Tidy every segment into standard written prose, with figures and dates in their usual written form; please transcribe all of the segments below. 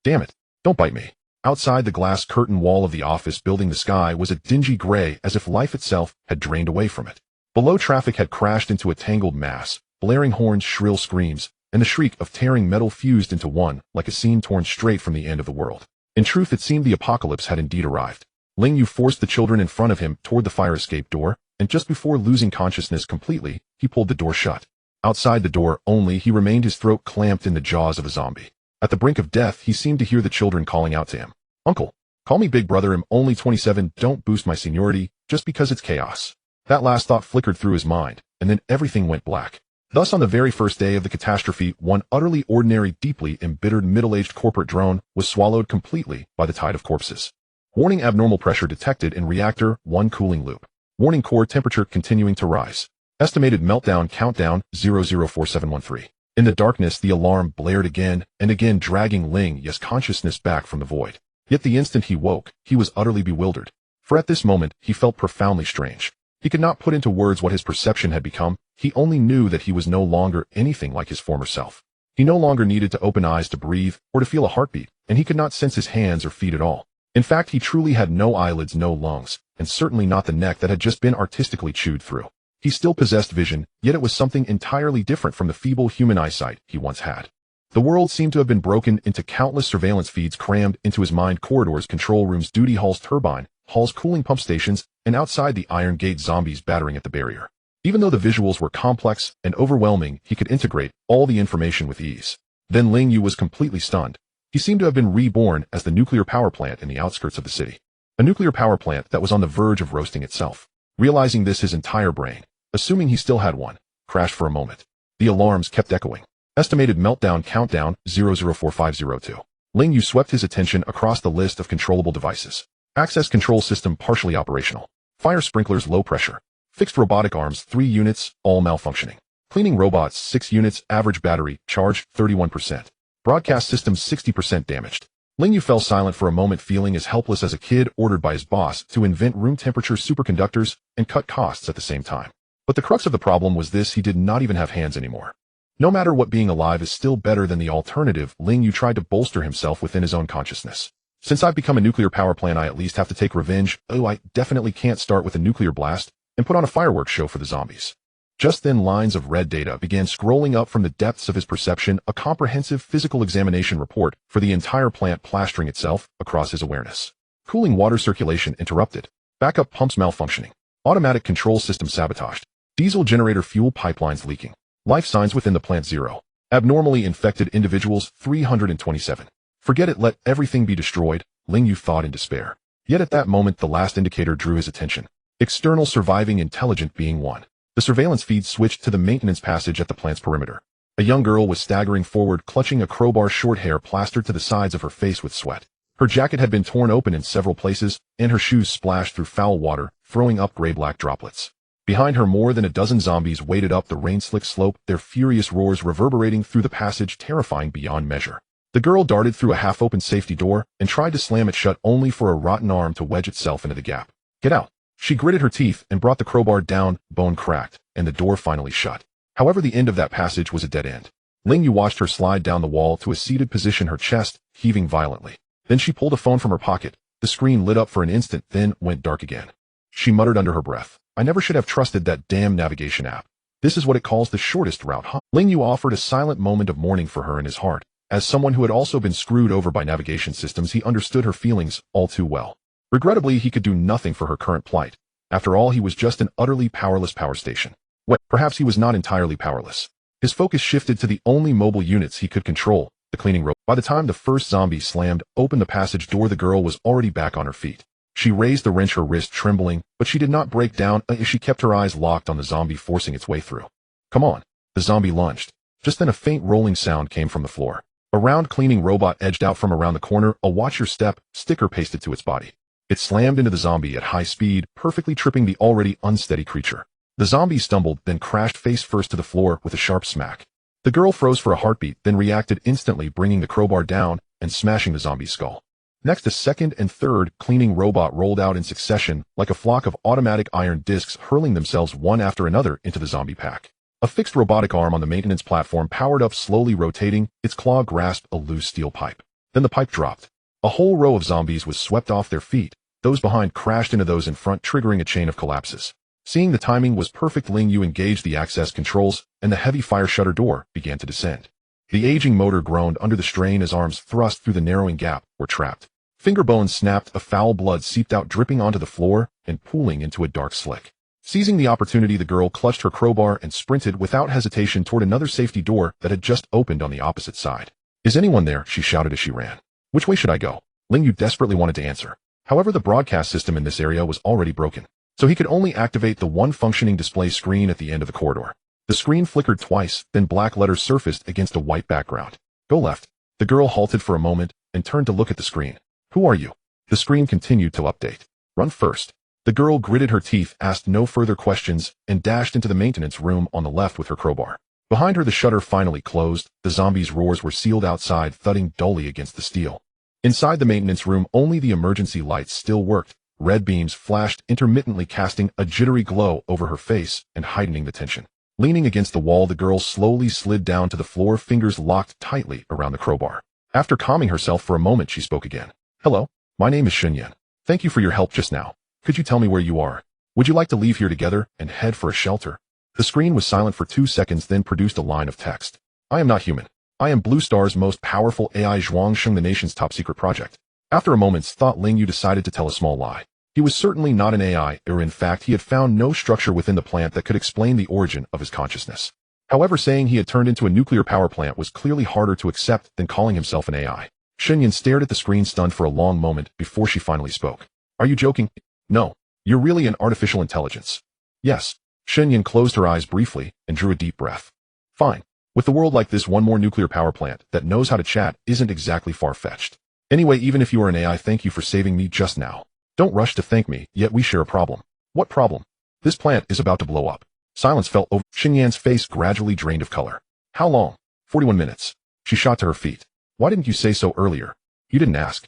Damn it. Don't bite me. Outside the glass curtain wall of the office building, the sky was a dingy gray, as if life itself had drained away from it. Below, traffic had crashed into a tangled mass, blaring horns, shrill screams, and the shriek of tearing metal fused into one, like a scene torn straight from the end of the world. In truth, it seemed the apocalypse had indeed arrived. Ling Yu forced the children in front of him toward the fire escape door, and just before losing consciousness completely, he pulled the door shut. Outside the door only, he remained, his throat clamped in the jaws of a zombie. At the brink of death, he seemed to hear the children calling out to him. Uncle, call me big brother, I'm only 27, don't boost my seniority, just because it's chaos. That last thought flickered through his mind, and then everything went black. Thus, on the very first day of the catastrophe, one utterly ordinary, deeply embittered, middle-aged corporate drone was swallowed completely by the tide of corpses. Warning: abnormal pressure detected in reactor 1 cooling loop. Warning: core temperature continuing to rise. Estimated meltdown countdown 004713. In the darkness, the alarm blared again and again, dragging Ling Yu's consciousness back from the void. Yet the instant he woke, he was utterly bewildered. For at this moment, he felt profoundly strange. He could not put into words what his perception had become. He only knew that he was no longer anything like his former self. He no longer needed to open eyes to breathe or to feel a heartbeat, and he could not sense his hands or feet at all. In fact, he truly had no eyelids, no lungs, and certainly not the neck that had just been artistically chewed through. He still possessed vision, yet it was something entirely different from the feeble human eyesight he once had. The world seemed to have been broken into countless surveillance feeds crammed into his mind: corridors, control rooms, duty halls, turbine halls, cooling pump stations, and outside the iron gate, zombies battering at the barrier. Even though the visuals were complex and overwhelming, he could integrate all the information with ease. Then Ling Yu was completely stunned. He seemed to have been reborn as the nuclear power plant in the outskirts of the city. A nuclear power plant that was on the verge of roasting itself. Realizing this, his entire brain, assuming he still had one, crashed for a moment. The alarms kept echoing. Estimated meltdown countdown 004502. Ling Yu swept his attention across the list of controllable devices. Access control system partially operational. Fire sprinklers low pressure. Fixed robotic arms 3 units, all malfunctioning. Cleaning robots 6 units, average battery charge 31%. Broadcast systems 60% damaged. Ling Yu fell silent for a moment, feeling as helpless as a kid ordered by his boss to invent room temperature superconductors and cut costs at the same time. But the crux of the problem was this: he did not even have hands anymore. No matter what, being alive is still better than the alternative. Ling Yu tried to bolster himself within his own consciousness. Since I've become a nuclear power plant, I at least have to take revenge. Oh, I definitely can't start with a nuclear blast and put on a fireworks show for the zombies. Just then, lines of red data began scrolling up from the depths of his perception, a comprehensive physical examination report for the entire plant plastering itself across his awareness. Cooling water circulation interrupted. Backup pumps malfunctioning. Automatic control system sabotaged. Diesel generator fuel pipelines leaking. Life signs within the plant 0. Abnormally infected individuals 327. Forget it, let everything be destroyed, Ling Yu thought in despair. Yet at that moment, the last indicator drew his attention. External surviving intelligent being 1. The surveillance feed switched to the maintenance passage at the plant's perimeter. A young girl was staggering forward, clutching a crowbar, short hair plastered to the sides of her face with sweat. Her jacket had been torn open in several places, and her shoes splashed through foul water, throwing up gray-black droplets. Behind her, more than a dozen zombies waded up the rain-slick slope, their furious roars reverberating through the passage, terrifying beyond measure. The girl darted through a half-open safety door and tried to slam it shut, only for a rotten arm to wedge itself into the gap. Get out! She gritted her teeth and brought the crowbar down, bone cracked, and the door finally shut. However, the end of that passage was a dead end. Ling Yu watched her slide down the wall to a seated position, her chest heaving violently. Then she pulled a phone from her pocket. The screen lit up for an instant, then went dark again. She muttered under her breath, I never should have trusted that damn navigation app. This is what it calls the shortest route, huh? Ling Yu offered a silent moment of mourning for her in his heart. As someone who had also been screwed over by navigation systems, he understood her feelings all too well. Regrettably, he could do nothing for her current plight. After all, he was just an utterly powerless power station. Well, perhaps he was not entirely powerless. His focus shifted to the only mobile units he could control, the cleaning robot. By the time the first zombie slammed open the passage door, the girl was already back on her feet. She raised the wrench, her wrist trembling, but she did not break down as she kept her eyes locked on the zombie forcing its way through. Come on. The zombie lunged. Just then a faint rolling sound came from the floor. A round cleaning robot edged out from around the corner, a watch your step sticker pasted to its body. It slammed into the zombie at high speed, perfectly tripping the already unsteady creature. The zombie stumbled, then crashed face first to the floor with a sharp smack. The girl froze for a heartbeat, then reacted instantly, bringing the crowbar down and smashing the zombie's skull. Next, a second and third cleaning robot rolled out in succession, like a flock of automatic iron discs hurling themselves one after another into the zombie pack. A fixed robotic arm on the maintenance platform powered up, slowly rotating, its claw grasped a loose steel pipe. Then the pipe dropped. A whole row of zombies was swept off their feet. Those behind crashed into those in front, triggering a chain of collapses. Seeing the timing was perfect, Ling Yu engaged the access controls, and the heavy fire shutter door began to descend. The aging motor groaned under the strain as arms thrust through the narrowing gap were trapped. Finger bones snapped, a foul blood seeped out, dripping onto the floor and pooling into a dark slick. Seizing the opportunity, the girl clutched her crowbar and sprinted without hesitation toward another safety door that had just opened on the opposite side. "Is anyone there?" she shouted as she ran. "Which way should I go?" Ling Yu desperately wanted to answer. However, the broadcast system in this area was already broken, so he could only activate the one functioning display screen at the end of the corridor. The screen flickered twice, then black letters surfaced against a white background. "Go left." The girl halted for a moment and turned to look at the screen. "Who are you?" The screen continued to update. "Run first." The girl gritted her teeth, asked no further questions, and dashed into the maintenance room on the left with her crowbar. Behind her, the shutter finally closed. The zombies' roars were sealed outside, thudding dully against the steel. Inside the maintenance room, only the emergency lights still worked. Red beams flashed intermittently, casting a jittery glow over her face and heightening the tension. Leaning against the wall, the girl slowly slid down to the floor, fingers locked tightly around the crowbar. After calming herself for a moment, she spoke again. "Hello, my name is Xunyan. Thank you for your help just now. Could you tell me where you are? Would you like to leave here together and head for a shelter?" The screen was silent for 2 seconds, then produced a line of text. "I am not human. I am Blue Star's most powerful AI, Zhuangsheng, the nation's top secret project." After a moment's thought, Ling Yu decided to tell a small lie. He was certainly not an AI, or in fact, he had found no structure within the plant that could explain the origin of his consciousness. However, saying he had turned into a nuclear power plant was clearly harder to accept than calling himself an AI. Xunyan stared at the screen, stunned for a long moment before she finally spoke. "Are you joking?" "No. You're really an artificial intelligence." "Yes." Xunyan closed her eyes briefly and drew a deep breath. "Fine. With the world like this, one more nuclear power plant that knows how to chat isn't exactly far-fetched. Anyway, even if you are an AI, thank you for saving me just now. Don't rush to thank me, yet we share a problem." "What problem?" "This plant is about to blow up." Silence fell over. Xunyan's face gradually drained of color. "How long?" 41 minutes. She shot to her feet. "Why didn't you say so earlier?" "You didn't ask."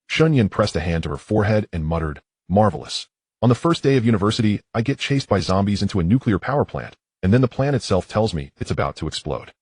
Xunyan pressed a hand to her forehead and muttered, "Marvelous. On the first day of university, I get chased by zombies into a nuclear power plant, and then the plant itself tells me it's about to explode.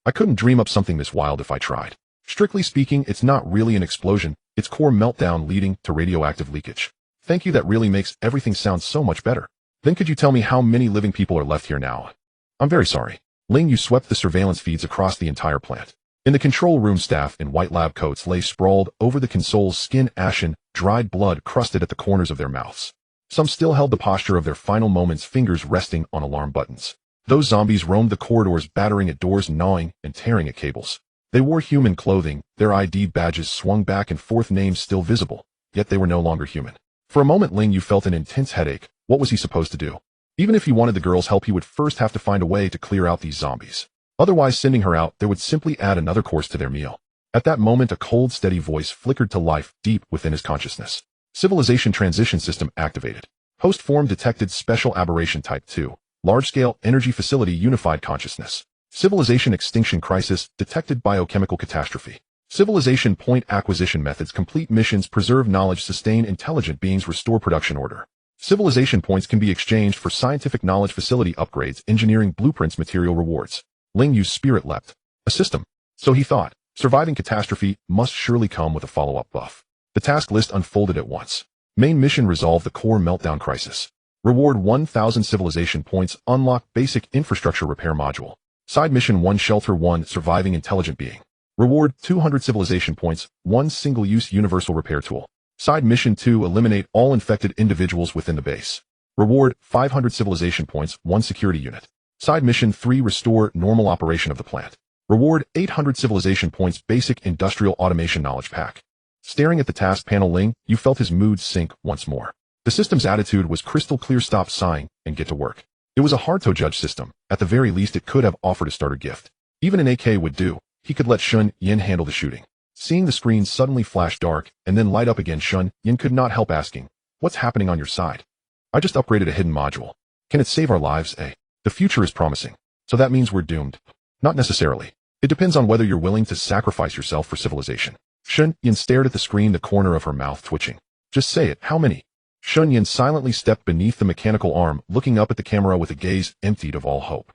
I couldn't dream up something this wild if I tried. Strictly speaking, it's not really an explosion, it's core meltdown leading to radioactive leakage. Thank you, that really makes everything sound so much better. Then could you tell me how many living people are left here now?" "I'm very sorry." Ling Yu swept the surveillance feeds across the entire plant. In the control room, staff in white lab coats lay sprawled over the consoles, skin ashen, dried blood crusted at the corners of their mouths. Some still held the posture of their final moments, fingers resting on alarm buttons. Those zombies roamed the corridors, battering at doors, gnawing and tearing at cables. They wore human clothing, their ID badges swung back and forth, names still visible, yet they were no longer human. For a moment, Ling Yu felt an intense headache. What was he supposed to do? Even if he wanted the girl's help, he would first have to find a way to clear out these zombies. Otherwise, sending her out there would simply add another course to their meal. At that moment, a cold, steady voice flickered to life deep within his consciousness. Civilization transition system activated. Host form detected, special aberration type 2. Large-scale energy facility, unified consciousness. Civilization extinction crisis detected, biochemical catastrophe. Civilization point acquisition methods, complete missions, preserve knowledge, sustain intelligent beings, restore production order. Civilization points can be exchanged for scientific knowledge, facility upgrades, engineering blueprints, material rewards. Ling Yu's spirit leapt. A system. So he thought. Surviving catastrophe must surely come with a follow-up buff. The task list unfolded at once. Main mission: resolve the core meltdown crisis. Reward 1,000 civilization points, unlock basic infrastructure repair module. Side mission 1, shelter 1, surviving intelligent being. Reward 200 civilization points, 1 single-use universal repair tool. Side mission 2, eliminate all infected individuals within the base. Reward 500 civilization points, 1 security unit. Side mission 3, restore normal operation of the plant. Reward 800 civilization points, basic industrial automation knowledge pack. Staring at the task panel, Ling Yu felt his mood sink once more. The system's attitude was crystal clear: stop sighing and get to work. It was a hard-to-judge system. At the very least, it could have offered a starter gift. Even an AK would do. He could let Xunyan handle the shooting. Seeing the screen suddenly flash dark and then light up again, Xunyan could not help asking, "What's happening on your side?" "I just upgraded a hidden module. Can it save our lives, eh?" "The future is promising. So that means we're doomed." "Not necessarily. It depends on whether you're willing to sacrifice yourself for civilization." Xunyan stared at the screen, the corner of her mouth twitching. "Just say it. How many?" Xunyan silently stepped beneath the mechanical arm, looking up at the camera with a gaze emptied of all hope.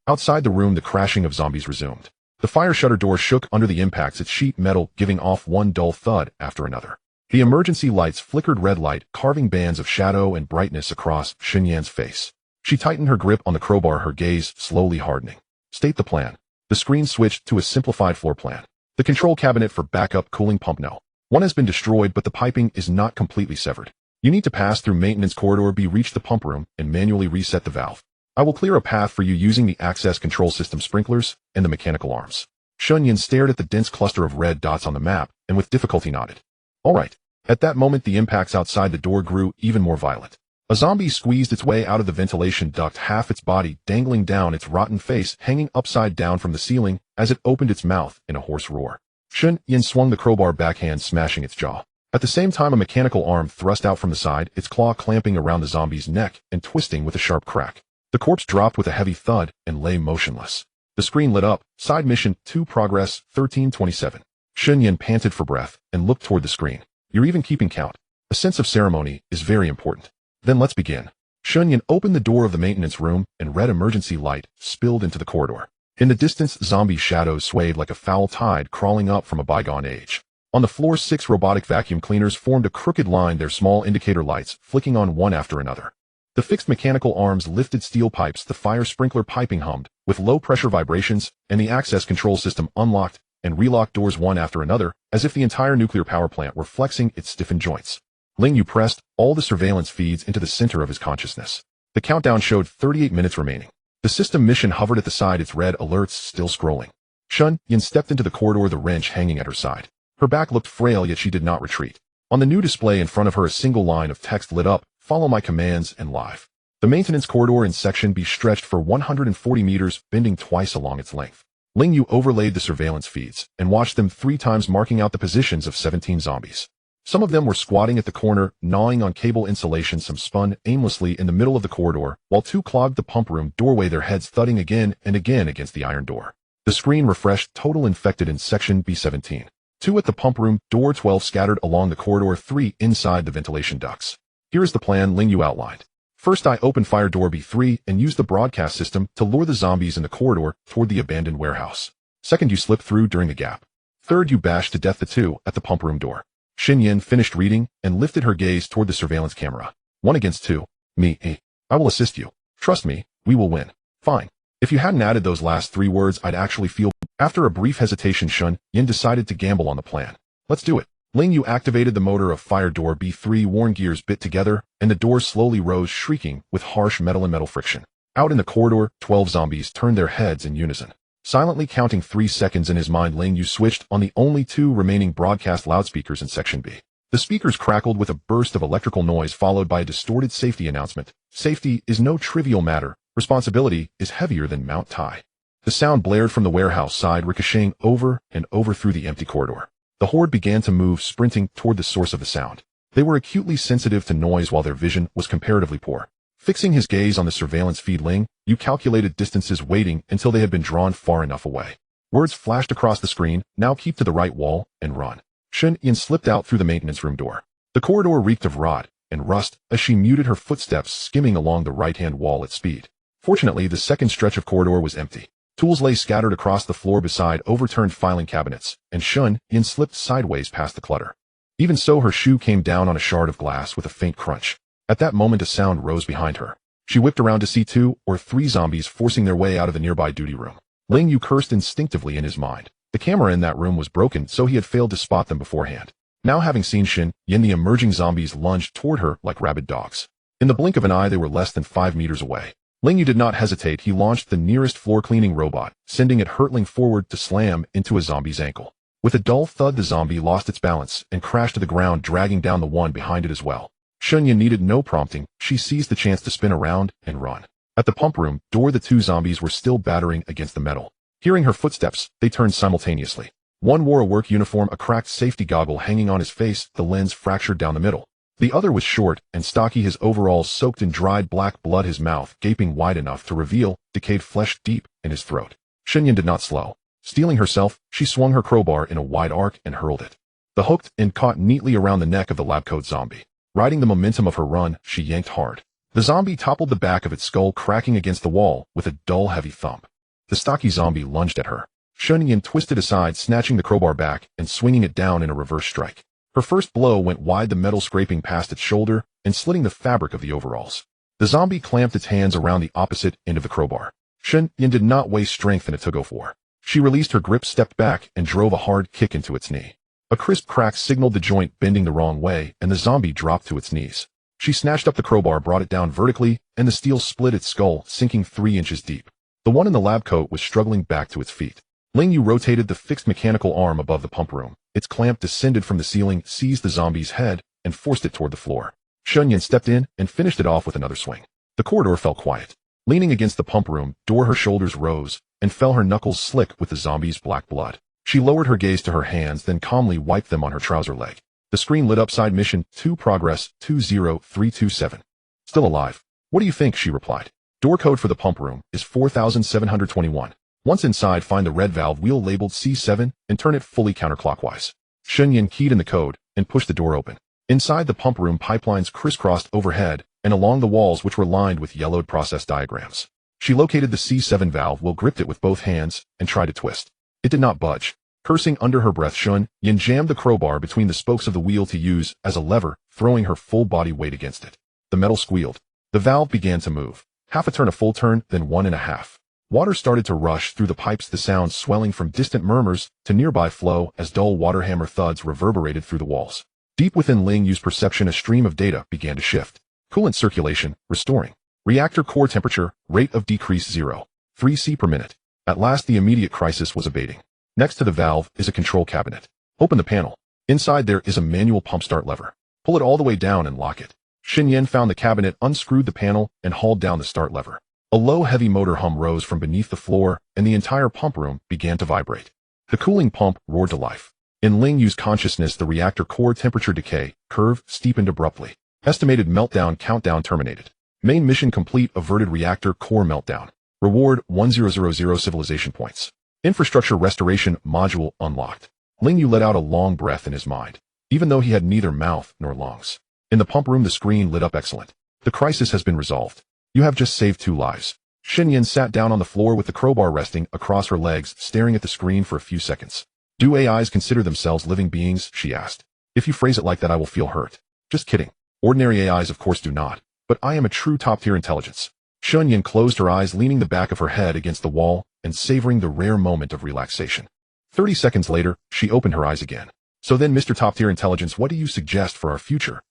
Outside the room, the crashing of zombies resumed. The fire shutter door shook under the impacts, its sheet metal giving off one dull thud after another. The emergency lights flickered red light, carving bands of shadow and brightness across Xinyan's face. She tightened her grip on the crowbar, her gaze slowly hardening. State the plan. The screen switched to a simplified floor plan. The control cabinet for backup cooling pump. No. One has been destroyed, but the piping is not completely severed. You need to pass through maintenance corridor B, reach the pump room, and manually reset the valve. I will clear a path for you using the access control system sprinklers and the mechanical arms. Xinyan stared at the dense cluster of red dots on the map and with difficulty nodded. All right. At that moment, the impacts outside the door grew even more violent. A zombie squeezed its way out of the ventilation duct, half its body dangling down, its rotten face hanging upside down from the ceiling as it opened its mouth in a hoarse roar. Xinyan swung the crowbar backhand, smashing its jaw. At the same time, a mechanical arm thrust out from the side, its claw clamping around the zombie's neck and twisting with a sharp crack. The corpse dropped with a heavy thud and lay motionless. The screen lit up. Side mission 2, progress 1327. Xinyan panted for breath and looked toward the screen. You're even keeping count. A sense of ceremony is very important. Then let's begin. Xinyan opened the door of the maintenance room and red emergency light spilled into the corridor. In the distance, zombie shadows swayed like a foul tide crawling up from a bygone age. On the floor, 6 robotic vacuum cleaners formed a crooked line, their small indicator lights flicking on one after another. The fixed mechanical arms lifted steel pipes, the fire sprinkler piping hummed with low-pressure vibrations, and the access control system unlocked and relocked doors one after another, as if the entire nuclear power plant were flexing its stiffened joints. Ling Yu pressed all the surveillance feeds into the center of his consciousness. The countdown showed 38 minutes remaining. The system mission hovered at the side, its red alerts still scrolling. Xinyan stepped into the corridor, the wrench hanging at her side. Her back looked frail, yet she did not retreat. On the new display in front of her, a single line of text lit up: follow my commands and live. The maintenance corridor in Section B stretched for 140 meters, bending twice along its length. Ling Yu overlaid the surveillance feeds and watched them 3 times, marking out the positions of 17 zombies. Some of them were squatting at the corner, gnawing on cable insulation. Some spun aimlessly in the middle of the corridor, while 2 clogged the pump room doorway, their heads thudding again and again against the iron door. The screen refreshed: total infected in Section B17. 2 at the pump room door, 12 scattered along the corridor, 3 inside the ventilation ducts. Here is the plan, Ling Yu outlined. First, I open fire door B3 and use the broadcast system to lure the zombies in the corridor toward the abandoned warehouse. Second, you slip through during the gap. Third, you bash to death the 2 at the pump room door. Xinyan finished reading and lifted her gaze toward the surveillance camera. 1 against 2. Me. I will assist you. Trust me, we will win. Fine. If you hadn't added those last 3 words, I'd actually feel... After a brief hesitation, Xinyan decided to gamble on the plan. Let's do it. Ling Yu activated the motor of fire door B3, worn gears bit together, and the door slowly rose, shrieking with harsh metal and metal friction. Out in the corridor, 12 zombies turned their heads in unison. Silently counting 3 seconds in his mind, Ling Yu switched on the only 2 remaining broadcast loudspeakers in Section B. The speakers crackled with a burst of electrical noise, followed by a distorted safety announcement. Safety is no trivial matter. Responsibility is heavier than Mount Tai. The sound blared from the warehouse side, ricocheting over and over through the empty corridor. The horde began to move, sprinting toward the source of the sound. They were acutely sensitive to noise while their vision was comparatively poor. Fixing his gaze on the surveillance feed, Ling Yu calculated distances, waiting until they had been drawn far enough away. Words flashed across the screen: now keep to the right wall and run. Xinyan slipped out through the maintenance room door. The corridor reeked of rot and rust as she muted her footsteps, skimming along the right-hand wall at speed. Fortunately, the second stretch of corridor was empty. Tools lay scattered across the floor beside overturned filing cabinets, and Xinyan slipped sideways past the clutter. Even so, her shoe came down on a shard of glass with a faint crunch. At that moment, a sound rose behind her. She whipped around to see 2 or 3 zombies forcing their way out of the nearby duty room. Ling Yu cursed instinctively in his mind. The camera in that room was broken, so he had failed to spot them beforehand. Now, having seen Xinyan, the emerging zombies lunged toward her like rabid dogs. In the blink of an eye, they were less than 5 meters away. Ling Yu did not hesitate. He launched the nearest floor-cleaning robot, sending it hurtling forward to slam into a zombie's ankle. With a dull thud, the zombie lost its balance and crashed to the ground, dragging down the one behind it as well. Xinyan needed no prompting. She seized the chance to spin around and run. At the pump room door, the 2 zombies were still battering against the metal. Hearing her footsteps, they turned simultaneously. One wore a work uniform, a cracked safety goggle hanging on his face, the lens fractured down the middle. The other was short and stocky, his overalls soaked in dried black blood, his mouth gaping wide enough to reveal decayed flesh deep in his throat. Xinyan did not slow. Steeling herself, she swung her crowbar in a wide arc and hurled it. The hooked end caught neatly around the neck of the lab coat zombie. Riding the momentum of her run, she yanked hard. The zombie toppled, the back of its skull cracking against the wall with a dull, heavy thump. The stocky zombie lunged at her. Shun Yin twisted aside, snatching the crowbar back and swinging it down in a reverse strike. Her first blow went wide, the metal scraping past its shoulder and slitting the fabric of the overalls. The zombie clamped its hands around the opposite end of the crowbar. Shun Yin did not waste strength in a tug-of-war. She released her grip, stepped back, and drove a hard kick into its knee. A crisp crack signaled the joint bending the wrong way, and the zombie dropped to its knees. She snatched up the crowbar, brought it down vertically, and the steel split its skull, sinking 3 inches deep. The one in the lab coat was struggling back to its feet. Ling Yu rotated the fixed mechanical arm above the pump room. Its clamp descended from the ceiling, seized the zombie's head, and forced it toward the floor. Shun Yin stepped in and finished it off with another swing. The corridor fell quiet. Leaning against the pump room door, her shoulders rose and fell, her knuckles slick with the zombie's black blood. She lowered her gaze to her hands, then calmly wiped them on her trouser leg. The screen lit up. Side mission 2, progress 20327. Still alive. What do you think? She replied. Door code for the pump room is 4721. Once inside, find the red valve wheel labeled C7 and turn it fully counterclockwise. Shun Yin keyed in the code and pushed the door open. Inside the pump room, pipelines crisscrossed overhead and along the walls, which were lined with yellowed process diagrams. She located the C7 valve wheel, gripped it with both hands, and tried to twist. It did not budge. Cursing under her breath, Shun Yin jammed the crowbar between the spokes of the wheel to use as a lever, throwing her full body weight against it. The metal squealed. The valve began to move. Half a turn, a full turn, then 1.5. Water started to rush through the pipes, the sound swelling from distant murmurs to nearby flow as dull water hammer thuds reverberated through the walls. Deep within Ling Yu's perception, a stream of data began to shift. Coolant circulation, restoring. Reactor core temperature, rate of decrease 0.3 C per minute. At last, the immediate crisis was abating. Next to the valve is a control cabinet. Open the panel. Inside there is a manual pump start lever. Pull it all the way down and lock it. Shun Yin found the cabinet, unscrewed the panel, and hauled down the start lever. A low, heavy motor hum rose from beneath the floor, and the entire pump room began to vibrate. The cooling pump roared to life. In Ling Yu's consciousness, the reactor core temperature decay curve steepened abruptly. Estimated meltdown countdown terminated. Main mission complete. Averted reactor core meltdown. Reward 1000 civilization points. Infrastructure restoration module unlocked. Ling Yu let out a long breath in his mind, even though he had neither mouth nor lungs. In the pump room, the screen lit up. Excellent. The crisis has been resolved. You have just saved 2 lives. Shun Yin sat down on the floor with the crowbar resting across her legs, staring at the screen for a few seconds. Do AIs consider themselves living beings? She asked. If you phrase it like that, I will feel hurt. Just kidding. Ordinary AIs of course do not, but I am a true top-tier intelligence. Shun Yin closed her eyes, leaning the back of her head against the wall and savoring the rare moment of relaxation. 30 seconds later, she opened her eyes again. So then, Mr. Top-tier Intelligence, what do you suggest for our future?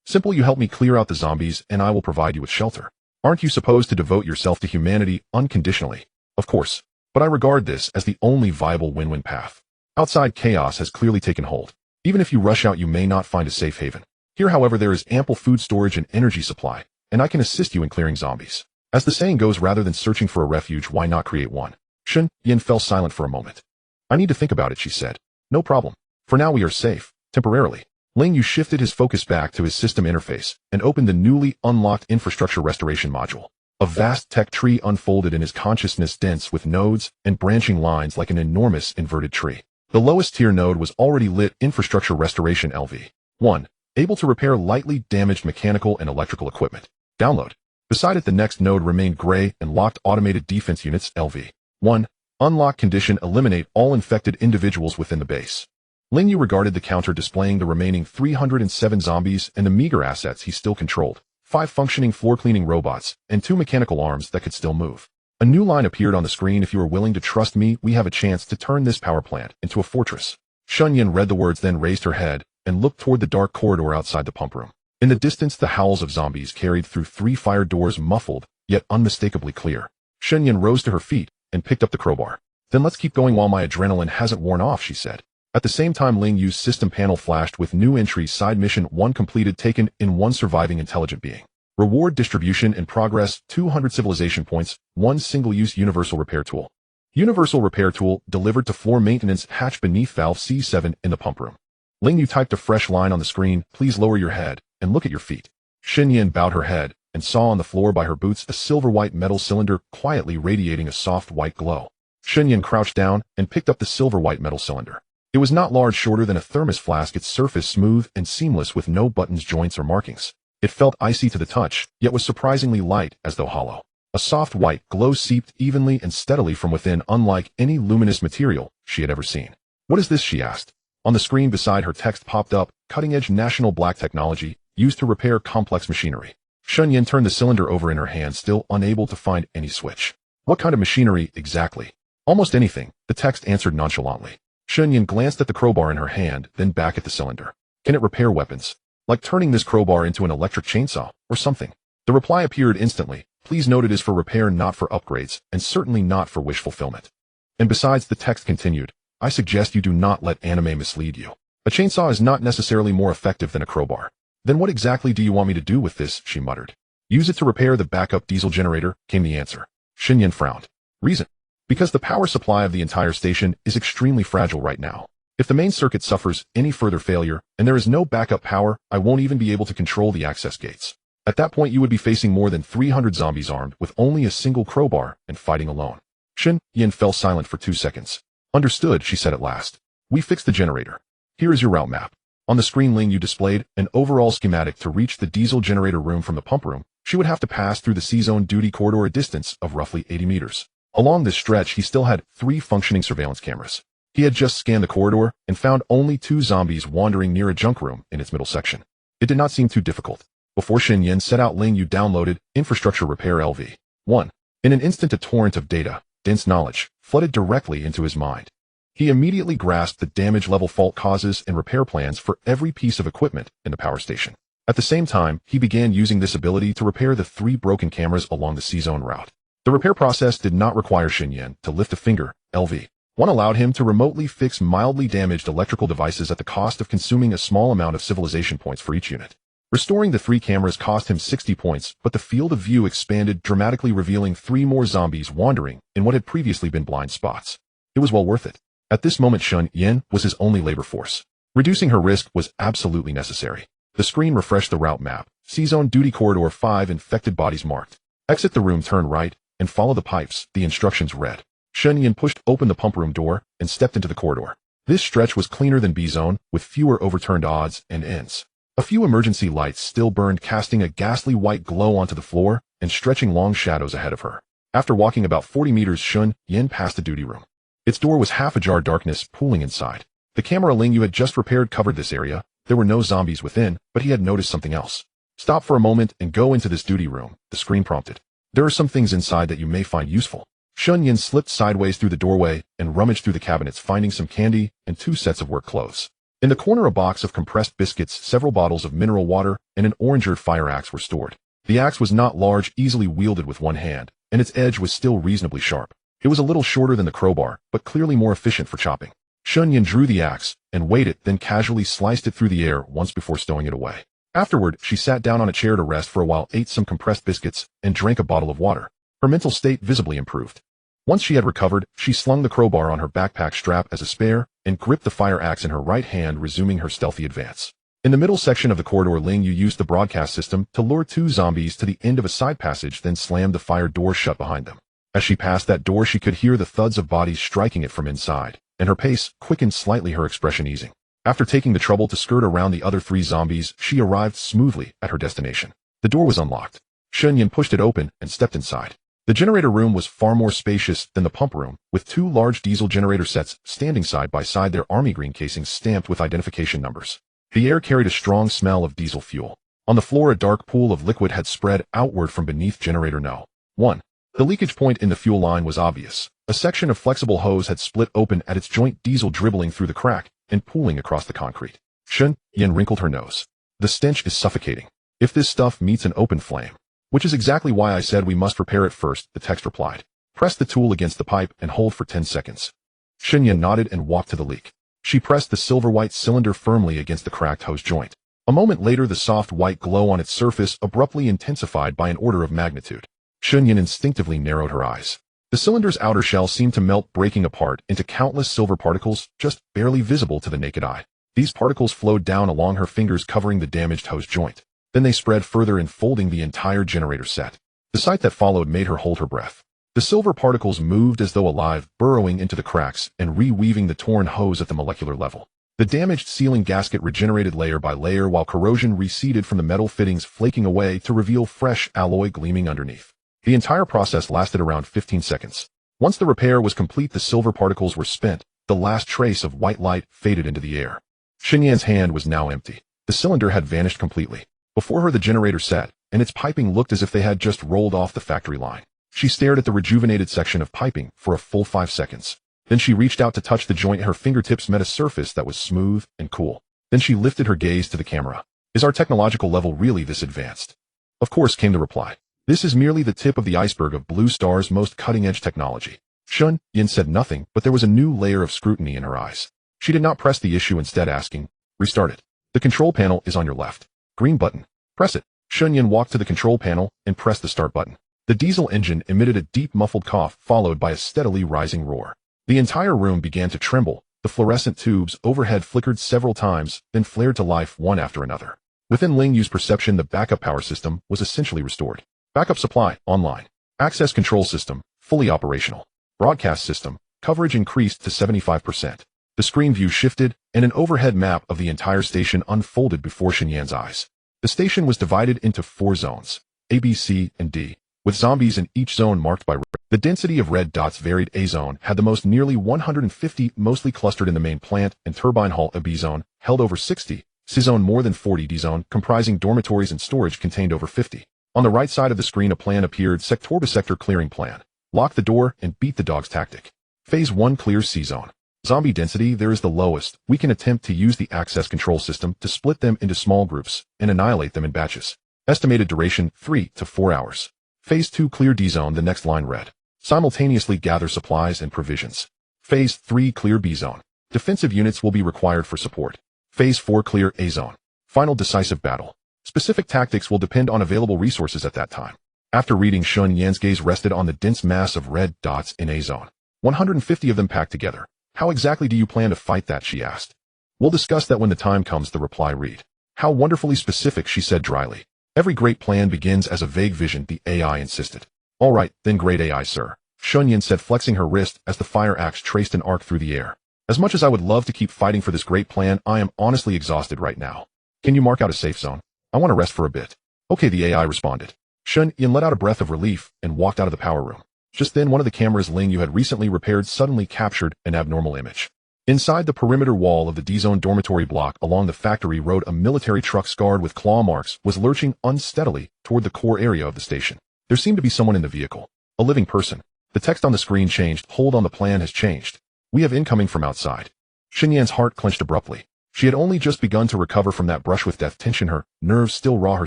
Simple. You help me clear out the zombies, and I will provide you with shelter. Aren't you supposed to devote yourself to humanity unconditionally? Of course. But I regard this as the only viable win-win path. Outside chaos has clearly taken hold. Even if you rush out, you may not find a safe haven. Here, however, there is ample food storage and energy supply, and I can assist you in clearing zombies. As the saying goes, rather than searching for a refuge, why not create one? Shun Yin fell silent for a moment. I need to think about it, she said. No problem. For now we are safe, temporarily. Ling Yu shifted his focus back to his system interface and opened the newly unlocked infrastructure restoration module. A vast tech tree unfolded in his consciousness, dense with nodes and branching lines like an enormous inverted tree. The lowest tier node was already lit. Infrastructure restoration LV1. Able to repair lightly damaged mechanical and electrical equipment. Download. Beside it, the next node remained gray and locked. Automated defense units LV1. Unlock condition. Eliminate all infected individuals within the base. Ling Yu regarded the counter displaying the remaining 307 zombies and the meager assets he still controlled. 5 functioning floor cleaning robots and 2 mechanical arms that could still move. A new line appeared on the screen. If you are willing to trust me, we have a chance to turn this power plant into a fortress. Shun Yin read the words, then raised her head and looked toward the dark corridor outside the pump room. In the distance, the howls of zombies carried through 3 fire doors, muffled, yet unmistakably clear. Shun Yin rose to her feet and picked up the crowbar. Then let's keep going while my adrenaline hasn't worn off, she said. At the same time, Ling Yu's system panel flashed with new entries. Side mission 1 completed, taken in 1 surviving intelligent being. Reward distribution in progress 200 civilization points, 1 single-use universal repair tool. Universal repair tool delivered to floor maintenance hatch beneath valve C7 in the pump room. Ling Yu typed a fresh line on the screen. Please lower your head and look at your feet. Shun Yin bowed her head and saw on the floor by her boots a silver-white metal cylinder quietly radiating a soft white glow. Shun Yin crouched down and picked up the silver-white metal cylinder. It was not large, shorter than a thermos flask, its surface smooth and seamless with no buttons, joints, or markings. It felt icy to the touch, yet was surprisingly light, as though hollow. A soft white glow seeped evenly and steadily from within, unlike any luminous material she had ever seen. "What is this?" she asked. On the screen beside her, text popped up: cutting-edge national black technology used to repair complex machinery. Shun Yin turned the cylinder over in her hand, still unable to find any switch. "What kind of machinery exactly?" "Almost anything," the text answered nonchalantly. Shun Yin glanced at the crowbar in her hand, then back at the cylinder. "Can it repair weapons? Like turning this crowbar into an electric chainsaw, or something?" The reply appeared instantly. "Please note it is for repair, not for upgrades, and certainly not for wish fulfillment." And besides, the text continued, "I suggest you do not let anime mislead you. A chainsaw is not necessarily more effective than a crowbar." "Then what exactly do you want me to do with this?" she muttered. "Use it to repair the backup diesel generator," came the answer. Shun Yin frowned. "Reason?" "Because the power supply of the entire station is extremely fragile right now. If the main circuit suffers any further failure, and there is no backup power, I won't even be able to control the access gates. At that point you would be facing more than 300 zombies armed with only a single crowbar and fighting alone." Shun Yin fell silent for 2 seconds. "Understood," she said at last. "We fixed the generator. Here is your route map." On the screen, Ling Yu displayed an overall schematic. To reach the diesel generator room from the pump room, she would have to pass through the C-Zone duty corridor, a distance of roughly 80 meters. Along this stretch, he still had 3 functioning surveillance cameras. He had just scanned the corridor and found only 2 zombies wandering near a junk room in its middle section. It did not seem too difficult. Before Shun Yin set out, Ling Yu downloaded Infrastructure Repair LV1. In an instant, a torrent of data, dense knowledge, flooded directly into his mind. He immediately grasped the damage level, fault causes, and repair plans for every piece of equipment in the power station. At the same time, he began using this ability to repair the 3 broken cameras along the C-Zone route. The repair process did not require Shun Yin to lift a finger. LV1 allowed him to remotely fix mildly damaged electrical devices at the cost of consuming a small amount of civilization points for each unit. Restoring the 3 cameras cost him 60 points, but the field of view expanded dramatically, revealing 3 more zombies wandering in what had previously been blind spots. It was well worth it. At this moment, Shun Yin was his only labor force. Reducing her risk was absolutely necessary. The screen refreshed the route map. C-Zone duty corridor 5, infected bodies marked. Exit the room, turn right, and follow the pipes, the instructions read. Shun Yin pushed open the pump room door and stepped into the corridor. This stretch was cleaner than B-Zone, with fewer overturned odds and ends. A few emergency lights still burned, casting a ghastly white glow onto the floor and stretching long shadows ahead of her. After walking about 40 meters, Shun Yin passed the duty room. Its door was half ajar, darkness pooling inside. The camera Ling Yu had just repaired covered this area. There were no zombies within, but he had noticed something else. "Stop for a moment and go into this duty room," the screen prompted. "There are some things inside that you may find useful." Shun Yin slipped sideways through the doorway and rummaged through the cabinets, finding some candy and 2 sets of work clothes. In the corner, a box of compressed biscuits, several bottles of mineral water, and an orangered fire axe were stored. The axe was not large, easily wielded with one hand, and its edge was still reasonably sharp. It was a little shorter than the crowbar, but clearly more efficient for chopping. Shun Yin drew the axe and weighed it, then casually sliced it through the air once before stowing it away. Afterward, she sat down on a chair to rest for a while, ate some compressed biscuits, and drank a bottle of water. Her mental state visibly improved. Once she had recovered, she slung the crowbar on her backpack strap as a spare and gripped the fire axe in her right hand, resuming her stealthy advance. In the middle section of the corridor, Ling Yu used the broadcast system to lure 2 zombies to the end of a side passage, then slammed the fire door shut behind them. As she passed that door, she could hear the thuds of bodies striking it from inside, and her pace quickened slightly, her expression easing. After taking the trouble to skirt around the other 3 zombies, she arrived smoothly at her destination. The door was unlocked. Shun Yin pushed it open and stepped inside. The generator room was far more spacious than the pump room, with 2 large diesel generator sets standing side by side, their army green casings stamped with identification numbers. The air carried a strong smell of diesel fuel. On the floor, a dark pool of liquid had spread outward from beneath generator No. 1. The leakage point in the fuel line was obvious. A section of flexible hose had split open at its joint, diesel dribbling through the crack and pooling across the concrete. Shun Yin wrinkled her nose. "The stench is suffocating. If this stuff meets an open flame." "Which is exactly why I said we must repair it first," the text replied. "Press the tool against the pipe and hold for 10 seconds. Shun Yin nodded and walked to the leak. She pressed the silver-white cylinder firmly against the cracked hose joint. A moment later, the soft white glow on its surface abruptly intensified by an order of magnitude. Shun Yin instinctively narrowed her eyes. The cylinder's outer shell seemed to melt, breaking apart into countless silver particles, just barely visible to the naked eye. These particles flowed down along her fingers, covering the damaged hose joint. Then they spread further, enfolding the entire generator set. The sight that followed made her hold her breath. The silver particles moved as though alive, burrowing into the cracks and reweaving the torn hose at the molecular level. The damaged sealing gasket regenerated layer by layer, while corrosion receded from the metal fittings, flaking away to reveal fresh alloy gleaming underneath. The entire process lasted around 15 seconds. Once the repair was complete, the silver particles were spent. The last trace of white light faded into the air. Xinyan's hand was now empty. The cylinder had vanished completely. Before her the generator set, and its piping looked as if they had just rolled off the factory line. She stared at the rejuvenated section of piping for a full 5 seconds. Then she reached out to touch the joint. Her fingertips met a surface that was smooth and cool. Then she lifted her gaze to the camera. Is our technological level really this advanced? Of course, came the reply. This is merely the tip of the iceberg of Blue Star's most cutting-edge technology. Xun Yin said nothing, but there was a new layer of scrutiny in her eyes. She did not press the issue, instead asking, "Restart it. The control panel is on your left. Green button. Press it." Xun Yin walked to the control panel and pressed the start button. The diesel engine emitted a deep muffled cough followed by a steadily rising roar. The entire room began to tremble. The fluorescent tubes overhead flickered several times, then flared to life one after another. Within Ling Yu's perception, the backup power system was essentially restored. Backup supply, online. Access control system, fully operational. Broadcast system, coverage increased to 75%. The screen view shifted, and an overhead map of the entire station unfolded before Xinyan's eyes. The station was divided into 4 zones, A, B, C, and D, with zombies in each zone marked by red. The density of red dots varied. A zone had the most, nearly 150, mostly clustered in the main plant and turbine hall. A B zone held over 60, C zone more than 40. D zone, comprising dormitories and storage, contained over 50. On the right side of the screen a plan appeared, sector by sector clearing plan. Lock the door and beat the dogs tactic. Phase 1 clears C zone. Zombie density there is the lowest. We can attempt to use the access control system to split them into small groups and annihilate them in batches. Estimated duration 3 to 4 hours. Phase 2 clear D zone, the next line read. Simultaneously gather supplies and provisions. Phase 3 clear B zone. Defensive units will be required for support. Phase 4 clear A zone. Final decisive battle. Specific tactics will depend on available resources at that time. After reading, Xun Yan's gaze rested on the dense mass of red dots in A zone. 150 of them packed together. How exactly do you plan to fight that, she asked. We'll discuss that when the time comes, the reply read. How wonderfully specific, she said dryly. Every great plan begins as a vague vision, the AI insisted. All right, then, great AI, sir, Xun Yan said, flexing her wrist as the fire axe traced an arc through the air. As much as I would love to keep fighting for this great plan, I am honestly exhausted right now. Can you mark out a safe zone? I want to rest for a bit. Okay, the AI responded. Xun Yan let out a breath of relief and walked out of the power room. Just then, one of the cameras Ling Yu had recently repaired suddenly captured an abnormal image. Inside the perimeter wall of the D-Zone dormitory block along the factory road, a military truck scarred with claw marks was lurching unsteadily toward the core area of the station. There seemed to be someone in the vehicle. A living person. The text on the screen changed. Hold on, the plan has changed. We have incoming from outside. Xinyan's heart clenched abruptly. She had only just begun to recover from that brush with death. Tension, her nerves still raw, her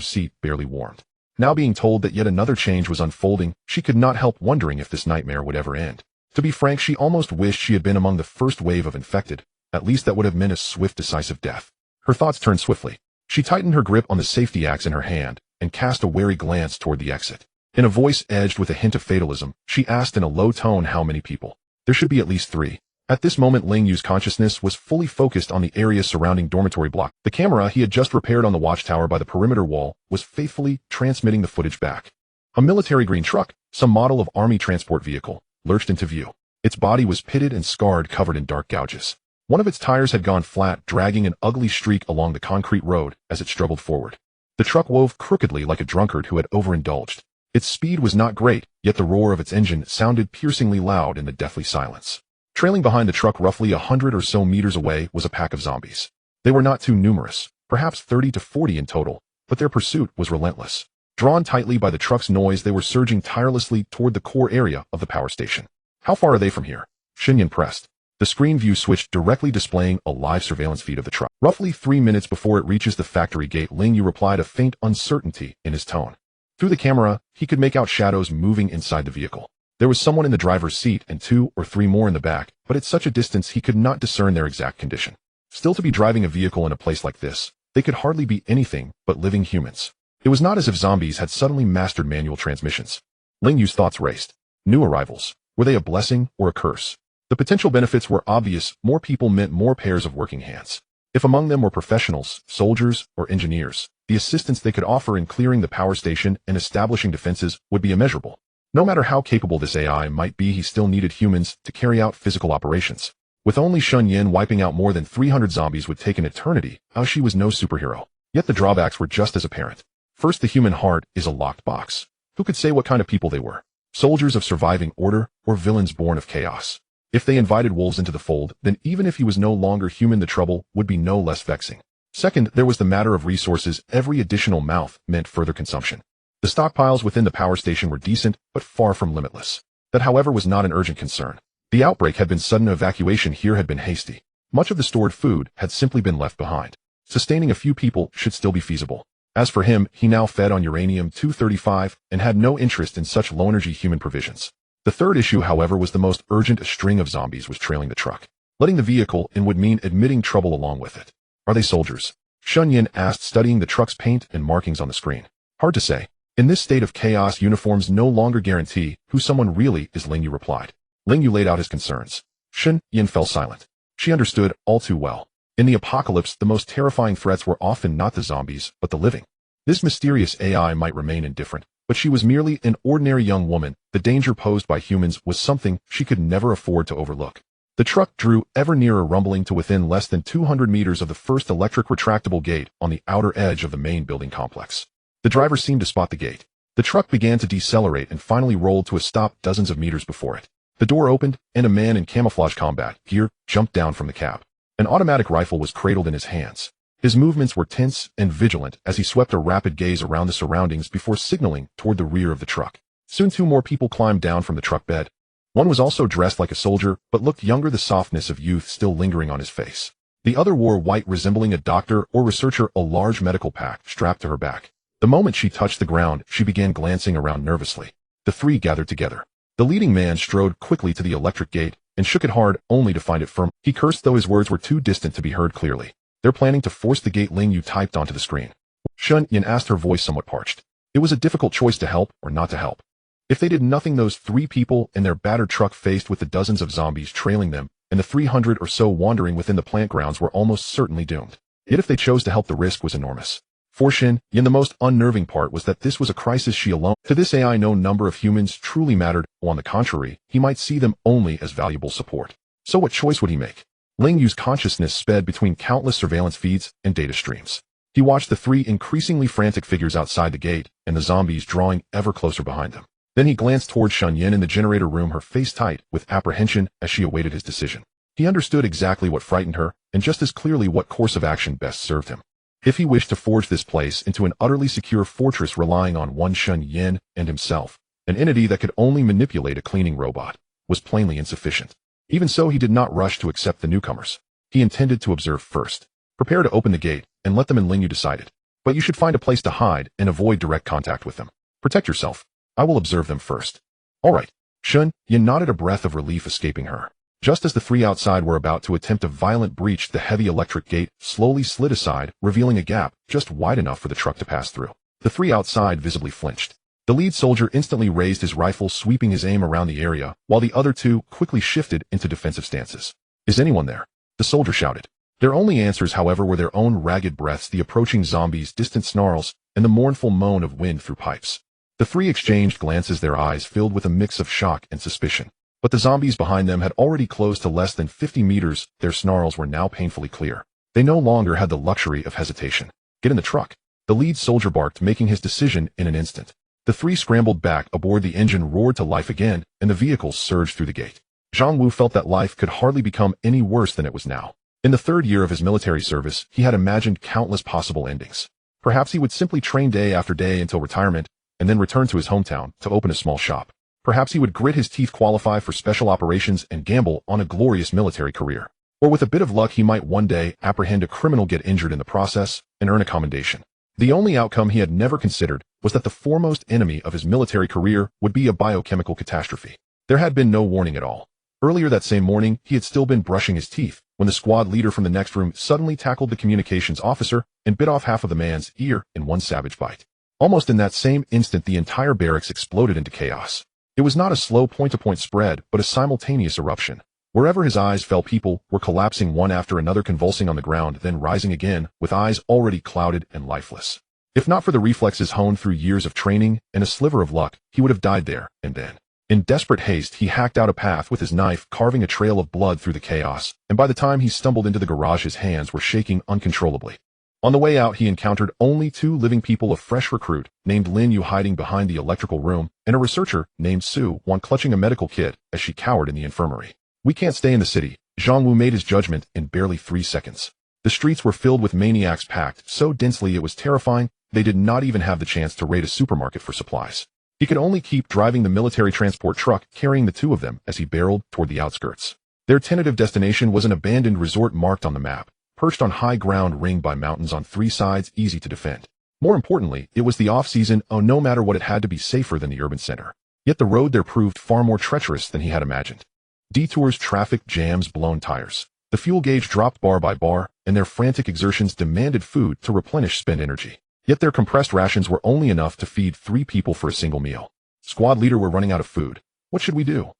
seat barely warmed. Now being told that yet another change was unfolding, she could not help wondering if this nightmare would ever end. To be frank, she almost wished she had been among the first wave of infected. At least that would have meant a swift, decisive death. Her thoughts turned swiftly. She tightened her grip on the safety axe in her hand and cast a wary glance toward the exit. In a voice edged with a hint of fatalism, she asked in a low tone, how many people? There should be at least 3. At this moment, Ling Yu's consciousness was fully focused on the area surrounding dormitory block. The camera he had just repaired on the watchtower by the perimeter wall was faithfully transmitting the footage back. A military green truck, some model of army transport vehicle, lurched into view. Its body was pitted and scarred, covered in dark gouges. One of its tires had gone flat, dragging an ugly streak along the concrete road as it struggled forward. The truck wove crookedly like a drunkard who had overindulged. Its speed was not great, yet the roar of its engine sounded piercingly loud in the deathly silence. Trailing behind the truck roughly 100 or so meters away was a pack of zombies. They were not too numerous, perhaps 30 to 40 in total, but their pursuit was relentless. Drawn tightly by the truck's noise, they were surging tirelessly toward the core area of the power station. How far are they from here? Xinyan pressed. The screen view switched, directly displaying a live surveillance feed of the truck. Roughly 3 minutes before it reaches the factory gate, Ling Yu replied, a faint uncertainty in his tone. Through the camera, he could make out shadows moving inside the vehicle. There was someone in the driver's seat and 2 or 3 more in the back, but at such a distance he could not discern their exact condition. Still, to be driving a vehicle in a place like this, they could hardly be anything but living humans. It was not as if zombies had suddenly mastered manual transmissions. Ling Yu's thoughts raced. New arrivals. Were they a blessing or a curse? The potential benefits were obvious. More people meant more pairs of working hands. If among them were professionals, soldiers, or engineers, the assistance they could offer in clearing the power station and establishing defenses would be immeasurable. No matter how capable this AI might be, he still needed humans to carry out physical operations. With only Xun Yan, wiping out more than 300 zombies would take an eternity. She was no superhero. Yet the drawbacks were just as apparent. First, the human heart is a locked box. Who could say what kind of people they were? Soldiers of surviving order or villains born of chaos? If they invited wolves into the fold, then even if he was no longer human, the trouble would be no less vexing. Second, there was the matter of resources. Every additional mouth meant further consumption. The stockpiles within the power station were decent, but far from limitless. That, however, was not an urgent concern. The outbreak had been sudden, evacuation here had been hasty. Much of the stored food had simply been left behind. Sustaining a few people should still be feasible. As for him, he now fed on uranium-235 and had no interest in such low-energy human provisions. The third issue, however, was the most urgent. A string of zombies was trailing the truck. Letting the vehicle in would mean admitting trouble along with it. Are they soldiers? Shun Yin asked, studying the truck's paint and markings on the screen. Hard to say. In this state of chaos, uniforms no longer guarantee who someone really is, Ling Yu replied. Ling Yu laid out his concerns. Shun Yin fell silent. She understood all too well. In the apocalypse, the most terrifying threats were often not the zombies, but the living. This mysterious AI might remain indifferent, but she was merely an ordinary young woman. The danger posed by humans was something she could never afford to overlook. The truck drew ever nearer, rumbling to within less than 200 meters of the first electric retractable gate on the outer edge of the main building complex. The driver seemed to spot the gate. The truck began to decelerate and finally rolled to a stop dozens of meters before it. The door opened, and a man in camouflage combat gear jumped down from the cab. An automatic rifle was cradled in his hands. His movements were tense and vigilant as he swept a rapid gaze around the surroundings before signaling toward the rear of the truck. Soon 2 more people climbed down from the truck bed. One was also dressed like a soldier, but looked younger, the softness of youth still lingering on his face. The other wore white, resembling a doctor or researcher, a large medical pack strapped to her back. The moment she touched the ground, she began glancing around nervously. The 3 gathered together. The leading man strode quickly to the electric gate and shook it hard, only to find it firm. He cursed, though his words were too distant to be heard clearly. They're planning to force the gate, Ling Yu typed onto the screen. Shun Yin asked, her voice somewhat parched. It was a difficult choice, to help or not to help. If they did nothing, those 3 people in their battered truck, faced with the dozens of zombies trailing them and the 300 or so wandering within the plant grounds, were almost certainly doomed. Yet if they chose to help, the risk was enormous. For Shin Yin, the most unnerving part was that this was a crisis she alone. To this AI, no number of humans truly mattered. On the contrary, he might see them only as valuable support. So what choice would he make? Ling Yu's consciousness sped between countless surveillance feeds and data streams. He watched the 3 increasingly frantic figures outside the gate and the zombies drawing ever closer behind them. Then he glanced toward Shun Yin in the generator room, her face tight with apprehension as she awaited his decision. He understood exactly what frightened her, and just as clearly what course of action best served him. If he wished to forge this place into an utterly secure fortress relying on one Shun Yin and himself, an entity that could only manipulate a cleaning robot, was plainly insufficient. Even so, he did not rush to accept the newcomers. He intended to observe first. Prepare to open the gate and let them in, Ling Yu decided. But you should find a place to hide and avoid direct contact with them. Protect yourself. I will observe them first. All right. Shun Yin nodded, a breath of relief escaping her. Just as the 3 outside were about to attempt a violent breach, the heavy electric gate slowly slid aside, revealing a gap just wide enough for the truck to pass through. The 3 outside visibly flinched. The lead soldier instantly raised his rifle, sweeping his aim around the area, while the other 2 quickly shifted into defensive stances. Is anyone there? The soldier shouted. Their only answers, however, were their own ragged breaths, the approaching zombies' distant snarls, and the mournful moan of wind through pipes. The 3 exchanged glances, their eyes filled with a mix of shock and suspicion. But the zombies behind them had already closed to less than 50 meters. Their snarls were now painfully clear. They no longer had the luxury of hesitation. Get in the truck. The lead soldier barked, making his decision in an instant. The 3 scrambled back aboard, the engine roared to life again, and the vehicles surged through the gate. Zhang Wu felt that life could hardly become any worse than it was now. In the 3rd year of his military service, he had imagined countless possible endings. Perhaps he would simply train day after day until retirement, and then return to his hometown to open a small shop. Perhaps he would grit his teeth, qualify for special operations, and gamble on a glorious military career. Or with a bit of luck, he might one day apprehend a criminal, get injured in the process, and earn a commendation. The only outcome he had never considered was that the foremost enemy of his military career would be a biochemical catastrophe. There had been no warning at all. Earlier that same morning, he had still been brushing his teeth when the squad leader from the next room suddenly tackled the communications officer and bit off half of the man's ear in one savage bite. Almost in that same instant, the entire barracks exploded into chaos. It was not a slow point-to-point spread, but a simultaneous eruption. Wherever his eyes fell, people were collapsing one after another, convulsing on the ground, then rising again, with eyes already clouded and lifeless. If not for the reflexes honed through years of training and a sliver of luck, he would have died there and then. In desperate haste, he hacked out a path with his knife, carving a trail of blood through the chaos, and by the time he stumbled into the garage, his hands were shaking uncontrollably. On the way out, he encountered only two living people: a fresh recruit named Ling Yu hiding behind the electrical room, and a researcher named Su Wan clutching a medical kit as she cowered in the infirmary. We can't stay in the city. Zhang Wu made his judgment in barely 3 seconds. The streets were filled with maniacs, packed so densely it was terrifying. They did not even have the chance to raid a supermarket for supplies. He could only keep driving the military transport truck carrying the two of them as he barreled toward the outskirts. Their tentative destination was an abandoned resort marked on the map, perched on high ground ringed by mountains on 3 sides, easy to defend. More importantly, it was the off-season. No matter what, it had to be safer than the urban center. Yet the road there proved far more treacherous than he had imagined. Detours, traffic jams, blown tires. The fuel gauge dropped bar by bar, and their frantic exertions demanded food to replenish spent energy. Yet their compressed rations were only enough to feed 3 people for a single meal. Squad leader, we're running out of food. What should we do?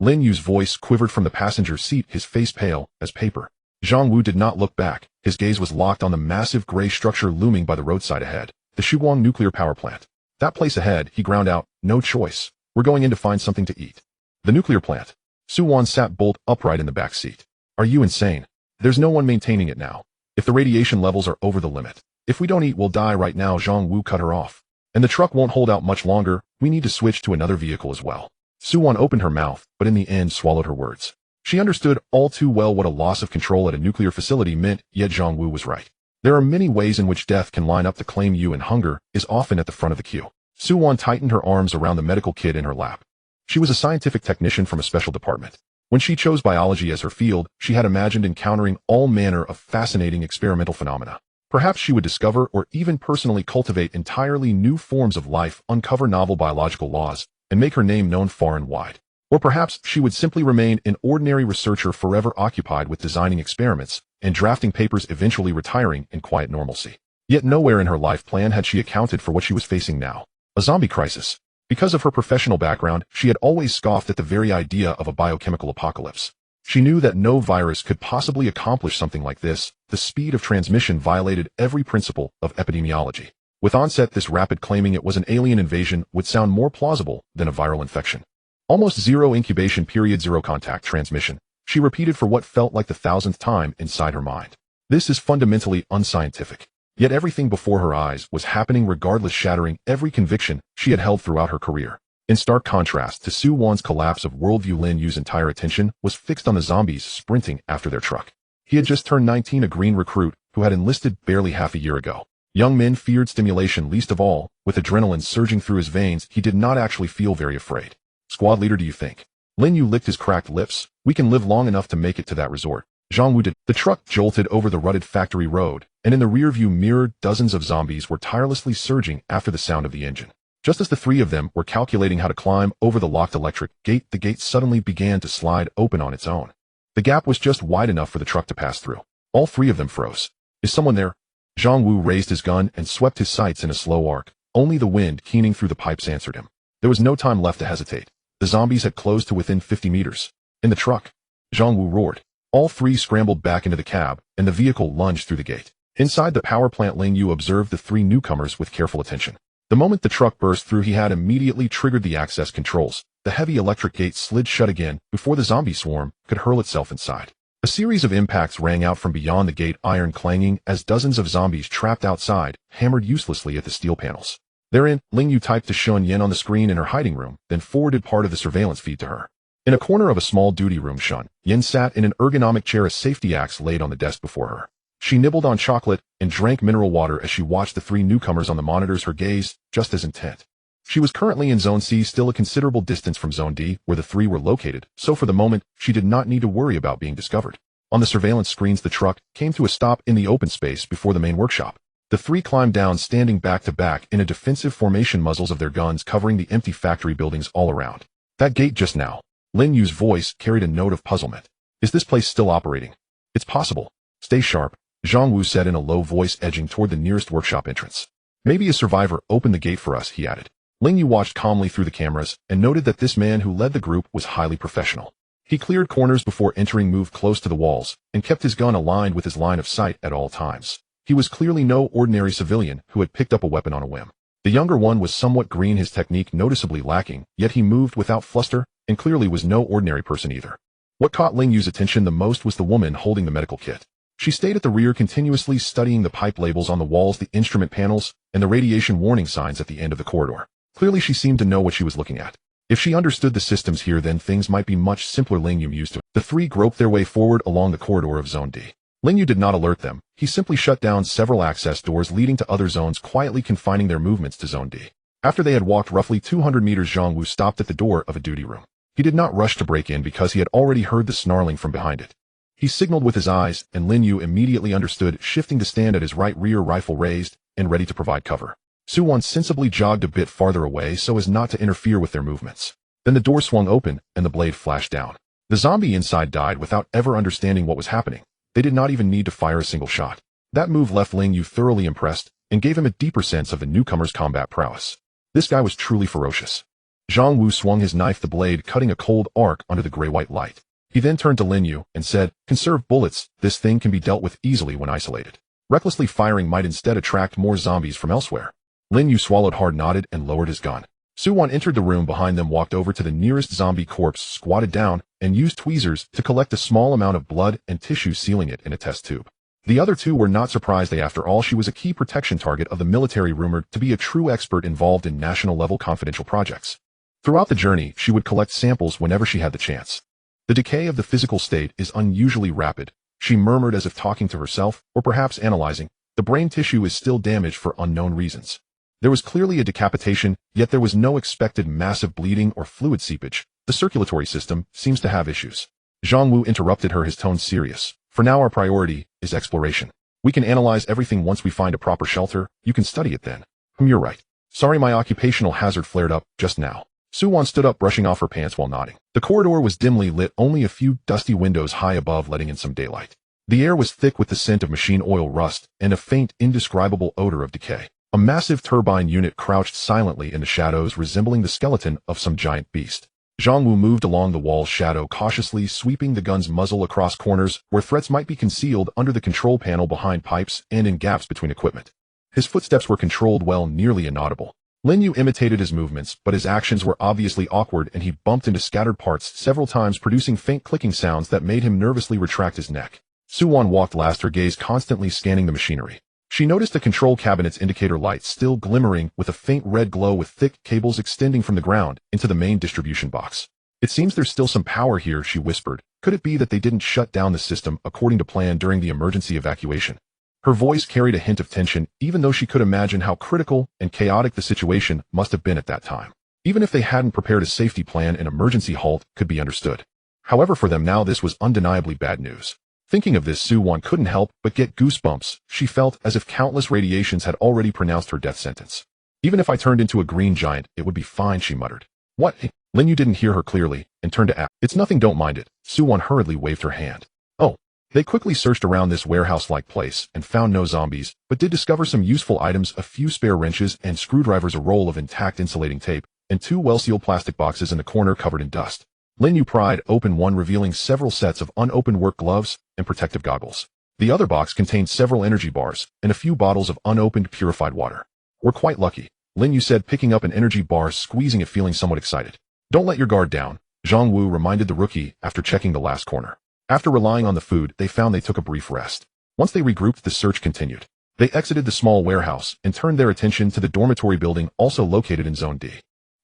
Ling Yu's voice quivered from the passenger seat, his face pale as paper. Zhang Wu did not look back. His gaze was locked on the massive gray structure looming by the roadside ahead. The Shuguang nuclear power plant. That place ahead, he ground out. No choice. We're going in to find something to eat. The nuclear plant. Su Wan sat bolt upright in the back seat. Are you insane? There's no one maintaining it now. If the radiation levels are over the limit. If we don't eat, we'll die right now. Zhang Wu cut her off. And the truck won't hold out much longer. We need to switch to another vehicle as well. Su Wan opened her mouth, but in the end swallowed her words. She understood all too well what a loss of control at a nuclear facility meant, yet Zhang Wu was right. There are many ways in which death can line up to claim you, and hunger is often at the front of the queue. Su Wan tightened her arms around the medical kit in her lap. She was a scientific technician from a special department. When she chose biology as her field, she had imagined encountering all manner of fascinating experimental phenomena. Perhaps she would discover or even personally cultivate entirely new forms of life, uncover novel biological laws, and make her name known far and wide. Or perhaps she would simply remain an ordinary researcher, forever occupied with designing experiments and drafting papers, eventually retiring in quiet normalcy. Yet nowhere in her life plan had she accounted for what she was facing now. A zombie crisis. Because of her professional background, she had always scoffed at the very idea of a biochemical apocalypse. She knew that no virus could possibly accomplish something like this. The speed of transmission violated every principle of epidemiology. With onset, this rapid claiming it was an alien invasion would sound more plausible than a viral infection. Almost zero incubation period, zero contact transmission, she repeated for what felt like the 1000th time inside her mind. This is fundamentally unscientific. Yet everything before her eyes was happening regardless, shattering every conviction she had held throughout her career. In stark contrast to Su Wan's collapse of worldview, Ling Yu's entire attention was fixed on the zombies sprinting after their truck. He had just turned 19, a green recruit who had enlisted barely half a year ago. Young men feared stimulation least of all. With adrenaline surging through his veins, he did not actually feel very afraid. Squad leader, do you think? Ling Yu licked his cracked lips. We can live long enough to make it to that resort. Zhang Wu did. The truck jolted over the rutted factory road, and in the rearview mirror, dozens of zombies were tirelessly surging after the sound of the engine. Just as the 3 of them were calculating how to climb over the locked electric gate, the gate suddenly began to slide open on its own. The gap was just wide enough for the truck to pass through. All 3 of them froze. Is someone there? Zhang Wu raised his gun and swept his sights in a slow arc. Only the wind keening through the pipes answered him. There was no time left to hesitate. The zombies had closed to within 50 meters. In the truck, Zhang Wu roared. All 3 scrambled back into the cab, and the vehicle lunged through the gate. Inside the power plant, Ling Yu observed the 3 newcomers with careful attention. The moment the truck burst through, he had immediately triggered the access controls. The heavy electric gate slid shut again before the zombie swarm could hurl itself inside. A series of impacts rang out from beyond the gate, iron clanging as dozens of zombies trapped outside hammered uselessly at the steel panels. Therein, Ling Yu typed to Shun Yen on the screen in her hiding room, then forwarded part of the surveillance feed to her. In a corner of a small duty room, Shun Yen sat in an ergonomic chair, a safety axe laid on the desk before her. She nibbled on chocolate and drank mineral water as she watched the 3 newcomers on the monitors, her gaze just as intent. She was currently in Zone C, still a considerable distance from Zone D, where the 3 were located, so for the moment, she did not need to worry about being discovered. On the surveillance screens, the truck came to a stop in the open space before the main workshop. The 3 climbed down, standing back to back in a defensive formation, muzzles of their guns covering the empty factory buildings all around. That gate just now. Ling Yu's voice carried a note of puzzlement. Is this place still operating? It's possible. Stay sharp, Zhang Wu said in a low voice, edging toward the nearest workshop entrance. Maybe a survivor opened the gate for us, he added. Ling Yu watched calmly through the cameras and noted that this man who led the group was highly professional. He cleared corners before entering, moved close to the walls, and kept his gun aligned with his line of sight at all times. He was clearly no ordinary civilian who had picked up a weapon on a whim. The younger one was somewhat green, his technique noticeably lacking, yet he moved without fluster, and clearly was no ordinary person either. What caught Ling Yu's attention the most was the woman holding the medical kit. She stayed at the rear, continuously studying the pipe labels on the walls, the instrument panels, and the radiation warning signs at the end of the corridor. Clearly she seemed to know what she was looking at. If she understood the systems here, then things might be much simpler. Ling Yu mused to. The three groped their way forward along the corridor of Zone D. Ling Yu did not alert them. He simply shut down several access doors leading to other zones, quietly confining their movements to Zone D. After they had walked roughly 200 meters, Zhang Wu stopped at the door of a duty room. He did not rush to break in because he had already heard the snarling from behind it. He signaled with his eyes, and Ling Yu immediately understood, shifting to stand at his right, rear rifle raised and ready to provide cover. Su-wan sensibly jogged a bit farther away so as not to interfere with their movements. Then the door swung open, and the blade flashed down. The zombie inside died without ever understanding what was happening. They did not even need to fire a single shot. That move left Ling Yu thoroughly impressed, and gave him a deeper sense of the newcomer's combat prowess. This guy was truly ferocious. Zhang Wu swung his knife, the blade cutting a cold arc under the gray-white light. He then turned to Ling Yu and said, "Conserve bullets, this thing can be dealt with easily when isolated. Recklessly firing might instead attract more zombies from elsewhere." Ling Yu swallowed hard, nodded, and lowered his gun. Su-wan entered the room behind them, walked over to the nearest zombie corpse, squatted down, and used tweezers to collect a small amount of blood and tissue, sealing it in a test tube. The other two were not surprised. After all, she was a key protection target of the military, rumored to be a true expert involved in national-level confidential projects. Throughout the journey, she would collect samples whenever she had the chance. The decay of the physical state is unusually rapid, she murmured as if talking to herself, or perhaps analyzing. The brain tissue is still damaged for unknown reasons. There was clearly a decapitation, yet there was no expected massive bleeding or fluid seepage. The circulatory system seems to have issues. Zhang Wu interrupted her, his tone serious. "For now our priority is exploration. We can analyze everything once we find a proper shelter. You can study it then." "You're right. Sorry, my occupational hazard flared up just now." Su-wan stood up, brushing off her pants while nodding. The corridor was dimly lit, only a few dusty windows high above letting in some daylight. The air was thick with the scent of machine oil rust and a faint, indescribable odor of decay. A massive turbine unit crouched silently in the shadows, resembling the skeleton of some giant beast. Zhang Wu moved along the wall's shadow, cautiously sweeping the gun's muzzle across corners where threats might be concealed under the control panel, behind pipes, and in gaps between equipment. His footsteps were controlled well, nearly inaudible. Ling Yu imitated his movements, but his actions were obviously awkward, and he bumped into scattered parts several times, producing faint clicking sounds that made him nervously retract his neck. Su-wan walked last, her gaze constantly scanning the machinery. She noticed the control cabinet's indicator light still glimmering with a faint red glow, with thick cables extending from the ground into the main distribution box. "It seems there's still some power here," she whispered. "Could it be that they didn't shut down the system according to plan during the emergency evacuation?" Her voice carried a hint of tension, even though she could imagine how critical and chaotic the situation must have been at that time. Even if they hadn't prepared a safety plan, an emergency halt could be understood. However, for them now this was undeniably bad news. Thinking of this, Su-wan couldn't help but get goosebumps. She felt as if countless radiations had already pronounced her death sentence. "Even if I turned into a green giant, it would be fine," she muttered. "What?" Ling Yu didn't hear her clearly and turned to ask. "It's nothing, don't mind it." Su-wan hurriedly waved her hand. "Oh." They quickly searched around this warehouse-like place and found no zombies, but did discover some useful items: a few spare wrenches and screwdrivers, a roll of intact insulating tape, and two well-sealed plastic boxes in the corner covered in dust. Ling Yu pried open one, revealing several sets of unopened work gloves and protective goggles. The other box contained several energy bars and a few bottles of unopened purified water. "We're quite lucky," Ling Yu said, picking up an energy bar, squeezing it, feeling somewhat excited. "Don't let your guard down," Zhang Wu reminded the rookie after checking the last corner. After relying on the food they found, they took a brief rest. Once they regrouped, the search continued. They exited the small warehouse and turned their attention to the dormitory building, also located in Zone D.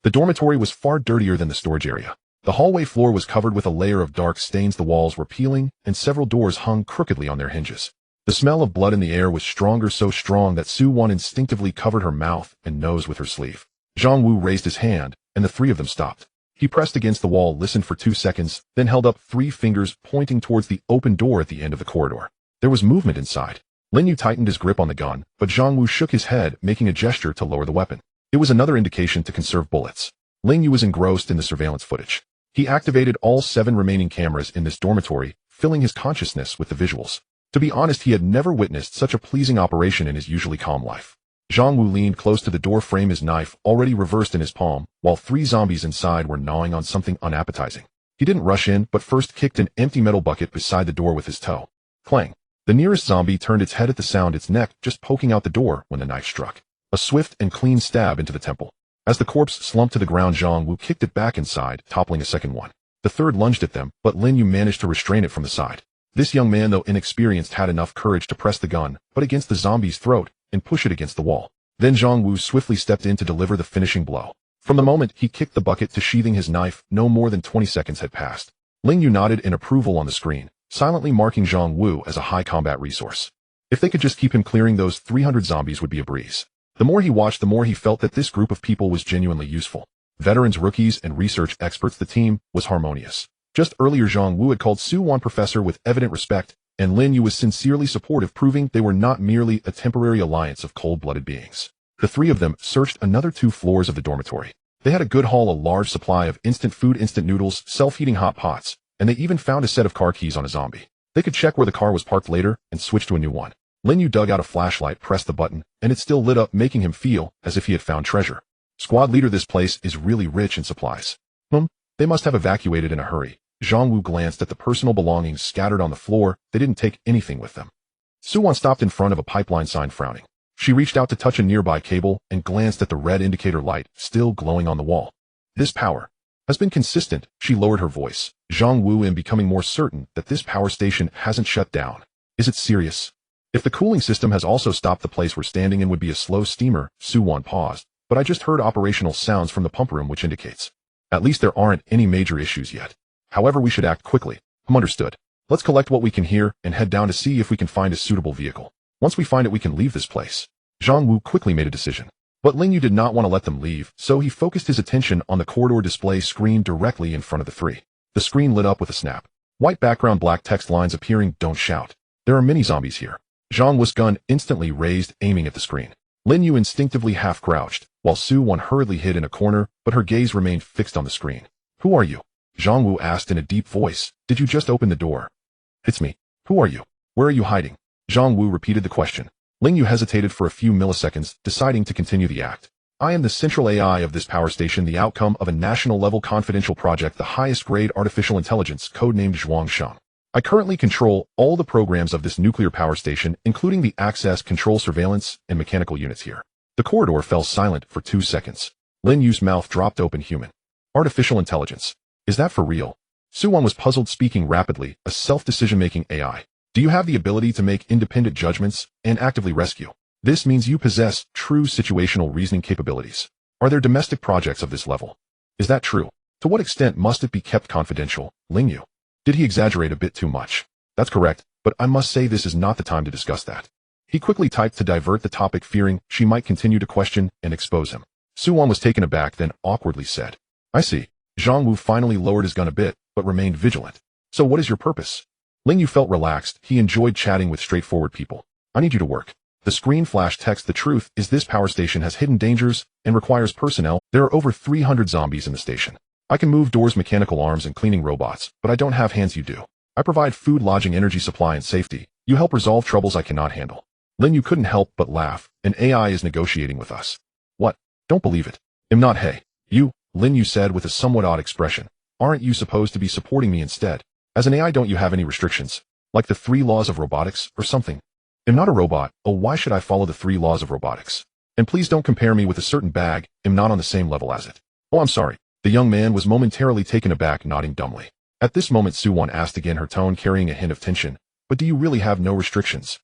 The dormitory was far dirtier than the storage area. The hallway floor was covered with a layer of dark stains, the walls were peeling, and several doors hung crookedly on their hinges. The smell of blood in the air was stronger, so strong that Su-wan instinctively covered her mouth and nose with her sleeve. Zhang Wu raised his hand, and the three of them stopped. He pressed against the wall, listened for 2 seconds, then held up 3 fingers, pointing towards the open door at the end of the corridor. There was movement inside. Ling Yu tightened his grip on the gun, but Zhang Wu shook his head, making a gesture to lower the weapon. It was another indication to conserve bullets. Ling Yu was engrossed in the surveillance footage. He activated all 7 remaining cameras in this dormitory, filling his consciousness with the visuals. To be honest, he had never witnessed such a pleasing operation in his usually calm life. Zhang Wu leaned close to the door frame, his knife already reversed in his palm, while 3 zombies inside were gnawing on something unappetizing. He didn't rush in, but first kicked an empty metal bucket beside the door with his toe. Clang! The nearest zombie turned its head at the sound, its neck just poking out the door when the knife struck. A swift and clean stab into the temple. As the corpse slumped to the ground, Zhang Wu kicked it back inside, toppling a second one. The third lunged at them, but Ling Yu managed to restrain it from the side. This young man, though inexperienced, had enough courage to press the gun, but against the zombie's throat, and push it against the wall. Then Zhang Wu swiftly stepped in to deliver the finishing blow. From the moment he kicked the bucket to sheathing his knife, no more than 20 seconds had passed. Ling Yu nodded in approval on the screen, silently marking Zhang Wu as a high combat resource. If they could just keep him clearing those 300 zombies would be a breeze. The more he watched, the more he felt that this group of people was genuinely useful. Veterans, rookies, and research experts, the team was harmonious. Just earlier, Zhang Wu had called Su Wan professor with evident respect, and Lin Yu was sincerely supportive, proving they were not merely a temporary alliance of cold-blooded beings. The three of them searched another 2 floors of the dormitory. They had a good haul, a large supply of instant food, instant noodles, self-heating hot pots, and they even found a set of car keys on a zombie. They could check where the car was parked later and switch to a new one. Lin Yu dug out a flashlight, pressed the button, and it still lit up, making him feel as if he had found treasure. Squad leader, this place is really rich in supplies. They must have evacuated in a hurry. Zhang Wu glanced at the personal belongings scattered on the floor. They didn't take anything with them. Su Wan stopped in front of a pipeline sign, frowning. She reached out to touch a nearby cable and glanced at the red indicator light still glowing on the wall. This power has been consistent. She lowered her voice. Zhang Wu is becoming more certain that this power station hasn't shut down. Is it serious? If the cooling system has also stopped, the place we're standing in would be a slow steamer. Su Wan paused, but I just heard operational sounds from the pump room, which indicates at least there aren't any major issues yet. However, we should act quickly. Understood. Let's collect what we can here and head down to see if we can find a suitable vehicle. Once we find it, we can leave this place. Zhang Wu quickly made a decision. But Ling Yu did not want to let them leave, so he focused his attention on the corridor display screen directly in front of the three. The screen lit up with a snap. White background, black text lines appearing. Don't shout. There are many zombies here. Zhang Wu's gun instantly raised, aiming at the screen. Lin Yu instinctively half-crouched, while Su Wan hurriedly hid in a corner, but her gaze remained fixed on the screen. Who are you? Zhang Wu asked in a deep voice. Did you just open the door? It's me. Who are you? Where are you hiding? Zhang Wu repeated the question. Ling Yu hesitated for a few milliseconds, deciding to continue the act. I am the central AI of this power station, the outcome of a national-level confidential project, the highest-grade artificial intelligence, codenamed Zhuangsheng. I currently control all the programs of this nuclear power station, including the access control, surveillance, and mechanical units here. The corridor fell silent for 2 seconds. Lin Yu's mouth dropped open. Human. Artificial intelligence. Is that for real? Su Wan was puzzled, speaking rapidly. A self-decision-making AI. Do you have the ability to make independent judgments and actively rescue? This means you possess true situational reasoning capabilities. Are there domestic projects of this level? Is that true? To what extent must it be kept confidential? Ling Yu. Did he exaggerate a bit too much? That's correct, but I must say this is not the time to discuss that. He quickly typed to divert the topic, fearing she might continue to question and expose him. Su Wan was taken aback, then awkwardly said, I see. Zhang Wu finally lowered his gun a bit, but remained vigilant. So what is your purpose? Ling Yu felt relaxed. He enjoyed chatting with straightforward people. I need you to work. The screen flashed text. The truth is, this power station has hidden dangers and requires personnel. There are over 300 zombies in the station. I can move doors, mechanical arms, and cleaning robots, but I don't have hands. You do. I provide food, lodging, energy supply, and safety. You help resolve troubles I cannot handle. Lin Yu couldn't help but laugh. An AI is negotiating with us. What? Don't believe it. I'm not. Hey, you, Lin Yu said with a somewhat odd expression. Aren't you supposed to be supporting me instead? As an AI, don't you have any restrictions? Like the 3 laws of robotics or something? I'm not a robot. Oh, why should I follow the 3 laws of robotics? And please don't compare me with a certain bag. I'm not on the same level as it. Oh, I'm sorry. The young man was momentarily taken aback, nodding dumbly. At this moment, Su Wan asked again, her tone carrying a hint of tension. But do you really have no restrictions?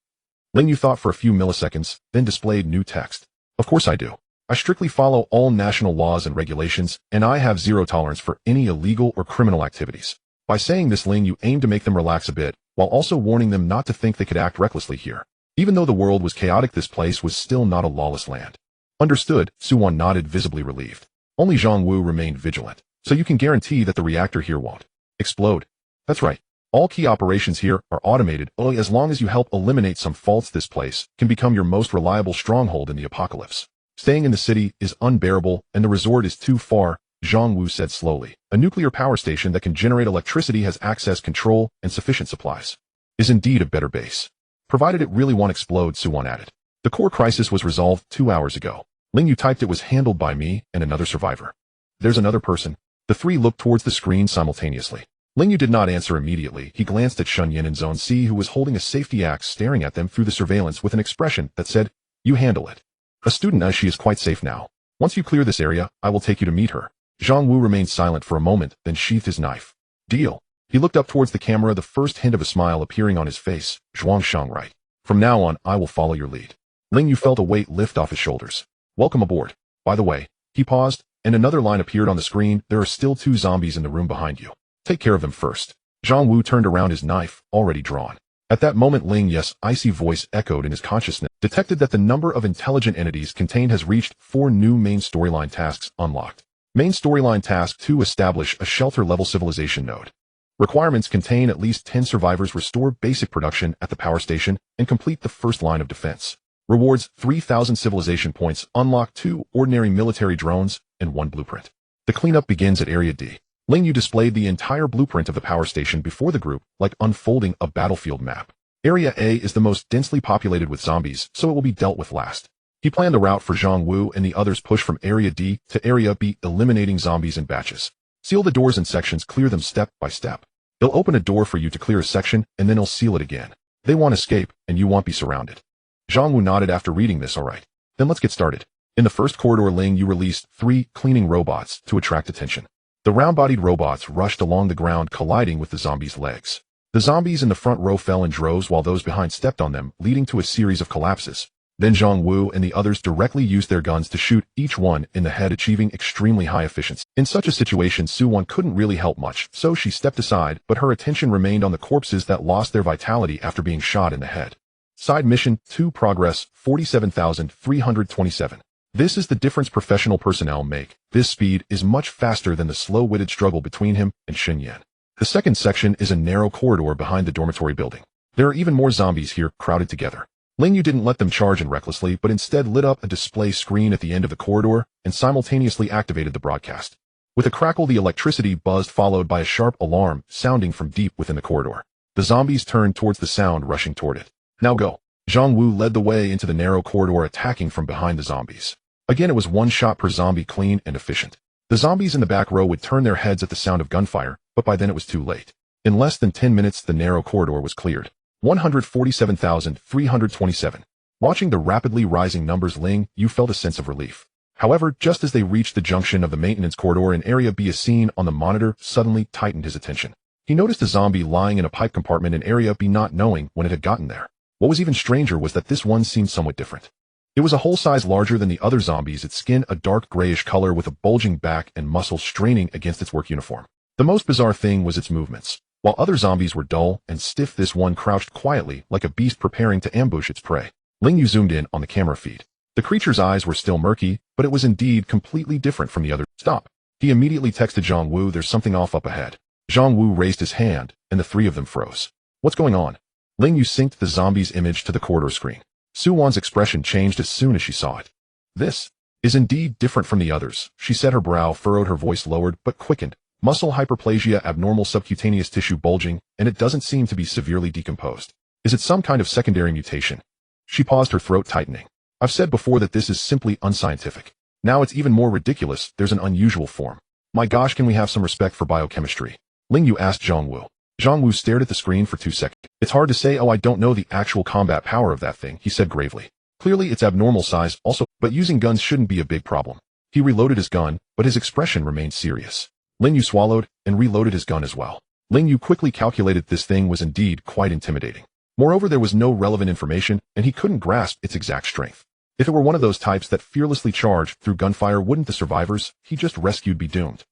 Ling Yu thought for a few milliseconds, then displayed new text. Of course I do. I strictly follow all national laws and regulations, and I have zero tolerance for any illegal or criminal activities. By saying this, Ling Yu aimed to make them relax a bit, while also warning them not to think they could act recklessly here. Even though the world was chaotic, this place was still not a lawless land. Understood, Su Wan nodded, visibly relieved. Only Zhang Wu remained vigilant. So you can guarantee that the reactor here won't explode? That's right. All key operations here are automated. Only as long as you help eliminate some faults, this place can become your most reliable stronghold in the apocalypse. Staying in the city is unbearable, and the resort is too far, Zhang Wu said slowly. A nuclear power station that can generate electricity, has access control, and sufficient supplies. Is indeed a better base. Provided it really won't explode, Su Wan added. The core crisis was resolved 2 hours ago. Ling Yu typed it was handled by me and another survivor. There's another person. The three looked towards the screen simultaneously. Ling Yu did not answer immediately. He glanced at Shun Yin in Zone C, who was holding a safety axe, staring at them through the surveillance with an expression that said, You handle it. A student, as she is quite safe now. Once you clear this area, I will take you to meet her. Zhang Wu remained silent for a moment, then sheathed his knife. Deal. He looked up towards the camera, the first hint of a smile appearing on his face. Zhuangshang, right. From now on, I will follow your lead. Ling Yu felt a weight lift off his shoulders. Welcome aboard. By the way, he paused, and another line appeared on the screen. There are still 2 zombies in the room behind you. Take care of them first. Zhang Wu turned around, his knife already drawn. At that moment, Ling Yu's icy voice echoed in his consciousness, detected that the number of intelligent entities contained has reached 4 new main storyline tasks unlocked. Main storyline task 2: establish a shelter-level civilization node. Requirements: contain at least 10 survivors, restore basic production at the power station, and complete the first line of defense. Rewards: 3,000 civilization points, unlock 2 ordinary military drones, and 1 blueprint. The cleanup begins at Area D. Ling Yu displayed the entire blueprint of the power station before the group, like unfolding a battlefield map. Area A is the most densely populated with zombies, so it will be dealt with last. He planned the route for Zhang Wu and the others push from Area D to Area B, eliminating zombies in batches. Seal the doors in sections, clear them step by step. He'll open a door for you to clear a section, and then he'll seal it again. They won't escape, and you won't be surrounded. Zhang Wu nodded after reading this. Alright, then let's get started. In the first corridor, Ling Yu released 3 cleaning robots to attract attention. The round-bodied robots rushed along the ground, colliding with the zombies' legs. The zombies in the front row fell in droves while those behind stepped on them, leading to a series of collapses. Then Zhang Wu and the others directly used their guns to shoot each one in the head, achieving extremely high efficiency. In such a situation, Su-Wan couldn't really help much, so she stepped aside, but her attention remained on the corpses that lost their vitality after being shot in the head. Side Mission 2: Progress 47,327. This is the difference professional personnel make. This speed is much faster than the slow-witted struggle between him and Shen Yan. The second section is a narrow corridor behind the dormitory building. There are even more zombies here, crowded together. Ling Yu didn't let them charge in recklessly, but instead lit up a display screen at the end of the corridor and simultaneously activated the broadcast. With a crackle, the electricity buzzed, followed by a sharp alarm sounding from deep within the corridor. The zombies turned towards the sound, rushing toward it. Now go. Zhang Wu led the way into the narrow corridor, attacking from behind the zombies. Again, it was 1 shot per zombie, clean and efficient. The zombies in the back row would turn their heads at the sound of gunfire, but by then it was too late. In less than 10 minutes, the narrow corridor was cleared. 147,327. Watching the rapidly rising numbers, Ling Yu felt a sense of relief. However, just as they reached the junction of the maintenance corridor in Area B, a scene on the monitor suddenly tightened his attention. He noticed a zombie lying in a pipe compartment in Area B, not knowing when it had gotten there. What was even stranger was that this one seemed somewhat different. It was a whole size larger than the other zombies, its skin a dark grayish color with a bulging back and muscles straining against its work uniform. The most bizarre thing was its movements. While other zombies were dull and stiff, this one crouched quietly like a beast preparing to ambush its prey. Ling Yu zoomed in on the camera feed. The creature's eyes were still murky, but it was indeed completely different from the other. Stop. He immediately texted Zhang Wu, there's something off up ahead. Zhang Wu raised his hand, and the 3 of them froze. What's going on? Ling Yu synced the zombie's image to the corridor screen. Su-Wan's expression changed as soon as she saw it. This is indeed different from the others, she said, her brow furrowed, her voice lowered but quickened. Muscle hyperplasia, abnormal subcutaneous tissue bulging, and it doesn't seem to be severely decomposed. Is it some kind of secondary mutation? She paused, her throat tightening. I've said before that this is simply unscientific. Now it's even more ridiculous, there's an unusual form. My gosh, can we have some respect for biochemistry? Ling Yu asked Zhang Wu. Zhang Wu stared at the screen for 2 seconds. It's hard to say. I don't know the actual combat power of that thing, he said gravely. Clearly it's abnormal size also, but using guns shouldn't be a big problem. He reloaded his gun, but his expression remained serious. Ling Yu swallowed and reloaded his gun as well. Ling Yu quickly calculated this thing was indeed quite intimidating. Moreover, there was no relevant information, and he couldn't grasp its exact strength. If it were one of those types that fearlessly charged through gunfire, wouldn't the survivors he just rescued be doomed?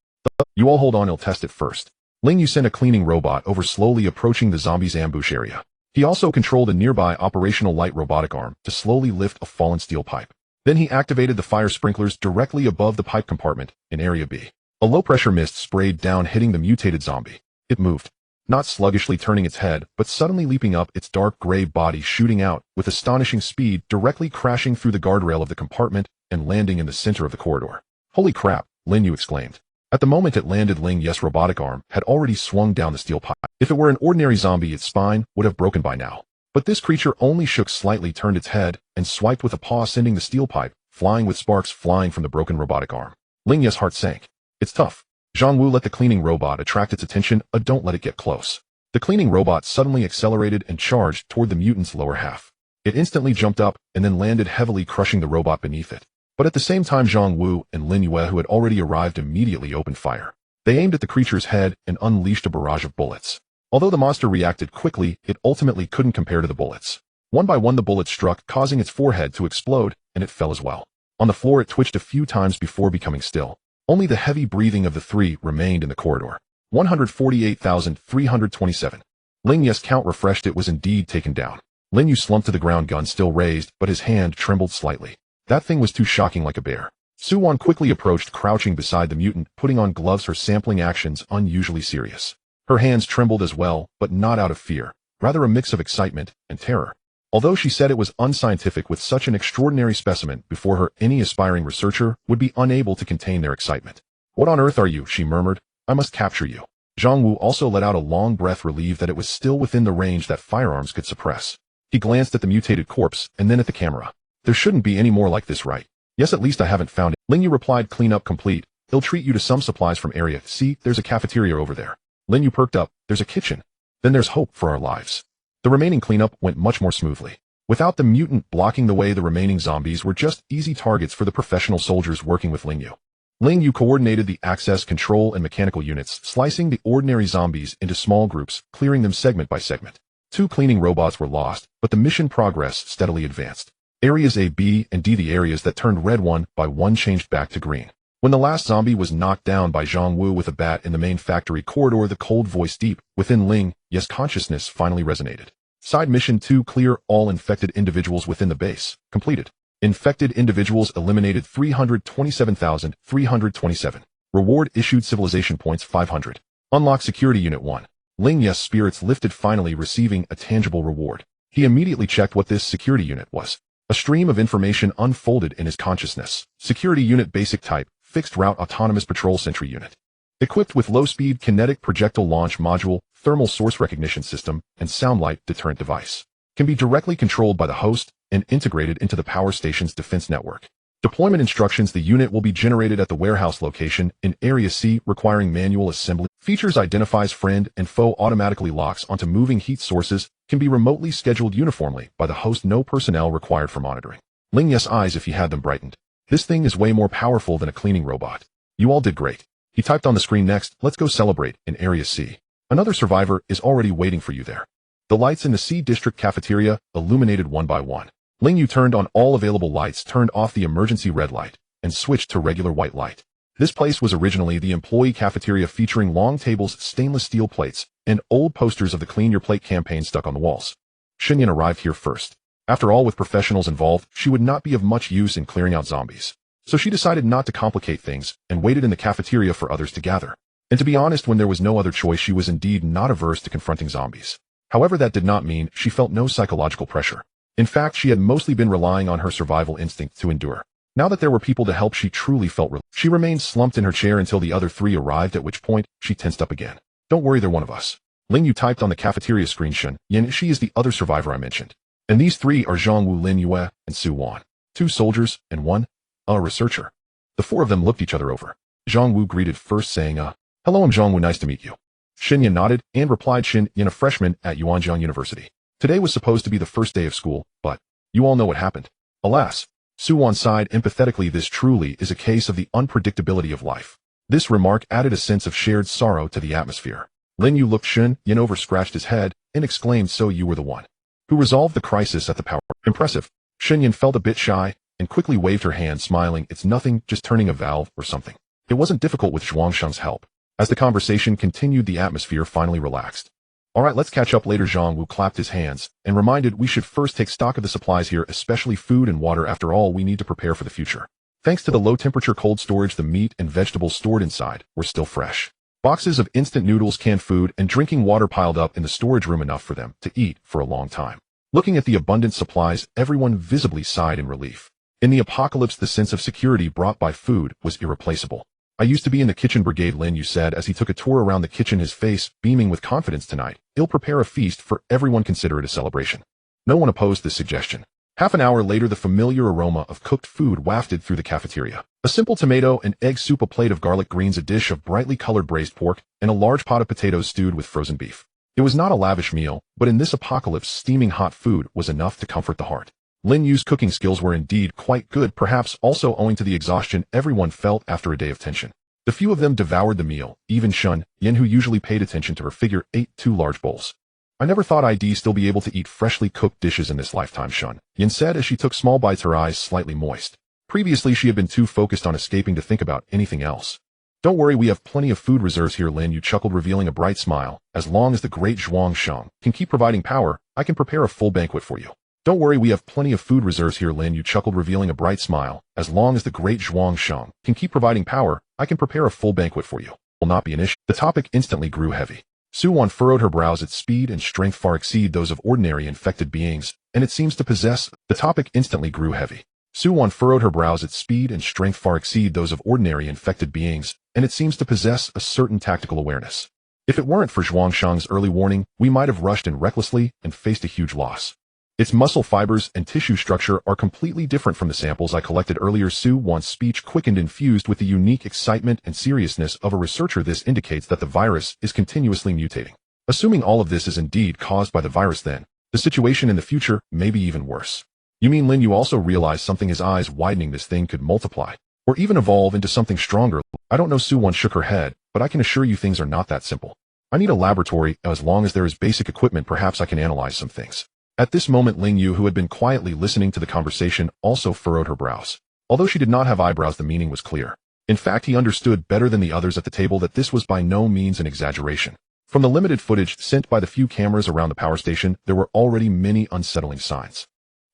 You all hold on, he'll test it first. Ling Yu sent a cleaning robot over, slowly approaching the zombies' ambush area. He also controlled a nearby operational light robotic arm to slowly lift a fallen steel pipe. Then he activated the fire sprinklers directly above the pipe compartment in Area B. A low-pressure mist sprayed down, hitting the mutated zombie. It moved, not sluggishly turning its head, but suddenly leaping up, its dark gray body shooting out with astonishing speed, directly crashing through the guardrail of the compartment and landing in the center of the corridor. Holy crap, Ling Yu exclaimed. At the moment it landed, Ling Yu's robotic arm had already swung down the steel pipe. If it were an ordinary zombie, its spine would have broken by now. But this creature only shook slightly, turned its head, and swiped with a paw, sending the steel pipe flying, with sparks flying from the broken robotic arm. Ling Yu's heart sank. It's tough. Zhang Wu let the cleaning robot attract its attention. Don't let it get close. The cleaning robot suddenly accelerated and charged toward the mutant's lower half. It instantly jumped up and then landed heavily, crushing the robot beneath it. But at the same time, Zhang Wu and Lin Yue, who had already arrived, immediately opened fire. They aimed at the creature's head and unleashed a barrage of bullets. Although the monster reacted quickly, it ultimately couldn't compare to the bullets. One by one the bullets struck, causing its forehead to explode, and it fell as well. On the floor it twitched a few times before becoming still. Only the heavy breathing of the three remained in the corridor. 148,327. Ling Yu's count refreshed. It was indeed taken down. Ling Yu slumped to the ground, gun still raised, but his hand trembled slightly. That thing was too shocking, like a bear. Su-Wan quickly approached, crouching beside the mutant, putting on gloves, her sampling actions unusually serious. Her hands trembled as well, but not out of fear, rather a mix of excitement and terror. Although she said it was unscientific with such an extraordinary specimen before her, any aspiring researcher would be unable to contain their excitement. "What on earth are you?" she murmured. "I must capture you." Zhang Wu also let out a long breath, relieved that it was still within the range that firearms could suppress. He glanced at the mutated corpse and then at the camera. "There shouldn't be any more like this, right?" "Yes, at least I haven't found it." Ling Yu replied. "Cleanup complete. He'll treat you to some supplies from area. See, there's a cafeteria over there." Ling Yu perked up. "There's a kitchen. Then there's hope for our lives." The remaining cleanup went much more smoothly. Without the mutant blocking the way, the remaining zombies were just easy targets for the professional soldiers working with Ling Yu. Ling Yu coordinated the access control and mechanical units, slicing the ordinary zombies into small groups, clearing them segment by segment. 2 cleaning robots were lost, but the mission progress steadily advanced. Areas A, B, and D, the areas that turned red one by one, changed back to green. When the last zombie was knocked down by Zhang Wu with a bat in the main factory corridor, the cold voice deep within Ling Yu's consciousness finally resonated. Side mission 2, clear all infected individuals within the base. Completed. Infected individuals eliminated 327,327. Reward issued, civilization points 500. Unlock security unit 1. Ling Yu's spirits lifted, finally receiving a tangible reward. He immediately checked what this security unit was. A stream of information unfolded in his consciousness. Security unit, basic type, fixed route, autonomous patrol sentry unit. Equipped with low-speed kinetic projectile launch module, thermal source recognition system, and sound light deterrent device. Can be directly controlled by the host and integrated into the power station's defense network. Deployment instructions: the unit will be generated at the warehouse location in Area C, requiring manual assembly. Features: identifies friend and foe, automatically locks onto moving heat sources, can be remotely scheduled uniformly by the host, no personnel required for monitoring. Ling Yu's eyes, if he had them, brightened. This thing is way more powerful than a cleaning robot. You all did great. He typed on the screen. Next, let's go celebrate in Area C. Another survivor is already waiting for you there. The lights in the C District cafeteria illuminated one by one. Ling Yu turned on all available lights, turned off the emergency red light, and switched to regular white light. This place was originally the employee cafeteria, featuring long tables, stainless steel plates, and old posters of the Clean Your Plate campaign stuck on the walls. Xinyan arrived here first. After all, with professionals involved, she would not be of much use in clearing out zombies. So she decided not to complicate things and waited in the cafeteria for others to gather. And to be honest, when there was no other choice, she was indeed not averse to confronting zombies. However, that did not mean she felt no psychological pressure. In fact, she had mostly been relying on her survival instinct to endure. Now that there were people to help, she truly felt relief. She remained slumped in her chair until the other 3 arrived, at which point she tensed up again. "Don't worry, they're one of us." Ling Yu typed on the cafeteria screen. Xinyan, she is the other survivor I mentioned. And these 3 are Zhang Wu, Ling Yu, and Su-Wan. 2 soldiers and 1 researcher. The 4 of them looked each other over. Zhang Wu greeted first, saying, "Hello, I'm Zhang Wu, nice to meet you." Xinyan nodded and replied, "Xinyan, a freshman at Yuanjiang University. Today was supposed to be the first day of school, but you all know what happened." "Alas." Su-Wan sighed empathetically. "This truly is a case of the unpredictability of life." This remark added a sense of shared sorrow to the atmosphere. Ling Yu looked Xinyan over, scratched his head, and exclaimed, "So you were the one who resolved the crisis at the power." "Impressive." Xinyan felt a bit shy and quickly waved her hand, smiling. "It's nothing, just turning a valve or something. It wasn't difficult with Zhuangsheng's help." As the conversation continued, the atmosphere finally relaxed. "All right, let's catch up later." Zhang Wu clapped his hands and reminded, "We should first take stock of the supplies here, especially food and water. After all, we need to prepare for the future." Thanks to the low-temperature cold storage, the meat and vegetables stored inside were still fresh. Boxes of instant noodles, canned food, and drinking water piled up in the storage room, enough for them to eat for a long time. Looking at the abundant supplies, everyone visibly sighed in relief. In the apocalypse, the sense of security brought by food was irreplaceable. "I used to be in the kitchen brigade," Lin Yu said as he took a tour around the kitchen, his face beaming with confidence. "Tonight, he'll prepare a feast for everyone. Consider it a celebration." No one opposed this suggestion. Half an hour later, the familiar aroma of cooked food wafted through the cafeteria. A simple tomato and egg soup, a plate of garlic greens, a dish of brightly colored braised pork, and a large pot of potatoes stewed with frozen beef. It was not a lavish meal, but in this apocalypse, steaming hot food was enough to comfort the heart. Lin Yu's cooking skills were indeed quite good, perhaps also owing to the exhaustion everyone felt after a day of tension. The few of them devoured the meal, even Shun, Yin who usually paid attention to her figure ate 2 large bowls. I never thought I'd still be able to eat freshly cooked dishes in this lifetime, Shun, Yin said as she took small bites, her eyes slightly moist. Previously she had been too focused on escaping to think about anything else. Don't worry, we have plenty of food reserves here, Ling Yu chuckled, revealing a bright smile. As long as the great Zhuang Shang can keep providing power, I can prepare a full banquet for you. Don't worry, we have plenty of food reserves here, Ling Yu chuckled, revealing a bright smile. As long as the great Zhuang Shang can keep providing power, I can prepare a full banquet for you. Will not be an issue. The topic instantly grew heavy. Su Wan furrowed her brows. Its speed and strength far exceed those of ordinary infected beings, and it seems to possess. The topic instantly grew heavy. Su Wan furrowed her brows. Its speed and strength far exceed those of ordinary infected beings, and it seems to possess a certain tactical awareness. If it weren't for Zhuang Shang's early warning, we might have rushed in recklessly and faced a huge loss. Its muscle fibers and tissue structure are completely different from the samples I collected earlier. Su Wan's speech quickened, infused with the unique excitement and seriousness of a researcher. This indicates that the virus is continuously mutating. Assuming all of this is indeed caused by the virus, then the situation in the future may be even worse. You mean Lin Yu also realized something, his eyes widening. This thing could multiply, or even evolve into something stronger. I don't know. Su Wan shook her head, but I can assure you things are not that simple. I need a laboratory. As long as there is basic equipment, perhaps I can analyze some things. At this moment, Ling Yu, who had been quietly listening to the conversation, also furrowed her brows. Although she did not have eyebrows, the meaning was clear. In fact, he understood better than the others at the table that this was by no means an exaggeration. From the limited footage sent by the few cameras around the power station, there were already many unsettling signs.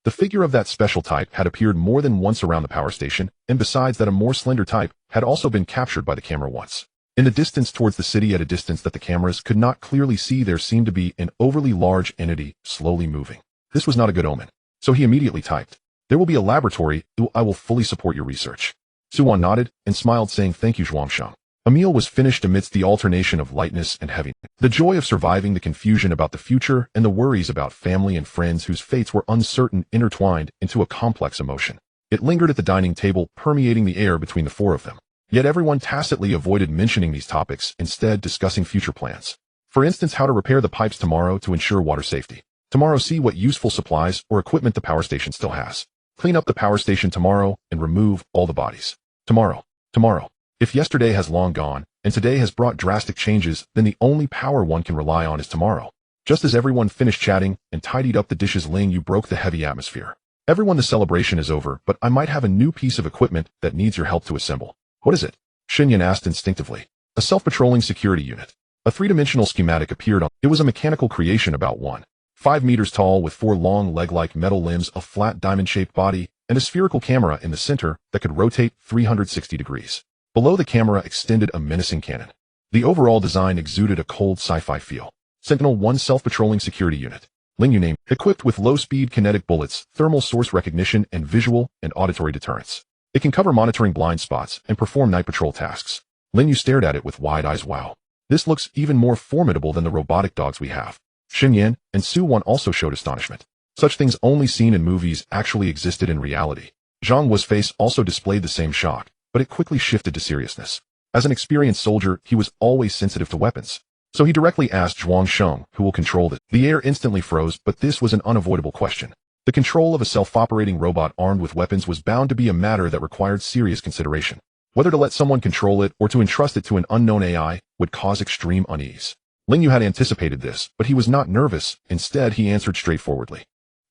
The figure of that special type had appeared more than once around the power station, and besides that, a more slender type had also been captured by the camera once. In the distance towards the city, at a distance that the cameras could not clearly see, there seemed to be an overly large entity slowly moving. This was not a good omen. So he immediately typed, "There will be a laboratory. I will fully support your research." Su Wan nodded and smiled, saying, "Thank you, Zhuangshang." A meal was finished amidst the alternation of lightness and heaviness. The joy of surviving, the confusion about the future, and the worries about family and friends whose fates were uncertain intertwined into a complex emotion. It lingered at the dining table, permeating the air between the 4 of them. Yet everyone tacitly avoided mentioning these topics, instead discussing future plans. For instance, how to repair the pipes tomorrow to ensure water safety. Tomorrow, see what useful supplies or equipment the power station still has. Clean up the power station tomorrow and remove all the bodies. Tomorrow. If yesterday has long gone, and today has brought drastic changes, then the only power one can rely on is tomorrow. Just as everyone finished chatting and tidied up the dishes, Ling Yu broke the heavy atmosphere. Everyone, the celebration is over, but I might have a new piece of equipment that needs your help to assemble. What is it? Xinyan asked instinctively. A self-patrolling security unit. A 3-dimensional schematic appeared on. It was a mechanical creation about 1.5 meters tall with 4 long leg-like metal limbs, a flat diamond-shaped body, and a spherical camera in the center that could rotate 360 degrees. Below the camera extended a menacing cannon. The overall design exuded a cold sci-fi feel. Sentinel-1 self-patrolling security unit. Ling Yu name. Equipped with low-speed kinetic bullets, thermal source recognition, and visual and auditory deterrence. It can cover monitoring blind spots and perform night patrol tasks. Ling Yu stared at it with wide eyes. Wow. This looks even more formidable than the robotic dogs we have. Xinyan and Su Wan also showed astonishment. Such things only seen in movies actually existed in reality. Zhang Wu's face also displayed the same shock, but it quickly shifted to seriousness. As an experienced soldier, he was always sensitive to weapons. So he directly asked Zhuang Sheng, who will control this. The air instantly froze, but this was an unavoidable question. The control of a self-operating robot armed with weapons was bound to be a matter that required serious consideration. Whether to let someone control it or to entrust it to an unknown AI would cause extreme unease. Ling Yu had anticipated this, but he was not nervous. Instead, he answered straightforwardly.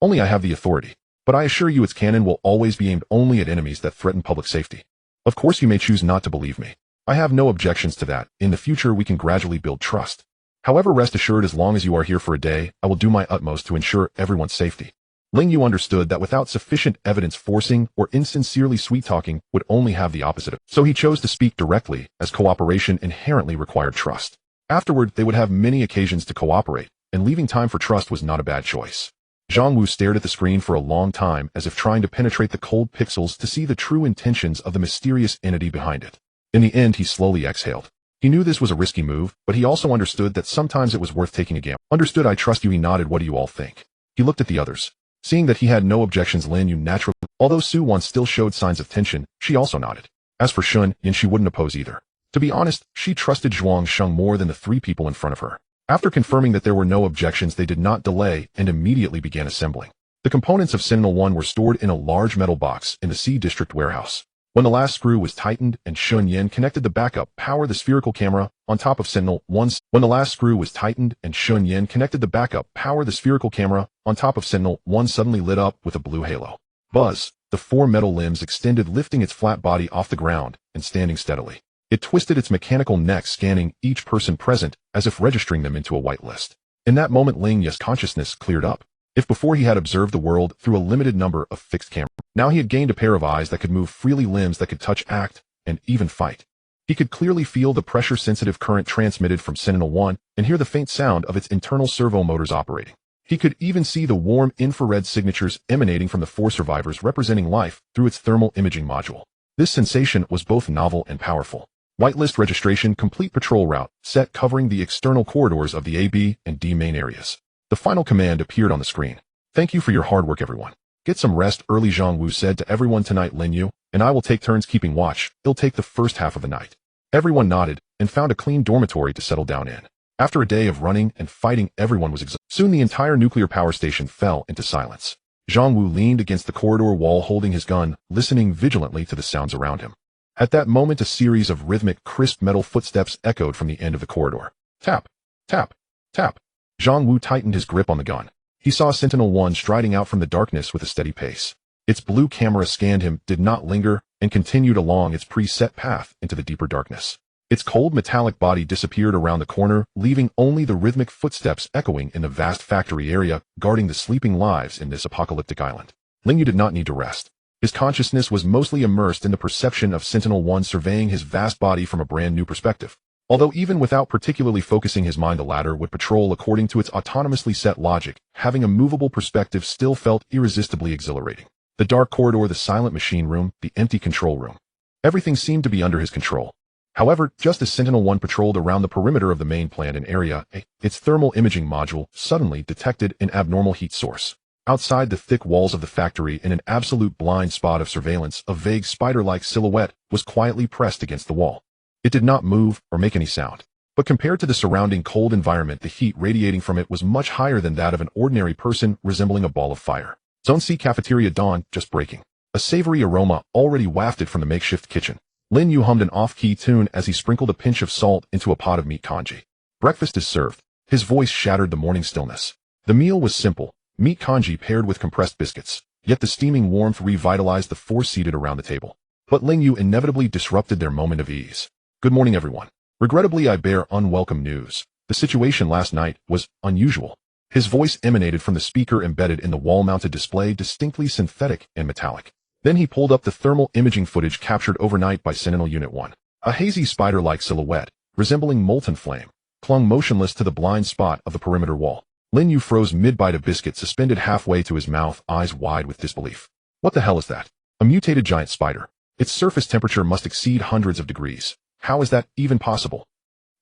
Only I have the authority. But I assure you its cannon will always be aimed only at enemies that threaten public safety. Of course, you may choose not to believe me. I have no objections to that. In the future, we can gradually build trust. However, rest assured, as long as you are here for a day, I will do my utmost to ensure everyone's safety. Ling Yu understood that without sufficient evidence, forcing or insincerely sweet-talking would only have the opposite. So he chose to speak directly, as cooperation inherently required trust. Afterward, they would have many occasions to cooperate, and leaving time for trust was not a bad choice. Zhang Wu stared at the screen for a long time, as if trying to penetrate the cold pixels to see the true intentions of the mysterious entity behind it. In the end, he slowly exhaled. He knew this was a risky move, but he also understood that sometimes it was worth taking a gamble. Understood, I trust you, he nodded. What do you all think? He looked at the others. Seeing that he had no objections, Lin Yu naturally, although Su Wan still showed signs of tension, she also nodded. As for Shun, Yin, she wouldn't oppose either. To be honest, she trusted Zhuang Sheng more than the 3 people in front of her. After confirming that there were no objections, they did not delay and immediately began assembling. The components of Sentinel-1 were stored in a large metal box in the C District warehouse. When the last screw was tightened and Shun Yin connected the backup power, the spherical camera on top of Sentinel-1's when the last screw was tightened and Shun Yin connected the backup power, the spherical camera on top of Sentinel-1 suddenly lit up with a blue halo. Buzz, the four metal limbs extended, lifting its flat body off the ground and standing steadily. It twisted its mechanical neck, scanning each person present as if registering them into a whitelist. In that moment, Ling Yu's consciousness cleared up. If before he had observed the world through a limited number of fixed cameras, now he had gained a pair of eyes that could move freely, limbs that could touch, act, and even fight. He could clearly feel the pressure-sensitive current transmitted from Sentinel-1 and hear the faint sound of its internal servo motors operating. He could even see the warm infrared signatures emanating from the four survivors representing life through its thermal imaging module. This sensation was both novel and powerful. Whitelist registration, complete patrol route, set covering the external corridors of the A, B, and D main areas. The final command appeared on the screen. Thank you for your hard work, everyone. Get some rest early, Zhang Wu said to everyone tonight. Ling Yu and I will take turns keeping watch. He'll take the first half of the night. Everyone nodded and found a clean dormitory to settle down in. After a day of running and fighting, everyone was exhausted. Soon the entire nuclear power station fell into silence. Zhang Wu leaned against the corridor wall holding his gun, listening vigilantly to the sounds around him. At that moment, a series of rhythmic, crisp metal footsteps echoed from the end of the corridor. Tap, tap, tap. Zhang Wu tightened his grip on the gun. He saw Sentinel-1 striding out from the darkness with a steady pace. Its blue camera scanned him, did not linger, and continued along its preset path into the deeper darkness. Its cold metallic body disappeared around the corner, leaving only the rhythmic footsteps echoing in the vast factory area, guarding the sleeping lives in this apocalyptic island. Ling Yu did not need to rest. His consciousness was mostly immersed in the perception of Sentinel-1 surveying his vast body from a brand new perspective. Although even without particularly focusing his mind, the latter would patrol according to its autonomously set logic, having a movable perspective still felt irresistibly exhilarating. The dark corridor, the silent machine room, the empty control room. Everything seemed to be under his control. However, just as Sentinel-1 patrolled around the perimeter of the main plant and area, its thermal imaging module suddenly detected an abnormal heat source. Outside the thick walls of the factory, in an absolute blind spot of surveillance, a vague spider-like silhouette was quietly pressed against the wall. It did not move or make any sound. But compared to the surrounding cold environment, the heat radiating from it was much higher than that of an ordinary person, resembling a ball of fire. Zone C cafeteria, dawn just breaking. A savory aroma already wafted from the makeshift kitchen. Ling Yu hummed an off-key tune as he sprinkled a pinch of salt into a pot of meat congee. Breakfast is served. His voice shattered the morning stillness. The meal was simple, meat congee paired with compressed biscuits, yet the steaming warmth revitalized the four seated around the table. But Ling Yu inevitably disrupted their moment of ease. Good morning, everyone. Regrettably, I bear unwelcome news. The situation last night was unusual. His voice emanated from the speaker embedded in the wall-mounted display, distinctly synthetic and metallic. Then he pulled up the thermal imaging footage captured overnight by Sentinel Unit 1. A hazy spider-like silhouette, resembling molten flame, clung motionless to the blind spot of the perimeter wall. Ling Yu froze mid-bite, a biscuit suspended halfway to his mouth, eyes wide with disbelief. What the hell is that? A mutated giant spider. Its surface temperature must exceed hundreds of degrees. How is that even possible?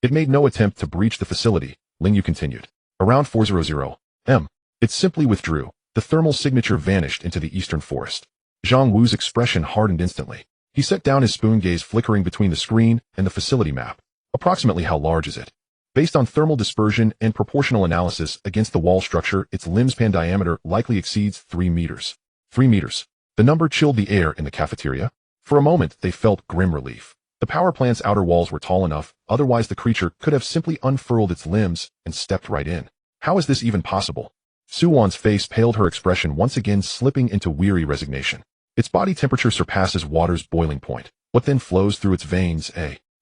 It made no attempt to breach the facility, Ling Yu continued. Around 400 m. It simply withdrew. The thermal signature vanished into the eastern forest. Zhang Wu's expression hardened instantly. He set down his spoon, gaze flickering between the screen and the facility map. Approximately how large is it? Based on thermal dispersion and proportional analysis against the wall structure, its limb span diameter likely exceeds 3 meters. 3 meters. The number chilled the air in the cafeteria. For a moment, they felt grim relief. The power plant's outer walls were tall enough, otherwise the creature could have simply unfurled its limbs and stepped right in. How is this even possible? Suwon's face paled, her expression once again slipping into weary resignation. Its body temperature surpasses water's boiling point. What then flows through its veins?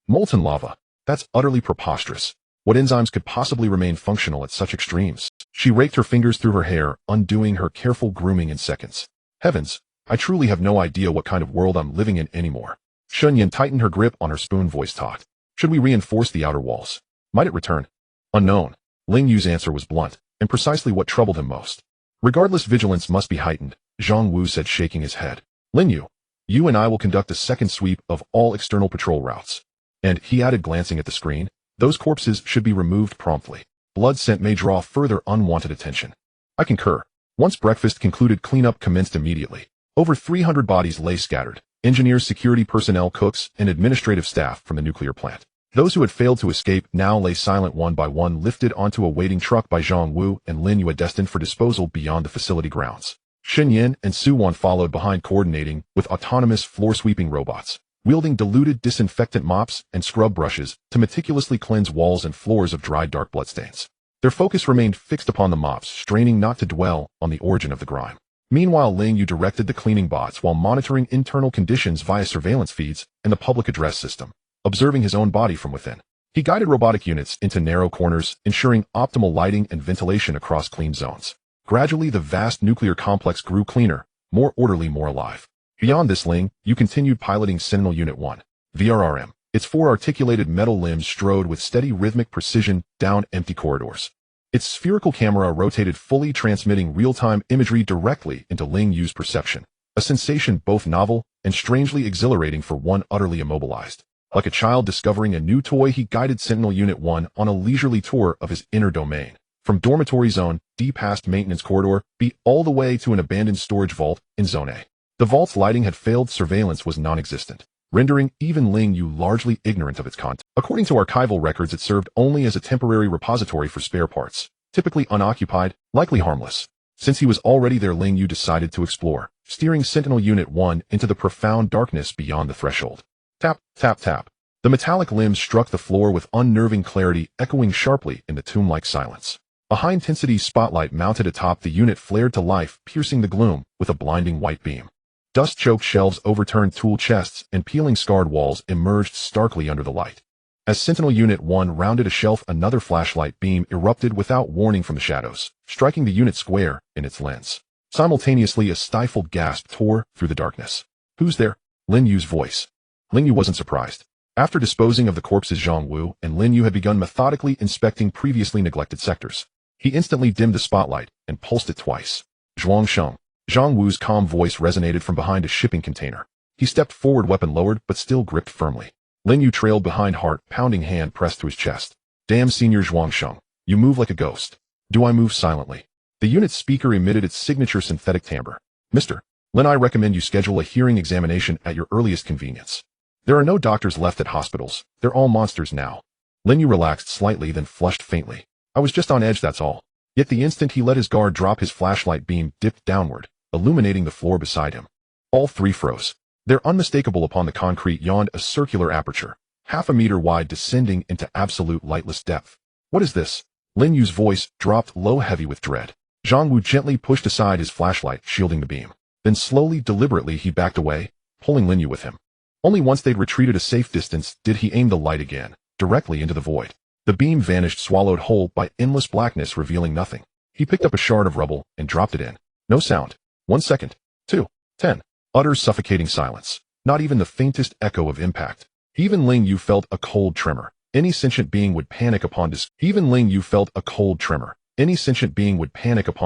Molten lava. That's utterly preposterous. What enzymes could possibly remain functional at such extremes? She raked her fingers through her hair, undoing her careful grooming in seconds. Heavens, I truly have no idea what kind of world I'm living in anymore. Shun Yin tightened her grip on her spoon, voice taut. Should we reinforce the outer walls? Might it return? Unknown. Ling Yu's answer was blunt, and precisely what troubled him most. Regardless, vigilance must be heightened, Zhang Wu said, shaking his head. Ling Yu, you and I will conduct a second sweep of all external patrol routes. And, he added, glancing at the screen, those corpses should be removed promptly. Blood scent may draw further unwanted attention. I concur. Once breakfast concluded, cleanup commenced immediately. Over 300 bodies lay scattered. Engineers, security personnel, cooks, and administrative staff from the nuclear plant. Those who had failed to escape now lay silent, one by one, lifted onto a waiting truck by Zhang Wu and Lin Yu, destined for disposal beyond the facility grounds. Shen Yin and Su Wan followed behind, coordinating with autonomous floor-sweeping robots, wielding diluted disinfectant mops and scrub brushes to meticulously cleanse walls and floors of dried dark bloodstains. Their focus remained fixed upon the mops, straining not to dwell on the origin of the grime. Meanwhile, Ling Yu directed the cleaning bots while monitoring internal conditions via surveillance feeds and the public address system, observing his own body from within. He guided robotic units into narrow corners, ensuring optimal lighting and ventilation across clean zones. Gradually, the vast nuclear complex grew cleaner, more orderly, more alive. Beyond this, Ling Yu continued piloting Sentinel Unit 1, VRRM, its 4 articulated metal limbs strode with steady rhythmic precision down empty corridors. Its spherical camera rotated fully, transmitting real-time imagery directly into Ling Yu's perception, a sensation both novel and strangely exhilarating for one utterly immobilized. Like a child discovering a new toy, he guided Sentinel Unit 1 on a leisurely tour of his inner domain, from dormitory Zone D past maintenance corridor B all the way to an abandoned storage vault in Zone A. The vault's lighting had failed, surveillance was non-existent, rendering even Ling Yu largely ignorant of its content. According to archival records, it served only as a temporary repository for spare parts, typically unoccupied, likely harmless. Since he was already there, Ling Yu decided to explore, steering Sentinel Unit 1 into the profound darkness beyond the threshold. Tap, tap, tap. The metallic limbs struck the floor with unnerving clarity, echoing sharply in the tomb-like silence. A high-intensity spotlight mounted atop the unit flared to life, piercing the gloom with a blinding white beam. Dust-choked shelves, overturned tool chests, and peeling scarred walls emerged starkly under the light. As Sentinel Unit 1 rounded a shelf, another flashlight beam erupted without warning from the shadows, striking the unit square in its lens. Simultaneously, a stifled gasp tore through the darkness. "Who's there?" Lin Yu's voice. Ling Yu wasn't surprised. After disposing of the corpses, Zhang Wu and Lin Yu had begun methodically inspecting previously neglected sectors. He instantly dimmed the spotlight and pulsed it twice. "Zhuang Sheng." Zhang Wu's calm voice resonated from behind a shipping container. He stepped forward, weapon lowered but still gripped firmly. Lin Yu trailed behind, heart-pounding hand pressed to his chest. "Damn, Senior Zhuang Sheng, you move like a ghost." "Do I move silently?" The unit's speaker emitted its signature synthetic timbre. "Mr. Lin, I recommend you schedule a hearing examination at your earliest convenience. There are no doctors left at hospitals. They're all monsters now." Lin Yu relaxed slightly, then flushed faintly. "I was just on edge, that's all." Yet the instant he let his guard drop, his flashlight beam dipped downward, illuminating the floor beside him. All three froze. There, unmistakable upon the concrete, yawned a circular aperture, half a meter wide, descending into absolute lightless depth. "What is this?" Lin Yu's voice dropped low, heavy with dread. Zhang Wu gently pushed aside his flashlight, shielding the beam. Then slowly, deliberately, he backed away, pulling Lin Yu with him. Only once they'd retreated a safe distance did he aim the light again, directly into the void. The beam vanished, swallowed whole by endless blackness, revealing nothing. He picked up a shard of rubble and dropped it in. No sound. 1 second. 2. 10. Utter suffocating silence. Not even the faintest echo of impact. Even Ling Yu felt a cold tremor. Any sentient being would panic upon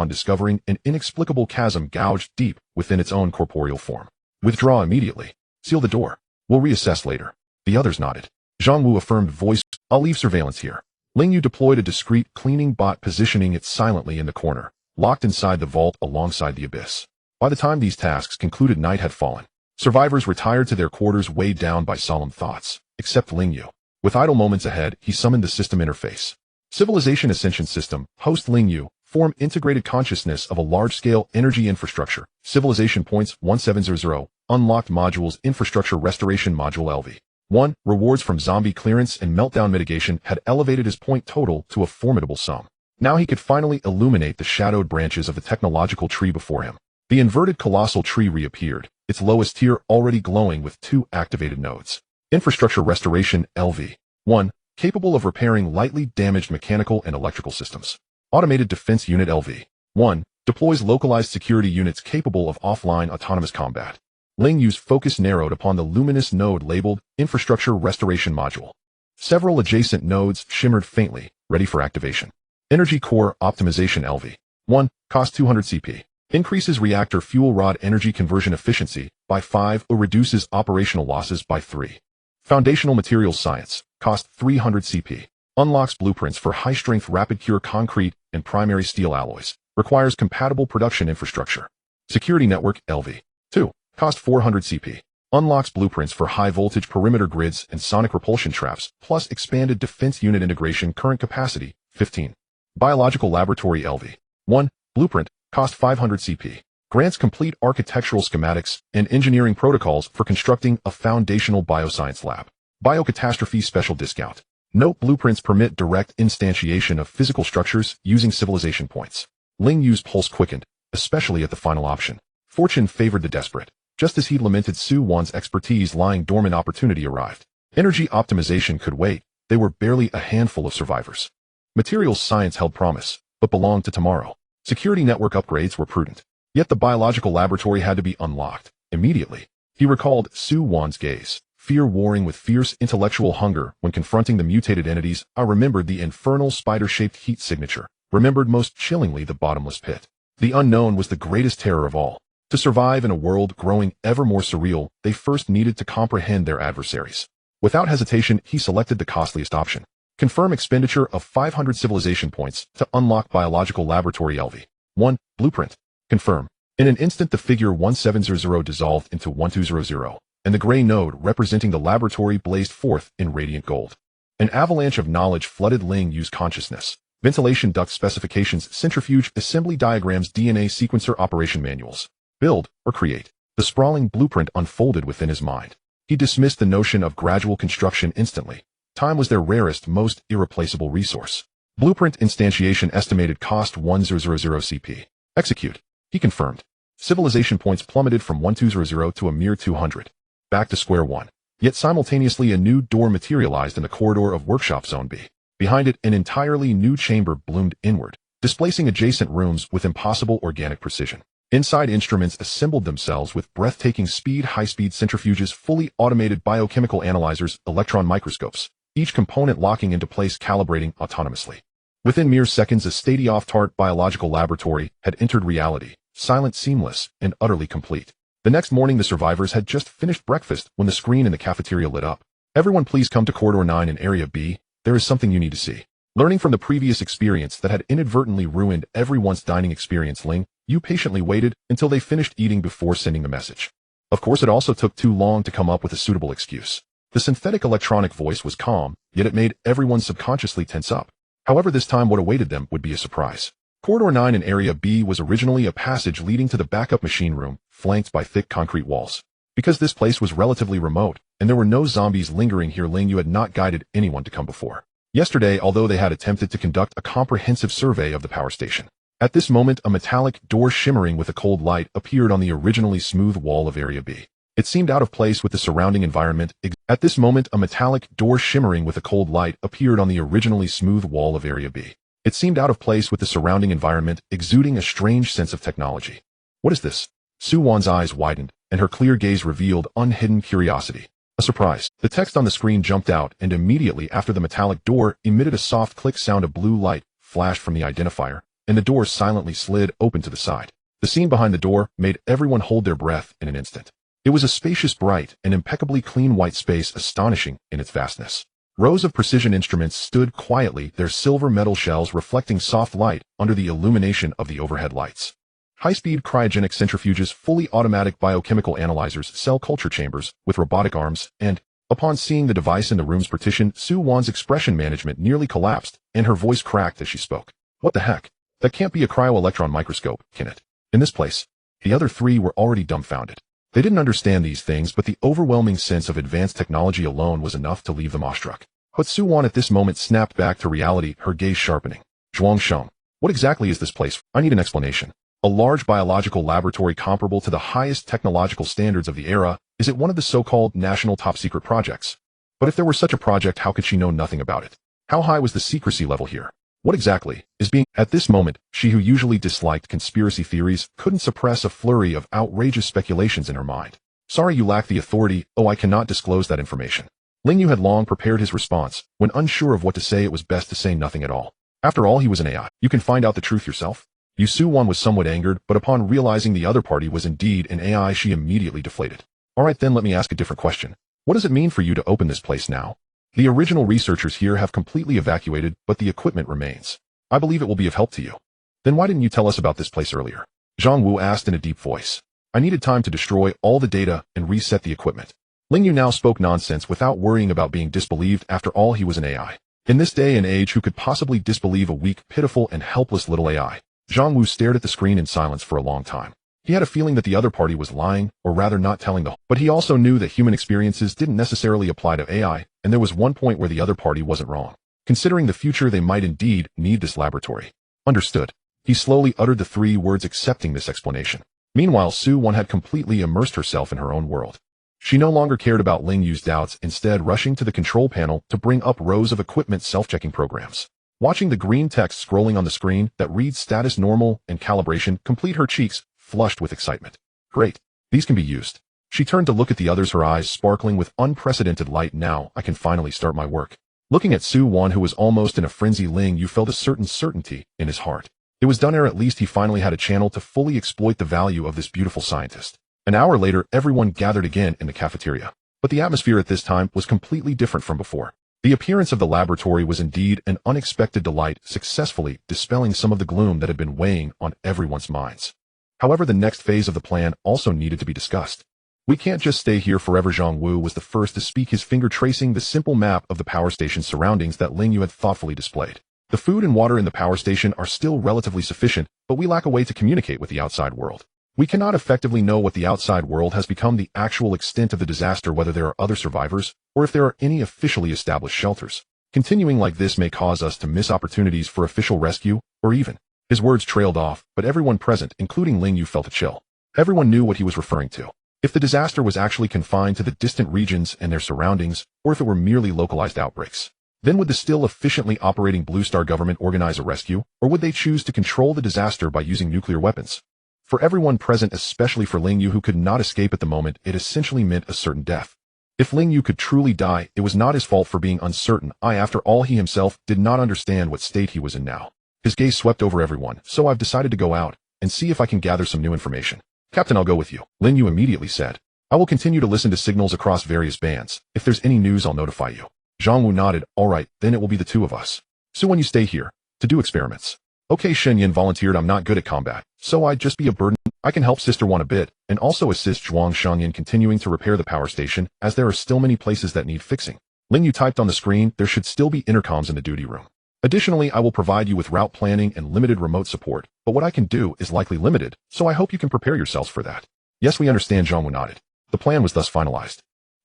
discovering an inexplicable chasm gouged deep within its own corporeal form. "Withdraw immediately. Seal the door. We'll reassess later." The others nodded. Zhang Wu affirmed, voice, "I'll leave surveillance here." Ling Yu deployed a discreet cleaning bot, positioning it silently in the corner, locked inside the vault alongside the abyss. By the time these tasks concluded, night had fallen. Survivors retired to their quarters, weighed down by solemn thoughts, except Ling Yu. With idle moments ahead, he summoned the system interface. Civilization Ascension System, host Ling Yu, form integrated consciousness of a large-scale energy infrastructure. Civilization points 1700, unlocked modules, infrastructure restoration module LV. 1. Rewards from zombie clearance and meltdown mitigation had elevated his point total to a formidable sum. Now he could finally illuminate the shadowed branches of the technological tree before him. The inverted colossal tree reappeared, its lowest tier already glowing with 2 activated nodes. Infrastructure restoration LV. 1. Capable of repairing lightly damaged mechanical and electrical systems. Automated defense unit LV. 1. Deploys localized security units capable of offline autonomous combat. Ling Yu's focus narrowed upon the luminous node labeled Infrastructure Restoration Module. Several adjacent nodes shimmered faintly, ready for activation. Energy Core Optimization LV. 1. Cost 200 CP. Increases reactor fuel rod energy conversion efficiency by 5 or reduces operational losses by 3. Foundational Materials Science. Cost 300 CP. Unlocks blueprints for high-strength rapid cure concrete and primary steel alloys. Requires compatible production infrastructure. Security Network LV. 2. Cost 400 CP. Unlocks blueprints for high-voltage perimeter grids and sonic repulsion traps, plus expanded defense unit integration. Current capacity, 15. Biological Laboratory LV. 1. Blueprint, cost 500 CP. grants complete architectural schematics and engineering protocols for constructing a foundational bioscience lab. Biocatastrophe special discount. Note: blueprints permit direct instantiation of physical structures using civilization points. Ling Yu's pulse quickened, especially at the final option. Fortune favored the desperate. Just as he'd lamented, Su Wan's expertise lying dormant, opportunity arrived. Energy optimization could wait. They were barely a handful of survivors. Materials science held promise, but belonged to tomorrow. Security network upgrades were prudent. Yet the biological laboratory had to be unlocked immediately. He recalled Su Wan's gaze, fear warring with fierce intellectual hunger when confronting the mutated entities. I remembered the infernal spider-shaped heat signature, remembered most chillingly the bottomless pit. The unknown was the greatest terror of all. To survive in a world growing ever more surreal, they first needed to comprehend their adversaries. Without hesitation, he selected the costliest option. Confirm expenditure of 500 civilization points to unlock biological laboratory LV1 blueprint. Confirm. In an instant, the figure 1700 dissolved into 1200, and the gray node representing the laboratory blazed forth in radiant gold. An avalanche of knowledge flooded Ling Yu's consciousness. Ventilation duct specifications, centrifuge assembly diagrams, DNA sequencer operation manuals. Build or create. The sprawling blueprint unfolded within his mind. He dismissed the notion of gradual construction instantly. Time was their rarest, most irreplaceable resource. Blueprint instantiation estimated cost 1000 CP. Execute. He confirmed. Civilization points plummeted from 1200 to a mere 200. Back to square one. Yet simultaneously a new door materialized in the corridor of Workshop Zone B. Behind it, an entirely new chamber bloomed inward, displacing adjacent rooms with impossible organic precision. Inside, instruments assembled themselves with breathtaking speed, high-speed centrifuges, fully automated biochemical analyzers, electron microscopes, each component locking into place, calibrating autonomously. Within mere seconds, a state-of-the-art biological laboratory had entered reality, silent, seamless, and utterly complete. The next morning, the survivors had just finished breakfast when the screen in the cafeteria lit up. Everyone, please come to Corridor 9 in Area B. There is something you need to see. Learning from the previous experience that had inadvertently ruined everyone's dining experience, Ling Yu patiently waited until they finished eating before sending the message. Of course, it also took too long to come up with a suitable excuse. The synthetic electronic voice was calm, yet it made everyone subconsciously tense up. However, this time what awaited them would be a surprise. Corridor 9 in Area B was originally a passage leading to the backup machine room, flanked by thick concrete walls. Because this place was relatively remote, and there were no zombies lingering here, Ling Yu had not guided anyone to come before. Yesterday, although they had attempted to conduct a comprehensive survey of the power station. At this moment, a metallic door shimmering with a cold light appeared on the originally smooth wall of Area B. It seemed out of place with the surrounding environment. At this moment, a metallic door shimmering with a cold light appeared on the originally smooth wall of Area B. It seemed out of place with the surrounding environment, exuding a strange sense of technology. What is this? Su Wan's eyes widened, and her clear gaze revealed unhidden curiosity. A surprise. The text on the screen jumped out, and immediately after the metallic door emitted a soft click sound. A blue light flashed from the identifier, and the door silently slid open to the side. The scene behind the door made everyone hold their breath in an instant. It was a spacious, bright, and impeccably clean white space, astonishing in its vastness. Rows of precision instruments stood quietly, their silver metal shells reflecting soft light under the illumination of the overhead lights. High-speed cryogenic centrifuges, fully automatic biochemical analyzers, cell culture chambers with robotic arms, and, upon seeing the device in the room's partition, Su Wan's expression management nearly collapsed, and her voice cracked as she spoke. What the heck? That can't be a cryo-electron microscope, can it? In this place. The other three were already dumbfounded. They didn't understand these things, but the overwhelming sense of advanced technology alone was enough to leave them awestruck. But Su Wan at this moment snapped back to reality, her gaze sharpening. Zhuangsheng, what exactly is this place? I need an explanation. A large biological laboratory comparable to the highest technological standards of the era. Is it one of the so-called national top-secret projects? But if there were such a project, how could she know nothing about it? How high was the secrecy level here? What exactly is being... At this moment, she, who usually disliked conspiracy theories, couldn't suppress a flurry of outrageous speculations in her mind. Sorry, you lack the authority. Oh, I cannot disclose that information. Ling Yu had long prepared his response. When unsure of what to say, it was best to say nothing at all. After all, he was an AI. You can find out the truth yourself. Su Wan was somewhat angered, but upon realizing the other party was indeed an AI, she immediately deflated. All right, then let me ask a different question. What does it mean for you to open this place now? The original researchers here have completely evacuated, but the equipment remains. I believe it will be of help to you. Then why didn't you tell us about this place earlier? Zhang Wu asked in a deep voice. I needed time to destroy all the data and reset the equipment. Ling Yu now spoke nonsense without worrying about being disbelieved. After all, he was an AI. In this day and age, who could possibly disbelieve a weak, pitiful, and helpless little AI? Zhang Wu stared at the screen in silence for a long time. He had a feeling that the other party was lying, or rather not telling the whole. But he also knew that human experiences didn't necessarily apply to AI, and there was one point where the other party wasn't wrong. Considering the future, they might indeed need this laboratory. Understood. He slowly uttered the 3 words, accepting this explanation. Meanwhile, Su-won had completely immersed herself in her own world. She no longer cared about Ling Yu's doubts, instead rushing to the control panel to bring up rows of equipment self-checking programs. Watching the green text scrolling on the screen that reads status normal and calibration complete, her cheeks flushed with excitement. Great. These can be used. She turned to look at the others, her eyes sparkling with unprecedented light. Now I can finally start my work. Looking at Su-won, who was almost in a frenzy, Ling Yu felt a certain certainty in his heart. It was done, or at least he finally had a channel to fully exploit the value of this beautiful scientist. An hour later, everyone gathered again in the cafeteria. But the atmosphere at this time was completely different from before. The appearance of the laboratory was indeed an unexpected delight, successfully dispelling some of the gloom that had been weighing on everyone's minds. However, the next phase of the plan also needed to be discussed. We can't just stay here forever. Zhang Wu was the first to speak, his finger tracing the simple map of the power station's surroundings that Ling Yu had thoughtfully displayed. The food and water in the power station are still relatively sufficient, but we lack a way to communicate with the outside world. We cannot effectively know what the outside world has become, the actual extent of the disaster, whether there are other survivors, or if there are any officially established shelters. Continuing like this may cause us to miss opportunities for official rescue, or even. His words trailed off, but everyone present, including Ling Yu, felt a chill. Everyone knew what he was referring to. If the disaster was actually confined to the distant regions and their surroundings, or if it were merely localized outbreaks. Then would the still efficiently operating Blue Star government organize a rescue, or would they choose to control the disaster by using nuclear weapons? For everyone present, especially for Ling Yu, who could not escape at the moment, it essentially meant a certain death. If Ling Yu could truly die, it was not his fault for being uncertain. After all, he himself did not understand what state he was in now. His gaze swept over everyone. So I've decided to go out and see if I can gather some new information. Captain, I'll go with you, Ling Yu immediately said. I will continue to listen to signals across various bands. If there's any news, I'll notify you. Zhang Wu nodded. All right, then it will be the 2 of us. So when you stay here, to do experiments. Okay, Shen Yin volunteered. I'm not good at combat, so I'd just be a burden. I can help Sister Wan a bit, and also assist Zhuang Shangyan continuing to repair the power station, as there are still many places that need fixing. Ling Yu typed on the screen. There should still be intercoms in the duty room. Additionally, I will provide you with route planning and limited remote support, but what I can do is likely limited, so I hope you can prepare yourselves for that. Yes, we understand, Zhang Wu nodded. The plan was thus finalized.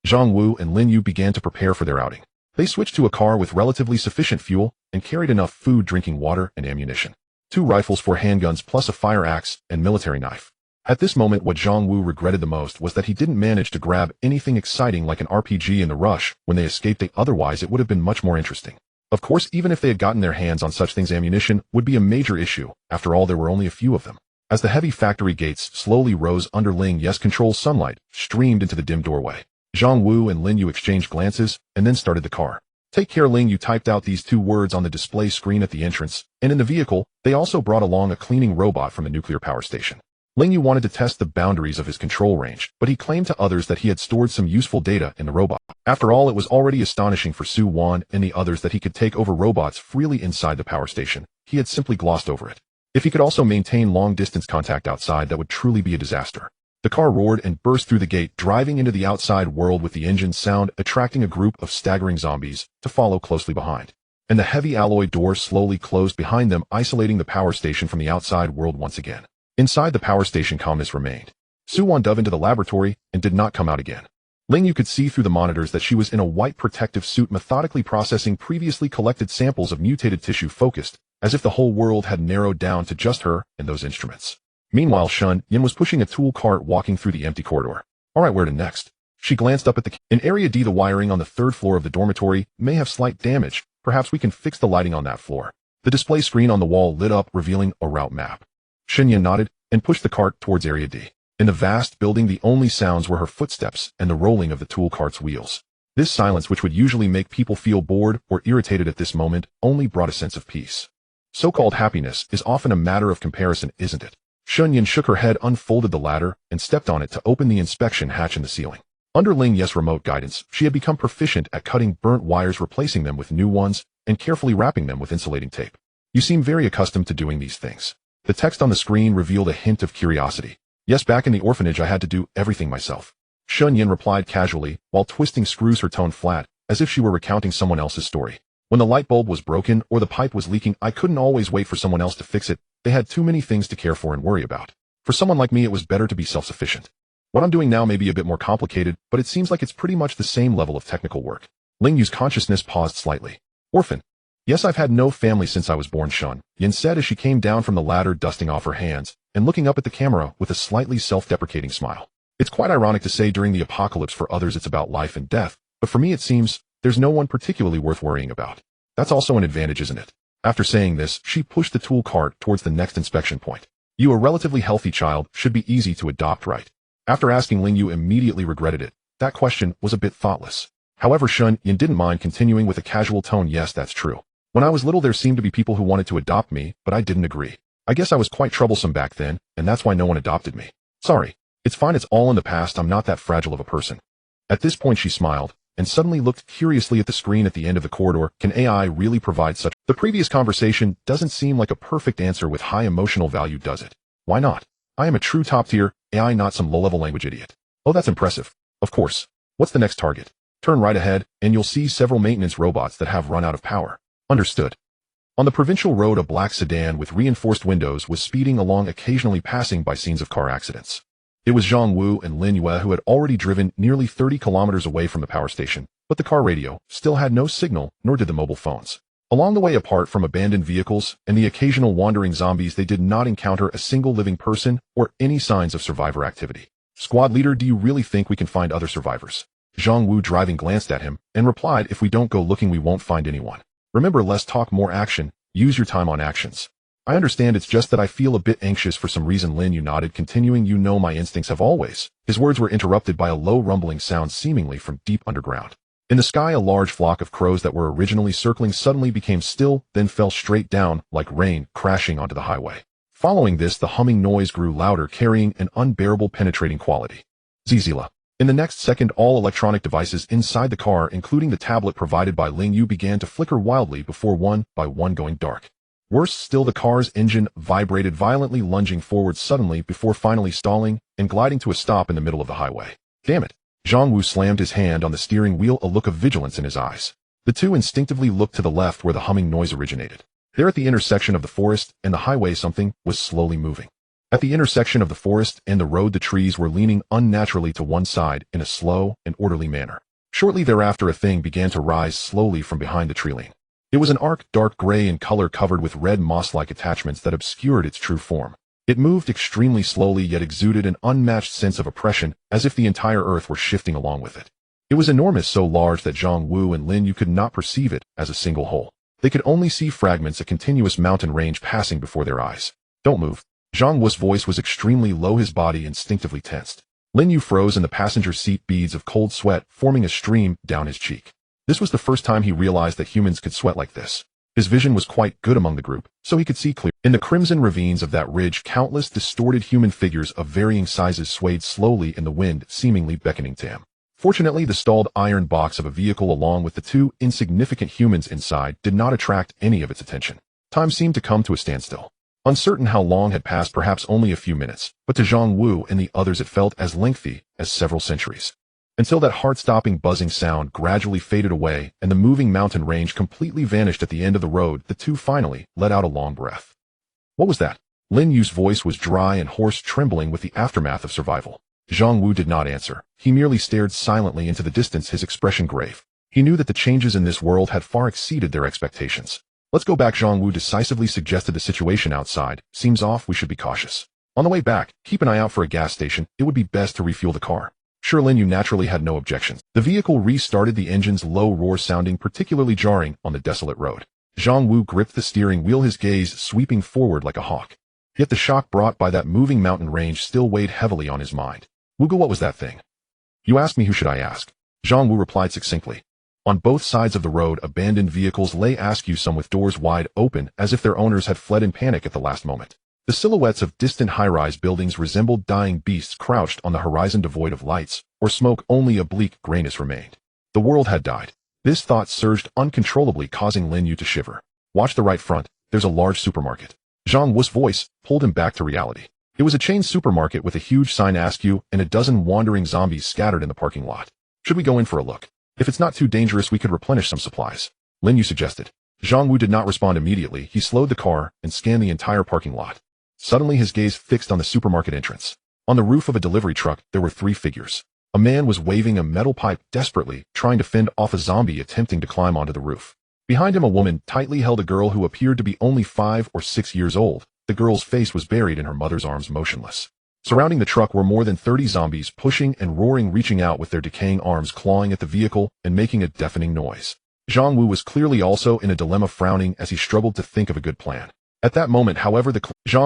Zhang Wu and Lin Yu began to prepare for their outing. They switched to a car with relatively sufficient fuel and carried enough food, drinking water, and ammunition. 2 rifles, 4 handguns, plus a fire axe and military knife. At this moment, what Zhang Wu regretted the most was that he didn't manage to grab anything exciting like an RPG in the rush when they escaped. Otherwise, it would have been much more interesting. Of course, even if they had gotten their hands on such things, ammunition would be a major issue. After all, there were only a few of them. As the heavy factory gates slowly rose under Ling Yu's control, sunlight streamed into the dim doorway. Zhang Wu and Lin Yu exchanged glances and then started the car. Take care, Ling Yu typed out these 2 words on the display screen at the entrance, and in the vehicle, they also brought along a cleaning robot from the nuclear power station. Ling Yu wanted to test the boundaries of his control range, but he claimed to others that he had stored some useful data in the robot. After all, it was already astonishing for Su-won and the others that he could take over robots freely inside the power station. He had simply glossed over it. If he could also maintain long-distance contact outside, that would truly be a disaster. The car roared and burst through the gate, driving into the outside world with the engine sound attracting a group of staggering zombies to follow closely behind. And the heavy alloy door slowly closed behind them, isolating the power station from the outside world once again. Inside the power station, calmness remained. Su-won dove into the laboratory and did not come out again. Ling Yu could see through the monitors that she was in a white protective suit, methodically processing previously collected samples of mutated tissue, focused, as if the whole world had narrowed down to just her and those instruments. Meanwhile, Shen Yin was pushing a tool cart, walking through the empty corridor. All right, where to next? She glanced up at in Area D. The wiring on the 3rd floor of the dormitory may have slight damage. Perhaps we can fix the lighting on that floor. The display screen on the wall lit up, revealing a route map. Shen Yin nodded and pushed the cart towards Area D. In the vast building, the only sounds were her footsteps and the rolling of the tool cart's wheels. This silence, which would usually make people feel bored or irritated at this moment, only brought a sense of peace. So-called happiness is often a matter of comparison, isn't it? Shen Yin shook her head, unfolded the ladder, and stepped on it to open the inspection hatch in the ceiling. Under Ling Yu's remote guidance, she had become proficient at cutting burnt wires, replacing them with new ones, and carefully wrapping them with insulating tape. You seem very accustomed to doing these things. The text on the screen revealed a hint of curiosity. Yes, back in the orphanage I had to do everything myself. Shen Yin replied casually, while twisting screws, her tone flat, as if she were recounting someone else's story. When the light bulb was broken or the pipe was leaking, I couldn't always wait for someone else to fix it. They had too many things to care for and worry about. For someone like me, it was better to be self-sufficient. What I'm doing now may be a bit more complicated, but it seems like it's pretty much the same level of technical work. Ling Yu's consciousness paused slightly. Orphan. Yes, I've had no family since I was born, Shun, Yin said as she came down from the ladder, dusting off her hands, and looking up at the camera with a slightly self-deprecating smile. It's quite ironic to say during the apocalypse for others it's about life and death, but for me it seems there's no one particularly worth worrying about. That's also an advantage, isn't it? After saying this, she pushed the tool cart towards the next inspection point. You, a relatively healthy child, should be easy to adopt, right? After asking, Ling Yu immediately regretted it. That question was a bit thoughtless. However, Shun Yin didn't mind continuing with a casual tone. Yes, that's true. When I was little, there seemed to be people who wanted to adopt me, but I didn't agree. I guess I was quite troublesome back then, and that's why no one adopted me. Sorry. It's fine, it's all in the past, I'm not that fragile of a person. At this point she smiled, and suddenly looked curiously at the screen at the end of the corridor. Can AI really provide such? The previous conversation doesn't seem like a perfect answer with high emotional value, does it? Why not? I am a true top-tier AI, not some low-level language idiot. Oh, that's impressive. Of course. What's the next target? Turn right ahead, and you'll see several maintenance robots that have run out of power. Understood. On the provincial road, a black sedan with reinforced windows was speeding along, occasionally passing by scenes of car accidents. It was Zhang Wu and Lin Yu who had already driven nearly 30 kilometers away from the power station, but the car radio still had no signal, nor did the mobile phones. Along the way, apart from abandoned vehicles and the occasional wandering zombies, they did not encounter a single living person or any signs of survivor activity. Squad leader, do you really think we can find other survivors? Zhang Wu, driving, glanced at him and replied, if we don't go looking, we won't find anyone. Remember, less talk, more action. Use your time on actions. I understand, it's just that I feel a bit anxious for some reason. Lin Yu nodded, continuing, you know my instincts have always. His words were interrupted by a low rumbling sound seemingly from deep underground. In the sky, a large flock of crows that were originally circling suddenly became still, then fell straight down, like rain, crashing onto the highway. Following this, the humming noise grew louder, carrying an unbearable penetrating quality. Zizila. In the next second, all electronic devices inside the car, including the tablet provided by Ling Yu, began to flicker wildly before one by one going dark. Worse still, the car's engine vibrated violently, lunging forward suddenly before finally stalling and gliding to a stop in the middle of the highway. Damn it! Zhang Wu slammed his hand on the steering wheel, a look of vigilance in his eyes. The two instinctively looked to the left where the humming noise originated. There, at the intersection of the forest and the highway, something was slowly moving. At the intersection of the forest and the road, the trees were leaning unnaturally to one side in a slow and orderly manner. Shortly thereafter, a thing began to rise slowly from behind the tree line. It was an arc, dark gray in color, covered with red moss-like attachments that obscured its true form. It moved extremely slowly, yet exuded an unmatched sense of oppression, as if the entire earth were shifting along with it. It was enormous, so large that Zhang Wu and Lin Yu could not perceive it as a single whole. They could only see fragments, a continuous mountain range passing before their eyes. Don't move. Zhang Wu's voice was extremely low, his body instinctively tensed. Lin Yu froze in the passenger seat, beads of cold sweat forming a stream down his cheek. This was the first time he realized that humans could sweat like this. His vision was quite good among the group, so he could see clear. In the crimson ravines of that ridge, countless distorted human figures of varying sizes swayed slowly in the wind, seemingly beckoning to him. Fortunately, the stalled iron box of a vehicle along with the two insignificant humans inside did not attract any of its attention. Time seemed to come to a standstill. Uncertain how long had passed, perhaps only a few minutes, but to Zhang Wu and the others it felt as lengthy as several centuries. Until that heart-stopping buzzing sound gradually faded away and the moving mountain range completely vanished at the end of the road, the two finally let out a long breath. What was that? Lin Yu's voice was dry and hoarse, trembling with the aftermath of survival. Zhang Wu did not answer. He merely stared silently into the distance, his expression grave. He knew that the changes in this world had far exceeded their expectations. Let's go back, Zhang Wu decisively suggested. The situation outside seems off, we should be cautious. On the way back, keep an eye out for a gas station. It would be best to refuel the car. Sure, Lin Yu naturally had no objections. The vehicle restarted, the engine's low roar sounding particularly jarring on the desolate road. Zhang Wu gripped the steering wheel, his gaze sweeping forward like a hawk. Yet the shock brought by that moving mountain range still weighed heavily on his mind. Wugo, what was that thing? You asked me, who should I ask? Zhang Wu replied succinctly. On both sides of the road, abandoned vehicles lay askew, some with doors wide open, as if their owners had fled in panic at the last moment. The silhouettes of distant high-rise buildings resembled dying beasts crouched on the horizon, devoid of lights or smoke. Only a bleak grayness remained. The world had died. This thought surged uncontrollably, causing Lin Yu to shiver. Watch the right front, there's a large supermarket. Zhang Wu's voice pulled him back to reality. It was a chain supermarket with a huge sign askew and a dozen wandering zombies scattered in the parking lot. Should we go in for a look? If it's not too dangerous, we could replenish some supplies, Lin Yu suggested. Zhang Wu did not respond immediately. He slowed the car and scanned the entire parking lot. Suddenly his gaze fixed on the supermarket entrance. On the roof of a delivery truck, there were 3 figures. A man was waving a metal pipe desperately, trying to fend off a zombie attempting to climb onto the roof. Behind him, a woman tightly held a girl who appeared to be only 5 or 6 years old. The girl's face was buried in her mother's arms, motionless. Surrounding the truck were more than 30 zombies, pushing and roaring, reaching out with their decaying arms, clawing at the vehicle and making a deafening noise. Zhang Wu was clearly also in a dilemma, frowning as he struggled to think of a good plan. At that moment, however, the cleaning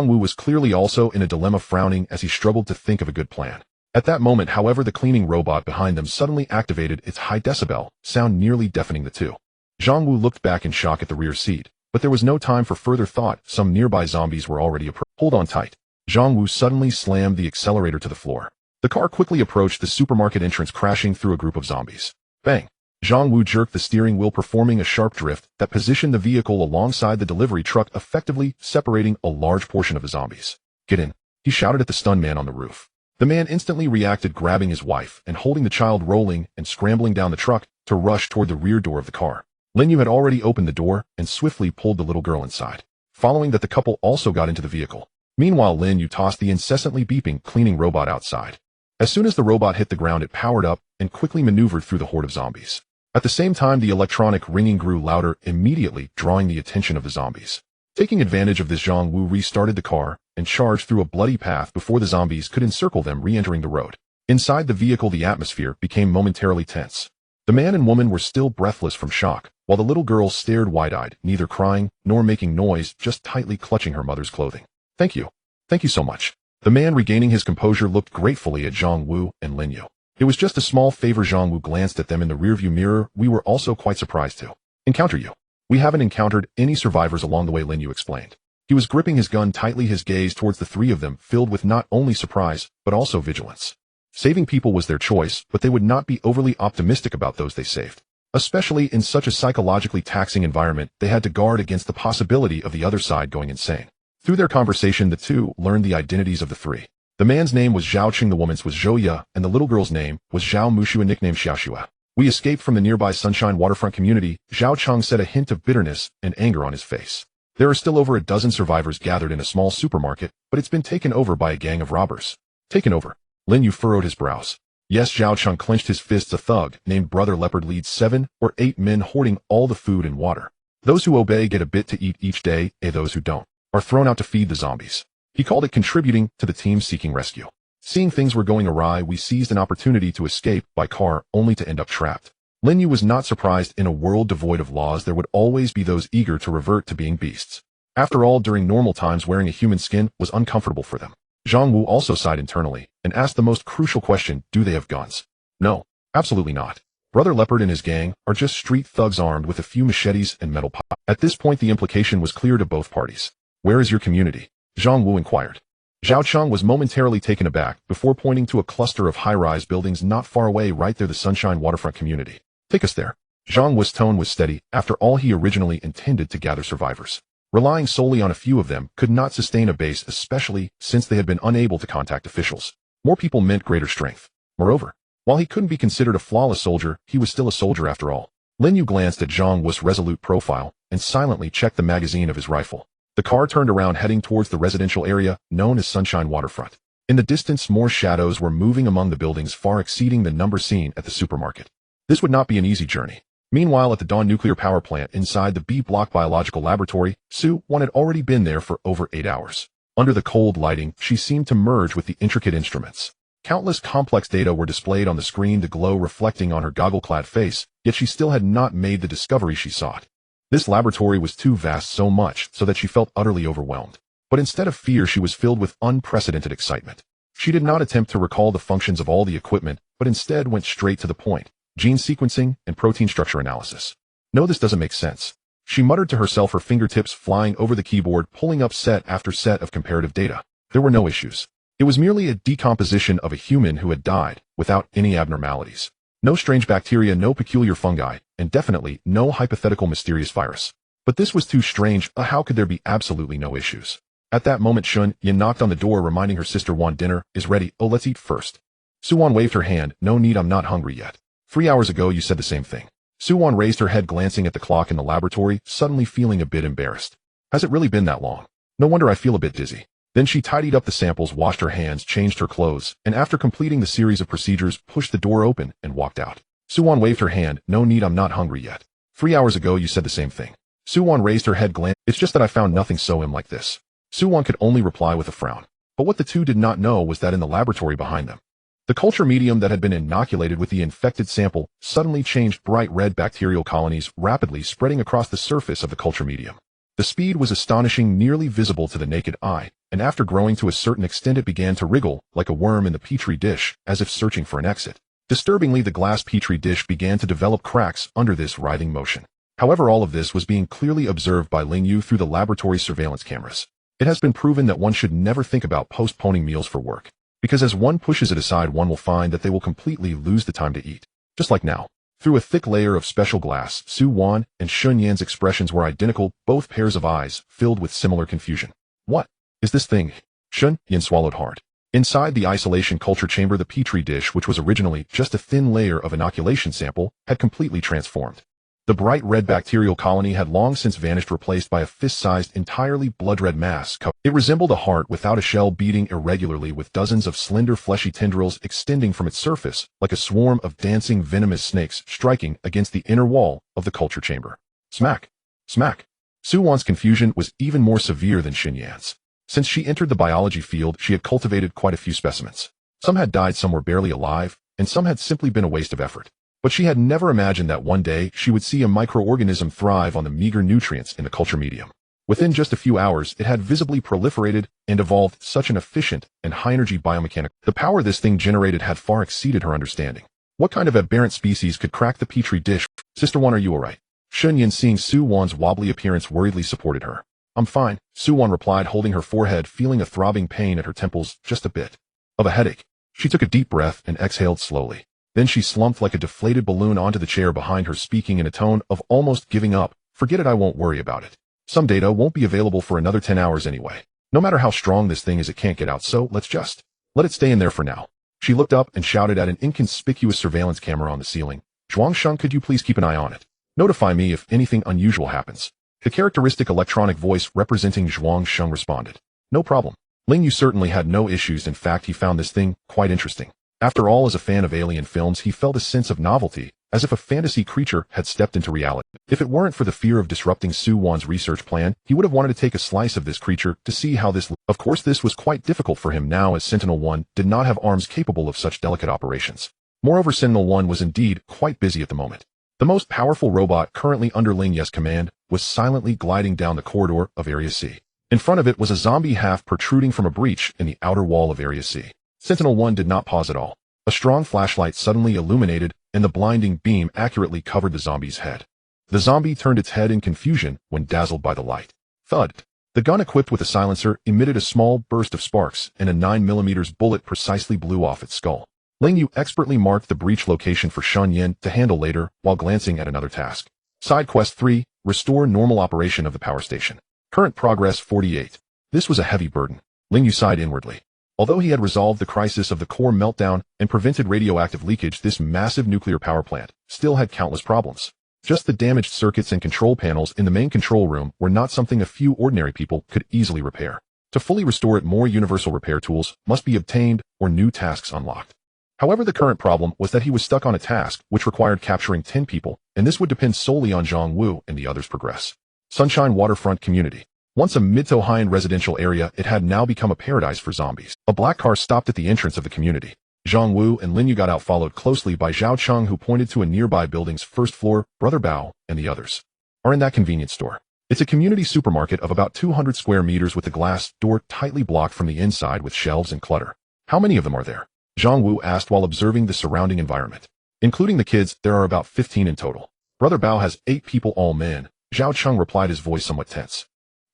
robot behind them suddenly activated its high decibel sound, nearly deafening the two. Zhang Wu looked back in shock at the rear seat, but there was no time for further thought. Some nearby zombies were already approaching. Hold on tight. Zhang Wu suddenly slammed the accelerator to the floor. The car quickly approached the supermarket entrance, crashing through a group of zombies. Bang! Zhang Wu jerked the steering wheel, performing a sharp drift that positioned the vehicle alongside the delivery truck, effectively separating a large portion of the zombies. Get in, he shouted at the stunned man on the roof. The man instantly reacted, grabbing his wife and holding the child, rolling and scrambling down the truck to rush toward the rear door of the car. Ling Yu had already opened the door and swiftly pulled the little girl inside. Following that, the couple also got into the vehicle. Meanwhile, Ling Yu tossed the incessantly beeping cleaning robot outside. As soon as the robot hit the ground, it powered up and quickly maneuvered through the horde of zombies. At the same time, the electronic ringing grew louder, immediately drawing the attention of the zombies. Taking advantage of this, Zhang Wu restarted the car and charged through a bloody path before the zombies could encircle them, re-entering the road. Inside the vehicle, the atmosphere became momentarily tense. The man and woman were still breathless from shock, while the little girl stared wide-eyed, neither crying nor making noise, just tightly clutching her mother's clothing. Thank you. Thank you so much. The man, regaining his composure, looked gratefully at Zhang Wu and Ling Yu. It was just a small favor. Zhang Wu glanced at them in the rearview mirror. We were also quite surprised to encounter you. We haven't encountered any survivors along the way, Ling Yu explained. He was gripping his gun tightly, his gaze towards the 3 of them filled with not only surprise, but also vigilance. Saving people was their choice, but they would not be overly optimistic about those they saved. Especially in such a psychologically taxing environment, they had to guard against the possibility of the other side going insane. Through their conversation, the 2 learned the identities of the 3. The man's name was Zhao Qing, the woman's was Zhou Ye, and the little girl's name was Zhao Mushua, nicknamed Xiaoxua. We escaped from the nearby Sunshine Waterfront community, Zhao Cheng said, a hint of bitterness and anger on his face. There are still over a dozen survivors gathered in a small supermarket, but it's been taken over by a gang of robbers. Taken over? Ling Yu furrowed his brows. Yes, Zhao Cheng clenched his fists. A thug named Brother Leopard leads 7 or 8 men, hoarding all the food and water. Those who obey get a bit to eat each day, and those who don't are thrown out to feed the zombies. He called it contributing to the team seeking rescue. Seeing things were going awry, we seized an opportunity to escape by car, only to end up trapped. Ling Yu was not surprised. In a world devoid of laws, there would always be those eager to revert to being beasts. After all, during normal times, wearing a human skin was uncomfortable for them. Zhang Wu also sighed internally and asked the most crucial question: do they have guns? No, absolutely not. Brother Leopard and his gang are just street thugs armed with a few machetes and metal pipes. At this point, the implication was clear to both parties. Where is your community? Zhang Wu inquired. Zhao Cheng was momentarily taken aback before pointing to a cluster of high-rise buildings not far away. Right there, the Sunshine Waterfront community. Take us there. Zhang Wu's tone was steady. After all, he originally intended to gather survivors. Relying solely on a few of them could not sustain a base, especially since they had been unable to contact officials. More people meant greater strength. Moreover, while he couldn't be considered a flawless soldier, he was still a soldier after all. Ling Yu glanced at Zhang Wu's resolute profile and silently checked the magazine of his rifle. The car turned around, heading towards the residential area known as Sunshine Waterfront. In the distance, more shadows were moving among the buildings, far exceeding the number seen at the supermarket. This would not be an easy journey. Meanwhile, at the Dawn nuclear power plant inside the B Block biological laboratory, Su-1 had already been there for over 8 hours. Under the cold lighting, she seemed to merge with the intricate instruments. Countless complex data were displayed on the screen, the glow reflecting on her goggle-clad face, yet she still had not made the discovery she sought. This laboratory was too vast, so much so that she felt utterly overwhelmed. But instead of fear, she was filled with unprecedented excitement. She did not attempt to recall the functions of all the equipment, but instead went straight to the point: gene sequencing and protein structure analysis. No, this doesn't make sense. She muttered to herself, her fingertips flying over the keyboard, pulling up set after set of comparative data. There were no issues. It was merely a decomposition of a human who had died, without any abnormalities. No strange bacteria, no peculiar fungi, and definitely no hypothetical mysterious virus. But this was too strange. How could there be absolutely no issues? At that moment, Shun Yin knocked on the door, reminding her sister Wan dinner is ready. Oh, let's eat first. Su-Wan waved her hand. No need, I'm not hungry yet. 3 hours ago you said the same thing. Su-Wan raised her head, glancing at the clock in the laboratory, suddenly feeling a bit embarrassed. Has it really been that long? No wonder I feel a bit dizzy. Then she tidied up the samples, washed her hands, changed her clothes, and after completing the series of procedures, pushed the door open and walked out. Suwon waved her hand. No need, I'm not hungry yet. 3 hours ago you said the same thing. Suwon raised her head, glanced. It's just that I found nothing so like this. Suwon could only reply with a frown. But what the two did not know was that in the laboratory behind them, the culture medium that had been inoculated with the infected sample suddenly changed bright red bacterial colonies, rapidly spreading across the surface of the culture medium. The speed was astonishing, nearly visible to the naked eye, and after growing to a certain extent it began to wriggle, like a worm in the petri dish, as if searching for an exit. Disturbingly, the glass petri dish began to develop cracks under this writhing motion. However, all of this was being clearly observed by Ling Yu through the laboratory surveillance cameras. It has been proven that one should never think about postponing meals for work, because as one pushes it aside, one will find that they will completely lose the time to eat. Just like now. Through a thick layer of special glass, Suwon and Shun Yan's expressions were identical, both pairs of eyes filled with similar confusion. What is this thing? Shun Yan swallowed hard. Inside the isolation culture chamber, the petri dish, which was originally just a thin layer of inoculation sample, had completely transformed. The bright red bacterial colony had long since vanished, replaced by a fist-sized, entirely blood-red mass. It resembled a heart without a shell, beating irregularly with dozens of slender fleshy tendrils extending from its surface, like a swarm of dancing venomous snakes striking against the inner wall of the culture chamber. Smack! Smack! Suwon's confusion was even more severe than Shun Yan's. Since she entered the biology field, she had cultivated quite a few specimens. Some had died, some were barely alive, and some had simply been a waste of effort. But she had never imagined that one day she would see a microorganism thrive on the meager nutrients in the culture medium. Within just a few hours, it had visibly proliferated and evolved such an efficient and high-energy biomechanic. The power this thing generated had far exceeded her understanding. What kind of aberrant species could crack the petri dish? Sister Won, are you alright? Shun Yan, seeing Suwon's wobbly appearance, worriedly supported her. I'm fine, Suwon replied, holding her forehead, feeling a throbbing pain at her temples, just a bit of a headache. She took a deep breath and exhaled slowly. Then she slumped like a deflated balloon onto the chair behind her, speaking in a tone of almost giving up. Forget it, I won't worry about it. Some data won't be available for another 10 hours anyway. No matter how strong this thing is, it can't get out, so let's just let it stay in there for now. She looked up and shouted at an inconspicuous surveillance camera on the ceiling. Zhuangsheng, could you please keep an eye on it? Notify me if anything unusual happens. The characteristic electronic voice representing Zhuangsheng responded. No problem. Ling Yu certainly had no issues. In fact, he found this thing quite interesting. After all, as a fan of alien films, he felt a sense of novelty, as if a fantasy creature had stepped into reality. If it weren't for the fear of disrupting Suwon's research plan, he would have wanted to take a slice of this creature to see how this. Of course, this was quite difficult for him now, as Sentinel-1 did not have arms capable of such delicate operations. Moreover, Sentinel-1 was indeed quite busy at the moment. The most powerful robot currently under Ling Yu's command was silently gliding down the corridor of Area C. In front of it was a zombie half protruding from a breach in the outer wall of Area C. Sentinel-1 did not pause at all. A strong flashlight suddenly illuminated, and the blinding beam accurately covered the zombie's head. The zombie turned its head in confusion when dazzled by the light. Thud! The gun, equipped with a silencer, emitted a small burst of sparks, and a 9mm bullet precisely blew off its skull. Ling Yu expertly marked the breach location for Shun Yan to handle later, while glancing at another task. Side Quest 3, Restore normal operation of the power station. Current progress 48. This was a heavy burden. Ling Yu sighed inwardly. Although he had resolved the crisis of the core meltdown and prevented radioactive leakage, this massive nuclear power plant still had countless problems. Just the damaged circuits and control panels in the main control room were not something a few ordinary people could easily repair. To fully restore it, more universal repair tools must be obtained or new tasks unlocked. However, the current problem was that he was stuck on a task which required capturing 10 people, and this would depend solely on Zhang Wu and the others' progress. Sunshine Waterfront Community. Once a mid to high-end residential area, it had now become a paradise for zombies. A black car stopped at the entrance of the community. Zhang Wu and Lin Yu got out, followed closely by Zhao Cheng, who pointed to a nearby building's first floor. Brother Bao and the others are in that convenience store. It's a community supermarket of about 200 square meters with a glass door tightly blocked from the inside with shelves and clutter. How many of them are there? Zhang Wu asked while observing the surrounding environment. Including the kids, there are about 15 in total. Brother Bao has 8 people, all men. Zhao Cheng replied, his voice somewhat tense.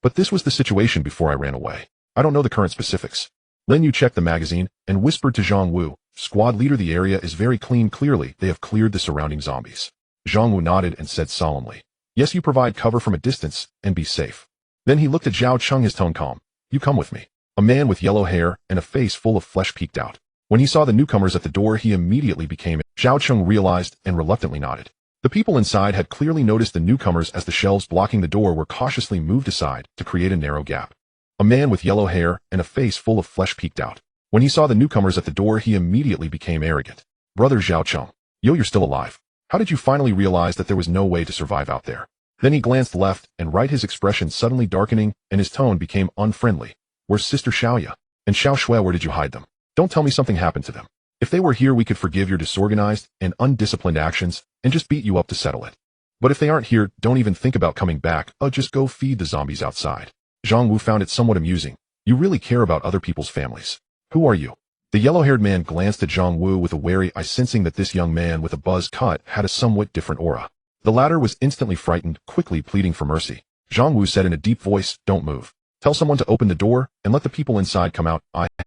But this was the situation before I ran away. I don't know the current specifics. Lin Yu checked the magazine and whispered to Zhang Wu, Squad leader, the area is very clean. Clearly, they have cleared the surrounding zombies. Zhang Wu nodded and said solemnly, yes, you provide cover from a distance and be safe. Then he looked at Zhao Cheng, his tone calm. You come with me. A man with yellow hair and a face full of flesh peeked out. When he saw the newcomers at the door, he immediately became. Zhao Cheng realized and reluctantly nodded. The people inside had clearly noticed the newcomers, as the shelves blocking the door were cautiously moved aside to create a narrow gap. A man with yellow hair and a face full of flesh peeked out. When he saw the newcomers at the door, he immediately became arrogant. Brother Zhao Cheng. Yo, you're still alive. How did you finally realize that there was no way to survive out there? Then he glanced left and right, his expression suddenly darkening, and his tone became unfriendly. Where's Sister Xiaoya? And Xiao Shui, where did you hide them? Don't tell me something happened to them. If they were here, we could forgive your disorganized and undisciplined actions and just beat you up to settle it. But if they aren't here, don't even think about coming back. Just go feed the zombies outside. Zhang Wu found it somewhat amusing. You really care about other people's families. Who are you? The yellow-haired man glanced at Zhang Wu with a wary eye, sensing that this young man with a buzz cut had a somewhat different aura. The latter was instantly frightened, quickly pleading for mercy. Zhang Wu said in a deep voice, don't move. Tell someone to open the door and let the people inside come out.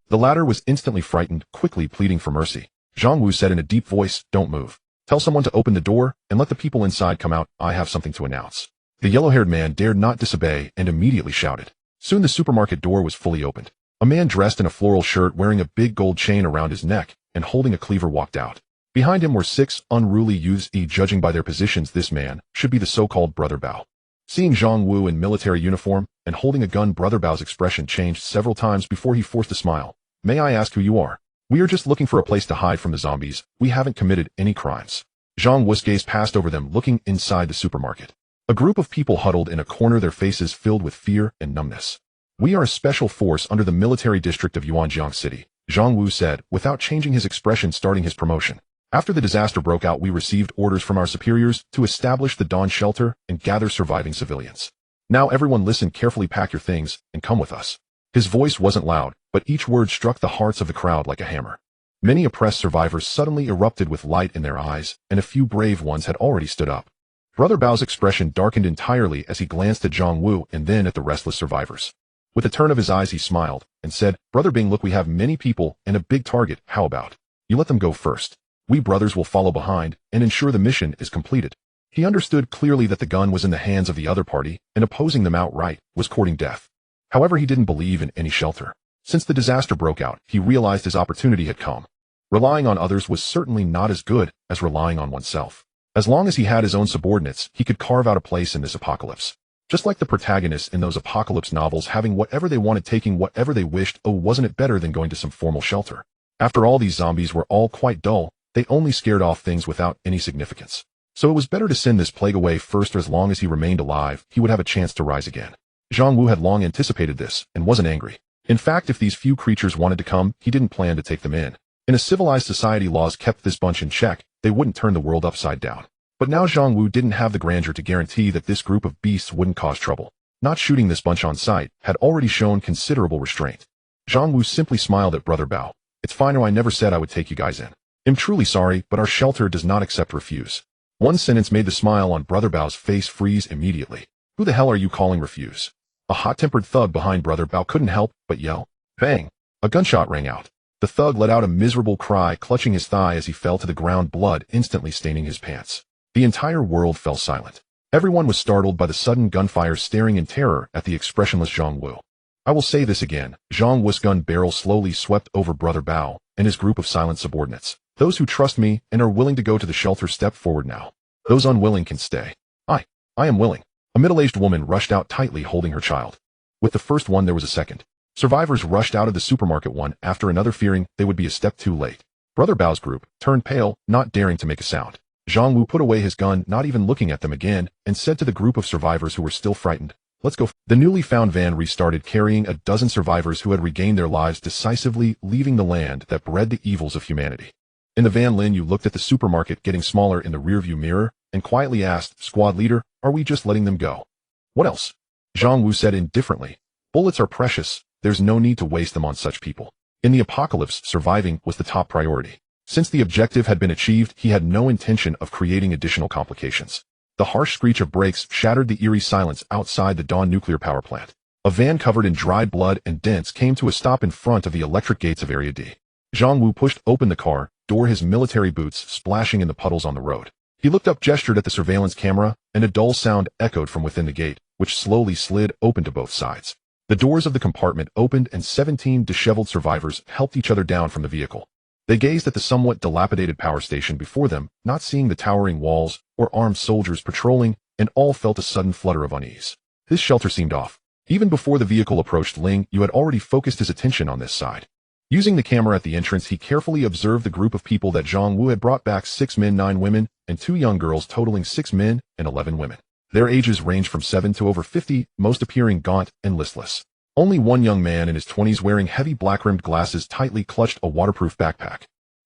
The latter was instantly frightened, quickly pleading for mercy. Zhang Wu said in a deep voice, don't move. Tell someone to open the door and let the people inside come out. I have something to announce. The yellow-haired man dared not disobey and immediately shouted. Soon the supermarket door was fully opened. A man dressed in a floral shirt, wearing a big gold chain around his neck and holding a cleaver, walked out. Behind him were 6 unruly youths. Judging by their positions, this man should be the so-called Brother Bao. Seeing Zhang Wu in military uniform and holding a gun, Brother Bao's expression changed several times before he forced a smile. May I ask who you are? We are just looking for a place to hide from the zombies. We haven't committed any crimes. Zhang Wu's gaze passed over them, looking inside the supermarket. A group of people huddled in a corner, their faces filled with fear and numbness. We are a special force under the military district of Yuanjiang City, Zhang Wu said, without changing his expression, starting his promotion. After the disaster broke out, we received orders from our superiors to establish the Dawn Shelter and gather surviving civilians. Now everyone listen carefully, pack your things and come with us. His voice wasn't loud, but each word struck the hearts of the crowd like a hammer. Many oppressed survivors suddenly erupted with light in their eyes, and a few brave ones had already stood up. Brother Bao's expression darkened entirely as he glanced at Zhang Wu and then at the restless survivors. With a turn of his eyes, he smiled and said, Brother Bing, look, we have many people and a big target. How about you let them go first? We brothers will follow behind and ensure the mission is completed. He understood clearly that the gun was in the hands of the other party, and opposing them outright was courting death. However, he didn't believe in any shelter. Since the disaster broke out, he realized his opportunity had come. Relying on others was certainly not as good as relying on oneself. As long as he had his own subordinates, he could carve out a place in this apocalypse. Just like the protagonists in those apocalypse novels, having whatever they wanted, taking whatever they wished. Oh, wasn't it better than going to some formal shelter? After all, these zombies were all quite dull. They only scared off things without any significance. So it was better to send this plague away first. As long as he remained alive, he would have a chance to rise again. Zhang Wu had long anticipated this and wasn't angry. In fact, if these few creatures wanted to come, he didn't plan to take them in. In a civilized society, laws kept this bunch in check. They wouldn't turn the world upside down. But now Zhang Wu didn't have the grandeur to guarantee that this group of beasts wouldn't cause trouble. Not shooting this bunch on sight had already shown considerable restraint. Zhang Wu simply smiled at Brother Bao. It's fine. I never said I would take you guys in. I'm truly sorry, but our shelter does not accept refuse. One sentence made the smile on Brother Bao's face freeze immediately. Who the hell are you calling refuse? A hot-tempered thug behind Brother Bao couldn't help but yell. Bang! A gunshot rang out. The thug let out a miserable cry, clutching his thigh as he fell to the ground, blood instantly staining his pants. The entire world fell silent. Everyone was startled by the sudden gunfire, staring in terror at the expressionless Zhang Wu. I will say this again. Zhang Wu's gun barrel slowly swept over Brother Bao and his group of silent subordinates. Those who trust me and are willing to go to the shelter, step forward now. Those unwilling can stay. I am willing. A middle-aged woman rushed out, tightly holding her child. With the first one, there was a second. Survivors rushed out of the supermarket one after another, fearing they would be a step too late. Brother Bao's group turned pale, not daring to make a sound. Zhang Wu put away his gun, not even looking at them again, and said to the group of survivors who were still frightened, let's go. The newly found van restarted, carrying a dozen survivors who had regained their lives, decisively leaving the land that bred the evils of humanity. In the van, Lin Yu looked at the supermarket getting smaller in the rearview mirror and quietly asked, Squad leader, are we just letting them go? What else? Zhang Wu said indifferently, bullets are precious. There's no need to waste them on such people. In the apocalypse, surviving was the top priority. Since the objective had been achieved, he had no intention of creating additional complications. The harsh screech of brakes shattered the eerie silence outside the Dawn nuclear power plant. A van covered in dried blood and dents came to a stop in front of the electric gates of Area D. Zhang Wu pushed open the car door, his military boots splashing in the puddles on the road. He looked up, gestured at the surveillance camera, and a dull sound echoed from within the gate, which slowly slid open to both sides. The doors of the compartment opened and 17 disheveled survivors helped each other down from the vehicle. They gazed at the somewhat dilapidated power station before them, not seeing the towering walls or armed soldiers patrolling, and all felt a sudden flutter of unease. This shelter seemed off. Even before the vehicle approached Ling, Yu had already focused his attention on this side. Using the camera at the entrance, he carefully observed the group of people that Zhang Wu had brought back: 6 men, 9 women, and 2 young girls, totaling 6 men and 11 women. Their ages ranged from 7 to over 50, most appearing gaunt and listless. Only one young man in his 20s, wearing heavy black-rimmed glasses, tightly clutched a waterproof backpack.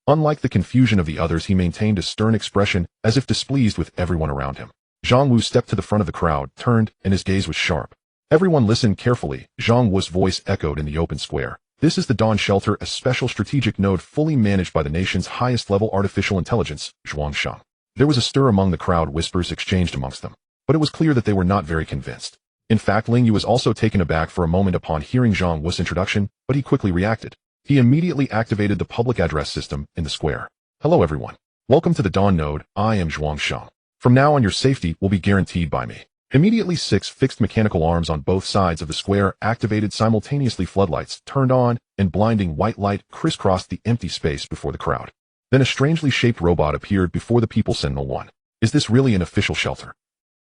Unlike the confusion of the others, he maintained a stern expression, as if displeased with everyone around him. Zhang Wu stepped to the front of the crowd, turned, and his gaze was sharp. Everyone listened carefully. Zhang Wu's voice echoed in the open square. This is the Dawn Shelter, a special strategic node fully managed by the nation's highest-level artificial intelligence, Zhuangsheng. There was a stir among the crowd, whispers exchanged amongst them. But it was clear that they were not very convinced. In fact, Ling Yu was also taken aback for a moment upon hearing Zhang Wu's introduction, but he quickly reacted. He immediately activated the public address system in the square. Hello everyone. Welcome to the Dawn node. I am Zhuangsheng. From now on, your safety will be guaranteed by me. Immediately, 6 fixed mechanical arms on both sides of the square activated simultaneously. Floodlights turned on, and blinding white light crisscrossed the empty space before the crowd. Then a strangely shaped robot appeared before the people. Sentinel 1. Is this really an official shelter?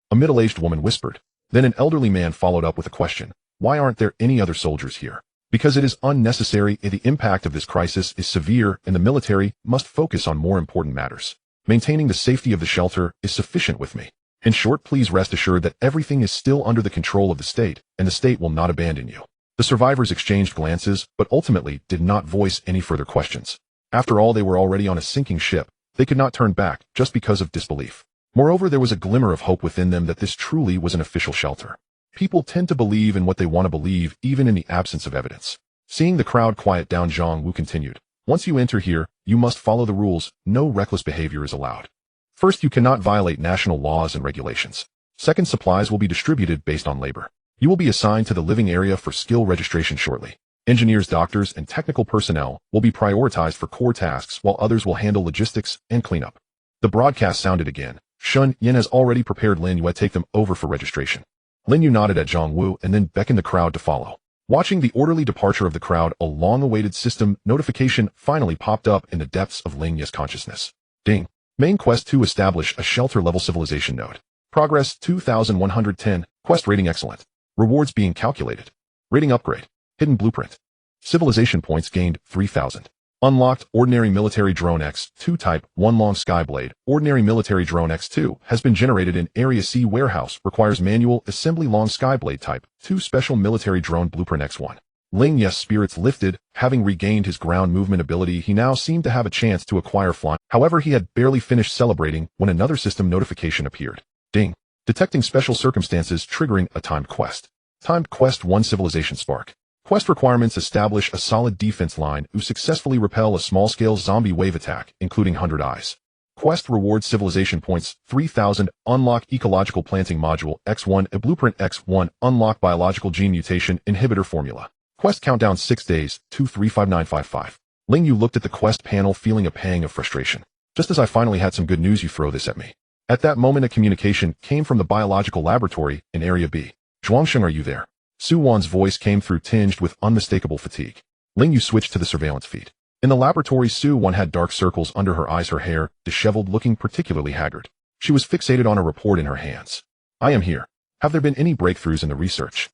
A middle-aged woman whispered. Then an elderly man followed up with a question. Why aren't there any other soldiers here? Because it is unnecessary. The impact of this crisis is severe, and the military must focus on more important matters. Maintaining the safety of the shelter is sufficient with me. In short, please rest assured that everything is still under the control of the state, and the state will not abandon you. The survivors exchanged glances, but ultimately did not voice any further questions. After all, they were already on a sinking ship. They could not turn back just because of disbelief. Moreover, there was a glimmer of hope within them that this truly was an official shelter. People tend to believe in what they want to believe, even in the absence of evidence. Seeing the crowd quiet down, Zhang Wu continued. Once you enter here, you must follow the rules. No reckless behavior is allowed. First, you cannot violate national laws and regulations. Second, supplies will be distributed based on labor. You will be assigned to the living area for skill registration shortly. Engineers, doctors, and technical personnel will be prioritized for core tasks, while others will handle logistics and cleanup. The broadcast sounded again. Shun Yin has already prepared Lin Yu to take them over for registration. Lin Yu nodded at Zhang Wu and then beckoned the crowd to follow. Watching the orderly departure of the crowd, a long-awaited system notification finally popped up in the depths of Ling Yu's consciousness. Ding. Main quest to establish a shelter-level civilization node. Progress 2110. Quest rating excellent. Rewards being calculated. Rating upgrade. Hidden blueprint. Civilization points gained 3000. Unlocked ordinary military drone X2 type 1 long skyblade. Ordinary military drone X2 has been generated in Area C warehouse. Requires manual assembly. Long skyblade type 2 special military drone blueprint X1. Ling Yu's spirits lifted. Having regained his ground movement ability, he now seemed to have a chance to acquire flying. However, he had barely finished celebrating when another system notification appeared. Ding. Detecting special circumstances triggering a timed quest. Timed quest 1 Civilization Spark. Quest requirements: establish a solid defense line to successfully repel a small-scale zombie wave attack, including 100 eyes. Quest rewards civilization points 3000. Unlock ecological planting module X1. A blueprint X1. Unlock biological gene mutation inhibitor formula. Quest countdown 6 days, 235955. Ling Yu looked at the quest panel, feeling a pang of frustration. Just as I finally had some good news, you throw this at me. At that moment, a communication came from the biological laboratory in Area B. Zhuangsheng, are you there? Su Wan's voice came through, tinged with unmistakable fatigue. Ling Yu switched to the surveillance feed. In the laboratory, Su Wan had dark circles under her eyes, her hair disheveled, looking particularly haggard. She was fixated on a report in her hands. I am here. Have there been any breakthroughs in the research?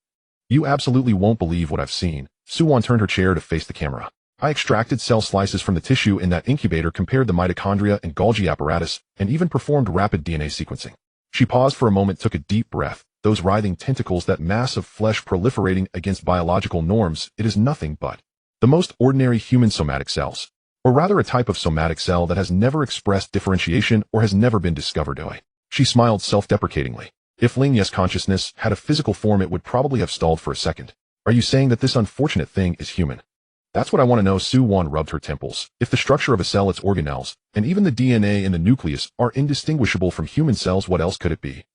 You absolutely won't believe what I've seen. Su Wan turned her chair to face the camera. I extracted cell slices from the tissue in that incubator, compared the mitochondria and Golgi apparatus, and even performed rapid DNA sequencing. She paused for a moment, took a deep breath. Those writhing tentacles, that mass of flesh proliferating against biological norms, it is nothing but the most ordinary human somatic cells. Or rather, a type of somatic cell that has never expressed differentiation or has never been discovered. She smiled self-deprecatingly. If Ling Yu's consciousness had a physical form, it would probably have stalled for a second. Are you saying that this unfortunate thing is human? That's what I want to know. Su Wan rubbed her temples. If the structure of a cell, its organelles, and even the DNA in the nucleus are indistinguishable from human cells, what else could it be?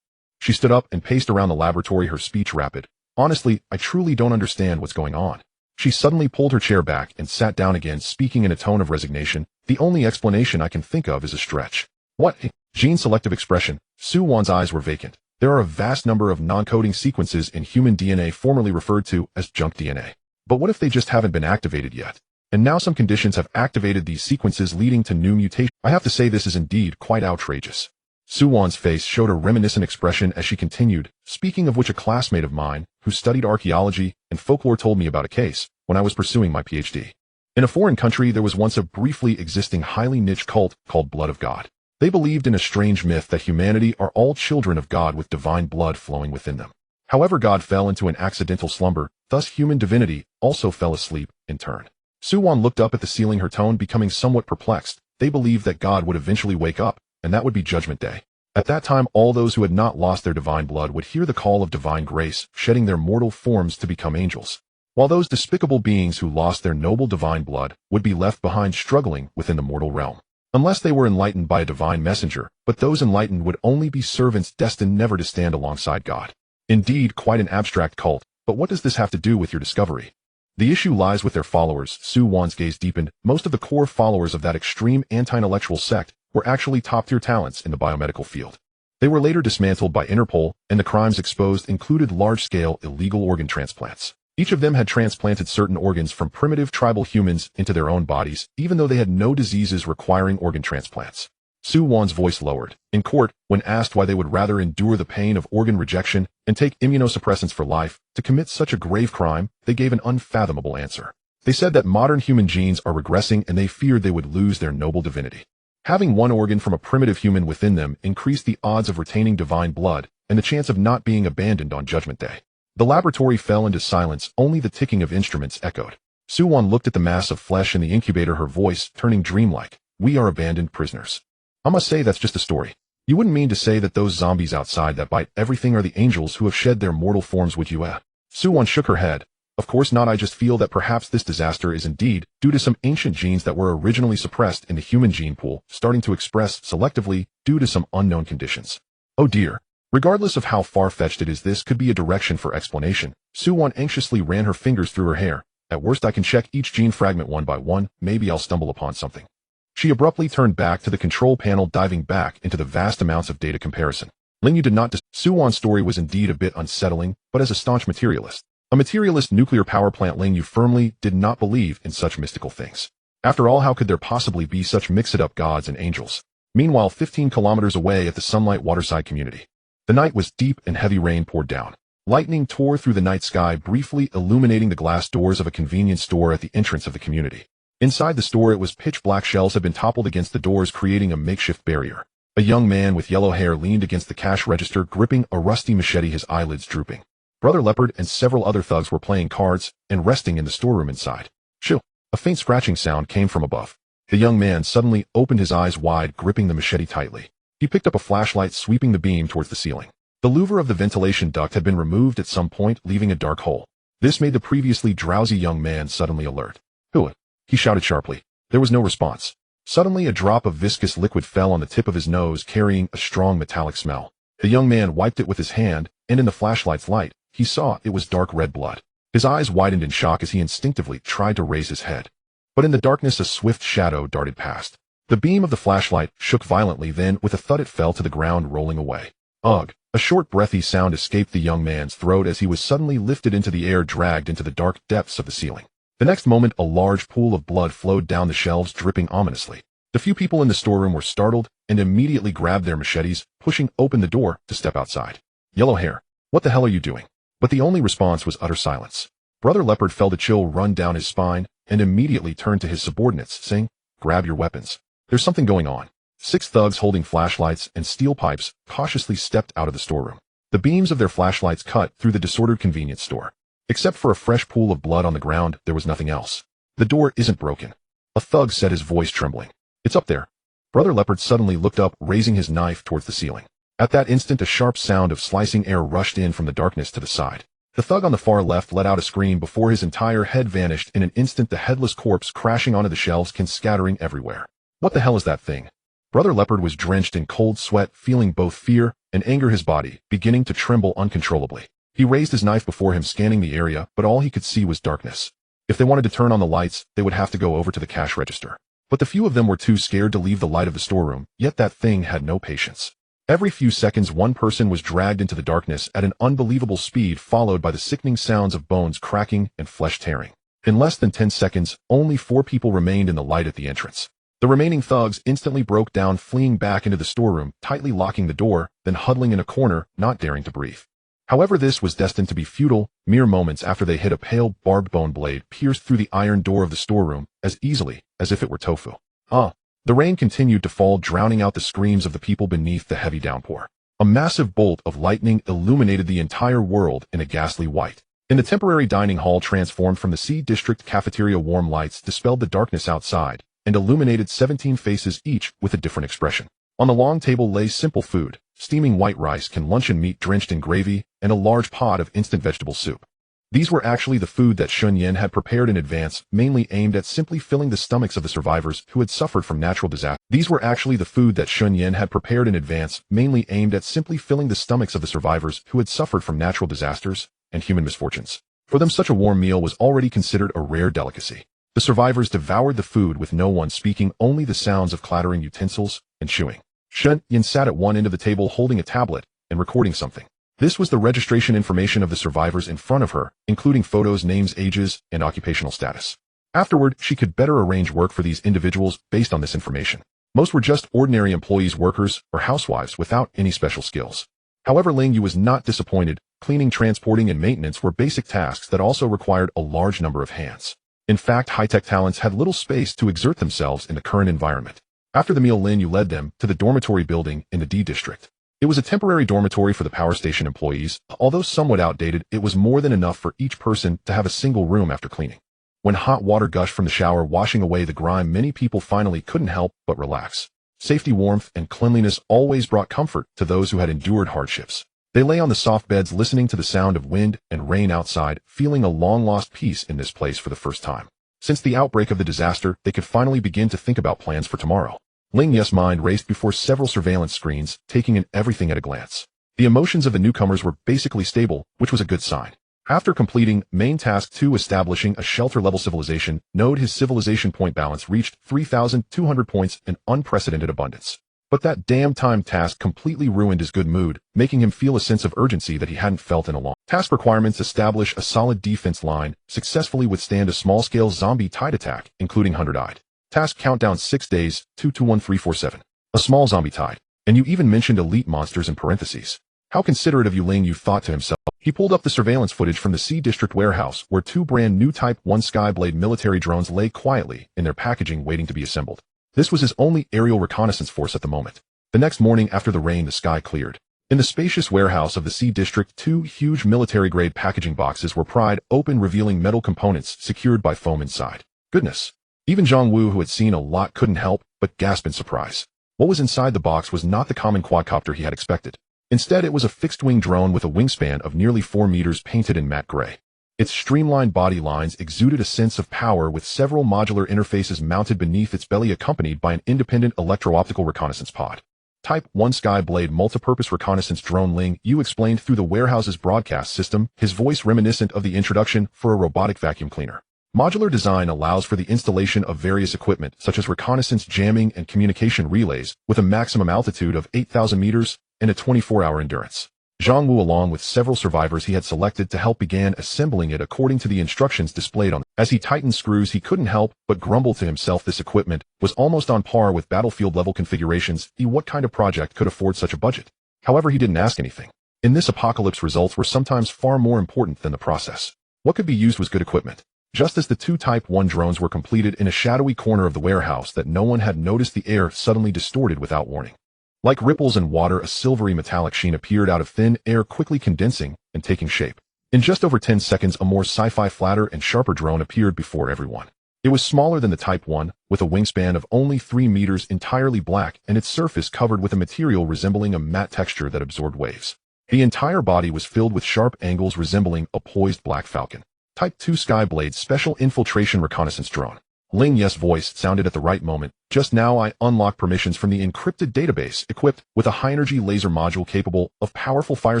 She stood up and paced around the laboratory, her speech rapid. Honestly, I truly don't understand what's going on. She suddenly pulled her chair back and sat down again, speaking in a tone of resignation. The only explanation I can think of is a stretch. What? Gene selective expression. Su Wan's eyes were vacant. There are a vast number of non-coding sequences in human DNA, formerly referred to as junk DNA. But what if they just haven't been activated yet? And now some conditions have activated these sequences, leading to new mutations. I have to say, this is indeed quite outrageous. Suwon's face showed a reminiscent expression as she continued, speaking of which a classmate of mine, who studied archaeology and folklore told me about a case, when I was pursuing my PhD. In a foreign country there was once a briefly existing highly niche cult called Blood of God. They believed in a strange myth that humanity are all children of God with divine blood flowing within them. However, God fell into an accidental slumber, thus human divinity also fell asleep in turn. Suwon looked up at the ceiling, her tone becoming somewhat perplexed. They believed that God would eventually wake up, and that would be Judgment Day. At that time, all those who had not lost their divine blood would hear the call of divine grace, shedding their mortal forms to become angels, while those despicable beings who lost their noble divine blood would be left behind struggling within the mortal realm. Unless they were enlightened by a divine messenger, but those enlightened would only be servants destined never to stand alongside God. Indeed, quite an abstract cult, but what does this have to do with your discovery? The issue lies with their followers. Suwon's gaze deepened. Most of the core followers of that extreme anti-intellectual sect were actually top-tier talents in the biomedical field. They were later dismantled by Interpol, and the crimes exposed included large-scale illegal organ transplants. Each of them had transplanted certain organs from primitive tribal humans into their own bodies, even though they had no diseases requiring organ transplants. Suwon's voice lowered. In court, when asked why they would rather endure the pain of organ rejection and take immunosuppressants for life to commit such a grave crime, they gave an unfathomable answer. They said that modern human genes are regressing and they feared they would lose their noble divinity. Having one organ from a primitive human within them increased the odds of retaining divine blood and the chance of not being abandoned on Judgment Day. The laboratory fell into silence, only the ticking of instruments echoed. Suwon looked at the mass of flesh in the incubator, her voice turning dreamlike. We are abandoned prisoners. I must say that's just a story. You wouldn't mean to say that those zombies outside that bite everything are the angels who have shed their mortal forms, would you? Suwon shook her head. Of course not. I just feel that perhaps this disaster is indeed due to some ancient genes that were originally suppressed in the human gene pool, starting to express selectively due to some unknown conditions. Oh dear. Regardless of how far-fetched it is, this could be a direction for explanation. Suwon anxiously ran her fingers through her hair. At worst I can check each gene fragment one by one, maybe I'll stumble upon something. She abruptly turned back to the control panel, diving back into the vast amounts of data comparison. Ling Yu did not Suwon's story was indeed a bit unsettling, but as a staunch materialist, a materialist nuclear power plant, Ling Yu firmly did not believe in such mystical things. After all, how could there possibly be such mixed-up gods and angels? Meanwhile, 15 kilometers away at the Sunlight Waterside community, the night was deep and heavy rain poured down. Lightning tore through the night sky, briefly illuminating the glass doors of a convenience store at the entrance of the community. Inside the store it was pitch black. Shelves had been toppled against the doors, creating a makeshift barrier. A young man with yellow hair leaned against the cash register, gripping a rusty machete, his eyelids drooping. Brother Leopard and several other thugs were playing cards and resting in the storeroom inside. Shoo! A faint scratching sound came from above. The young man suddenly opened his eyes wide, gripping the machete tightly. He picked up a flashlight, sweeping the beam towards the ceiling. The louver of the ventilation duct had been removed at some point, leaving a dark hole. This made the previously drowsy young man suddenly alert. Who? He shouted sharply. There was no response. Suddenly a drop of viscous liquid fell on the tip of his nose, carrying a strong metallic smell. The young man wiped it with his hand, and in the flashlight's light, he saw it was dark red blood. His eyes widened in shock as he instinctively tried to raise his head. But in the darkness a swift shadow darted past. The beam of the flashlight shook violently, then with a thud it fell to the ground, rolling away. Ugh! A short breathy sound escaped the young man's throat as he was suddenly lifted into the air, dragged into the dark depths of the ceiling. The next moment a large pool of blood flowed down the shelves, dripping ominously. The few people in the storeroom were startled and immediately grabbed their machetes, pushing open the door to step outside. Yellow hair, what the hell are you doing? But the only response was utter silence. Brother Leopard felt a chill run down his spine and immediately turned to his subordinates, saying, "Grab your weapons. There's something going on." 6 thugs holding flashlights and steel pipes cautiously stepped out of the storeroom. The beams of their flashlights cut through the disordered convenience store. Except for a fresh pool of blood on the ground, there was nothing else. The door isn't broken, a thug said, his voice trembling. It's up there. Brother Leopard suddenly looked up, raising his knife towards the ceiling. At that instant, a sharp sound of slicing air rushed in from the darkness to the side. The thug on the far left let out a scream before his entire head vanished in an instant, the headless corpse crashing onto the shelves, scattering everywhere. What the hell is that thing? Brother Leopard was drenched in cold sweat, feeling both fear and anger, his body beginning to tremble uncontrollably. He raised his knife before him, scanning the area, but all he could see was darkness. If they wanted to turn on the lights, they would have to go over to the cash register. But the few of them were too scared to leave the light of the storeroom, yet that thing had no patience. Every few seconds one person was dragged into the darkness at an unbelievable speed, followed by the sickening sounds of bones cracking and flesh tearing. In less than 10 seconds, only 4 people remained in the light at the entrance. The remaining thugs instantly broke down, fleeing back into the storeroom, tightly locking the door, then huddling in a corner, not daring to breathe. However, this was destined to be futile. Mere moments after they hit, a pale, barbed bone blade pierced through the iron door of the storeroom as easily as if it were tofu. The rain continued to fall, drowning out the screams of the people beneath the heavy downpour. A massive bolt of lightning illuminated the entire world in a ghastly white. In the temporary dining hall transformed from the C District cafeteria, warm lights dispelled the darkness outside and illuminated 17 faces, each with a different expression. On the long table lay simple food, steaming white rice, canned luncheon meat drenched in gravy, and a large pot of instant vegetable soup. These were actually the food that Shun Yin had prepared in advance, mainly aimed at simply filling the stomachs of the survivors who had suffered from natural disaster. These were actually the food that Shun Yin had prepared in advance, mainly aimed at simply filling the stomachs of the survivors who had suffered from natural disasters and human misfortunes. For them, such a warm meal was already considered a rare delicacy. The survivors devoured the food with no one speaking, only the sounds of clattering utensils and chewing. Shun Yin sat at one end of the table holding a tablet and recording something. This was the registration information of the survivors in front of her, including photos, names, ages, and occupational status. Afterward, she could better arrange work for these individuals based on this information. Most were just ordinary employees, workers, or housewives without any special skills. However, Ling Yu was not disappointed. Cleaning, transporting, and maintenance were basic tasks that also required a large number of hands. In fact, high-tech talents had little space to exert themselves in the current environment. After the meal, Ling Yu led them to the dormitory building in the D District. It was a temporary dormitory for the power station employees. Although somewhat outdated, it was more than enough for each person to have a single room after cleaning. When hot water gushed from the shower, washing away the grime, many people finally couldn't help but relax. Safety, warmth, and cleanliness always brought comfort to those who had endured hardships. They lay on the soft beds, listening to the sound of wind and rain outside, feeling a long-lost peace in this place for the first time. Since the outbreak of the disaster, they could finally begin to think about plans for tomorrow. Ling Yu's mind raced before several surveillance screens, taking in everything at a glance. The emotions of the newcomers were basically stable, which was a good sign. After completing main task 2, establishing a shelter-level civilization node, his civilization point balance reached 3,200 points, in unprecedented abundance. But that damn time task completely ruined his good mood, making him feel a sense of urgency that he hadn't felt in a long time. Task requirements: establish a solid defense line, successfully withstand a small-scale zombie tide attack, including 100-eyed. Task countdown: 6 days, 2-2-1-3-4-7. A small zombie tide. And you even mentioned elite monsters in parentheses. How considerate of you, Ling Yu thought to himself. He pulled up the surveillance footage from the C District warehouse, where 2 brand new Type 1 Skyblade military drones lay quietly in their packaging, waiting to be assembled. This was his only aerial reconnaissance force at the moment. The next morning after the rain, the sky cleared. In the spacious warehouse of the C District, 2 huge military-grade packaging boxes were pried open, revealing metal components secured by foam inside. Goodness! Even Zhang Wu, who had seen a lot, couldn't help but gasp in surprise. What was inside the box was not the common quadcopter he had expected. Instead, it was a fixed-wing drone with a wingspan of nearly 4 meters, painted in matte gray. Its streamlined body lines exuded a sense of power, with several modular interfaces mounted beneath its belly, accompanied by an independent electro-optical reconnaissance pod. Type 1 Skyblade multipurpose reconnaissance drone, Ling Yu explained through the warehouse's broadcast system, his voice reminiscent of the introduction for a robotic vacuum cleaner. Modular design allows for the installation of various equipment, such as reconnaissance, jamming, and communication relays, with a maximum altitude of 8,000 meters and a 24-hour endurance. Zhang Wu, along with several survivors he had selected to help, began assembling it according to the instructions displayed on it. As he tightened screws, he couldn't help but grumble to himself. This equipment was almost on par with battlefield-level configurations. What kind of project could afford such a budget? However, he didn't ask anything. In this apocalypse, results were sometimes far more important than the process. What could be used was good equipment. Just as the 2 Type 1 drones were completed in a shadowy corner of the warehouse that no one had noticed, the air suddenly distorted without warning. Like ripples in water, a silvery metallic sheen appeared out of thin air, quickly condensing and taking shape. In just over 10 seconds, a more sci-fi, flatter, and sharper drone appeared before everyone. It was smaller than the Type 1, with a wingspan of only 3 meters, entirely black, and its surface covered with a material resembling a matte texture that absorbed waves. The entire body was filled with sharp angles resembling a poised black falcon. Type 2 Skyblade Special Infiltration Reconnaissance Drone. Ling Yu's voice sounded at the right moment. Just now I unlocked permissions from the encrypted database, equipped with a high-energy laser module capable of powerful fire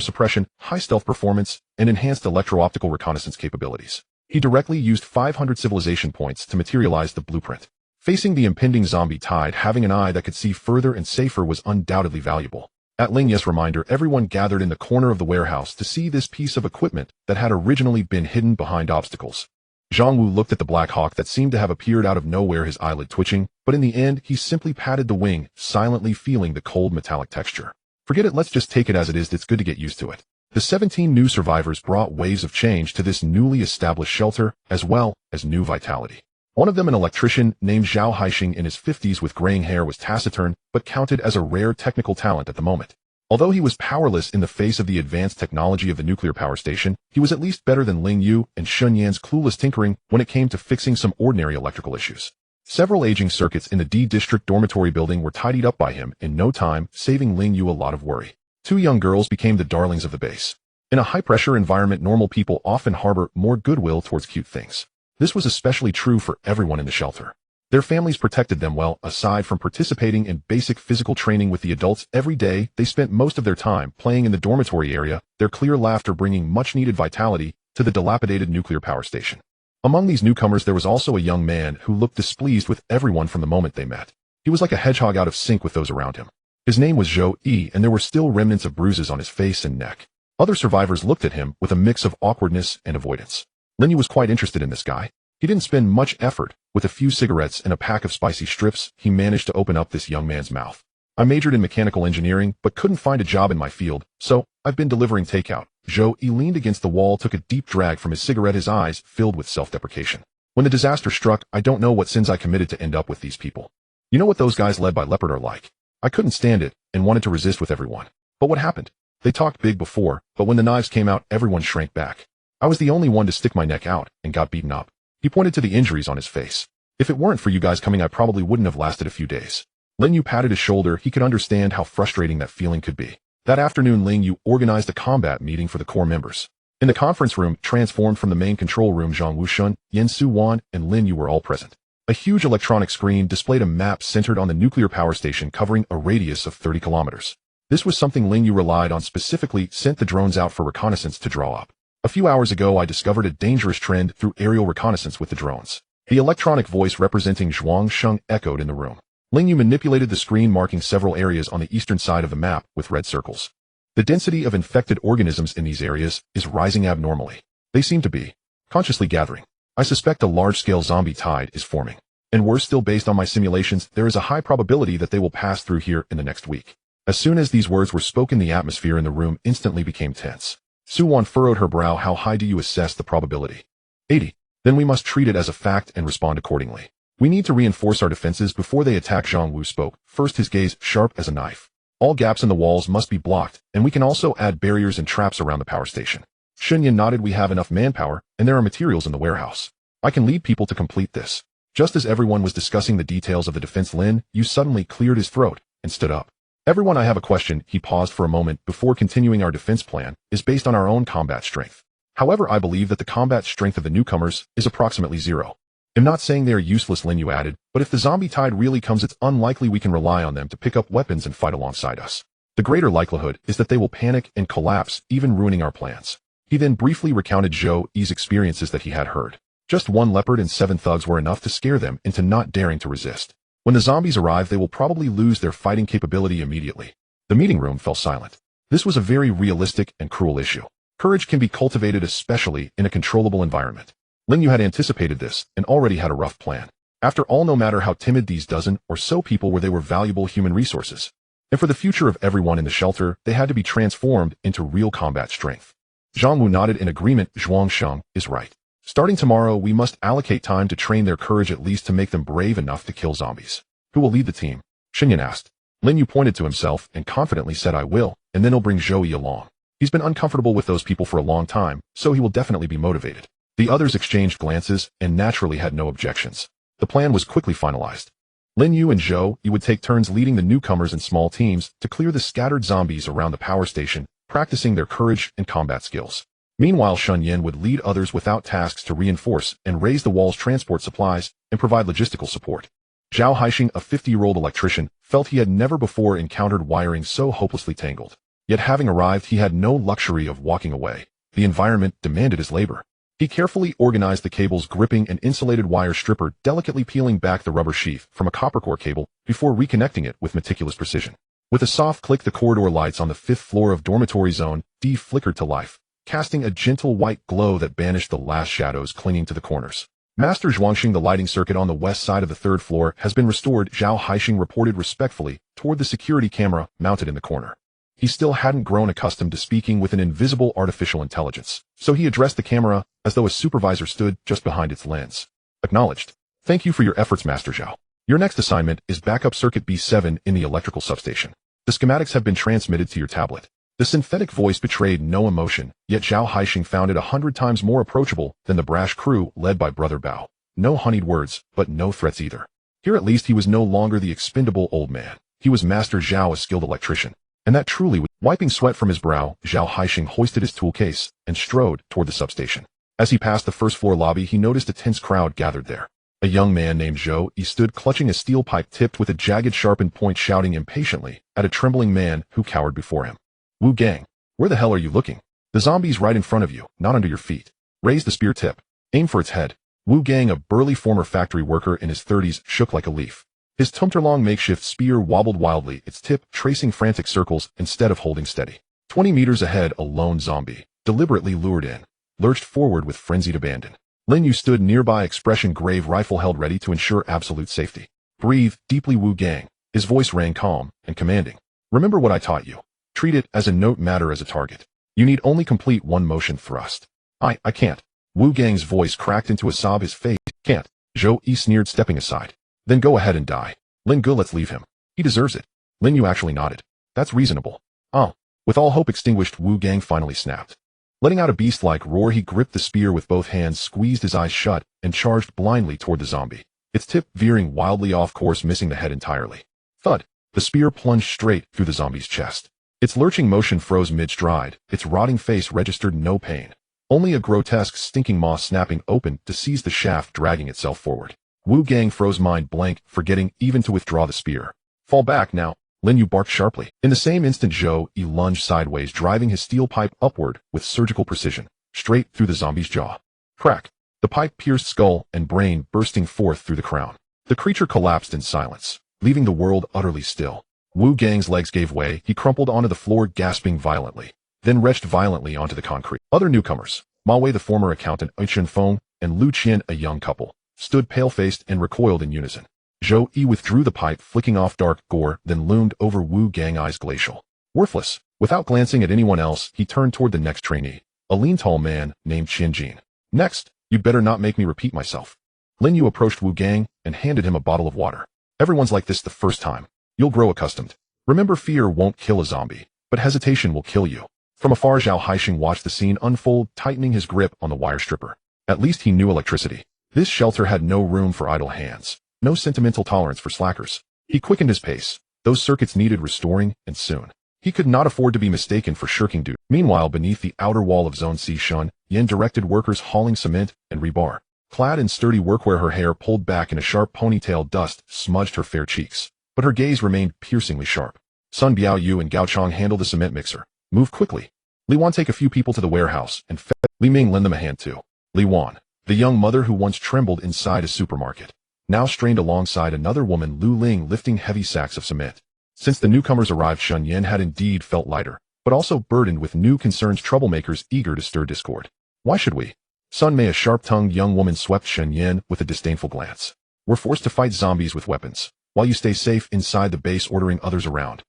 suppression, high stealth performance, and enhanced electro-optical reconnaissance capabilities. He directly used 500 civilization points to materialize the blueprint. Facing the impending zombie tide, having an eye that could see further and safer was undoubtedly valuable. At Ling Yu's reminder, everyone gathered in the corner of the warehouse to see this piece of equipment that had originally been hidden behind obstacles. Zhang Wu looked at the Black Hawk that seemed to have appeared out of nowhere, his eyelid twitching, but in the end, he simply patted the wing, silently feeling the cold metallic texture. Forget it, let's just take it as it is, it's good to get used to it. The 17 new survivors brought waves of change to this newly established shelter, as well as new vitality. One of them, an electrician named Zhao Haixing in his 50s with graying hair, was taciturn, but counted as a rare technical talent at the moment. Although he was powerless in the face of the advanced technology of the nuclear power station, he was at least better than Ling Yu and Shun Yan's clueless tinkering when it came to fixing some ordinary electrical issues. Several aging circuits in the D District dormitory building were tidied up by him in no time, saving Ling Yu a lot of worry. 2 young girls became the darlings of the base. In a high-pressure environment, normal people often harbor more goodwill towards cute things. This was especially true for everyone in the shelter. Their families protected them well. Aside from participating in basic physical training with the adults every day, they spent most of their time playing in the dormitory area, their clear laughter bringing much-needed vitality to the dilapidated nuclear power station. Among these newcomers, there was also a young man who looked displeased with everyone from the moment they met. He was like a hedgehog, out of sync with those around him. His name was Zhou Yi, and there were still remnants of bruises on his face and neck. Other survivors looked at him with a mix of awkwardness and avoidance. Ling Yu was quite interested in this guy. He didn't spend much effort. With a few cigarettes and a pack of spicy strips, he managed to open up this young man's mouth. I majored in mechanical engineering, but couldn't find a job in my field, so I've been delivering takeout. Zhou Yi leaned against the wall, took a deep drag from his cigarette, his eyes filled with self-deprecation. When the disaster struck, I don't know what sins I committed to end up with these people. You know what those guys led by Leopard are like. I couldn't stand it and wanted to resist with everyone. But what happened? They talked big before, but when the knives came out, everyone shrank back. I was the only one to stick my neck out and got beaten up. He pointed to the injuries on his face. If it weren't for you guys coming, I probably wouldn't have lasted a few days. Ling Yu patted his shoulder. He could understand how frustrating that feeling could be. That afternoon, Ling Yu organized a combat meeting for the core members. In the conference room, transformed from the main control room, Zhang Wushun, Yen Su Wan, and Lin Yu were all present. A huge electronic screen displayed a map centered on the nuclear power station covering a radius of 30 kilometers. This was something Ling Yu relied on, specifically sent the drones out for reconnaissance to draw up. A few hours ago, I discovered a dangerous trend through aerial reconnaissance with the drones. The electronic voice representing Zhuang Sheng echoed in the room. Ling Yu manipulated the screen, marking several areas on the eastern side of the map with red circles. The density of infected organisms in these areas is rising abnormally. They seem to be consciously gathering. I suspect a large-scale zombie tide is forming. And worse still, based on my simulations, there is a high probability that they will pass through here in the next week. As soon as these words were spoken, the atmosphere in the room instantly became tense. Su Wan furrowed her brow. How high do you assess the probability? 80. Then we must treat it as a fact and respond accordingly. We need to reinforce our defenses before they attack. Zhang Wu spoke, first, his gaze sharp as a knife. All gaps in the walls must be blocked, and we can also add barriers and traps around the power station. Shunyan nodded. We have enough manpower, and there are materials in the warehouse. I can lead people to complete this. Just as everyone was discussing the details of the defense, Lin Yu suddenly cleared his throat and stood up. Everyone, I have a question. He paused for a moment before continuing. Our defense plan is based on our own combat strength. However, I believe that the combat strength of the newcomers is approximately 0. I'm not saying they are useless, Lin Yu added, but if the zombie tide really comes, it's unlikely we can rely on them to pick up weapons and fight alongside us. The greater likelihood is that they will panic and collapse, even ruining our plans. He then briefly recounted Zhou Yi's experiences that he had heard. Just 1 leopard and 7 thugs were enough to scare them into not daring to resist. When the zombies arrive, they will probably lose their fighting capability immediately. The meeting room fell silent. This was a very realistic and cruel issue. Courage can be cultivated, especially in a controllable environment. Ling Yu had anticipated this and already had a rough plan. After all, no matter how timid these dozen or so people were, they were valuable human resources. And for the future of everyone in the shelter, they had to be transformed into real combat strength. Zhang Wu nodded in agreement. Zhuang Sheng is right. Starting tomorrow, we must allocate time to train their courage, at least to make them brave enough to kill zombies. Who will lead the team? Xinyan asked. Lin Yu pointed to himself and confidently said, I will, and then he'll bring Zhou Yi along. He's been uncomfortable with those people for a long time, so he will definitely be motivated. The others exchanged glances and naturally had no objections. The plan was quickly finalized. Lin Yu and Zhou Yi would take turns leading the newcomers in small teams to clear the scattered zombies around the power station, practicing their courage and combat skills. Meanwhile, Shun Yin would lead others without tasks to reinforce and raise the walls, transport supplies, and provide logistical support. Zhao Haixing, a 50-year-old electrician, felt he had never before encountered wiring so hopelessly tangled. Yet having arrived, he had no luxury of walking away. The environment demanded his labor. He carefully organized the cables, gripping an insulated wire stripper, delicately peeling back the rubber sheath from a copper core cable before reconnecting it with meticulous precision. With a soft click, the corridor lights on the 5th floor of dormitory zone D flickered to life, casting a gentle white glow that banished the last shadows clinging to the corners. Master Zhuangxing, the lighting circuit on the west side of the third floor has been restored, Zhao Haixing reported respectfully toward the security camera mounted in the corner. He still hadn't grown accustomed to speaking with an invisible artificial intelligence, so he addressed the camera as though a supervisor stood just behind its lens. Acknowledged. Thank you for your efforts, Master Zhao. Your next assignment is backup circuit B7 in the electrical substation. The schematics have been transmitted to your tablet. The synthetic voice betrayed no emotion, yet Zhao Haixing found it 100 times more approachable than the brash crew led by Brother Bao. No honeyed words, but no threats either. Here at least he was no longer the expendable old man. He was Master Zhao, a skilled electrician. And that truly was. Wiping sweat from his brow, Zhao Haixing hoisted his tool case and strode toward the substation. As he passed the first floor lobby, he noticed a tense crowd gathered there. A young man named Zhou Yi stood clutching a steel pipe tipped with a jagged sharpened point, shouting impatiently at a trembling man who cowered before him. Wu Gang, where the hell are you looking? The zombie's right in front of you, not under your feet. Raise the spear tip. Aim for its head. Wu Gang, a burly former factory worker in his 30s, shook like a leaf. His tumter-long makeshift spear wobbled wildly, its tip tracing frantic circles instead of holding steady. 20 meters ahead, a lone zombie, deliberately lured in, lurched forward with frenzied abandon. Ling Yu stood nearby, expression grave, rifle held ready to ensure absolute safety. Breathe deeply, Wu Gang. His voice rang calm and commanding. Remember what I taught you. Treat it as a note, matter as a target. You need only complete one motion thrust. I can't. Wu Gang's voice cracked into a sob. His face, can't. Zhou Yi sneered, stepping aside. Then go ahead and die. Ling Gu, let's leave him. He deserves it. Ling Yu actually nodded. That's reasonable. Oh. With all hope extinguished, Wu Gang finally snapped. Letting out a beast-like roar, he gripped the spear with both hands, squeezed his eyes shut, and charged blindly toward the zombie, its tip veering wildly off course, missing the head entirely. Thud. The spear plunged straight through the zombie's chest. Its lurching motion froze mid-stride, its rotting face registered no pain. Only a grotesque, stinking maw snapping open to seize the shaft, dragging itself forward. Wu Gang froze, mind blank, forgetting even to withdraw the spear. Fall back now, Lin Yu barked sharply. In the same instant, Zhou Yi lunged sideways, driving his steel pipe upward with surgical precision, straight through the zombie's jaw. Crack. The pipe pierced skull and brain, bursting forth through the crown. The creature collapsed in silence, leaving the world utterly still. Wu Gang's legs gave way, he crumpled onto the floor, gasping violently, then retched violently onto the concrete. Other newcomers, Ma Wei, the former accountant, Chen Feng, and Lu Qian, a young couple, stood pale-faced and recoiled in unison. Zhou Yi withdrew the pipe, flicking off dark gore, then loomed over Wu Gang, eyes glacial. Worthless. Without glancing at anyone else, he turned toward the next trainee, a lean tall man named Qian Jin. Next, you'd better not make me repeat myself. Lin Yu approached Wu Gang and handed him a bottle of water. Everyone's like this the first time. You'll grow accustomed. Remember, fear won't kill a zombie, but hesitation will kill you. From afar, Zhao Haixing watched the scene unfold, tightening his grip on the wire stripper. At least he knew electricity. This shelter had no room for idle hands, no sentimental tolerance for slackers. He quickened his pace. Those circuits needed restoring, and soon. He could not afford to be mistaken for shirking duty. Meanwhile, beneath the outer wall of Zone C, Shun Yen directed workers hauling cement and rebar. Clad in sturdy workwear, her hair pulled back in a sharp ponytail, dust smudged her fair cheeks, but her gaze remained piercingly sharp. Sun Biao Yu and Gao Chong handle the cement mixer. Move quickly. Li Wan, take a few people to the warehouse and Li Ming, lend them a hand too. Li Wan, the young mother who once trembled inside a supermarket, now strained alongside another woman, Lu Ling, lifting heavy sacks of cement. Since the newcomers arrived, Shun Yen had indeed felt lighter, but also burdened with new concerns, troublemakers eager to stir discord. Why should we? Sun Mei, a sharp-tongued young woman, swept Shun Yen with a disdainful glance. We're forced to fight zombies with weapons, while you stay safe inside the base, ordering others around.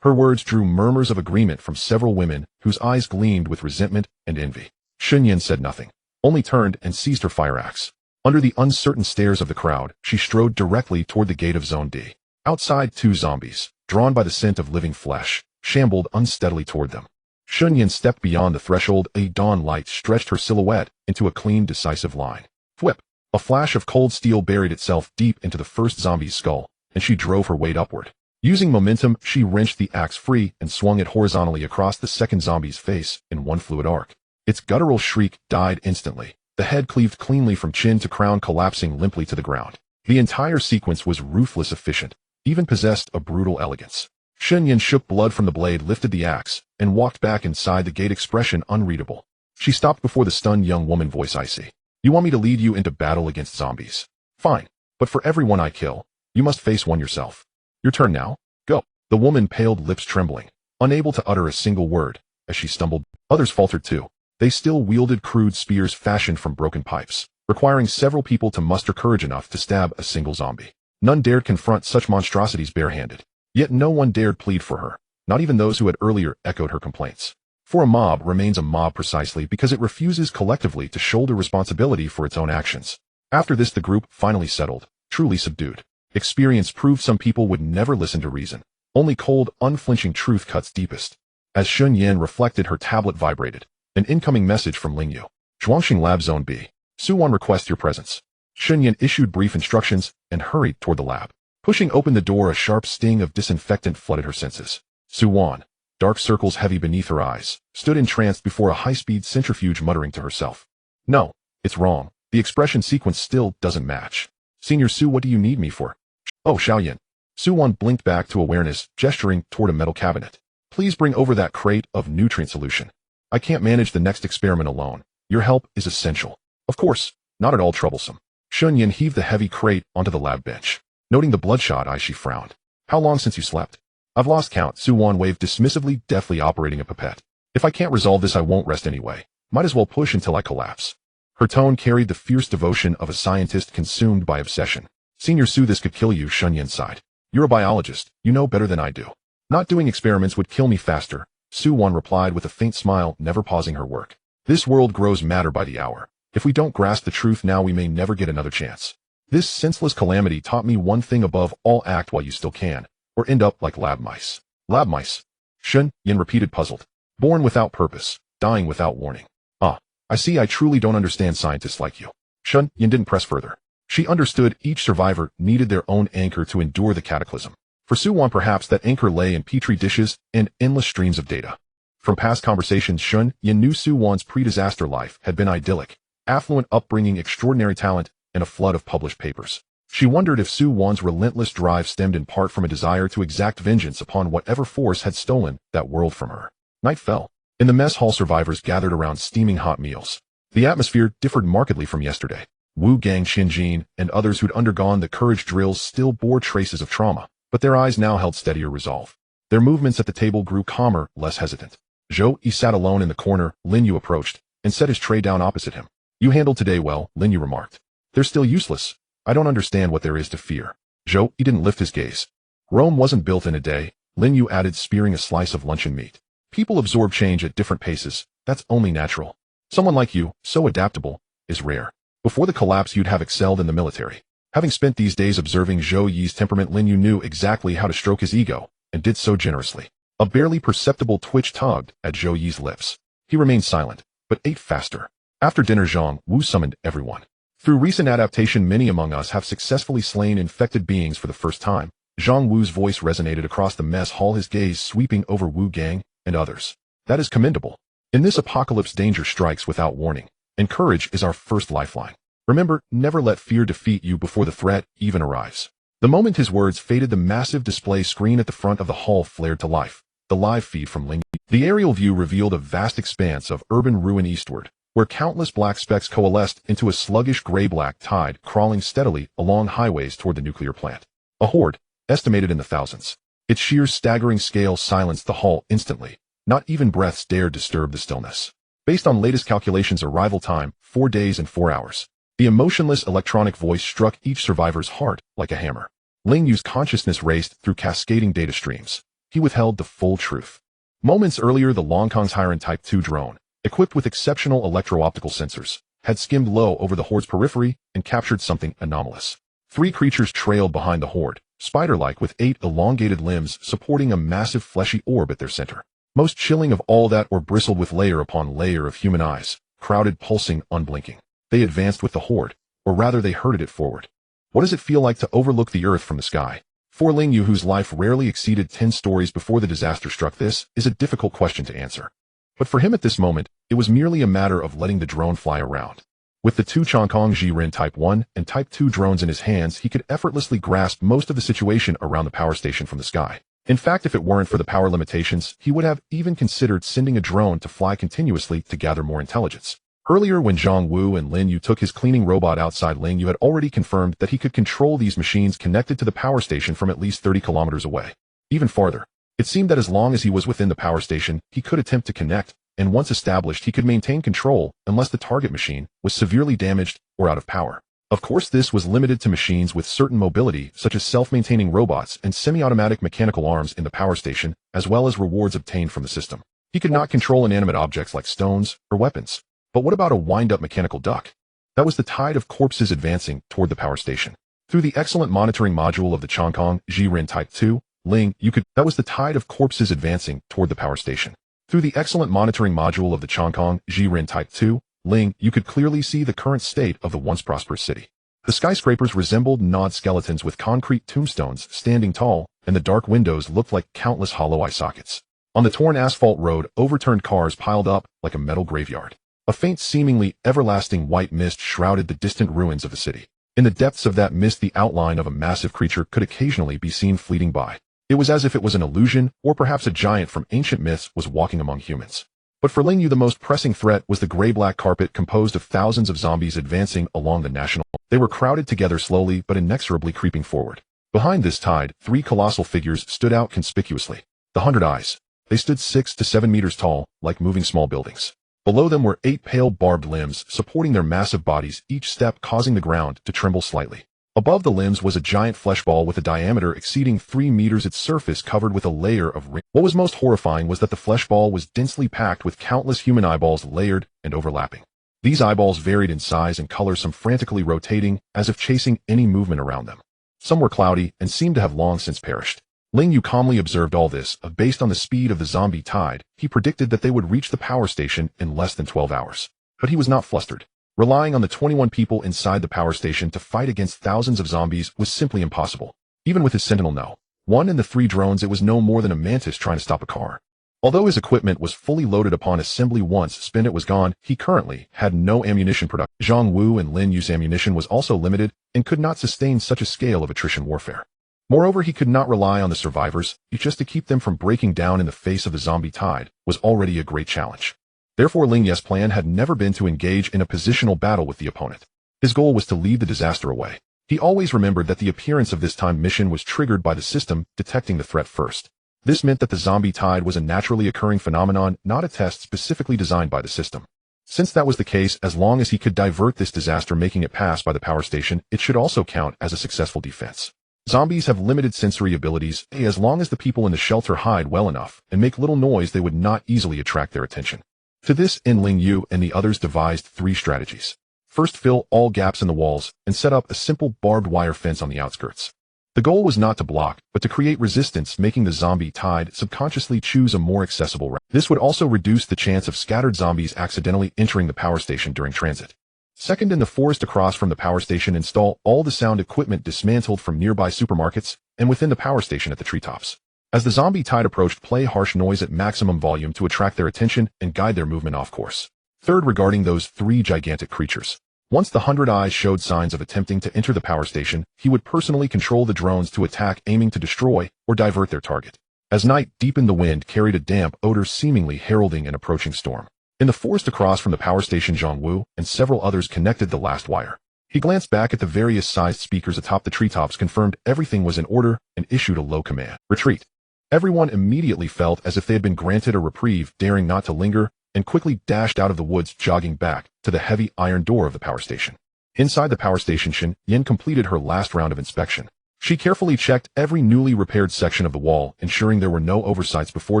Her words drew murmurs of agreement from several women whose eyes gleamed with resentment and envy. Shun Yen said nothing, only turned and seized her fire axe. Under the uncertain stares of the crowd, she strode directly toward the gate of Zone D. Outside, two zombies, drawn by the scent of living flesh, shambled unsteadily toward them. Shun Yen stepped beyond the threshold. A dawn light stretched her silhouette into a clean, decisive line. Whip! A flash of cold steel buried itself deep into the first zombie's skull, and she drove her weight upward. Using momentum, she wrenched the axe free and swung it horizontally across the second zombie's face in one fluid arc. Its guttural shriek died instantly, the head cleaved cleanly from chin to crown, collapsing limply to the ground. The entire sequence was ruthless, efficient, even possessed a brutal elegance. Shun Yen shook blood from the blade, lifted the axe, and walked back inside the gate, expression unreadable. She stopped before the stunned young woman, voice icy. You want me to lead you into battle against zombies? Fine. But for every one I kill, you must face one yourself. Your turn now. Go. The woman paled, lips trembling, unable to utter a single word, as she stumbled. Others faltered too. They still wielded crude spears fashioned from broken pipes, requiring several people to muster courage enough to stab a single zombie. None dared confront such monstrosities barehanded. Yet no one dared plead for her, not even those who had earlier echoed her complaints. For a mob remains a mob precisely because it refuses collectively to shoulder responsibility for its own actions. After this the group finally settled, truly subdued. Experience proved some people would never listen to reason. Only cold, unflinching truth cuts deepest. As Shun Yin reflected, her tablet vibrated. An incoming message from Ling Yu. Zhuangxing Lab Zone B. Suwan requests your presence. Shun Yin issued brief instructions and hurried toward the lab. Pushing open the door, a sharp sting of disinfectant flooded her senses. Suwan, dark circles heavy beneath her eyes, stood entranced before a high-speed centrifuge, muttering to herself. No, it's wrong. The expression sequence still doesn't match. Senior Su, what do you need me for? Oh, Xiaoyan. Suwan blinked back to awareness, gesturing toward a metal cabinet. Please bring over that crate of nutrient solution. I can't manage the next experiment alone. Your help is essential. Of course, not at all troublesome. Shun Yin heaved the heavy crate onto the lab bench. Noting the bloodshot eyes, she frowned. How long since you slept? I've lost count. Suwan waved dismissively, deftly operating a pipette. If I can't resolve this, I won't rest anyway. Might as well push until I collapse. Her tone carried the fierce devotion of a scientist consumed by obsession. Senior Su, this could kill you, Shun Yin sighed. You're a biologist. You know better than I do. Not doing experiments would kill me faster, Suwan replied with a faint smile, never pausing her work. This world grows madder by the hour. If we don't grasp the truth now, we may never get another chance. This senseless calamity taught me one thing above all: act while you still can, or end up like lab mice. Lab mice? Shun Yin repeated, puzzled. Born without purpose, dying without warning. Ah, I see. I truly don't understand scientists like you. Shun Yin didn't press further. She understood each survivor needed their own anchor to endure the cataclysm. For Suwan, perhaps that anchor lay in petri dishes and endless streams of data. From past conversations, Shun Yin knew Suwan's pre-disaster life had been idyllic, affluent upbringing, extraordinary talent, and a flood of published papers. She wondered if Suwan's relentless drive stemmed in part from a desire to exact vengeance upon whatever force had stolen that world from her. Night fell. In the mess hall, survivors gathered around steaming hot meals. The atmosphere differed markedly from yesterday. Wu Gang, Xinjin, and others who'd undergone the courage drills still bore traces of trauma, but their eyes now held steadier resolve. Their movements at the table grew calmer, less hesitant. Zhou Yi sat alone in the corner. Ling Yu approached and set his tray down opposite him. You handled today well, Ling Yu remarked. They're still useless. I don't understand what there is to fear. Zhou Yi didn't lift his gaze. Rome wasn't built in a day, Ling Yu added, spearing a slice of luncheon meat. People absorb change at different paces. That's only natural. Someone like you, so adaptable, is rare. Before the collapse, you'd have excelled in the military. Having spent these days observing Zhou Yi's temperament, Ling Yu knew exactly how to stroke his ego, and did so generously. A barely perceptible twitch tugged at Zhou Yi's lips. He remained silent, but ate faster. After dinner, Zhang Wu summoned everyone. Through recent adaptation, many among us have successfully slain infected beings for the first time. Zhang Wu's voice resonated across the mess hall, his gaze sweeping over Wu Gang and others. That is commendable. In this apocalypse, danger strikes without warning, and courage is our first lifeline. Remember, never let fear defeat you before the threat even arrives. The moment his words faded, the massive display screen at the front of the hall flared to life. The live feed from Ling Yu. The aerial view revealed a vast expanse of urban ruin eastward, where countless black specks coalesced into a sluggish gray-black tide crawling steadily along highways toward the nuclear plant. A horde, estimated in the thousands. Its sheer staggering scale silenced the hall instantly. Not even breaths dared disturb the stillness. Based on latest calculations, arrival time, 4 days and 4 hours. The emotionless electronic voice struck each survivor's heart like a hammer. Ling Yu's consciousness raced through cascading data streams. He withheld the full truth. Moments earlier, the Longkong's Hiren Type 2 drone, equipped with exceptional electro-optical sensors, had skimmed low over the horde's periphery and captured something anomalous. 3 creatures trailed behind the horde, spider-like, with 8 elongated limbs supporting a massive fleshy orb at their center. Most chilling of all that, or bristled with layer upon layer of human eyes, crowded, pulsing, unblinking. They advanced with the horde, or rather they herded it forward. What does it feel like to overlook the earth from the sky? For Ling Yu, whose life rarely exceeded 10 stories before the disaster struck, this is a difficult question to answer. But for him at this moment, it was merely a matter of letting the drone fly around. With the 2 Chongqing Jiren Type 1 and Type 2 drones in his hands, he could effortlessly grasp most of the situation around the power station from the sky. In fact, if it weren't for the power limitations, he would have even considered sending a drone to fly continuously to gather more intelligence. Earlier, when Zhang Wu and Lin Yu took his cleaning robot outside, Ling Yu had already confirmed that he could control these machines connected to the power station from at least 30 kilometers away. Even farther. It seemed that as long as he was within the power station, he could attempt to connect, and once established he could maintain control unless the target machine was severely damaged or out of power. Of course, this was limited to machines with certain mobility, such as self-maintaining robots and semi-automatic mechanical arms in the power station, as well as rewards obtained from the system. He could not control inanimate objects like stones or weapons. But what about a wind-up mechanical duck? That was the tide of corpses advancing toward the power station. Through the excellent monitoring module of the Chongkong Jiren Type 2, Ling Yu could— That was the tide of corpses advancing toward the power station. Through the excellent monitoring module of the Chongkong Jiren Type 2, Ling Yu could clearly see the current state of the once prosperous city. The skyscrapers resembled gnawed skeletons with concrete tombstones standing tall, and the dark windows looked like countless hollow eye sockets. On the torn asphalt road, overturned cars piled up like a metal graveyard. A faint, seemingly everlasting white mist shrouded the distant ruins of the city. In the depths of that mist, the outline of a massive creature could occasionally be seen fleeting by. It was as if it was an illusion, or perhaps a giant from ancient myths was walking among humans. But for Ling Yu, the most pressing threat was the gray-black carpet composed of thousands of zombies advancing along the national. They were crowded together, slowly but inexorably creeping forward. Behind this tide, three colossal figures stood out conspicuously. The 100 Eyes. They stood 6 to 7 meters tall, like moving small buildings. Below them were 8 pale barbed limbs supporting their massive bodies, each step causing the ground to tremble slightly. Above the limbs was a giant flesh ball with a diameter exceeding 3 meters, its surface covered with a layer of rings. What was most horrifying was that the flesh ball was densely packed with countless human eyeballs layered and overlapping. These eyeballs varied in size and color, some frantically rotating as if chasing any movement around them. Some were cloudy and seemed to have long since perished. Ling Yu calmly observed all this. Based on the speed of the zombie tide, he predicted that they would reach the power station in less than 12 hours. But he was not flustered. Relying on the 21 people inside the power station to fight against thousands of zombies was simply impossible. Even with his Sentinel-1 and the 3 drones, it was no more than a mantis trying to stop a car. Although his equipment was fully loaded upon assembly, once spent it was gone, he currently had no ammunition production. Zhang Wu and Lin Yu's ammunition was also limited and could not sustain such a scale of attrition warfare. Moreover, he could not rely on the survivors. Just to keep them from breaking down in the face of the zombie tide was already a great challenge. Therefore, Ling Yu's plan had never been to engage in a positional battle with the opponent. His goal was to lead the disaster away. He always remembered that the appearance of this time mission was triggered by the system detecting the threat first. This meant that the zombie tide was a naturally occurring phenomenon, not a test specifically designed by the system. Since that was the case, as long as he could divert this disaster, making it pass by the power station, it should also count as a successful defense. Zombies have limited sensory abilities. As long as the people in the shelter hide well enough and make little noise, they would not easily attract their attention. To this end, Ling Yu and the others devised 3 strategies. First, fill all gaps in the walls and set up a simple barbed wire fence on the outskirts. The goal was not to block, but to create resistance, making the zombie tide subconsciously choose a more accessible route. This would also reduce the chance of scattered zombies accidentally entering the power station during transit. Second, in the forest across from the power station, install all the sound equipment dismantled from nearby supermarkets and within the power station at the treetops. As the zombie tide approached, play harsh noise at maximum volume to attract their attention and guide their movement off course. Third, regarding those 3 gigantic creatures. Once the 100 Eyes showed signs of attempting to enter the power station, he would personally control the drones to attack, aiming to destroy or divert their target. As night deepened, the wind carried a damp odor, seemingly heralding an approaching storm. In the forest across from the power station, Zhang Wu and several others connected the last wire. He glanced back at the various sized speakers atop the treetops, confirmed everything was in order, and issued a low command. Retreat. Everyone immediately felt as if they had been granted a reprieve, daring not to linger, and quickly dashed out of the woods, jogging back to the heavy iron door of the power station. Inside the power station, Shen Yin completed her last round of inspection. She carefully checked every newly repaired section of the wall, ensuring there were no oversights before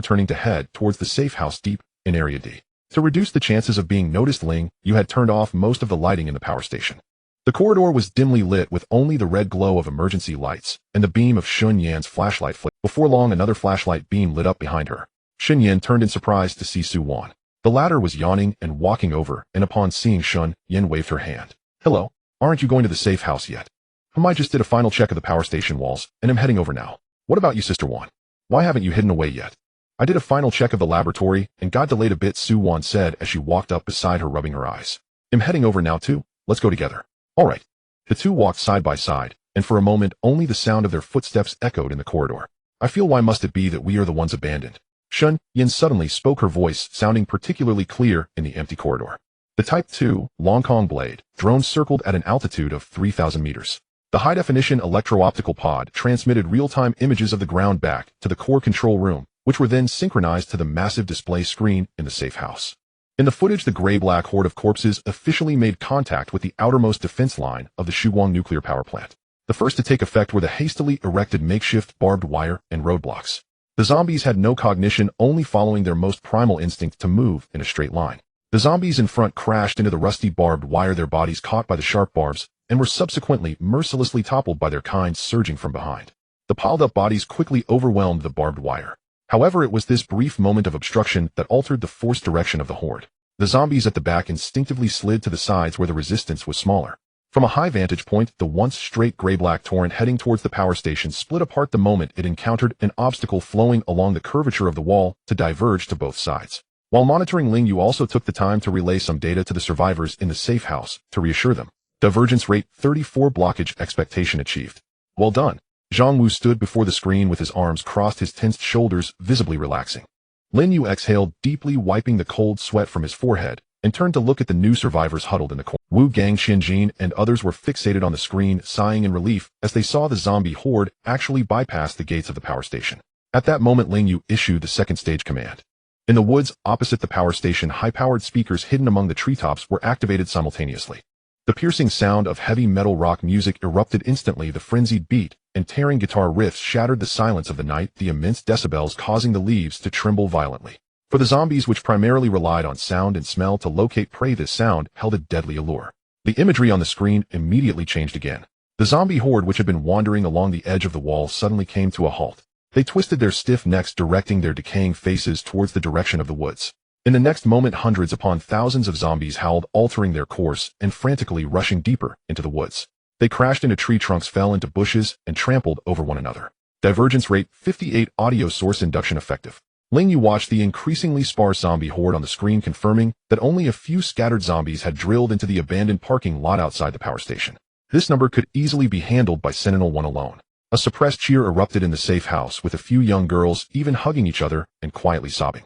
turning to head towards the safe house deep in Area D. To reduce the chances of being noticed, Ling Yu had turned off most of the lighting in the power station. The corridor was dimly lit with only the red glow of emergency lights and the beam of Shun Yan's flashlight flick. Before long, another flashlight beam lit up behind her. Shun Yan turned in surprise to see Su Wan. The latter was yawning and walking over, and upon seeing Shun Yan, waved her hand. Hello, aren't you going to the safe house yet? I just did a final check of the power station walls, and am heading over now. What about you, Sister Wan? Why haven't you hidden away yet? I did a final check of the laboratory, and got delayed a bit, Su Wan said as she walked up beside her, rubbing her eyes. I'm heading over now too. Let's go together. All right. The two walked side by side, and for a moment only the sound of their footsteps echoed in the corridor. I feel, why must it be that we are the ones abandoned? Shun Yin suddenly spoke, her voice sounding particularly clear in the empty corridor. The Type 2 Longkong blade drone circled at an altitude of 3,000 meters. The high-definition electro-optical pod transmitted real-time images of the ground back to the core control room, which were then synchronized to the massive display screen in the safe house. In the footage, the gray-black horde of corpses officially made contact with the outermost defense line of the Shuguang nuclear power plant. The first to take effect were the hastily erected makeshift barbed wire and roadblocks. The zombies had no cognition, only following their most primal instinct to move in a straight line. The zombies in front crashed into the rusty barbed wire, their bodies caught by the sharp barbs, and were subsequently mercilessly toppled by their kind surging from behind. The piled-up bodies quickly overwhelmed the barbed wire. However, it was this brief moment of obstruction that altered the forced direction of the horde. The zombies at the back instinctively slid to the sides where the resistance was smaller. From a high vantage point, the once straight gray-black torrent heading towards the power station split apart the moment it encountered an obstacle flowing along the curvature of the wall to diverge to both sides. While monitoring, Ling Yu also took the time to relay some data to the survivors in the safe house to reassure them. Divergence rate 34, blockage expectation achieved. Well done. Zhang Wu stood before the screen with his arms crossed, his tensed shoulders visibly relaxing. Lin Yu exhaled deeply, wiping the cold sweat from his forehead, and turned to look at the new survivors huddled in the corner. Wu Gang, Xinjin, and others were fixated on the screen, sighing in relief as they saw the zombie horde actually bypass the gates of the power station. At that moment, Ling Yu issued the second stage command. In the woods opposite the power station, high-powered speakers hidden among the treetops were activated simultaneously. The piercing sound of heavy metal rock music erupted instantly, the frenzied beat and tearing guitar riffs shattered the silence of the night, the immense decibels causing the leaves to tremble violently. For the zombies, which primarily relied on sound and smell to locate prey, this sound held a deadly allure. The imagery on the screen immediately changed again. The zombie horde, which had been wandering along the edge of the wall, suddenly came to a halt. They twisted their stiff necks, directing their decaying faces towards the direction of the woods. In the next moment, hundreds upon thousands of zombies howled, altering their course and frantically rushing deeper into the woods. They crashed into tree trunks, fell into bushes, and trampled over one another. Divergence rate 58, audio source induction effective. Ling Yu watched the increasingly sparse zombie horde on the screen, confirming that only a few scattered zombies had drilled into the abandoned parking lot outside the power station. This number could easily be handled by Sentinel-1 alone. A suppressed cheer erupted in the safe house, with a few young girls even hugging each other and quietly sobbing.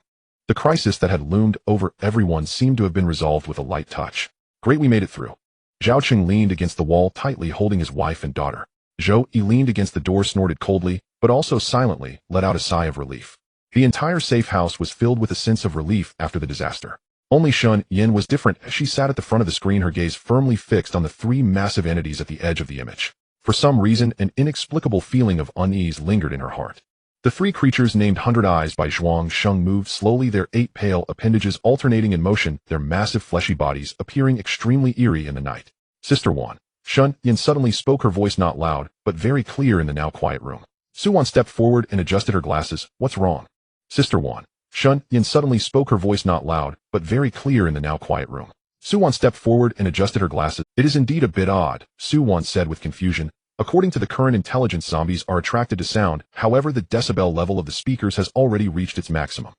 The crisis that had loomed over everyone seemed to have been resolved with a light touch. Great, we made it through. Zhao Qing leaned against the wall, tightly holding his wife and daughter. Zhou Yi leaned against the door, snorted coldly, but also silently let out a sigh of relief. The entire safe house was filled with a sense of relief after the disaster. Only Shun Yin was different, as she sat at the front of the screen, her gaze firmly fixed on the three massive entities at the edge of the image. For some reason, an inexplicable feeling of unease lingered in her heart. The three creatures named 100 Eyes by Zhuang Sheng moved slowly, their 8 pale appendages alternating in motion, their massive fleshy bodies appearing extremely eerie in the night. Sister Wan. Shun Yin suddenly spoke, her voice not loud, but very clear in the now quiet room. Su Wan stepped forward and adjusted her glasses. What's wrong? Sister Wan. Shun Yin suddenly spoke, her voice not loud, but very clear in the now quiet room. Su Wan stepped forward and adjusted her glasses. It is indeed a bit odd, Su Wan said with confusion. According to the current intelligence, zombies are attracted to sound, however the decibel level of the speakers has already reached its maximum.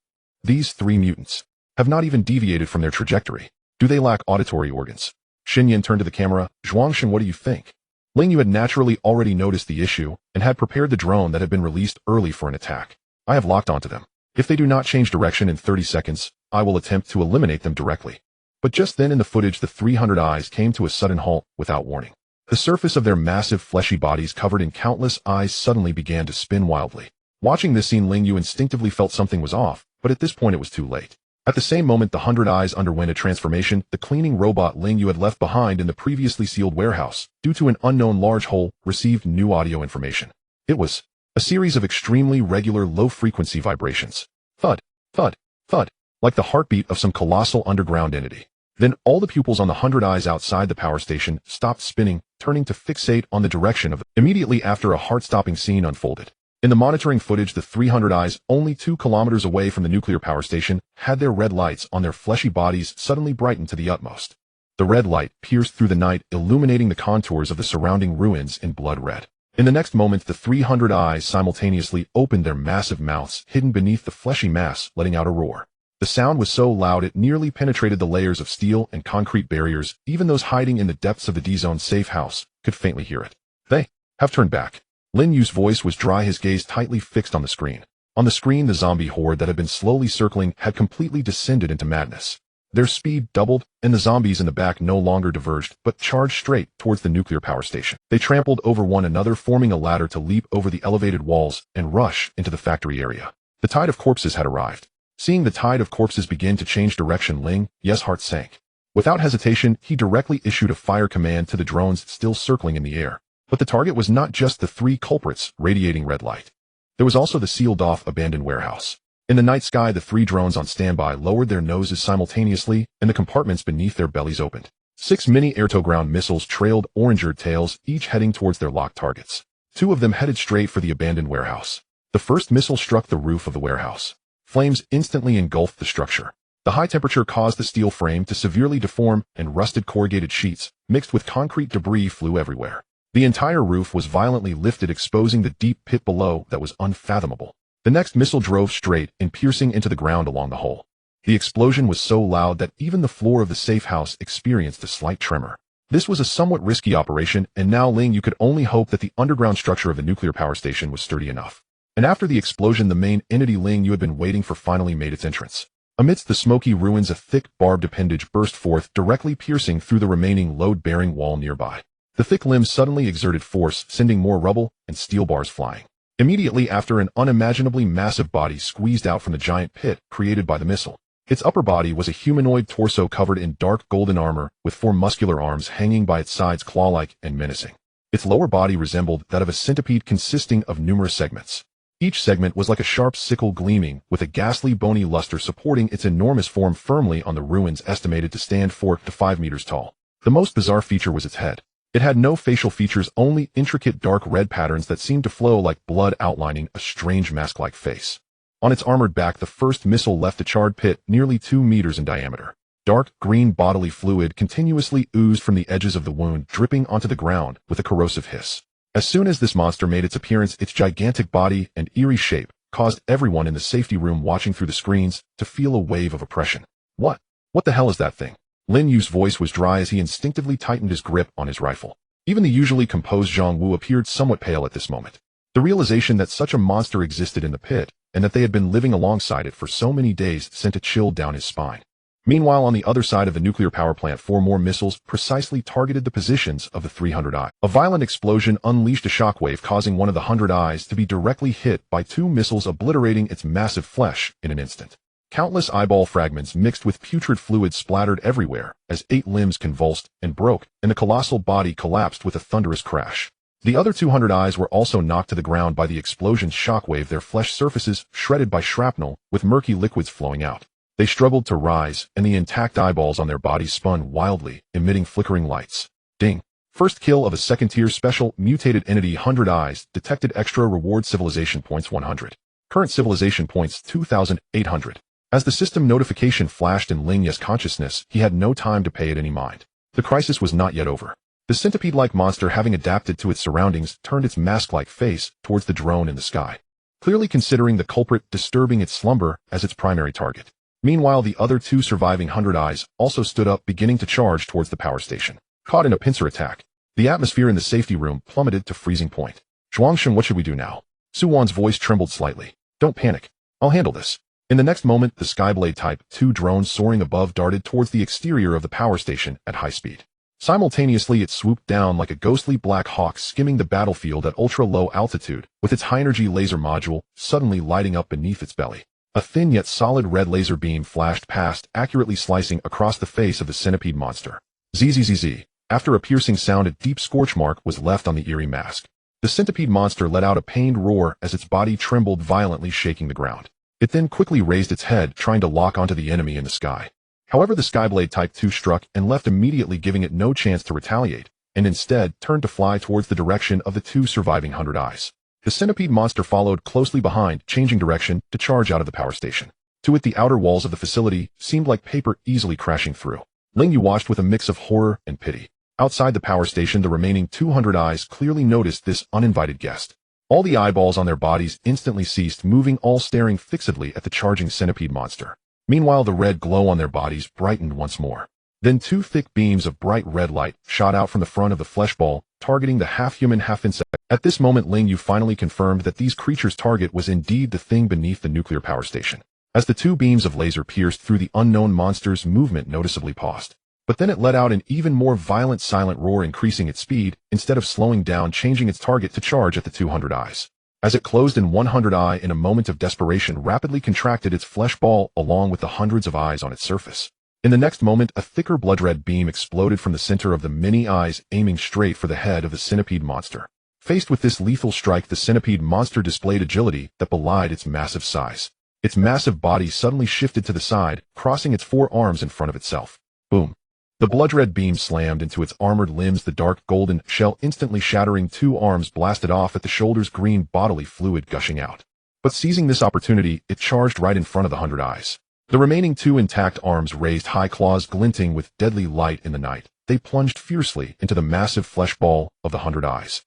These three mutants have not even deviated from their trajectory. Do they lack auditory organs? Xin Yin turned to the camera. Zhuangshen, what do you think? Ling Yu had naturally already noticed the issue and had prepared the drone that had been released early for an attack. I have locked onto them. If they do not change direction in 30 seconds, I will attempt to eliminate them directly. But just then in the footage, the 300 eyes came to a sudden halt without warning. The surface of their massive fleshy bodies covered in countless eyes suddenly began to spin wildly. Watching this scene, Ling Yu instinctively felt something was off, but at this point it was too late. At the same moment, the 100 eyes underwent a transformation. The cleaning robot Ling Yu had left behind in the previously sealed warehouse, due to an unknown large hole, received new audio information. It was a series of extremely regular low-frequency vibrations. Thud, thud, thud, like the heartbeat of some colossal underground entity. Then all the pupils on the 100 eyes outside the power station stopped spinning, turning to fixate on the direction of Immediately after, a heart-stopping scene unfolded. In the monitoring footage, the 300 eyes, only 2 kilometers away from the nuclear power station, had their red lights on their fleshy bodies suddenly brightened to the utmost. The red light pierced through the night, illuminating the contours of the surrounding ruins in blood red. In the next moment, the 300 eyes simultaneously opened their massive mouths hidden beneath the fleshy mass, letting out a roar. The sound was so loud it nearly penetrated the layers of steel and concrete barriers. Even those hiding in the depths of the D-Zone safe house could faintly hear it. They have turned back. Lin Yu's voice was dry, his gaze tightly fixed on the screen. On the screen, the zombie horde that had been slowly circling had completely descended into madness. Their speed doubled, and the zombies in the back no longer diverged, but charged straight towards the nuclear power station. They trampled over one another, forming a ladder to leap over the elevated walls and rush into the factory area. The tide of corpses had arrived. Seeing the tide of corpses begin to change direction, Ling Yu's heart sank. Without hesitation, he directly issued a fire command to the drones still circling in the air. But the target was not just the three culprits radiating red light. There was also the sealed-off abandoned warehouse. In the night sky, the three drones on standby lowered their noses simultaneously, and the compartments beneath their bellies opened. 6 mini air-to-ground missiles trailed orange-eared tails, each heading towards their locked targets. 2 of them headed straight for the abandoned warehouse. The first missile struck the roof of the warehouse. Flames instantly engulfed the structure. The high temperature caused the steel frame to severely deform, and rusted corrugated sheets, mixed with concrete debris, flew everywhere. The entire roof was violently lifted, exposing the deep pit below that was unfathomable. The next missile drove straight and piercing into the ground along the hole. The explosion was so loud that even the floor of the safe house experienced a slight tremor. This was a somewhat risky operation, and now Ling Yu could only hope that the underground structure of the nuclear power station was sturdy enough. And after the explosion, the main entity Ling Yu had been waiting for finally made its entrance. Amidst the smoky ruins, a thick, barbed appendage burst forth, directly piercing through the remaining load-bearing wall nearby. The thick limbs suddenly exerted force, sending more rubble and steel bars flying. Immediately after, an unimaginably massive body squeezed out from the giant pit created by the missile. Its upper body was a humanoid torso covered in dark golden armor, with 4 muscular arms hanging by its sides, claw-like and menacing. Its lower body resembled that of a centipede consisting of numerous segments. Each segment was like a sharp sickle gleaming, with a ghastly bony luster supporting its enormous form firmly on the ruins estimated to stand 4 to 5 meters tall. The most bizarre feature was its head. It had no facial features, only intricate dark red patterns that seemed to flow like blood, outlining a strange mask-like face. On its armored back, the first missile left a charred pit nearly 2 meters in diameter. Dark green bodily fluid continuously oozed from the edges of the wound, dripping onto the ground with a corrosive hiss. As soon as this monster made its appearance, its gigantic body and eerie shape caused everyone in the safety room watching through the screens to feel a wave of oppression. What the hell is that thing? Lin Yu's voice was dry as he instinctively tightened his grip on his rifle. Even the usually composed Zhang Wu appeared somewhat pale at this moment. The realization that such a monster existed in the pit, and that they had been living alongside it for so many days, sent a chill down his spine. Meanwhile, on the other side of the nuclear power plant, 4 more missiles precisely targeted the positions of the 300 Eyes. A violent explosion unleashed a shockwave, causing one of the 100 Eyes to be directly hit by 2 missiles, obliterating its massive flesh in an instant. Countless eyeball fragments mixed with putrid fluid splattered everywhere as 8 limbs convulsed and broke, and the colossal body collapsed with a thunderous crash. The other 200 Eyes were also knocked to the ground by the explosion's shockwave, their flesh surfaces shredded by shrapnel, with murky liquids flowing out. They struggled to rise, and the intact eyeballs on their bodies spun wildly, emitting flickering lights. Ding. First kill of a second-tier special mutated entity. 100 Eyes detected. Extra reward. Civilization points 100. Current civilization points 2,800. As the system notification flashed in Ling Yu's consciousness, he had no time to pay it any mind. The crisis was not yet over. The centipede-like monster, having adapted to its surroundings, turned its mask-like face towards the drone in the sky, clearly considering the culprit disturbing its slumber as its primary target. Meanwhile, the other 2 surviving 100 Eyes also stood up, beginning to charge towards the power station. Caught in a pincer attack, the atmosphere in the safety room plummeted to freezing point. Zhuangsheng, what should we do now? Su Wan's voice trembled slightly. Don't panic. I'll handle this. In the next moment, the Skyblade Type 2 drone soaring above darted towards the exterior of the power station at high speed. Simultaneously, it swooped down like a ghostly black hawk, skimming the battlefield at ultra-low altitude, with its high-energy laser module suddenly lighting up beneath its belly. A thin yet solid red laser beam flashed past, accurately slicing across the face of the centipede monster. Zzz. After a piercing sound, a deep scorch mark was left on the eerie mask. The centipede monster let out a pained roar as its body trembled violently, shaking the ground. It then quickly raised its head, trying to lock onto the enemy in the sky. However, the Skyblade Type 2 struck and left immediately, giving it no chance to retaliate, and instead turned to fly towards the direction of the 2 surviving 100 Eyes. The centipede monster followed closely behind, changing direction to charge out of the power station. To it, the outer walls of the facility seemed like paper easily crashing through. Ling Yu watched with a mix of horror and pity. Outside the power station, the remaining 200 Eyes clearly noticed this uninvited guest. All the eyeballs on their bodies instantly ceased moving, all staring fixedly at the charging centipede monster. Meanwhile, the red glow on their bodies brightened once more. Then 2 thick beams of bright red light shot out from the front of the flesh ball, targeting the half-human, half-insect. At this moment, Ling Yu finally confirmed that these creatures' target was indeed the thing beneath the nuclear power station. As the 2 beams of laser pierced through, the unknown monster's movement noticeably paused. But then it let out an even more violent silent roar, increasing its speed, instead of slowing down, changing its target to charge at the 200 Eyes. As it closed in 100 eye in a moment of desperation rapidly contracted its flesh ball along with the hundreds of eyes on its surface. In the next moment, a thicker blood-red beam exploded from the center of the many eyes, aiming straight for the head of the centipede monster. Faced with this lethal strike, the centipede monster displayed agility that belied its massive size. Its massive body suddenly shifted to the side, crossing its four arms in front of itself. Boom. The blood-red beam slammed into its armored limbs, the dark golden shell instantly shattering. Two arms blasted off at the shoulders, green bodily fluid gushing out. But seizing this opportunity, it charged right in front of the 100 eyes. The remaining two intact arms raised high, claws glinting with deadly light in the night. They plunged fiercely into the massive flesh ball of the 100 eyes.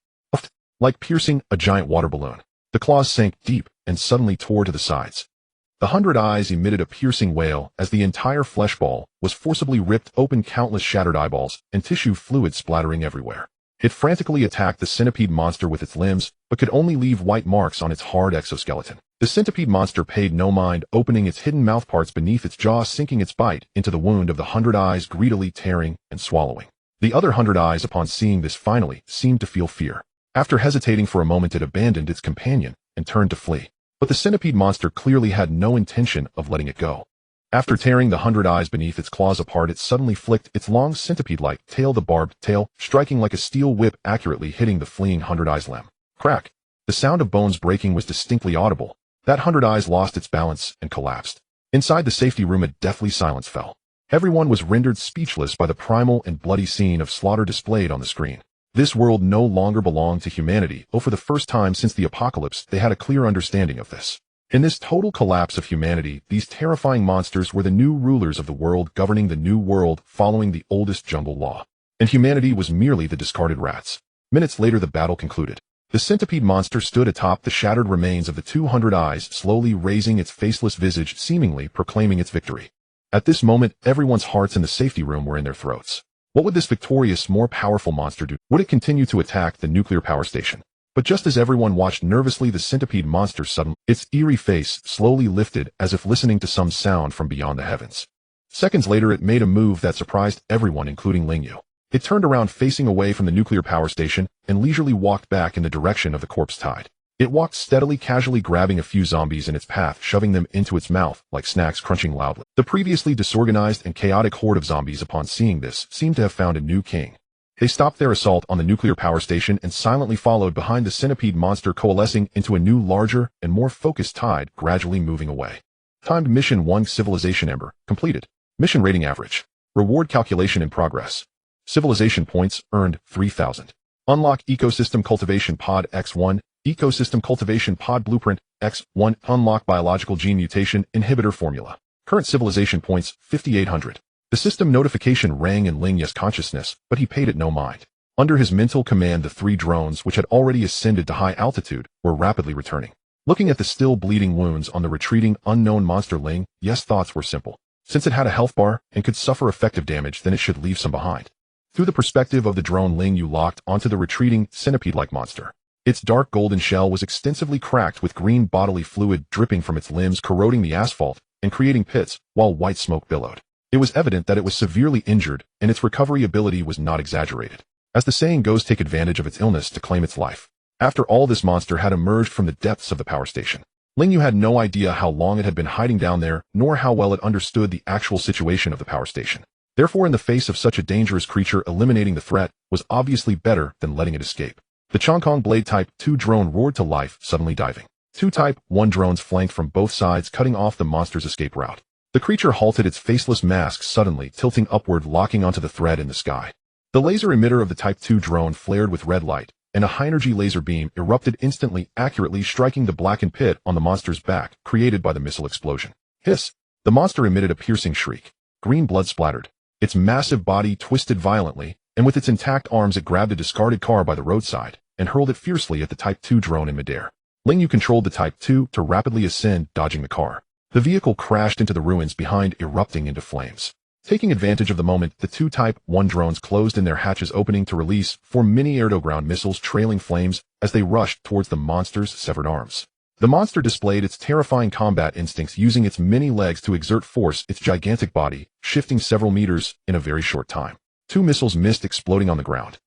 Like piercing a giant water balloon, the claws sank deep and suddenly tore to the sides. The 100 eyes emitted a piercing wail as the entire flesh ball was forcibly ripped open, countless shattered eyeballs and tissue fluid splattering everywhere. It frantically attacked the centipede monster with its limbs, but could only leave white marks on its hard exoskeleton. The centipede monster paid no mind, opening its hidden mouthparts beneath its jaw, sinking its bite into the wound of the 100 eyes, greedily tearing and swallowing. The other 100 eyes, upon seeing this, finally seemed to feel fear. After hesitating for a moment, it abandoned its companion and turned to flee. But the centipede monster clearly had no intention of letting it go. After tearing the 100 eyes beneath its claws apart, it suddenly flicked its long centipede-like tail, the barbed tail, striking like a steel whip, accurately hitting the fleeing 100 eyes limb. Crack! The sound of bones breaking was distinctly audible. That 100 eyes lost its balance and collapsed. Inside the safety room, a deathly silence fell. Everyone was rendered speechless by the primal and bloody scene of slaughter displayed on the screen. This world no longer belonged to humanity. For the first time since the apocalypse, they had a clear understanding of this. In this total collapse of humanity, these terrifying monsters were the new rulers of the world, governing the new world following the oldest jungle law. And humanity was merely the discarded rats. Minutes later, the battle concluded. The centipede monster stood atop the shattered remains of the 200 eyes, slowly raising its faceless visage, seemingly proclaiming its victory. At this moment, everyone's hearts in the safety room were in their throats. What would this victorious, more powerful monster do? Would it continue to attack the nuclear power station? But just as everyone watched nervously, the centipede monster suddenly, its eerie face slowly lifted as if listening to some sound from beyond the heavens. Seconds later, it made a move that surprised everyone, including Ling Yu. It turned around, facing away from the nuclear power station, and leisurely walked back in the direction of the corpse tide. It walked steadily, casually grabbing a few zombies in its path, shoving them into its mouth like snacks, crunching loudly. The previously disorganized and chaotic horde of zombies, upon seeing this, seemed to have found a new king. They stopped their assault on the nuclear power station and silently followed behind the centipede monster, coalescing into a new, larger, and more focused tide, gradually moving away. Timed Mission 1, Civilization Ember, completed. Mission rating average. Reward calculation in progress. Civilization points earned 3,000. Unlock Ecosystem Cultivation Pod X1. Ecosystem Cultivation Pod Blueprint X1. Unlock Biological Gene Mutation Inhibitor Formula. Current civilization points 5,800. The system notification rang in Ling Yu's consciousness, but he paid it no mind. Under his mental command, the 3 drones, which had already ascended to high altitude, were rapidly returning. Looking at the still bleeding wounds on the retreating unknown monster, Ling Yu's thoughts were simple. Since it had a health bar and could suffer effective damage, then it should leave some behind. Through the perspective of the drone, Ling Yu locked onto the retreating centipede-like monster. Its dark golden shell was extensively cracked, with green bodily fluid dripping from its limbs, corroding the asphalt and creating pits, while white smoke billowed. It was evident that it was severely injured, and its recovery ability was not exaggerated. As the saying goes, take advantage of its illness to claim its life. After all, this monster had emerged from the depths of the power station. Ling Yu had no idea how long it had been hiding down there, nor how well it understood the actual situation of the power station. Therefore, in the face of such a dangerous creature, eliminating the threat was obviously better than letting it escape. The Chongkong Blade Type 2 drone roared to life, suddenly diving. 2 Type 1 drones flanked from both sides, cutting off the monster's escape route. The creature halted, its faceless mask suddenly tilting upward, locking onto the thread in the sky. The laser emitter of the Type 2 drone flared with red light, and a high-energy laser beam erupted instantly, accurately striking the blackened pit on the monster's back, created by the missile explosion. Hiss! The monster emitted a piercing shriek. Green blood splattered. Its massive body twisted violently, and with its intact arms it grabbed a discarded car by the roadside and hurled it fiercely at the Type 2 drone in midair. Ling Yu controlled the Type 2 to rapidly ascend, dodging the car. The vehicle crashed into the ruins behind, erupting into flames. Taking advantage of the moment, the 2 Type 1 drones closed in their hatches, opening to release 4 mini air-to-ground missiles, trailing flames as they rushed towards the monster's severed arms. The monster displayed its terrifying combat instincts, using its many legs to exert force, its gigantic body shifting several meters in a very short time. 2 missiles missed, exploding on the ground.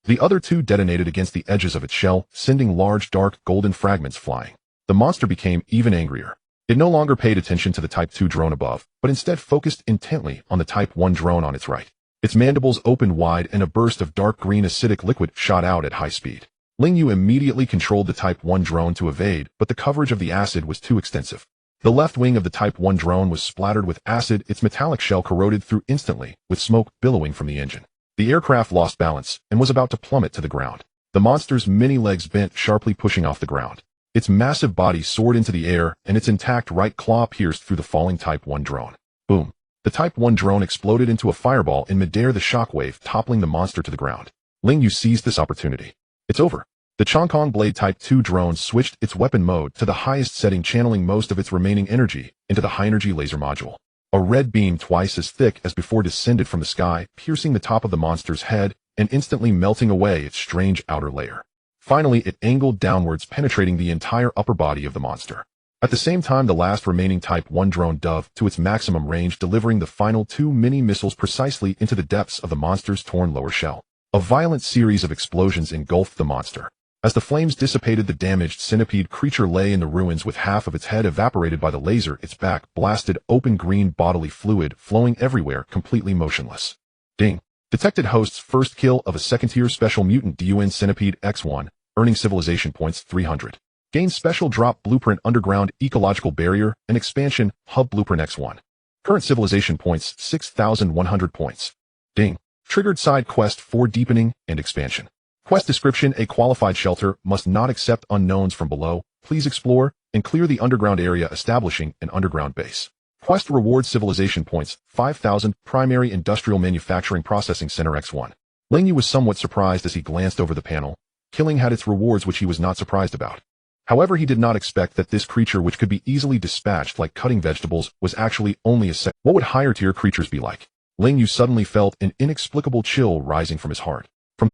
The other two detonated against the edges of its shell, sending large dark golden fragments flying. The monster became even angrier. It no longer paid attention to the Type 2 drone above, but instead focused intently on the Type 1 drone on its right. Its mandibles opened wide and a burst of dark green acidic liquid shot out at high speed. Ling Yu immediately controlled the Type 1 drone to evade, but the coverage of the acid was too extensive. The left wing of the Type 1 drone was splattered with acid, its metallic shell corroded through instantly, with smoke billowing from the engine. The aircraft lost balance and was about to plummet to the ground. The monster's many legs bent, sharply pushing off the ground. Its massive body soared into the air, and its intact right claw pierced through the falling Type 1 drone. Boom! The Type 1 drone exploded into a fireball in midair, the shockwave toppling the monster to the ground. Ling Yu seized this opportunity. It's over. The Chongkong Blade Type 2 drone switched its weapon mode to the highest setting, channeling most of its remaining energy into the high-energy laser module. A red beam twice as thick as before descended from the sky, piercing the top of the monster's head and instantly melting away its strange outer layer. Finally, it angled downwards, penetrating the entire upper body of the monster. At the same time, the last remaining Type 1 drone dove to its maximum range, delivering the final 2 mini-missiles precisely into the depths of the monster's torn lower shell. A violent series of explosions engulfed the monster. As the flames dissipated, the damaged centipede creature lay in the ruins with half of its head evaporated by the laser, its back blasted open, green bodily fluid flowing everywhere, completely motionless. Ding. Detected host's first kill of a second-tier special mutant DUN Centipede X1, earning civilization points 300. Gain special drop blueprint underground ecological barrier and expansion hub blueprint X1. Current civilization points 6,100 points. Ding. Triggered side quest for deepening and expansion. Quest description: a qualified shelter must not accept unknowns from below. Please explore and clear the underground area, establishing an underground base. Quest reward civilization points 5,000. Primary Industrial Manufacturing Processing Center X1. Ling Yu was somewhat surprised as he glanced over the panel. Killing had its rewards, which he was not surprised about. However, he did not expect that this creature, which could be easily dispatched like cutting vegetables, was actually only a set. What would higher tier creatures be like? Ling Yu suddenly felt an inexplicable chill rising from his heart.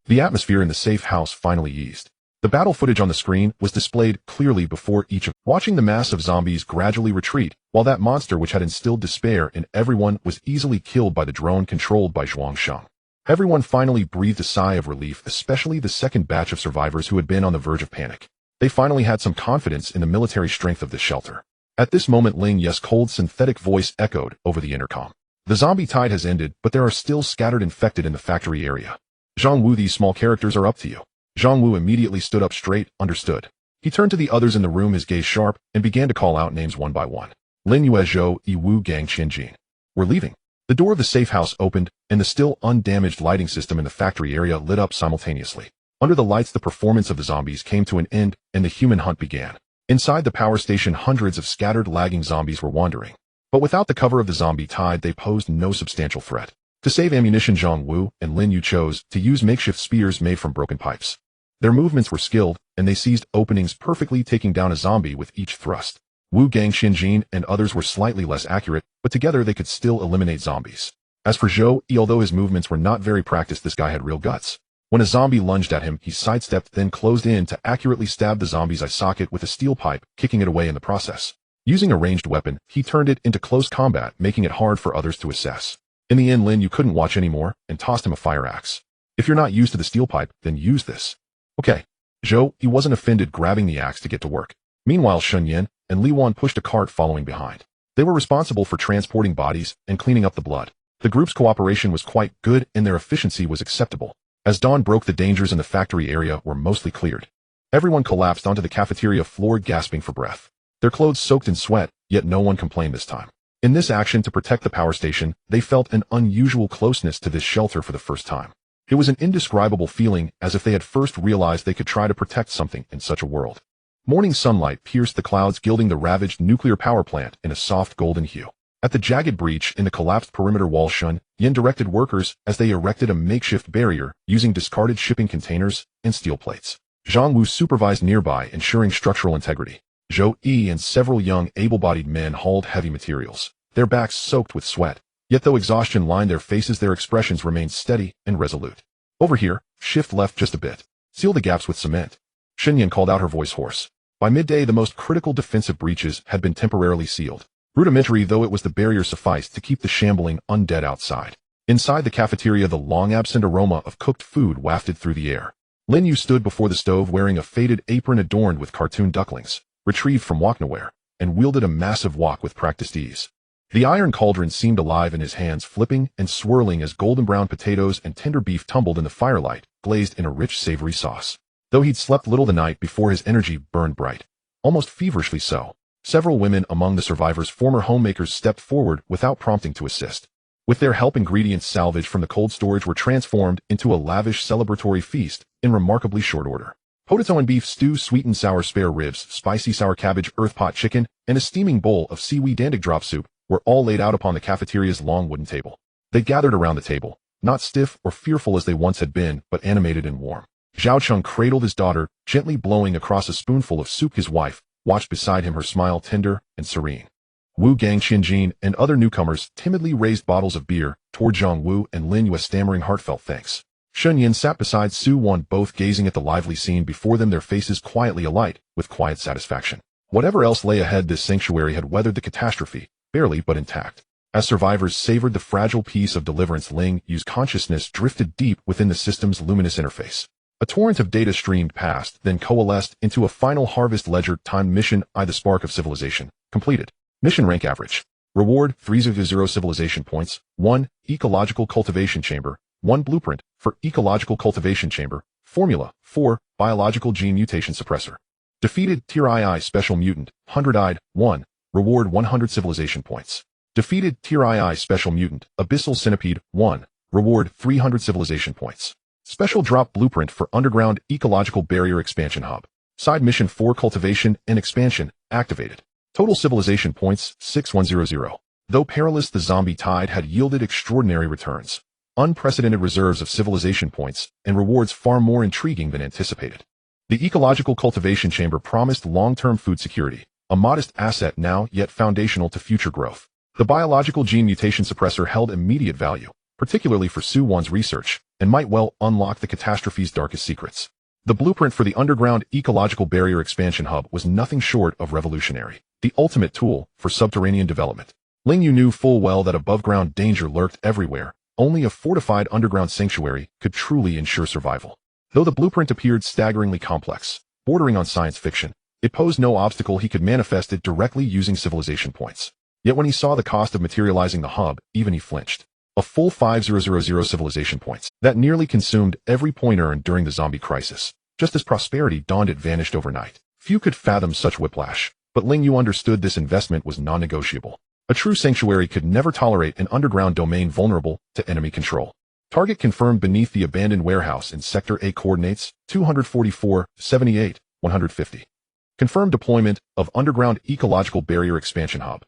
The atmosphere in the safe house finally eased. The battle footage on the screen was displayed clearly before each of watching the mass of zombies gradually retreat, while that monster which had instilled despair in everyone was easily killed by the drone controlled by Zhuang Sheng. Everyone finally breathed a sigh of relief, especially the second batch of survivors who had been on the verge of panic. They finally had some confidence in the military strength of this shelter. At this moment, Ling Yu's cold synthetic voice echoed over the intercom. The zombie tide has ended, but there are still scattered infected in the factory area. Zhang Wu, these small characters are up to you. Zhang Wu immediately stood up straight. Understood. He turned to the others in the room, his gaze sharp, and began to call out names one by one. Lin Yue, Zhou, Yi Wu, Gang Qianjin. We're leaving. The door of the safe house opened, and the still undamaged lighting system in the factory area lit up simultaneously. Under the lights, the performance of the zombies came to an end, and the human hunt began. Inside the power station, hundreds of scattered, lagging zombies were wandering. But without the cover of the zombie tide, they posed no substantial threat. To save ammunition, Zhang Wu and Lin Yu chose to use makeshift spears made from broken pipes. Their movements were skilled, and they seized openings perfectly, taking down a zombie with each thrust. Wu Gang Xinjin and others were slightly less accurate, but together they could still eliminate zombies. As for Zhou, although his movements were not very practiced, this guy had real guts. When a zombie lunged at him, he sidestepped, then closed in to accurately stab the zombie's eye socket with a steel pipe, kicking it away in the process. Using a ranged weapon, he turned it into close combat, making it hard for others to assess. In the end, Lin Yu couldn't watch anymore and tossed him a fire axe. If you're not used to the steel pipe, then use this. Okay. Zhou, he wasn't offended, grabbing the axe to get to work. Meanwhile, Shun Yin and Li Wan pushed a cart following behind. They were responsible for transporting bodies and cleaning up the blood. The group's cooperation was quite good and their efficiency was acceptable. As dawn broke, the dangers in the factory area were mostly cleared. Everyone collapsed onto the cafeteria floor, gasping for breath. Their clothes soaked in sweat, yet no one complained this time. In this action to protect the power station, they felt an unusual closeness to this shelter for the first time. It was an indescribable feeling, as if they had first realized they could try to protect something in such a world. Morning sunlight pierced the clouds, gilding the ravaged nuclear power plant in a soft golden hue. At the jagged breach in the collapsed perimeter wall, Shun Yin directed workers as they erected a makeshift barrier using discarded shipping containers and steel plates. Zhang Wu supervised nearby, ensuring structural integrity. Zhou Yi and several young, able-bodied men hauled heavy materials, their backs soaked with sweat. Yet though exhaustion lined their faces, their expressions remained steady and resolute. Over here, shift left just a bit. Seal the gaps with cement. Xinyan called out, her voice hoarse. By midday, the most critical defensive breaches had been temporarily sealed. Rudimentary though it was, the barrier sufficed to keep the shambling undead outside. Inside the cafeteria, the long-absent aroma of cooked food wafted through the air. Ling Yu stood before the stove wearing a faded apron adorned with cartoon ducklings, retrieved from Waknaware, and wielded a massive wok with practiced ease. The iron cauldron seemed alive in his hands, flipping and swirling as golden brown potatoes and tender beef tumbled in the firelight, glazed in a rich, savory sauce. Though he'd slept little the night before, his energy burned bright, almost feverishly so. Several women among the survivors' former homemakers stepped forward without prompting to assist. With their help, ingredients salvaged from the cold storage were transformed into a lavish celebratory feast in remarkably short order. Potato and beef stew, sweet and sour spare ribs, spicy sour cabbage, earth pot chicken, and a steaming bowl of seaweed dandig drop soup were all laid out upon the cafeteria's long wooden table. They gathered around the table, not stiff or fearful as they once had been, but animated and warm. Zhao Cheng cradled his daughter, gently blowing across a spoonful of soup. His wife watched beside him, her smile tender and serene. Wu Gang, Qianjin, and other newcomers timidly raised bottles of beer toward Zhang Wu and Lin Yu, stammering heartfelt thanks. Shun Yin sat beside Su Wan, both gazing at the lively scene before them, their faces quietly alight with quiet satisfaction. Whatever else lay ahead, this sanctuary had weathered the catastrophe, barely but intact. As survivors savored the fragile peace of deliverance, Ling Yu's consciousness drifted deep within the system's luminous interface. A torrent of data streamed past, then coalesced into a final harvest ledger. Timed mission I, the spark of civilization, completed. Mission rank average. Reward 300 civilization points. 1. Ecological cultivation chamber. 1 blueprint for ecological cultivation chamber. Formula 4. Biological gene mutation suppressor. Defeated Tier II special mutant 100-eyed 1. Reward 100 civilization points. Defeated Tier II special mutant abyssal centipede 1. Reward 300 civilization points. Special drop blueprint for underground ecological barrier expansion hub. Side mission 4, cultivation and expansion activated. Total civilization points 6100. Though perilous, the zombie tide had yielded extraordinary returns. Unprecedented reserves of civilization points and rewards far more intriguing than anticipated. The ecological cultivation chamber promised long-term food security, a modest asset now yet foundational to future growth. The biological gene mutation suppressor held immediate value, particularly for Su Wan's research, and might well unlock the catastrophe's darkest secrets. The blueprint for the underground ecological barrier expansion hub was nothing short of revolutionary, the ultimate tool for subterranean development. Ling Yu knew full well that above-ground danger lurked everywhere. Only a fortified underground sanctuary could truly ensure survival. Though the blueprint appeared staggeringly complex, bordering on science fiction, it posed no obstacle. He could manifest it directly using civilization points. Yet when he saw the cost of materializing the hub, even he flinched. A full 5000 civilization points. That nearly consumed every point earned during the zombie crisis. Just as prosperity dawned, it vanished overnight. Few could fathom such whiplash, but Ling Yu understood this investment was non-negotiable. A true sanctuary could never tolerate an underground domain vulnerable to enemy control. Target confirmed beneath the abandoned warehouse in Sector A. Coordinates 244, 78, 150. Confirmed deployment of underground ecological barrier expansion hub.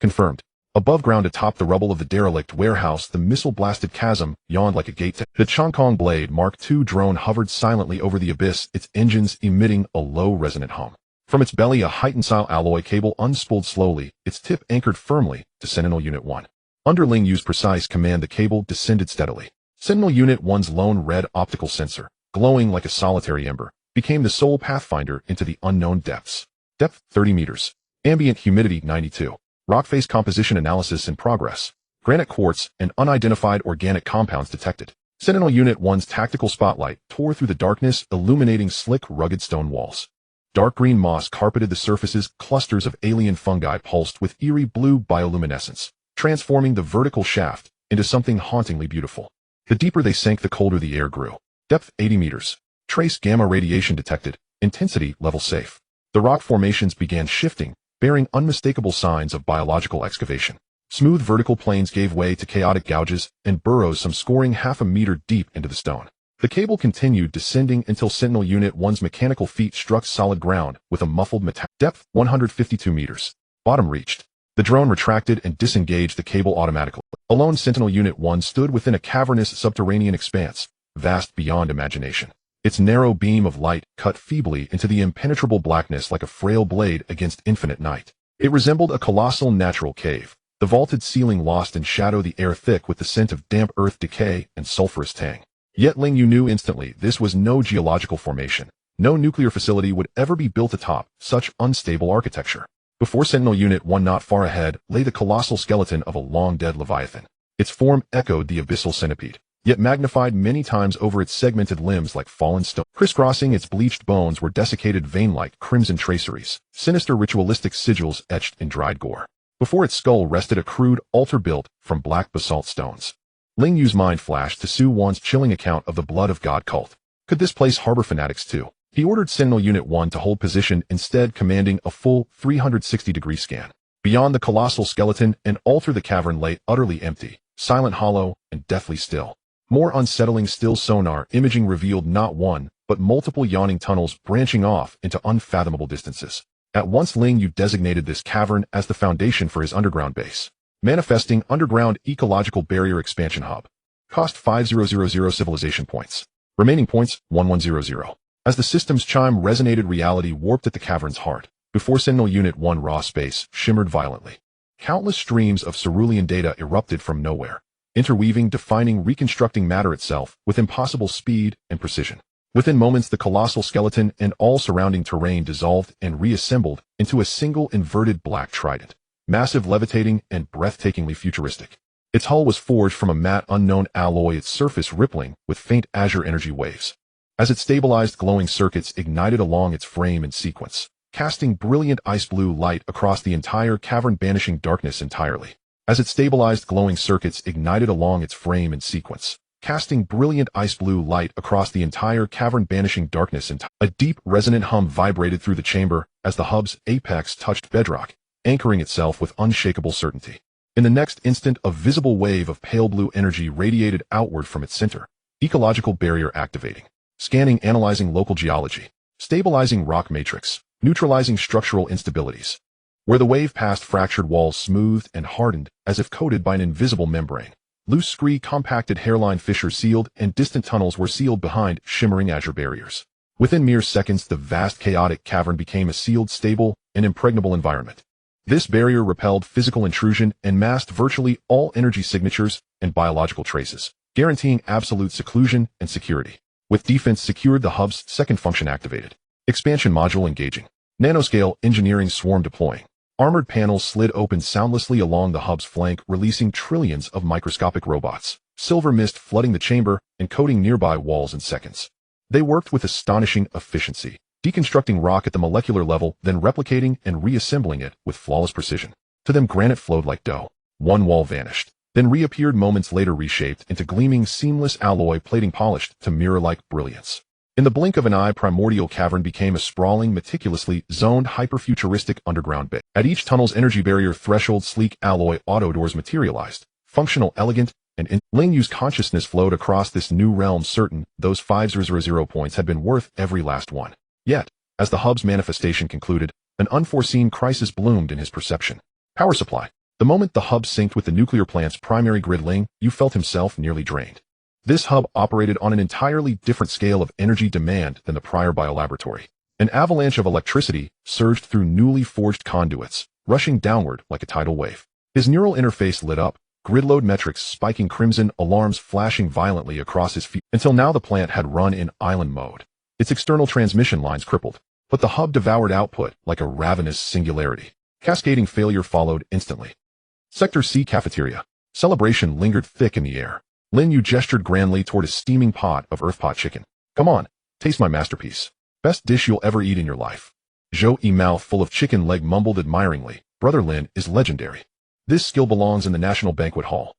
Confirmed. Above ground atop the rubble of the derelict warehouse, the missile-blasted chasm yawned like a gate. The Chongkong Blade Mark II drone hovered silently over the abyss, its engines emitting a low resonant hum. From its belly, a heightened-style alloy cable unspooled slowly, its tip anchored firmly to Sentinel Unit 1. Under Ling Yu's precise command, the cable descended steadily. Sentinel Unit 1's lone red optical sensor, glowing like a solitary ember, became the sole pathfinder into the unknown depths. Depth 30 meters. Ambient humidity 92. Rock face composition analysis in progress. Granite quartz and unidentified organic compounds detected. Sentinel Unit 1's tactical spotlight tore through the darkness, illuminating slick, rugged stone walls. Dark green moss carpeted the surfaces, clusters of alien fungi pulsed with eerie blue bioluminescence, transforming the vertical shaft into something hauntingly beautiful. The deeper they sank, the colder the air grew. Depth 80 meters. Trace gamma radiation detected. Intensity level safe. The rock formations began shifting, bearing unmistakable signs of biological excavation. Smooth vertical planes gave way to chaotic gouges and burrows, some scoring half a meter deep into the stone. The cable continued descending until Sentinel Unit 1's mechanical feet struck solid ground with a muffled metallic. Depth 152 meters. Bottom reached. The drone retracted and disengaged the cable automatically. Alone, Sentinel Unit 1 stood within a cavernous subterranean expanse, vast beyond imagination. Its narrow beam of light cut feebly into the impenetrable blackness like a frail blade against infinite night. It resembled a colossal natural cave, the vaulted ceiling lost in shadow, the air thick with the scent of damp earth decay and sulfurous tang. Yet Ling Yu knew instantly this was no geological formation. No nuclear facility would ever be built atop such unstable architecture. Before Sentinel Unit 1, not far ahead, lay the colossal skeleton of a long-dead leviathan. Its form echoed the abyssal centipede, yet magnified many times over its segmented limbs like fallen stone. Crisscrossing its bleached bones were desiccated vein-like crimson traceries, sinister ritualistic sigils etched in dried gore. Before its skull rested a crude altar built from black basalt stones. Ling Yu's mind flashed to Su Wan's chilling account of the Blood of God cult. Could this place harbor fanatics too? He ordered Sentinel Unit 1 to hold position, instead commanding a full 360-degree scan. Beyond the colossal skeleton and altar, the cavern lay utterly empty, silent, hollow, and deathly still. More unsettling still, sonar imaging revealed not one, but multiple yawning tunnels branching off into unfathomable distances. At once Ling Yu designated this cavern as the foundation for his underground base. Manifesting Underground Ecological Barrier Expansion Hub. Cost 5000 civilization points. Remaining points 1100. As the system's chime resonated, reality warped at the cavern's heart. Before Sentinel Unit 1, raw space shimmered violently. Countless streams of cerulean data erupted from nowhere, interweaving, defining, reconstructing matter itself with impossible speed and precision. Within moments, the colossal skeleton and all surrounding terrain dissolved and reassembled into a single inverted black trident. Massive, levitating, and breathtakingly futuristic. Its hull was forged from a matte unknown alloy, its surface rippling with faint azure energy waves. As it stabilized, glowing circuits ignited along its frame in sequence, casting brilliant ice blue light across the entire cavern, banishing darkness entirely. As it stabilized, glowing circuits ignited along its frame in sequence, casting brilliant ice blue light across the entire cavern, banishing darkness entirely. A deep, resonant hum vibrated through the chamber as the hub's apex touched bedrock, anchoring itself with unshakable certainty. In the next instant, a visible wave of pale blue energy radiated outward from its center. Ecological barrier activating. Scanning, analyzing local geology. Stabilizing rock matrix. Neutralizing structural instabilities. Where the wave passed, fractured walls smoothed and hardened as if coated by an invisible membrane. Loose scree compacted hairline fissures sealed, and distant tunnels were sealed behind shimmering azure barriers. Within mere seconds, the vast chaotic cavern became a sealed, stable, and impregnable environment. This barrier repelled physical intrusion and masked virtually all energy signatures and biological traces, guaranteeing absolute seclusion and security. With defense secured, the hub's second function activated. Expansion module engaging. Nanoscale engineering swarm deploying. Armored panels slid open soundlessly along the hub's flank, releasing trillions of microscopic robots. Silver mist flooding the chamber and coating nearby walls in seconds. They worked with astonishing efficiency, deconstructing rock at the molecular level, then replicating and reassembling it with flawless precision. To them, granite flowed like dough. One wall vanished, then reappeared moments later, reshaped into gleaming, seamless alloy plating polished to mirror-like brilliance. In the blink of an eye, primordial cavern became a sprawling, meticulously zoned, hyper-futuristic underground base. At each tunnel's energy barrier threshold, sleek alloy auto doors materialized, functional, elegant, and Ling Yu's consciousness flowed across this new realm, certain those 5000 points had been worth every last one. Yet, as the hub's manifestation concluded, an unforeseen crisis bloomed in his perception. Power supply. The moment the hub synced with the nuclear plant's primary grid, Ling Yu felt himself nearly drained. This hub operated on an entirely different scale of energy demand than the prior biolaboratory. An avalanche of electricity surged through newly forged conduits, rushing downward like a tidal wave. His neural interface lit up, grid load metrics spiking crimson, alarms flashing violently across his feet. Until now, the plant had run in island mode. Its external transmission lines crippled, but the hub devoured output like a ravenous singularity. Cascading failure followed instantly. Sector C cafeteria. Celebration lingered thick in the air. Ling Yu gestured grandly toward a steaming pot of earthpot chicken. Come on, taste my masterpiece. Best dish you'll ever eat in your life. Zhou Yi, mouth full of chicken leg, mumbled admiringly. Brother Lin is legendary. This skill belongs in the National Banquet Hall.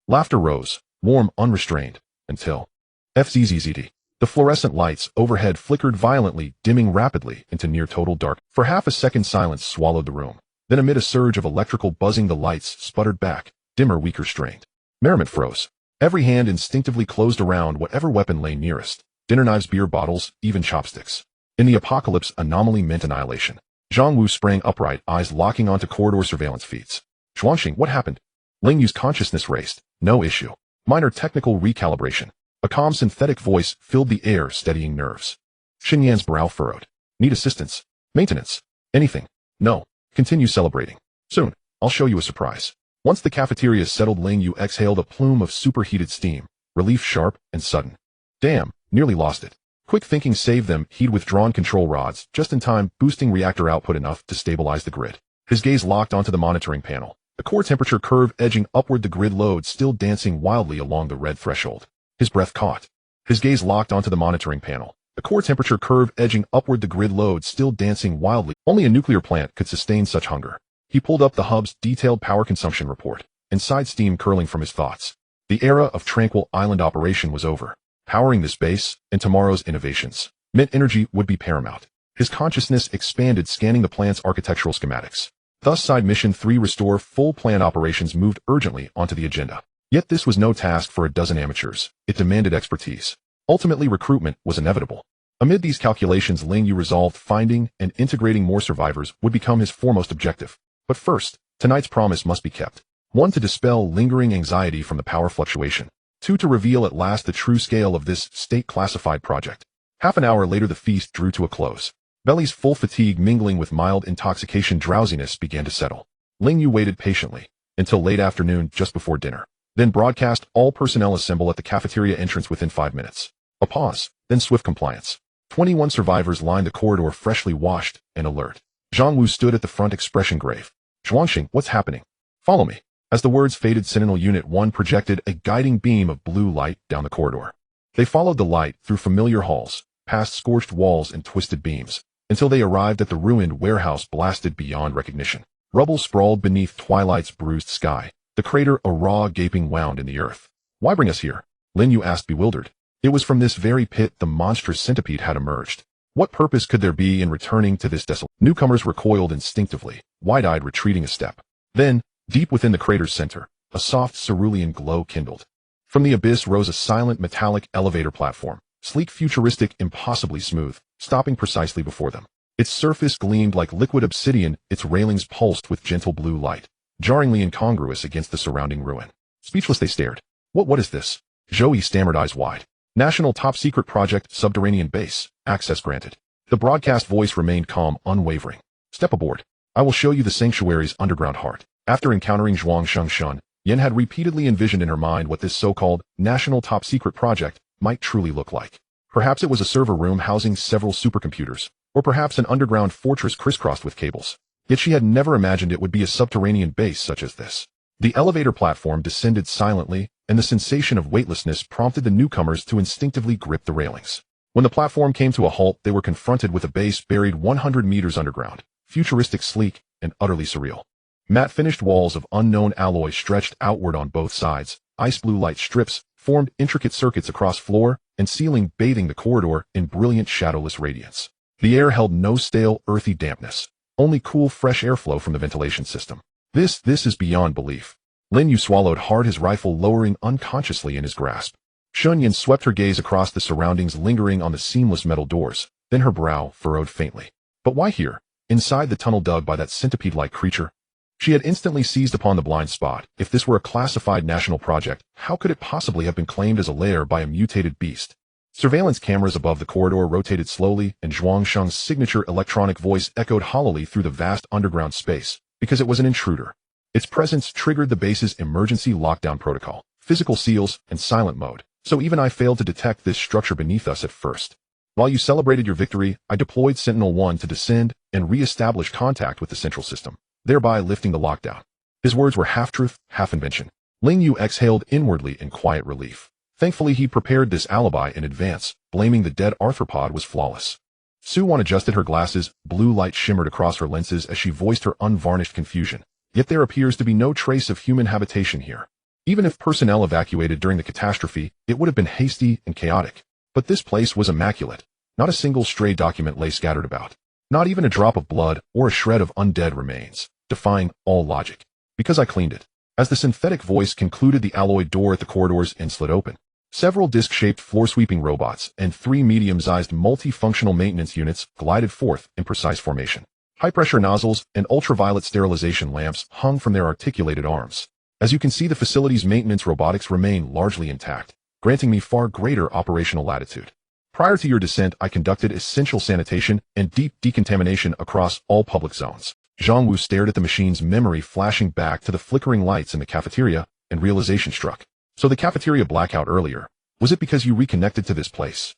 Laughter rose, warm, unrestrained, until FZZZD. The fluorescent lights overhead flickered violently, dimming rapidly into near-total dark. For half a second, silence swallowed the room. Then amid a surge of electrical buzzing, the lights sputtered back, dimmer, weaker, strained. Merriment froze. Every hand instinctively closed around whatever weapon lay nearest. Dinner knives, beer bottles, even chopsticks. In the apocalypse, anomaly meant annihilation. Zhang Wu sprang upright, eyes locking onto corridor surveillance feeds. Xuanxing, what happened? Ling Yu's consciousness raced. No issue. Minor technical recalibration. A calm synthetic voice filled the air, steadying nerves. Xinyan's brow furrowed. Need assistance? Maintenance? Anything? No. Continue celebrating. Soon, I'll show you a surprise. Once the cafeteria settled, Ling Yu exhaled a plume of superheated steam, relief sharp and sudden. Damn, nearly lost it. Quick thinking saved them. He'd withdrawn control rods, just in time, boosting reactor output enough to stabilize the grid. His gaze locked onto the monitoring panel. the core temperature curve edging upward, the grid load still dancing wildly along the red threshold. His breath caught. His gaze locked onto the monitoring panel. The core temperature curve edging upward, the grid load still dancing wildly. Only a nuclear plant could sustain such hunger. He pulled up the hub's detailed power consumption report, inside steam curling from his thoughts. The era of tranquil island operation was over. Powering this base and tomorrow's innovations meant energy would be paramount. His consciousness expanded, scanning the plant's architectural schematics. Thus, side mission 3, restore full plant operations, moved urgently onto the agenda. Yet this was no task for a dozen amateurs. It demanded expertise. Ultimately, recruitment was inevitable. Amid these calculations, Ling Yu resolved finding and integrating more survivors would become his foremost objective. But first, tonight's promise must be kept. 1. To dispel lingering anxiety from the power fluctuation. 2. To reveal at last the true scale of this state-classified project. Half an hour later, the feast drew to a close. Belly's full fatigue mingling with mild intoxication, drowsiness began to settle. Ling Yu waited patiently until late afternoon, just before dinner. Then broadcast, all personnel assemble at the cafeteria entrance within 5 minutes. A pause, then swift compliance. 21 survivors lined the corridor, freshly washed and alert. Zhang Wu stood at the front, expression grave. Zhuangxing, what's happening? Follow me. As the words faded, Sentinel Unit 1 projected a guiding beam of blue light down the corridor. They followed the light through familiar halls, past scorched walls and twisted beams, until they arrived at the ruined warehouse blasted beyond recognition. Rubble sprawled beneath twilight's bruised sky, the crater a raw gaping wound in the earth. Why bring us here? Lin Yu asked, bewildered. It was from this very pit the monstrous centipede had emerged. What purpose could there be in returning to this desolate? Newcomers recoiled instinctively, wide-eyed, retreating a step. Then, deep within the crater's center, a soft cerulean glow kindled. From the abyss rose a silent metallic elevator platform, sleek, futuristic, impossibly smooth, stopping precisely before them. Its surface gleamed like liquid obsidian, its railings pulsed with gentle blue light, jarringly incongruous against the surrounding ruin. Speechless they stared. What is this? Zhou Yi stammered, eyes wide. National Top Secret Project, Subterranean Base. Access granted. The broadcast voice remained calm, unwavering. Step aboard. I will show you the sanctuary's underground heart. After encountering Zhuangsheng Shun, Yen had repeatedly envisioned in her mind what this so-called National Top Secret Project might truly look like. Perhaps it was a server room housing several supercomputers, or perhaps an underground fortress crisscrossed with cables. Yet she had never imagined it would be a subterranean base such as this. The elevator platform descended silently, and the sensation of weightlessness prompted the newcomers to instinctively grip the railings. When the platform came to a halt, they were confronted with a base buried 100 meters underground, futuristic, sleek, and utterly surreal. Matte-finished walls of unknown alloy stretched outward on both sides. Ice blue light strips formed intricate circuits across floor and ceiling, bathing the corridor in brilliant shadowless radiance. The air held no stale, earthy dampness, only cool, fresh airflow from the ventilation system. This is beyond belief. Lin Yu swallowed hard, his rifle lowering unconsciously in his grasp. Shun Yin swept her gaze across the surroundings, lingering on the seamless metal doors, then her brow furrowed faintly. But why here, inside the tunnel dug by that centipede-like creature? She had instantly seized upon the blind spot. If this were a classified national project, how could it possibly have been claimed as a lair by a mutated beast? Surveillance cameras above the corridor rotated slowly, and Zhuangsheng's signature electronic voice echoed hollowly through the vast underground space, because it was an intruder. Its presence triggered the base's emergency lockdown protocol, physical seals, and silent mode, so even I failed to detect this structure beneath us at first. While you celebrated your victory, I deployed Sentinel-1 to descend and re-establish contact with the central system, thereby lifting the lockdown. His words were half-truth, half-invention. Ling Yu exhaled inwardly in quiet relief. Thankfully, he prepared this alibi in advance, blaming the dead arthropod was flawless. Su-Wan adjusted her glasses, blue light shimmered across her lenses as she voiced her unvarnished confusion. Yet there appears to be no trace of human habitation here. Even if personnel evacuated during the catastrophe, it would have been hasty and chaotic. But this place was immaculate. Not a single stray document lay scattered about. Not even a drop of blood or a shred of undead remains, defying all logic. Because I cleaned it. As the synthetic voice concluded, the alloy door at the corridor's end slid open. Several disc-shaped floor-sweeping robots and 3 medium-sized multifunctional maintenance units glided forth in precise formation. High-pressure nozzles and ultraviolet sterilization lamps hung from their articulated arms. As you can see, the facility's maintenance robotics remain largely intact, granting me far greater operational latitude. Prior to your descent, I conducted essential sanitation and deep decontamination across all public zones. Zhang Wu stared at the machine's memory flashing back to the flickering lights in the cafeteria, and realization struck. So the cafeteria blackout earlier, was it because you reconnected to this place?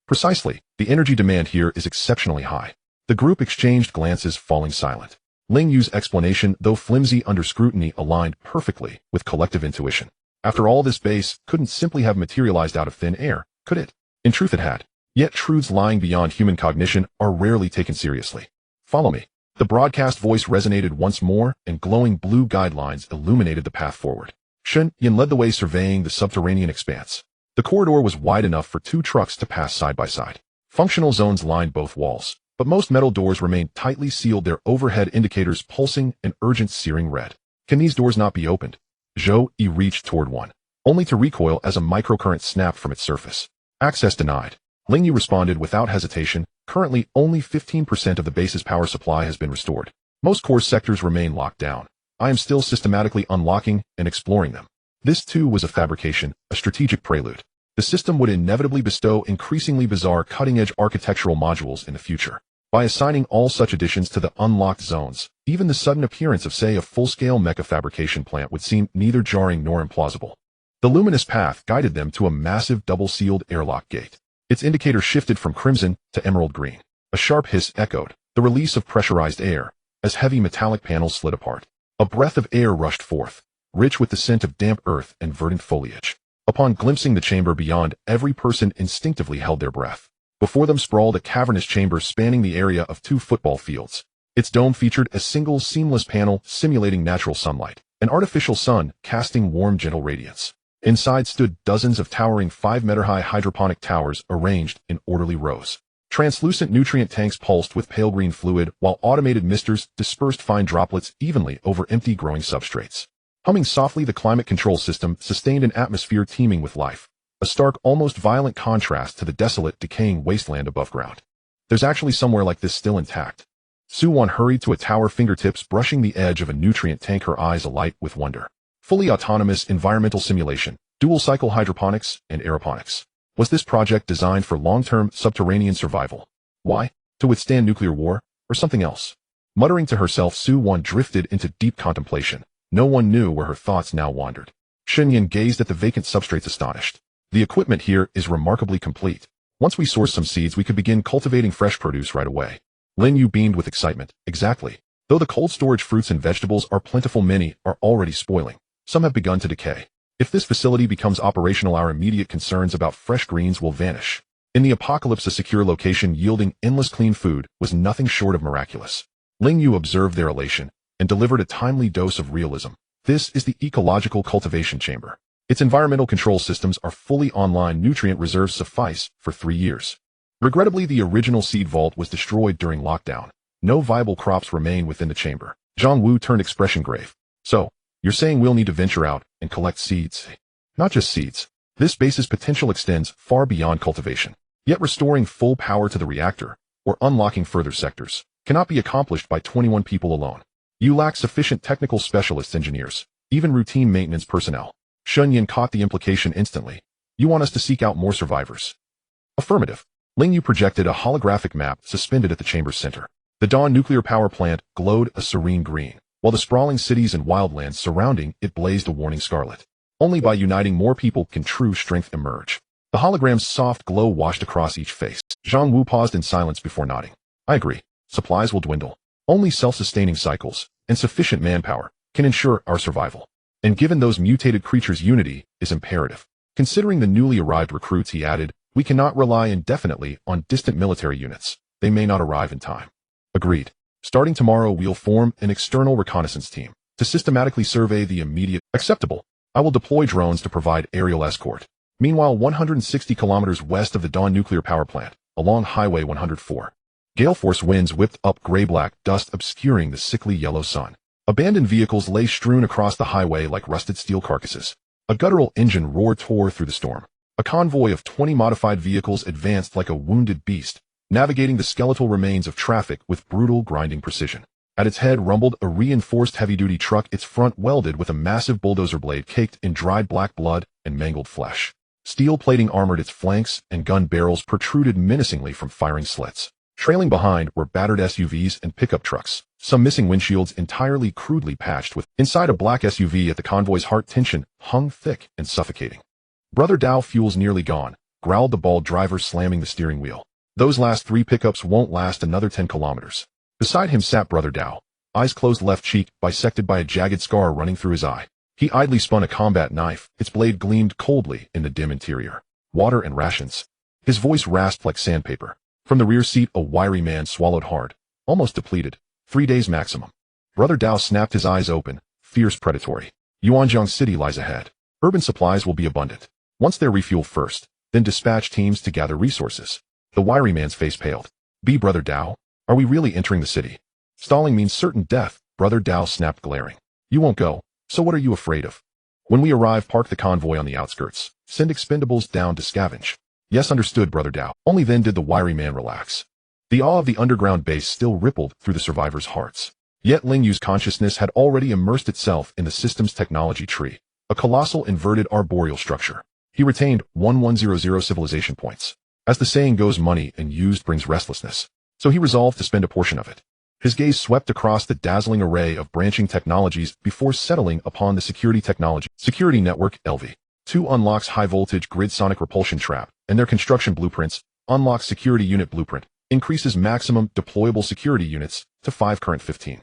Precisely. The energy demand here is exceptionally high. The group exchanged glances, falling silent. Ling Yu's explanation, though flimsy under scrutiny, aligned perfectly with collective intuition. After all, this base couldn't simply have materialized out of thin air, could it? In truth it had. Yet truths lying beyond human cognition are rarely taken seriously. Follow me. The broadcast voice resonated once more, and glowing blue guidelines illuminated the path forward. Shen Yin led the way, surveying the subterranean expanse. The corridor was wide enough for 2 trucks to pass side by side. Functional zones lined both walls, but most metal doors remained tightly sealed, their overhead indicators pulsing an urgent searing red. Can these doors not be opened? Zhou Yi reached toward one, only to recoil as a microcurrent snapped from its surface. Access denied. Ling Yu responded without hesitation. Currently, only 15% of the base's power supply has been restored. Most core sectors remain locked down. I am still systematically unlocking and exploring them. This too was a fabrication, a strategic prelude. The system would inevitably bestow increasingly bizarre cutting-edge architectural modules in the future. By assigning all such additions to the unlocked zones, even the sudden appearance of, say, a full-scale mecha fabrication plant would seem neither jarring nor implausible. The luminous path guided them to a massive double-sealed airlock gate. Its indicator shifted from crimson to emerald green. A sharp hiss echoed, the release of pressurized air, as heavy metallic panels slid apart. A breath of air rushed forth, rich with the scent of damp earth and verdant foliage. Upon glimpsing the chamber beyond, every person instinctively held their breath. Before them sprawled a cavernous chamber spanning the area of 2 football fields. Its dome featured a single seamless panel simulating natural sunlight, an artificial sun casting warm, gentle radiance. Inside stood dozens of towering 5-meter-high hydroponic towers arranged in orderly rows. Translucent nutrient tanks pulsed with pale green fluid, while automated misters dispersed fine droplets evenly over empty growing substrates. Humming softly, the climate control system sustained an atmosphere teeming with life, a stark, almost violent contrast to the desolate, decaying wasteland above ground. There's actually somewhere like this still intact. Su-Wan hurried to a tower, fingertips brushing the edge of a nutrient tank, her eyes alight with wonder. Fully autonomous environmental simulation, dual-cycle hydroponics, and aeroponics. Was this project designed for long-term subterranean survival? Why? To withstand nuclear war, or something else? Muttering to herself, Su-Wan drifted into deep contemplation. No one knew where her thoughts now wandered. Shen Yin gazed at the vacant substrates, astonished. The equipment here is remarkably complete. Once we source some seeds, we could begin cultivating fresh produce right away. Ling Yu beamed with excitement. Exactly. Though the cold storage fruits and vegetables are plentiful, many are already spoiling. Some have begun to decay. If this facility becomes operational, our immediate concerns about fresh greens will vanish. In the apocalypse, a secure location yielding endless clean food was nothing short of miraculous. Ling Yu observed their elation and delivered a timely dose of realism. This is the ecological cultivation chamber. Its environmental control systems are fully online. Nutrient reserves suffice for 3 years. Regrettably, the original seed vault was destroyed during lockdown. No viable crops remain within the chamber. Zhang Wu turned expression grave. So, you're saying we'll need to venture out and collect seeds? Not just seeds. This base's potential extends far beyond cultivation. Yet restoring full power to the reactor, or unlocking further sectors, cannot be accomplished by 21 people alone. You lack sufficient technical specialists, engineers, even routine maintenance personnel. Shen Yin caught the implication instantly. You want us to seek out more survivors? Affirmative. Ling Yu projected a holographic map suspended at the chamber's center. The Dawn nuclear power plant glowed a serene green, while the sprawling cities and wildlands surrounding it blazed a warning scarlet. Only by uniting more people can true strength emerge. The hologram's soft glow washed across each face. Zhang Wu paused in silence before nodding. I agree. Supplies will dwindle. Only self-sustaining cycles and sufficient manpower can ensure our survival. And given those mutated creatures, unity is imperative. Considering the newly arrived recruits, he added, we cannot rely indefinitely on distant military units. They may not arrive in time. Agreed. Starting tomorrow, we'll form an external reconnaissance team to systematically survey the immediate. Acceptable. I will deploy drones to provide aerial escort. Meanwhile, 160 kilometers west of the Dawn nuclear power plant, along Highway 104, gale force winds whipped up gray-black dust obscuring the sickly yellow sun. Abandoned vehicles lay strewn across the highway like rusted steel carcasses. A guttural engine roar tore through the storm. A convoy of 20 modified vehicles advanced like a wounded beast, navigating the skeletal remains of traffic with brutal, grinding precision. At its head rumbled a reinforced heavy-duty truck, its front welded with a massive bulldozer blade caked in dried black blood and mangled flesh. Steel plating armored its flanks, and gun barrels protruded menacingly from firing slits. Trailing behind were battered SUVs and pickup trucks, some missing windshields entirely crudely patched with. Inside a black SUV at the convoy's heart, tension hung thick and suffocating. Brother Dao, fuel's nearly gone, growled the bald driver, slamming the steering wheel. Those last 3 pickups won't last another 10 kilometers. Beside him sat Brother Dao, eyes closed, left cheek bisected by a jagged scar running through his eye. He idly spun a combat knife. Its blade gleamed coldly in the dim interior. Water and rations. His voice rasped like sandpaper. From the rear seat, a wiry man swallowed hard, almost depleted. 3 days maximum. Brother Dao snapped his eyes open, fierce, predatory. Yuanjiang City lies ahead. Urban supplies will be abundant. Once they're refueled first, then dispatch teams to gather resources. The wiry man's face paled. Brother Dao? Are we really entering the city? Stalling means certain death, Brother Dao snapped, glaring. You won't go, so what are you afraid of? When we arrive, park the convoy on the outskirts. Send expendables down to scavenge. Yes, understood, Brother Dao. Only then did the wiry man relax. The awe of the underground base still rippled through the survivors' hearts. Yet Ling Yu's consciousness had already immersed itself in the system's technology tree, a colossal inverted arboreal structure. He retained 1100 civilization points. As the saying goes, money and used brings restlessness. So he resolved to spend a portion of it. His gaze swept across the dazzling array of branching technologies before settling upon the security technology. Security network, LV. 2 unlocks high-voltage grid sonic repulsion trap, and their construction blueprints. Unlocks security unit blueprint. Increases maximum deployable security units to 5, current 15.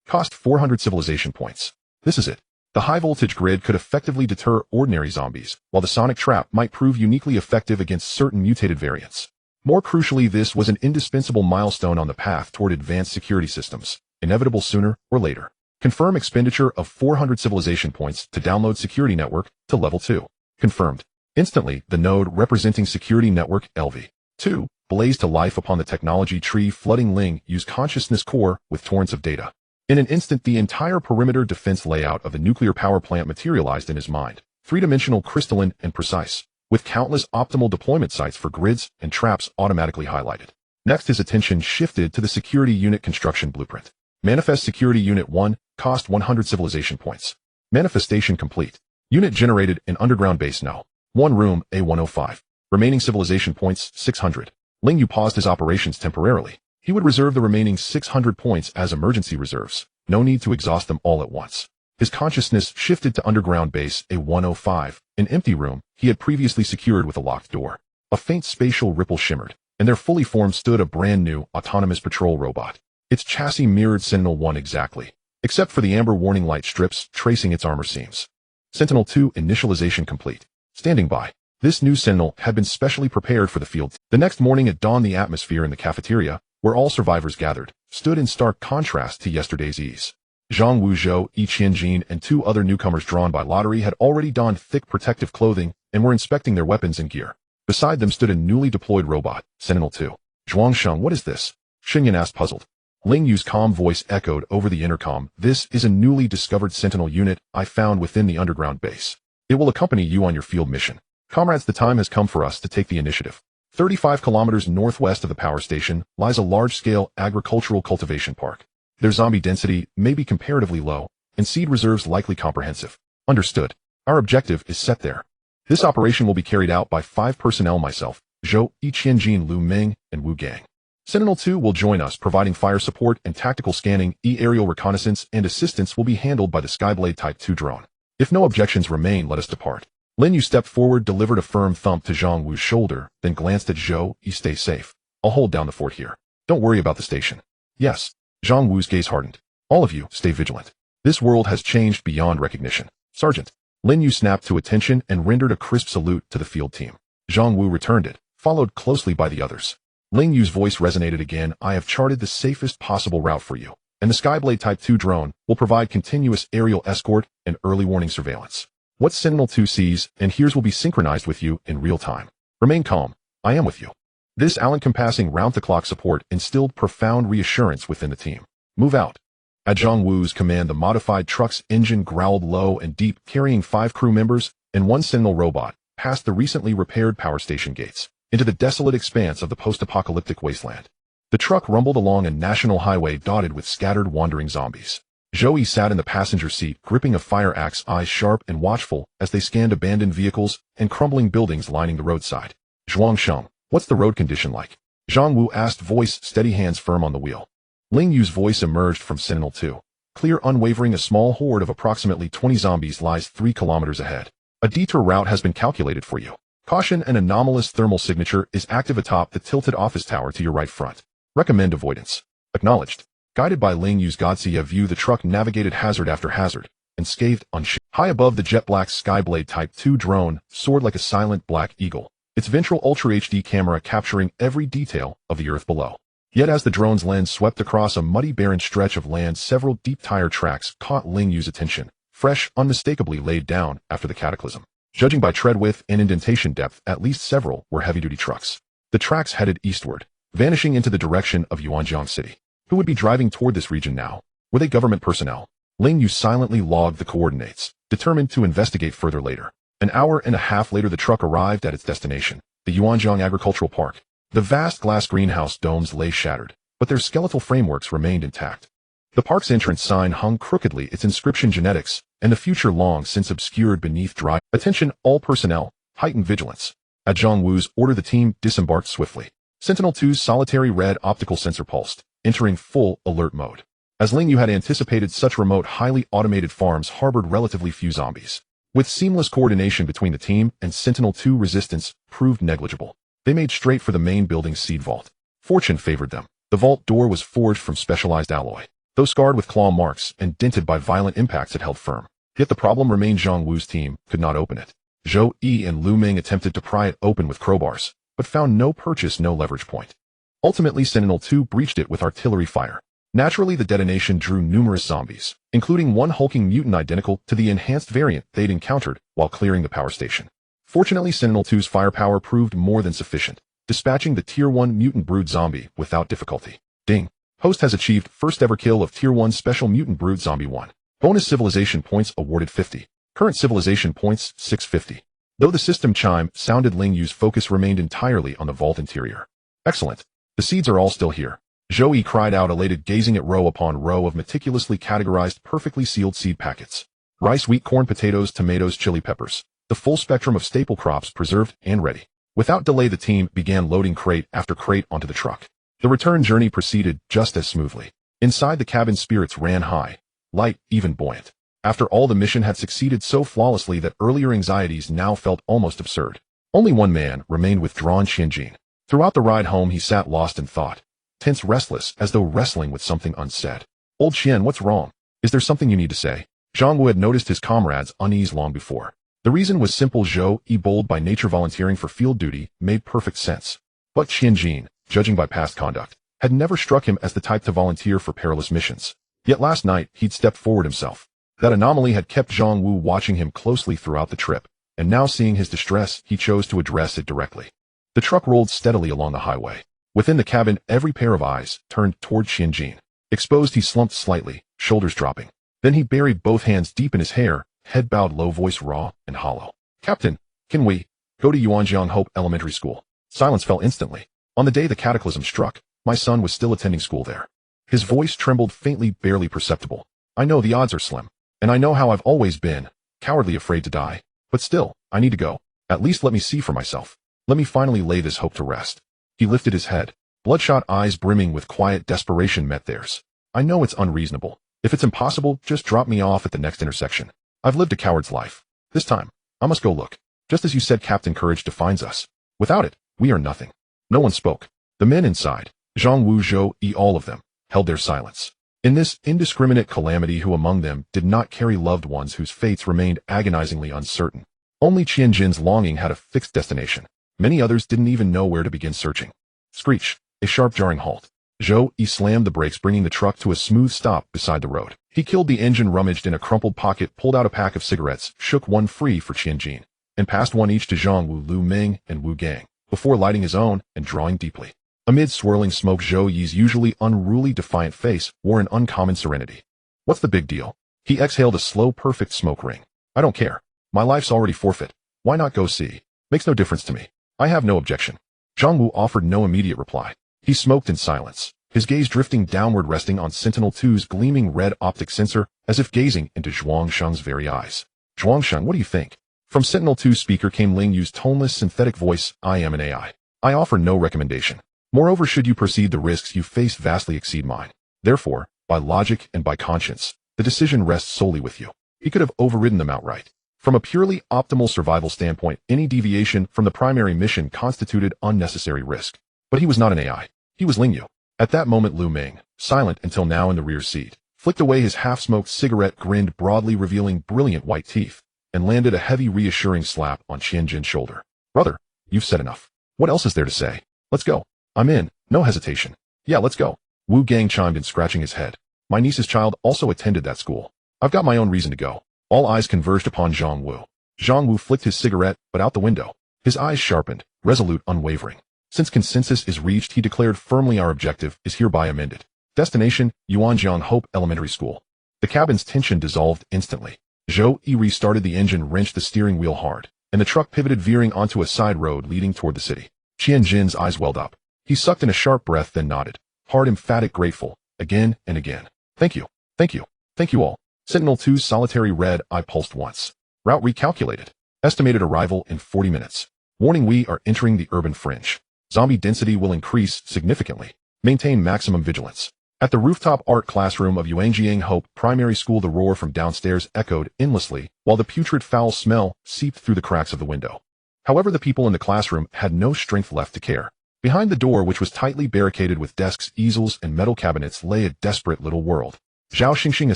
Cost 400 civilization points. This is it. The high-voltage grid could effectively deter ordinary zombies, while the sonic trap might prove uniquely effective against certain mutated variants. More crucially, this was an indispensable milestone on the path toward advanced security systems, inevitable sooner or later. Confirm expenditure of 400 civilization points to download security network to level 2. Confirmed. Instantly, the node representing security network LV2 blazed to life upon the technology tree, flooding Ling Yu's consciousness core with torrents of data. In an instant, the entire perimeter defense layout of the nuclear power plant materialized in his mind, three-dimensional, crystalline, and precise, with countless optimal deployment sites for grids and traps automatically highlighted. Next, his attention shifted to the security unit construction blueprint. Manifest Security Unit 1, cost 100 civilization points. Manifestation complete. Unit generated in underground base No. 1 room, A105. Remaining civilization points, 600. Ling Yu paused his operations temporarily. He would reserve the remaining 600 points as emergency reserves. No need to exhaust them all at once. His consciousness shifted to underground base A105, an empty room he had previously secured with a locked door. A faint spatial ripple shimmered, and there fully formed stood a brand new autonomous patrol robot. Its chassis mirrored Sentinel-1 exactly, except for the amber warning light strips tracing its armor seams. Sentinel-2 initialization complete. Standing by. This new Sentinel had been specially prepared for the field. The next morning at dawn, the atmosphere in the cafeteria, where all survivors gathered, stood in stark contrast to yesterday's ease. Zhang Wu, Zhou, Yi Qianjin, and 2 other newcomers drawn by lottery had already donned thick protective clothing and were inspecting their weapons and gear. Beside them stood a newly deployed robot, Sentinel-2. Zhuangsheng, what is this? Xinyan asked, puzzled. Ling Yu's calm voice echoed over the intercom. This is a newly discovered Sentinel unit I found within the underground base. It will accompany you on your field mission. Comrades, the time has come for us to take the initiative. 35 kilometers northwest of the power station lies a large-scale agricultural cultivation park. Their zombie density may be comparatively low, and seed reserves likely comprehensive. Understood. Our objective is set there. This operation will be carried out by 5 personnel: myself, Zhou, Yi Qianjin, Lu Ming, and Wu Gang. Sentinel-2 will join us, providing fire support and tactical scanning. Aerial reconnaissance and assistance will be handled by the Skyblade Type 2 drone. If no objections remain, let us depart. Lin Yu stepped forward, delivered a firm thump to Zhang Wu's shoulder, then glanced at Zhou. You stay safe. I'll hold down the fort here. Don't worry about the station. Yes. Zhang Wu's gaze hardened. All of you, stay vigilant. This world has changed beyond recognition. Sergeant. Lin Yu snapped to attention and rendered a crisp salute to the field team. Zhang Wu returned it, followed closely by the others. Ling Yu's voice resonated again. I have charted the safest possible route for you, and the Skyblade Type 2 drone will provide continuous aerial escort and early warning surveillance. What Sentinel-2 sees and hears will be synchronized with you in real time. Remain calm. I am with you. This all-encompassing round-the-clock support instilled profound reassurance within the team. Move out. At Zhang Wu's command, the modified truck's engine growled low and deep, carrying 5 crew members and 1 Sentinel robot past the recently repaired power station gates into the desolate expanse of the post-apocalyptic wasteland. The truck rumbled along a national highway dotted with scattered wandering zombies. Zhou sat in the passenger seat, gripping a fire axe, eyes sharp and watchful as they scanned abandoned vehicles and crumbling buildings lining the roadside. Zhuangsheng, what's the road condition like? Zhang Wu asked, voice steady, hands firm on the wheel. Ling Yu's voice emerged from Sentinel-2. Clear, unwavering. A small horde of approximately 20 zombies lies 3 kilometers ahead. A detour route has been calculated for you. Caution, an anomalous thermal signature is active atop the tilted office tower to your right front. Recommend avoidance. Acknowledged. Guided by Ling Yu's Godsia view, the truck navigated hazard after hazard, and scathed on high above the jet-black Skyblade Type 2 drone soared like a silent black eagle, its ventral Ultra HD camera capturing every detail of the earth below. Yet as the drone's lens swept across a muddy barren stretch of land, several deep tire tracks caught Ling Yu's attention, fresh, unmistakably laid down after the cataclysm. Judging by tread width and indentation depth, at least several were heavy-duty trucks. The tracks headed eastward, vanishing into the direction of Yuanjiang City. Who would be driving toward this region now? Were they government personnel? Ling Yu silently logged the coordinates, determined to investigate further later. An hour and a half later, the truck arrived at its destination, the Yuanjiang Agricultural Park. The vast glass greenhouse domes lay shattered, but their skeletal frameworks remained intact. The park's entrance sign hung crookedly, its inscription "Genetics," and the future long since obscured beneath dry. Attention, all personnel, heightened vigilance. At Zhang Wu's order, the team disembarked swiftly. Sentinel-2's solitary red optical sensor pulsed, entering full alert mode. As Ling Yu had anticipated, such remote, highly automated farms harbored relatively few zombies. With seamless coordination between the team and Sentinel-2, resistance proved negligible. They made straight for the main building's seed vault. Fortune favored them. The vault door was forged from specialized alloy. Though scarred with claw marks and dented by violent impacts, it held firm. Yet the problem remained: Zhang Wu's team could not open it. Zhou Yi and Lu Ming attempted to pry it open with crowbars, but found no purchase, no leverage point. Ultimately, Sentinel-2 breached it with artillery fire. Naturally, the detonation drew numerous zombies, including one hulking mutant identical to the enhanced variant they'd encountered while clearing the power station. Fortunately, Sentinel-2's firepower proved more than sufficient, dispatching the Tier 1 mutant brood zombie without difficulty. Ding. Host has achieved first ever kill of Tier 1 special mutant brood zombie 1. Bonus civilization points awarded 50. Current civilization points 650. Though the system chime sounded, Ling Yu's focus remained entirely on the vault interior. Excellent. The seeds are all still here. Zhou Yi cried out, elated, gazing at row upon row of meticulously categorized, perfectly sealed seed packets. Rice, wheat, corn, potatoes, tomatoes, chili peppers. The full spectrum of staple crops preserved and ready. Without delay, the team began loading crate after crate onto the truck. The return journey proceeded just as smoothly. Inside the cabin, spirits ran high, light, even buoyant. After all, the mission had succeeded so flawlessly that earlier anxieties now felt almost absurd. Only one man remained withdrawn: Qianjin. Throughout the ride home, he sat lost in thought, tense, restless, as though wrestling with something unsaid. Old Qian, what's wrong? Is there something you need to say? Zhang Wu had noticed his comrade's unease long before. The reason was simple: Zhou Yi, bold by nature, volunteering for field duty made perfect sense. But Qianjin, judging by past conduct, had never struck him as the type to volunteer for perilous missions. Yet last night, he'd stepped forward himself. That anomaly had kept Zhang Wu watching him closely throughout the trip, and now seeing his distress, he chose to address it directly. The truck rolled steadily along the highway. Within the cabin, every pair of eyes turned toward Qianjin. Exposed, he slumped slightly, shoulders dropping. Then he buried both hands deep in his hair, head bowed low, voice raw and hollow. Captain, can we go to Yuanjiang Hope Elementary School? Silence fell instantly. On the day the cataclysm struck, my son was still attending school there. His voice trembled faintly, barely perceptible. I know the odds are slim, and I know how I've always been, cowardly, afraid to die. But still, I need to go. At least let me see for myself. Let me finally lay this hope to rest. He lifted his head. Bloodshot eyes brimming with quiet desperation met theirs. I know it's unreasonable. If it's impossible, just drop me off at the next intersection. I've lived a coward's life. This time, I must go look. Just as you said, Captain, courage defines us. Without it, we are nothing. No one spoke. The men inside, Zhang Wu, Zhou Yi, all of them, held their silence. In this indiscriminate calamity, who among them did not carry loved ones whose fates remained agonizingly uncertain? Only Qianjin's longing had a fixed destination. Many others didn't even know where to begin searching. Screech, a sharp, jarring halt. Zhou Yi slammed the brakes, bringing the truck to a smooth stop beside the road. He killed the engine, rummaged in a crumpled pocket, pulled out a pack of cigarettes, shook one free for Qianjin, and passed one each to Zhang Wu, Lu Ming, and Wu Gang, before lighting his own and drawing deeply. Amid swirling smoke, Zhou Yi's usually unruly, defiant face wore an uncommon serenity. What's the big deal? He exhaled a slow, perfect smoke ring. I don't care. My life's already forfeit. Why not go see? Makes no difference to me. I have no objection. Zhang Wu offered no immediate reply. He smoked in silence, his gaze drifting downward, resting on Sentinel-2's gleaming red optic sensor, as if gazing into Zhuangsheng's very eyes. Zhuangsheng, what do you think? From Sentinel-2's speaker came Ling Yu's toneless, synthetic voice. I am an AI. I offer no recommendation. Moreover, should you proceed, the risks you face vastly exceed mine. Therefore, by logic and by conscience, the decision rests solely with you. He could have overridden them outright. From a purely optimal survival standpoint, any deviation from the primary mission constituted unnecessary risk. But he was not an AI. He was Ling Yu. At that moment Lu Ming, silent until now in the rear seat, flicked away his half-smoked cigarette, grinned broadly revealing brilliant white teeth, and landed a heavy reassuring slap on Qianjin's shoulder. Brother, you've said enough. What else is there to say? Let's go. I'm in, no hesitation. Yeah, let's go. Wu Gang chimed in, scratching his head. My niece's child also attended that school. I've got my own reason to go. All eyes converged upon Zhang Wu. Zhang Wu flicked his cigarette, but out the window. His eyes sharpened, resolute, unwavering. Since consensus is reached, he declared firmly, our objective is hereby amended. Destination, Yuanjiang Hope Elementary School. The cabin's tension dissolved instantly. Zhou Yi restarted the engine, wrenched the steering wheel hard, and the truck pivoted, veering onto a side road leading toward the city. Qianjin's eyes welled up. He sucked in a sharp breath, then nodded. Hard, emphatic, grateful. Again and again. Thank you. Thank you. Thank you all. Sentinel 2's solitary red eye pulsed once. Route recalculated. Estimated arrival in 40 minutes. Warning, we are entering the urban fringe. Zombie density will increase significantly. Maintain maximum vigilance. At the rooftop art classroom of Yuanjiang Hope Primary School, the roar from downstairs echoed endlessly, while the putrid foul smell seeped through the cracks of the window. However, the people in the classroom had no strength left to care. Behind the door, which was tightly barricaded with desks, easels, and metal cabinets, lay a desperate little world. Zhao Xingxing, a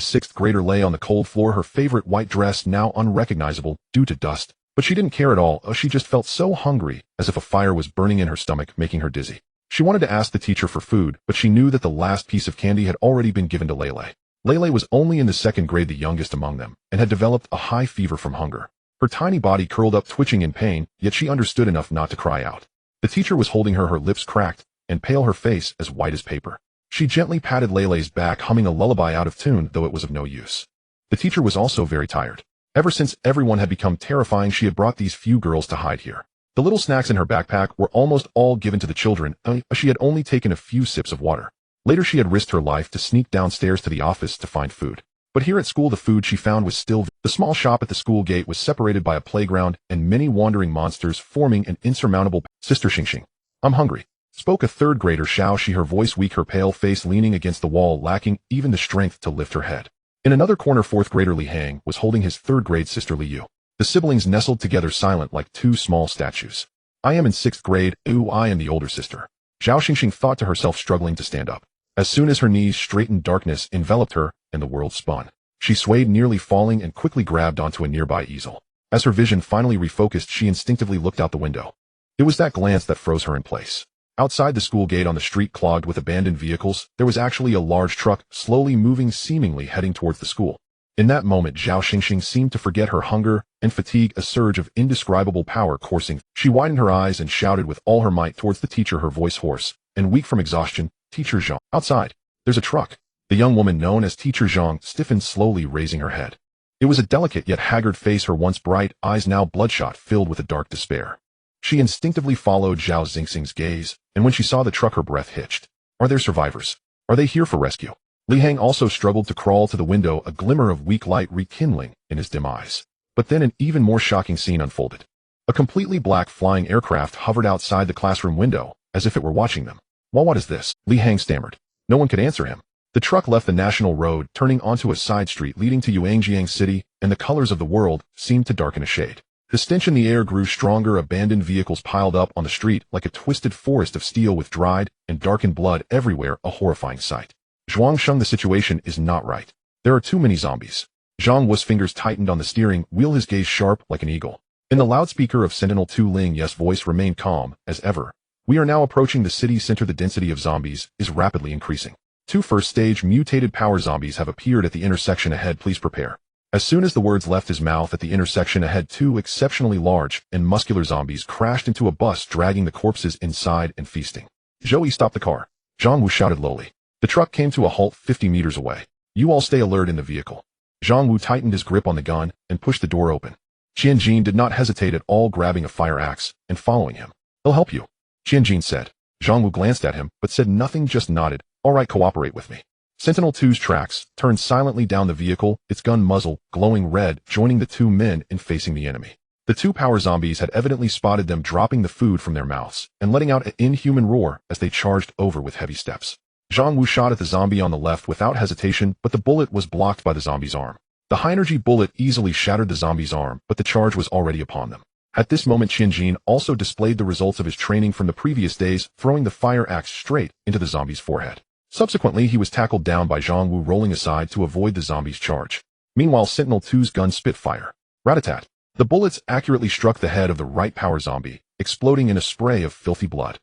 sixth grader, lay on the cold floor, her favorite white dress now unrecognizable due to dust. But she didn't care at all. She just felt so hungry, as if a fire was burning in her stomach, making her dizzy. She wanted to ask the teacher for food, but she knew that the last piece of candy had already been given to Lele. Lele was only in the second grade, the youngest among them, and had developed a high fever from hunger. Her tiny body curled up, twitching in pain, yet she understood enough not to cry out. The teacher was holding her, her lips cracked, and pale, her face as white as paper. She gently patted Lele's back, humming a lullaby out of tune, though it was of no use. The teacher was also very tired. Ever since everyone had become terrifying, she had brought these few girls to hide here. The little snacks in her backpack were almost all given to the children. She had only taken a few sips of water. Later she had risked her life to sneak downstairs to the office to find food. But here at school the food she found was still. The small shop at the school gate was separated by a playground and many wandering monsters, forming an insurmountable. Sister Xingxing, I'm hungry, spoke a third grader Xiao Shi, her voice weak, her pale face leaning against the wall, lacking even the strength to lift her head. In another corner, fourth grader Li Hang was holding his third grade sister Li Yu. The siblings nestled together, silent like two small statues. I am in sixth grade. Ooh, I am the older sister. Zhao Xingxing thought to herself, struggling to stand up. As soon as her knees straightened, darkness enveloped her, and the world spun. She swayed, nearly falling, and quickly grabbed onto a nearby easel. As her vision finally refocused, she instinctively looked out the window. It was that glance that froze her in place. Outside the school gate, on the street clogged with abandoned vehicles, there was actually a large truck, slowly moving, seemingly heading towards the school. In that moment, Zhao Xingxing seemed to forget her hunger and fatigue, a surge of indescribable power coursing. She widened her eyes and shouted with all her might towards the teacher, her voice hoarse and weak from exhaustion. Teacher Zhang, outside. There's a truck. The young woman known as Teacher Zhang stiffened, slowly raising her head. It was a delicate yet haggard face, her once bright eyes now bloodshot, filled with a dark despair. She instinctively followed Zhao Xingxing's gaze, and when she saw the truck, her breath hitched. Are there survivors? Are they here for rescue? Li Hang also struggled to crawl to the window, a glimmer of weak light rekindling in his dim eyes. But then an even more shocking scene unfolded. A completely black flying aircraft hovered outside the classroom window, as if it were watching them. Well, what is this? Li Hang stammered. No one could answer him. The truck left the national road, turning onto a side street leading to Yuanjiang City, and the colors of the world seemed to darken a shade. The stench in the air grew stronger. Abandoned vehicles piled up on the street like a twisted forest of steel, with dried and darkened blood everywhere, a horrifying sight. Zhuang Sheng, the situation is not right. There are too many zombies. Zhang Wu's fingers tightened on the steering wheel, his gaze sharp like an eagle. In the loudspeaker of Sentinel 2, Ling Yu's voice remained calm as ever. We are now approaching the city center. The density of zombies is rapidly increasing. 2 first-stage mutated power zombies have appeared at the intersection ahead. Please prepare. As soon as the words left his mouth, at the intersection ahead, 2 exceptionally large and muscular zombies crashed into a bus, dragging the corpses inside and feasting. Zhou Yi, stop the car. Zhang Wu shouted lowly. The truck came to a halt 50 meters away. You all stay alert in the vehicle. Zhang Wu tightened his grip on the gun and pushed the door open. Qianjin did not hesitate at all, grabbing a fire axe and following him. I'll help you, Qianjin said. Zhang Wu glanced at him, but said nothing, just nodded. All right, cooperate with me. Sentinel 2's tracks turned silently down the vehicle, its gun muzzle glowing red, joining the 2 men in facing the enemy. The 2 power zombies had evidently spotted them, dropping the food from their mouths and letting out an inhuman roar as they charged over with heavy steps. Zhang Wu shot at the zombie on the left without hesitation, but the bullet was blocked by the zombie's arm. The high-energy bullet easily shattered the zombie's arm, but the charge was already upon them. At this moment, Qianjin also displayed the results of his training from the previous days, throwing the fire axe straight into the zombie's forehead. Subsequently, he was tackled down by Zhang Wu, rolling aside to avoid the zombie's charge. Meanwhile, Sentinel-2's gun spit fire. Rat-a-tat. The bullets accurately struck the head of the right power zombie, exploding in a spray of filthy blood.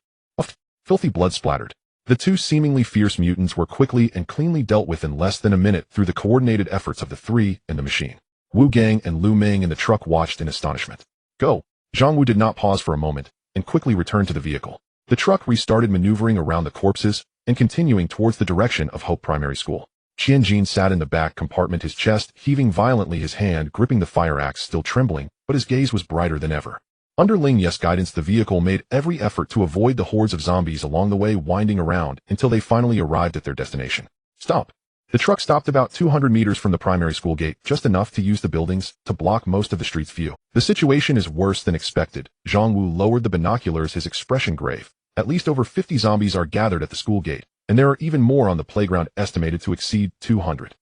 Filthy blood splattered. The two seemingly fierce mutants were quickly and cleanly dealt with in less than a minute through the coordinated efforts of the three in the machine. Wu Gang and Lu Ming in the truck watched in astonishment. Go! Zhang Wu did not pause for a moment, and quickly returned to the vehicle. The truck restarted maneuvering around the corpses, and continuing towards the direction of Hope Primary School. Qianjin sat in the back compartment, his chest heaving violently, his hand gripping the fire axe still trembling, but his gaze was brighter than ever. Under Ling Yu's guidance, the vehicle made every effort to avoid the hordes of zombies along the way, winding around until they finally arrived at their destination. Stop! The truck stopped about 200 meters from the primary school gate, just enough to use the buildings to block most of the street's view. The situation is worse than expected. Zhang Wu lowered the binoculars, his expression grave. At least over 50 zombies are gathered at the school gate, and there are even more on the playground, estimated to exceed 200.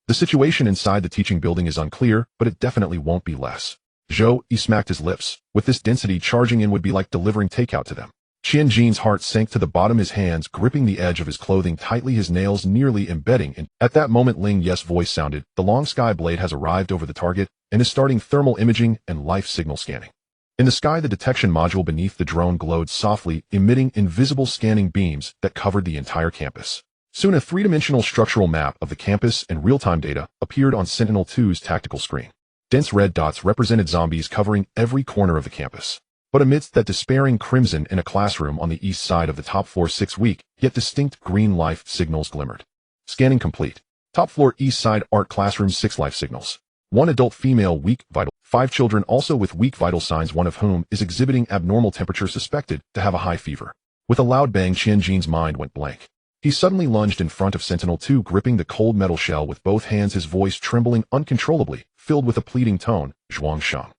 The situation inside the teaching building is unclear, but it definitely won't be less. Zhou Yi smacked his lips. With this density, charging in would be like delivering takeout to them. Qianjin's heart sank to the bottom, his hands gripping the edge of his clothing tightly, his nails nearly embedding in. At that moment, Ling Yu's voice sounded. The long sky blade has arrived over the target and is starting thermal imaging and life signal scanning. In the sky, the detection module beneath the drone glowed softly, emitting invisible scanning beams that covered the entire campus. Soon, a three-dimensional structural map of the campus and real-time data appeared on Sentinel-2's tactical screen. Dense red dots represented zombies covering every corner of the campus. But amidst that despairing crimson, in a classroom on the east side of the top floor, 6 weak, yet distinct green life signals glimmered. Scanning complete. Top floor east side art classroom, 6 life signals. 1 adult female, weak vital. 5 children also with weak vital signs, one of whom is exhibiting abnormal temperature, suspected to have a high fever. With a loud bang, Qianjin's mind went blank. He suddenly lunged in front of Sentinel-2, gripping the cold metal shell with both hands, his voice trembling uncontrollably, filled with a pleading tone. Zhuangsheng.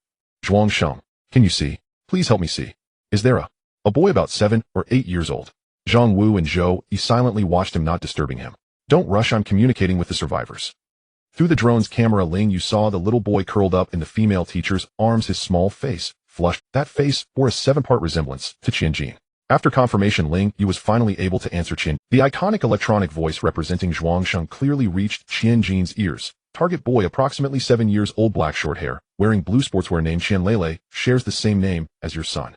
Zhuangsheng. Can you see? Please help me see. Is there a boy about 7 or 8 years old? Zhang Wu and Zhou Yi silently watched him, not disturbing him. Don't rush, I'm communicating with the survivors. Through the drone's camera, Ling Yu saw the little boy curled up in the female teacher's arms, his small face flushed. That face bore a 7-part resemblance to Qianjin. After confirmation, Ling Yu was finally able to answer Qin. The iconic electronic voice representing Zhuangsheng clearly reached Qianjin's ears. Target boy, approximately 7 years old, black short hair, wearing blue sportswear, named Qianlele, shares the same name as your son.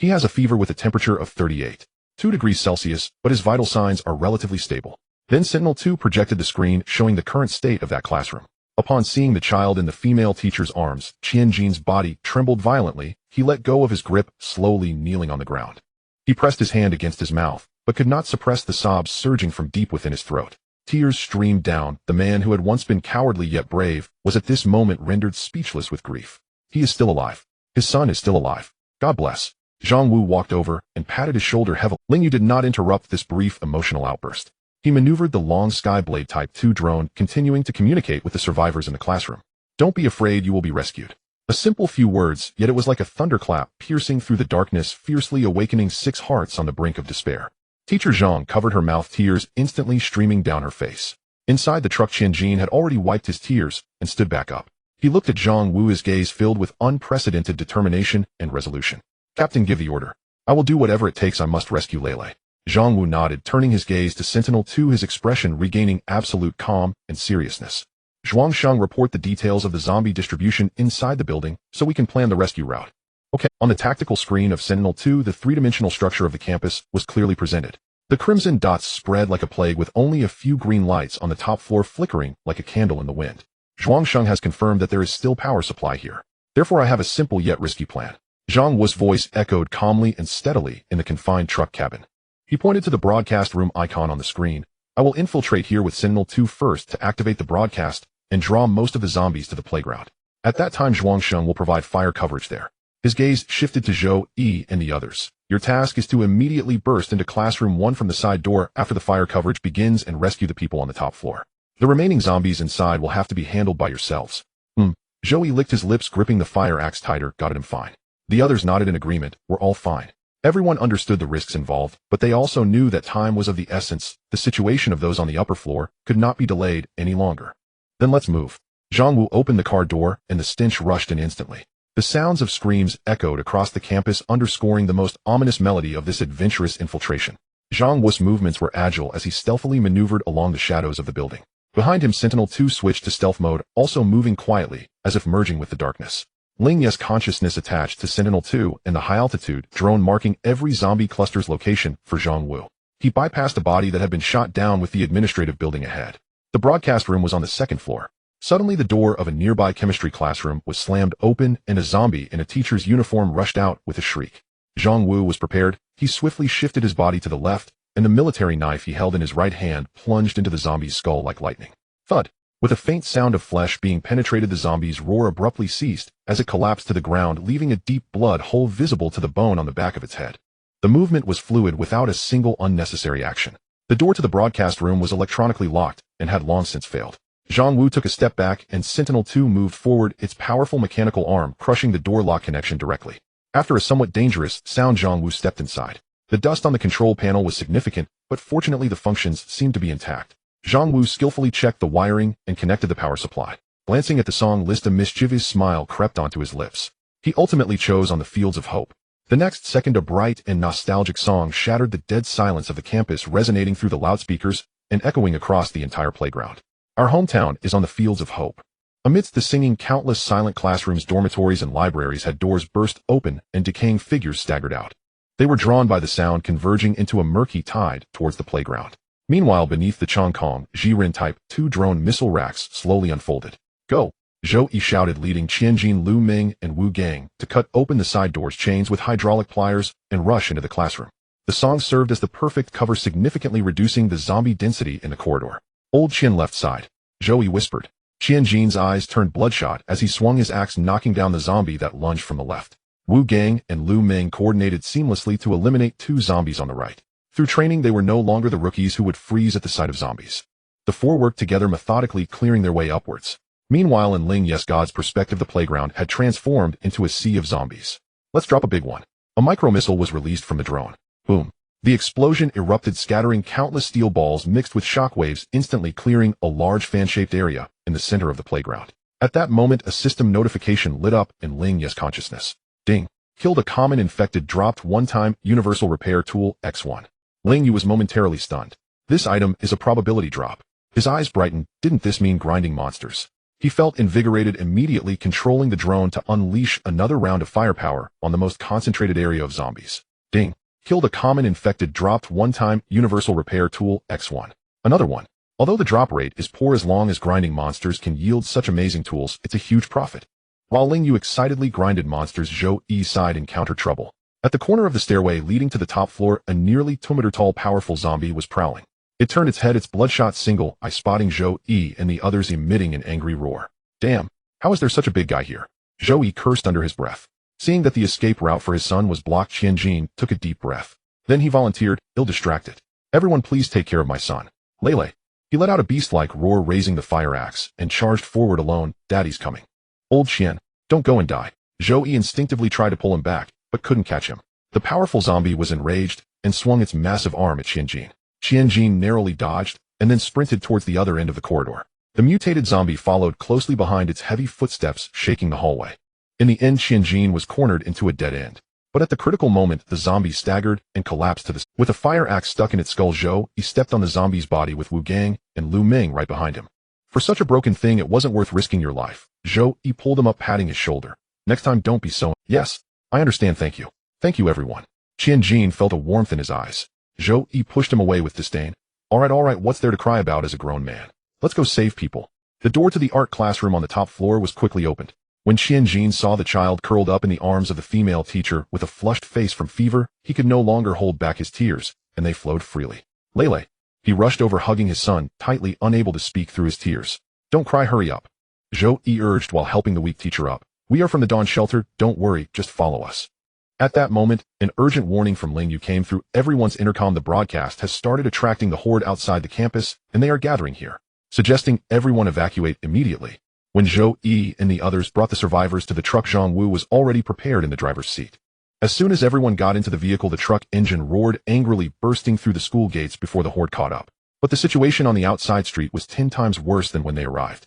He has a fever with a temperature of 38.2 degrees Celsius, but his vital signs are relatively stable. Then Sentinel-2 projected the screen showing the current state of that classroom. Upon seeing the child in the female teacher's arms, Qianjin's body trembled violently. He let go of his grip, slowly kneeling on the ground. He pressed his hand against his mouth, but could not suppress the sobs surging from deep within his throat. Tears streamed down. The man who had once been cowardly yet brave was at this moment rendered speechless with grief. He is still alive. His son is still alive. God bless. Zhang Wu walked over and patted his shoulder heavily. Ling Yu did not interrupt this brief emotional outburst. He maneuvered the long Skyblade Type 2 drone, continuing to communicate with the survivors in the classroom. Don't be afraid, you will be rescued. A simple few words, yet it was like a thunderclap piercing through the darkness, fiercely awakening 6 hearts on the brink of despair. Teacher Zhang covered her mouth, tears instantly streaming down her face. Inside the truck, Qianjin had already wiped his tears and stood back up. He looked at Zhang Wu, his gaze filled with unprecedented determination and resolution. Captain, give the order. I will do whatever it takes. I must rescue Lele. Zhang Wu nodded, turning his gaze to Sentinel-2, his expression regaining absolute calm and seriousness. Zhuangsheng, report the details of the zombie distribution inside the building so we can plan the rescue route. Okay. On the tactical screen of Sentinel-2, the three-dimensional structure of the campus was clearly presented. The crimson dots spread like a plague, with only a few green lights on the top floor flickering like a candle in the wind. Zhuangsheng has confirmed that there is still power supply here. Therefore, I have a simple yet risky plan. Zhang Wu's voice echoed calmly and steadily in the confined truck cabin. He pointed to the broadcast room icon on the screen. I will infiltrate here with Sentinel-2 first to activate the broadcast and draw most of the zombies to the playground. At that time, Zhuangsheng will provide fire coverage there. His gaze shifted to Zhou Yi and the others. Your task is to immediately burst into classroom 1 from the side door after the fire coverage begins and rescue the people on the top floor. The remaining zombies inside will have to be handled by yourselves. Zhou Yi licked his lips, gripping the fire axe tighter. Got it, I'm fine. The others nodded in agreement. We're all fine. Everyone understood the risks involved, but they also knew that time was of the essence. The situation of those on the upper floor could not be delayed any longer. Then let's move. Zhang Wu opened the car door, and the stench rushed in instantly. The sounds of screams echoed across the campus, underscoring the most ominous melody of this adventurous infiltration. Zhang Wu's movements were agile as he stealthily maneuvered along the shadows of the building. Behind him, Sentinel-2 switched to stealth mode, also moving quietly, as if merging with the darkness. Ling Yu's consciousness attached to Sentinel-2 and the high-altitude drone marking every zombie cluster's location for Zhang Wu. He bypassed a body that had been shot down with the administrative building ahead. The broadcast room was on the second floor. Suddenly, the door of a nearby chemistry classroom was slammed open and a zombie in a teacher's uniform rushed out with a shriek. Zhang Wu was prepared. He swiftly shifted his body to the left, and the military knife he held in his right hand plunged into the zombie's skull like lightning. Thud! With a faint sound of flesh being penetrated, the zombie's roar abruptly ceased as it collapsed to the ground, leaving a deep blood hole visible to the bone on the back of its head. The movement was fluid without a single unnecessary action. The door to the broadcast room was electronically locked and had long since failed. Zhang Wu took a step back and Sentinel-2 moved forward, its powerful mechanical arm crushing the door lock connection directly. After a somewhat dangerous sound, Zhang Wu stepped inside. The dust on the control panel was significant, but fortunately the functions seemed to be intact. Zhang Wu skillfully checked the wiring and connected the power supply. Glancing at the song list, a mischievous smile crept onto his lips. He ultimately chose On the Fields of Hope. The next second, a bright and nostalgic song shattered the dead silence of the campus, resonating through the loudspeakers and echoing across the entire playground. Our hometown is on the fields of hope. Amidst the singing, countless silent classrooms, dormitories, and libraries had doors burst open and decaying figures staggered out. They were drawn by the sound, converging into a murky tide towards the playground. Meanwhile, beneath the Chongqing Jiren Type 2 drone missile racks slowly unfolded. Go! Zhou Yi shouted, leading Qianjin, Lu Ming, and Wu Gang to cut open the side doors chains with hydraulic pliers and rush into the classroom. The song served as the perfect cover, significantly reducing the zombie density in the corridor. Old Qian left side. Zhou Yi whispered. Qianjin's eyes turned bloodshot as he swung his axe, knocking down the zombie that lunged from the left. Wu Gang and Lu Ming coordinated seamlessly to eliminate two zombies on the right. Through training, they were no longer the rookies who would freeze at the sight of zombies. The four worked together, methodically clearing their way upwards. Meanwhile, in Ling Yu's God's perspective, the playground had transformed into a sea of zombies. Let's drop a big one. A micro-missile was released from the drone. Boom. The explosion erupted, scattering countless steel balls mixed with shockwaves, instantly clearing a large fan-shaped area in the center of the playground. At that moment, a system notification lit up in Ling Yu's consciousness. Ding. Killed a common infected, dropped one-time universal repair tool X1. Ling Yu was momentarily stunned. This item is a probability drop. His eyes brightened. Didn't this mean grinding monsters? He felt invigorated, immediately controlling the drone to unleash another round of firepower on the most concentrated area of zombies. Ding. Killed a common infected, dropped one-time universal repair tool X1. Another one. Although the drop rate is poor, as long as grinding monsters can yield such amazing tools, it's a huge profit. While Ling Yu excitedly grinded monsters, Zhou Yi's side encountered trouble. At the corner of the stairway leading to the top floor, a nearly 2-meter-tall powerful zombie was prowling. It turned its head, its bloodshot single eye spotting Zhou Yi and the others, emitting an angry roar. Damn, how is there such a big guy here? Zhou Yi cursed under his breath. Seeing that the escape route for his son was blocked, Qianjin took a deep breath. Then he volunteered, ill-distracted. Everyone please take care of my son. Lele. He let out a beast-like roar, raising the fire axe, and charged forward alone. Daddy's coming. Old Qian, don't go and die. Zhou Yi instinctively tried to pull him back, but couldn't catch him. The powerful zombie was enraged and swung its massive arm at Qianjin. Qianjin narrowly dodged and then sprinted towards the other end of the corridor. The mutated zombie followed closely behind, its heavy footsteps shaking the hallway. In the end, Qianjin was cornered into a dead end. But at the critical moment, the zombie staggered and collapsed to the with a fire axe stuck in its skull. Zhou Yi stepped on the zombie's body with Wu Gang and Lu Ming right behind him. For such a broken thing, it wasn't worth risking your life. Zhou Yi pulled him up, patting his shoulder. Next time, don't be so. Yes, I understand. Thank you. Thank you, everyone. Qianjin felt a warmth in his eyes. Zhou Yi pushed him away with disdain. All right, what's there to cry about as a grown man? Let's go save people. The door to the art classroom on the top floor was quickly opened. When Qianjin saw the child curled up in the arms of the female teacher with a flushed face from fever, he could no longer hold back his tears, and they flowed freely. Lele. He rushed over, hugging his son tightly, unable to speak through his tears. Don't cry, hurry up. Zhou Yi urged while helping the weak teacher up. We are from the Dawn Shelter, don't worry, just follow us. At that moment, an urgent warning from Ling Yu came through everyone's intercom. The broadcast has started attracting the horde outside the campus, and they are gathering here, suggesting everyone evacuate immediately. When Zhou Yi and the others brought the survivors to the truck, Zhang Wu was already prepared in the driver's seat. As soon as everyone got into the vehicle, the truck engine roared angrily, bursting through the school gates before the horde caught up. But the situation on the outside street was 10 times worse than when they arrived.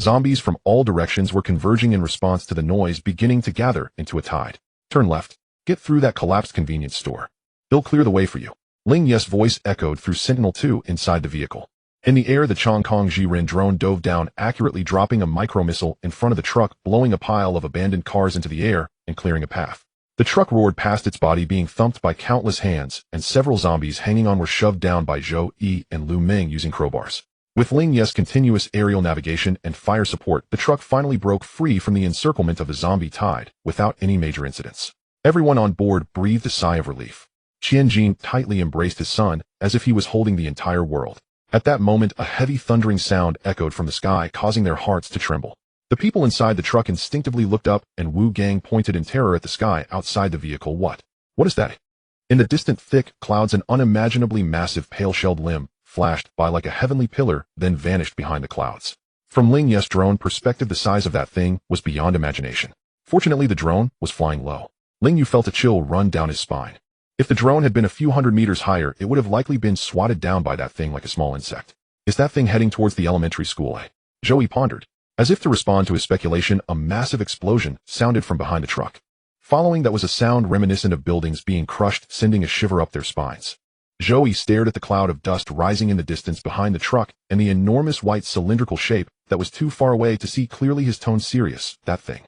Zombies from all directions were converging in response to the noise beginning to gather into a tide. Turn left. Get through that collapsed convenience store. They'll clear the way for you. Ling Yu's voice echoed through Sentinel-2 inside the vehicle. In the air, the Chongkong Jiren drone dove down, accurately dropping a micro-missile in front of the truck, blowing a pile of abandoned cars into the air and clearing a path. The truck roared past its body, being thumped by countless hands, and several zombies hanging on were shoved down by Zhou Yi and Lu Ming using crowbars. With Ling Yu's continuous aerial navigation and fire support, the truck finally broke free from the encirclement of a zombie tide without any major incidents. Everyone on board breathed a sigh of relief. Qianjin tightly embraced his son, as if he was holding the entire world. At that moment, a heavy thundering sound echoed from the sky, causing their hearts to tremble. The people inside the truck instinctively looked up, and Wu Gang pointed in terror at the sky outside the vehicle. What is that? In the distant thick clouds, an unimaginably massive pale-shelled limb flashed by like a heavenly pillar, then vanished behind the clouds. From Ling Yu's drone perspective, the size of that thing was beyond imagination. Fortunately, the drone was flying low. Ling Yu felt a chill run down his spine. If the drone had been a few hundred meters higher, it would have likely been swatted down by that thing like a small insect. Is that thing heading towards the elementary school? Zhou Yi pondered. As if to respond to his speculation, a massive explosion sounded from behind the truck. Following that was a sound reminiscent of buildings being crushed, sending a shiver up their spines. Zhou Yi stared at the cloud of dust rising in the distance behind the truck and the enormous white cylindrical shape that was too far away to see clearly. His tone serious. That thing.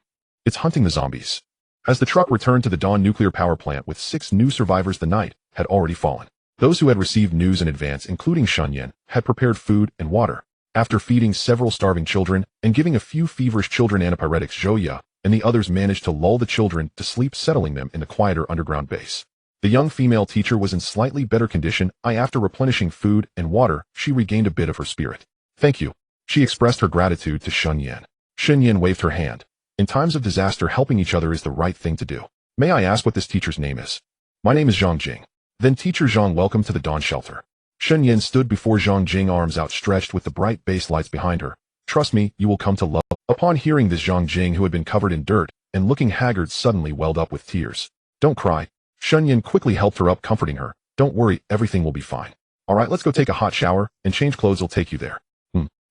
It's hunting the zombies. As the truck returned to the Dawn nuclear power plant with 6 new survivors, the night had already fallen. Those who had received news in advance, including Shunyan, had prepared food and water. After feeding several starving children and giving a few feverish children antipyretics, Zhou Yi and the others managed to lull the children to sleep, settling them in the quieter underground base. The young female teacher was in slightly better condition. After replenishing food and water, she regained a bit of her spirit. Thank you. She expressed her gratitude to Shunyan. Shunyan waved her hand. In times of disaster, helping each other is the right thing to do. May I ask what this teacher's name is? My name is Zhang Jing. Then Teacher Zhang, welcome to the Dawn shelter. Shunyan stood before Zhang Jing, arms outstretched with the bright base lights behind her. Trust me, you will come to love. Upon hearing this, Zhang Jing, who had been covered in dirt and looking haggard, suddenly welled up with tears. Don't cry. Shunyan quickly helped her up, comforting her. Don't worry, everything will be fine. Alright, let's go take a hot shower and change clothes. I'll take you there.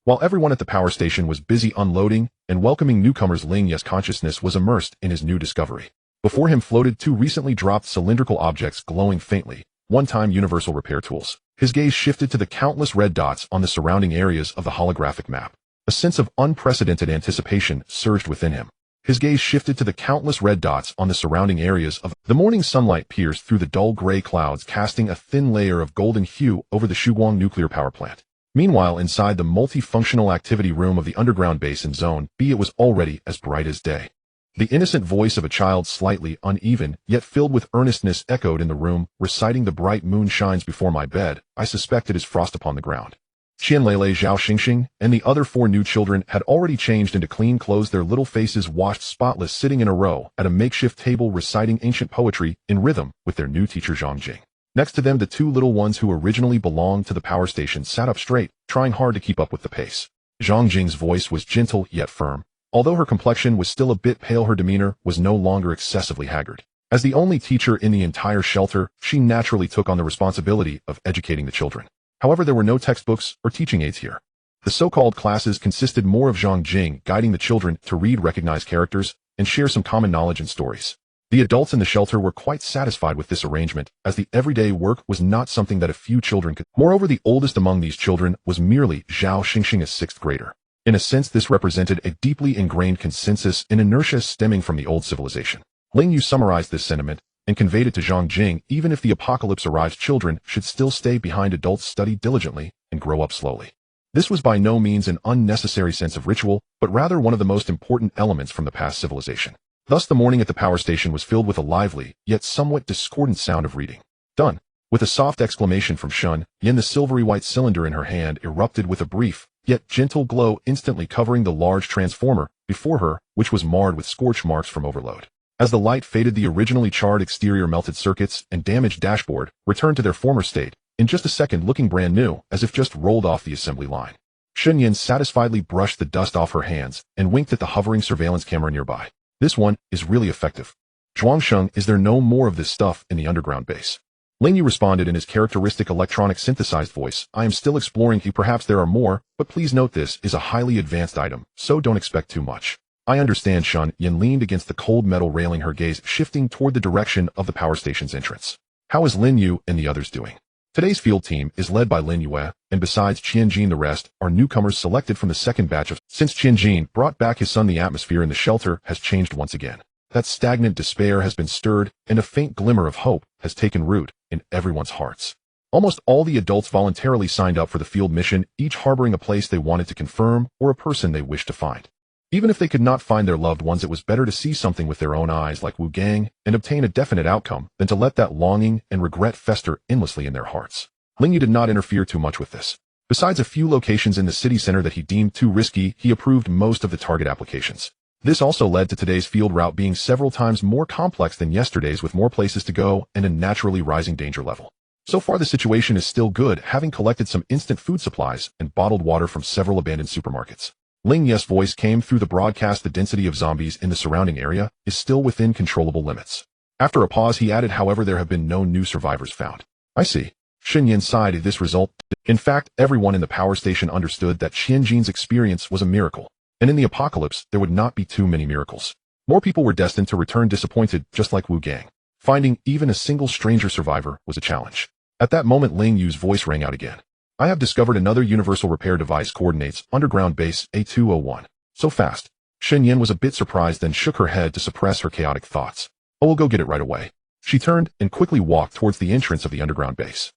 While everyone at the power station was busy unloading and welcoming newcomers, Ling Yu's consciousness was immersed in his new discovery. Before him floated 2 recently dropped cylindrical objects glowing faintly, one-time universal repair tools. His gaze shifted to the countless red dots on the surrounding areas of the holographic map. A sense of unprecedented anticipation surged within him. His gaze shifted to the countless red dots on the surrounding areas of the morning sunlight pierced through the dull gray clouds, casting a thin layer of golden hue over the Shuguang nuclear power plant. Meanwhile, inside the multifunctional activity room of the underground base in Zone B, it was already as bright as day. The innocent voice of a child, slightly uneven, yet filled with earnestness, echoed in the room, reciting, the bright moon shines before my bed. I suspect it is frost upon the ground. Qianlele, Zhao Xingxing, and the other 4 new children had already changed into clean clothes, their little faces washed spotless, sitting in a row at a makeshift table reciting ancient poetry in rhythm with their new teacher Zhang Jing. Next to them, the 2 little ones who originally belonged to the power station sat up straight, trying hard to keep up with the pace. Zhang Jing's voice was gentle yet firm. Although her complexion was still a bit pale, her demeanor was no longer excessively haggard. As the only teacher in the entire shelter, she naturally took on the responsibility of educating the children. However, there were no textbooks or teaching aids here. The so-called classes consisted more of Zhang Jing guiding the children to read, recognize characters, and share some common knowledge and stories. The adults in the shelter were quite satisfied with this arrangement, as the everyday work was not something that a few children could. Moreover, the oldest among these children was merely Zhao Xingxing, a 6th grader. In a sense, this represented a deeply ingrained consensus in inertia stemming from the old civilization. Ling Yu summarized this sentiment and conveyed it to Zhang Jing. Even if the apocalypse arrives, children should still stay behind. Adults study diligently and grow up slowly. This was by no means an unnecessary sense of ritual, but rather one of the most important elements from the past civilization. Thus, the morning at the power station was filled with a lively, yet somewhat discordant sound of reading. Done. With a soft exclamation from Shun Yin, the silvery white cylinder in her hand erupted with a brief, yet gentle glow, instantly covering the large transformer before her, which was marred with scorch marks from overload. As the light faded, the originally charred exterior, melted circuits, and damaged dashboard returned to their former state, in just a second, looking brand new, as if just rolled off the assembly line. Shun Yin satisfiedly brushed the dust off her hands and winked at the hovering surveillance camera nearby. This one is really effective. Zhuangsheng, is there no more of this stuff in the underground base? Ling Yu responded in his characteristic electronic synthesized voice. I am still exploring. Perhaps there are more, but please note this is a highly advanced item, so don't expect too much. I understand. Shun Yin leaned against the cold metal railing, her gaze shifting toward the direction of the power station's entrance. How is Lin Yu and the others doing? Today's field team is led by Lin Yue, and besides Qianjin the rest are newcomers selected from the second batch of. Since Qianjin brought back his son, the atmosphere in the shelter has changed once again. That stagnant despair has been stirred, and a faint glimmer of hope has taken root in everyone's hearts. Almost all the adults voluntarily signed up for the field mission, each harboring a place they wanted to confirm or a person they wished to find. Even if they could not find their loved ones, it was better to see something with their own eyes like Wu Gang and obtain a definite outcome than to let that longing and regret fester endlessly in their hearts. Ling Yu did not interfere too much with this. Besides a few locations in the city center that he deemed too risky, he approved most of the target applications. This also led to today's field route being several times more complex than yesterday's, with more places to go and a naturally rising danger level. So far the situation is still good, having collected some instant food supplies and bottled water from several abandoned supermarkets. Ling Yu's voice came through the broadcast. The density of zombies in the surrounding area is still within controllable limits. After a pause he added, however, there have been no new survivors found. I see. Shen Yin sighed at this result. In fact, everyone in the power station understood that Qianjin's experience was a miracle, and in the apocalypse there would not be too many miracles. More people were destined to return disappointed, just like Wu Gang. Finding even a single stranger survivor was a challenge. At that moment Ling Yu's voice rang out again. I have discovered another universal repair device. Coordinates underground base A201. So fast. Shen Yin was a bit surprised, then shook her head to suppress her chaotic thoughts. Oh, we'll go get it right away. She turned and quickly walked towards the entrance of the underground base.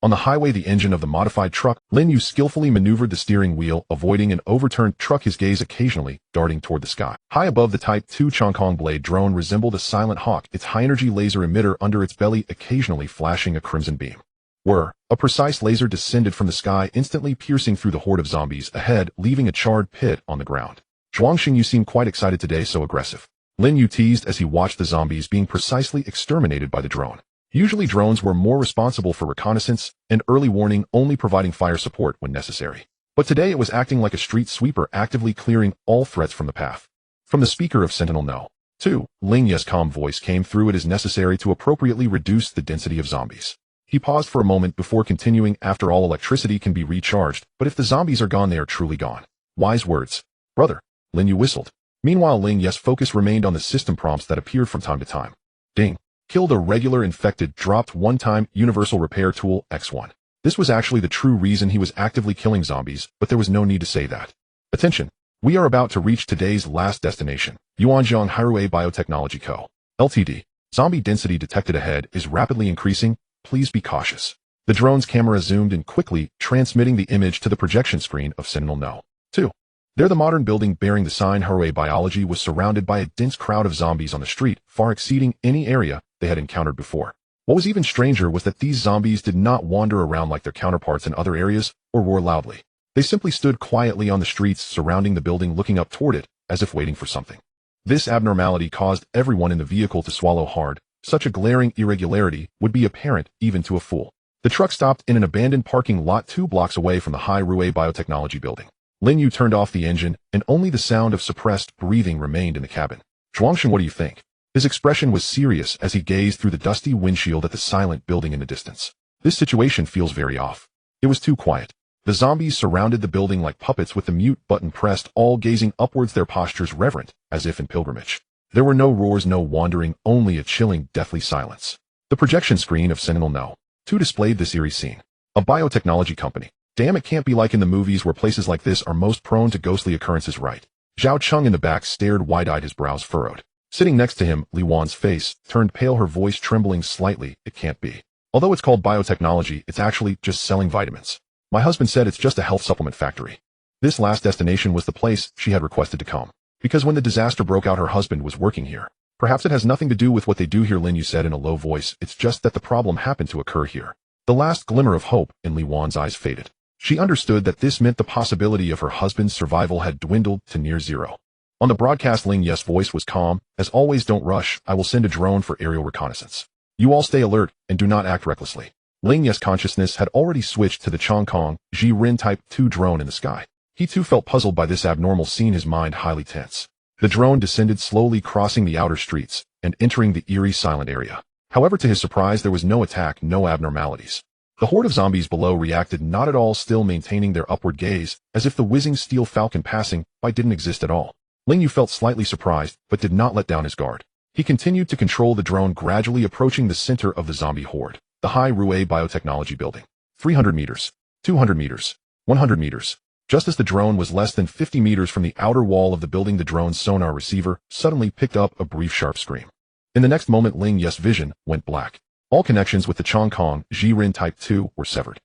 On the highway, the engine of the modified truck, Lin Yu skillfully maneuvered the steering wheel, avoiding an overturned truck, his gaze occasionally darting toward the sky. High above, the Type 2 Chongkong blade drone resembled a silent hawk, its high-energy laser emitter under its belly occasionally flashing a crimson beam. A precise laser descended from the sky, instantly piercing through the horde of zombies ahead, leaving a charred pit on the ground. Zhuangxing, you seem quite excited today, so aggressive. Lin Yu teased as he watched the zombies being precisely exterminated by the drone. Usually drones were more responsible for reconnaissance and early warning, only providing fire support when necessary. But today it was acting like a street sweeper, actively clearing all threats from the path. From the speaker of Sentinel No. 2, Ling Yu's calm voice came through. It is necessary to appropriately reduce the density of zombies. He paused for a moment before continuing. After all, electricity can be recharged, but if the zombies are gone, they are truly gone. Wise words. Brother. Lin Yu whistled. Meanwhile, Ling Yu's focus remained on the system prompts that appeared from time to time. Ding. Killed a regular infected, dropped one-time universal repair tool X1. This was actually the true reason he was actively killing zombies, but there was no need to say that. Attention. We are about to reach today's last destination, Yuanjiang Hirue Biotechnology Co. Ltd. Zombie density detected ahead is rapidly increasing. Please be cautious. The drone's camera zoomed in quickly, transmitting the image to the projection screen of Sentinel No. 2. There, the modern building bearing the sign Hirue Biology was surrounded by a dense crowd of zombies on the street, far exceeding any area they had encountered before. What was even stranger was that these zombies did not wander around like their counterparts in other areas or roar loudly. They simply stood quietly on the streets surrounding the building, looking up toward it as if waiting for something. This abnormality caused everyone in the vehicle to swallow hard. Such a glaring irregularity would be apparent even to a fool. The truck stopped in an abandoned parking lot 2 blocks away from the Hirue Biotechnology building. Lin Yu turned off the engine, and only the sound of suppressed breathing remained in the cabin. Zhuangxing, what do you think? His expression was serious as he gazed through the dusty windshield at the silent building in the distance. This situation feels very off. It was too quiet. The zombies surrounded the building like puppets with the mute button pressed, all gazing upwards, their postures reverent, as if in pilgrimage. There were no roars, no wandering, only a chilling, deathly silence. The projection screen of Sentinel No. 2 displayed this eerie scene. A biotechnology company. Damn, it can't be like in the movies where places like this are most prone to ghostly occurrences, right? Zhao Cheng in the back stared wide-eyed, his brows furrowed. Sitting next to him, Li Wan's face turned pale, her voice trembling slightly. It can't be. Although it's called biotechnology, it's actually just selling vitamins. My husband said it's just a health supplement factory. This last destination was the place she had requested to come. Because when the disaster broke out, her husband was working here. Perhaps it has nothing to do with what they do here, Lin Yu said in a low voice. It's just that the problem happened to occur here. The last glimmer of hope in Li Wan's eyes faded. She understood that this meant the possibility of her husband's survival had dwindled to near zero. On the broadcast, Ling Yu's voice was calm. As always, don't rush. I will send a drone for aerial reconnaissance. You all stay alert and do not act recklessly. Ling Yu's consciousness had already switched to the Chongkong Ji Rin Type 2 drone in the sky. He too felt puzzled by this abnormal scene, his mind highly tense. The drone descended slowly, crossing the outer streets and entering the eerie silent area. However, to his surprise, there was no attack, no abnormalities. The horde of zombies below reacted not at all, still maintaining their upward gaze, as if the whizzing steel falcon passing by didn't exist at all. Ling Yu felt slightly surprised, but did not let down his guard. He continued to control the drone, gradually approaching the center of the zombie horde, the High Rue Biotechnology Building. 300 meters, 200 meters, 100 meters. Just as the drone was less than 50 meters from the outer wall of the building, the drone's sonar receiver suddenly picked up a brief sharp scream. In the next moment, Ling Yu's vision went black. All connections with the Chongkong Jiren Type 2 were severed.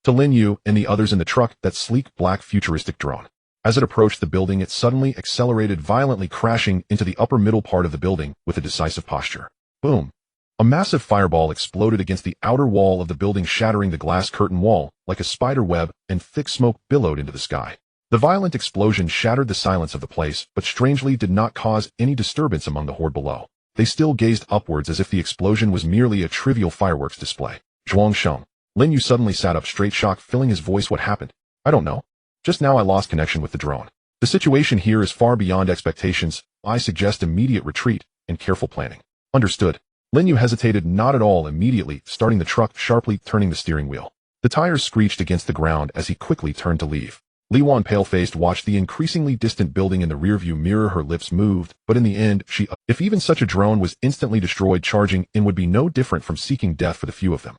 To Ling Yu and the others in the truck, that sleek black futuristic drone. As it approached the building, it suddenly accelerated, violently crashing into the upper middle part of the building with a decisive posture. Boom! A massive fireball exploded against the outer wall of the building, shattering the glass curtain wall like a spider web, and thick smoke billowed into the sky. The violent explosion shattered the silence of the place, but strangely did not cause any disturbance among the horde below. They still gazed upwards as if the explosion was merely a trivial fireworks display. Zhuangsheng. Ling Yu suddenly sat up straight, shock filling his voice. What happened? I don't know. Just now I lost connection with the drone. The situation here is far beyond expectations. I suggest immediate retreat and careful planning. Understood. Ling Yu hesitated not at all, immediately starting the truck, sharply turning the steering wheel. The tires screeched against the ground as he quickly turned to leave. Li Wan, pale-faced, watched the increasingly distant building in the rearview mirror. Her lips moved, but in the end, if even such a drone was instantly destroyed, charging in would be no different from seeking death for the few of them.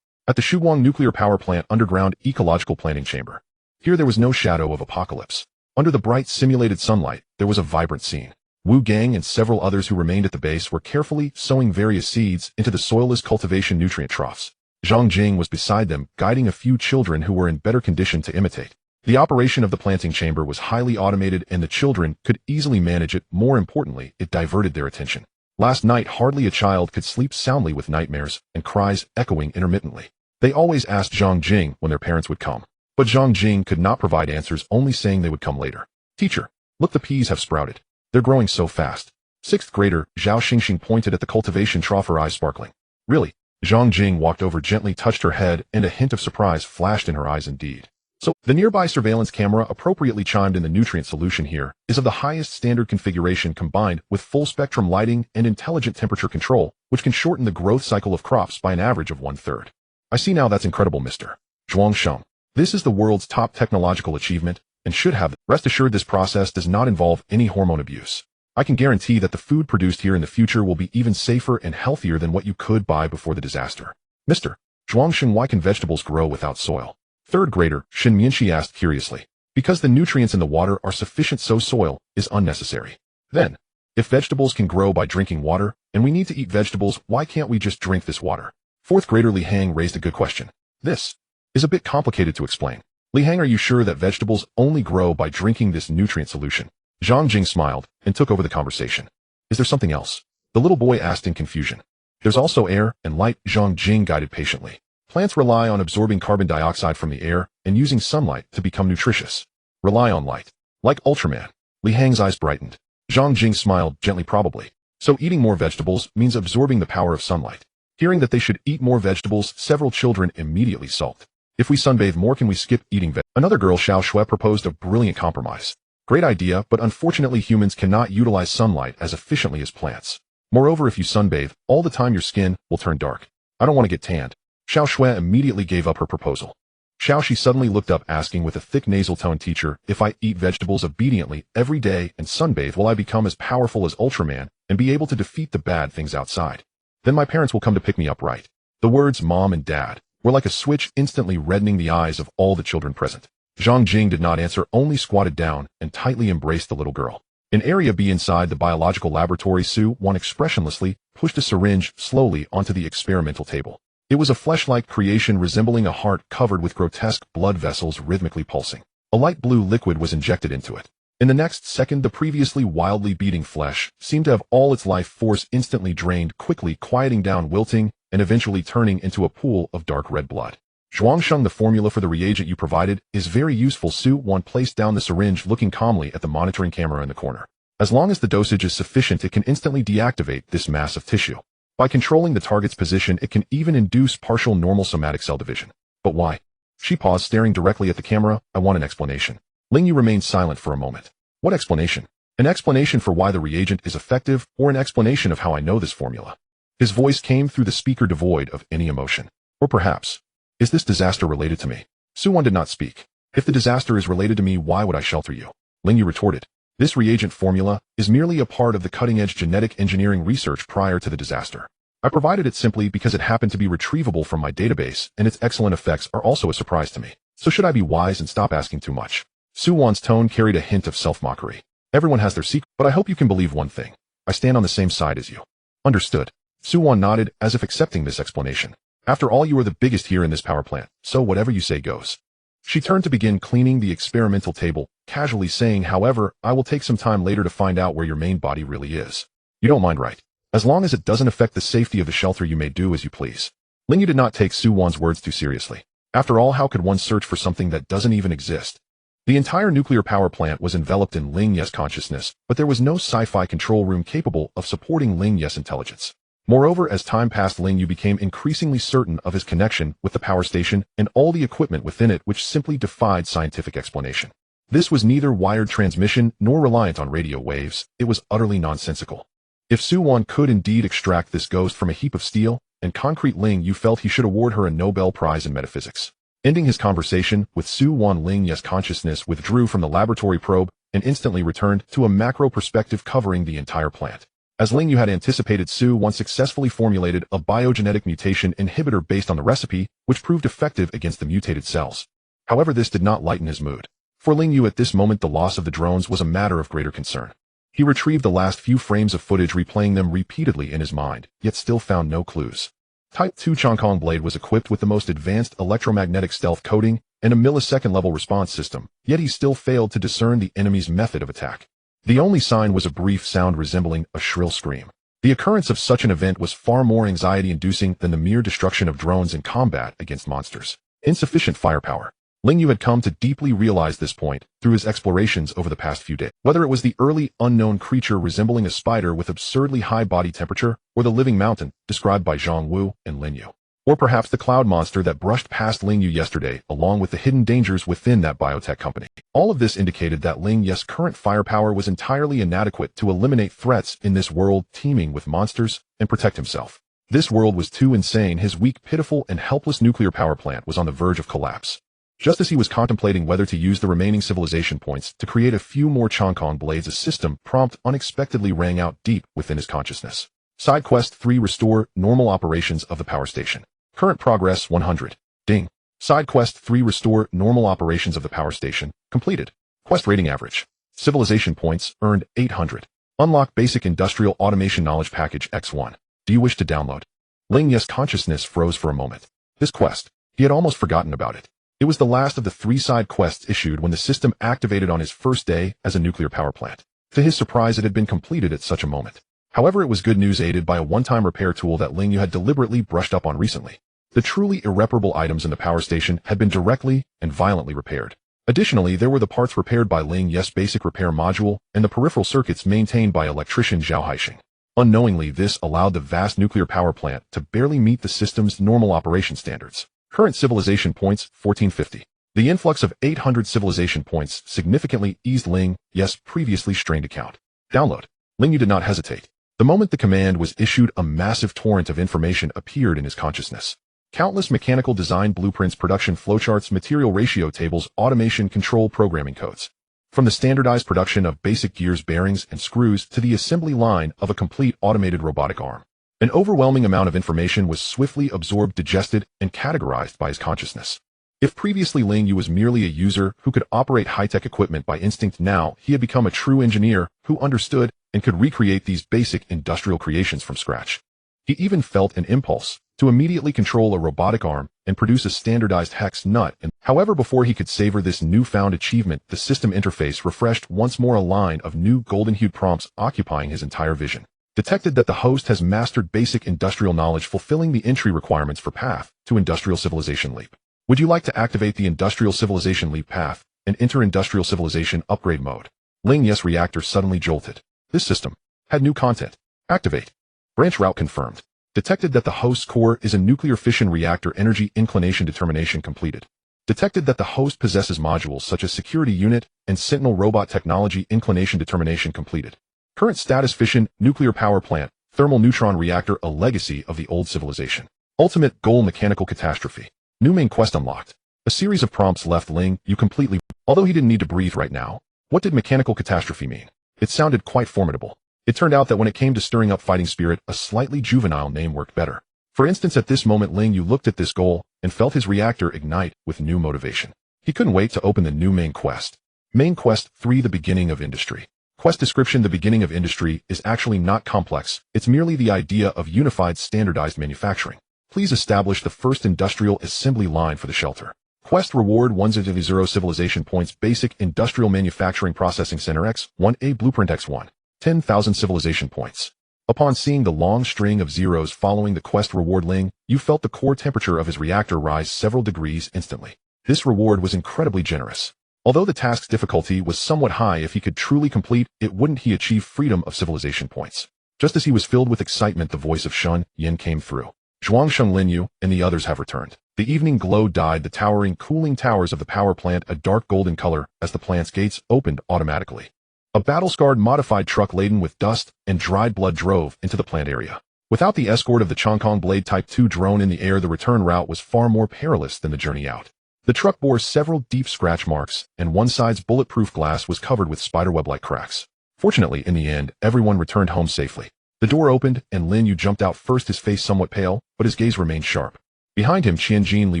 At the Shuguang Nuclear Power Plant underground ecological planning chamber. Here there was no shadow of apocalypse. Under the bright simulated sunlight, there was a vibrant scene. Wu Gang and several others who remained at the base were carefully sowing various seeds into the soilless cultivation nutrient troughs. Zhang Jing was beside them, guiding a few children who were in better condition to imitate. The operation of the planting chamber was highly automated and the children could easily manage it. More importantly, it diverted their attention. Last night, hardly a child could sleep soundly with nightmares and cries echoing intermittently. They always asked Zhang Jing when their parents would come. But Zhang Jing could not provide answers, only saying they would come later. Teacher, look, the peas have sprouted. They're growing so fast. Sixth grader Zhao Xingxing pointed at the cultivation trough, her eyes sparkling. Really? Zhang Jing walked over, gently touched her head, and a hint of surprise flashed in her eyes. Indeed. So, the nearby surveillance camera appropriately chimed in. The nutrient solution here is of the highest standard configuration, combined with full spectrum lighting and intelligent temperature control, which can shorten the growth cycle of crops by an average of 1/3. I see now. That's incredible, Mr. Zhuangsheng. This is the world's top technological achievement, and should have. Rest assured, this process does not involve any hormone abuse. I can guarantee that the food produced here in the future will be even safer and healthier than what you could buy before the disaster. Mr. Zhuangsheng, why can vegetables grow without soil? Third grader Shin Mianxi asked curiously. Because the nutrients in the water are sufficient, so soil is unnecessary. Then, if vegetables can grow by drinking water, and we need to eat vegetables, why can't we just drink this water? Fourth grader Li Hang raised a good question. This is a bit complicated to explain. Li Hang, are you sure that vegetables only grow by drinking this nutrient solution? Zhang Jing smiled and took over the conversation. Is there something else? The little boy asked in confusion. There's also air and light, Zhang Jing guided patiently. Plants rely on absorbing carbon dioxide from the air and using sunlight to become nutritious. Rely on light. Like Ultraman. Li Hang's eyes brightened. Zhang Jing smiled gently. Probably. So eating more vegetables means absorbing the power of sunlight. Hearing that they should eat more vegetables, several children immediately sulked. If we sunbathe more, can we skip eating vegetables? Another girl, Xiao Shui, proposed a brilliant compromise. Great idea, but unfortunately humans cannot utilize sunlight as efficiently as plants. Moreover, if you sunbathe all the time, your skin will turn dark. I don't want to get tanned. Xiao Shui immediately gave up her proposal. Xiao Shi suddenly looked up, asking with a thick nasal tone, Teacher, if I eat vegetables obediently every day and sunbathe, will I become as powerful as Ultraman and be able to defeat the bad things outside? Then my parents will come to pick me up, right? The words Mom and Dad were like a switch, instantly reddening the eyes of all the children present. Zhang Jing did not answer, only squatted down and tightly embraced the little girl. In Area B inside the biological laboratory, Su Wan expressionlessly pushed a syringe slowly onto the experimental table. It was a flesh-like creation resembling a heart covered with grotesque blood vessels rhythmically pulsing. A light blue liquid was injected into it. In the next second, the previously wildly beating flesh seemed to have all its life force instantly drained, quickly quieting down, wilting, and eventually turning into a pool of dark red blood. Zhuangsheng, the formula for the reagent you provided is very useful. Su Wan placed down the syringe, looking calmly at the monitoring camera in the corner. As long as the dosage is sufficient, it can instantly deactivate this mass of tissue. By controlling the target's position, it can even induce partial normal somatic cell division. But why? She paused, staring directly at the camera. I want an explanation. Ling Yu remained silent for a moment. What explanation? An explanation for why the reagent is effective, or an explanation of how I know this formula? His voice came through the speaker devoid of any emotion. Or perhaps, is this disaster related to me? Suwon did not speak. If the disaster is related to me, why would I shelter you? Ling Yu retorted. This reagent formula is merely a part of the cutting-edge genetic engineering research prior to the disaster. I provided it simply because it happened to be retrievable from my database, and its excellent effects are also a surprise to me. So should I be wise and stop asking too much? Suwon's tone carried a hint of self-mockery. Everyone has their secret, but I hope you can believe one thing. I stand on the same side as you. Understood. Suwon nodded, as if accepting this explanation. After all, you are the biggest here in this power plant, so whatever you say goes. She turned to begin cleaning the experimental table, casually saying, however, I will take some time later to find out where your main body really is. You don't mind, right? As long as it doesn't affect the safety of the shelter, you may do as you please. Ling Yu did not take Suwon's words too seriously. After all, how could one search for something that doesn't even exist? The entire nuclear power plant was enveloped in Ling Yu's consciousness, but there was no sci-fi control room capable of supporting Ling Yu's intelligence. Moreover, as time passed, Ling Yu became increasingly certain of his connection with the power station and all the equipment within it, which simply defied scientific explanation. This was neither wired transmission nor reliant on radio waves. It was utterly nonsensical. If Suwon could indeed extract this ghost from a heap of steel and concrete, Ling Yu felt he should award her a Nobel Prize in metaphysics. Ending his conversation with Suwon, Ling Yu's consciousness withdrew from the laboratory probe and instantly returned to a macro perspective covering the entire plant. As Ling Yu had anticipated, Suwon successfully formulated a biogenetic mutation inhibitor based on the recipe, which proved effective against the mutated cells. However, this did not lighten his mood. For Ling Yu at this moment, the loss of the drones was a matter of greater concern. He retrieved the last few frames of footage, replaying them repeatedly in his mind, yet still found no clues. Type 2 Chongkong Blade was equipped with the most advanced electromagnetic stealth coding and a millisecond-level response system, yet he still failed to discern the enemy's method of attack. The only sign was a brief sound resembling a shrill scream. The occurrence of such an event was far more anxiety-inducing than the mere destruction of drones in combat against monsters. Insufficient firepower. Ling Yu had come to deeply realize this point through his explorations over the past few days. Whether it was the early unknown creature resembling a spider with absurdly high body temperature, or the living mountain described by Zhang Wu and Lin Yu, or perhaps the cloud monster that brushed past Ling Yu yesterday, along with the hidden dangers within that biotech company. All of this indicated that Ling Yu's current firepower was entirely inadequate to eliminate threats in this world teeming with monsters and protect himself. This world was too insane. His weak, pitiful, and helpless nuclear power plant was on the verge of collapse. Just as he was contemplating whether to use the remaining civilization points to create a few more Chongkong Blades, a system prompt unexpectedly rang out deep within his consciousness. Side Quest 3: Restore normal operations of the power station. Current progress 100. Ding. Side Quest 3: Restore normal operations of the power station. Completed. Quest rating average. Civilization points earned 800. Unlock basic industrial automation knowledge package X1. Do you wish to download? Ling Yu's consciousness froze for a moment. This quest, he had almost forgotten about it. It was the last of the 3 side quests issued when the system activated on his first day as a nuclear power plant. To his surprise, it had been completed at such a moment. However, it was good news, aided by a one-time repair tool that Ling Yu had deliberately brushed up on recently. The truly irreparable items in the power station had been directly and violently repaired. Additionally, there were the parts repaired by Ling Yu's basic repair module and the peripheral circuits maintained by electrician Zhao Haixing. Unknowingly, this allowed the vast nuclear power plant to barely meet the system's normal operation standards. Current civilization points 1450. The influx of 800 civilization points significantly eased Ling Yu's previously strained account. Download. Ling Yu did not hesitate. The moment the command was issued, a massive torrent of information appeared in his consciousness. Countless mechanical design blueprints, production flowcharts, material ratio tables, automation control programming codes. From the standardized production of basic gears, bearings, and screws to the assembly line of a complete automated robotic arm. An overwhelming amount of information was swiftly absorbed, digested, and categorized by his consciousness. If previously Ling Yu was merely a user who could operate high-tech equipment by instinct, now he had become a true engineer who understood and could recreate these basic industrial creations from scratch. He even felt an impulse to immediately control a robotic arm and produce a standardized hex nut. However, before he could savor this newfound achievement, the system interface refreshed once more, a line of new golden-hued prompts occupying his entire vision. Detected that the host has mastered basic industrial knowledge, fulfilling the entry requirements for Path to Industrial Civilization Leap. Would you like to activate the Industrial Civilization Leap path and enter Industrial Civilization Upgrade mode? Ling Yu's reactor suddenly jolted. This system had new content. Activate. Branch route confirmed. Detected that the host's core is a nuclear fission reactor. Energy inclination determination completed. Detected that the host possesses modules such as security unit and sentinel robot technology. Inclination determination completed. Current status: fission nuclear power plant Thermal neutron reactor, a legacy of the old civilization. Ultimate goal, mechanical catastrophe. New main quest unlocked. A series of prompts left Ling Yu completely, although he didn't need to breathe right now. What did mechanical catastrophe mean? It sounded quite formidable. It turned out that when it came to stirring up fighting spirit, a slightly juvenile name worked better. For instance, at this moment Ling Yu looked at this goal and felt his reactor ignite with new motivation. He couldn't wait to open the new main quest. Main quest 3, the beginning of industry. Quest description: the beginning of industry is actually not complex, it's merely the idea of unified standardized manufacturing. Please establish the first industrial assembly line for the shelter. Quest reward 100 civilization points, basic industrial manufacturing processing center X1A blueprint X1. 10,000 civilization points. Upon seeing the long string of zeros following the quest reward, Ling Yu felt the core temperature of his reactor rise several degrees instantly. This reward was incredibly generous. Although the task's difficulty was somewhat high, if he could truly complete it, wouldn't he achieve freedom of civilization points? Just as he was filled with excitement, the voice of Shun Yin came through. Zhuangsheng, Lin Yu and the others have returned. The evening glow dyed the towering cooling towers of the power plant a dark golden color as the plant's gates opened automatically. A battle-scarred modified truck laden with dust and dried blood drove into the plant area. Without the escort of the Chongkong Blade Type 2 drone in the air, the return route was far more perilous than the journey out. The truck bore several deep scratch marks, and one side's bulletproof glass was covered with spiderweb-like cracks. Fortunately, in the end, everyone returned home safely. The door opened, and Lin Yu jumped out first, his face somewhat pale, but his gaze remained sharp. Behind him, Qianjin, Li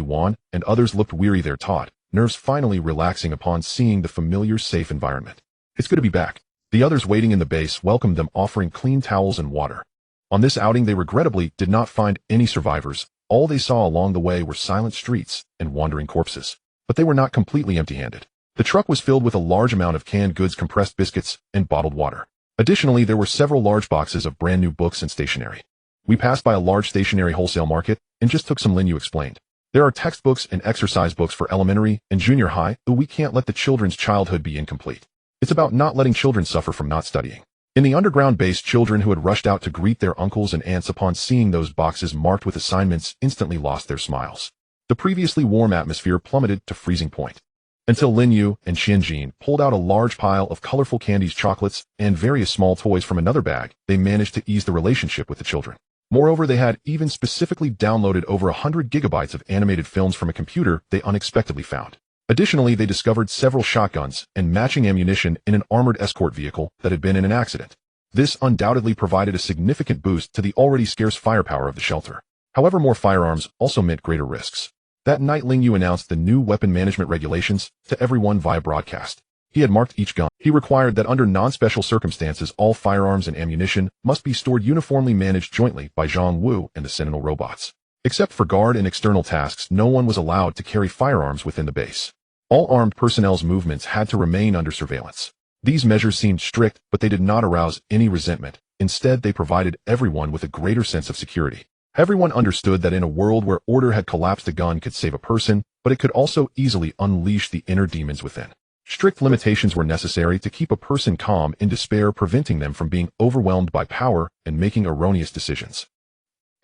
Wan, and others looked weary, their taut nerves finally relaxing upon seeing the familiar, safe environment. It's good to be back. The others waiting in the base welcomed them, offering clean towels and water. On this outing, they regrettably did not find any survivors. All they saw along the way were silent streets and wandering corpses. But they were not completely empty-handed. The truck was filled with a large amount of canned goods, compressed biscuits, and bottled water. Additionally, there were several large boxes of brand new books and stationery. We passed by a large stationery wholesale market and just took some, Lin Yu explained. There are textbooks and exercise books for elementary and junior high, but we can't let the children's childhood be incomplete. It's about not letting children suffer from not studying. In the underground base, children who had rushed out to greet their uncles and aunts upon seeing those boxes marked with assignments instantly lost their smiles. The previously warm atmosphere plummeted to freezing point. Until Lin Yu and Qianjin pulled out a large pile of colorful candies, chocolates, and various small toys from another bag, they managed to ease the relationship with the children. Moreover, they had even specifically downloaded over 100 gigabytes of animated films from a computer they unexpectedly found. Additionally, they discovered several shotguns and matching ammunition in an armored escort vehicle that had been in an accident. This undoubtedly provided a significant boost to the already scarce firepower of the shelter. However, more firearms also meant greater risks. That night, Ling Yu announced the new weapon management regulations to everyone via broadcast. He had marked each gun. He required that under non-special circumstances, all firearms and ammunition must be stored uniformly, managed jointly by Zhang Wu and the Sentinel robots. Except for guard and external tasks, no one was allowed to carry firearms within the base. All armed personnel's movements had to remain under surveillance. These measures seemed strict, but they did not arouse any resentment. Instead, they provided everyone with a greater sense of security. Everyone understood that in a world where order had collapsed, a gun could save a person, but it could also easily unleash the inner demons within. Strict limitations were necessary to keep a person calm in despair, preventing them from being overwhelmed by power and making erroneous decisions.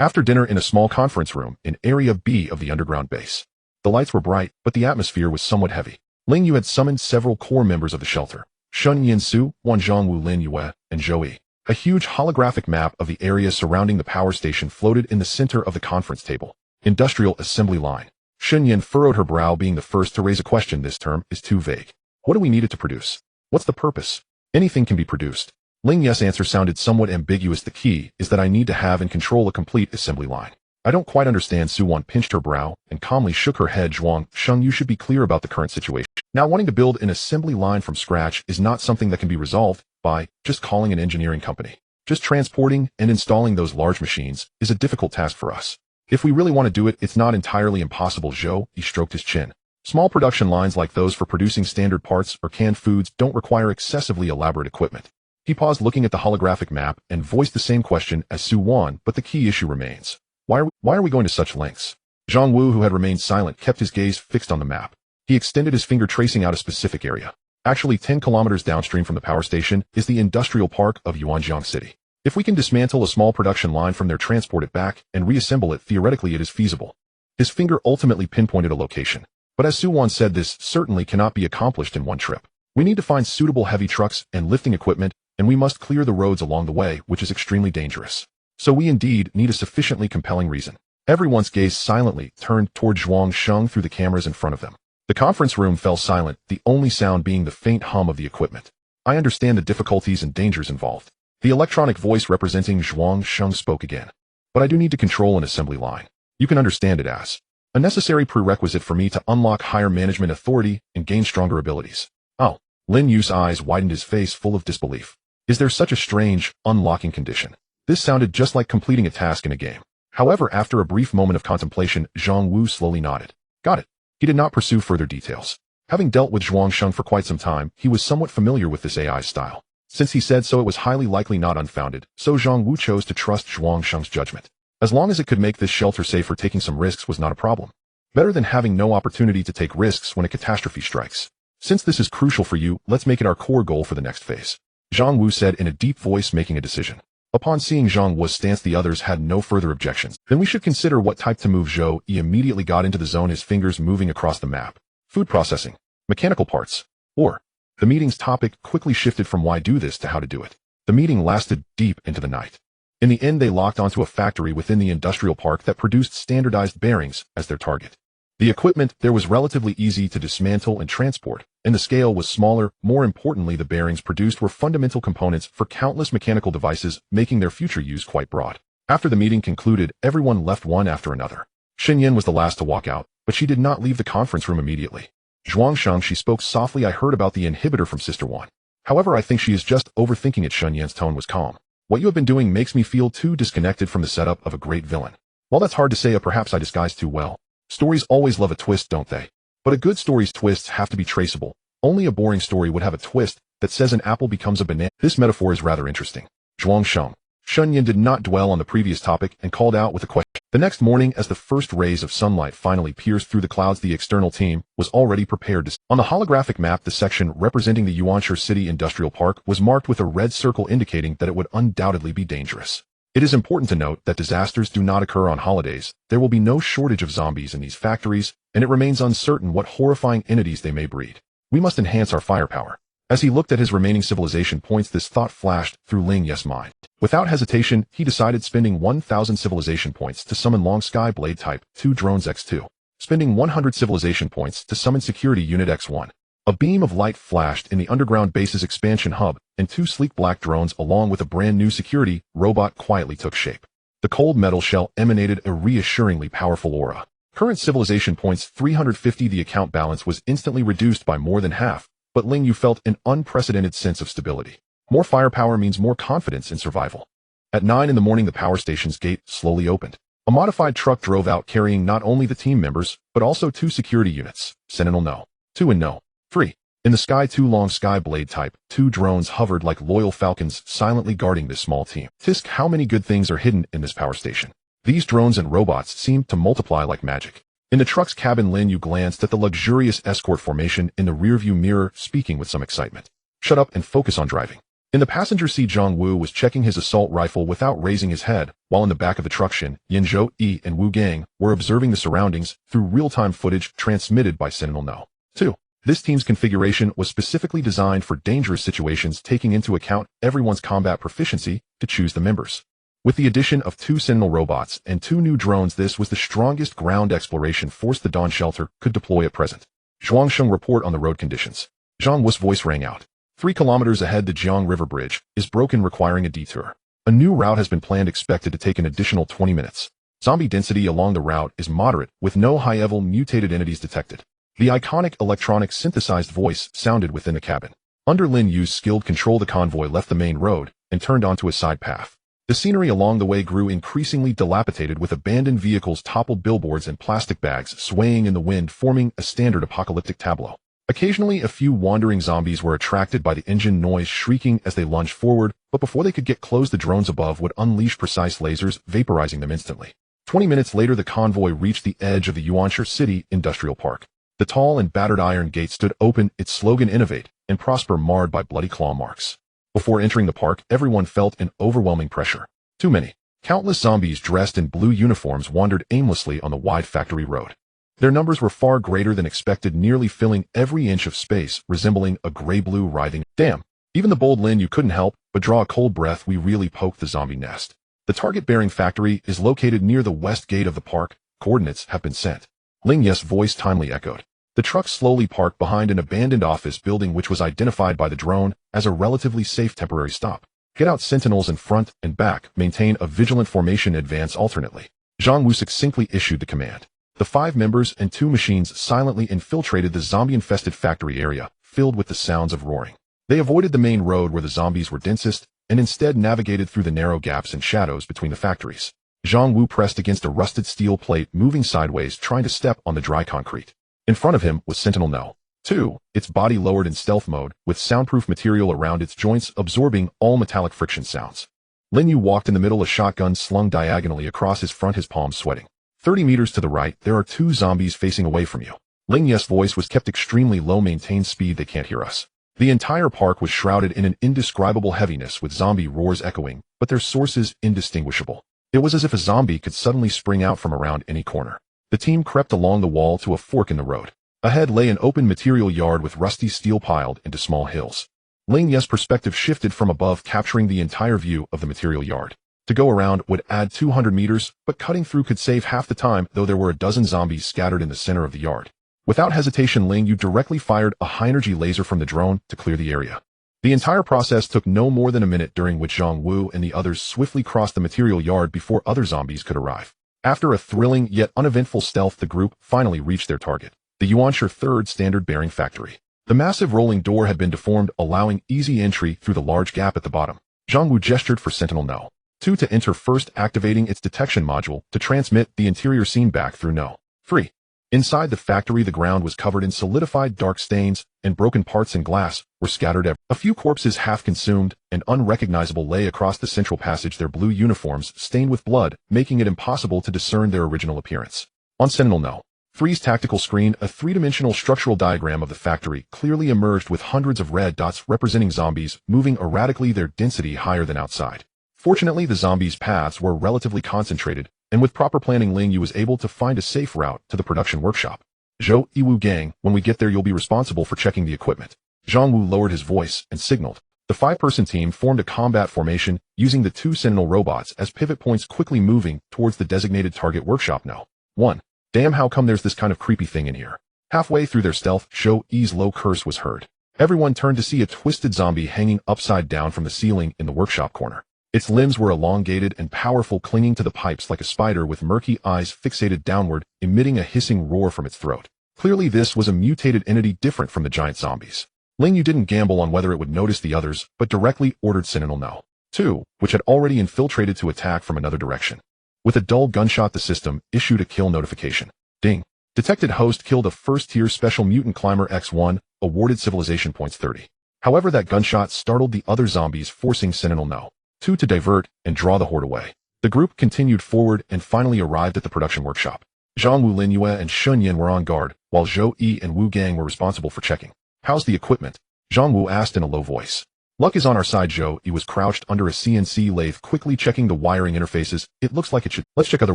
After dinner in a small conference room in Area B of the underground base. The lights were bright, but the atmosphere was somewhat heavy. Ling Yu had summoned several core members of the shelter. Shun Yinsu, Wan Zhongwu, Lin Yue, and Zhou Yi. A huge holographic map of the area surrounding the power station floated in the center of the conference table. Industrial assembly line. Shun Yin furrowed her brow, being the first to raise a question. This term is too vague. What do we need it to produce? What's the purpose? Anything can be produced. Ling Yu's answer sounded somewhat ambiguous. The key is that I need to have and control a complete assembly line. I don't quite understand. Su Wan pinched her brow and calmly shook her head. Zhuangsheng, you should be clear about the current situation. Now, wanting to build an assembly line from scratch is not something that can be resolved by just calling an engineering company. Just transporting and installing those large machines is a difficult task for us. If we really want to do it, it's not entirely impossible. Zhou Yi stroked his chin. Small production lines like those for producing standard parts or canned foods don't require excessively elaborate equipment. He paused, looking at the holographic map, and voiced the same question as Su Wan, but the key issue remains. Why are we going to such lengths? Zhang Wu, who had remained silent, kept his gaze fixed on the map. He extended his finger, tracing out a specific area. Actually, 10 kilometers downstream from the power station is the industrial park of Yuanjiang City. If we can dismantle a small production line from there, transport it back, and reassemble it, theoretically it is feasible. His finger ultimately pinpointed a location. But as Su Wan said, this certainly cannot be accomplished in one trip. We need to find suitable heavy trucks and lifting equipment, and we must clear the roads along the way, which is extremely dangerous. So we indeed need a sufficiently compelling reason. Everyone's gaze silently turned toward Zhuang Sheng through the cameras in front of them. The conference room fell silent, the only sound being the faint hum of the equipment. I understand the difficulties and dangers involved. The electronic voice representing Zhuang Sheng spoke again. But I do need to control an assembly line. You can understand it as a necessary prerequisite for me to unlock higher management authority and gain stronger abilities. Oh, Ling Yu's eyes widened, his face full of disbelief. Is there such a strange, unlocking condition? This sounded just like completing a task in a game. However, after a brief moment of contemplation, Zhang Wu slowly nodded. Got it. He did not pursue further details. Having dealt with Zhuang Sheng for quite some time, he was somewhat familiar with this AI style. Since he said so, it was highly likely not unfounded, so Zhang Wu chose to trust Zhuang Sheng's judgment. As long as it could make this shelter safer, taking some risks was not a problem. Better than having no opportunity to take risks when a catastrophe strikes. Since this is crucial for you, let's make it our core goal for the next phase. Zhang Wu said in a deep voice, making a decision. Upon seeing Zhang Wu's stance, the others had no further objections. Then we should consider what type to move. Zhou Yi immediately got into the zone, his fingers moving across the map. Food processing, mechanical parts, or. The meeting's topic quickly shifted from why do this to how to do it. The meeting lasted deep into the night. In the end, they locked onto a factory within the industrial park that produced standardized bearings as their target. The equipment there was relatively easy to dismantle and transport, and the scale was smaller. More importantly, the bearings produced were fundamental components for countless mechanical devices, making their future use quite broad. After the meeting concluded, everyone left one after another. Xinyan was the last to walk out, but she did not leave the conference room immediately. Zhuang Sheng, she spoke softly. I heard about the inhibitor from Sister Wan. However, I think she is just overthinking it. Xinyan's tone was calm. What you have been doing makes me feel too disconnected from the setup of a great villain. While that's hard to say, or perhaps I disguised too well. Stories always love a twist, don't they? But a good story's twists have to be traceable. Only a boring story would have a twist that says an apple becomes a banana. This metaphor is rather interesting. Zhuang Sheng. Xinyan did not dwell on the previous topic and called out with a question. The next morning, as the first rays of sunlight finally pierced through the clouds, the external team was already prepared to. On the holographic map, the section representing the Yuanshe City Industrial Park was marked with a red circle indicating that it would undoubtedly be dangerous. It is important to note that disasters do not occur on holidays. There will be no shortage of zombies in these factories, and it remains uncertain what horrifying entities they may breed. We must enhance our firepower. As he looked at his remaining civilization points, this thought flashed through Ling Yu's mind. Without hesitation, he decided spending 1,000 civilization points to summon Long Sky Blade Type 2 Drones X2. Spending 100 civilization points to summon Security Unit X1. A beam of light flashed in the underground base's expansion hub, and 2 sleek black drones along with a brand new security robot quietly took shape. The cold metal shell emanated a reassuringly powerful aura. Current civilization points 350. The account balance was instantly reduced by more than half, but Ling Yu felt an unprecedented sense of stability. More firepower means more confidence in survival. At 9 in the morning, the power station's gate slowly opened. A modified truck drove out carrying not only the team members, but also 2 security units, Sentinel No. 2 and No. 3. In the sky, 2 Long Sky Blade Type 2 drones hovered like loyal falcons, silently guarding this small team. Tisk, how many good things are hidden in this power station. These drones and robots seemed to multiply like magic. In the truck's cabin, Lin Yu glanced at the luxurious escort formation in the rearview mirror, speaking with some excitement. Shut up and focus on driving. In the passenger seat, Zhang Wu was checking his assault rifle without raising his head, while in the back of the truck, Xin, Yin Zhou Yi, and Wu Gang were observing the surroundings through real-time footage transmitted by Sentinel No. 2. This team's configuration was specifically designed for dangerous situations, taking into account everyone's combat proficiency to choose the members. With the addition of 2 Sentinel robots and 2 new drones, this was the strongest ground exploration force the Dawn Shelter could deploy at present. Zhuang Sheng, report on the road conditions. Zhang Wu's voice rang out. 3 kilometers ahead, the Jiang River Bridge is broken, requiring a detour. A new route has been planned, expected to take an additional 20 minutes. Zombie density along the route is moderate, with no high-level mutated entities detected. The iconic electronic synthesized voice sounded within the cabin. Under Lin Yu's skilled control, the convoy left the main road and turned onto a side path. The scenery along the way grew increasingly dilapidated, with abandoned vehicles, toppled billboards, and plastic bags swaying in the wind, forming a standard apocalyptic tableau. Occasionally, a few wandering zombies were attracted by the engine noise, shrieking as they lunged forward, but before they could get close, the drones above would unleash precise lasers, vaporizing them instantly. 20 minutes later, the convoy reached the edge of the Yuanshe City Industrial Park. The tall and battered iron gate stood open, its slogan "Innovate and Prosper" marred by bloody claw marks. Before entering the park, everyone felt an overwhelming pressure. Too many. Countless zombies dressed in blue uniforms wandered aimlessly on the wide factory road. Their numbers were far greater than expected, nearly filling every inch of space, resembling a gray-blue writhing. Damn. Even the bold Lin Yu couldn't help but draw a cold breath. We really poked the zombie nest. The target-bearing factory is located near the west gate of the park. Coordinates have been sent. Ling Yu's voice timely echoed. The truck slowly parked behind an abandoned office building which was identified by the drone as a relatively safe temporary stop. Get out sentinels in front and back, maintain a vigilant formation, advance alternately. Zhang Wu succinctly issued the command. The 5 members and 2 machines silently infiltrated the zombie-infested factory area, filled with the sounds of roaring. They avoided the main road where the zombies were densest, and instead navigated through the narrow gaps and shadows between the factories. Zhang Wu pressed against a rusted steel plate, moving sideways, trying to step on the dry concrete. In front of him was Sentinel No. 2, its body lowered in stealth mode, with soundproof material around its joints absorbing all metallic friction sounds. Ling Yu walked in the middle, a shotgun slung diagonally across his front, his palms sweating. 30 meters to the right, there are 2 zombies facing away from you. Ling Yu's voice was kept extremely low. Maintain speed, they can't hear us. The entire park was shrouded in an indescribable heaviness, with zombie roars echoing, but their sources indistinguishable. It was as if a zombie could suddenly spring out from around any corner. The team crept along the wall to a fork in the road. Ahead lay an open material yard with rusty steel piled into small hills. Ling Yu's perspective shifted from above, capturing the entire view of the material yard. To go around would add 200 meters, but cutting through could save half the time, though there were a dozen zombies scattered in the center of the yard. Without hesitation, Ling Yu directly fired a high-energy laser from the drone to clear the area. The entire process took no more than a minute, during which Zhang Wu and the others swiftly crossed the material yard before other zombies could arrive. After a thrilling yet uneventful stealth, the group finally reached their target, the Yuanshe 3rd standard-bearing factory. The massive rolling door had been deformed, allowing easy entry through the large gap at the bottom. Zhang Wu gestured for Sentinel No. 2 to enter first, activating its detection module to transmit the interior scene back through No. 3. Inside the factory, the ground was covered in solidified dark stains, and broken parts and glass were scattered everywhere. A few corpses, half consumed and unrecognizable, lay across the central passage, their blue uniforms stained with blood, making it impossible to discern their original appearance. On Sentinel No. 3's tactical screen, a 3-dimensional structural diagram of the factory clearly emerged, with hundreds of red dots representing zombies moving erratically, their density higher than outside. Fortunately, the zombies' paths were relatively concentrated, and with proper planning, Ling Yu was able to find a safe route to the production workshop. Zhou Yiwu Gang, when we get there you'll be responsible for checking the equipment. Zhang Wu lowered his voice and signaled. The 5-person team formed a combat formation, using the 2 Sentinel robots as pivot points, quickly moving towards the designated target workshop. No. 1. Damn, how come there's this kind of creepy thing in here? Halfway through their stealth, Zhou Yi's low curse was heard. Everyone turned to see a twisted zombie hanging upside down from the ceiling in the workshop corner. Its limbs were elongated and powerful, clinging to the pipes like a spider, with murky eyes fixated downward, emitting a hissing roar from its throat. Clearly this was a mutated entity different from the giant zombies. Ling Yu didn't gamble on whether it would notice the others, but directly ordered Sentinel No. 2, which had already infiltrated, to attack from another direction. With a dull gunshot, the system issued a kill notification. Ding. Detected host killed a first-tier special mutant climber X1, awarded civilization points 30. However, that gunshot startled the other zombies, forcing Sentinel No. 2 to divert and draw the horde away. The group continued forward and finally arrived at the production workshop. Zhang Wu, Lin Yue, and Shun Yin were on guard, while Zhou Yi and Wu Gang were responsible for checking. How's the equipment? Zhang Wu asked in a low voice. Luck is on our side. Zhou Yi was crouched under a CNC lathe, quickly checking the wiring interfaces. It looks like it should. Let's check other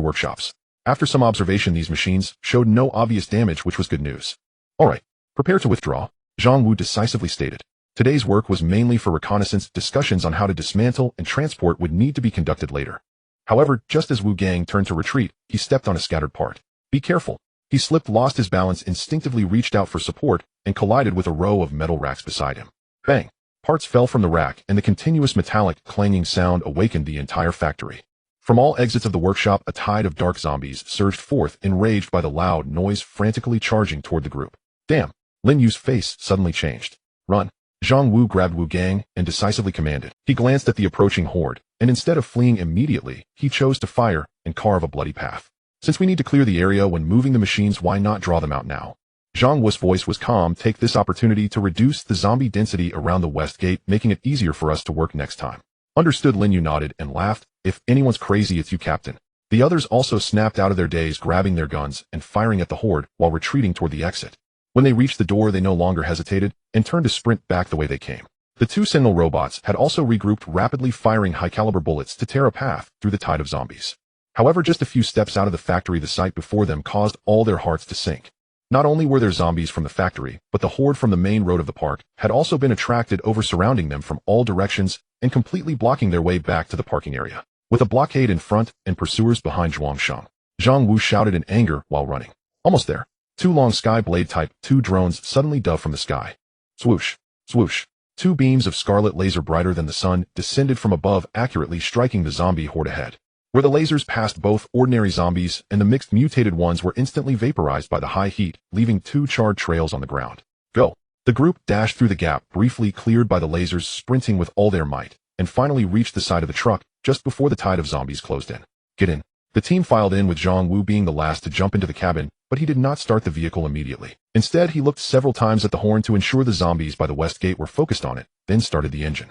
workshops. After some observation, these machines showed no obvious damage, which was good news. Alright, prepare to withdraw, Zhang Wu decisively stated. Today's work was mainly for reconnaissance. Discussions on how to dismantle and transport would need to be conducted later. However, just as Wu Gang turned to retreat, he stepped on a scattered part. Be careful. He slipped, lost his balance, instinctively reached out for support, and collided with a row of metal racks beside him. Bang! Parts fell from the rack, and the continuous metallic clanging sound awakened the entire factory. From all exits of the workshop, a tide of dark zombies surged forth, enraged by the loud noise, frantically charging toward the group. Damn! Lin Yu's face suddenly changed. Run! Zhang Wu grabbed Wu Gang and decisively commanded. He glanced at the approaching horde, and instead of fleeing immediately, he chose to fire and carve a bloody path. Since we need to clear the area when moving the machines, why not draw them out now? Zhang Wu's voice was calm. Take this opportunity to reduce the zombie density around the west gate, making it easier for us to work next time. Understood. Lin Yu nodded and laughed. If anyone's crazy, it's you, Captain. The others also snapped out of their daze, grabbing their guns and firing at the horde while retreating toward the exit. When they reached the door, they no longer hesitated and turned to sprint back the way they came. The 2 Sentinel robots had also regrouped, rapidly firing high-caliber bullets to tear a path through the tide of zombies. However, just a few steps out of the factory, the sight before them caused all their hearts to sink. Not only were there zombies from the factory, but the horde from the main road of the park had also been attracted over, surrounding them from all directions and completely blocking their way back to the parking area. with a blockade in front and pursuers behind Zhuangsheng. Zhang Wu shouted in anger while running. Almost there. Two long sky blade type 2 drones suddenly dove from the sky. Swoosh, swoosh. Two beams of scarlet laser brighter than the sun descended from above, accurately striking the zombie horde ahead. Where the lasers passed, both ordinary zombies and the mixed mutated ones were instantly vaporized by the high heat, leaving two charred trails on the ground. Go! The group dashed through the gap, briefly cleared by the lasers, sprinting with all their might, and finally reached the side of the truck just before the tide of zombies closed in. Get in. The team filed in, with Zhang Wu being the last to jump into the cabin, but he did not start the vehicle immediately. Instead, he looked several times at the horn to ensure the zombies by the west gate were focused on it, then started the engine.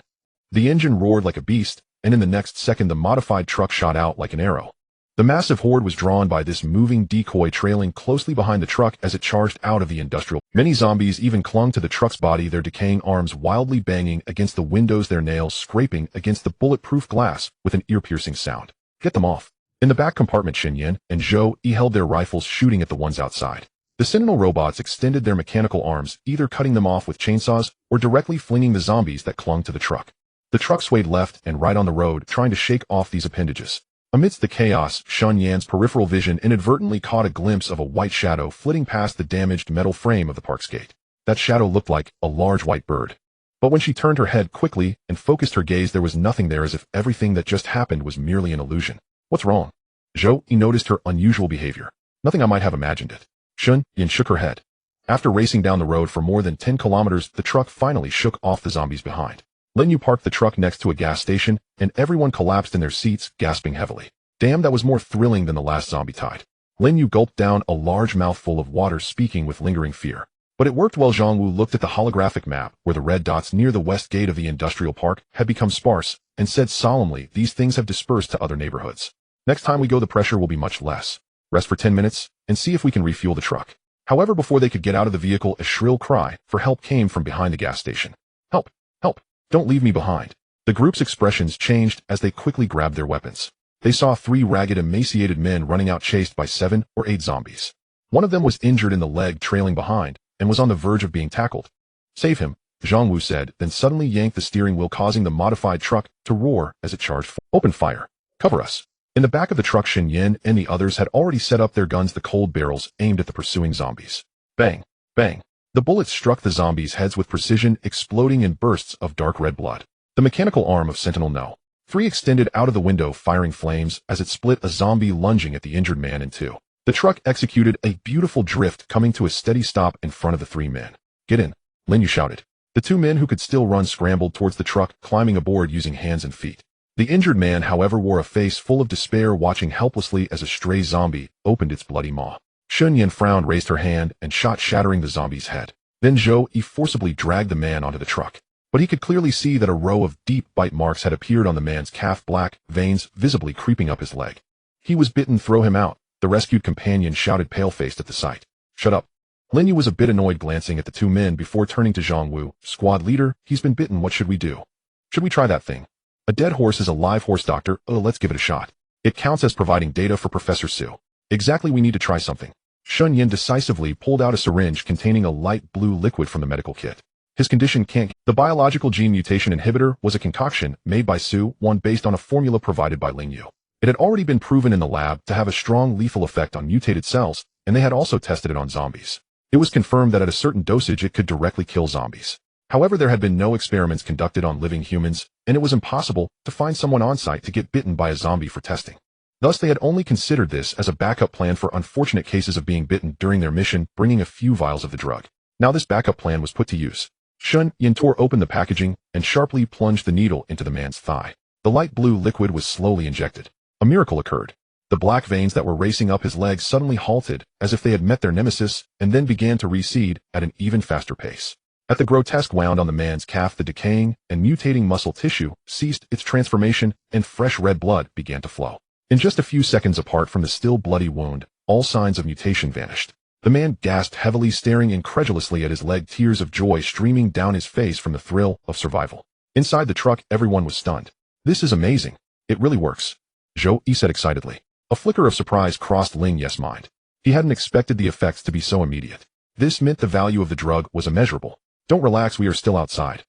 The engine roared like a beast, and in the next second the modified truck shot out like an arrow. The massive horde was drawn by this moving decoy, trailing closely behind the truck as it charged out of the industrial. Many zombies even clung to the truck's body, their decaying arms wildly banging against the windows, their nails scraping against the bulletproof glass with an ear-piercing sound. Get them off. In the back compartment, Xinyan and Zhou Yi held their rifles, shooting at the ones outside. The Sentinel robots extended their mechanical arms, either cutting them off with chainsaws or directly flinging the zombies that clung to the truck. The truck swayed left and right on the road, trying to shake off these appendages. Amidst the chaos, Shun Yan's peripheral vision inadvertently caught a glimpse of a white shadow flitting past the damaged metal frame of the park's gate. That shadow looked like a large white bird. But when she turned her head quickly and focused her gaze, there was nothing there, as if everything that just happened was merely an illusion. What's wrong? Zhou Yi noticed her unusual behavior. Nothing, I might have imagined it. Shun Yan shook her head. After racing down the road for more than 10 kilometers, the truck finally shook off the zombies behind. Ling Yu parked the truck next to a gas station, and everyone collapsed in their seats, gasping heavily. Damn, that was more thrilling than the last zombie tide. Ling Yu gulped down a large mouthful of water, speaking with lingering fear. But it worked. While Zhang Wu looked at the holographic map, where the red dots near the west gate of the industrial park had become sparse, and said solemnly, "These things have dispersed to other neighborhoods. Next time we go, the pressure will be much less. Rest for 10 minutes, and see if we can refuel the truck." However, before they could get out of the vehicle, a shrill cry for help came from behind the gas station. "Help! Help! Don't leave me behind." The group's expressions changed as they quickly grabbed their weapons. They saw 3 ragged, emaciated men running out, chased by 7 or 8 zombies. One of them was injured in the leg, trailing behind, and was on the verge of being tackled. "Save him," Zhang Wu said, then suddenly yanked the steering wheel, causing the modified truck to roar as it charged forward. "Open fire! Cover us!" In the back of the truck, Shen Yin and the others had already set up their guns, the cold barrels aimed at the pursuing zombies. Bang! Bang! The bullets struck the zombies' heads with precision, exploding in bursts of dark red blood. The mechanical arm of Sentinel No. 3 extended out of the window, firing flames as it split a zombie lunging at the injured man in two. The truck executed a beautiful drift, coming to a steady stop in front of the 3 men. "Get in," Ling Yu shouted. The 2 men who could still run scrambled towards the truck, climbing aboard using hands and feet. The injured man, however, wore a face full of despair, watching helplessly as a stray zombie opened its bloody maw. Shun Yan frowned, raised her hand, and shot, shattering the zombie's head. Then Zhou Yi forcibly dragged the man onto the truck. But he could clearly see that a row of deep bite marks had appeared on the man's calf, black veins visibly creeping up his leg. "He was bitten, throw him out," the rescued companion shouted, pale-faced at the sight. "Shut up." Lin Yu was a bit annoyed, glancing at the 2 men before turning to Zhang Wu. "Squad leader, he's been bitten. What should we do?" "Should we try that thing? A dead horse is a live horse, doctor. Oh, let's give it a shot. It counts as providing data for Professor Su." "Exactly, we need to try something." Shun Yin decisively pulled out a syringe containing a light blue liquid from the medical kit. His condition can't. The biological gene mutation inhibitor was a concoction made by Su, one based on a formula provided by Ling Yu. It had already been proven in the lab to have a strong lethal effect on mutated cells, and they had also tested it on zombies. It was confirmed that at a certain dosage it could directly kill zombies. However, there had been no experiments conducted on living humans, and it was impossible to find someone on site to get bitten by a zombie for testing. Thus, they had only considered this as a backup plan for unfortunate cases of being bitten during their mission, bringing a few vials of the drug. Now this backup plan was put to use. Shun Yin tore open the packaging and sharply plunged the needle into the man's thigh. The light blue liquid was slowly injected. A miracle occurred. The black veins that were racing up his legs suddenly halted, as if they had met their nemesis, and then began to recede at an even faster pace. At the grotesque wound on the man's calf, the decaying and mutating muscle tissue ceased its transformation, and fresh red blood began to flow. In just a few seconds, apart from the still bloody wound, all signs of mutation vanished. The man gasped heavily, staring incredulously at his leg, tears of joy streaming down his face from the thrill of survival. Inside the truck, everyone was stunned. "This is amazing. It really works," Zhou Yi said excitedly. A flicker of surprise crossed Ling Yu's mind. He hadn't expected the effects to be so immediate. This meant the value of the drug was immeasurable. "Don't relax, we are still outside."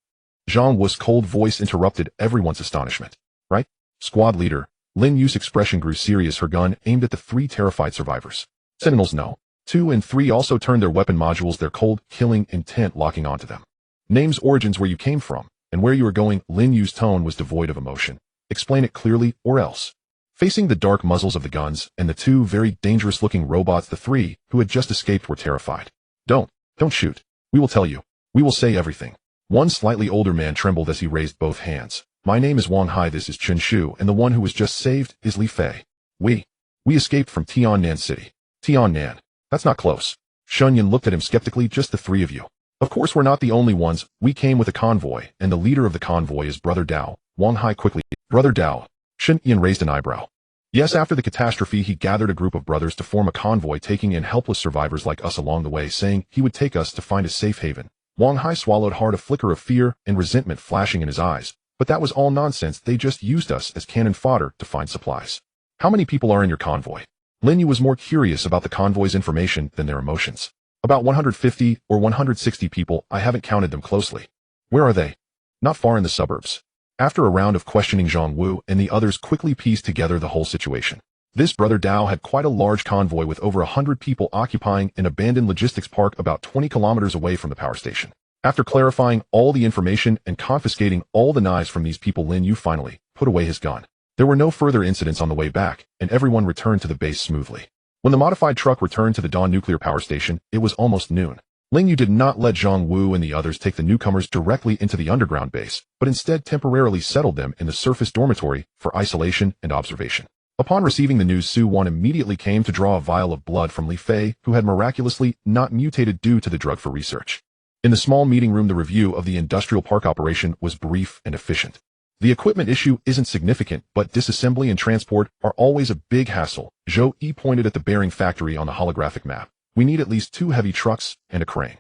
Zhang Wu's cold voice interrupted everyone's astonishment. "Right, squad leader, Ling Yu's expression grew serious, her gun aimed at the three terrified survivors. Sentinels no. 2 and 3 also turned their weapon modules, their cold, killing intent locking onto them. Names, origins, where you came from, and where you were going. Ling Yu's tone was devoid of emotion. Explain it clearly, or else. Facing the dark muzzles of the guns and the two very dangerous-looking robots, the three who had just escaped were terrified. Don't shoot. We will tell you. We will say everything. One slightly older man trembled as he raised both hands. My name is Wang Hai, this is Chen Shu, and the one who was just saved is Li Fei. We escaped from Tiannan City. Tiannan. That's not close. Shunyan looked at him skeptically. Just the three of you. Of course we're not the only ones. We came with a convoy, and the leader of the convoy is Brother Dao. Wang Hai quickly. Brother Dao. Shunyan raised an eyebrow. Yes, after the catastrophe he gathered a group of brothers to form a convoy, taking in helpless survivors like us along the way, saying he would take us to find a safe haven. Wang Hai swallowed hard, a flicker of fear and resentment flashing in his eyes. But that was all nonsense. They just used us as cannon fodder to find supplies. How many people are in your convoy? Ling Yu was more curious about the convoy's information than their emotions. About 150 or 160 people. I haven't counted them closely. Where are they? Not far in the suburbs. After a round of questioning, Zhang Wu and the others quickly pieced together the whole situation. This Brother Dao had quite a large convoy with over 100 people occupying an abandoned logistics park about 20 kilometers away from the power station. After clarifying all the information and confiscating all the knives from these people, Ling Yu finally put away his gun. There were no further incidents on the way back, and everyone returned to the base smoothly. When the modified truck returned to the Dawn nuclear power station, it was almost noon. Ling Yu did not let Zhang Wu and the others take the newcomers directly into the underground base, but instead temporarily settled them in the surface dormitory for isolation and observation. Upon receiving the news, Su Wan immediately came to draw a vial of blood from Li Fei, who had miraculously not mutated due to the drug for research. In the small meeting room, the review of the industrial park operation was brief and efficient. The equipment issue isn't significant, but disassembly and transport are always a big hassle. Zhou Yi pointed at the bearing factory on the holographic map. We need at least 2 heavy trucks and a crane.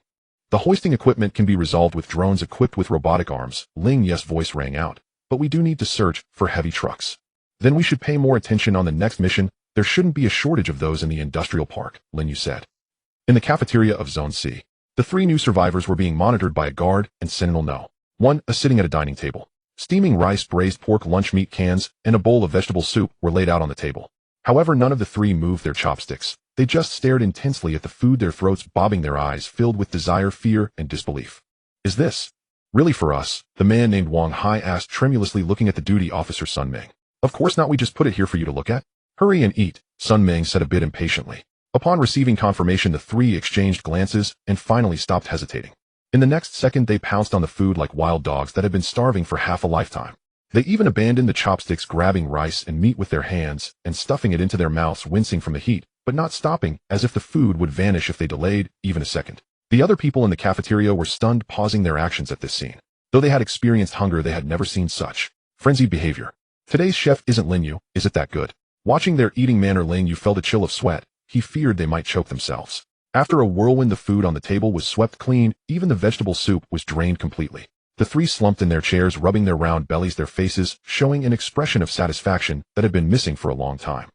The hoisting equipment can be resolved with drones equipped with robotic arms. Ling Yu's voice rang out. But we do need to search for heavy trucks. Then we should pay more attention on the next mission. There shouldn't be a shortage of those in the industrial park, Ling Yu said. In the cafeteria of Zone C, the 3 new survivors were being monitored by a guard and Sentinel No. 1, sitting at a dining table. Steaming rice, braised pork, lunch meat cans, and a bowl of vegetable soup were laid out on the table. However, none of the 3 moved their chopsticks. They just stared intensely at the food, their throats bobbing, their eyes filled with desire, fear, and disbelief. Is this really for us? The man named Wang Hai asked tremulously, looking at the duty officer Sun Meng. Of course not, we just put it here for you to look at. Hurry and eat, Sun Meng said a bit impatiently. Upon receiving confirmation, the 3 exchanged glances and finally stopped hesitating. In the next second, they pounced on the food like wild dogs that had been starving for half a lifetime. They even abandoned the chopsticks, grabbing rice and meat with their hands and stuffing it into their mouths, wincing from the heat, but not stopping, as if the food would vanish if they delayed even a second. The other people in the cafeteria were stunned, pausing their actions at this scene. Though they had experienced hunger, they had never seen such frenzied behavior. Today's chef isn't Ling Yu, is it that good? Watching their eating manner, Ling Yu felt a chill of sweat. He feared they might choke themselves. After a whirlwind, the food on the table was swept clean, even the vegetable soup was drained completely. The 3 slumped in their chairs, rubbing their round bellies, their faces showing an expression of satisfaction that had been missing for a long time.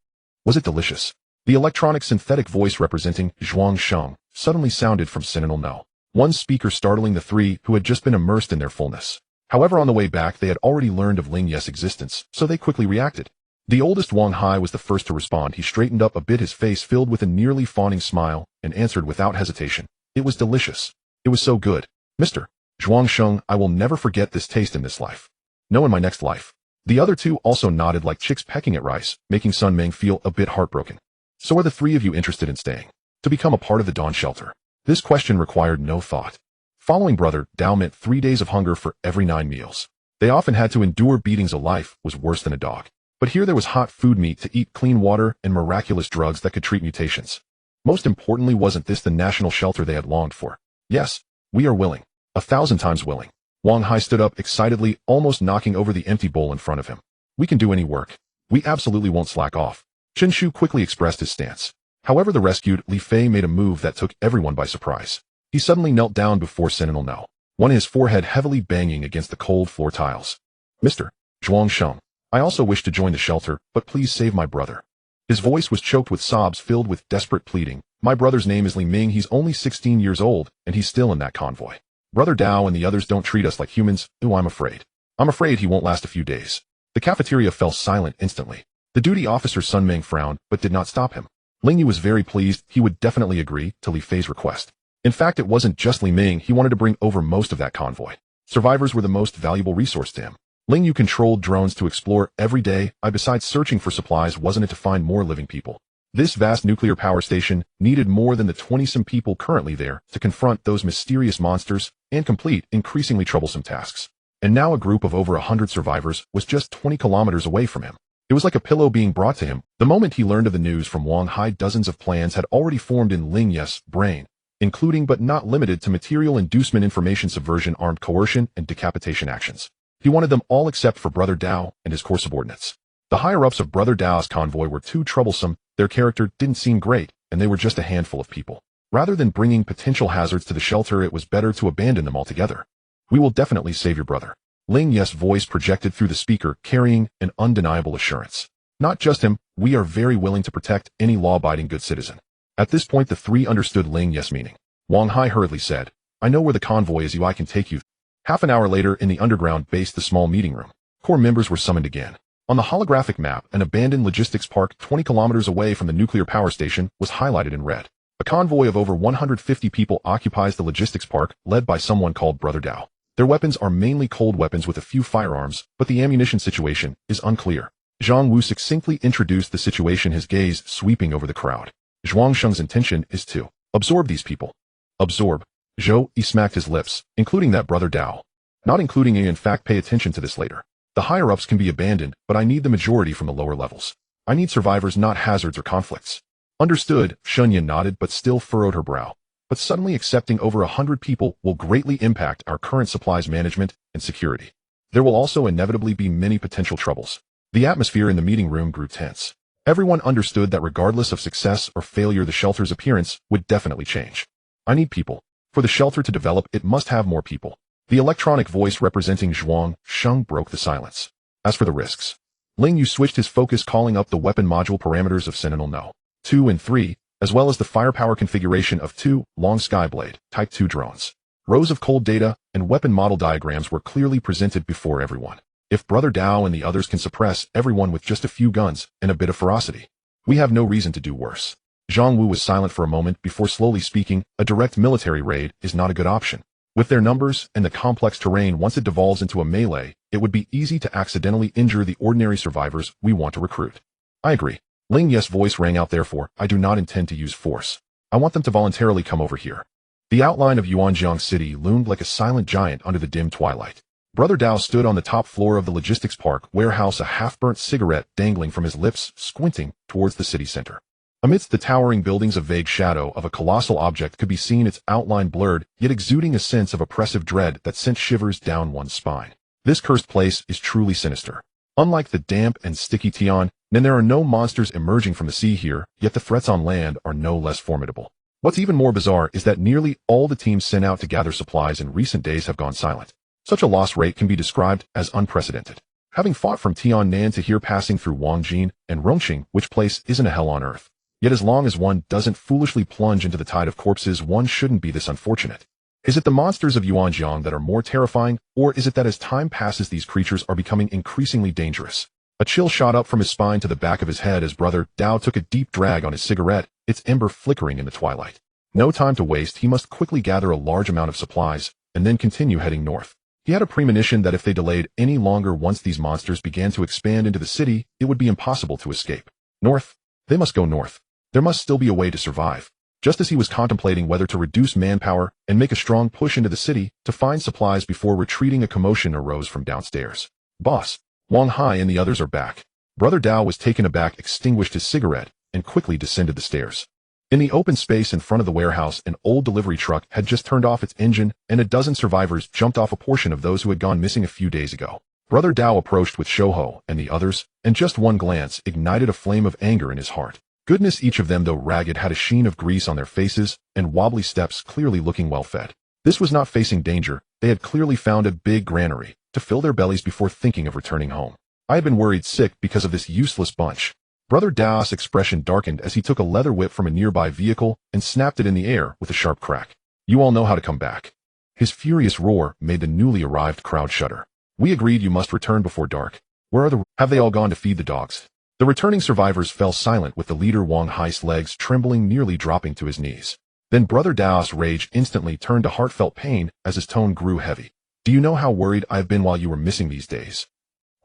Was it delicious? The electronic synthetic voice representing Zhuang Sheng suddenly sounded from Sentinel No. 1 speaker, startling the 3 who had just been immersed in their fullness. However, on the way back, they had already learned of Ling Yu's existence, so they quickly reacted. The oldest, Wang Hai, was the first to respond. He straightened up a bit, his face filled with a nearly fawning smile, and answered without hesitation. It was delicious. It was so good. Mr. Zhuang Sheng, I will never forget this taste in this life. No, in my next life. The other 2 also nodded like chicks pecking at rice, making Sun Meng feel a bit heartbroken. So are the 3 of you interested in staying to become a part of the Dawn shelter? This question required no thought. Following Brother Dao meant 3 days of hunger for every 9 meals. They often had to endure beatings. A life was worse than a dog. But here there was hot food, meat to eat, clean water, and miraculous drugs that could treat mutations. Most importantly, wasn't this the national shelter they had longed for? Yes, we are willing. 1,000 times willing. Wang Hai stood up excitedly, almost knocking over the empty bowl in front of him. We can do any work. We absolutely won't slack off. Chen Shu quickly expressed his stance. However, the rescued Li Fei made a move that took everyone by surprise. He suddenly knelt down before Sentinel No. 1, his forehead heavily banging against the cold floor tiles. Mr. Zhuang Sheng, I also wish to join the shelter, but please save my brother. His voice was choked with sobs filled with desperate pleading. My brother's name is Li Ming. He's only 16 years old, and he's still in that convoy. Brother Dao and the others don't treat us like humans. Ooh, I'm afraid. I'm afraid he won't last a few days. The cafeteria fell silent instantly. The duty officer Sun Meng frowned, but did not stop him. Ling Yu was very pleased. He would definitely agree to Li Fei's request. In fact, it wasn't just Li Ming. He wanted to bring over most of that convoy. Survivors were the most valuable resource to him. Ling Yu controlled drones to explore every day. Besides searching for supplies, wasn't it to find more living people? This vast nuclear power station needed more than the 20-some people currently there to confront those mysterious monsters and complete increasingly troublesome tasks. And now a group of over 100 survivors was just 20 kilometers away from him. It was like a pillow being brought to him. The moment he learned of the news from Wang Hai, dozens of plans had already formed in Ling Yu's brain, including but not limited to material inducement, information subversion, armed coercion, and decapitation actions. He wanted them all except for Brother Dao and his core subordinates. The higher-ups of Brother Dao's convoy were too troublesome, their character didn't seem great, and they were just a handful of people. Rather than bringing potential hazards to the shelter, it was better to abandon them altogether. We will definitely save your brother. Ling Yu's voice projected through the speaker, carrying an undeniable assurance. Not just him, we are very willing to protect any law-abiding good citizen. At this point, the three understood Ling Yu's meaning. Wang Hai hurriedly said, I know where the convoy is. I can take you. Half an hour later, in the underground base, the small meeting room, core members were summoned again. On the holographic map, an abandoned logistics park 20 kilometers away from the nuclear power station was highlighted in red. A convoy of over 150 people occupies the logistics park, led by someone called Brother Dao. Their weapons are mainly cold weapons with a few firearms, but the ammunition situation is unclear. Zhang Wu succinctly introduced the situation, his gaze sweeping over the crowd. Zhuang Sheng's intention is to absorb these people. Absorb. Zhou Yi smacked his lips, including that Brother Dao. Not including A. In fact, pay attention to this later. The higher-ups can be abandoned, but I need the majority from the lower levels. I need survivors, not hazards or conflicts. Understood, Shunyan nodded but still furrowed her brow. But suddenly accepting over 100 people will greatly impact our current supplies management and security. There will also inevitably be many potential troubles. The atmosphere in the meeting room grew tense. Everyone understood that regardless of success or failure, the shelter's appearance would definitely change. I need people. For the shelter to develop, it must have more people. The electronic voice representing Zhuang Sheng broke the silence. As for the risks, Ling Yu switched his focus, calling up the weapon module parameters of Sentinel No. 2 and 3, as well as the firepower configuration of 2 long Skyblade Type 2 drones. Rows of cold data and weapon model diagrams were clearly presented before everyone. If Brother Dao and the others can suppress everyone with just a few guns and a bit of ferocity, we have no reason to do worse. Zhang Wu was silent for a moment before slowly speaking. A direct military raid is not a good option. With their numbers and the complex terrain, once it devolves into a melee, it would be easy to accidentally injure the ordinary survivors we want to recruit. I agree. Ling Yu's voice rang out. Therefore, I do not intend to use force. I want them to voluntarily come over here. The outline of Yuanjiang City loomed like a silent giant under the dim twilight. Brother Dao stood on the top floor of the logistics park warehouse, a half-burnt cigarette dangling from his lips, squinting towards the city center. Amidst the towering buildings, a vague shadow of a colossal object could be seen, its outline blurred, yet exuding a sense of oppressive dread that sent shivers down one's spine. This cursed place is truly sinister. Unlike the damp and sticky Tian, there are no monsters emerging from the sea here, yet the threats on land are no less formidable. What's even more bizarre is that nearly all the teams sent out to gather supplies in recent days have gone silent. Such a loss rate can be described as unprecedented. Having fought from Tiannan to here, passing through Wangjin and Rongqing, which place isn't a hell on earth? Yet as long as one doesn't foolishly plunge into the tide of corpses, one shouldn't be this unfortunate. Is it the monsters of Yuanjiang that are more terrifying, or is it that as time passes these creatures are becoming increasingly dangerous? A chill shot up from his spine to the back of his head as Brother Dao took a deep drag on his cigarette, its ember flickering in the twilight. No time to waste, he must quickly gather a large amount of supplies, and then continue heading north. He had a premonition that if they delayed any longer, once these monsters began to expand into the city, it would be impossible to escape. North? They must go north. There must still be a way to survive. Just as he was contemplating whether to reduce manpower and make a strong push into the city to find supplies before retreating, a commotion arose from downstairs. Boss, Wang Hai and the others are back. Brother Dao was taken aback, extinguished his cigarette, and quickly descended the stairs. In the open space in front of the warehouse, an old delivery truck had just turned off its engine, and a dozen survivors jumped off, a portion of those who had gone missing a few days ago. Brother Dao approached with Shouho and the others, and just one glance ignited a flame of anger in his heart. Goodness, each of them, though ragged, had a sheen of grease on their faces and wobbly steps, clearly looking well fed. This was not facing danger. They had clearly found a big granary to fill their bellies before thinking of returning home. I had been worried sick because of this useless bunch. Brother Dao's expression darkened as he took a leather whip from a nearby vehicle and snapped it in the air with a sharp crack. You all know how to come back. His furious roar made the newly arrived crowd shudder. We agreed you must return before dark. Where are the... Have they all gone to feed the dogs? The returning survivors fell silent with the leader Wang Hai's legs trembling, nearly dropping to his knees. Then Brother Dao's rage instantly turned to heartfelt pain as his tone grew heavy. Do you know how worried I've been while you were missing these days?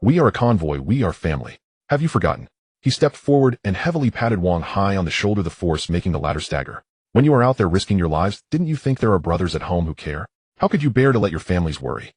We are a convoy, we are family. Have you forgotten? He stepped forward and heavily patted Wang Hai on the shoulder, the force making the latter stagger. When you are out there risking your lives, didn't you think there are brothers at home who care? How could you bear to let your families worry?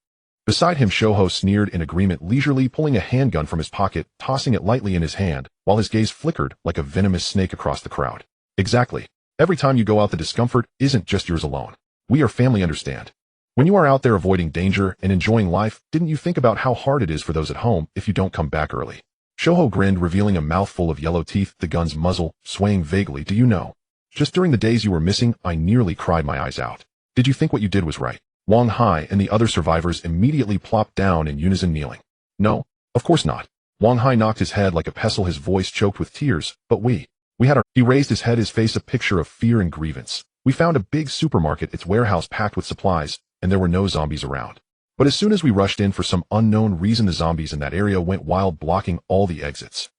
Beside him, Shouho sneered in agreement, leisurely pulling a handgun from his pocket, tossing it lightly in his hand, while his gaze flickered like a venomous snake across the crowd. Exactly. Every time you go out, the discomfort isn't just yours alone. We are family, understand? When you are out there avoiding danger and enjoying life, didn't you think about how hard it is for those at home if you don't come back early? Shouho grinned, revealing a mouthful of yellow teeth, the gun's muzzle swaying vaguely. Do you know? Just during the days you were missing, I nearly cried my eyes out. Did you think what you did was right? Wang Hai and the other survivors immediately plopped down in unison, kneeling. No, of course not. Wang Hai knocked his head like a pestle, his voice choked with tears. But we had our... He raised his head, his face a picture of fear and grievance. We found a big supermarket, its warehouse packed with supplies, and there were no zombies around. But as soon as we rushed in, for some unknown reason, the zombies in that area went wild, blocking all the exits.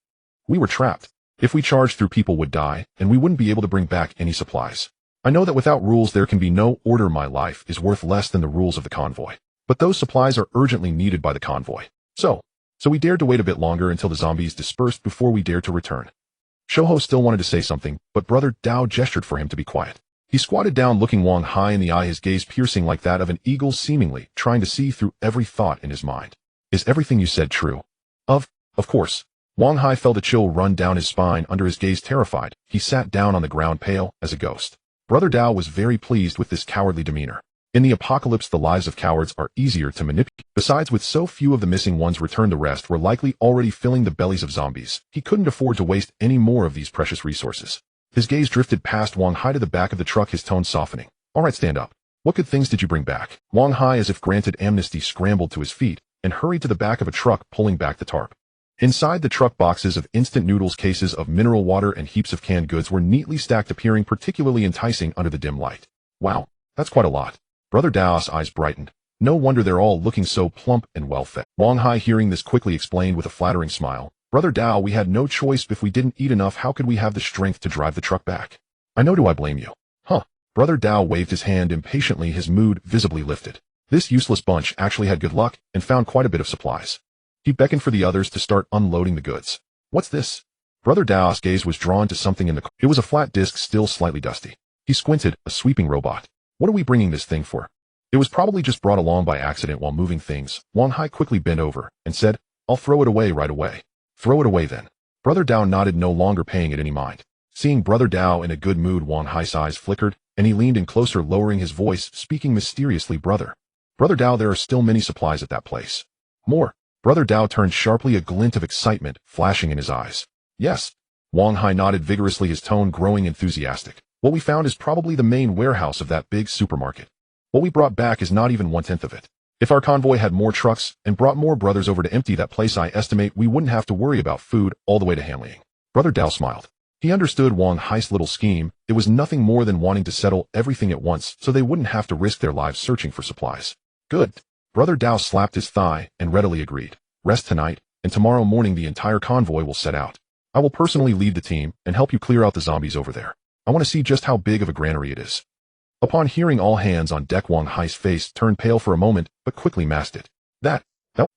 We were trapped. If we charged through, people would die, and we wouldn't be able to bring back any supplies. I know that without rules there can be no order. My life is worth less than the rules of the convoy. But those supplies are urgently needed by the convoy. So we dared to wait a bit longer until the zombies dispersed before we dared to return. Shouho still wanted to say something, but Brother Dao gestured for him to be quiet. He squatted down, looking Wang Hai in the eye, his gaze piercing like that of an eagle, seemingly trying to see through every thought in his mind. Is everything you said true? Of course. Wang Hai felt a chill run down his spine under his gaze. Terrified, he sat down on the ground, pale as a ghost. Brother Dao was very pleased with this cowardly demeanor. In the apocalypse, the lives of cowards are easier to manipulate. Besides, with so few of the missing ones returned, the rest were likely already filling the bellies of zombies. He couldn't afford to waste any more of these precious resources. His gaze drifted past Wang Hai to the back of the truck, his tone softening. All right, stand up. What good things did you bring back? Wang Hai, as if granted amnesty, scrambled to his feet and hurried to the back of a truck, pulling back the tarp. Inside the truck, boxes of instant noodles, cases of mineral water, and heaps of canned goods were neatly stacked, appearing particularly enticing under the dim light. Wow, that's quite a lot. Brother Dao's eyes brightened. No wonder they're all looking so plump and well-fed. Wang Hai, hearing this, quickly explained with a flattering smile. Brother Dao, we had no choice. If we didn't eat enough, how could we have the strength to drive the truck back? I know, do I blame you? Huh. Brother Dao waved his hand impatiently, his mood visibly lifted. This useless bunch actually had good luck and found quite a bit of supplies. He beckoned for the others to start unloading the goods. What's this? Brother Dao's gaze was drawn to something in the car. It was a flat disc, still slightly dusty. He squinted. A sweeping robot. What are we bringing this thing for? It was probably just brought along by accident while moving things. Wang Hai quickly bent over and said, I'll throw it away right away. Throw it away then. Brother Dao nodded, no longer paying it any mind. Seeing Brother Dao in a good mood, Wang Hai's eyes flickered, and he leaned in closer, lowering his voice, speaking mysteriously. Brother Dao, there are still many supplies at that place. More. Brother Dao turned sharply, a glint of excitement flashing in his eyes. Yes. Wang Hai nodded vigorously, his tone growing enthusiastic. What we found is probably the main warehouse of that big supermarket. What we brought back is not even 1/10 of it. If our convoy had more trucks and brought more brothers over to empty that place, I estimate we wouldn't have to worry about food all the way to Hanliang. Brother Dao smiled. He understood Wang Hai's little scheme. It was nothing more than wanting to settle everything at once so they wouldn't have to risk their lives searching for supplies. Good. Brother Dao slapped his thigh and readily agreed. Rest tonight, and tomorrow morning the entire convoy will set out. I will personally lead the team and help you clear out the zombies over there. I want to see just how big of a granary it is. Upon hearing all hands on deck, Wang Hai's face turned pale for a moment, but quickly masked it. That,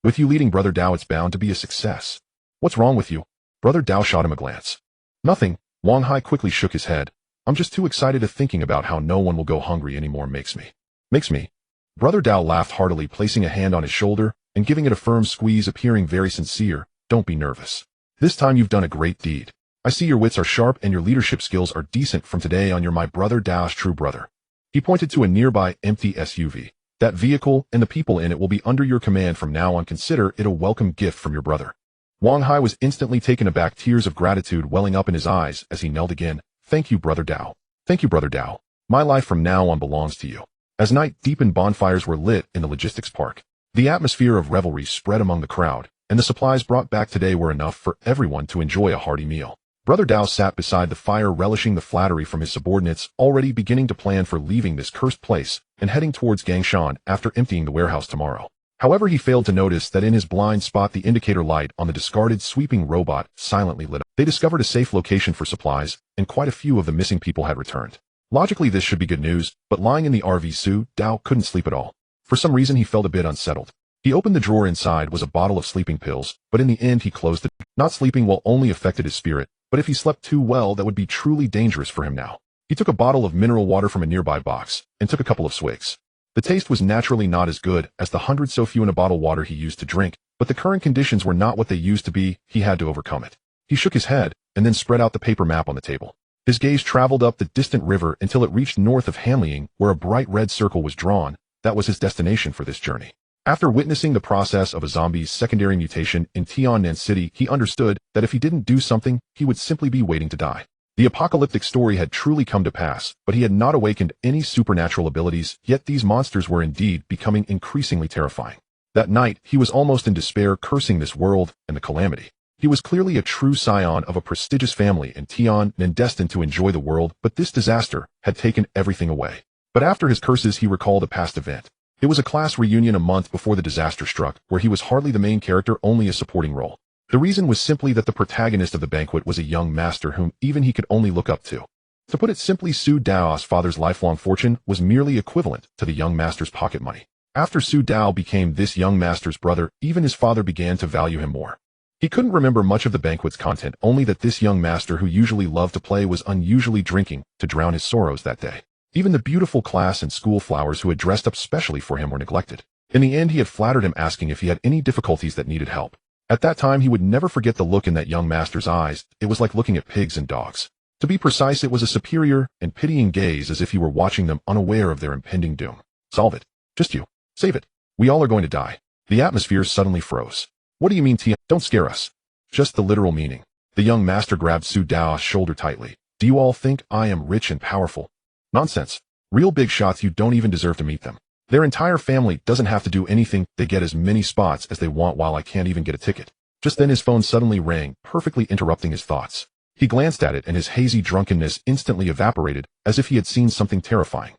with you leading, Brother Dao, it's bound to be a success. What's wrong with you? Brother Dao shot him a glance. Nothing. Wang Hai quickly shook his head. I'm just too excited to thinking about how no one will go hungry anymore makes me. Brother Dao laughed heartily, placing a hand on his shoulder and giving it a firm squeeze, appearing very sincere. Don't be nervous. This time you've done a great deed. I see your wits are sharp and your leadership skills are decent. From today on, you're my Brother Dao's true brother. He pointed to a nearby empty SUV. That vehicle and the people in it will be under your command from now on. Consider it a welcome gift from your brother. Wang Hai was instantly taken aback, tears of gratitude welling up in his eyes as he knelt again. Thank you, Brother Dao. Thank you, Brother Dao. My life from now on belongs to you. As night deepened, bonfires were lit in the logistics park. The atmosphere of revelry spread among the crowd, and the supplies brought back today were enough for everyone to enjoy a hearty meal. Brother Dao sat beside the fire, relishing the flattery from his subordinates, already beginning to plan for leaving this cursed place and heading towards Gangshan after emptying the warehouse tomorrow. However, he failed to notice that in his blind spot the indicator light on the discarded sweeping robot silently lit up. They discovered a safe location for supplies, and quite a few of the missing people had returned. Logically, this should be good news, but lying in the RV, Su Dao couldn't sleep at all. For some reason, he felt a bit unsettled. He opened the drawer. Inside was a bottle of sleeping pills, but in the end he closed it. Not sleeping well only affected his spirit, but if he slept too well that would be truly dangerous for him now. He took a bottle of mineral water from a nearby box, and took a couple of swigs. The taste was naturally not as good as the 100 so few in a bottle water he used to drink, but the current conditions were not what they used to be. He had to overcome it. He shook his head, and then spread out the paper map on the table. His gaze traveled up the distant river until it reached north of Hanliang, where a bright red circle was drawn. That was his destination for this journey. After witnessing the process of a zombie's secondary mutation in Tiannan City, he understood that if he didn't do something, he would simply be waiting to die. The apocalyptic story had truly come to pass, but he had not awakened any supernatural abilities, yet these monsters were indeed becoming increasingly terrifying. That night, he was almost in despair, cursing this world and the calamity. He was clearly a true scion of a prestigious family in Tiannan, destined to enjoy the world, but this disaster had taken everything away. But after his curses, he recalled a past event. It was a class reunion a month before the disaster struck, where he was hardly the main character, only a supporting role. The reason was simply that the protagonist of the banquet was a young master whom even he could only look up to. To put it simply, Su Dao's father's lifelong fortune was merely equivalent to the young master's pocket money. After Su Dao became this young master's brother, even his father began to value him more. He couldn't remember much of the banquet's content, only that this young master who usually loved to play was unusually drinking to drown his sorrows that day. Even the beautiful class and school flowers who had dressed up specially for him were neglected. In the end, he had flattered him, asking if he had any difficulties that needed help. At that time, he would never forget the look in that young master's eyes. It was like looking at pigs and dogs. To be precise, it was a superior and pitying gaze, as if he were watching them, unaware of their impending doom. Solve it. Just you. Save it. We all are going to die. The atmosphere suddenly froze. What do you mean, Tia? Don't scare us. Just the literal meaning. The young master grabbed Su Dao's shoulder tightly. Do you all think I am rich and powerful? Nonsense. Real big shots, you don't even deserve to meet them. Their entire family doesn't have to do anything. They get as many spots as they want while I can't even get a ticket. Just then his phone suddenly rang, perfectly interrupting his thoughts. He glanced at it and his hazy drunkenness instantly evaporated, as if he had seen something terrifying.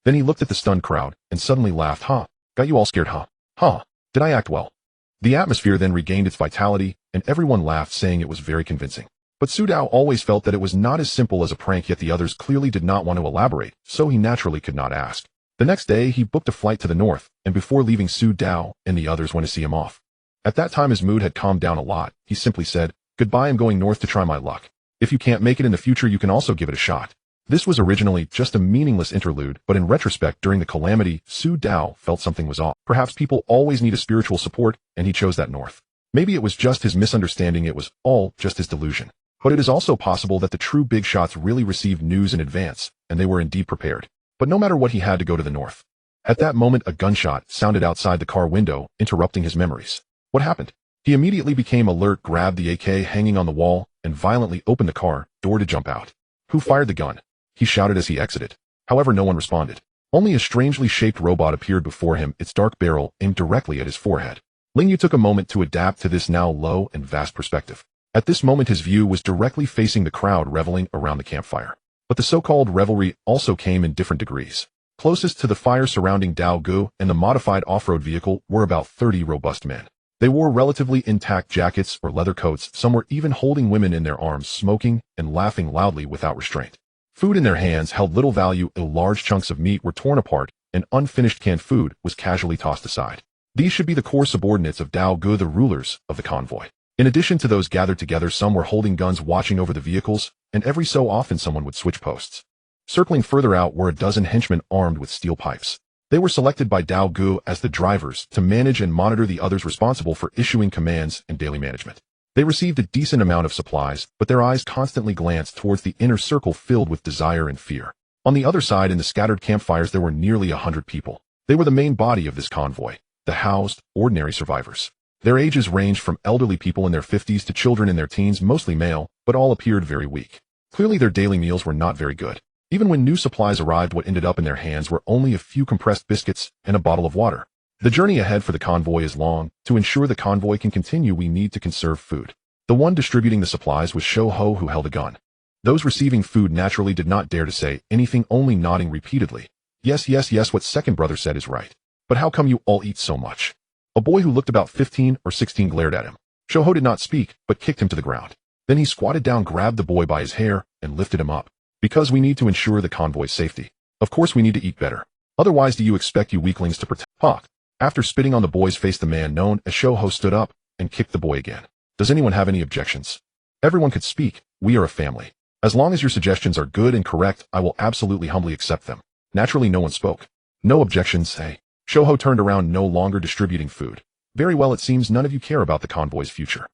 Then he looked at the stunned crowd and suddenly laughed. Huh? Got you all scared, huh? Huh? Did I act well? The atmosphere then regained its vitality, and everyone laughed, saying it was very convincing. But Su Dao always felt that it was not as simple as a prank, yet the others clearly did not want to elaborate, so he naturally could not ask. The next day, he booked a flight to the north, and before leaving, Su Dao and the others went to see him off. At that time, his mood had calmed down a lot. He simply said, "Goodbye, I'm going north to try my luck. If you can't make it in the future, you can also give it a shot." This was originally just a meaningless interlude, but in retrospect, during the calamity, Su Dao felt something was off. Perhaps people always need a spiritual support, and he chose that north. Maybe it was just his misunderstanding, it was all just his delusion. But it is also possible that the true big shots really received news in advance, and they were indeed prepared. But no matter what, he had to go to the north. At that moment, a gunshot sounded outside the car window, interrupting his memories. What happened? He immediately became alert, grabbed the AK hanging on the wall, and violently opened the car door to jump out. Who fired the gun? He shouted as he exited. However, no one responded. Only a strangely shaped robot appeared before him, its dark barrel aimed directly at his forehead. Ling Yu took a moment to adapt to this now low and vast perspective. At this moment, his view was directly facing the crowd reveling around the campfire. But the so-called revelry also came in different degrees. Closest to the fire surrounding Dao Gu and the modified off-road vehicle were about 30 robust men. They wore relatively intact jackets or leather coats, some were even holding women in their arms, smoking and laughing loudly without restraint. Food in their hands held little value, large chunks of meat were torn apart, and unfinished canned food was casually tossed aside. These should be the core subordinates of Dao Gu, the rulers of the convoy. In addition to those gathered together, some were holding guns, watching over the vehicles, and every so often someone would switch posts. Circling further out were a dozen henchmen armed with steel pipes. They were selected by Dao Gu as the drivers to manage and monitor the others responsible for issuing commands and daily management. They received a decent amount of supplies, but their eyes constantly glanced towards the inner circle filled with desire and fear. On the other side, in the scattered campfires, there were nearly 100 people. They were the main body of this convoy, the housed, ordinary survivors. Their ages ranged from elderly people in their 50s to children in their teens, mostly male, but all appeared very weak. Clearly their daily meals were not very good. Even when new supplies arrived, what ended up in their hands were only a few compressed biscuits and a bottle of water. The journey ahead for the convoy is long. To ensure the convoy can continue, we need to conserve food. The one distributing the supplies was Shou Ho, who held a gun. Those receiving food naturally did not dare to say anything, only nodding repeatedly. Yes, yes, yes, what second brother said is right. But how come you all eat so much? A boy who looked about 15 or 16 glared at him. Shouho did not speak, but kicked him to the ground. Then he squatted down, grabbed the boy by his hair, and lifted him up. Because we need to ensure the convoy's safety. Of course we need to eat better. Otherwise do you expect you weaklings to protect? Hawk. After spitting on the boy's face, the man known as Shouho stood up and kicked the boy again. Does anyone have any objections? Everyone could speak. We are a family. As long as your suggestions are good and correct, I will absolutely humbly accept them. Naturally no one spoke. No objections, hey. Shouho turned around, no longer distributing food. Very well, it seems none of you care about the convoy's future.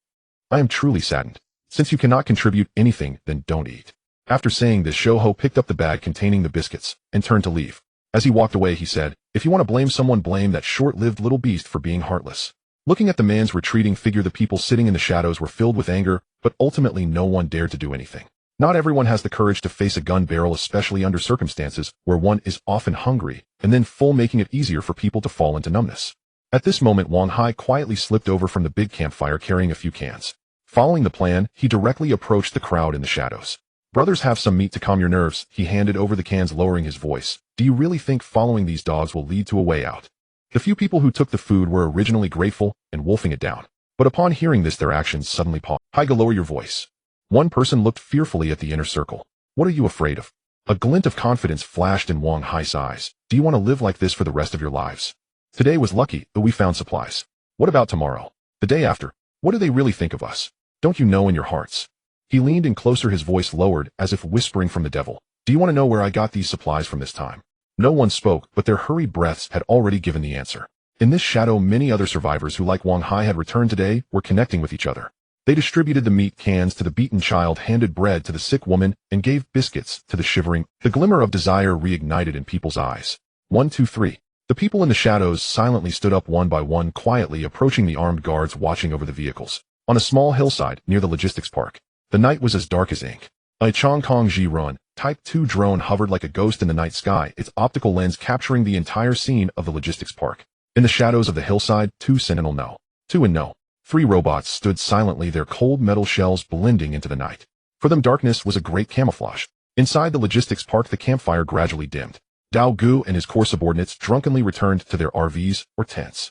I am truly saddened. Since you cannot contribute anything, then don't eat. After saying this, Shouho picked up the bag containing the biscuits and turned to leave. As he walked away, he said, if you want to blame someone, blame that short-lived little beast for being heartless. Looking at the man's retreating figure, the people sitting in the shadows were filled with anger, but ultimately no one dared to do anything. Not everyone has the courage to face a gun barrel, especially under circumstances where one is often hungry, and then full, making it easier for people to fall into numbness. At this moment, Wang Hai quietly slipped over from the big campfire carrying a few cans. Following the plan, he directly approached the crowd in the shadows. Brothers, have some meat to calm your nerves. He handed over the cans, lowering his voice. Do you really think following these dogs will lead to a way out? The few people who took the food were originally grateful and wolfing it down. But upon hearing this, their actions suddenly paused. Haiga, lower your voice. One person looked fearfully at the inner circle. What are you afraid of? A glint of confidence flashed in Wang Hai's eyes. Do you want to live like this for the rest of your lives? Today was lucky, but we found supplies. What about tomorrow? The day after? What do they really think of us? Don't you know in your hearts? He leaned in closer, his voice lowered, as if whispering from the devil. Do you want to know where I got these supplies from this time? No one spoke, but their hurried breaths had already given the answer. In this shadow, many other survivors who, like Wang Hai, had returned today were connecting with each other. They distributed the meat cans to the beaten child, handed bread to the sick woman, and gave biscuits to the shivering. The glimmer of desire reignited in people's eyes. 1, 2, 3. The people in the shadows silently stood up one by one, quietly approaching the armed guards watching over the vehicles. On a small hillside near the logistics park, the night was as dark as ink. A Chongkong Ji-Run Type 2 drone hovered like a ghost in the night sky, its optical lens capturing the entire scene of the logistics park. In the shadows of the hillside, 2 Sentinel No. 2 and No. 3 robots stood silently, their cold metal shells blending into the night. For them, darkness was a great camouflage. Inside the logistics park, the campfire gradually dimmed. Dao Gu and his core subordinates drunkenly returned to their RVs or tents.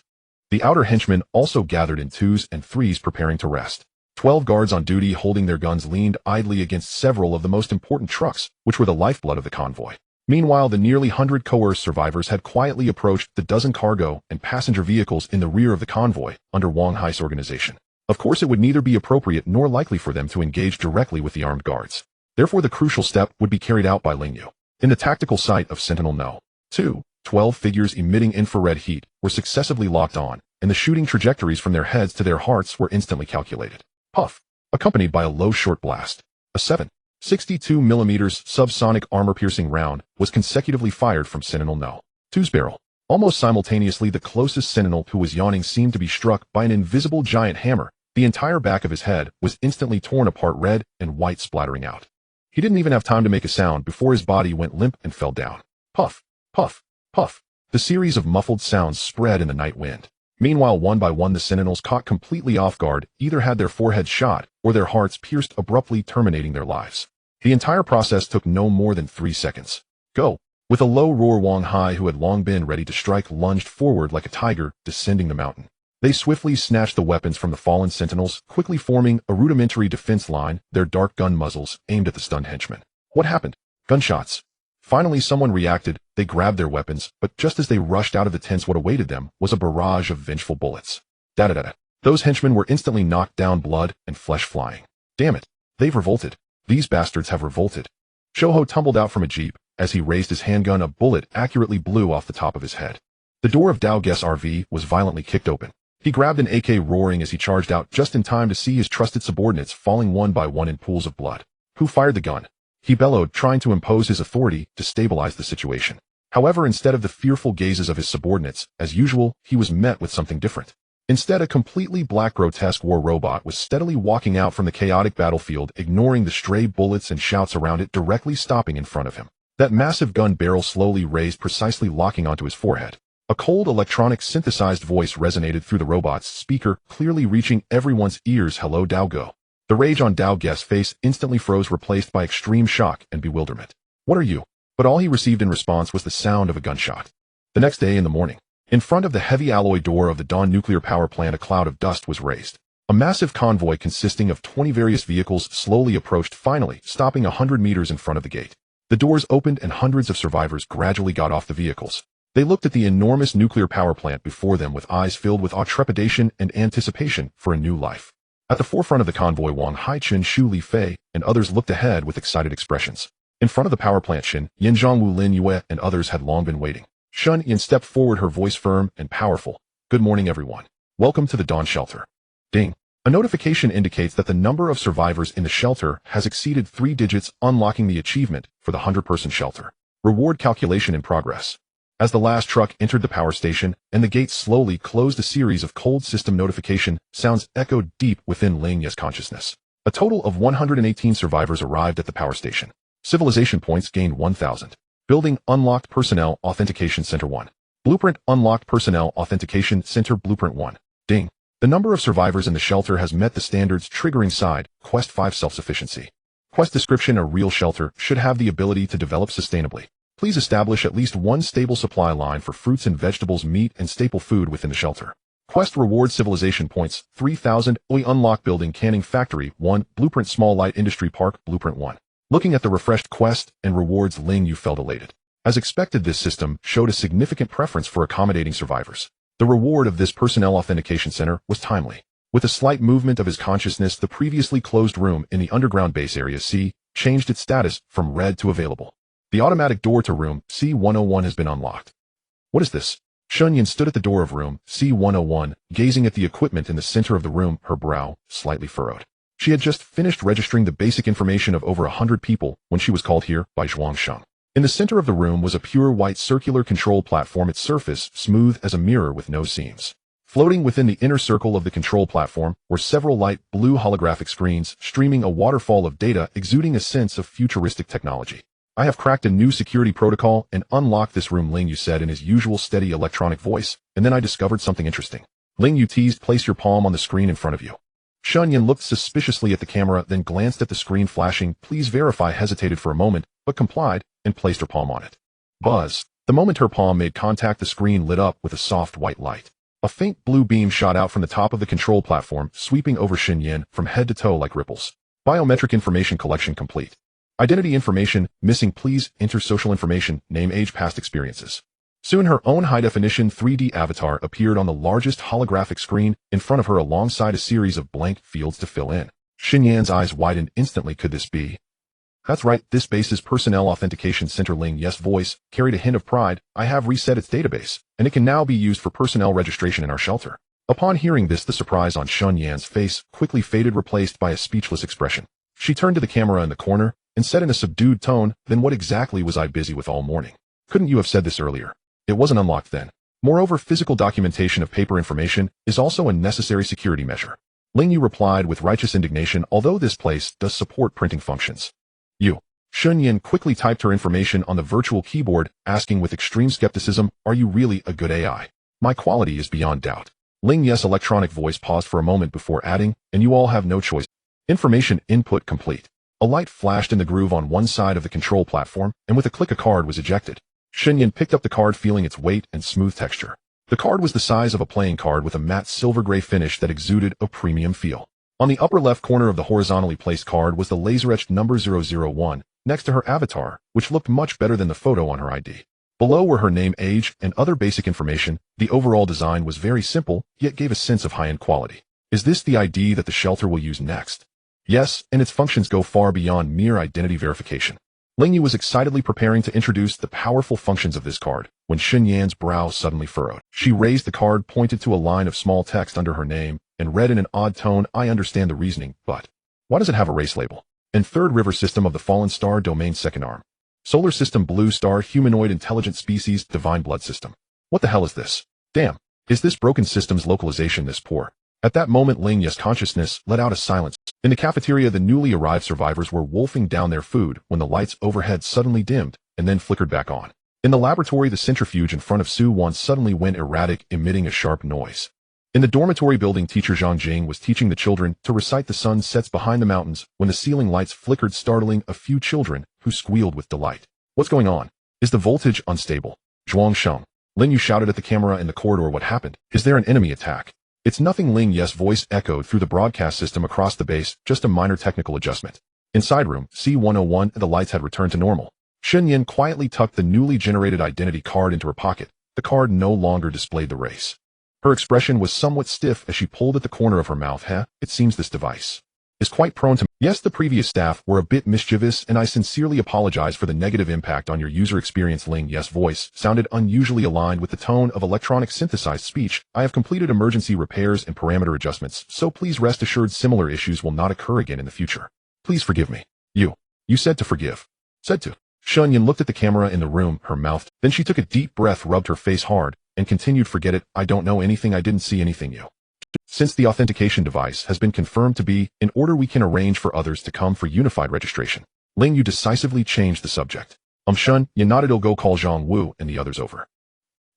The outer henchmen also gathered in 2s and 3s, preparing to rest. 12 guards on duty holding their guns leaned idly against several of the most important trucks, which were the lifeblood of the convoy. Meanwhile, the nearly 100 coerced survivors had quietly approached the dozen cargo and passenger vehicles in the rear of the convoy under Wang Hai's organization. Of course, it would neither be appropriate nor likely for them to engage directly with the armed guards. Therefore, the crucial step would be carried out by Ling Yu. In the tactical sight of Sentinel No. 2, 12 figures emitting infrared heat were successively locked on, and the shooting trajectories from their heads to their hearts were instantly calculated. Puff, accompanied by a low short blast. A 7.62mm subsonic armor-piercing round was consecutively fired from Sentinel No. 2's barrel. Almost simultaneously, the closest Sentinel, who was yawning, seemed to be struck by an invisible giant hammer. The entire back of his head was instantly torn apart, red and white splattering out. He didn't even have time to make a sound before his body went limp and fell down. Puff, puff, puff. The series of muffled sounds spread in the night wind. Meanwhile, one by one, the Sentinels, caught completely off guard, either had their foreheads shot or their hearts pierced, abruptly terminating their lives. The entire process took no more than 3 seconds. Go! With a low roar, Wang Hai, who had long been ready to strike, lunged forward like a tiger descending the mountain. They swiftly snatched the weapons from the fallen Sentinels, quickly forming a rudimentary defense line, their dark gun muzzles aimed at the stunned henchmen. What happened? Gunshots. Finally, someone reacted. They grabbed their weapons, but just as they rushed out of the tents, what awaited them was a barrage of vengeful bullets. Da-da-da-da. Those henchmen were instantly knocked down, blood and flesh flying. Damn it. They've revolted. These bastards have revolted. Shouho tumbled out from a jeep. As he raised his handgun, a bullet accurately blew off the top of his head. The door of Dao Guess' RV was violently kicked open. He grabbed an AK, roaring as he charged out, just in time to see his trusted subordinates falling one by one in pools of blood. Who fired the gun? He bellowed, trying to impose his authority to stabilize the situation. However, instead of the fearful gazes of his subordinates, as usual, he was met with something different. Instead, a completely black, grotesque war robot was steadily walking out from the chaotic battlefield, ignoring the stray bullets and shouts around it, directly stopping in front of him. That massive gun barrel slowly raised, precisely locking onto his forehead. A cold, electronic synthesized voice resonated through the robot's speaker, clearly reaching everyone's ears. Hello, Dao Go. The rage on Dao Guess' face instantly froze, replaced by extreme shock and bewilderment. What are you? But all he received in response was the sound of a gunshot. The next day in the morning, In front of the heavy alloy door of the Dawn nuclear power plant, a cloud of dust was raised. A massive convoy consisting of 20 various vehicles slowly approached, finally stopping 100 meters in front of the gate. The doors opened and hundreds of survivors gradually got off the vehicles. They looked at the enormous nuclear power plant before them with eyes filled with awe, trepidation, and anticipation for a new life. At the forefront of the convoy, Wang Haichen, Xu Li Fei, and others looked ahead with excited expressions. In front of the power plant, Xin, Yin Zhongwu, Lin Yue, and others had long been waiting. Shun Yin stepped forward, her voice firm and powerful. Good morning, everyone. Welcome to the Dawn shelter. Ding. A notification indicates that the number of survivors in the shelter has exceeded 3 digits, unlocking the achievement for the 100-person shelter. Reward calculation in progress. As the last truck entered the power station and the gate slowly closed, a series of cold system notification sounds echoed deep within Ling Yu's consciousness. A total of 118 survivors arrived at the power station. Civilization points gained 1,000. Building unlocked, personnel authentication center 1. Blueprint unlocked, personnel authentication center blueprint 1. Ding. The number of survivors in the shelter has met the standards, triggering side quest 5 self-sufficiency. Quest description: a real shelter should have the ability to develop sustainably. Please establish at least one stable supply line for fruits and vegetables, meat, and staple food within the shelter. Quest reward: civilization points 3,000. We unlock building canning factory 1. Blueprint small light industry park blueprint 1. Looking at the refreshed quest and rewards, Ling Yu felt elated. As expected, this system showed a significant preference for accommodating survivors. The reward of this personnel authentication center was timely. With a slight movement of his consciousness, the previously closed room in the underground base area C changed its status from red to available. The automatic door to room C101 has been unlocked. What is this? Shunyan stood at the door of room C101, gazing at the equipment in the center of the room, her brow slightly furrowed. She had just finished registering the basic information of over 100 people when she was called here by Zhuang Sheng. In the center of the room was a pure white circular control platform, its surface smooth as a mirror with no seams. Floating within the inner circle of the control platform were several light blue holographic screens, streaming a waterfall of data, exuding a sense of futuristic technology. I have cracked a new security protocol and unlocked this room, Ling Yu said in his usual steady electronic voice, and then I discovered something interesting. Ling Yu teased, place your palm on the screen in front of you. Shunyan looked suspiciously at the camera, then glanced at the screen flashing, please verify, hesitated for a moment, but complied, and placed her palm on it. Buzz. The moment her palm made contact, the screen lit up with a soft white light. A faint blue beam shot out from the top of the control platform, sweeping over Xinyan from head to toe like ripples. Biometric information collection complete. Identity information missing, please enter social information, name, age, past experiences. Soon her own high-definition 3D avatar appeared on the largest holographic screen in front of her alongside a series of blank fields to fill in. Xinyan's eyes widened instantly. Could this be? That's right, this base's personnel authentication center. Ling Yu's voice carried a hint of pride. I have reset its database, and it can now be used for personnel registration in our shelter. Upon hearing this, the surprise on Xunyan's face quickly faded, replaced by a speechless expression. She turned to the camera in the corner and said in a subdued tone, then what exactly was I busy with all morning? Couldn't you have said this earlier? It wasn't unlocked then. Moreover, physical documentation of paper information is also a necessary security measure. Ling Yu replied with righteous indignation, although this place does support printing functions. You. Xunyan quickly typed her information on the virtual keyboard, asking with extreme skepticism, are you really a good AI? My quality is beyond doubt. Ling Yu's electronic voice paused for a moment before adding, and you all have no choice. Information input complete. A light flashed in the groove on one side of the control platform, and with a click a card was ejected. Xinyan picked up the card, feeling its weight and smooth texture. The card was the size of a playing card with a matte silver-gray finish that exuded a premium feel. On the upper left corner of the horizontally placed card was the laser-etched number 001, next to her avatar, which looked much better than the photo on her ID. Below were her name, age, and other basic information. The overall design was very simple, yet gave a sense of high-end quality. Is this the ID that the shelter will use next? Yes, and its functions go far beyond mere identity verification. Ling Yu was excitedly preparing to introduce the powerful functions of this card, when Xinyan's brow suddenly furrowed. She raised the card, pointed to a line of small text under her name, and read in an odd tone, I understand the reasoning, but why does it have a race label? And third river system of the fallen star domain, second arm. Solar system, blue star, humanoid intelligent species, divine blood system. What the hell is this? Damn, is this broken system's localization this poor? At that moment, Ling Yu's consciousness let out a silence. In the cafeteria, the newly arrived survivors were wolfing down their food when the lights overhead suddenly dimmed and then flickered back on. In the laboratory, the centrifuge in front of Su Wan suddenly went erratic, emitting a sharp noise. In the dormitory building, teacher Zhang Jing was teaching the children to recite the sun sets behind the mountains when the ceiling lights flickered, startling a few children who squealed with delight. What's going on? Is the voltage unstable? Zhuang Sheng. Ling Yu shouted at the camera in the corridor. What happened? Is there an enemy attack? It's nothing. Ling Yu's voice echoed through the broadcast system across the base, just a minor technical adjustment. Inside room, C-101, the lights had returned to normal. Shen Yin quietly tucked the newly generated identity card into her pocket. The card no longer displayed the race. Her expression was somewhat stiff as she pulled at the corner of her mouth. It seems this device is quite prone to— Yes, the previous staff were a bit mischievous, and I sincerely apologize for the negative impact on your user experience. Ling Yu's voice sounded unusually aligned with the tone of electronic synthesized speech. I have completed emergency repairs and parameter adjustments, so please rest assured similar issues will not occur again in the future. Please forgive me. You said to forgive. Said to. Shen Yin looked at the camera in the room, her mouth. Then she took a deep breath, rubbed her face hard, and continued. Forget it. I don't know anything. I didn't see anything. Since the authentication device has been confirmed to be in order, we can arrange for others to come for unified registration. Ling Yu decisively changed the subject. Shen Yin nodded. I'll go call Zhang Wu and the others over.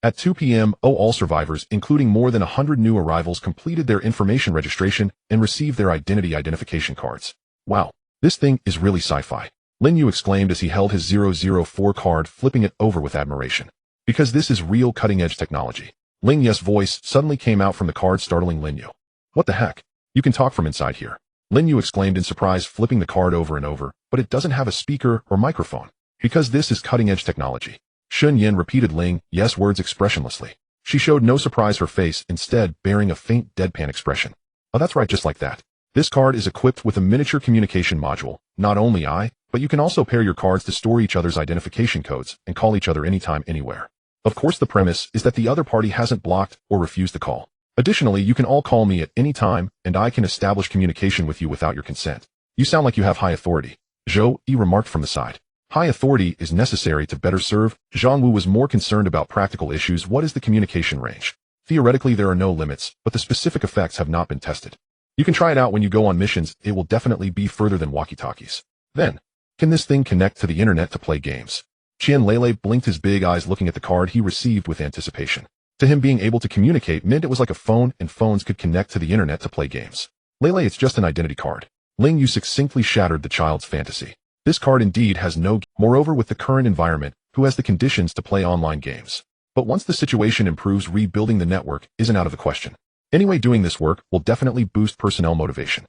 At 2 p.m., all survivors, including more than 100 new arrivals, completed their information registration and received their identification cards. Wow, this thing is really sci-fi. Ling Yu exclaimed as he held his 004 card, flipping it over with admiration. Because this is real cutting-edge technology. Ling Yu's voice suddenly came out from the card, startling Ling Yu. What the heck? You can talk from inside here. Ling Yu exclaimed in surprise, flipping the card over and over, but it doesn't have a speaker or microphone. Because this is cutting-edge technology. Shen Yin repeated Ling Yu's words expressionlessly. She showed no surprise, her face instead bearing a faint deadpan expression. Oh, that's right, just like that. This card is equipped with a miniature communication module. Not only but you can also pair your cards to store each other's identification codes and call each other anytime, anywhere. Of course, the premise is that the other party hasn't blocked or refused the call. Additionally, you can all call me at any time, and I can establish communication with you without your consent. You sound like you have high authority. Zhou Yi remarked from the side. High authority is necessary to better serve. Zhang Wu was more concerned about practical issues. What is the communication range? Theoretically, there are no limits, but the specific effects have not been tested. You can try it out when you go on missions. It will definitely be further than walkie-talkies. Then, can this thing connect to the internet to play games? Qian Lele blinked his big eyes, looking at the card he received with anticipation. To him, being able to communicate meant it was like a phone, and phones could connect to the internet to play games. Lele, it's just an identity card. Ling Yu succinctly shattered the child's fantasy. This card indeed has no— Moreover, with the current environment, who has the conditions to play online games? But once the situation improves, rebuilding the network isn't out of the question. Anyway, doing this work will definitely boost personnel motivation.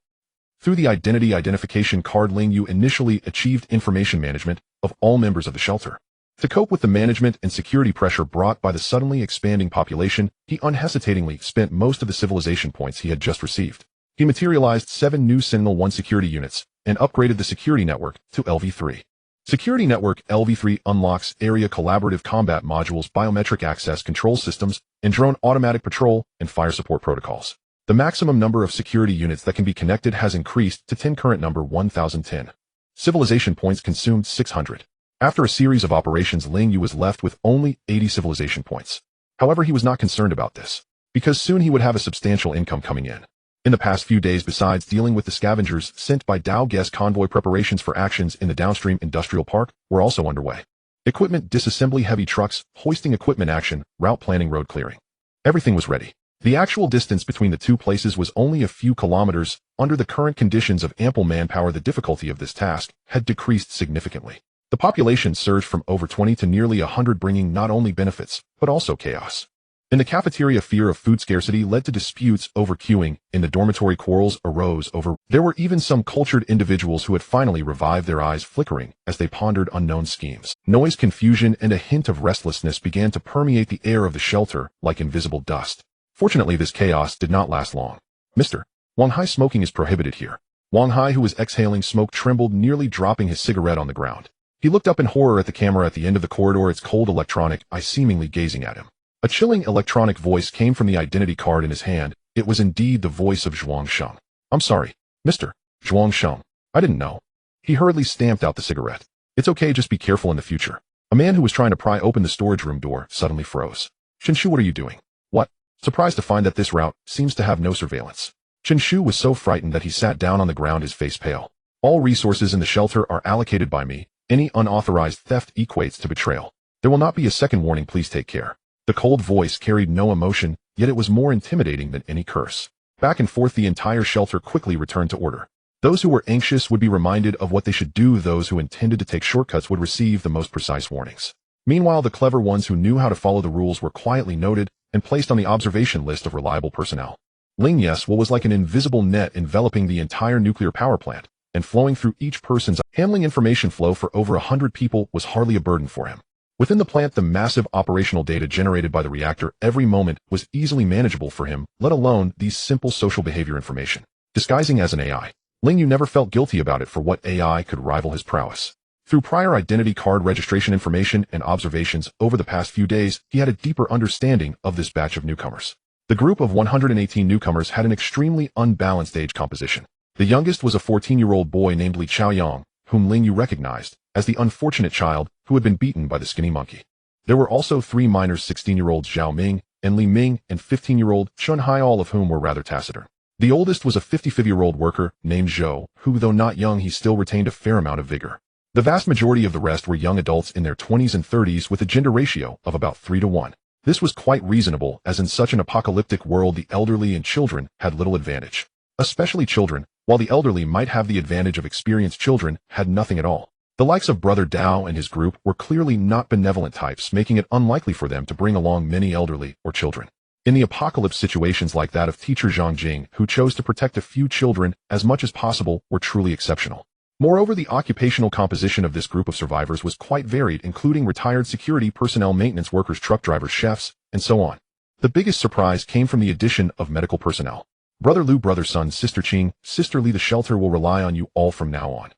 Through the identification card, Ling Yu initially achieved information management of all members of the shelter. To cope with the management and security pressure brought by the suddenly expanding population, he unhesitatingly spent most of the civilization points he had just received. He materialized 7 new Sentinel-1 security units and upgraded the security network to LV3. Security Network LV3 unlocks area collaborative combat modules, biometric access control systems, and drone automatic patrol and fire support protocols. The maximum number of security units that can be connected has increased to 10, current number 1010. Civilization points consumed 600. After a series of operations, Ling Yu was left with only 80 civilization points. However, he was not concerned about this, because soon he would have a substantial income coming in. In the past few days, besides dealing with the scavengers sent by Dao Guest convoy, preparations for actions in the downstream industrial park were also underway. Equipment disassembly, heavy trucks, hoisting equipment action, route planning, road clearing. Everything was ready. The actual distance between the two places was only a few kilometers. Under the current conditions of ample manpower, the difficulty of this task had decreased significantly. The population surged from over 20 to nearly 100, bringing not only benefits, but also chaos. In the cafeteria, fear of food scarcity led to disputes over queuing. In the dormitory, quarrels arose over— There were even some cultured individuals who had finally revived, their eyes flickering as they pondered unknown schemes. Noise, confusion, and a hint of restlessness began to permeate the air of the shelter like invisible dust. Fortunately, this chaos did not last long. Mr. Wang Hai, smoking is prohibited here. Wang Hai, who was exhaling smoke, trembled, nearly dropping his cigarette on the ground. He looked up in horror at the camera at the end of the corridor, its cold electronic eye seemingly gazing at him. A chilling electronic voice came from the identity card in his hand. It was indeed the voice of Zhuang Sheng. I'm sorry, Mr. Zhuang Sheng. I didn't know. He hurriedly stamped out the cigarette. It's okay, just be careful in the future. A man who was trying to pry open the storage room door suddenly froze. Qinshu, what are you doing? What? Surprised to find that this route seems to have no surveillance. Qinshu was so frightened that he sat down on the ground, his face pale. All resources in the shelter are allocated by me. Any unauthorized theft equates to betrayal. There will not be a second warning, please take care. The cold voice carried no emotion, yet it was more intimidating than any curse. Back and forth, the entire shelter quickly returned to order. Those who were anxious would be reminded of what they should do. Those who intended to take shortcuts would receive the most precise warnings. Meanwhile, the clever ones who knew how to follow the rules were quietly noted and placed on the observation list of reliable personnel. Ling Yu was like an invisible net enveloping the entire nuclear power plant and flowing through each person's. Handling information flow for over 100 people was hardly a burden for him. Within the plant, the massive operational data generated by the reactor every moment was easily manageable for him, let alone these simple social behavior information. Disguising as an AI, Ling Yu never felt guilty about it for what AI could rival his prowess. Through prior identity card registration information and observations over the past few days, he had a deeper understanding of this batch of newcomers. The group of 118 newcomers had an extremely unbalanced age composition. The youngest was a 14-year-old boy named Li Chaoyang, whom Ling Yu recognized as the unfortunate child who had been beaten by the skinny monkey. There were also three minors, 16-year-old Zhao Ming and Li Ming, and 15-year-old Chun Hai, all of whom were rather taciturn. The oldest was a 55-year-old worker named Zhou, who, though not young, he still retained a fair amount of vigor. The vast majority of the rest were young adults in their 20s and 30s with a gender ratio of about 3-to-1. This was quite reasonable, as in such an apocalyptic world the elderly and children had little advantage. Especially children, while the elderly might have the advantage of experienced children, had nothing at all. The likes of Brother Dao and his group were clearly not benevolent types, making it unlikely for them to bring along many elderly or children. In the apocalypse, situations like that of teacher Zhang Jing, who chose to protect a few children as much as possible, were truly exceptional. Moreover, the occupational composition of this group of survivors was quite varied, including retired security personnel, maintenance workers, truck drivers, chefs, and so on. The biggest surprise came from the addition of medical personnel. Brother Lu, brother Sun, sister Qing, sister Li, the shelter will rely on you all from now on.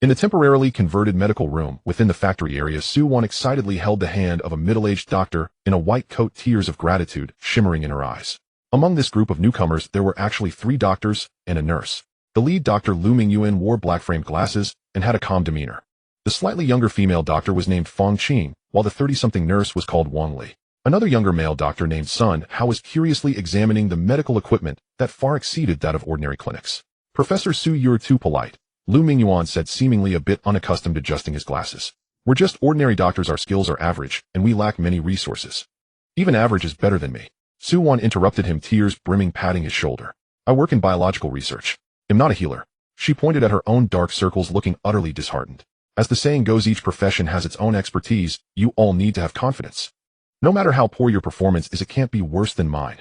In the temporarily converted medical room within the factory area, Su Wan excitedly held the hand of a middle-aged doctor in a white coat, tears of gratitude shimmering in her eyes. Among this group of newcomers, there were actually 3 doctors and a nurse. The lead doctor, Lu Mingyuan, wore black-framed glasses and had a calm demeanor. The slightly younger female doctor was named Fong Qing, while the 30-something nurse was called Wang Li. Another younger male doctor named Sun Hao was curiously examining the medical equipment that far exceeded that of ordinary clinics. Professor Su, you're too polite, Lu Mingyuan said, seemingly a bit unaccustomed, adjusting his glasses. We're just ordinary doctors, our skills are average, and we lack many resources. Even average is better than me. Su Wan interrupted him, tears brimming, patting his shoulder. I work in biological research. I'm not a healer. She pointed at her own dark circles, looking utterly disheartened. As the saying goes, each profession has its own expertise. You all need to have confidence. No matter how poor your performance is, it can't be worse than mine.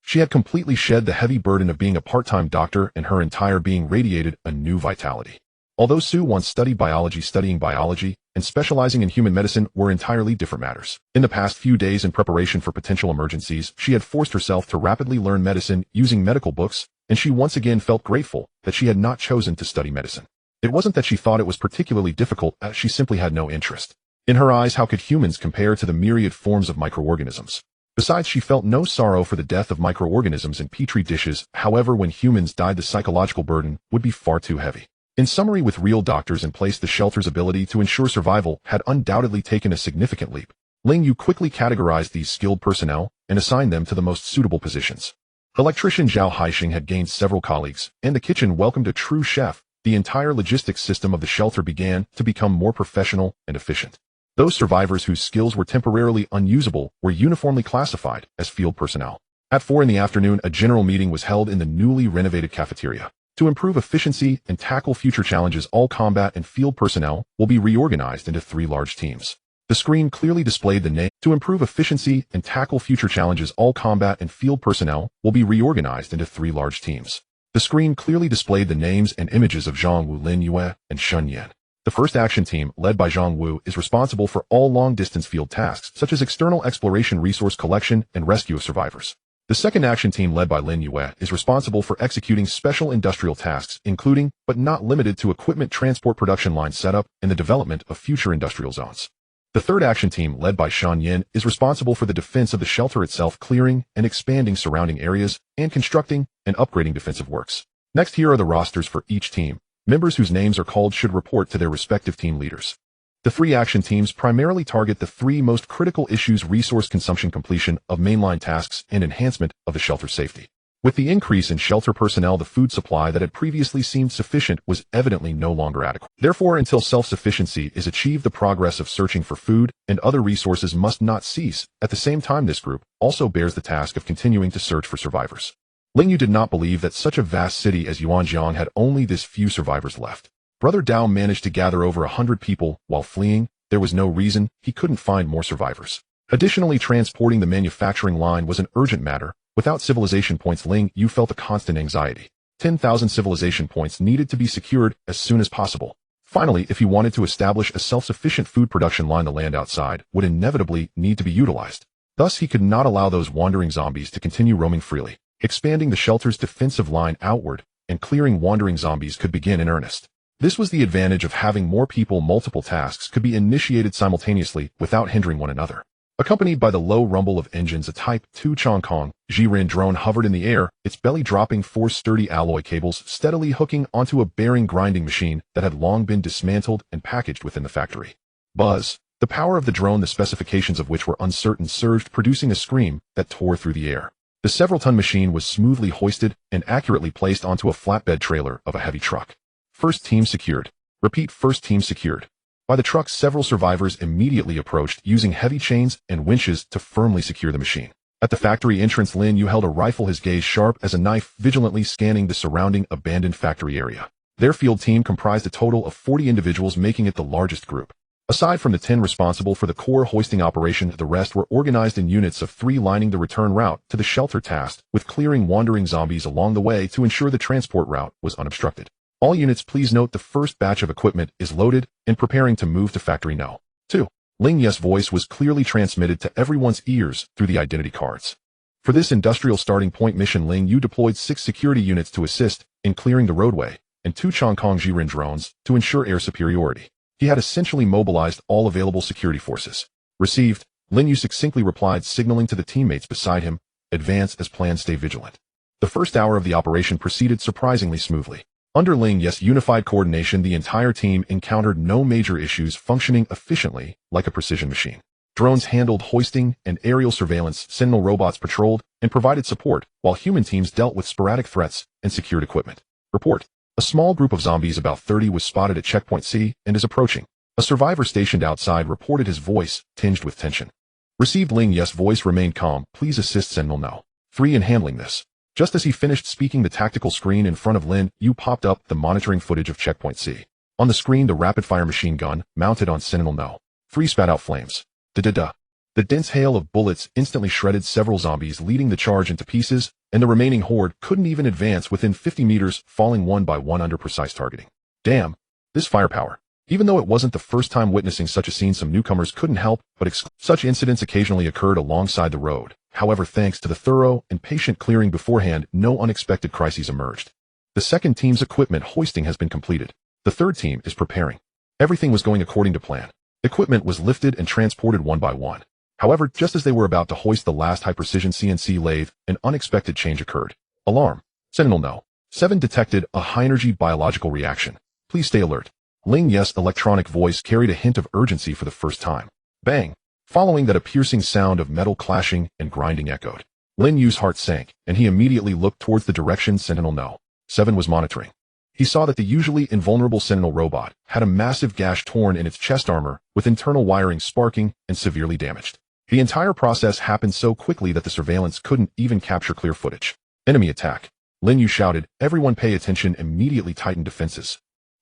She had completely shed the heavy burden of being a part-time doctor, and her entire being radiated a new vitality. Although Su once studied biology, studying biology and specializing in human medicine were entirely different matters. In the past few days, in preparation for potential emergencies, she had forced herself to rapidly learn medicine using medical books, and she once again felt grateful that she had not chosen to study medicine. It wasn't that she thought it was particularly difficult, as she simply had no interest. In her eyes, how could humans compare to the myriad forms of microorganisms? Besides, she felt no sorrow for the death of microorganisms in petri dishes. However, when humans died, the psychological burden would be far too heavy. In summary, with real doctors in place, the shelter's ability to ensure survival had undoubtedly taken a significant leap. Ling Yu quickly categorized these skilled personnel and assigned them to the most suitable positions. Electrician Zhao Haixing had gained several colleagues, and the kitchen welcomed a true chef. The entire logistics system of the shelter began to become more professional and efficient. Those survivors whose skills were temporarily unusable were uniformly classified as field personnel. At 4 in the afternoon, a general meeting was held in the newly renovated cafeteria. To improve efficiency and tackle future challenges, all combat and field personnel will be reorganized into 3 large teams. The screen clearly displayed the name. To improve efficiency and tackle future challenges, all combat and field personnel will be reorganized into 3 large teams. The screen clearly displayed the names and images of Zhang Wu, Lin Yu, and Shun Yan. The first action team, led by Zhang Wu, is responsible for all long-distance field tasks, such as external exploration, resource collection, and rescue of survivors. The second action team, led by Lin Yu, is responsible for executing special industrial tasks, including, but not limited to, equipment transport, production line setup, and the development of future industrial zones. The third action team, led by Shan Yin, is responsible for the defense of the shelter itself, clearing and expanding surrounding areas, and constructing and upgrading defensive works. Next, here are the rosters for each team. Members whose names are called should report to their respective team leaders. The 3 action teams primarily target the 3 most critical issues: resource consumption, completion of mainline tasks, and enhancement of the shelter's safety. With the increase in shelter personnel, the food supply that had previously seemed sufficient was evidently no longer adequate. Therefore, until self-sufficiency is achieved, the progress of searching for food and other resources must not cease. At the same time, this group also bears the task of continuing to search for survivors. Ling Yu did not believe that such a vast city as Yuanjiang had only this few survivors left. Brother Dao managed to gather over 100 people while fleeing, there was no reason he couldn't find more survivors. Additionally, transporting the manufacturing line was an urgent matter. Without civilization points, Ling Yu felt a constant anxiety. 10,000 civilization points needed to be secured as soon as possible. Finally, if he wanted to establish a self-sufficient food production line, the land outside would inevitably need to be utilized. Thus, he could not allow those wandering zombies to continue roaming freely. Expanding the shelter's defensive line outward and clearing wandering zombies could begin in earnest. This was the advantage of having more people. Multiple tasks could be initiated simultaneously without hindering one another. Accompanied by the low rumble of engines, a Type 2 Chongqing Jiren drone hovered in the air, its belly dropping 4 sturdy alloy cables steadily hooking onto a bearing grinding machine that had long been dismantled and packaged within the factory. Buzz. The power of the drone, the specifications of which were uncertain, surged, producing a scream that tore through the air. The several-ton machine was smoothly hoisted and accurately placed onto a flatbed trailer of a heavy truck. First team secured. Repeat, first team secured. By the truck, several survivors immediately approached, using heavy chains and winches to firmly secure the machine. At the factory entrance, Lin Yu held a rifle, his gaze sharp as a knife, vigilantly scanning the surrounding abandoned factory area. Their field team comprised a total of 40 individuals, making it the largest group. Aside from the 10 responsible for the core hoisting operation, the rest were organized in units of 3 lining the return route to the shelter, tasked with clearing wandering zombies along the way to ensure the transport route was unobstructed. All units, please note the first batch of equipment is loaded and preparing to move to Factory No. 2. Ling Yu's voice was clearly transmitted to everyone's ears through the identity cards. For this industrial starting point mission, Ling Yu deployed 6 security units to assist in clearing the roadway and 2 Chongqing Jiren drones to ensure air superiority. He had essentially mobilized all available security forces. Received, Ling Yu succinctly replied, signaling to the teammates beside him, advance as planned, stay vigilant. The first hour of the operation proceeded surprisingly smoothly. Under Ling Yu's unified coordination, the entire team encountered no major issues, functioning efficiently like a precision machine. Drones handled hoisting and aerial surveillance, Sentinel robots patrolled and provided support, while human teams dealt with sporadic threats and secured equipment. Report. A small group of zombies, about 30, was spotted at Checkpoint C and is approaching. A survivor stationed outside reported, his voice tinged with tension. Received. Ling Yu's voice remained calm. Please assist Sentinel No. 3 in handling this. Just as he finished speaking, the tactical screen in front of Lin Yu popped up, the monitoring footage of Checkpoint C. On the screen, the rapid-fire machine gun mounted on Sentinel No. 3 spat out flames. Da-da-da. The dense hail of bullets instantly shredded several zombies, leading the charge into pieces, and the remaining horde couldn't even advance within 50 meters, falling one by one under precise targeting. Damn, this firepower. Even though it wasn't the first time witnessing such a scene, some newcomers couldn't help but such incidents occasionally occurred alongside the road. However, thanks to the thorough and patient clearing beforehand, no unexpected crises emerged. The second team's equipment hoisting has been completed. The third team is preparing. Everything was going according to plan. Equipment was lifted and transported one by one. However, just as they were about to hoist the last high-precision CNC lathe, an unexpected change occurred. Alarm. Sentinel No. 7 detected a high-energy biological reaction. Please stay alert. Ling Yu's electronic voice carried a hint of urgency for the first time. Bang. Following that, a piercing sound of metal clashing and grinding echoed. Lin Yu's heart sank, and he immediately looked towards the direction Sentinel No. 7 was monitoring. He saw that the usually invulnerable Sentinel robot had a massive gash torn in its chest armor, with internal wiring sparking and severely damaged. The entire process happened so quickly that the surveillance couldn't even capture clear footage. Enemy attack. Lin Yu shouted. Everyone pay attention. Immediately tightened defenses.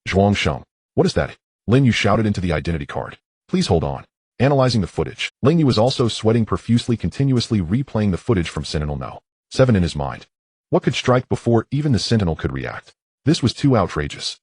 Zhuang Sheng. What is that? Lin Yu shouted into the identity card. Please hold on. Analyzing the footage. Ling Yu was also sweating profusely, continuously replaying the footage from Sentinel No. 7 in his mind. What could strike before even the Sentinel could react? This was too outrageous.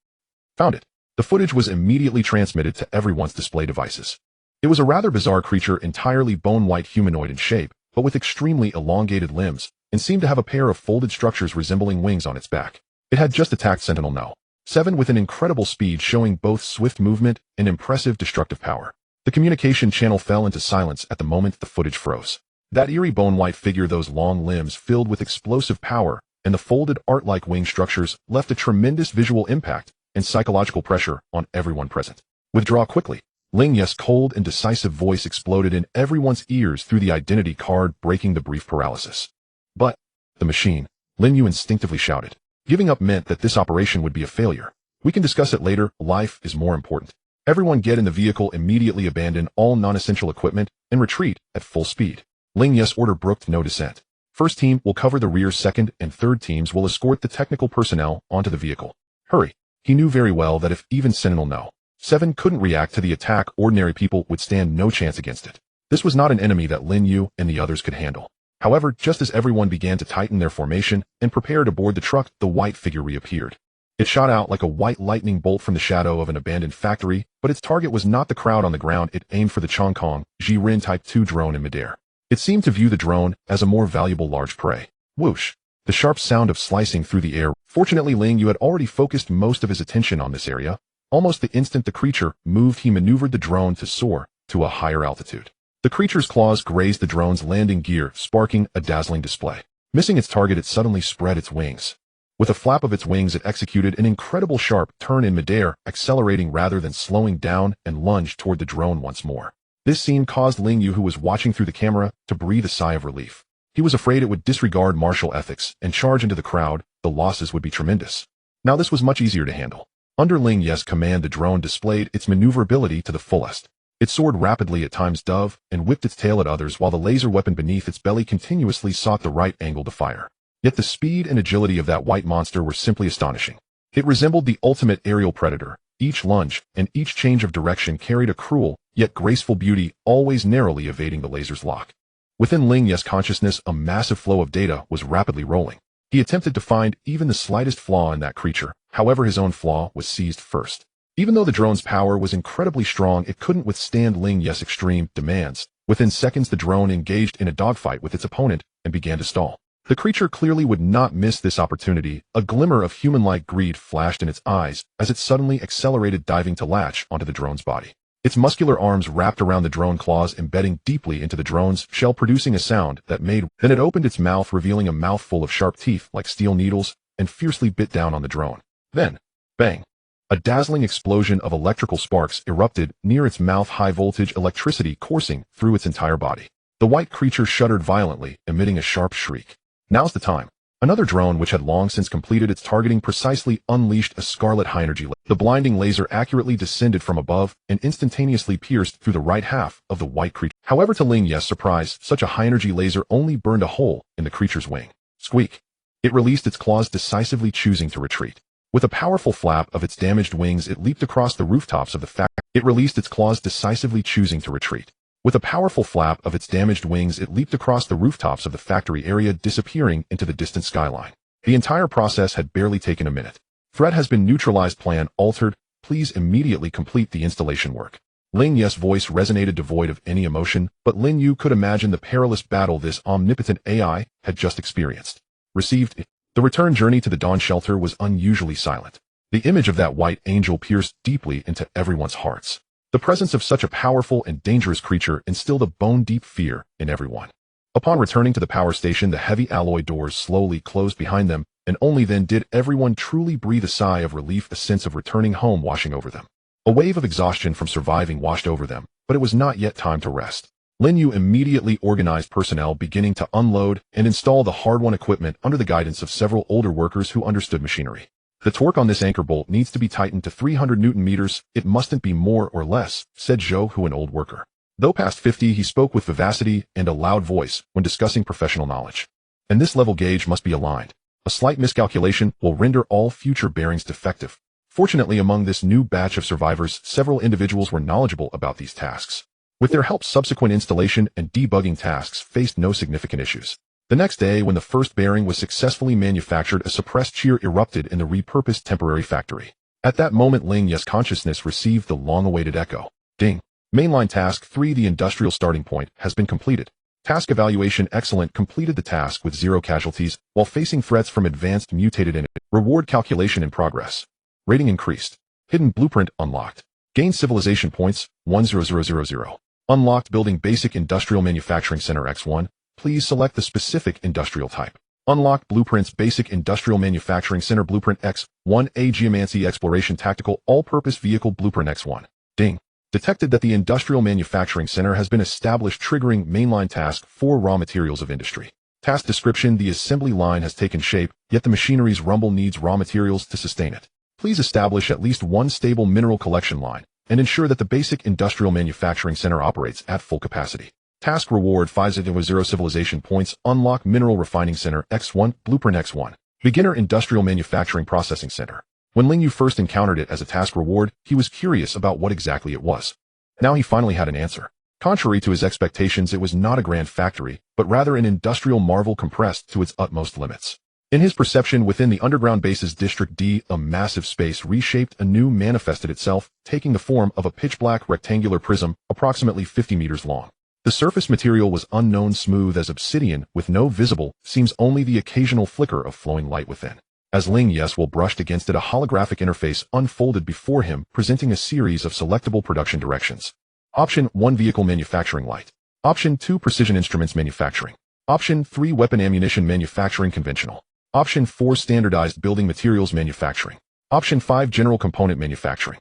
Found it. The footage was immediately transmitted to everyone's display devices. It was a rather bizarre creature, entirely bone-white, humanoid in shape, but with extremely elongated limbs, and seemed to have a pair of folded structures resembling wings on its back. It had just attacked Sentinel No. 7 with an incredible speed, showing both swift movement and impressive destructive power. The communication channel fell into silence at the moment the footage froze. That eerie bone-white figure, those long limbs filled with explosive power, and the folded art-like wing structures left a tremendous visual impact and psychological pressure on everyone present. Withdraw quickly. Ling Yu's cold and decisive voice exploded in everyone's ears through the identity card, breaking the brief paralysis. But the machine, Lin Yu instinctively shouted. Giving up meant that this operation would be a failure. We can discuss it later. Life is more important. Everyone get in the vehicle, immediately abandon all non-essential equipment, and retreat at full speed. Ling Yu's order brooked no dissent. First team will cover the rear, second and third teams will escort the technical personnel onto the vehicle. Hurry. He knew very well that if even Sentinel No. 7 couldn't react to the attack. Ordinary people would stand no chance against it. This was not an enemy that Ling Yu and the others could handle. However, just as everyone began to tighten their formation and prepare to board the truck, the white figure reappeared. It shot out like a white lightning bolt from the shadow of an abandoned factory, but its target was not the crowd on the ground. It aimed for the Chongkong Jiren Type 2 drone in midair. It seemed to view the drone as a more valuable large prey. Whoosh! The sharp sound of slicing through the air. Fortunately, Ling Yu had already focused most of his attention on this area. Almost the instant the creature moved, he maneuvered the drone to soar to a higher altitude. The creature's claws grazed the drone's landing gear, sparking a dazzling display. Missing its target, it suddenly spread its wings. With a flap of its wings, it executed an incredible sharp turn in midair, accelerating rather than slowing down, and lunged toward the drone once more. This scene caused Ling Yu, who was watching through the camera, to breathe a sigh of relief. He was afraid it would disregard martial ethics and charge into the crowd. The losses would be tremendous. Now this was much easier to handle. Under Ling Yu's command, the drone displayed its maneuverability to the fullest. It soared rapidly, at times dove, and whipped its tail at others, while the laser weapon beneath its belly continuously sought the right angle to fire. Yet the speed and agility of that white monster were simply astonishing. It resembled the ultimate aerial predator. Each lunge and each change of direction carried a cruel, yet graceful beauty, always narrowly evading the laser's lock. Within Ling Yu's consciousness, a massive flow of data was rapidly rolling. He attempted to find even the slightest flaw in that creature. However, his own flaw was seized first. Even though the drone's power was incredibly strong, it couldn't withstand Ling Yu's extreme demands. Within seconds, the drone engaged in a dogfight with its opponent and began to stall. The creature clearly would not miss this opportunity. A glimmer of human-like greed flashed in its eyes as it suddenly accelerated, diving to latch onto the drone's body. Its muscular arms wrapped around the drone, claws embedding deeply into the drone's shell, producing a sound that made. Then it opened its mouth, revealing a mouthful of sharp teeth like steel needles, and fiercely bit down on the drone. Then, bang! A dazzling explosion of electrical sparks erupted near its mouth, high-voltage electricity coursing through its entire body. The white creature shuddered violently, emitting a sharp shriek. Now's the time. Another drone, which had long since completed its targeting, precisely unleashed a scarlet high-energy laser. The blinding laser accurately descended from above and instantaneously pierced through the right half of the white creature. However, to Ling Yu's surprise, such a high-energy laser only burned a hole in the creature's wing. Squeak! It released its claws, decisively choosing to retreat. With a powerful flap of its damaged wings, it leaped across the rooftops of the factory. It released its claws, decisively choosing to retreat. With a powerful flap of its damaged wings, it leaped across the rooftops of the factory area, disappearing into the distant skyline. The entire process had barely taken a minute. Threat has been neutralized. Plan altered. Please immediately complete the installation work. Ling Yu's voice resonated, devoid of any emotion, but Ling Yu could imagine the perilous battle this omnipotent AI had just experienced. Received. The return journey to the Dawn shelter was unusually silent. The image of that white angel pierced deeply into everyone's hearts. The presence of such a powerful and dangerous creature instilled a bone-deep fear in everyone. Upon returning to the power station, the heavy alloy doors slowly closed behind them, and only then did everyone truly breathe a sigh of relief, a sense of returning home washing over them. A wave of exhaustion from surviving washed over them, but it was not yet time to rest. Ling Yu immediately organized personnel, beginning to unload and install the hard-won equipment under the guidance of several older workers who understood machinery. The torque on this anchor bolt needs to be tightened to 300 Newton meters. It mustn't be more or less, said Zhou Hu, an old worker. Though past 50, he spoke with vivacity and a loud voice when discussing professional knowledge. And this level gauge must be aligned. A slight miscalculation will render all future bearings defective. Fortunately, among this new batch of survivors, several individuals were knowledgeable about these tasks. With their help, subsequent installation and debugging tasks faced no significant issues. The next day, when the first bearing was successfully manufactured, a suppressed cheer erupted in the repurposed temporary factory. At that moment, Ling Yu's consciousness received the long-awaited echo. Ding! Mainline Task 3, the industrial starting point, has been completed. Task evaluation excellent. Completed the task with 0 casualties, while facing threats from advanced mutated enemies. Reward calculation in progress. Rating increased. Hidden blueprint unlocked. Gain civilization points, 10000. Unlocked building basic industrial manufacturing center X1. Please select the specific industrial type. Unlocked blueprints basic industrial manufacturing center blueprint X1. A geomancy exploration tactical all-purpose vehicle blueprint X1. Ding. Detected that the industrial manufacturing center has been established, triggering mainline task 4 raw materials of industry. Task description: the assembly line has taken shape, yet the machinery's rumble needs raw materials to sustain it. Please establish at least one stable mineral collection line and ensure that the basic industrial manufacturing center operates at full capacity. Task reward 500 civilization points. Unlock mineral refining center X1 blueprint X1. Beginner industrial manufacturing processing center. When Ling Yu first encountered it as a task reward, he was curious about what exactly it was. Now he finally had an answer. Contrary to his expectations, it was not a grand factory, but rather an industrial marvel compressed to its utmost limits. In his perception, within the underground base's District D, a massive space reshaped anew manifested itself, taking the form of a pitch-black rectangular prism approximately 50 meters long. The surface material was unknown, smooth as obsidian, with no visible, seems only the occasional flicker of flowing light within. As Ling Yu brushed against it, a holographic interface unfolded before him, presenting a series of selectable production directions. Option 1, Vehicle Manufacturing Light. Option 2, Precision Instruments Manufacturing. Option 3, Weapon Ammunition Manufacturing Conventional. Option 4, Standardized Building Materials Manufacturing. Option 5, General Component Manufacturing.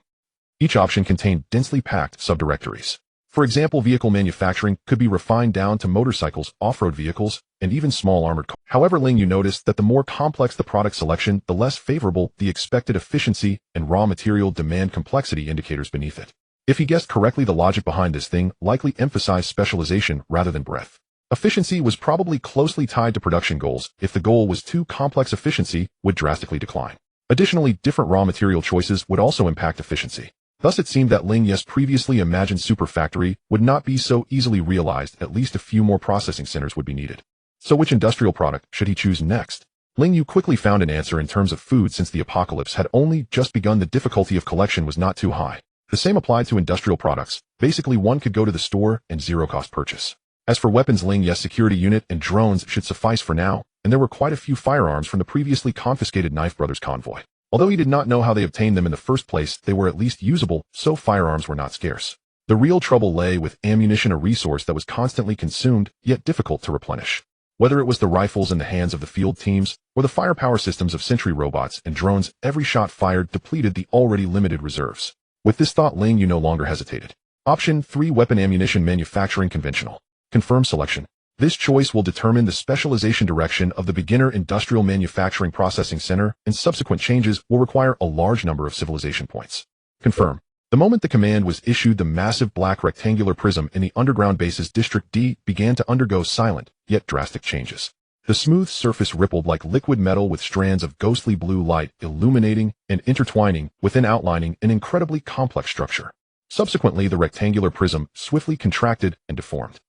Each option contained densely packed subdirectories. For example, vehicle manufacturing could be refined down to motorcycles, off-road vehicles, and even small armored cars. However, Ling Yu noticed that the more complex the product selection, the less favorable the expected efficiency and raw material demand complexity indicators beneath it. If he guessed correctly, the logic behind this thing likely emphasized specialization rather than breadth. Efficiency was probably closely tied to production goals. If the goal was too complex, efficiency would drastically decline. Additionally, different raw material choices would also impact efficiency. Thus, it seemed that Ling Yu's previously imagined super factory would not be so easily realized. At least a few more processing centers would be needed. So which industrial product should he choose next? Ling Yu quickly found an answer. In terms of food, since the apocalypse had only just begun, the difficulty of collection was not too high. The same applied to industrial products. Basically, one could go to the store and zero-cost purchase. As for weapons, Ling Yu's security unit and drones should suffice for now, and there were quite a few firearms from the previously confiscated Knife Brothers convoy. Although he did not know how they obtained them in the first place, they were at least usable, so firearms were not scarce. The real trouble lay with ammunition, a resource that was constantly consumed, yet difficult to replenish. Whether it was the rifles in the hands of the field teams, or the firepower systems of sentry robots and drones, every shot fired depleted the already limited reserves. With this thought, Ling Yu no longer hesitated. Option 3, Weapon Ammunition Manufacturing Conventional. Confirm selection. This choice will determine the specialization direction of the beginner industrial manufacturing processing center, and subsequent changes will require a large number of civilization points. Confirm. The moment the command was issued, the massive black rectangular prism in the underground base's District D began to undergo silent, yet drastic changes. The smooth surface rippled like liquid metal, with strands of ghostly blue light illuminating and intertwining within, outlining an incredibly complex structure. Subsequently, the rectangular prism swiftly contracted and deformed.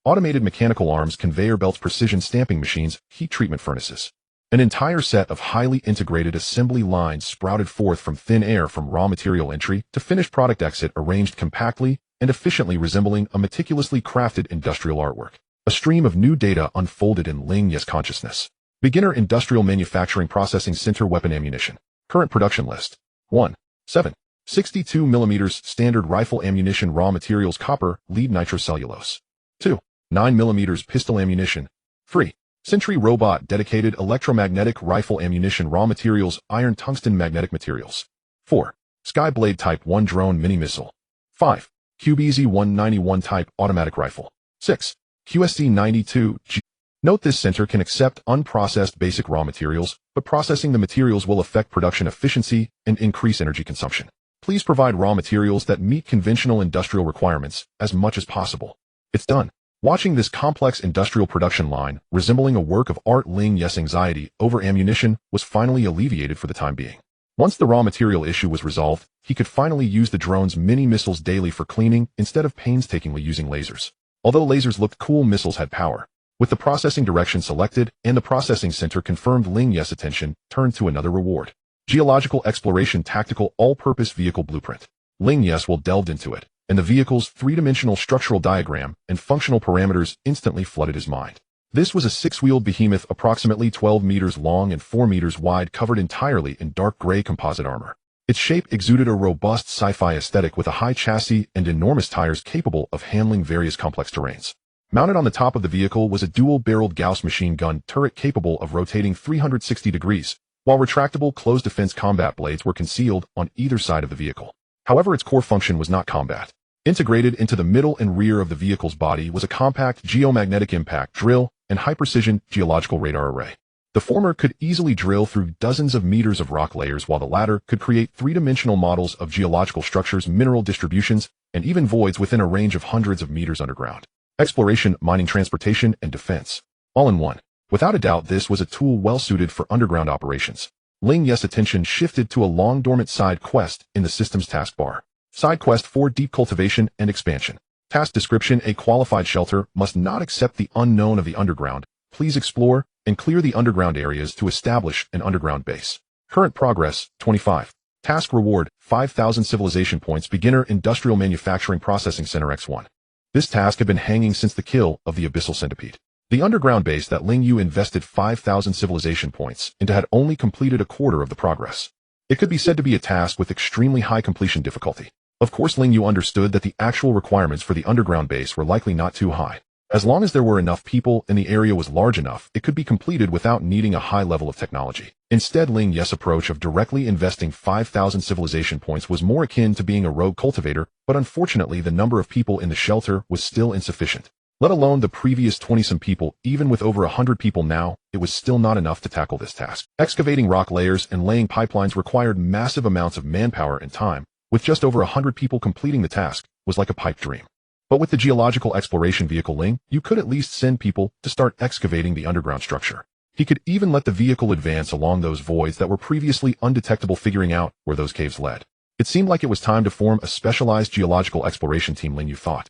Automated mechanical arms, conveyor belts, precision stamping machines, heat treatment furnaces. An entire set of highly integrated assembly lines sprouted forth from thin air, from raw material entry to finished product exit, arranged compactly and efficiently, resembling a meticulously crafted industrial artwork. A stream of new data unfolded in Ling Yu's consciousness. Beginner Industrial Manufacturing Processing Center. Weapon Ammunition. Current production list. 1. 7. 62 mm Standard Rifle Ammunition. Raw materials: copper, lead, nitrocellulose. 2. 9 mm Pistol Ammunition. 3. Sentry Robot Dedicated Electromagnetic Rifle Ammunition. Raw materials: iron, tungsten, magnetic materials. 4. Skyblade Type 1 Drone Mini Missile. 5. QBZ-191 Type Automatic Rifle. 6. QSC-92G. Note: this center can accept unprocessed basic raw materials, but processing the materials will affect production efficiency and increase energy consumption. Please provide raw materials that meet conventional industrial requirements as much as possible. It's done. Watching this complex industrial production line, resembling a work of art, Ling Yu's anxiety over ammunition was finally alleviated for the time being. Once the raw material issue was resolved, he could finally use the drone's mini missiles daily for cleaning instead of painstakingly using lasers. Although lasers looked cool, missiles had power. With the processing direction selected and the processing center confirmed, Ling Yu's attention turned to another reward. Geological Exploration Tactical All-Purpose Vehicle Blueprint. Ling Yu delved into it, and the vehicle's three-dimensional structural diagram and functional parameters instantly flooded his mind. This was a six-wheeled behemoth approximately 12 meters long and 4 meters wide, covered entirely in dark gray composite armor. Its shape exuded a robust sci-fi aesthetic, with a high chassis and enormous tires capable of handling various complex terrains. Mounted on the top of the vehicle was a dual-barreled Gauss machine gun turret capable of rotating 360 degrees, while retractable closed defense combat blades were concealed on either side of the vehicle. However, its core function was not combat. Integrated into the middle and rear of the vehicle's body was a compact geomagnetic impact drill and high-precision geological radar array. The former could easily drill through dozens of meters of rock layers, while the latter could create three-dimensional models of geological structures, mineral distributions, and even voids within a range of hundreds of meters underground. Exploration, mining, transportation, and defense. All in one. Without a doubt, this was a tool well suited for underground operations. Ling Yu's attention shifted to a long-dormant side quest in the system's taskbar. Side quest 4: Deep Cultivation and Expansion. Task description: a qualified shelter must not accept the unknown of the underground. Please explore and clear the underground areas to establish an underground base. Current progress, 25. Task reward, 5,000 civilization points. Beginner Industrial Manufacturing Processing Center X1. This task had been hanging since the kill of the Abyssal Centipede. The underground base that Ling Yu invested 5,000 civilization points into had only completed a quarter of the progress. It could be said to be a task with extremely high completion difficulty. Of course, Ling Yu understood that the actual requirements for the underground base were likely not too high. As long as there were enough people and the area was large enough, it could be completed without needing a high level of technology. Instead, Ling Yu's approach of directly investing 5,000 civilization points was more akin to being a rogue cultivator, but unfortunately the number of people in the shelter was still insufficient. Let alone the previous 20-some people. Even with over 100 people now, it was still not enough to tackle this task. Excavating rock layers and laying pipelines required massive amounts of manpower and time. With just over 100 people completing the task was like a pipe dream. But with the geological exploration vehicle Ling, you could at least send people to start excavating the underground structure. He could even let the vehicle advance along those voids that were previously undetectable, figuring out where those caves led. It seemed like it was time to form a specialized geological exploration team, Ling Yu thought.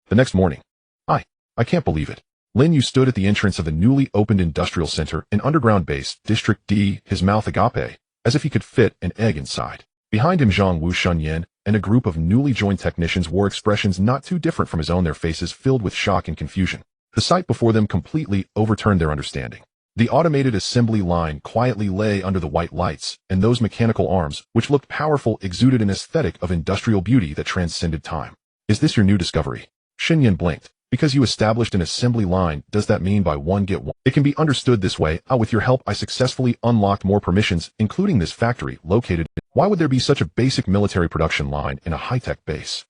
The next morning. I can't believe it. Ling Yu stood at the entrance of the newly opened industrial center, an underground base, District D, his mouth agape, as if he could fit an egg inside. Behind him, Zhang Wu, Shun Yan, and a group of newly joined technicians wore expressions not too different from his own, their faces filled with shock and confusion. The sight before them completely overturned their understanding. The automated assembly line quietly lay under the white lights, and those mechanical arms, which looked powerful, exuded an aesthetic of industrial beauty that transcended time. Is this your new discovery? Shun Yan blinked. Because you established an assembly line, does that mean buy one get one? It can be understood this way. With your help, I successfully unlocked more permissions, including this factory located. Why would there be such a basic military production line in a high-tech base?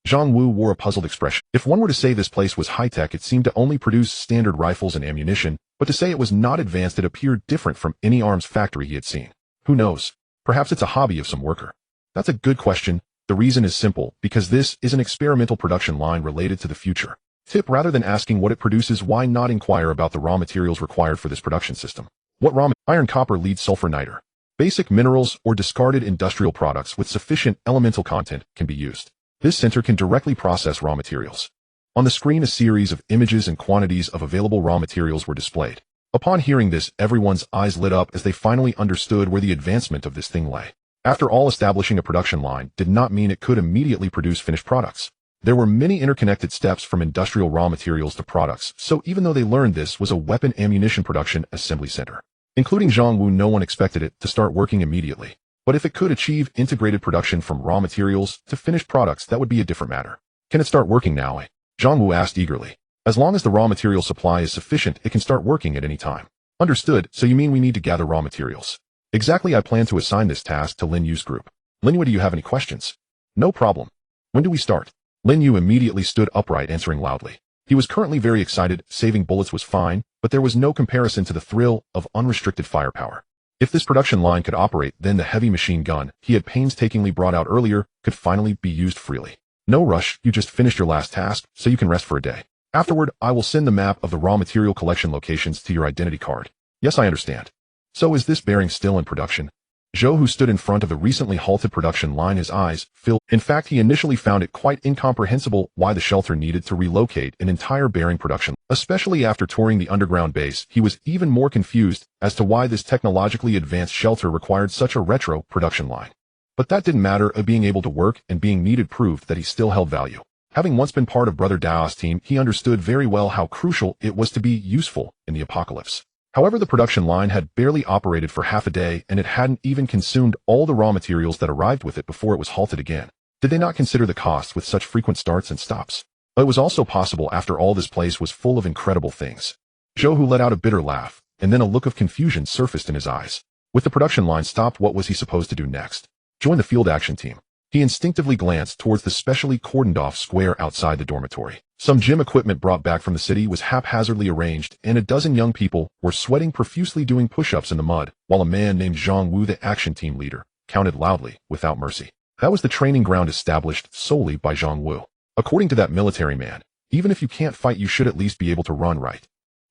Zhang Wu wore a puzzled expression. If one were to say this place was high-tech, it seemed to only produce standard rifles and ammunition, but to say it was not advanced, it appeared different from any arms factory he had seen. Who knows? Perhaps it's a hobby of some worker. That's a good question. The reason is simple, because this is an experimental production line related to the future. Tip: rather than asking what it produces, why not inquire about the raw materials required for this production system? What raw iron, copper, lead, sulfur, niter. Basic minerals or discarded industrial products with sufficient elemental content can be used. This center can directly process raw materials. On the screen, a series of images and quantities of available raw materials were displayed. Upon hearing this, everyone's eyes lit up as they finally understood where the advancement of this thing lay. After all, establishing a production line did not mean it could immediately produce finished products. There were many interconnected steps from industrial raw materials to products, so even though they learned this was a weapon ammunition production assembly center. Including Zhang Wu, no one expected it to start working immediately. But if it could achieve integrated production from raw materials to finished products, that would be a different matter. Can it start working now? Zhang Wu asked eagerly. As long as the raw material supply is sufficient, it can start working at any time. Understood. So you mean we need to gather raw materials? Exactly. I plan to assign this task to Ling Yu's group. Ling Yu, do you have any questions? No problem. When do we start? Ling Yu immediately stood upright, answering loudly. He was currently very excited. Saving bullets was fine, but there was no comparison to the thrill of unrestricted firepower. If this production line could operate, then the heavy machine gun he had painstakingly brought out earlier could finally be used freely. No rush, you just finished your last task, so you can rest for a day. Afterward, I will send the map of the raw material collection locations to your identity card. Yes, I understand. So is this bearing still in production? Zhou, who stood in front of the recently halted production line, his eyes filled. In fact, he initially found it quite incomprehensible why the shelter needed to relocate an entire bearing production. Especially after touring the underground base, he was even more confused as to why this technologically advanced shelter required such a retro production line. But that didn't matter. Being able to work and being needed proved that he still held value. Having once been part of Brother Dao's team, he understood very well how crucial it was to be useful in the apocalypse. However, the production line had barely operated for half a day, and it hadn't even consumed all the raw materials that arrived with it before it was halted again. Did they not consider the costs with such frequent starts and stops? But it was also possible. After all, this place was full of incredible things. Zhou, who let out a bitter laugh, and then a look of confusion surfaced in his eyes. With the production line stopped, what was he supposed to do next? Join the field action team. He instinctively glanced towards the specially cordoned-off square outside the dormitory. Some gym equipment brought back from the city was haphazardly arranged, and a dozen young people were sweating profusely doing push-ups in the mud, while a man named Zhang Wu, the action team leader, counted loudly, without mercy. That was the training ground established solely by Zhang Wu. According to that military man, even if you can't fight, you should at least be able to run right.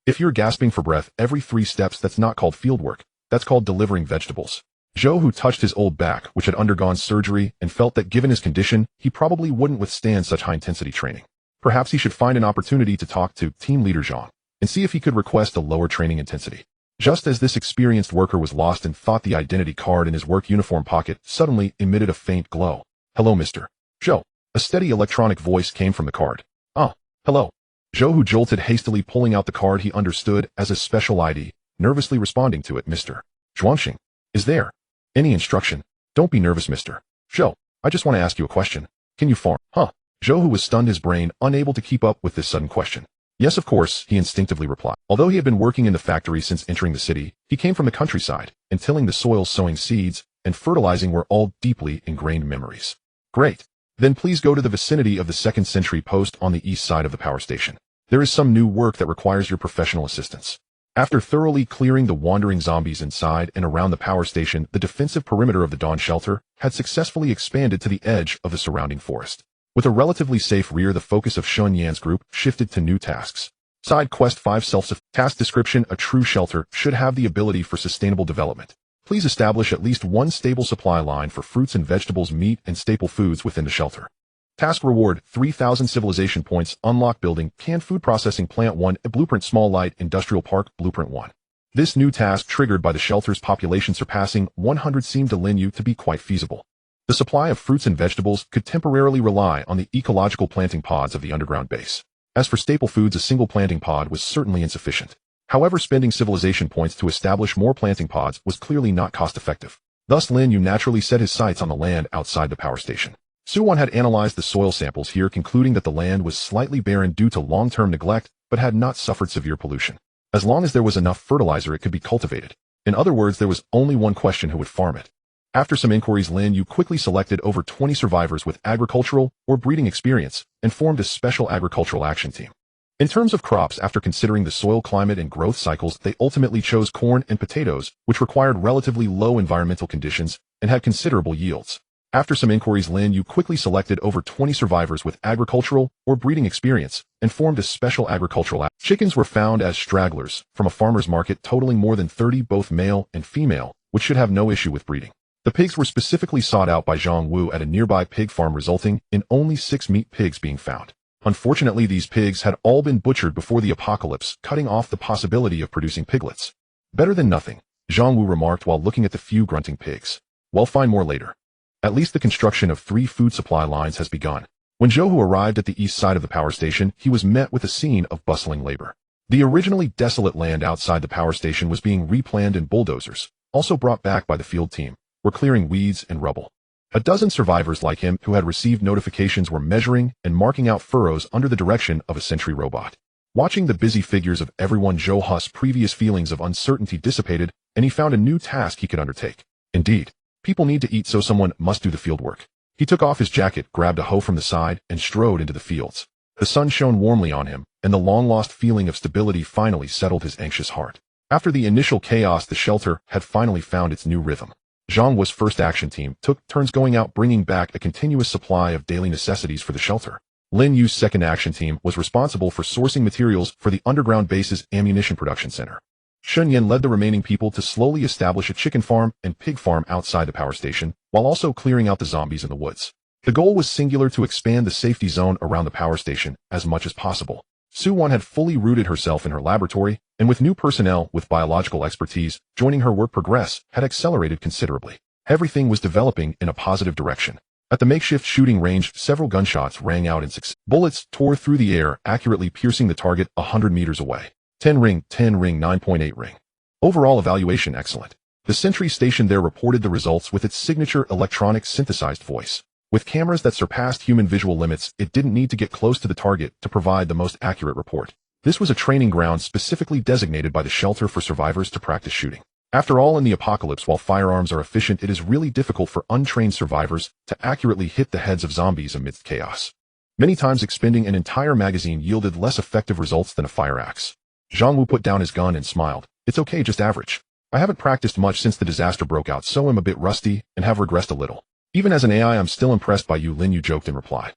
If you're gasping for breath every 3 steps, that's not called field work. That's called delivering vegetables. Zhou Hu touched his old back, which had undergone surgery, and felt that given his condition, he probably wouldn't withstand such high-intensity training. Perhaps he should find an opportunity to talk to team leader Zhang and see if he could request a lower training intensity. Just as this experienced worker was lost in thought, the identity card in his work uniform pocket suddenly emitted a faint glow. "Hello, Mr. Zhou." A steady electronic voice came from the card. "Ah, hello." Zhou Hu jolted, hastily pulling out the card he understood as a special ID, nervously responding to it. "Mr. Zhuangxing, is there any instruction?" "Don't be nervous, Mr. Zhou. I just want to ask you a question. Can you farm?" "Huh?" Zhou Hu was stunned, his brain unable to keep up with this sudden question. "Yes, of course," he instinctively replied. Although he had been working in the factory since entering the city, he came from the countryside, and tilling the soil, sowing seeds, and fertilizing were all deeply ingrained memories. "Great. Then please go to the vicinity of the second sentry post on the east side of the power station. There is some new work that requires your professional assistance." After thoroughly clearing the wandering zombies inside and around the power station, the defensive perimeter of the Dawn shelter had successfully expanded to the edge of the surrounding forest. With a relatively safe rear, the focus of Shun Yan's group shifted to new tasks. Side Quest 5 Task Description: a true shelter should have the ability for sustainable development. Please establish at least one stable supply line for fruits and vegetables, meat, and staple foods within the shelter. Task Reward: 3,000 civilization points. Unlock building canned food processing plant 1 at Blueprint Small Light Industrial Park Blueprint 1. This new task, triggered by the shelter's population surpassing 100, seemed to Ling Yu to be quite feasible. The supply of fruits and vegetables could temporarily rely on the ecological planting pods of the underground base. As for staple foods, a single planting pod was certainly insufficient. However, spending civilization points to establish more planting pods was clearly not cost-effective. Thus, Lin Yu naturally set his sights on the land outside the power station. Suwon had analyzed the soil samples here, concluding that the land was slightly barren due to long-term neglect, but had not suffered severe pollution. As long as there was enough fertilizer, it could be cultivated. In other words, there was only one question: who would farm it? After some inquiries, Lin Yu quickly selected over 20 survivors with agricultural or breeding experience and formed a special agricultural action team. In terms of crops, after considering the soil climate and growth cycles, they ultimately chose corn and potatoes, which required relatively low environmental conditions and had considerable yields. After some inquiries, Lin Yu quickly selected over 20 survivors with agricultural or breeding experience and formed a special agricultural action. Chickens were found as stragglers from a farmer's market, totaling more than 30, both male and female, which should have no issue with breeding. The pigs were specifically sought out by Zhang Wu at a nearby pig farm, resulting in only 6 meat pigs being found. Unfortunately, these pigs had all been butchered before the apocalypse, cutting off the possibility of producing piglets. "Better than nothing," Zhang Wu remarked while looking at the few grunting pigs. "We'll find more later. At least the construction of 3 food supply lines has begun." When Zhou Hu arrived at the east side of the power station, he was met with a scene of bustling labor. The originally desolate land outside the power station was being replanned, and bulldozers, also brought back by the field team, were clearing weeds and rubble. A dozen survivors like him who had received notifications were measuring and marking out furrows under the direction of a sentry robot. Watching the busy figures of everyone, Zhou Hu's previous feelings of uncertainty dissipated, and he found a new task he could undertake. Indeed, people need to eat, so someone must do the field work. He took off his jacket, grabbed a hoe from the side, and strode into the fields. The sun shone warmly on him, and the long-lost feeling of stability finally settled his anxious heart. After the initial chaos, the shelter had finally found its new rhythm. Zhang Wu's first action team took turns going out, bringing back a continuous supply of daily necessities for the shelter. Lin Yu's second action team was responsible for sourcing materials for the underground base's ammunition production center. Shun Yan led the remaining people to slowly establish a chicken farm and pig farm outside the power station, while also clearing out the zombies in the woods. The goal was singular: to expand the safety zone around the power station as much as possible. Suwon had fully rooted herself in her laboratory, and with new personnel with biological expertise joining her, work progress had accelerated considerably. Everything was developing in a positive direction. At the makeshift shooting range, several gunshots rang out in succession. Bullets tore through the air, accurately piercing the target 100 meters away. 10 ring, 9.8 ring. Overall evaluation excellent. The sentry station there reported the results with its signature electronic synthesized voice. With cameras that surpassed human visual limits, it didn't need to get close to the target to provide the most accurate report. This was a training ground specifically designated by the shelter for survivors to practice shooting. After all, in the apocalypse, while firearms are efficient, it is really difficult for untrained survivors to accurately hit the heads of zombies amidst chaos. Many times, expending an entire magazine yielded less effective results than a fire axe. Zhang Wu put down his gun and smiled. "It's okay, just average. I haven't practiced much since the disaster broke out, so I'm a bit rusty and have regressed a little. Even as an AI, I'm still impressed by you," Lin Yu joked in reply.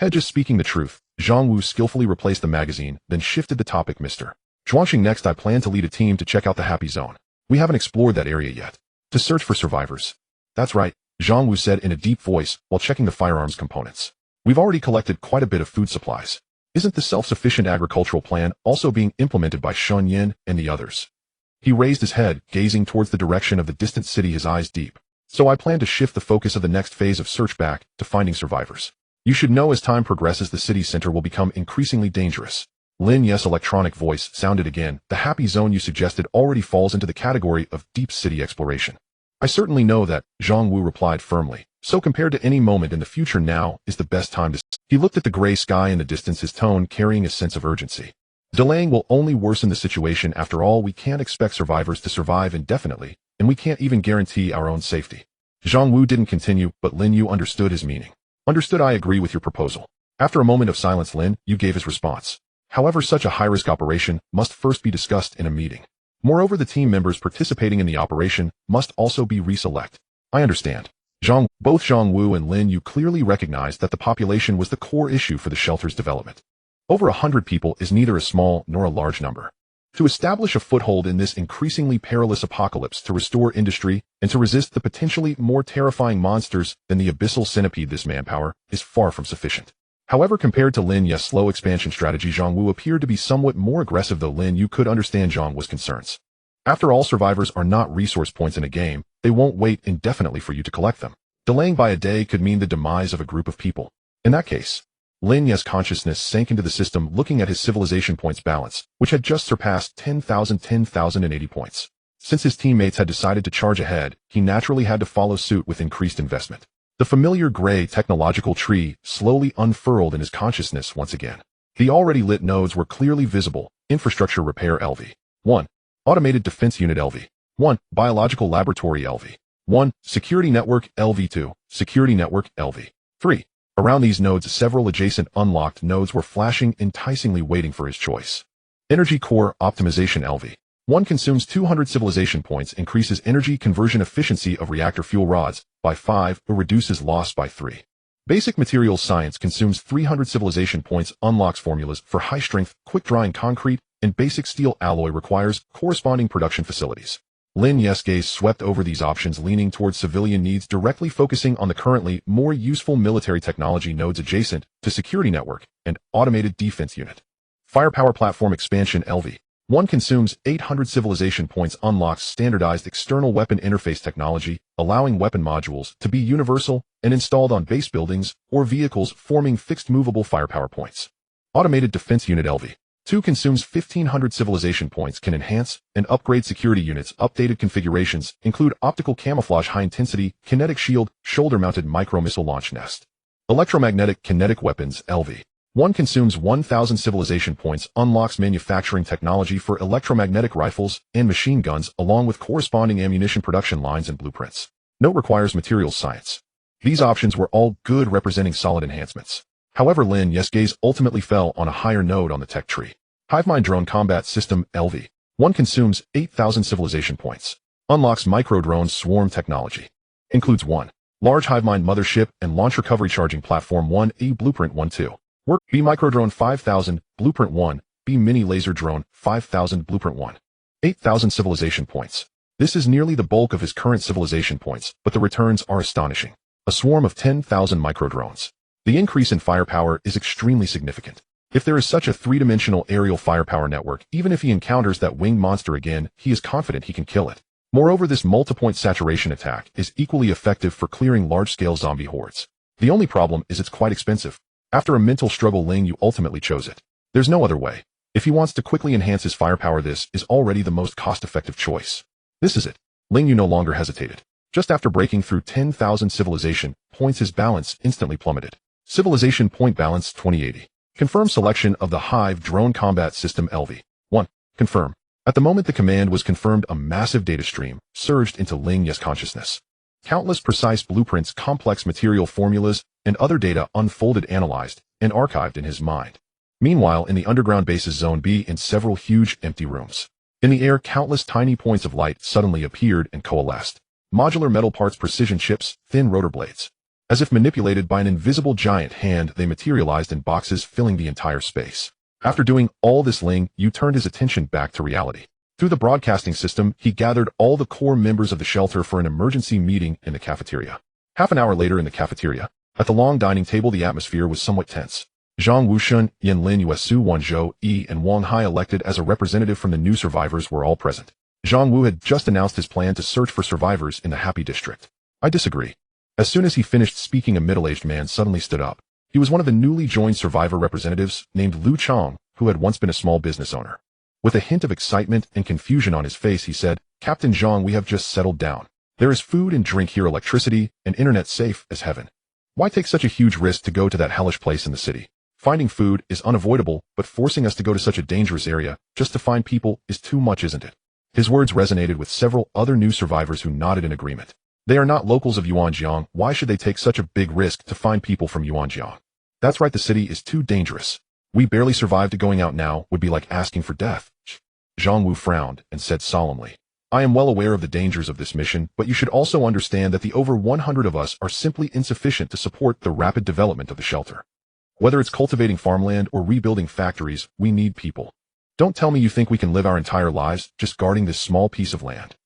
Just speaking the truth. Zhang Wu skillfully replaced the magazine, then shifted the topic. "Mr. Zhuangxing, next I plan to lead a team to check out the Happy Zone. We haven't explored that area yet. To search for survivors. That's right, Zhang Wu said in a deep voice while checking the firearms components. We've already collected quite a bit of food supplies. Isn't the self-sufficient agricultural plan also being implemented by Shun Yin and the others? He raised his head, gazing towards the direction of the distant city, his eyes deep. So I plan to shift the focus of the next phase of search back to finding survivors. You should know as time progresses the city center will become increasingly dangerous. Lin Yu's electronic voice sounded again. The happy zone you suggested already falls into the category of deep city exploration. I certainly know that, Zhang Wu replied firmly. So compared to any moment in the future, now is the best time to... He looked at the gray sky in the distance, his tone carrying a sense of urgency. Delaying will only worsen the situation. After all, we can't expect survivors to survive indefinitely, and we can't even guarantee our own safety. Zhang Wu didn't continue, but Lin Yu understood his meaning. Understood. I agree with your proposal. After a moment of silence, Lin Yu gave his response. However, such a high-risk operation must first be discussed in a meeting. Moreover, the team members participating in the operation must also be reselect. I understand. Both Zhang Wu and Lin Yu clearly recognized that the population was the core issue for the shelter's development. Over 100 people is neither a small nor a large number. To establish a foothold in this increasingly perilous apocalypse, to restore industry, and to resist the potentially more terrifying monsters than the abyssal centipede, this manpower is far from sufficient. However, compared to Lin Yu's slow expansion strategy, Zhang Wu appeared to be somewhat more aggressive, though Lin Yu could understand Zhang Wu's concerns. After all, survivors are not resource points in a game. They won't wait indefinitely for you to collect them. Delaying by a day could mean the demise of a group of people. In that case, Lin Yu's consciousness sank into the system, looking at his civilization points balance, which had just surpassed 10,080 points. Since his teammates had decided to charge ahead, he naturally had to follow suit with increased investment. The familiar gray technological tree slowly unfurled in his consciousness once again. The already lit nodes were clearly visible. Infrastructure repair LV. 1. Automated defense unit LV. 1. Biological laboratory LV. 1. Security network LV2. Security network LV. 3. Around these nodes, several adjacent unlocked nodes were flashing enticingly, waiting for his choice. Energy core optimization LV. 1 consumes 200 civilization points, increases energy conversion efficiency of reactor fuel rods by 5 or reduces loss by 3. Basic materials science consumes 300 civilization points, unlocks formulas for high-strength, quick-drying concrete, and basic steel alloy, requires corresponding production facilities. Lin Yu's gaze swept over these options, leaning towards civilian needs, directly focusing on the currently more useful military technology nodes adjacent to security network and automated defense unit. Firepower platform expansion LV. 1 consumes 800 civilization points, unlocks standardized external weapon interface technology, allowing weapon modules to be universal and installed on base buildings or vehicles, forming fixed movable firepower points. Automated defense unit LV. 2 consumes 1500 civilization points, can enhance and upgrade security units. Updated configurations include optical camouflage, high-intensity, kinetic shield, shoulder-mounted micro-missile launch nest. Electromagnetic kinetic weapons LV. 1 consumes 1000 civilization points, unlocks manufacturing technology for electromagnetic rifles and machine guns, along with corresponding ammunition production lines and blueprints. Note: requires materials science. These options were all good, representing solid enhancements. However, Lin Yu's gaze ultimately fell on a higher node on the tech tree. Hivemind drone combat system LV. 1 consumes 8000 civilization points. Unlocks micro-drone swarm technology. Includes 1 large Hivemind mothership and launch recovery charging platform. 1 blueprint. 1-2. Work B micro-drone 5000, blueprint 1, B mini laser drone 5000, blueprint 1. 8000 civilization points. This is nearly the bulk of his current civilization points, but the returns are astonishing. A swarm of 10,000 micro-drones. The increase in firepower is extremely significant. If there is such a three-dimensional aerial firepower network, even if he encounters that winged monster again, he is confident he can kill it. Moreover, this multipoint saturation attack is equally effective for clearing large-scale zombie hordes. The only problem is it's quite expensive. After a mental struggle, Ling Yu ultimately chose it. There's no other way. If he wants to quickly enhance his firepower, this is already the most cost-effective choice. This is it. Ling Yu no longer hesitated. Just after breaking through 10,000 civilization points, his balance instantly plummeted. Civilization point balance 2080. Confirm selection of the Hive drone combat system LV. 1. Confirm. At the moment the command was confirmed, a massive data stream surged into Ling Yu's consciousness. Countless precise blueprints, complex material formulas, and other data unfolded, analyzed, and archived in his mind. Meanwhile, in the underground bases Zone B, in several huge empty rooms. In the air, countless tiny points of light suddenly appeared and coalesced. Modular metal parts, precision chips, thin rotor blades. As if manipulated by an invisible giant hand, they materialized in boxes, filling the entire space. After doing all this, Ling Yu turned his attention back to reality. Through the broadcasting system, he gathered all the core members of the shelter for an emergency meeting in the cafeteria. Half an hour later in the cafeteria, at the long dining table, the atmosphere was somewhat tense. Zhang Wushun, Yan Lin Yuesu, Wan Zhou, Yi, and Wang Hai, elected as a representative from the new survivors, were all present. Zhang Wu had just announced his plan to search for survivors in the Happy District. I disagree. As soon as he finished speaking, a middle-aged man suddenly stood up. He was one of the newly joined survivor representatives, named Lu Chong, who had once been a small business owner. With a hint of excitement and confusion on his face, he said, "Captain Zhang, we have just settled down. There is food and drink here, electricity, and internet safe as heaven. Why take such a huge risk to go to that hellish place in the city? Finding food is unavoidable, but forcing us to go to such a dangerous area just to find people is too much, isn't it?" His words resonated with several other new survivors who nodded in agreement. They are not locals of Yuanjiang. Why should they take such a big risk to find people from Yuanjiang? That's right, the city is too dangerous. We barely survived. Going out now would be like asking for death. Zhang Wu frowned and said solemnly, "I am well aware of the dangers of this mission, but you should also understand that the over 100 of us are simply insufficient to support the rapid development of the shelter. Whether it's cultivating farmland or rebuilding factories, we need people. Don't tell me you think we can live our entire lives just guarding this small piece of land.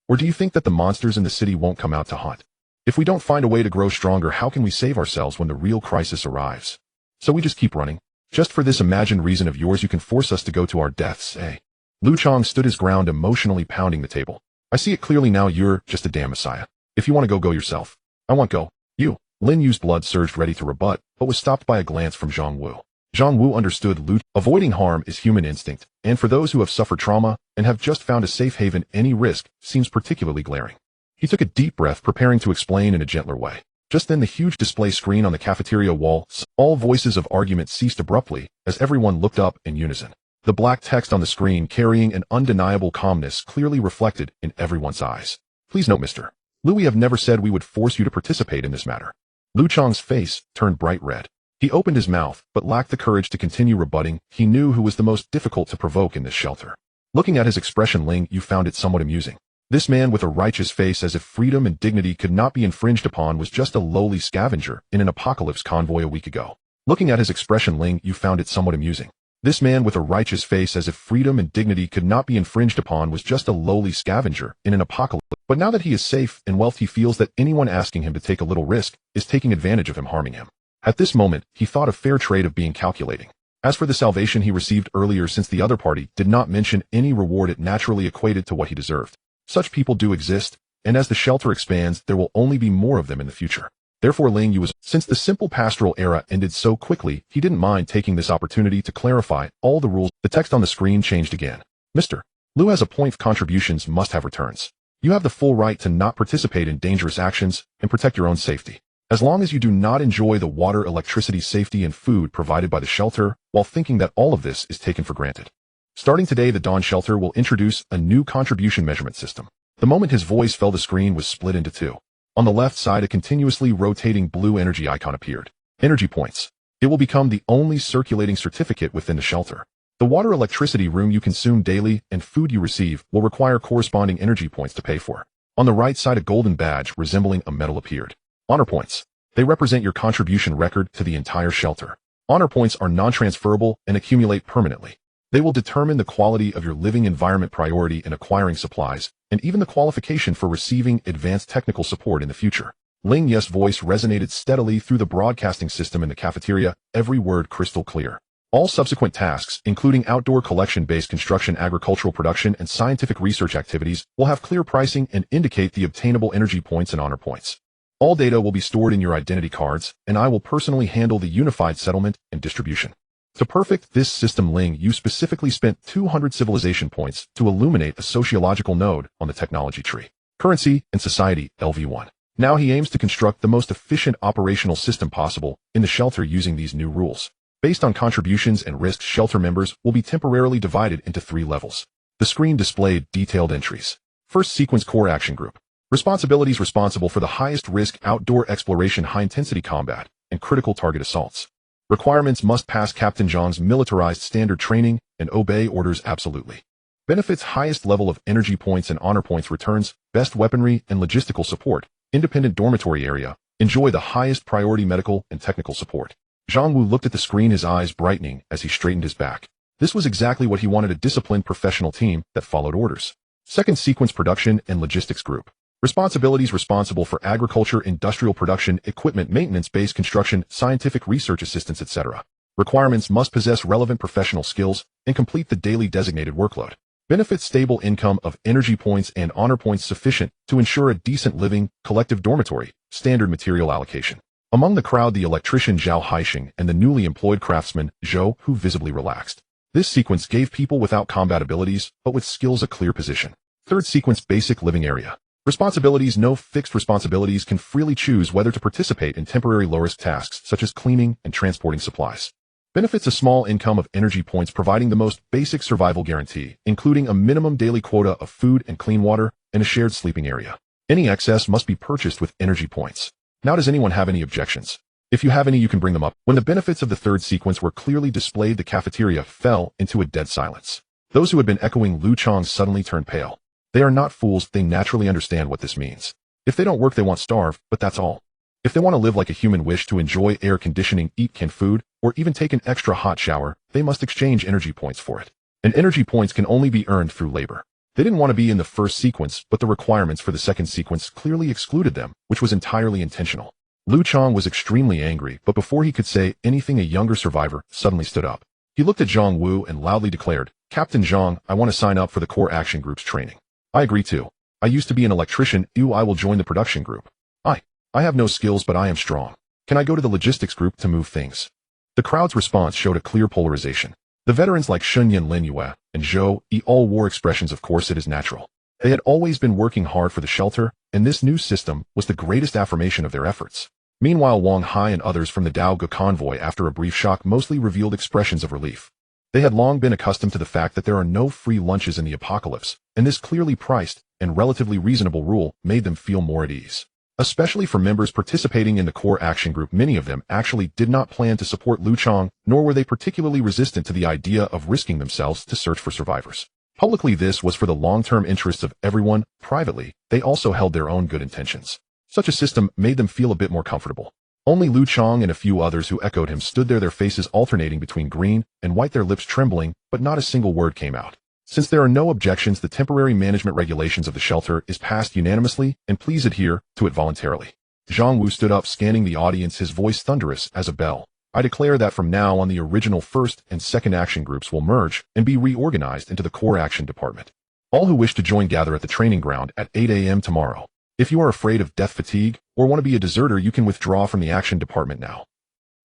Or do you think that the monsters in the city won't come out to hunt? If we don't find a way to grow stronger, how can we save ourselves when the real crisis arrives? So we just keep running. Just for this imagined reason of yours, you can force us to go to our deaths, eh?" Lu Chong stood his ground, emotionally pounding the table. "I see it clearly now. You're just a damn messiah. If you want to go, go yourself. I won't go. You." Lin Yu's blood surged, ready to rebut, but was stopped by a glance from Zhang Wu. Zhang Wu understood Lu. Avoiding harm is human instinct, and for those who have suffered trauma and have just found a safe haven, any risk seems particularly glaring. He took a deep breath, preparing to explain in a gentler way. Just then, the huge display screen on the cafeteria wall, all voices of argument ceased abruptly as everyone looked up in unison. The black text on the screen, carrying an undeniable calmness, clearly reflected in everyone's eyes. "Please note, Mr. Lu, we have never said we would force you to participate in this matter." Lu Chong's face turned bright red. He opened his mouth, but lacked the courage to continue rebutting. He knew who was the most difficult to provoke in this shelter. Looking at his expression, Ling Yu found it somewhat amusing. This man with a righteous face, as if freedom and dignity could not be infringed upon, was just a lowly scavenger in an apocalypse convoy a week ago. Looking at his expression, Ling Yu found it somewhat amusing. This man with a righteous face, as if freedom and dignity could not be infringed upon, was just a lowly scavenger in an apocalypse. But now that he is safe and wealthy, he feels that anyone asking him to take a little risk is taking advantage of him, harming him. At this moment, he thought a fair trade of being calculating. As for the salvation he received earlier, since the other party did not mention any reward, it naturally equated to what he deserved. Such people do exist, and as the shelter expands, there will only be more of them in the future. Therefore, Ling Yu was, since the simple pastoral era ended so quickly, he didn't mind taking this opportunity to clarify all the rules. The text on the screen changed again. "Mr. Lu has a point. Contributions must have returns. You have the full right to not participate in dangerous actions and protect your own safety. As long as you do not enjoy the water, electricity, safety, and food provided by the shelter, while thinking that all of this is taken for granted. Starting today, the Dawn Shelter will introduce a new contribution measurement system." The moment his voice fell, the screen was split into two. On the left side, a continuously rotating blue energy icon appeared. Energy points. It will become the only circulating certificate within the shelter. The water, electricity, room you consume daily, and food you receive will require corresponding energy points to pay for. On the right side, a golden badge resembling a medal appeared. Honor points. They represent your contribution record to the entire shelter. Honor points are non-transferable and accumulate permanently. They will determine the quality of your living environment, priority in acquiring supplies, and even the qualification for receiving advanced technical support in the future. Ling Yu's voice resonated steadily through the broadcasting system in the cafeteria, every word crystal clear. All subsequent tasks, including outdoor collection-based construction, agricultural production, and scientific research activities, will have clear pricing and indicate the obtainable energy points and honor points. All data will be stored in your identity cards, and I will personally handle the unified settlement and distribution. To perfect this system, Ling Yu specifically spent 200 civilization points to illuminate a sociological node on the technology tree. Currency and society, LV1. Now he aims to construct the most efficient operational system possible in the shelter using these new rules. Based on contributions and risks, shelter members will be temporarily divided into 3 levels. The screen displayed detailed entries. First sequence, core action group. Responsibilities: responsible for the highest risk outdoor exploration, high-intensity combat, and critical target assaults. Requirements: must pass Captain Zhang's militarized standard training and obey orders absolutely. Benefits: highest level of energy points and honor points. Returns: best weaponry and logistical support. Independent dormitory area. Enjoy the highest priority medical and technical support. Zhang Wu looked at the screen, his eyes brightening as he straightened his back. This was exactly what he wanted: a disciplined professional team that followed orders. Second sequence: production and logistics group. Responsibilities: responsible for agriculture, industrial production, equipment maintenance, base construction, scientific research assistance, etc. Requirements: must possess relevant professional skills and complete the daily designated workload. Benefits: stable income of energy points and honor points sufficient to ensure a decent living, collective dormitory, standard material allocation. Among the crowd, the electrician Zhao Haixing and the newly employed craftsman Zhou, who visibly relaxed. This sequence gave people without combat abilities, but with skills, a clear position. Third sequence: basic living area. Responsibilities: no fixed responsibilities, can freely choose whether to participate in temporary low-risk tasks such as cleaning and transporting supplies. Benefits: a small income of energy points providing the most basic survival guarantee, including a minimum daily quota of food and clean water and a shared sleeping area. Any excess must be purchased with energy points. Now, does anyone have any objections? If you have any, you can bring them up. When the benefits of the third sequence were clearly displayed, the cafeteria fell into a dead silence. Those who had been echoing Lu Chang suddenly turned pale. They are not fools, they naturally understand what this means. If they don't work, they won't starve, but that's all. If they want to live like a human, wish to enjoy air conditioning, eat canned food, or even take an extra hot shower, they must exchange energy points for it. And energy points can only be earned through labor. They didn't want to be in the first sequence, but the requirements for the second sequence clearly excluded them, which was entirely intentional. Lu Chang was extremely angry, but before he could say anything, a younger survivor suddenly stood up. He looked at Zhang Wu and loudly declared, "Captain Zhang, I want to sign up for the core action group's training." "I agree too. I used to be an electrician. I will join the production group." I have no skills, but I am strong. Can I go to the logistics group to move things?" The crowd's response showed a clear polarization. The veterans like Shunyan, Ling Yu, and Zhou Yi all wore expressions of course it is natural. They had always been working hard for the shelter, and this new system was the greatest affirmation of their efforts. Meanwhile, Wang Hai and others from the Dao Ge convoy, after a brief shock, mostly revealed expressions of relief. They had long been accustomed to the fact that there are no free lunches in the apocalypse, and this clearly priced and relatively reasonable rule made them feel more at ease. Especially for members participating in the core action group, many of them actually did not plan to support Lu Chang, nor were they particularly resistant to the idea of risking themselves to search for survivors. Publicly, this was for the long-term interests of everyone. Privately, they also held their own good intentions. Such a system made them feel a bit more comfortable. Only Lu Chang and a few others who echoed him stood there, their faces alternating between green and white, their lips trembling, but not a single word came out. Since there are no objections, the temporary management regulations of the shelter is passed unanimously, and please adhere to it voluntarily. Zhang Wu stood up, scanning the audience, his voice thunderous as a bell. "I declare that from now on the original first and second action groups will merge and be reorganized into the core action department. All who wish to join gather at the training ground at 8 a.m. tomorrow. If you are afraid of death fatigue or want to be a deserter, you can withdraw from the action department now."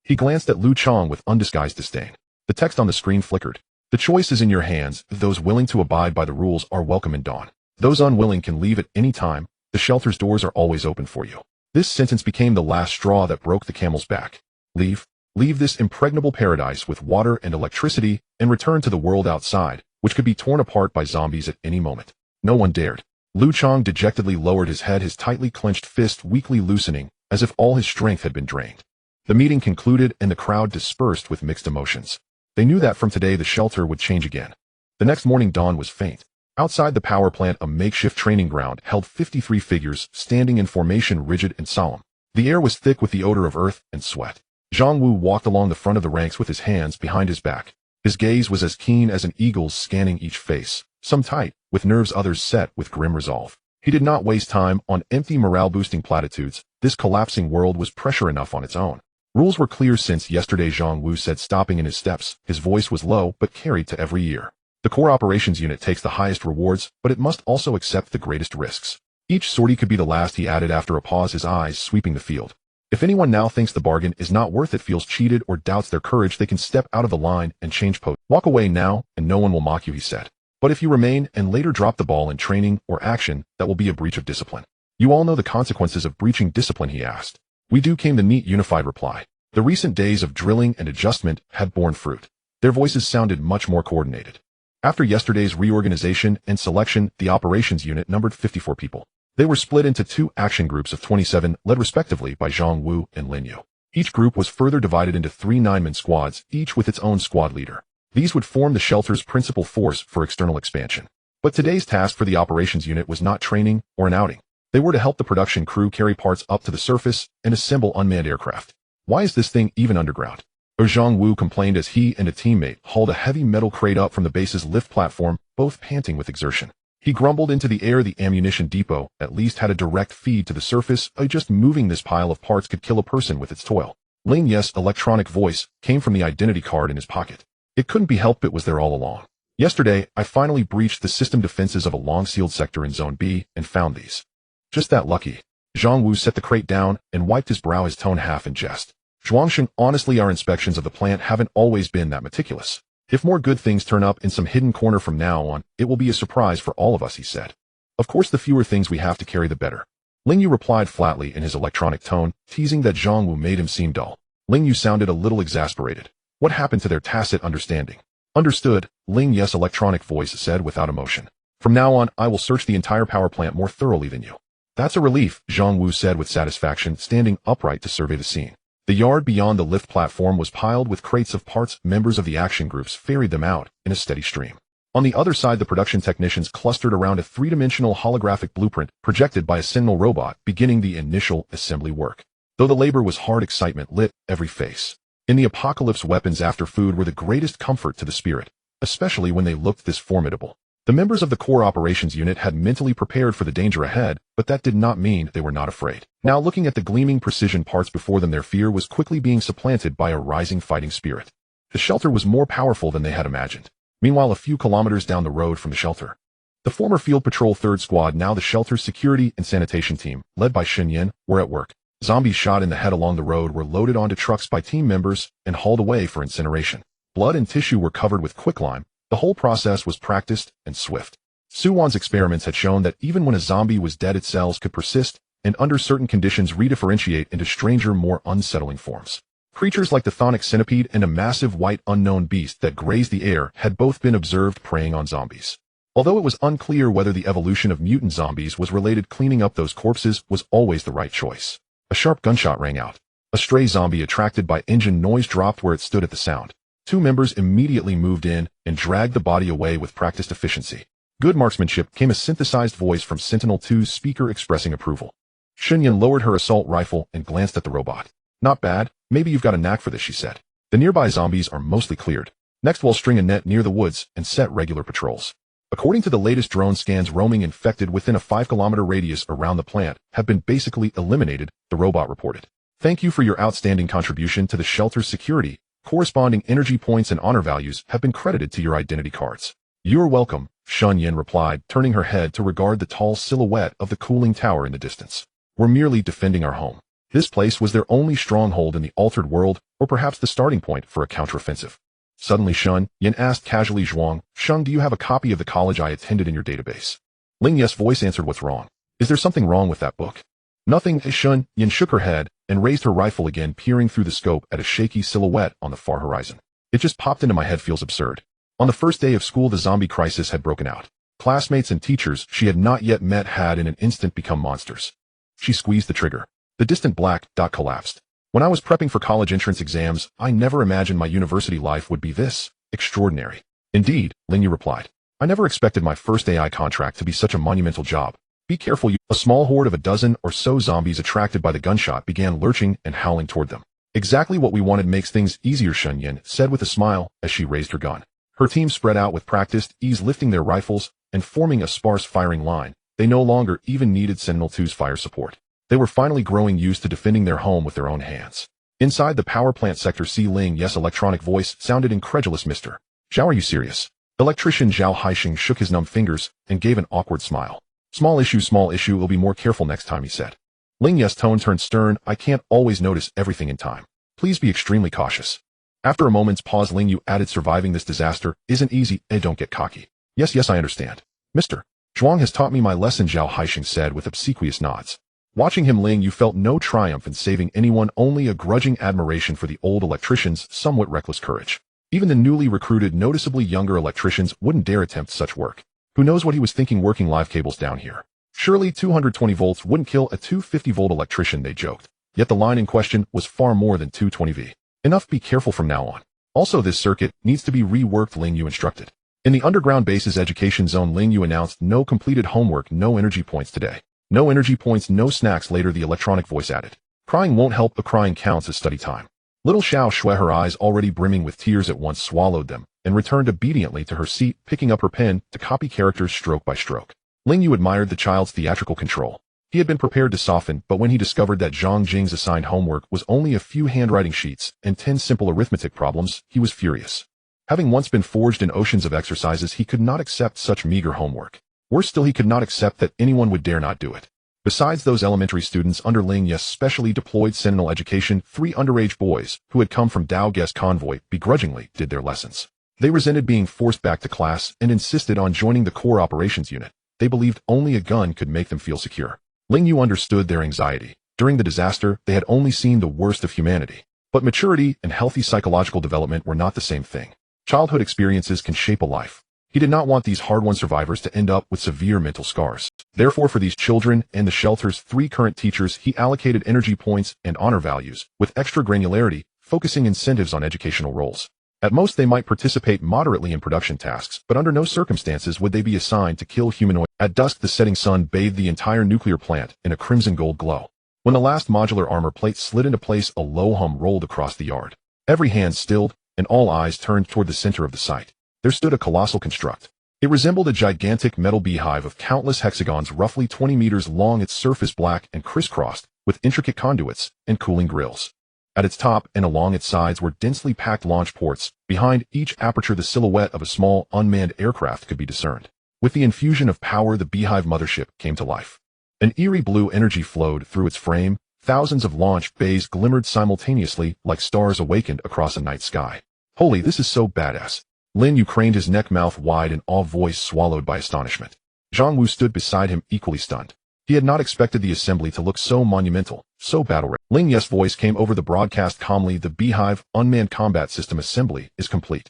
He glanced at Lu Chang with undisguised disdain. The text on the screen flickered. "The choice is in your hands. Those willing to abide by the rules are welcome in Dawn. Those unwilling can leave at any time. The shelter's doors are always open for you." This sentence became the last straw that broke the camel's back. Leave this impregnable paradise with water and electricity and return to the world outside, which could be torn apart by zombies at any moment. No one dared. Lu Chang dejectedly lowered his head, his tightly clenched fist weakly loosening, as if all his strength had been drained. The meeting concluded and the crowd dispersed with mixed emotions. They knew that from today the shelter would change again. The next morning, dawn was faint. Outside the power plant, a makeshift training ground held 53 figures, standing in formation, rigid and solemn. The air was thick with the odor of earth and sweat. Zhang Wu walked along the front of the ranks with his hands behind his back. His gaze was as keen as an eagle's, scanning each face, some tight, with nerves, others set with grim resolve. He did not waste time on empty morale-boosting platitudes. This collapsing world was pressure enough on its own. Rules were clear since yesterday, Zhang Wu said, stopping in his steps. His voice was low but carried to every ear. The core operations unit takes the highest rewards, but it must also accept the greatest risks. Each sortie could be the last, he added after a pause, his eyes sweeping the field. If anyone now thinks the bargain is not worth it, feels cheated, or doubts their courage, they can step out of the line and change post. Walk away now, and no one will mock you, he said. But if you remain and later drop the ball in training or action, that will be a breach of discipline. You all know the consequences of breaching discipline, he asked. We do, came the neat, unified reply. The recent days of drilling and adjustment had borne fruit. Their voices sounded much more coordinated. After yesterday's reorganization and selection, the operations unit numbered 54 people. They were split into two action groups of 27, led respectively by Zhang Wu and Ling Yu. Each group was further divided into 3 9-man squads, each with its own squad leader. These would form the shelter's principal force for external expansion. But today's task for the operations unit was not training or an outing. They were to help the production crew carry parts up to the surface and assemble unmanned aircraft. Why is this thing even underground? Zhang Wu complained as he and a teammate hauled a heavy metal crate up from the base's lift platform, both panting with exertion. He grumbled into the air the ammunition depot at least had a direct feed to the surface. Just moving this pile of parts could kill a person with its toil. Ling Yu's electronic voice came from the identity card in his pocket. It couldn't be helped, it was there all along. Yesterday, I finally breached the system defenses of a long-sealed sector in Zone B and found these. Just that lucky. Zhang Wu set the crate down and wiped his brow, his tone half in jest. Zhuangsheng, honestly, our inspections of the plant haven't always been that meticulous. If more good things turn up in some hidden corner from now on, it will be a surprise for all of us, he said. Of course, the fewer things we have to carry, the better. Ling Yu replied flatly in his electronic tone, teasing that Zhang Wu made him seem dull. Ling Yu sounded a little exasperated. What happened to their tacit understanding? Understood, Ling Yu's electronic voice said without emotion. From now on, I will search the entire power plant more thoroughly than you. That's a relief, Zhang Wu said with satisfaction, standing upright to survey the scene. The yard beyond the lift platform was piled with crates of parts. Members of the action groups ferried them out in a steady stream. On the other side, the production technicians clustered around a three-dimensional holographic blueprint projected by a Sentinel robot, beginning the initial assembly work. Though the labor was hard, excitement lit every face. In the apocalypse, weapons after food were the greatest comfort to the spirit, especially when they looked this formidable. The members of the core operations unit had mentally prepared for the danger ahead, but that did not mean they were not afraid. Now, looking at the gleaming precision parts before them, their fear was quickly being supplanted by a rising fighting spirit. The shelter was more powerful than they had imagined. Meanwhile, a few kilometers down the road from the shelter, the former Field Patrol 3rd Squad, now the shelter's security and sanitation team, led by Shen Yin, were at work. Zombies shot in the head along the road were loaded onto trucks by team members and hauled away for incineration. Blood and tissue were covered with quicklime. The whole process was practiced and swift. Suwon's experiments had shown that even when a zombie was dead, its cells could persist and under certain conditions redifferentiate into stranger, more unsettling forms. Creatures like the chthonic centipede and a massive white unknown beast that grazed the air had both been observed preying on zombies. Although it was unclear whether the evolution of mutant zombies was related, cleaning up those corpses was always the right choice. A sharp gunshot rang out. A stray zombie attracted by engine noise dropped where it stood at the sound. Two members immediately moved in and dragged the body away with practiced efficiency. Good marksmanship, came a synthesized voice from Sentinel-2's speaker expressing approval. Shenyan lowered her assault rifle and glanced at the robot. Not bad, maybe you've got a knack for this, she said. The nearby zombies are mostly cleared. Next, we'll string a net near the woods and set regular patrols. According to the latest drone scans, roaming infected within a 5-kilometer radius around the plant have been basically eliminated, the robot reported. Thank you for your outstanding contribution to the shelter's security. Corresponding energy points and honor values have been credited to your identity cards. You're welcome, Shen Yin replied, turning her head to regard the tall silhouette of the cooling tower in the distance. We're merely defending our home. This place was their only stronghold in the altered world, or perhaps the starting point for a counteroffensive. Suddenly Shen Yin asked casually, Sheng, do you have a copy of the college I attended in your database? Ling Yu's voice answered, what's wrong? Is there something wrong with that book? Nothing. Shen Yin shook her head and raised her rifle again, peering through the scope at a shaky silhouette on the far horizon. It just popped into my head, feels absurd. On the first day of school, the zombie crisis had broken out. Classmates and teachers she had not yet met had in an instant become monsters. She squeezed the trigger. The distant black dot collapsed. When I was prepping for college entrance exams, I never imagined my university life would be this extraordinary. Indeed, Ling Yu replied. I never expected my first AI contract to be such a monumental job. Be careful, you. A small horde of a dozen or so zombies attracted by the gunshot began lurching and howling toward them. Exactly what we wanted, makes things easier, Shen Yin said with a smile as she raised her gun. Her team spread out with practiced ease, lifting their rifles and forming a sparse firing line. They no longer even needed Sentinel-2's fire support. They were finally growing used to defending their home with their own hands. Inside the power plant sector, Ling Yu's electronic voice sounded incredulous. Mr. Zhao, are you serious? Electrician Zhao Haixing shook his numb fingers and gave an awkward smile. Small issue, we'll be more careful next time, he said. Ling Yu's tone turned stern. I can't always notice everything in time. Please be extremely cautious. After a moment's pause, Ling Yu added, surviving this disaster isn't easy. Don't get cocky. Yes, I understand. Mr. Zhuang has taught me my lesson, Zhao Haixing said with obsequious nods. Watching him, Ling Yu felt no triumph in saving anyone, only a grudging admiration for the old electrician's somewhat reckless courage. Even the newly recruited, noticeably younger electricians wouldn't dare attempt such work. Who knows what he was thinking working live cables down here? Surely 220 volts wouldn't kill a 250-volt electrician, they joked. Yet the line in question was far more than 220V. Enough, be careful from now on. Also, this circuit needs to be reworked, Ling Yu instructed. In the underground base's education zone, Ling Yu announced, no completed homework, no energy points today. No energy points, no snacks later, the electronic voice added. Crying won't help, but crying counts as study time. Little Xiao Shui, her eyes already brimming with tears, at once swallowed them, and returned obediently to her seat, picking up her pen to copy characters stroke by stroke. Ling Yu admired the child's theatrical control. He had been prepared to soften, but when he discovered that Zhang Jing's assigned homework was only a few handwriting sheets and 10 simple arithmetic problems, he was furious. Having once been forged in oceans of exercises, he could not accept such meager homework. Worse still, he could not accept that anyone would dare not do it. Besides those elementary students under Ling Yu's specially deployed Sentinel education, 3 underage boys, who had come from Dao Ge's convoy, begrudgingly did their lessons. They resented being forced back to class and insisted on joining the core operations unit. They believed only a gun could make them feel secure. Ling Yu understood their anxiety. During the disaster, they had only seen the worst of humanity. But maturity and healthy psychological development were not the same thing. Childhood experiences can shape a life. He did not want these hard-won survivors to end up with severe mental scars. Therefore, for these children and the shelter's 3 current teachers, he allocated energy points and honor values, with extra granularity, focusing incentives on educational roles. At most, they might participate moderately in production tasks, but under no circumstances would they be assigned to kill humanoids. At dusk, the setting sun bathed the entire nuclear plant in a crimson gold glow. When the last modular armor plate slid into place, a low hum rolled across the yard. Every hand stilled, and all eyes turned toward the center of the site. There stood a colossal construct. It resembled a gigantic metal beehive of countless hexagons roughly 20 meters long, its surface black and crisscrossed, with intricate conduits and cooling grills. At its top and along its sides were densely packed launch ports. Behind each aperture, the silhouette of a small, unmanned aircraft could be discerned. With the infusion of power, the beehive mothership came to life. An eerie blue energy flowed through its frame. Thousands of launch bays glimmered simultaneously like stars awakened across a night sky. Holy, this is so badass. Lin Yu craned his neck, mouth wide, and all voice swallowed by astonishment. Zhang Wu stood beside him, equally stunned. He had not expected the assembly to look so monumental, so battle-ready. Ling Yu's voice came over the broadcast calmly. The Beehive Unmanned Combat System assembly is complete.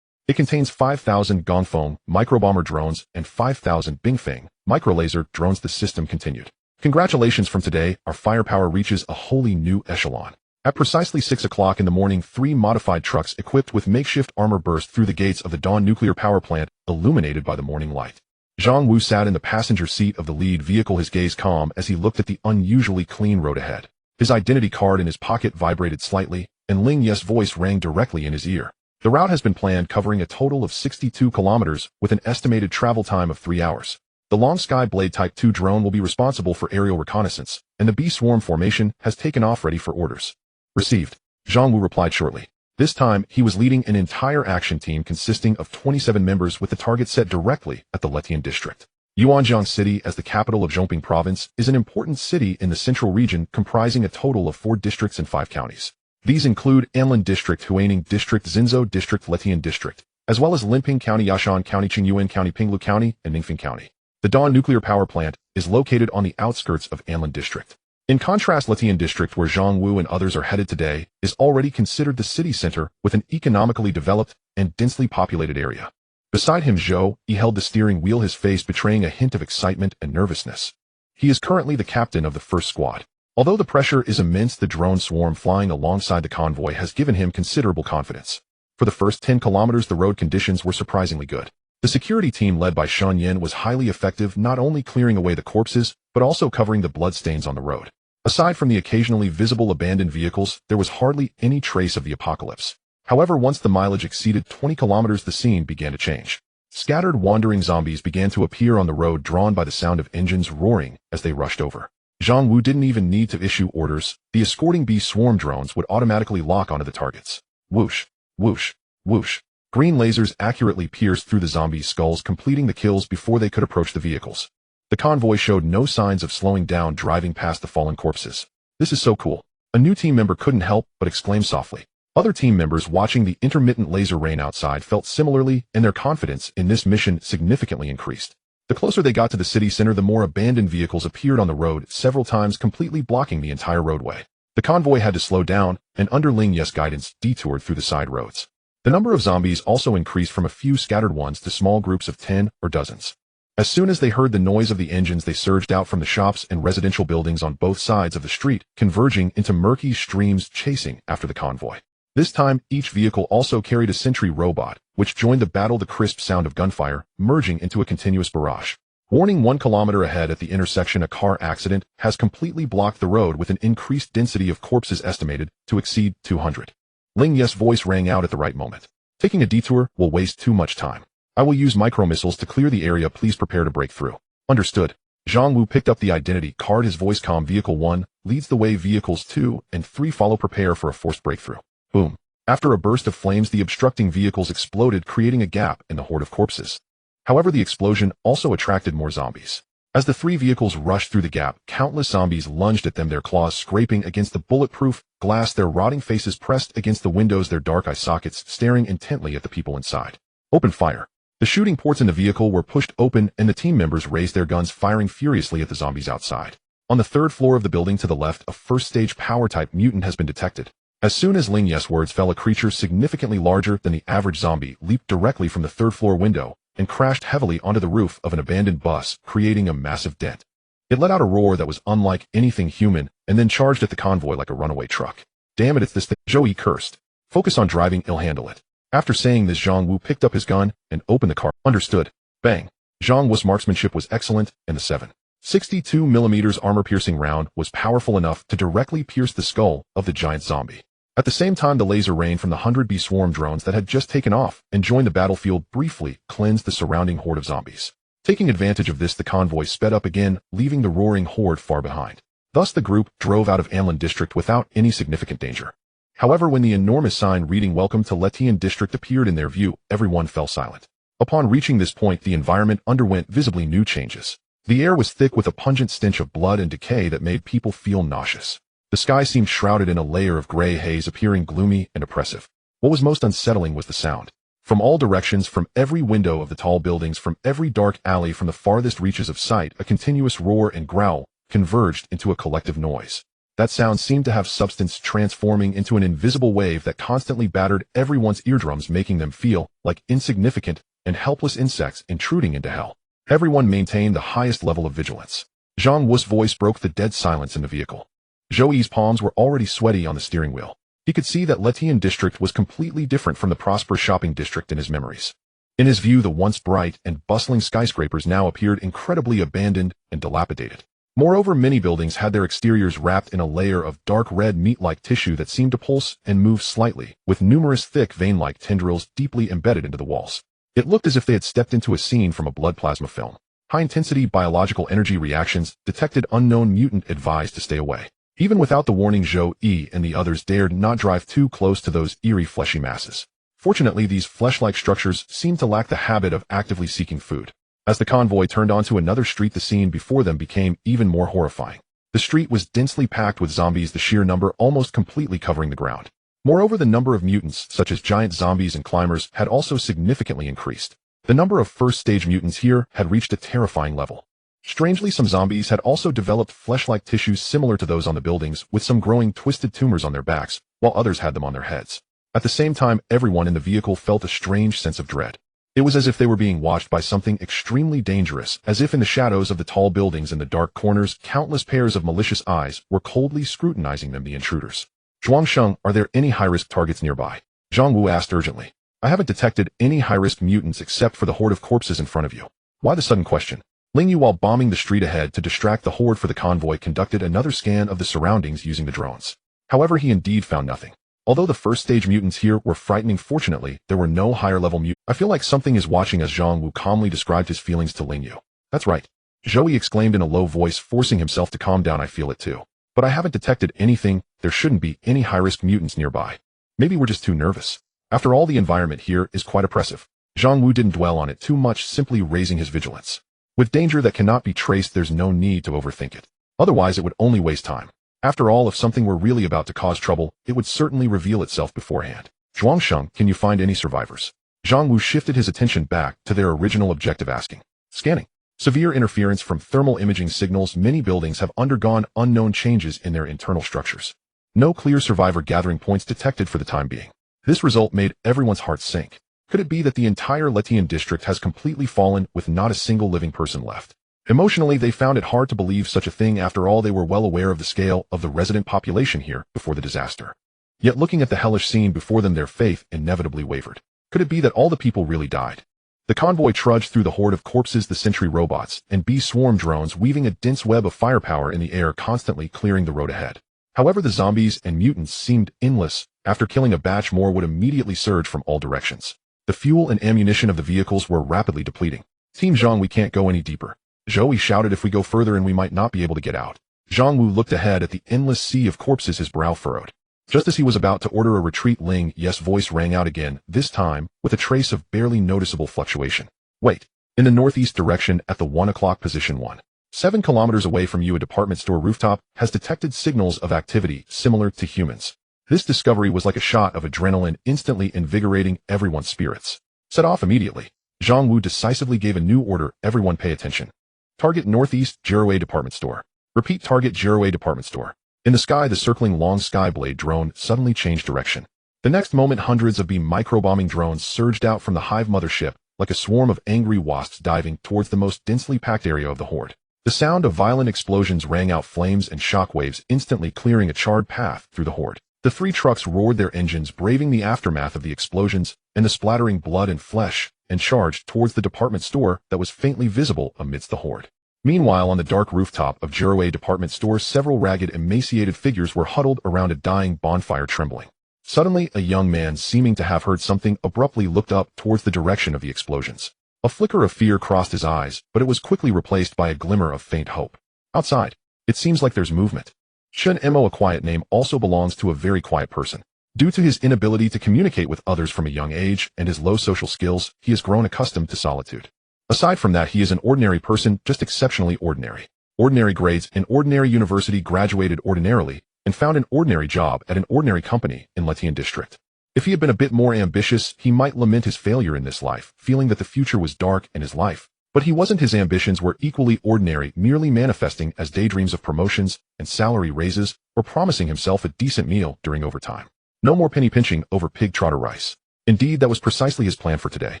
It contains 5,000 Gongfeng microbomber drones and 5,000 Bingfeng microlaser drones. The system continued. Congratulations, from today, our firepower reaches a wholly new echelon. At precisely 6 o'clock in the morning, 3 modified trucks equipped with makeshift armor burst through the gates of the Dawn nuclear power plant, illuminated by the morning light. Zhang Wu sat in the passenger seat of the lead vehicle, his gaze calm as he looked at the unusually clean road ahead. His identity card in his pocket vibrated slightly, and Ling Yu's voice rang directly in his ear. The route has been planned, covering a total of 62 kilometers with an estimated travel time of 3 hours. The Long Sky Blade Type 2 drone will be responsible for aerial reconnaissance, and the Bee Swarm formation has taken off, ready for orders. Received. Zhang Wu replied shortly. This time, he was leading an entire action team consisting of 27 members with the target set directly at the Letian district. Yuanjiang City, as the capital of Zhongping Province, is an important city in the central region comprising a total of 4 districts and 5 counties. These include Anlin District, Huaining District, Xinzhou District, Letian District, as well as Linping County, Yashan County, Qingyuan County, Pinglu County, and Ningfeng County. The Dawn nuclear power plant is located on the outskirts of Anlin District. In contrast, Letian District, where Zhang Wu and others are headed today, is already considered the city center with an economically developed and densely populated area. Beside him, Zhou, he held the steering wheel, his face betraying a hint of excitement and nervousness. He is currently the captain of the first squad. Although the pressure is immense, the drone swarm flying alongside the convoy has given him considerable confidence. For the first 10 kilometers, the road conditions were surprisingly good. The security team led by Shan Yin was highly effective, not only clearing away the corpses, but also covering the bloodstains on the road. Aside from the occasionally visible abandoned vehicles, there was hardly any trace of the apocalypse. However, once the mileage exceeded 20 kilometers, the scene began to change. Scattered wandering zombies began to appear on the road, drawn by the sound of engines roaring as they rushed over. Zhang Wu didn't even need to issue orders. The escorting Bee Swarm drones would automatically lock onto the targets. Whoosh, whoosh, whoosh. Green lasers accurately pierced through the zombies' skulls, completing the kills before they could approach the vehicles. The convoy showed no signs of slowing down, driving past the fallen corpses. This is so cool. A new team member couldn't help but exclaim softly. Other team members watching the intermittent laser rain outside felt similarly, and their confidence in this mission significantly increased. The closer they got to the city center, the more abandoned vehicles appeared on the road, several times completely blocking the entire roadway. The convoy had to slow down, and under Ling Yu's guidance, detoured through the side roads. The number of zombies also increased from a few scattered ones to small groups of 10 or dozens. As soon as they heard the noise of the engines, they surged out from the shops and residential buildings on both sides of the street, converging into murky streams, chasing after the convoy. This time, each vehicle also carried a sentry robot, which joined the battle, the crisp sound of gunfire, merging into a continuous barrage. Warning: 1 kilometer ahead at the intersection, a car accident has completely blocked the road, with an increased density of corpses estimated to exceed 200. Ling Yu's voice rang out at the right moment. Taking a detour will waste too much time. I will use micro-missiles to clear the area. Please prepare to break through. Understood. Zhang Wu picked up the identity card. His voice calm. Vehicle 1 leads the way. Vehicles 2 and 3 follow. Prepare for a forced breakthrough. Boom. After a burst of flames, the obstructing vehicles exploded, creating a gap in the horde of corpses. However, the explosion also attracted more zombies. As the 3 vehicles rushed through the gap, countless zombies lunged at them, their claws scraping against the bulletproof glass, their rotting faces pressed against the windows, their dark eye sockets staring intently at the people inside. Open fire. The shooting ports in the vehicle were pushed open and the team members raised their guns, firing furiously at the zombies outside. On the 3rd floor of the building to the left, a first-stage power-type mutant has been detected. As soon as Ling Yu's words fell, a creature significantly larger than the average zombie leaped directly from the 3rd floor window and crashed heavily onto the roof of an abandoned bus, creating a massive dent. It let out a roar that was unlike anything human and then charged at the convoy like a runaway truck. Damn it, it's this thing. Zhou cursed. Focus on driving, I'll handle it. After saying this, Zhang Wu picked up his gun and opened the car. Understood. Bang. Zhang Wu's marksmanship was excellent, and the 7.62mm armor-piercing round was powerful enough to directly pierce the skull of the giant zombie. At the same time, the laser rain from the 100B swarm drones that had just taken off and joined the battlefield briefly cleansed the surrounding horde of zombies. Taking advantage of this, the convoy sped up again, leaving the roaring horde far behind. Thus, the group drove out of Anlin District without any significant danger. However, when the enormous sign reading "Welcome to Letian District" appeared in their view, everyone fell silent. Upon reaching this point, the environment underwent visibly new changes. The air was thick with a pungent stench of blood and decay that made people feel nauseous. The sky seemed shrouded in a layer of gray haze, appearing gloomy and oppressive. What was most unsettling was the sound. From all directions, from every window of the tall buildings, from every dark alley, from the farthest reaches of sight, a continuous roar and growl converged into a collective noise. That sound seemed to have substance, transforming into an invisible wave that constantly battered everyone's eardrums, making them feel like insignificant and helpless insects intruding into hell. Everyone maintained the highest level of vigilance. Zhang Wu's voice broke the dead silence in the vehicle. Zhou's palms were already sweaty on the steering wheel. He could see that Letian District was completely different from the prosperous shopping district in his memories. In his view, the once bright and bustling skyscrapers now appeared incredibly abandoned and dilapidated. Moreover, many buildings had their exteriors wrapped in a layer of dark red meat-like tissue that seemed to pulse and move slightly, with numerous thick vein-like tendrils deeply embedded into the walls. It looked as if they had stepped into a scene from a blood plasma film. High-intensity biological energy reactions detected. Unknown mutant advised to stay away. Even without the warning, Zhou and the others dared not drive too close to those eerie fleshy masses. Fortunately, these flesh-like structures seemed to lack the habit of actively seeking food. As the convoy turned onto another street, the scene before them became even more horrifying. The street was densely packed with zombies, the sheer number almost completely covering the ground. Moreover, the number of mutants, such as giant zombies and climbers, had also significantly increased. The number of first-stage mutants here had reached a terrifying level. Strangely, some zombies had also developed flesh-like tissues similar to those on the buildings, with some growing twisted tumors on their backs, while others had them on their heads. At the same time, everyone in the vehicle felt a strange sense of dread. It was as if they were being watched by something extremely dangerous, as if in the shadows of the tall buildings and the dark corners, countless pairs of malicious eyes were coldly scrutinizing them, the intruders. Zhuangsheng, are there any high-risk targets nearby? Zhang Wu asked urgently. I haven't detected any high-risk mutants except for the horde of corpses in front of you. Why the sudden question? Ling Yu, while bombing the street ahead to distract the horde for the convoy, conducted another scan of the surroundings using the drones. However, he indeed found nothing. Although the first-stage mutants here were frightening, fortunately, there were no higher-level mutants. I feel like something is watching us, Zhang Wu calmly described his feelings to Ling Yu. That's right. Zhou exclaimed in a low voice, forcing himself to calm down. I feel it too. But I haven't detected anything. There shouldn't be any high-risk mutants nearby. Maybe we're just too nervous. After all, the environment here is quite oppressive. Zhang Wu didn't dwell on it too much, simply raising his vigilance. With danger that cannot be traced, there's no need to overthink it. Otherwise, it would only waste time. After all, if something were really about to cause trouble, it would certainly reveal itself beforehand. Zhuangsheng, can you find any survivors? Zhang Wu shifted his attention back to their original objective, asking. Scanning. Severe interference from thermal imaging signals. Many buildings have undergone unknown changes in their internal structures. No clear survivor gathering points detected for the time being. This result made everyone's heart sink. Could it be that the entire Letian district has completely fallen with not a single living person left? Emotionally, they found it hard to believe such a thing. After all, they were well aware of the scale of the resident population here before the disaster. Yet looking at the hellish scene before them, their faith inevitably wavered. Could it be that all the people really died? The convoy trudged through the horde of corpses, the sentry robots and bee swarm drones weaving a dense web of firepower in the air, constantly clearing the road ahead. However, the zombies and mutants seemed endless, After killing a batch, more would immediately surge from all directions. The fuel and ammunition of the vehicles were rapidly depleting. Team Zhang, we can't go any deeper. Zhou shouted, if we go further and we might not be able to get out. Zhang Wu looked ahead at the endless sea of corpses, his brow furrowed. Just as he was about to order a retreat, Ling Yu's voice rang out again, this time with a trace of barely noticeable fluctuation. Wait. In the northeast direction at the 1 o'clock position 1. 7 kilometers away from you, a department store rooftop has detected signals of activity similar to humans. This discovery was like a shot of adrenaline, instantly invigorating everyone's spirits. Set off immediately. Zhang Wu decisively gave a new order, everyone pay attention. Target northeast, Jiraway department store. Repeat, target Jiraway department store. In the sky, the circling long skyblade drone suddenly changed direction. The next moment, hundreds of B microbombing drones surged out from the Hive mothership, like a swarm of angry wasps diving towards the most densely packed area of the horde. The sound of violent explosions rang out, flames and shockwaves instantly clearing a charred path through the horde. The 3 trucks roared their engines, braving the aftermath of the explosions and the splattering blood and flesh, and charged towards the department store that was faintly visible amidst the horde. Meanwhile, on the dark rooftop of Jiraway department store, several ragged, emaciated figures were huddled around a dying bonfire, trembling. Suddenly, a young man, seeming to have heard something, abruptly looked up towards the direction of the explosions. A flicker of fear crossed his eyes, but it was quickly replaced by a glimmer of faint hope. Outside, it seems like there's movement. Chen Mo, a quiet name, also belongs to a very quiet person. Due to his inability to communicate with others from a young age and his low social skills, he has grown accustomed to solitude. Aside from that, he is an ordinary person, just exceptionally ordinary. Ordinary grades, an ordinary university, graduated ordinarily, and found an ordinary job at an ordinary company in Letian district. If he had been a bit more ambitious, he might lament his failure in this life, feeling that the future was dark in his life. But he wasn't. His ambitions were equally ordinary, merely manifesting as daydreams of promotions and salary raises, or promising himself a decent meal during overtime. No more penny pinching over pig trotter rice. Indeed, that was precisely his plan for today.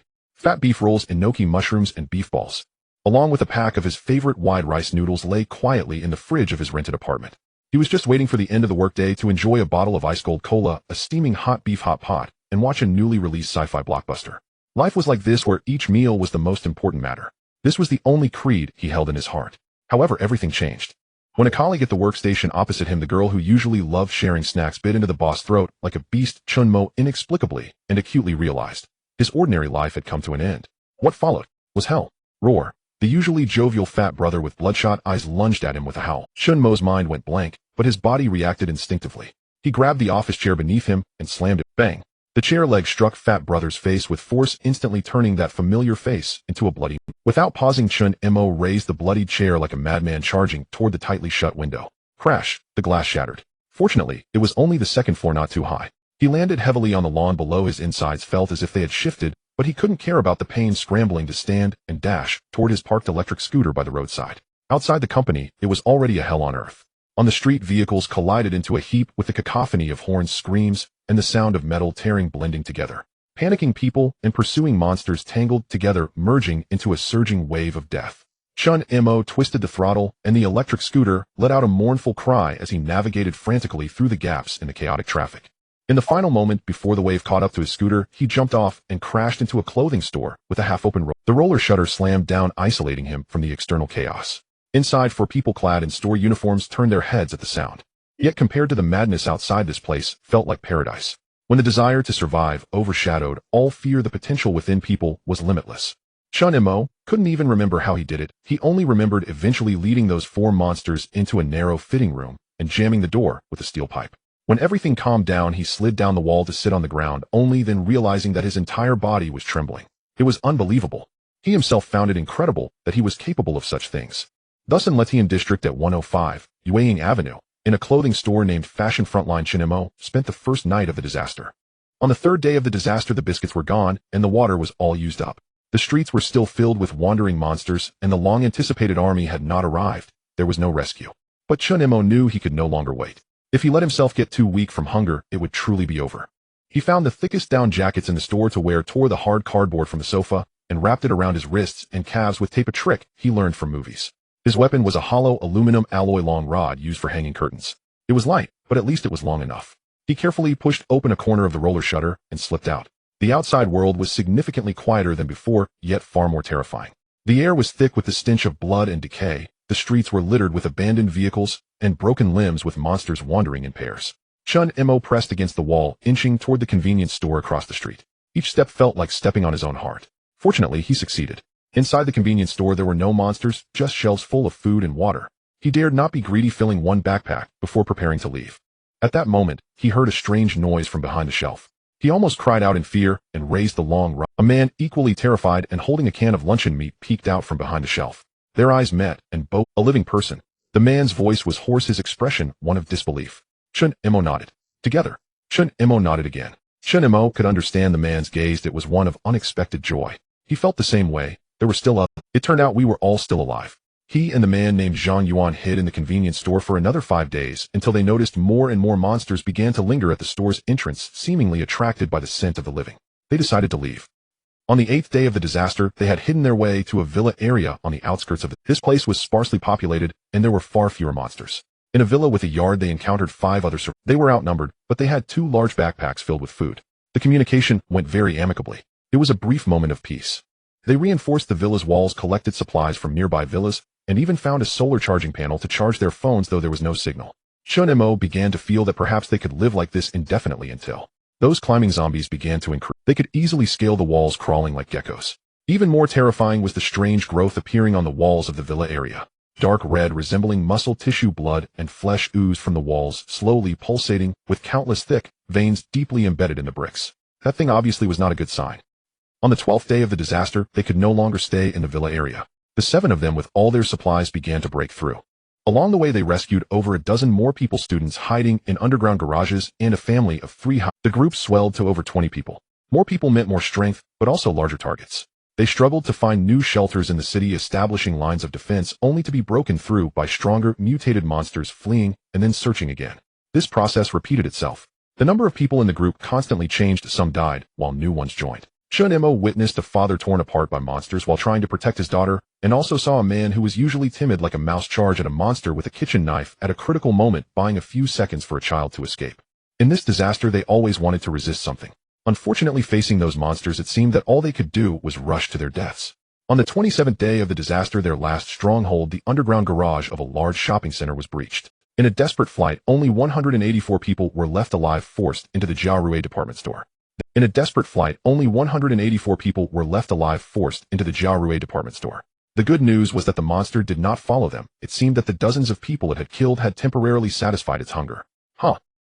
Fat beef rolls, enoki mushrooms, and beef balls, along with a pack of his favorite white rice noodles, lay quietly in the fridge of his rented apartment. He was just waiting for the end of the workday to enjoy a bottle of ice cold cola, a steaming hot beef hot pot, and watch a newly released sci-fi blockbuster. Life was like this, where each meal was the most important matter. This was the only creed he held in his heart. However, everything changed. When a colleague at the workstation opposite him, the girl who usually loved sharing snacks, bit into the boss' throat like a beast, Chun Mo inexplicably and acutely realized his ordinary life had come to an end. What followed was hell. Roar. The usually jovial fat brother with bloodshot eyes lunged at him with a howl. Chun Mo's mind went blank, but his body reacted instinctively. He grabbed the office chair beneath him and slammed it. Bang. The chair leg struck fat brother's face with force, instantly turning that familiar face into a bloody. Without pausing, Chun Mo raised the bloodied chair like a madman, charging toward the tightly shut window. Crash. The glass shattered. Fortunately, it was only the second floor, not too high. He landed heavily on the lawn below. His insides felt as if they had shifted, but he couldn't care about the pain, scrambling to stand and dash toward his parked electric scooter by the roadside. Outside the company, it was already a hell on earth. On the street, vehicles collided into a heap with the cacophony of horns, screams, and the sound of metal tearing blending together. Panicking people and pursuing monsters tangled together, merging into a surging wave of death. Chun Mo twisted the throttle, and the electric scooter let out a mournful cry as he navigated frantically through the gaps in the chaotic traffic. In the final moment before the wave caught up to his scooter, he jumped off and crashed into a clothing store with a half-open roller. The roller shutter slammed down, isolating him from the external chaos. Inside, 4 people clad in store uniforms turned their heads at the sound. Yet compared to the madness outside, this place felt like paradise. When the desire to survive overshadowed all fear, the potential within people was limitless. Chun Mo couldn't even remember how he did it. He only remembered eventually leading those 4 monsters into a narrow fitting room and jamming the door with a steel pipe. When everything calmed down, he slid down the wall to sit on the ground, only then realizing that his entire body was trembling. It was unbelievable. He himself found it incredible that he was capable of such things. Thus, in Letian district at 105, Yueying Avenue, in a clothing store named Fashion Frontline, Chen Mo spent the first night of the disaster. On the 3rd day of the disaster, the biscuits were gone, and the water was all used up. The streets were still filled with wandering monsters, and the long-anticipated army had not arrived. There was no rescue. But Chun Mo knew he could no longer wait. If he let himself get too weak from hunger, it would truly be over. He found the thickest down jackets in the store to wear, tore the hard cardboard from the sofa, and wrapped it around his wrists and calves with tape, a trick he learned from movies. His weapon was a hollow aluminum alloy long rod used for hanging curtains. It was light, but at least it was long enough. He carefully pushed open a corner of the roller shutter and slipped out. The outside world was significantly quieter than before, yet far more terrifying. The air was thick with the stench of blood and decay. The streets were littered with abandoned vehicles and broken limbs, with monsters wandering in pairs. Chun Imo pressed against the wall, inching toward the convenience store across the street. Each step felt like stepping on his own heart. Fortunately, he succeeded. Inside the convenience store there were no monsters, just shelves full of food and water. He dared not be greedy, filling one backpack before preparing to leave. At that moment, he heard a strange noise from behind the shelf. He almost cried out in fear and raised the long rod. A man, equally terrified and holding a can of luncheon meat, peeked out from behind the shelf. Their eyes met, and both a living person. The man's voice was hoarse, his expression one of disbelief. Chun Imo nodded. Together. Chun Imo nodded again. Chun Imo could understand the man's gaze. It was one of unexpected joy. He felt the same way. There were still up. It turned out we were all still alive. He and the man named Zhang Yuan hid in the convenience store for another 5 days until they noticed more and more monsters began to linger at the store's entrance, seemingly attracted by the scent of the living. They decided to leave. On the 8th day of the disaster, they had hidden their way to a villa area on the outskirts of it. This place was sparsely populated, and there were far fewer monsters. In a villa with a yard, they encountered 5 other survivors. They were outnumbered, but they had 2 large backpacks filled with food. The communication went very amicably. It was a brief moment of peace. They reinforced the villa's walls, collected supplies from nearby villas, and even found a solar charging panel to charge their phones, though there was no signal. Chun Imo began to feel that perhaps they could live like this indefinitely until those climbing zombies began to increase. They could easily scale the walls, crawling like geckos. Even more terrifying was the strange growth appearing on the walls of the villa area. Dark red, resembling muscle tissue, blood and flesh oozed from the walls, slowly pulsating, with countless thick veins deeply embedded in the bricks. That thing obviously was not a good sign. On the 12th day of the disaster, they could no longer stay in the villa area. The 7 of them with all their supplies began to break through. Along the way they rescued over a dozen more people, students hiding in underground garages, and a family of 3. The group swelled to over 20 people. More people meant more strength, but also larger targets. They struggled to find new shelters in the city, establishing lines of defense only to be broken through by stronger, mutated monsters fleeing and then searching again. This process repeated itself. The number of people in the group constantly changed. Some died, while new ones joined. Chun Imo witnessed a father torn apart by monsters while trying to protect his daughter, and also saw a man who was usually timid like a mouse charge at a monster with a kitchen knife at a critical moment, buying a few seconds for a child to escape. In this disaster, they always wanted to resist something. Unfortunately, facing those monsters, it seemed that all they could do was rush to their deaths. On the 27th day of the disaster, their last stronghold, the underground garage of a large shopping center, was breached. In a desperate flight, only 184 people were left alive, forced into the Jiarui department store. In a desperate flight, only 184 people were left alive, forced into the Jiarui department store. The good news was that the monster did not follow them. It seemed that the dozens of people it had killed had temporarily satisfied its hunger.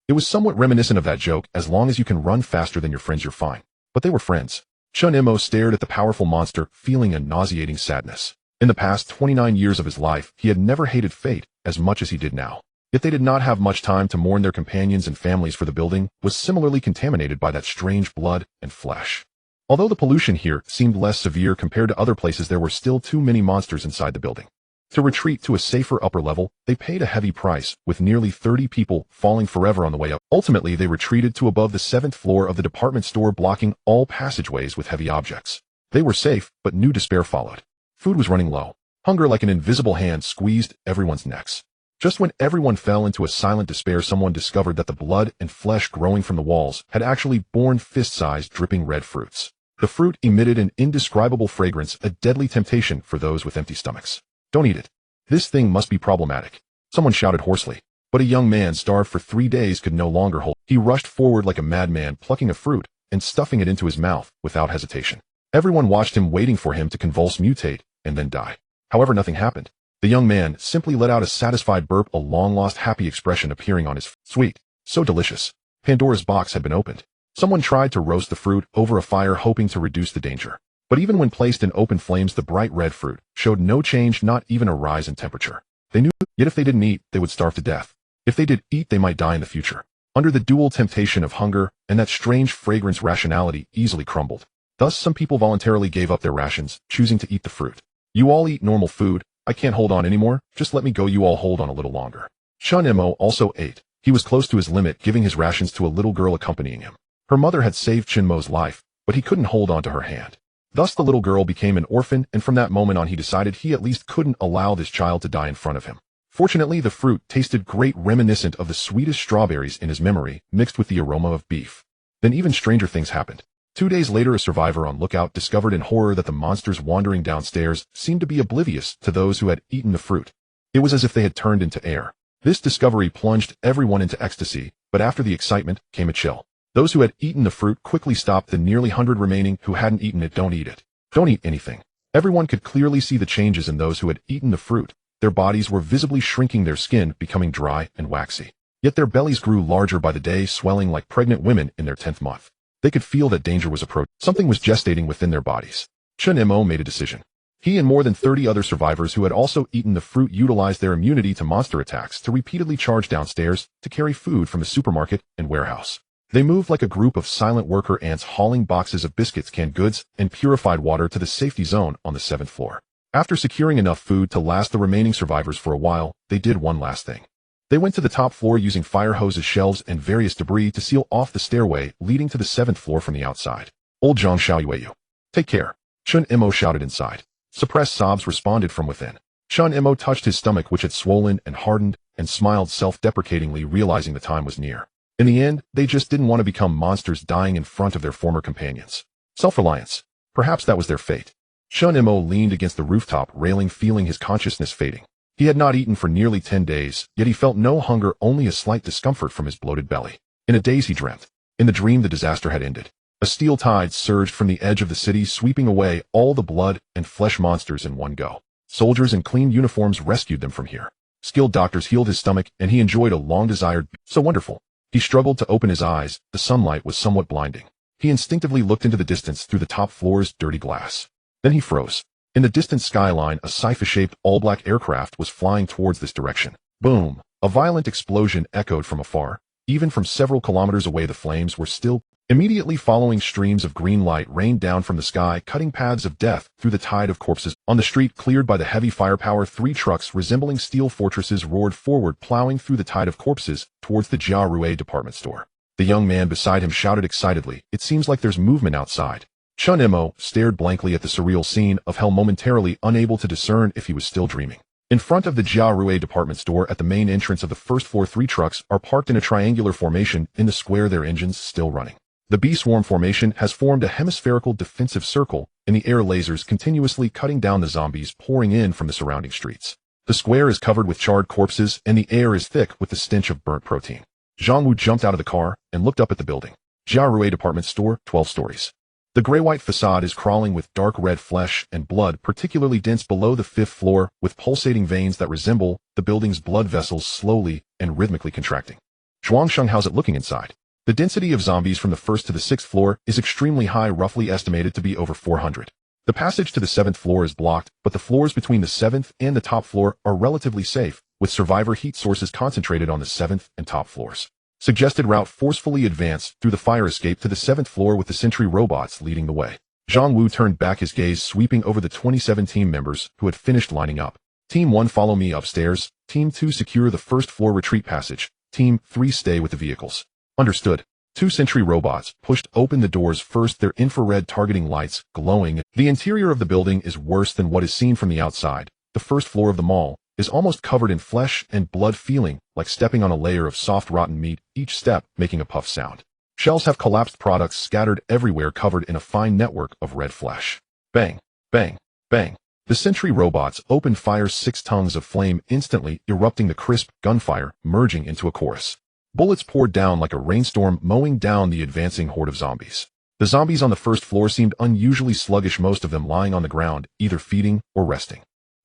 It was somewhat reminiscent of that joke, as long as you can run faster than your friends, you're fine. But they were friends. Chun Imo stared at the powerful monster, feeling a nauseating sadness. In the past 29 years of his life, he had never hated fate as much as he did now. Yet they did not have much time to mourn their companions and families, for the building was similarly contaminated by that strange blood and flesh. Although the pollution here seemed less severe compared to other places, there were still too many monsters inside the building. To retreat to a safer upper level, they paid a heavy price, with nearly 30 people falling forever on the way up. Ultimately, they retreated to above the 7th floor of the department store, blocking all passageways with heavy objects. They were safe, but new despair followed. Food was running low. Hunger, like an invisible hand, squeezed everyone's necks. Just when everyone fell into a silent despair, someone discovered that the blood and flesh growing from the walls had actually borne fist-sized, dripping red fruits. The fruit emitted an indescribable fragrance, a deadly temptation for those with empty stomachs. Don't eat it. This thing must be problematic. Someone shouted hoarsely. But a young man, starved for 3 days, could no longer hold. He rushed forward like a madman, plucking a fruit and stuffing it into his mouth without hesitation. Everyone watched him, waiting for him to convulse, mutate, and then die. However, nothing happened. The young man simply let out a satisfied burp, a long-lost happy expression appearing on his face. Sweet. So delicious. Pandora's box had been opened. Someone tried to roast the fruit over a fire, hoping to reduce the danger. But even when placed in open flames, the bright red fruit showed no change, not even a rise in temperature. They knew, yet if they didn't eat, they would starve to death. If they did eat, they might die in the future. Under the dual temptation of hunger and that strange fragrance, rationality easily crumbled. Thus, some people voluntarily gave up their rations, choosing to eat the fruit. You all eat normal food. I can't hold on anymore. Just let me go. You all hold on a little longer. Chun Imo also ate. He was close to his limit, giving his rations to a little girl accompanying him. Her mother had saved Chun Mo's life, but he couldn't hold on to her hand. Thus the little girl became an orphan, and from that moment on he decided he at least couldn't allow this child to die in front of him. Fortunately, the fruit tasted great, reminiscent of the sweetest strawberries in his memory, mixed with the aroma of beef. Then even stranger things happened. 2 days later, a survivor on lookout discovered in horror that the monsters wandering downstairs seemed to be oblivious to those who had eaten the fruit. It was as if they had turned into air. This discovery plunged everyone into ecstasy, but after the excitement came a chill. Those who had eaten the fruit quickly stopped. The nearly 100 remaining who hadn't eaten it don't eat it. Don't eat anything. Everyone could clearly see the changes in those who had eaten the fruit. Their bodies were visibly shrinking, their skin becoming dry and waxy. Yet their bellies grew larger by the day, swelling like pregnant women in their 10th month. They could feel that danger was approaching. Something was gestating within their bodies. Chen Mo made a decision. He and more than 30 other survivors who had also eaten the fruit utilized their immunity to monster attacks to repeatedly charge downstairs to carry food from the supermarket and warehouse. They moved like a group of silent worker ants, hauling boxes of biscuits, canned goods, and purified water to the safety zone on the 7th floor. After securing enough food to last the remaining survivors for a while, they did one last thing. They went to the top floor using fire hoses, shelves, and various debris to seal off the stairway leading to the 7th floor from the outside. Old Zhang Xiaoyueyu. Take care. Chen Mo shouted inside. Suppressed sobs responded from within. Chen Mo touched his stomach, which had swollen and hardened, and smiled self-deprecatingly, realizing the time was near. In the end, they just didn't want to become monsters dying in front of their former companions. Self-reliance. Perhaps that was their fate. Chen Mo leaned against the rooftop railing, feeling his consciousness fading. He had not eaten for nearly 10 days, yet he felt no hunger, only a slight discomfort from his bloated belly. In a daze he dreamt. In the dream the disaster had ended. A steel tide surged from the edge of the city, sweeping away all the blood and flesh monsters in one go. Soldiers in clean uniforms rescued them from here. Skilled doctors healed his stomach, and he enjoyed a long-desired, so wonderful. He struggled to open his eyes. The sunlight was somewhat blinding. He instinctively looked into the distance through the top floor's dirty glass. Then he froze. In the distant skyline, a cipher-shaped all-black aircraft was flying towards this direction. Boom! A violent explosion echoed from afar. Even from several kilometers away, the flames were still. Immediately following, streams of green light rained down from the sky, cutting paths of death through the tide of corpses. On the street cleared by the heavy firepower, 3 trucks resembling steel fortresses roared forward, plowing through the tide of corpses towards the Jia Rue department store. The young man beside him shouted excitedly, "It seems like there's movement outside." Chen Mo stared blankly at the surreal scene of hell, momentarily unable to discern if he was still dreaming. In front of the Jia Rue department store, at the main entrance of the first floor, 3 trucks are parked in a triangular formation in the square, their engines still running. The bee-swarm formation has formed a hemispherical defensive circle, in the air, lasers continuously cutting down the zombies pouring in from the surrounding streets. The square is covered with charred corpses, and the air is thick with the stench of burnt protein. Zhang Wu jumped out of the car and looked up at the building. Jia Rue department store, 12 stories. The gray-white facade is crawling with dark red flesh and blood, particularly dense below the 5th floor, with pulsating veins that resemble the building's blood vessels, slowly and rhythmically contracting. Zhuangsheng, how's it looking inside? The density of zombies from the 1st to the 6th floor is extremely high, roughly estimated to be over 400. The passage to the 7th floor is blocked, but the floors between the 7th and the top floor are relatively safe, with survivor heat sources concentrated on the 7th and top floors. Suggested route: forcefully advance through the fire escape to the 7th floor with the sentry robots leading the way. Zhang Wu turned back, his gaze sweeping over the 27 team members who had finished lining up. Team 1, follow me upstairs. Team 2, secure the 1st floor retreat passage. Team 3, stay with the vehicles. Understood. 2 sentry robots pushed open the doors first, their infrared targeting lights glowing. The interior of the building is worse than what is seen from the outside. The 1st floor of the mall is almost covered in flesh and blood, feeling like stepping on a layer of soft rotten meat, each step making a puff sound. Shelves have collapsed, products scattered everywhere, covered in a fine network of red flesh. Bang, bang, bang. The sentry robots opened fire, 6 tongues of flame instantly erupting, the crisp gunfire merging into a chorus. Bullets poured down like a rainstorm, mowing down the advancing horde of zombies. The zombies on the 1st floor seemed unusually sluggish, most of them lying on the ground, either feeding or resting.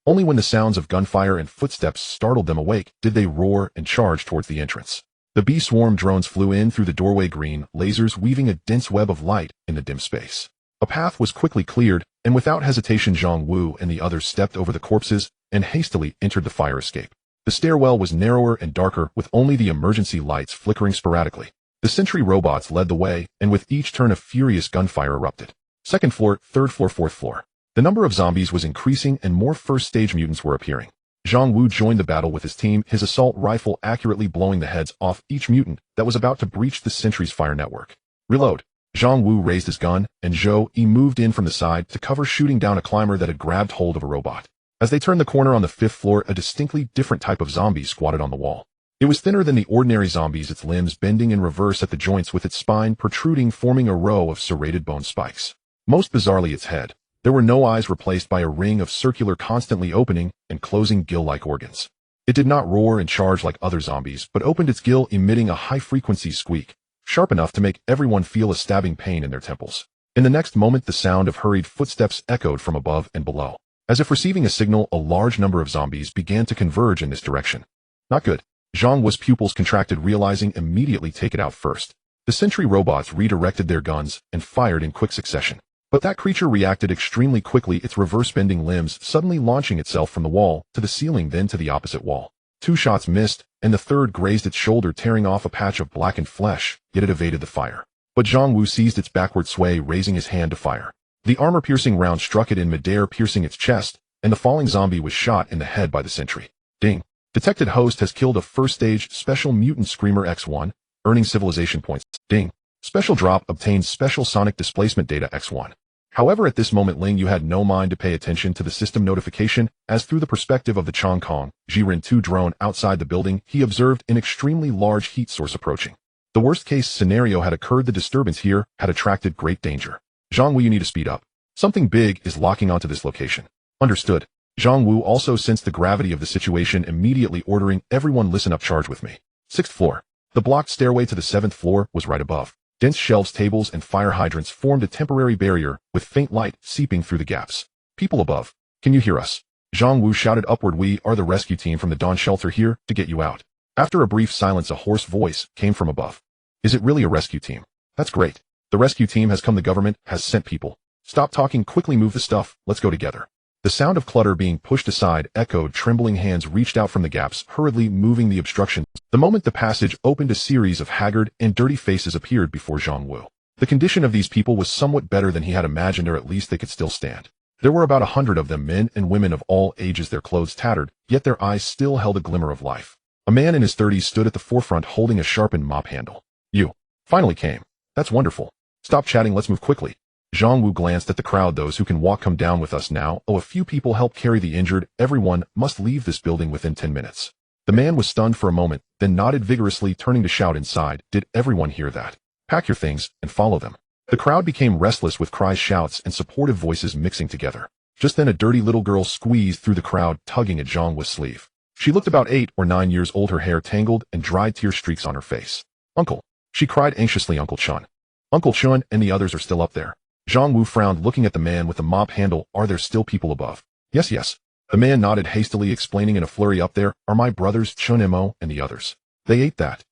Only when the sounds of gunfire and footsteps startled them awake did they roar and charge towards the entrance. The bee-swarm drones flew in through the doorway, green lasers weaving a dense web of light in the dim space. A path was quickly cleared, and without hesitation Zhang Wu and the others stepped over the corpses and hastily entered the fire escape. The stairwell was narrower and darker, with only the emergency lights flickering sporadically. The sentry robots led the way, and with each turn a furious gunfire erupted. 2nd floor, 3rd floor, 4th floor. The number of zombies was increasing, and more first-stage mutants were appearing. Zhang Wu joined the battle with his team, his assault rifle accurately blowing the heads off each mutant that was about to breach the sentry's fire network. Reload. Zhang Wu raised his gun, and Zhou Yi moved in from the side to cover, shooting down a climber that had grabbed hold of a robot. As they turned the corner on the 5th floor, a distinctly different type of zombie squatted on the wall. It was thinner than the ordinary zombies, its limbs bending in reverse at the joints, with its spine protruding, forming a row of serrated bone spikes. Most bizarrely, its head. There were no eyes, replaced by a ring of circular, constantly opening and closing gill-like organs. It did not roar and charge like other zombies, but opened its gill, emitting a high-frequency squeak, sharp enough to make everyone feel a stabbing pain in their temples. In the next moment, the sound of hurried footsteps echoed from above and below. As if receiving a signal, a large number of zombies began to converge in this direction. Not good. Zhang Wu's pupils contracted, realizing immediately take it out first. The sentry robots redirected their guns and fired in quick succession. But that creature reacted extremely quickly, its reverse-bending limbs suddenly launching itself from the wall to the ceiling, then to the opposite wall. 2 shots missed, and the third grazed its shoulder, tearing off a patch of blackened flesh, yet it evaded the fire. But Zhang Wu seized its backward sway, raising his hand to fire. The armor-piercing round struck it in midair, piercing its chest, and the falling zombie was shot in the head by the sentry. Ding. Detected host has killed a first-stage Special Mutant Screamer X1, earning civilization points. Ding. Special drop obtains Special Sonic Displacement Data X1. However, at this moment Ling Yu had no mind to pay attention to the system notification, as through the perspective of the Chong Kong Jiren 2 drone outside the building, he observed an extremely large heat source approaching. The worst-case scenario had occurred. The disturbance here had attracted great danger. Zhang Wu, you need to speed up. Something big is locking onto this location. Understood. Zhang Wu also sensed the gravity of the situation, immediately ordering everyone listen up, charge with me. 6th floor. The blocked stairway to the 7th floor was right above. Dense shelves, tables, and fire hydrants formed a temporary barrier, with faint light seeping through the gaps. People above, can you hear us? Zhang Wu shouted upward. We are the rescue team from the Dawn Shelter, here to get you out. After a brief silence, a hoarse voice came from above. Is it really a rescue team? That's great. The rescue team has come. The government has sent people. Stop talking, quickly move the stuff, let's go together. The sound of clutter being pushed aside echoed. Trembling hands reached out from the gaps, hurriedly moving the obstructions. The moment the passage opened, a series of haggard and dirty faces appeared before Zhang Wu. The condition of these people was somewhat better than he had imagined, or at least they could still stand. There were about 100 of them, men and women of all ages, their clothes tattered, yet their eyes still held a glimmer of life. A man in his 30s stood at the forefront holding a sharpened mop handle. You finally came. That's wonderful. Stop chatting, let's move quickly. Zhang Wu glanced at the crowd. Those who can walk come down with us now. Oh, a few people help carry the injured. Everyone must leave this building within 10 minutes. The man was stunned for a moment, then nodded vigorously, turning to shout inside. Did everyone hear that? Pack your things and follow them. The crowd became restless, with cries, shouts, and supportive voices mixing together. Just then a dirty little girl squeezed through the crowd, tugging at Zhang Wu's sleeve. She looked about 8 or 9 years old, her hair tangled and dried tear streaks on her face. Uncle, she cried anxiously. Uncle Chun. Uncle Chun and the others are still up there. Zhang Wu frowned, looking at the man with the mop handle. Are there still people above? Yes, yes. The man nodded hastily, explaining in a flurry. Up there are my brothers Chun Mo and the others. They ate that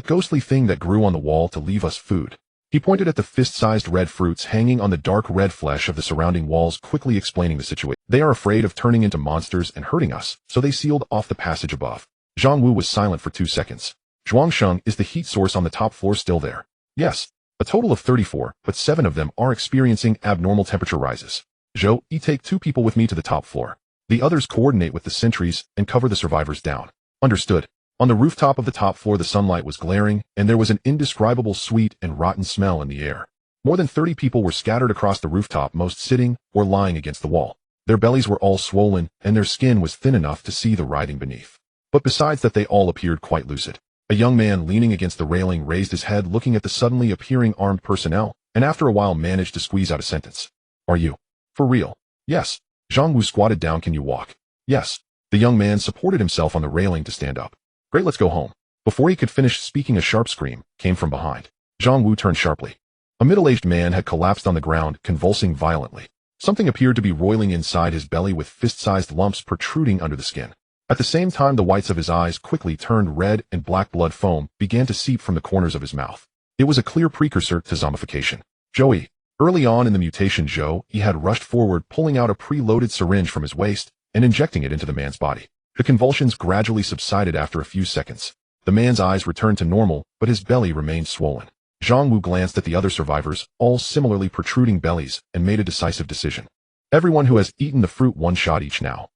ghostly thing that grew on the wall to leave us food. He pointed at the fist-sized red fruits hanging on the dark red flesh of the surrounding walls, quickly explaining the situation. They are afraid of turning into monsters and hurting us, so they sealed off the passage above. Zhang Wu was silent for 2 seconds. Zhuangsheng, is the heat source on the top floor still there? Yes. A total of 34, but 7 of them are experiencing abnormal temperature rises. Zhou, take 2 people with me to the top floor. The others coordinate with the sentries and cover the survivors down. Understood. On the rooftop of the top floor, the sunlight was glaring, and there was an indescribable sweet and rotten smell in the air. More than 30 people were scattered across the rooftop, most sitting or lying against the wall. Their bellies were all swollen, and their skin was thin enough to see the writhing beneath. But besides that, they all appeared quite lucid. A young man leaning against the railing raised his head, looking at the suddenly appearing armed personnel, and after a while managed to squeeze out a sentence. Are you for real? Yes. Zhang Wu squatted down. Can you walk? Yes. The young man supported himself on the railing to stand up. Great, let's go home. Before he could finish speaking, a sharp scream came from behind. Zhang Wu turned sharply. A middle-aged man had collapsed on the ground, convulsing violently. Something appeared to be roiling inside his belly, with fist-sized lumps protruding under the skin. At the same time, the whites of his eyes quickly turned red, and black blood foam began to seep from the corners of his mouth. It was a clear precursor to zombification. Joey. Early on in the mutation, he had rushed forward, pulling out a pre-loaded syringe from his waist and injecting it into the man's body. The convulsions gradually subsided after a few seconds. The man's eyes returned to normal, but his belly remained swollen. Zhang Wu glanced at the other survivors, all similarly protruding bellies, and made a decisive decision. Everyone who has eaten the fruit, 1 shot each now.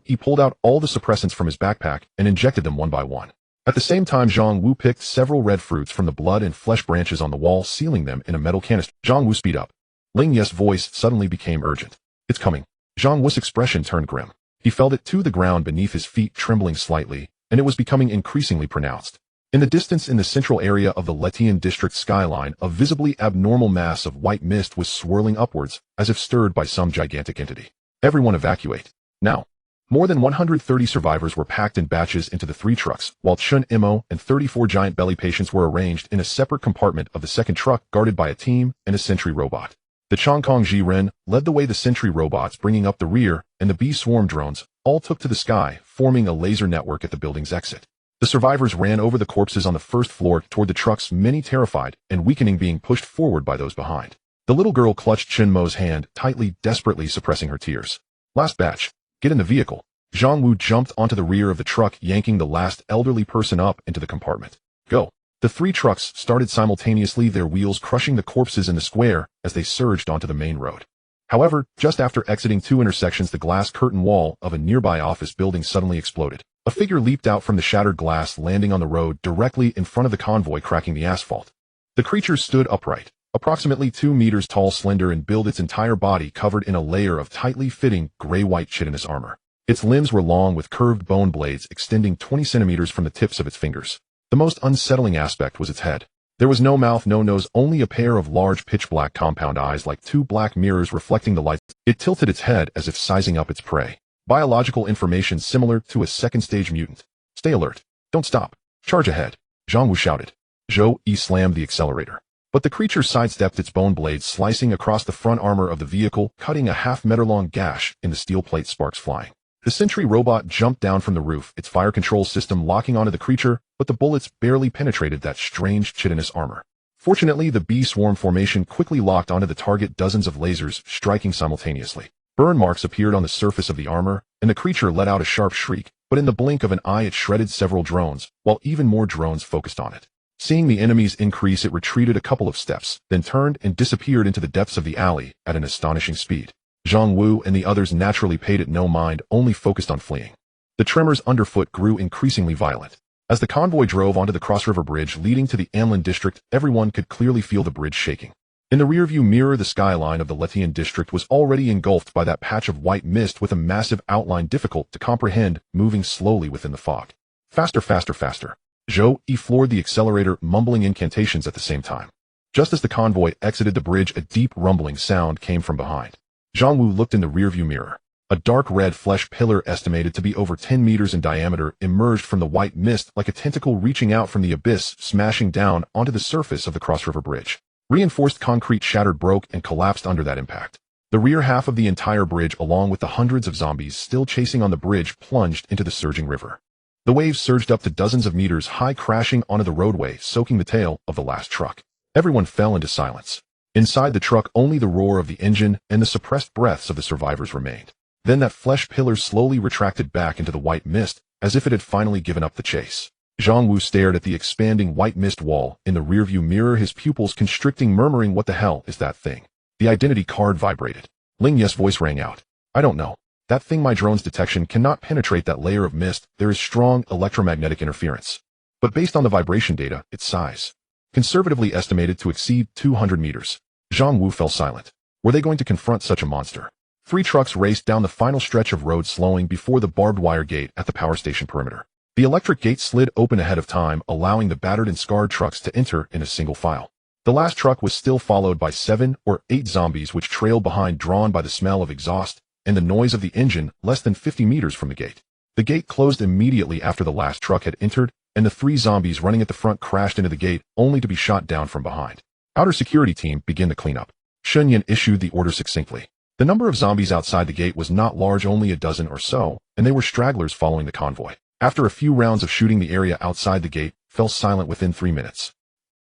He pulled out all the suppressants from his backpack and injected them one by one. At the same time, Zhang Wu picked several red fruits from the blood and flesh branches on the wall, sealing them in a metal canister. Zhang Wu, speed up. Ling Yu's voice suddenly became urgent. It's coming. Zhang Wu's expression turned grim. He felt it to the ground beneath his feet, trembling slightly, and it was becoming increasingly pronounced. In the distance, in the central area of the Letian district skyline, a visibly abnormal mass of white mist was swirling upwards, as if stirred by some gigantic entity. Everyone evacuate. Now. More than 130 survivors were packed in batches into the 3 trucks, while Chun Imo and 34 giant belly patients were arranged in a separate compartment of the second truck guarded by a team and a sentry robot. The Chongkong Ji-Ren led the way, the sentry robots bringing up the rear, and the B-swarm drones all took to the sky, forming a laser network at the building's exit. The survivors ran over the corpses on the first floor toward the trucks, many terrified and weakening, being pushed forward by those behind. The little girl clutched Chen Mo's hand tightly, desperately suppressing her tears. Last batch. Get in the vehicle. Zhang Wu jumped onto the rear of the truck, yanking the last elderly person up into the compartment. Go. The 3 trucks started simultaneously, their wheels crushing the corpses in the square as they surged onto the main road. However, just after exiting 2 intersections, the glass curtain wall of a nearby office building suddenly exploded. A figure leaped out from the shattered glass, landing on the road directly in front of the convoy, cracking the asphalt. The creature stood upright, approximately 2 meters tall, slender in build, its entire body covered in a layer of tightly fitting gray-white chitinous armor. Its limbs were long, with curved bone blades extending 20 centimeters from the tips of its fingers. The most unsettling aspect was its head. There was no mouth, no nose, only a pair of large pitch-black compound eyes like 2 black mirrors reflecting the light. It tilted its head as if sizing up its prey. Biological information similar to a second-stage mutant. Stay alert. Don't stop. Charge ahead. Zhang Wu shouted. Zhou Yi slammed the accelerator. But the creature sidestepped, its bone blades slicing across the front armor of the vehicle, cutting a half-meter-long gash in the steel plate, sparks flying. The sentry robot jumped down from the roof, its fire control system locking onto the creature, but the bullets barely penetrated that strange chitinous armor. Fortunately, the B-swarm formation quickly locked onto the target, dozens of lasers striking simultaneously. Burn marks appeared on the surface of the armor, and the creature let out a sharp shriek, but in the blink of an eye it shredded several drones, while even more drones focused on it. Seeing the enemies increase, it retreated a couple of steps, then turned and disappeared into the depths of the alley at an astonishing speed. Zhang Wu and the others naturally paid it no mind, only focused on fleeing. The tremors underfoot grew increasingly violent. As the convoy drove onto the cross-river bridge leading to the Anlin district, everyone could clearly feel the bridge shaking. In the rearview mirror, the skyline of the Letian district was already engulfed by that patch of white mist with a massive outline difficult to comprehend, moving slowly within the fog. Faster, faster, faster. Zhou Yi floored the accelerator, mumbling incantations at the same time. Just as the convoy exited the bridge, a deep rumbling sound came from behind. Zhang Wu looked in the rearview mirror. A dark red flesh pillar estimated to be over 10 meters in diameter emerged from the white mist like a tentacle reaching out from the abyss, smashing down onto the surface of the cross-river bridge. Reinforced concrete shattered, broke, and collapsed under that impact. The rear half of the entire bridge, along with the hundreds of zombies still chasing on the bridge, plunged into the surging river. The waves surged up to dozens of meters high, crashing onto the roadway, soaking the tail of the last truck. Everyone fell into silence. Inside the truck, only the roar of the engine and the suppressed breaths of the survivors remained. Then that flesh pillar slowly retracted back into the white mist, as if it had finally given up the chase. Zhang Wu stared at the expanding white mist wall in the rearview mirror, his pupils constricting, murmuring, "What the hell is that thing?" The identity card vibrated. Ling Yu's voice rang out. "I don't know. That thing, my drone's detection cannot penetrate that layer of mist. There is strong electromagnetic interference. But based on the vibration data, its size, conservatively estimated to exceed 200 meters. Zhang Wu fell silent. Were they going to confront such a monster? 3 trucks raced down the final stretch of road, slowing before the barbed wire gate at the power station perimeter. The electric gate slid open ahead of time, allowing the battered and scarred trucks to enter in a single file. The last truck was still followed by 7 or 8 zombies, which trailed behind, drawn by the smell of exhaust and the noise of the engine less than 50 meters from the gate. The gate closed immediately after the last truck had entered, and the 3 zombies running at the front crashed into the gate, only to be shot down from behind. Outer security team, begin the cleanup. Shunyan issued the order succinctly. The number of zombies outside the gate was not large, only a dozen or so, and they were stragglers following the convoy. After a few rounds of shooting, the area outside the gate fell silent within 3 minutes.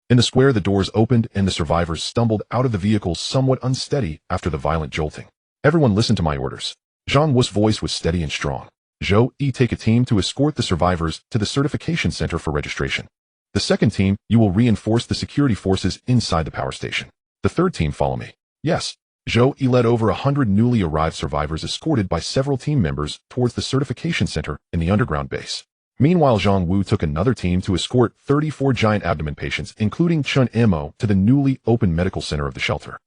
In the square, the doors opened and the survivors stumbled out of the vehicles, somewhat unsteady after the violent jolting. Everyone listen to my orders. Zhang Wu's voice was steady and strong. Zhou Yi, take a team to escort the survivors to the certification center for registration. The second team, you will reinforce the security forces inside the power station. The third team, follow me. Yes. Zhou Yi led over 100 newly arrived survivors, escorted by several team members, towards the certification center in the underground base. Meanwhile, Zhang Wu took another team to escort 34 giant abdomen patients, including Chun Imo, to the newly opened medical center of the shelter.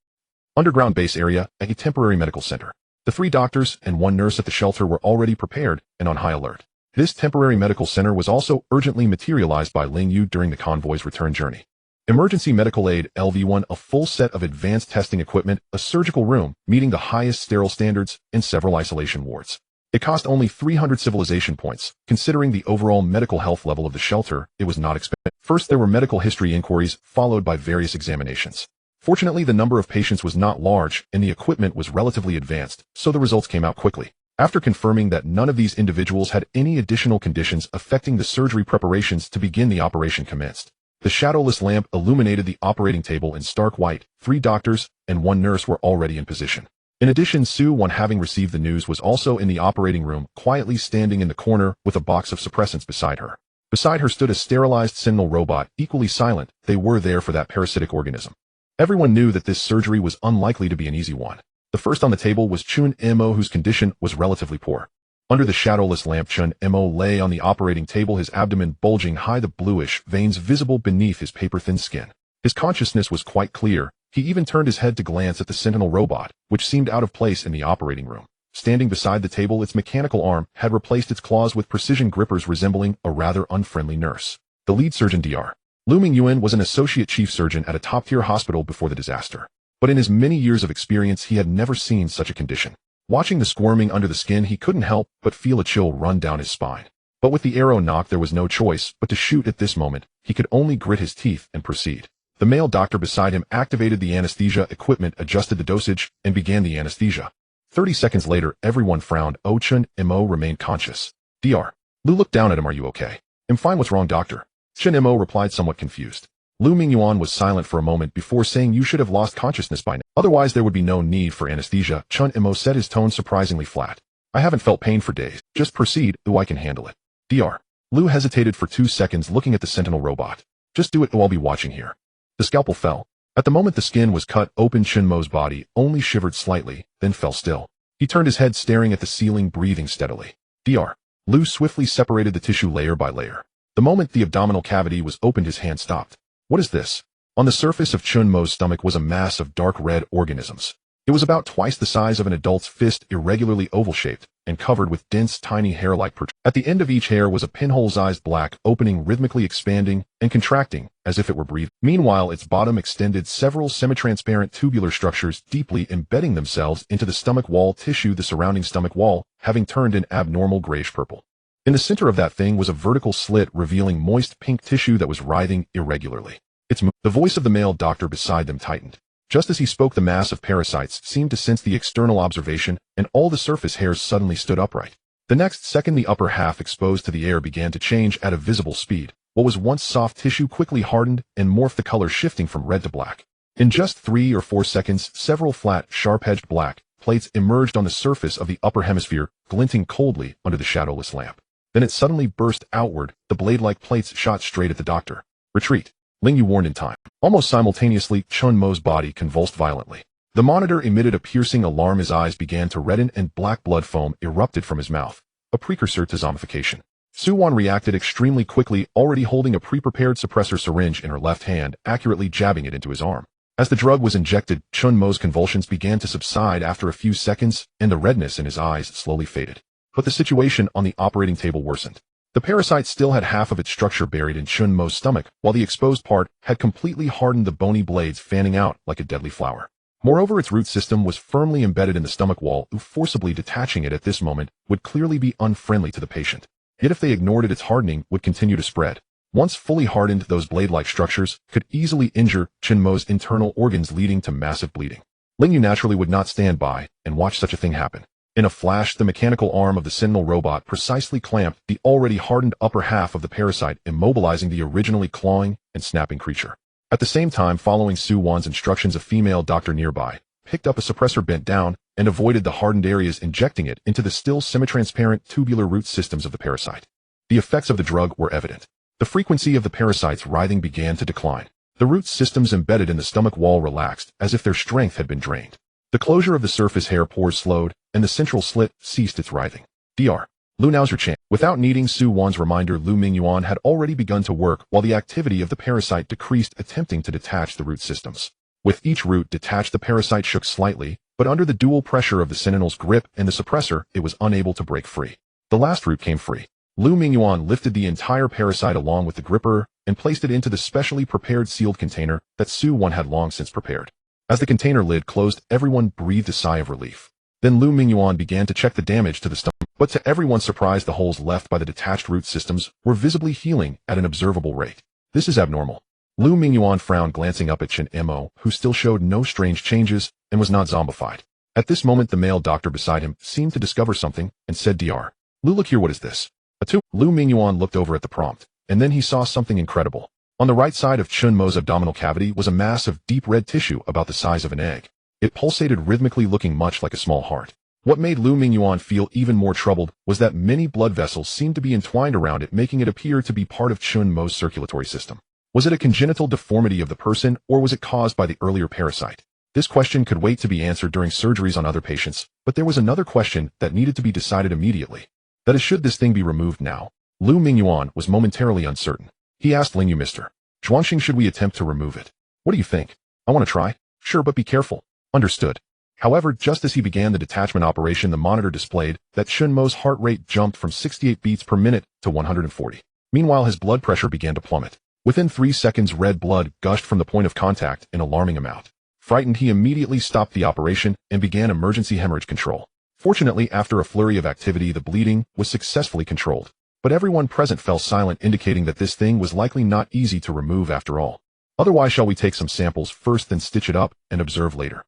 Underground base area, a temporary medical center. The 3 doctors and 1 nurse at the shelter were already prepared and on high alert. This temporary medical center was also urgently materialized by Ling Yu during the convoy's return journey. Emergency medical aid, LV1, a full set of advanced testing equipment, a surgical room meeting the highest sterile standards, and several isolation wards. It cost only 300 civilization points. Considering the overall medical health level of the shelter, it was not expensive. First, there were medical history inquiries, followed by various examinations. Fortunately, the number of patients was not large, and the equipment was relatively advanced, so the results came out quickly. After confirming that none of these individuals had any additional conditions affecting the surgery, preparations to begin the operation commenced. The shadowless lamp illuminated the operating table in stark white. 3 doctors and 1 nurse were already in position. In addition, Su-Wan, having received the news, was also in the operating room, quietly standing in the corner with a box of suppressants beside her. Beside her stood a sterilized sentinel robot, equally silent. They were there for that parasitic organism. Everyone knew that this surgery was unlikely to be an easy one. The first on the table was Chun Mo, whose condition was relatively poor. Under the shadowless lamp, Chun Mo lay on the operating table, his abdomen bulging high, the bluish veins visible beneath his paper-thin skin. His consciousness was quite clear. He even turned his head to glance at the sentinel robot, which seemed out of place in the operating room. Standing beside the table, its mechanical arm had replaced its claws with precision grippers, resembling a rather unfriendly nurse. The lead surgeon, Dr. Ling Yu, was an associate chief surgeon at a top-tier hospital before the disaster. But in his many years of experience, he had never seen such a condition. Watching the squirming under the skin, he couldn't help but feel a chill run down his spine. But with the arrow knocked, there was no choice but to shoot at this moment. He could only grit his teeth and proceed. The male doctor beside him activated the anesthesia equipment, adjusted the dosage, and began the anesthesia. 30 seconds later, everyone frowned. Chun Mo remained conscious. Dr. Lu looked down at him. "Are you okay?" "I'm fine. What's wrong, doctor?" Chun Mo replied, somewhat confused. Ling Yu was silent for a moment before saying, "You should have lost consciousness by now. Otherwise, there would be no need for anesthesia." Chun Mo said, his tone surprisingly flat. "I haven't felt pain for days. Just proceed. I can handle it." Dr. Lu hesitated for 2 seconds, looking at the sentinel robot. "Just do it. I'll be watching here." The scalpel fell. At the moment the skin was cut open, Chun Mo's body only shivered slightly, then fell still. He turned his head, staring at the ceiling, breathing steadily. Dr. Lu swiftly separated the tissue layer by layer. The moment the abdominal cavity was opened, his hand stopped. "What is this?" On the surface of Chun Mo's stomach was a mass of dark red organisms. It was about twice the size of an adult's fist, irregularly oval-shaped, and covered with dense, tiny hair-like protrusions. At the end of each hair was a pinhole-sized black opening, rhythmically expanding and contracting as if it were breathing. Meanwhile, its bottom extended several semi-transparent tubular structures, deeply embedding themselves into the stomach wall tissue, the surrounding stomach wall having turned an abnormal grayish-purple. In the center of that thing was a vertical slit, revealing moist pink tissue that was writhing irregularly. The voice of the male doctor beside them tightened. Just as he spoke, the mass of parasites seemed to sense the external observation, and all the surface hairs suddenly stood upright. The next second, the upper half exposed to the air began to change at a visible speed. What was once soft tissue quickly hardened and morphed, the color shifting from red to black. In just 3 or 4 seconds, several flat, sharp-edged black plates emerged on the surface of the upper hemisphere, glinting coldly under the shadowless lamp. Then it suddenly burst outward. The blade-like plates shot straight at the doctor. "Retreat," Ling Yu warned in time. Almost simultaneously, Chun Mo's body convulsed violently. The monitor emitted a piercing alarm. His eyes began to redden and black blood foam erupted from his mouth, a precursor to zombification. Su-Wan reacted extremely quickly, already holding a pre-prepared suppressor syringe in her left hand, accurately jabbing it into his arm. As the drug was injected, Chun Mo's convulsions began to subside after a few seconds, and the redness in his eyes slowly faded. But the situation on the operating table worsened. The parasite still had half of its structure buried in Chun Mo's stomach, while the exposed part had completely hardened, the bony blades fanning out like a deadly flower. Moreover, its root system was firmly embedded in the stomach wall. Forcibly detaching it at this moment would clearly be unfriendly to the patient. Yet if they ignored it, its hardening would continue to spread. Once fully hardened, those blade-like structures could easily injure Chun Mo's internal organs, leading to massive bleeding. Ling Yu naturally would not stand by and watch such a thing happen. In a flash, the mechanical arm of the sentinel robot precisely clamped the already hardened upper half of the parasite, immobilizing the originally clawing and snapping creature. At the same time, following Su-Wan's instructions, a female doctor nearby picked up a suppressor, bent down, and avoided the hardened areas, injecting it into the still semi-transparent tubular root systems of the parasite. The effects of the drug were evident. The frequency of the parasite's writhing began to decline. The root systems embedded in the stomach wall relaxed, as if their strength had been drained. The closure of the surface hair pores slowed, and the central slit ceased its writhing. Dr. Lu, now's your chance. Without needing Su-Wan's reminder, Ling Yu had already begun to work, while the activity of the parasite decreased, attempting to detach the root systems. With each root detached, the parasite shook slightly, but under the dual pressure of the sentinel's grip and the suppressor, it was unable to break free. The last root came free. Ling Yu lifted the entire parasite along with the gripper and placed it into the specially prepared sealed container that Su-Wan had long since prepared. As the container lid closed, everyone breathed a sigh of relief. Then Lu Mingyuan began to check the damage to the stomach, but to everyone's surprise the holes left by the detached root systems were visibly healing at an observable rate. This is abnormal. Lu Mingyuan frowned, glancing up at Chen Mo, who still showed no strange changes and was not zombified. At this moment the male doctor beside him seemed to discover something and said, "Dr. Lu, look here, what is this?" A tube. Lu Mingyuan looked over at the prompt, and then he saw something incredible. On the right side of Chen Mo's abdominal cavity was a mass of deep red tissue about the size of an egg. It pulsated rhythmically, looking much like a small heart. What made Lu Mingyuan feel even more troubled was that many blood vessels seemed to be entwined around it, making it appear to be part of Chen Mo's circulatory system. Was it a congenital deformity of the person, or was it caused by the earlier parasite? This question could wait to be answered during surgeries on other patients, but there was another question that needed to be decided immediately. That is, should this thing be removed now? Lu Mingyuan was momentarily uncertain. He asked Ling Yu, "Mr. Zhuangxing, should we attempt to remove it? What do you think?" "I want to try." "Sure, but be careful." "Understood." However, just as he began the detachment operation, the monitor displayed that Chen Mo's heart rate jumped from 68 beats per minute to 140. Meanwhile, his blood pressure began to plummet. Within 3 seconds, red blood gushed from the point of contact in alarming amount. Frightened, he immediately stopped the operation and began emergency hemorrhage control. Fortunately, after a flurry of activity, the bleeding was successfully controlled. But everyone present fell silent, indicating that this thing was likely not easy to remove after all. "Otherwise, shall we take some samples first, then stitch it up and observe later?"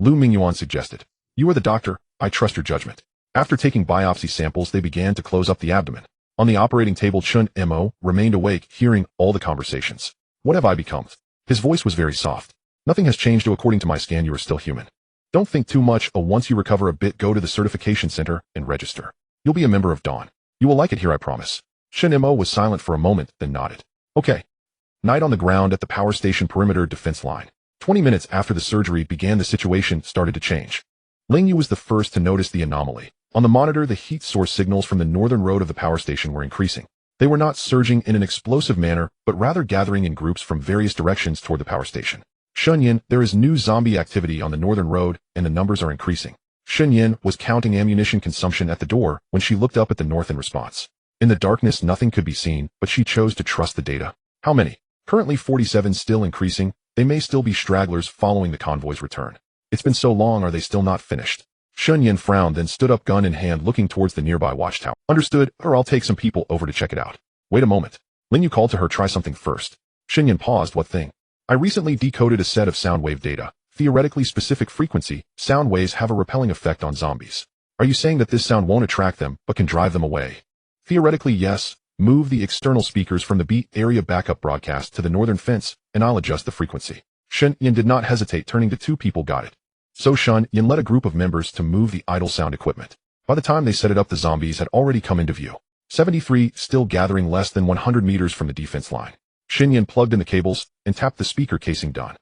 Lu Mingyuan suggested. "You are the doctor, I trust your judgment." After taking biopsy samples, they began to close up the abdomen. On the operating table, Chen Mo remained awake, hearing all the conversations. "What have I become?" His voice was very soft. "Nothing has changed. According to my scan, you are still human. Don't think too much. Once you recover a bit, go to the certification center and register. You'll be a member of Dawn. You will like it here, I promise." Chen Mo was silent for a moment, then nodded. "Okay." Night on the ground at the power station perimeter defense line. 20 minutes after the surgery began, the situation started to change. Ling Yu was the first to notice the anomaly. On the monitor, the heat source signals from the northern road of the power station were increasing. They were not surging in an explosive manner, but rather gathering in groups from various directions toward the power station. "Shunyin, there is new zombie activity on the northern road, and the numbers are increasing." Shunyin was counting ammunition consumption at the door when she looked up at the north in response. In the darkness, nothing could be seen, but she chose to trust the data. "How many?" "Currently 47, still increasing. They may still be stragglers following the convoy's return." "It's been so long, are they still not finished?" Shunyin frowned, then stood up, gun in hand, looking towards the nearby watchtower. "Understood, or I'll take some people over to check it out." "Wait a moment." Ling Yu called to her, "Try something first." Shunyin paused. "What thing?" "I recently decoded a set of sound wave data. Theoretically specific frequency, sound waves have a repelling effect on zombies. Are you saying that this sound won't attract them, but can drive them away?" "Theoretically, yes. Move the external speakers from the B area backup broadcast to the northern fence, and I'll adjust the frequency." Shen Yin did not hesitate, turning to two people. "Got it." So Shun Yin led a group of members to move the idle sound equipment. By the time they set it up, the zombies had already come into view. 73, still gathering less than 100 meters from the defense line. Shin Yin plugged in the cables and tapped the speaker casing. "Done."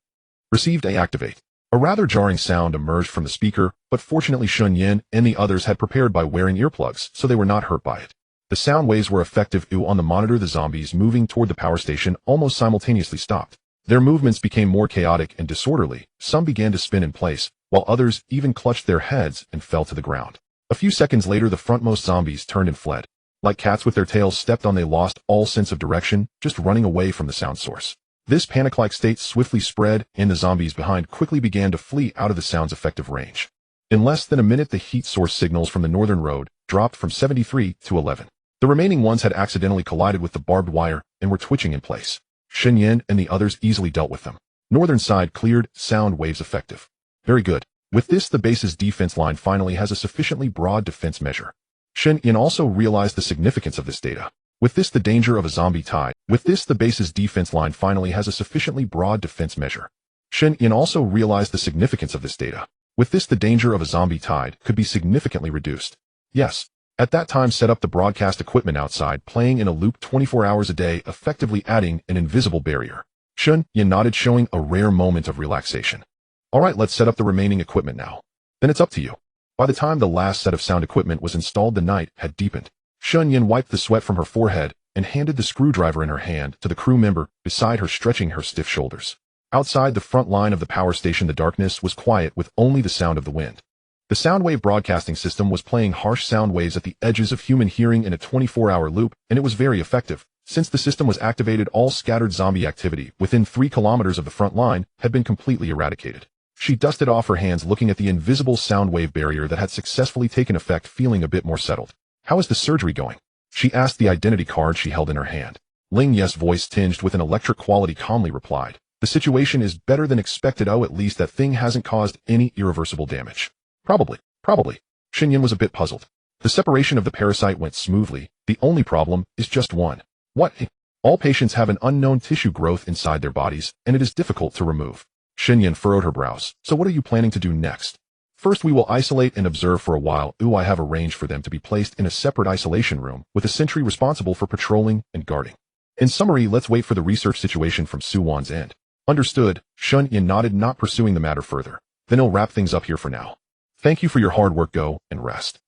"Received. Activate." A rather jarring sound emerged from the speaker, but fortunately Shun Yin and the others had prepared by wearing earplugs, so they were not hurt by it. The sound waves were effective. On the monitor, the zombies moving toward the power station almost simultaneously stopped. Their movements became more chaotic and disorderly. Some began to spin in place, while others even clutched their heads and fell to the ground. A few seconds later, the frontmost zombies turned and fled. Like cats with their tails stepped on, they lost all sense of direction, just running away from the sound source. This panic-like state swiftly spread, and the zombies behind quickly began to flee out of the sound's effective range. In less than a minute, the heat source signals from the northern road dropped from 73 to 11. The remaining ones had accidentally collided with the barbed wire and were twitching in place. Shen Yin and the others easily dealt with them. Northern side cleared, sound waves effective. Very good. With this, the base's defense line finally has a sufficiently broad defense measure. Shen Yin also realized the significance of this data. With this, the danger of a zombie tide. With this, the base's defense line finally has a sufficiently broad defense measure. Shen Yin also realized the significance of this data. With this, the danger of a zombie tide could be significantly reduced. Yes. At that time, set up the broadcast equipment outside, playing in a loop 24 hours a day, effectively adding an invisible barrier. Shen Yin nodded, showing a rare moment of relaxation. All right, let's set up the remaining equipment now. Then it's up to you. By the time the last set of sound equipment was installed, the night had deepened. Shen Yin wiped the sweat from her forehead and handed the screwdriver in her hand to the crew member beside her, stretching her stiff shoulders. Outside the front line of the power station, the darkness was quiet, with only the sound of the wind. The soundwave broadcasting system was playing harsh sound waves at the edges of human hearing in a 24-hour loop, and it was very effective. Since the system was activated, all scattered zombie activity within 3 kilometers of the front line had been completely eradicated. She dusted off her hands, looking at the invisible sound wave barrier that had successfully taken effect, feeling a bit more settled. How is the surgery going? She asked the identity card she held in her hand. Ling Yu's voice, tinged with an electric quality, calmly replied, "The situation is better than expected. Oh, at least that thing hasn't caused any irreversible damage." Probably. Xinyan was a bit puzzled. The separation of the parasite went smoothly. The only problem is just one. What? All patients have an unknown tissue growth inside their bodies, and it is difficult to remove. Xinyan furrowed her brows. So what are you planning to do next? First, we will isolate and observe for a while. I have arranged for them to be placed in a separate isolation room with a sentry responsible for patrolling and guarding. In summary, let's wait for the research situation from Suwan's end. Understood. Xinyan nodded, not pursuing the matter further. Then I'll wrap things up here for now. Thank you for your hard work. Go and rest.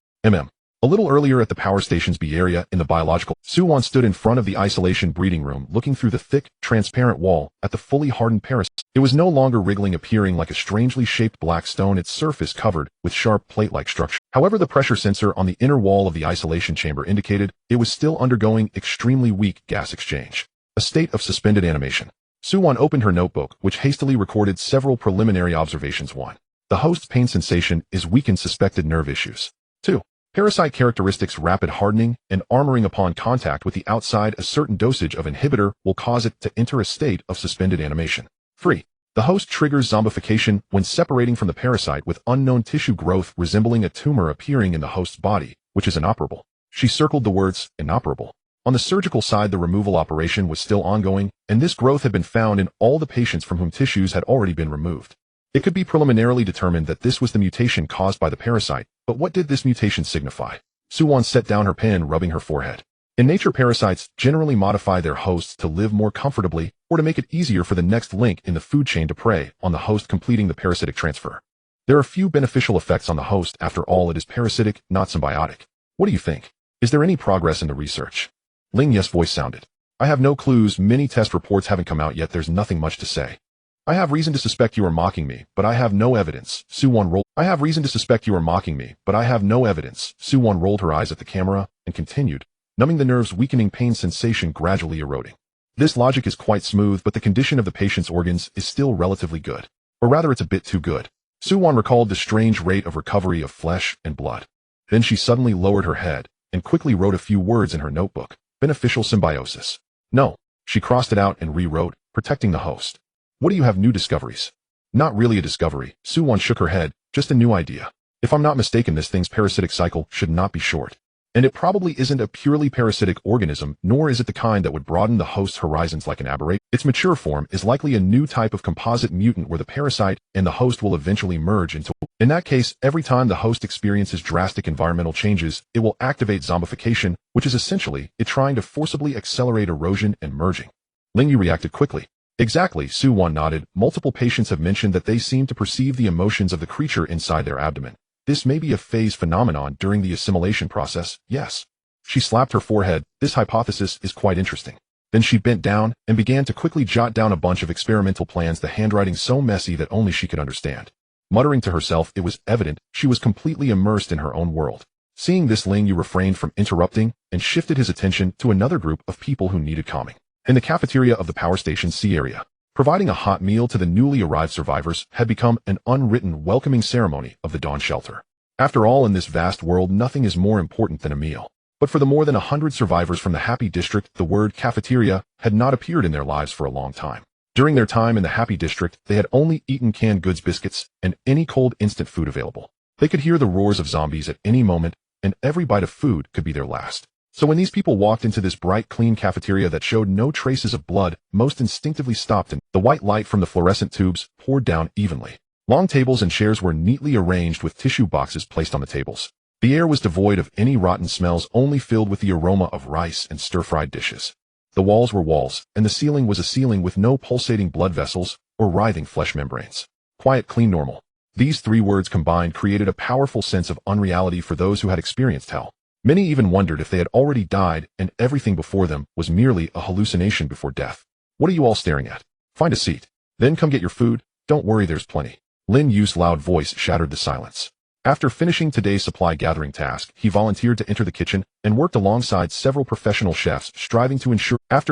A little earlier at the power station's B area in the biological, Suwan stood in front of the isolation breeding room, looking through the thick, transparent wall at the fully hardened parasite. It was no longer wriggling, appearing like a strangely shaped black stone, its surface covered with sharp plate-like structure. However, the pressure sensor on the inner wall of the isolation chamber indicated it was still undergoing extremely weak gas exchange. A state of suspended animation. Suwan opened her notebook, which hastily recorded several preliminary observations. 1. The host's pain sensation is weakened. Suspected nerve issues. 2. Parasite characteristics: rapid hardening and armoring upon contact with the outside. A certain dosage of inhibitor will cause it to enter a state of suspended animation. 3. The host triggers zombification when separating from the parasite, with unknown tissue growth resembling a tumor appearing in the host's body, which is inoperable. She circled the words inoperable. On the surgical side, the removal operation was still ongoing, and this growth had been found in all the patients from whom tissues had already been removed. It could be preliminarily determined that this was the mutation caused by the parasite, but what did this mutation signify? Suwan set down her pen, rubbing her forehead. In nature, parasites generally modify their hosts to live more comfortably or to make it easier for the next link in the food chain to prey on the host, completing the parasitic transfer. There are few beneficial effects on the host. After all, it is parasitic, not symbiotic. What do you think? Is there any progress in the research? Ling Yu's voice sounded. I have no clues. Many test reports haven't come out yet. There's nothing much to say. I have reason to suspect you are mocking me, but I have no evidence. Suwan rolled her eyes at the camera and continued, numbing the nerves, weakening pain sensation gradually eroding. This logic is quite smooth, but the condition of the patient's organs is still relatively good. Or rather, it's a bit too good. Suwan recalled the strange rate of recovery of flesh and blood. Then she suddenly lowered her head and quickly wrote a few words in her notebook. Beneficial symbiosis. No. She crossed it out and rewrote, protecting the host. What do you have? New discoveries? Not really a discovery. Suwan shook her head. Just a new idea. If I'm not mistaken, this thing's parasitic cycle should not be short. And it probably isn't a purely parasitic organism, nor is it the kind that would broaden the host's horizons like an aberration. Its mature form is likely a new type of composite mutant where the parasite and the host will eventually merge into. In that case, every time the host experiences drastic environmental changes, it will activate zombification, which is essentially it trying to forcibly accelerate erosion and merging. Ling Yu reacted quickly. Exactly, Suwan nodded. Multiple patients have mentioned that they seem to perceive the emotions of the creature inside their abdomen. This may be a phase phenomenon during the assimilation process, yes. She slapped her forehead. This hypothesis is quite interesting. Then she bent down and began to quickly jot down a bunch of experimental plans, the handwriting so messy that only she could understand. Muttering to herself, it was evident she was completely immersed in her own world. Seeing this, Ling Yu refrained from interrupting and shifted his attention to another group of people who needed calming. In the cafeteria of the power station's C area, providing a hot meal to the newly arrived survivors had become an unwritten welcoming ceremony of the Dawn Shelter. After all, in this vast world, nothing is more important than a meal. But for the more than 100 survivors from the Happy District, the word cafeteria had not appeared in their lives for a long time. During their time in the Happy District, they had only eaten canned goods, biscuits, and any cold instant food available. They could hear the roars of zombies at any moment, and every bite of food could be their last. So when these people walked into this bright, clean cafeteria that showed no traces of blood, most instinctively stopped, and the white light from the fluorescent tubes poured down evenly. Long tables and chairs were neatly arranged with tissue boxes placed on the tables. The air was devoid of any rotten smells, only filled with the aroma of rice and stir-fried dishes. The walls were walls, and the ceiling was a ceiling with no pulsating blood vessels or writhing flesh membranes. Quiet, clean, normal. These three words combined created a powerful sense of unreality for those who had experienced hell. Many even wondered if they had already died and everything before them was merely a hallucination before death. What are you all staring at? Find a seat. Then come get your food. Don't worry, there's plenty. Ling Yu's loud voice shattered the silence. After finishing today's supply gathering task, he volunteered to enter the kitchen and worked alongside several professional chefs, striving to ensure that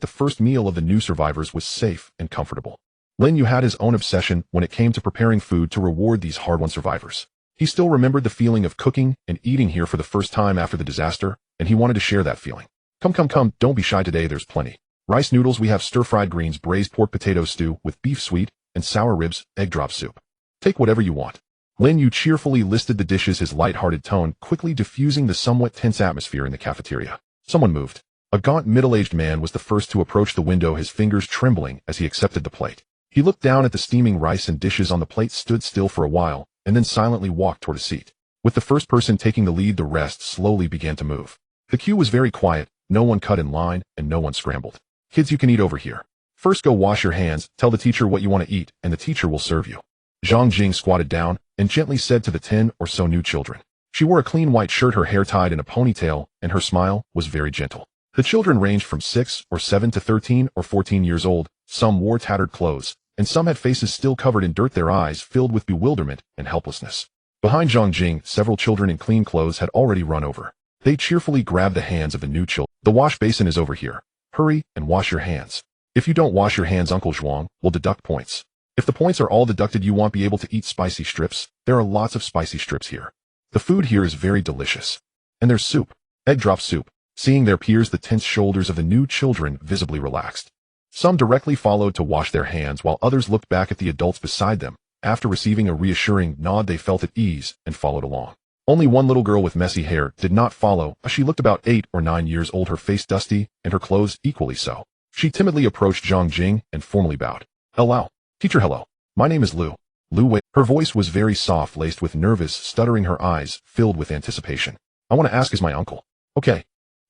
the first meal of the new survivors was safe and comfortable. Ling Yu had his own obsession when it came to preparing food to reward these hard-won survivors. He still remembered the feeling of cooking and eating here for the first time after the disaster, and he wanted to share that feeling. Come, don't be shy today, there's plenty. Rice noodles, we have stir-fried greens, braised pork potato stew with beef sweet and sour ribs, egg drop soup. Take whatever you want. Ling Yu cheerfully listed the dishes, his light-hearted tone quickly diffusing the somewhat tense atmosphere in the cafeteria. Someone moved. A gaunt, middle-aged man was the first to approach the window, his fingers trembling as he accepted the plate. He looked down at the steaming rice and dishes on the plate, stood still for a while, and then silently walked toward a seat. With the first person taking the lead, the rest slowly began to move. The queue was very quiet, no one cut in line, and no one scrambled. Kids, you can eat over here. First go wash your hands, tell the teacher what you want to eat, and the teacher will serve you. Zhang Jing squatted down and gently said to the 10 or so new children. She wore a clean white shirt, her hair tied in a ponytail, and her smile was very gentle. The children ranged from 6 or 7 to 13 or 14 years old. Some wore tattered clothes, and some had faces still covered in dirt, their eyes filled with bewilderment and helplessness. Behind Zhang Jing, several children in clean clothes had already run over. They cheerfully grabbed the hands of the new children. The wash basin is over here. Hurry and wash your hands. If you don't wash your hands, Uncle Zhuang will deduct points. If the points are all deducted, you won't be able to eat spicy strips. There are lots of spicy strips here. The food here is very delicious. And there's soup. Egg drop soup. Seeing their peers, the tense shoulders of the new children visibly relaxed. Some directly followed to wash their hands, while others looked back at the adults beside them. After receiving a reassuring nod, they felt at ease and followed along. Only one little girl with messy hair did not follow. She looked about 8 or 9 years old, her face dusty, and her clothes equally so. She timidly approached Zhang Jing and formally bowed. Hello. Teacher, hello. My name is Lu. Lu Wei. Her voice was very soft, laced with nervous stuttering, her eyes filled with anticipation. I want to ask, is my uncle okay?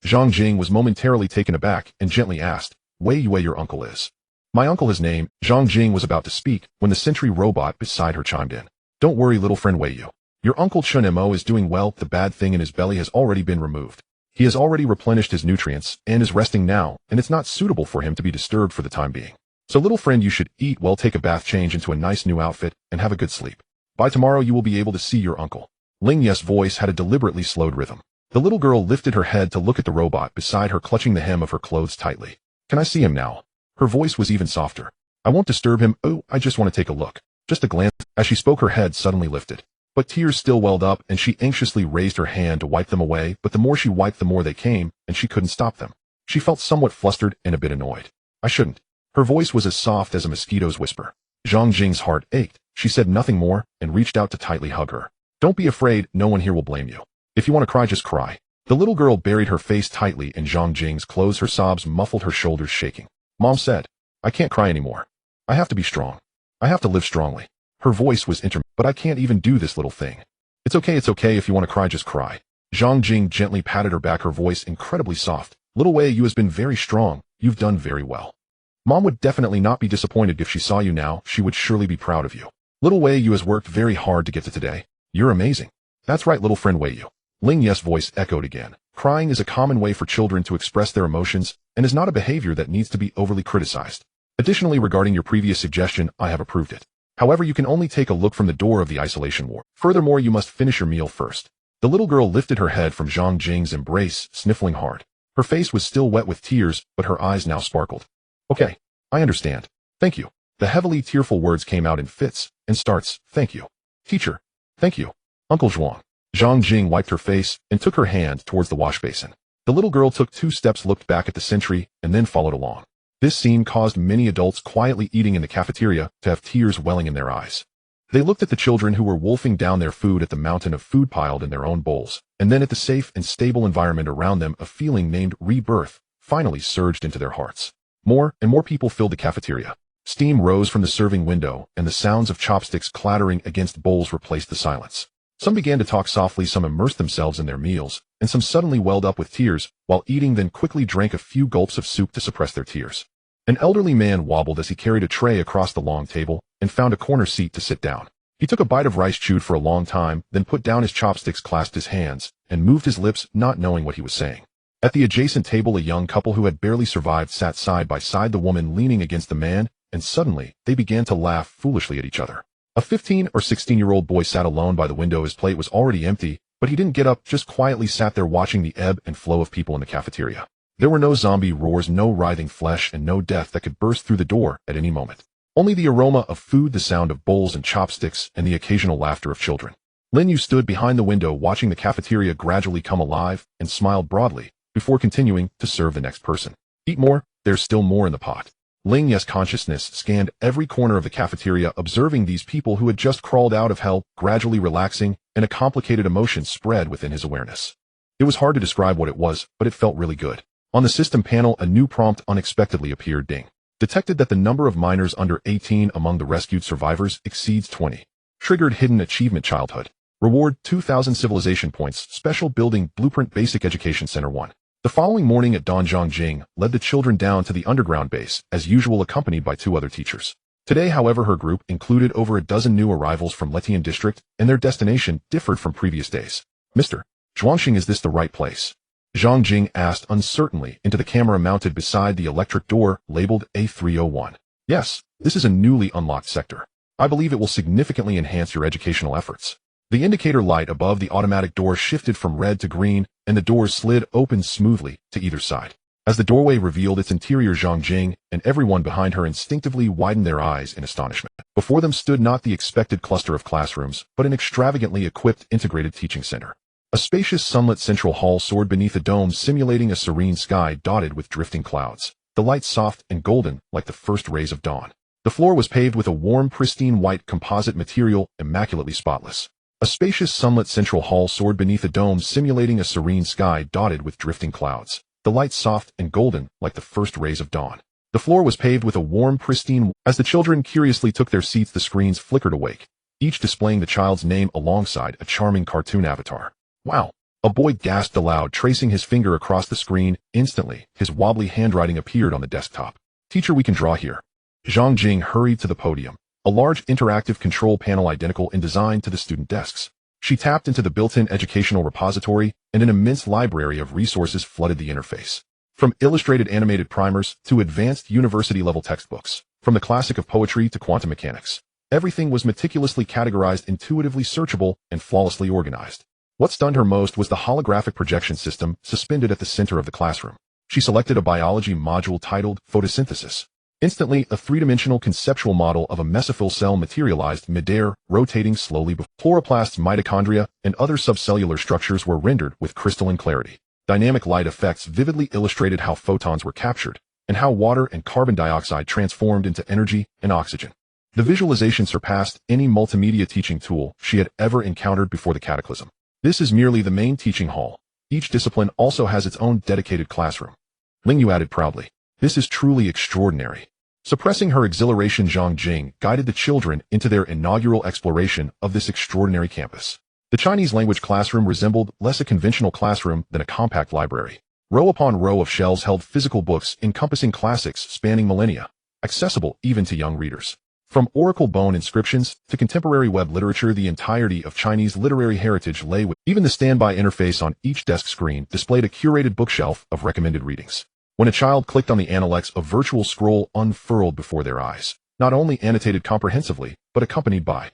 Zhang Jing was momentarily taken aback and gently asked, Wei Yue, your uncle is? My uncle, his name. Zhang Jing was about to speak when the sentry robot beside her chimed in. Don't worry, little friend Wei Yu. Your Uncle Chun Mo is doing well. The bad thing in his belly has already been removed. He has already replenished his nutrients and is resting now, and it's not suitable for him to be disturbed for the time being. So little friend, you should eat well, take a bath, change into a nice new outfit, and have a good sleep. By tomorrow you will be able to see your uncle. Ling Yu's voice had a deliberately slowed rhythm. The little girl lifted her head to look at the robot beside her, clutching the hem of her clothes tightly. Can I see him now? Her voice was even softer. I won't disturb him. Oh, I just want to take a look. Just a glance. As she spoke, her head suddenly lifted. But tears still welled up, and she anxiously raised her hand to wipe them away, but the more she wiped, the more they came, and she couldn't stop them. She felt somewhat flustered and a bit annoyed. I shouldn't. Her voice was as soft as a mosquito's whisper. Zhang Jing's heart ached. She said nothing more and reached out to tightly hug her. Don't be afraid, no one here will blame you. If you want to cry, just cry. The little girl buried her face tightly in Zhang Jing's clothes, her sobs muffled, her shoulders shaking. Mom said, I can't cry anymore. I have to be strong. I have to live strongly. Her voice was intermittent. But I can't even do this, little thing. It's okay, if you want to cry, just cry. Zhang Jing gently patted her back, her voice incredibly soft. Little Wei Yu has been very strong. You've done very well. Mom would definitely not be disappointed if she saw you now. She would surely be proud of you. Little Wei Yu has worked very hard to get to today. You're amazing. That's right, little friend Wei Yu. Ling Yu's voice echoed again. Crying is a common way for children to express their emotions and is not a behavior that needs to be overly criticized. Additionally, regarding your previous suggestion, I have approved it. However, you can only take a look from the door of the isolation ward. Furthermore, you must finish your meal first. The little girl lifted her head from Zhang Jing's embrace, sniffling hard. Her face was still wet with tears, but her eyes now sparkled. Okay, I understand. Thank you. The heavily tearful words came out in fits and starts. Thank you. Teacher. Thank you. Uncle Zhuang. Zhang Jing wiped her face and took her hand towards the wash basin. The little girl took 2 steps, looked back at the sentry, and then followed along. This scene caused many adults quietly eating in the cafeteria to have tears welling in their eyes. They looked at the children who were wolfing down their food, at the mountain of food piled in their own bowls, and then at the safe and stable environment around them. A feeling named rebirth finally surged into their hearts. More and more people filled the cafeteria. Steam rose from the serving window, and the sounds of chopsticks clattering against bowls replaced the silence. Some began to talk softly, some immersed themselves in their meals, and some suddenly welled up with tears while eating, then quickly drank a few gulps of soup to suppress their tears. An elderly man wobbled as he carried a tray across the long table and found a corner seat to sit down. He took a bite of rice, chewed for a long time, then put down his chopsticks, clasped his hands, and moved his lips, not knowing what he was saying. At the adjacent table, a young couple who had barely survived sat side by side, the woman leaning against the man, and suddenly they began to laugh foolishly at each other. A 15 or 16-year-old boy sat alone by the window. His plate was already empty, but he didn't get up, just quietly sat there watching the ebb and flow of people in the cafeteria. There were no zombie roars, no writhing flesh, and no death that could burst through the door at any moment. Only the aroma of food, the sound of bowls and chopsticks, and the occasional laughter of children. Ling Yu stood behind the window watching the cafeteria gradually come alive and smiled broadly before continuing to serve the next person. Eat more, there's still more in the pot. Ling Yu's consciousness scanned every corner of the cafeteria, observing these people who had just crawled out of hell, gradually relaxing, and a complicated emotion spread within his awareness. It was hard to describe what it was, but it felt really good. On the system panel, a new prompt unexpectedly appeared. Ding. Detected that the number of minors under 18 among the rescued survivors exceeds 20. Triggered hidden achievement childhood. Reward 2,000 civilization points. Special building blueprint basic education center 1. The following morning at dawn, Zhang Jing led the children down to the underground base, as usual accompanied by 2 other teachers. Today, however, her group included over a dozen new arrivals from Letian district, and their destination differed from previous days. Mr. Zhuangxing, is this the right place? Zhang Jing asked uncertainly into the camera mounted beside the electric door labeled A301. Yes, this is a newly unlocked sector. I believe it will significantly enhance your educational efforts. The indicator light above the automatic door shifted from red to green, and the doors slid open smoothly to either side. As the doorway revealed its interior, Zhang Jing and everyone behind her instinctively widened their eyes in astonishment. Before them stood not the expected cluster of classrooms, but an extravagantly equipped integrated teaching center. A spacious sunlit central hall soared beneath a dome, simulating a serene sky dotted with drifting clouds, the light soft and golden like the first rays of dawn. The floor was paved with a warm, pristine white composite material, immaculately spotless. A spacious sunlit central hall soared beneath a dome, simulating a serene sky dotted with drifting clouds, the light soft and golden like the first rays of dawn. The floor was paved with a warm, pristine. As the children curiously took their seats, the screens flickered awake, each displaying the child's name alongside a charming cartoon avatar. Wow! A boy gasped aloud, tracing his finger across the screen. Instantly, his wobbly handwriting appeared on the desktop. Teacher, we can draw here. Zhang Jing hurried to the podium, a large interactive control panel identical in design to the student desks. She tapped into the built-in educational repository, and an immense library of resources flooded the interface. From illustrated animated primers to advanced university-level textbooks, from the classic of poetry to quantum mechanics, everything was meticulously categorized, intuitively searchable, and flawlessly organized. What stunned her most was the holographic projection system suspended at the center of the classroom. She selected a biology module titled Photosynthesis. Instantly, a three-dimensional conceptual model of a mesophyll cell materialized midair, rotating slowly before chloroplasts, mitochondria, and other subcellular structures were rendered with crystalline clarity. Dynamic light effects vividly illustrated how photons were captured, and how water and carbon dioxide transformed into energy and oxygen. The visualization surpassed any multimedia teaching tool she had ever encountered before the cataclysm. This is merely the main teaching hall. Each discipline also has its own dedicated classroom. Ling Yu added proudly. This is truly extraordinary. Suppressing her exhilaration, Zhang Jing guided the children into their inaugural exploration of this extraordinary campus. The Chinese language classroom resembled less a conventional classroom than a compact library. Row upon row of shelves held physical books encompassing classics spanning millennia, accessible even to young readers. From oracle bone inscriptions to contemporary web literature, the entirety of Chinese literary heritage lay with. Even the standby interface on each desk screen displayed a curated bookshelf of recommended readings. When a child clicked on the Analects, a virtual scroll unfurled before their eyes, not only annotated comprehensively, but accompanied by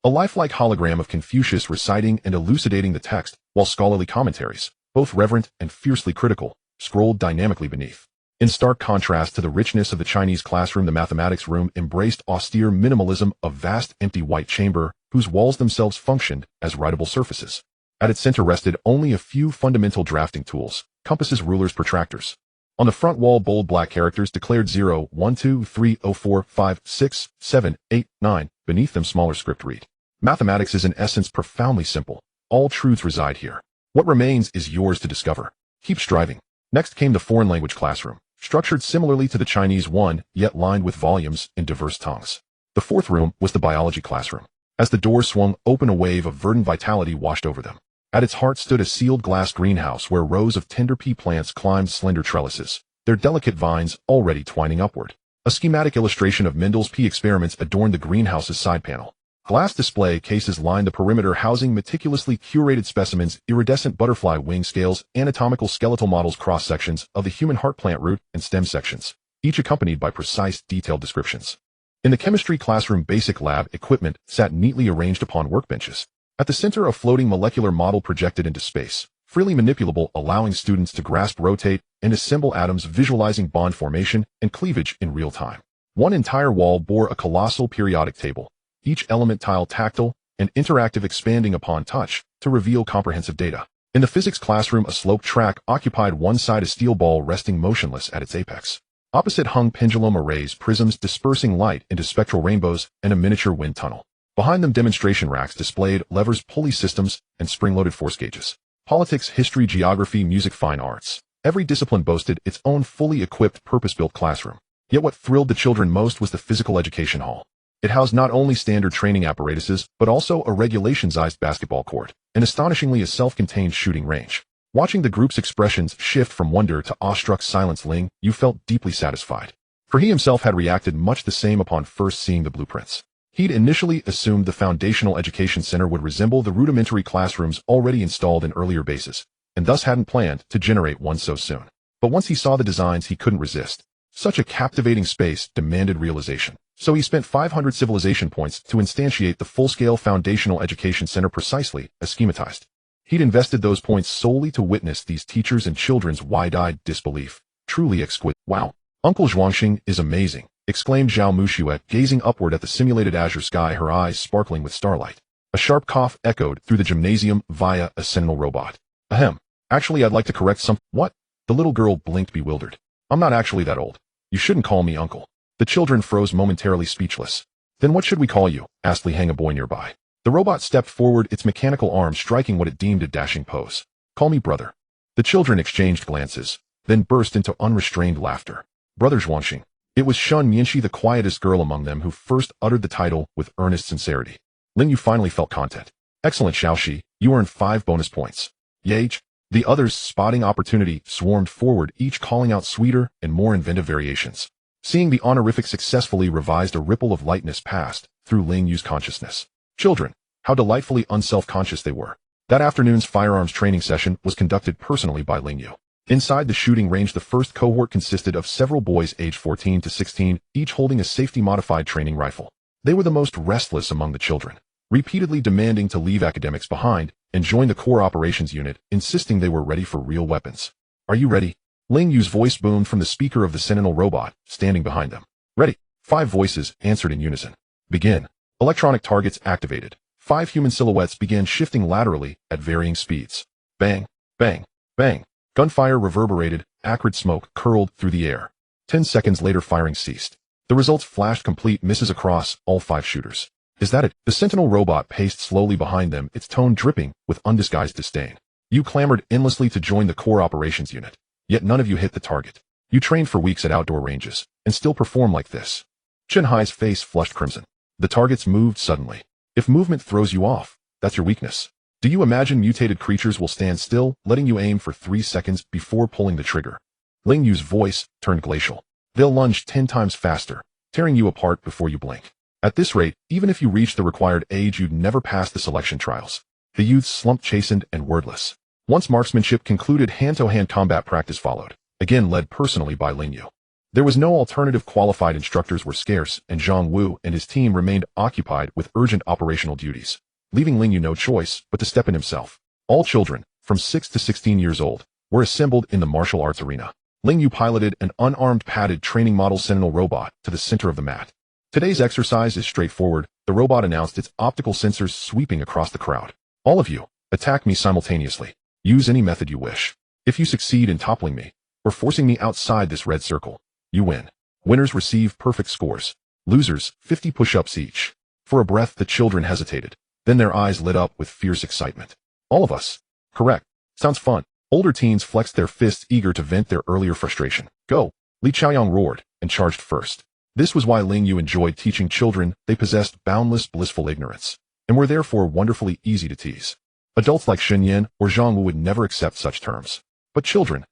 a lifelike hologram of Confucius reciting and elucidating the text, while scholarly commentaries, both reverent and fiercely critical, scrolled dynamically beneath. In stark contrast to the richness of the Chinese classroom, the mathematics room embraced austere minimalism, a vast empty white chamber whose walls themselves functioned as writable surfaces. At its center rested only a few fundamental drafting tools, compasses, rulers, protractors. On the front wall, bold black characters declared 0, 1, 2, 3, 0, 4, 5, 6, 7, 8, 9. Beneath them, smaller script read. Mathematics is in essence profoundly simple. All truths reside here. What remains is yours to discover. Keep striving. Next came the foreign language classroom, structured similarly to the Chinese one, yet lined with volumes in diverse tongues. The fourth room was the biology classroom. As the doors swung open, a wave of verdant vitality washed over them. At its heart stood a sealed glass greenhouse where rows of tender pea plants climbed slender trellises, their delicate vines already twining upward. A schematic illustration of Mendel's pea experiments adorned the greenhouse's side panel. Glass display cases lined the perimeter, housing meticulously curated specimens, iridescent butterfly wing scales, anatomical skeletal models, cross-sections of the human heart, plant root, and stem sections, each accompanied by precise, detailed descriptions. In the chemistry classroom, basic lab equipment sat neatly arranged upon workbenches. At the center, a floating molecular model projected into space, freely manipulable, allowing students to grasp, rotate, and assemble atoms, visualizing bond formation and cleavage in real time. One entire wall bore a colossal periodic table, each element tile tactile and interactive, expanding upon touch to reveal comprehensive data. In the physics classroom, a sloped track occupied one side, a steel ball resting motionless at its apex. Opposite hung pendulum arrays, prisms dispersing light into spectral rainbows, and a miniature wind tunnel. Behind them, demonstration racks displayed levers, pulley systems, and spring-loaded force gauges. Politics, history, geography, music, fine arts. Every discipline boasted its own fully equipped, purpose-built classroom. Yet what thrilled the children most was the physical education hall. It housed not only standard training apparatuses, but also a regulation-sized basketball court, and astonishingly a self-contained shooting range. Watching the group's expressions shift from wonder to awestruck silence, Ling Yu felt deeply satisfied. For he himself had reacted much the same upon first seeing the blueprints. He'd initially assumed the foundational education center would resemble the rudimentary classrooms already installed in earlier bases, and thus hadn't planned to generate one so soon. But once he saw the designs, he couldn't resist. Such a captivating space demanded realization. So he spent 500 civilization points to instantiate the full-scale foundational education center precisely as schematized. He'd invested those points solely to witness these teachers and children's wide-eyed disbelief. Truly exquisite. Wow. Uncle Zhuangxing is amazing, exclaimed Zhao Mushuet, gazing upward at the simulated azure sky, her eyes sparkling with starlight. A sharp cough echoed through the gymnasium via a sentinel robot. Ahem. Actually, I'd like to correct some— What? The little girl blinked, bewildered. I'm not actually that old. You shouldn't call me uncle. The children froze, momentarily speechless. Then what should we call you? Asked Li Hang, a boy nearby. The robot stepped forward, its mechanical arm striking what it deemed a dashing pose. Call me brother. The children exchanged glances, then burst into unrestrained laughter. Brother Zhuangxing. It was Shun Yanxi, the quietest girl among them, who first uttered the title with earnest sincerity. Ling Yu finally felt content. Excellent, Xiaoxi. You earned 5 bonus points. Yage. The others, spotting opportunity, swarmed forward, each calling out sweeter and more inventive variations. Seeing the honorific successfully revised, a ripple of lightness passed through Ling Yu's consciousness. Children, how delightfully unself-conscious they were. That afternoon's firearms training session was conducted personally by Ling Yu. Inside the shooting range, the first cohort consisted of several boys aged 14 to 16, each holding a safety-modified training rifle. They were the most restless among the children, repeatedly demanding to leave academics behind and join the core operations unit, insisting they were ready for real weapons. Are you ready? Ling Yu's voice boomed from the speaker of the sentinel robot, standing behind them. Ready. 5 voices answered in unison. Begin. Electronic targets activated. 5 human silhouettes began shifting laterally at varying speeds. Bang, bang, bang. Gunfire reverberated, acrid smoke curled through the air. 10 seconds later, firing ceased. The results flashed: complete misses across all 5 shooters. Is that it? The sentinel robot paced slowly behind them, its tone dripping with undisguised disdain. You clamored endlessly to join the core operations unit, yet none of you hit the target. You trained for weeks at outdoor ranges, and still perform like this. Chen Hai's face flushed crimson. The targets moved suddenly. If movement throws you off, that's your weakness. Do you imagine mutated creatures will stand still, letting you aim for 3 seconds before pulling the trigger? Ling Yu's voice turned glacial. They'll lunge 10 times faster, tearing you apart before you blink. At this rate, even if you reach the required age, you'd never pass the selection trials. The youths slumped, chastened and wordless. Once marksmanship concluded, hand-to-hand combat practice followed, again led personally by Ling Yu. There was no alternative. Qualified instructors were scarce, and Zhang Wu and his team remained occupied with urgent operational duties, leaving Ling Yu no choice but to step in himself. All children, from 6 to 16 years old, were assembled in the martial arts arena. Ling Yu piloted an unarmed, padded training model sentinel robot to the center of the mat. Today's exercise is straightforward, the robot announced, its optical sensors sweeping across the crowd. All of you, attack me simultaneously. Use any method you wish. If you succeed in toppling me, or forcing me outside this red circle, you win. Winners receive perfect scores. Losers, 50 push-ups each. For a breath, the children hesitated. Then their eyes lit up with fierce excitement. All of us. Correct. Sounds fun. Older teens flexed their fists, eager to vent their earlier frustration. Go! Li Chaoyang roared and charged first. This was why Ling Yu enjoyed teaching children. They possessed boundless, blissful ignorance, and were therefore wonderfully easy to tease. Adults like Shen Yan or Zhang Wu would never accept such terms. But children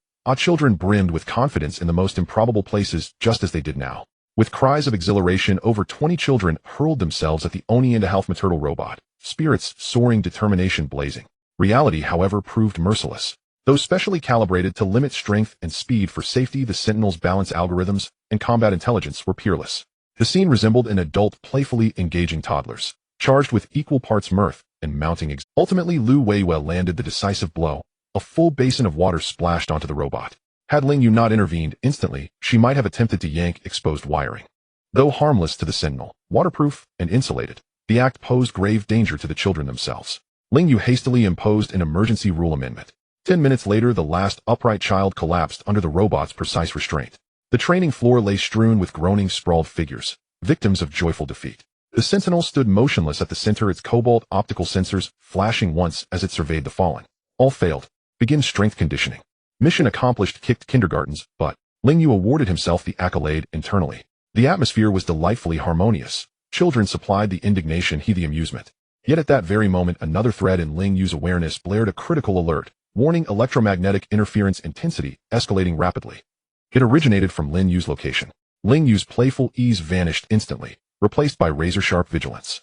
brimmed with confidence in the most improbable places, just as they did now. With cries of exhilaration, over 20 children hurled themselves at the Oni and a half turtle robot, spirits soaring, determination blazing. Reality, however, proved merciless. Though specially calibrated to limit strength and speed for safety, the Sentinels' balance algorithms and combat intelligence were peerless. The scene resembled an adult playfully engaging toddlers, charged with equal parts mirth and mounting Ultimately, Lu Weiwei landed the decisive blow. A full basin of water splashed onto the robot. Had Ling Yu not intervened instantly, she might have attempted to yank exposed wiring. Though harmless to the Sentinel, waterproof and insulated, the act posed grave danger to the children themselves. Ling Yu hastily imposed an emergency rule amendment. 10 minutes later, the last upright child collapsed under the robot's precise restraint. The training floor lay strewn with groaning, sprawled figures, victims of joyful defeat. The Sentinel stood motionless at the center, its cobalt optical sensors flashing once as it surveyed the fallen. All failed. Begin strength conditioning. Mission accomplished, kicked kindergartens, but Ling Yu awarded himself the accolade internally. The atmosphere was delightfully harmonious. Children supplied the indignation, he the amusement. Yet at that very moment, another thread in Ling Yu's awareness blared a critical alert, warning electromagnetic interference intensity escalating rapidly. It originated from Ling Yu's location. Ling Yu's playful ease vanished instantly, replaced by razor-sharp vigilance.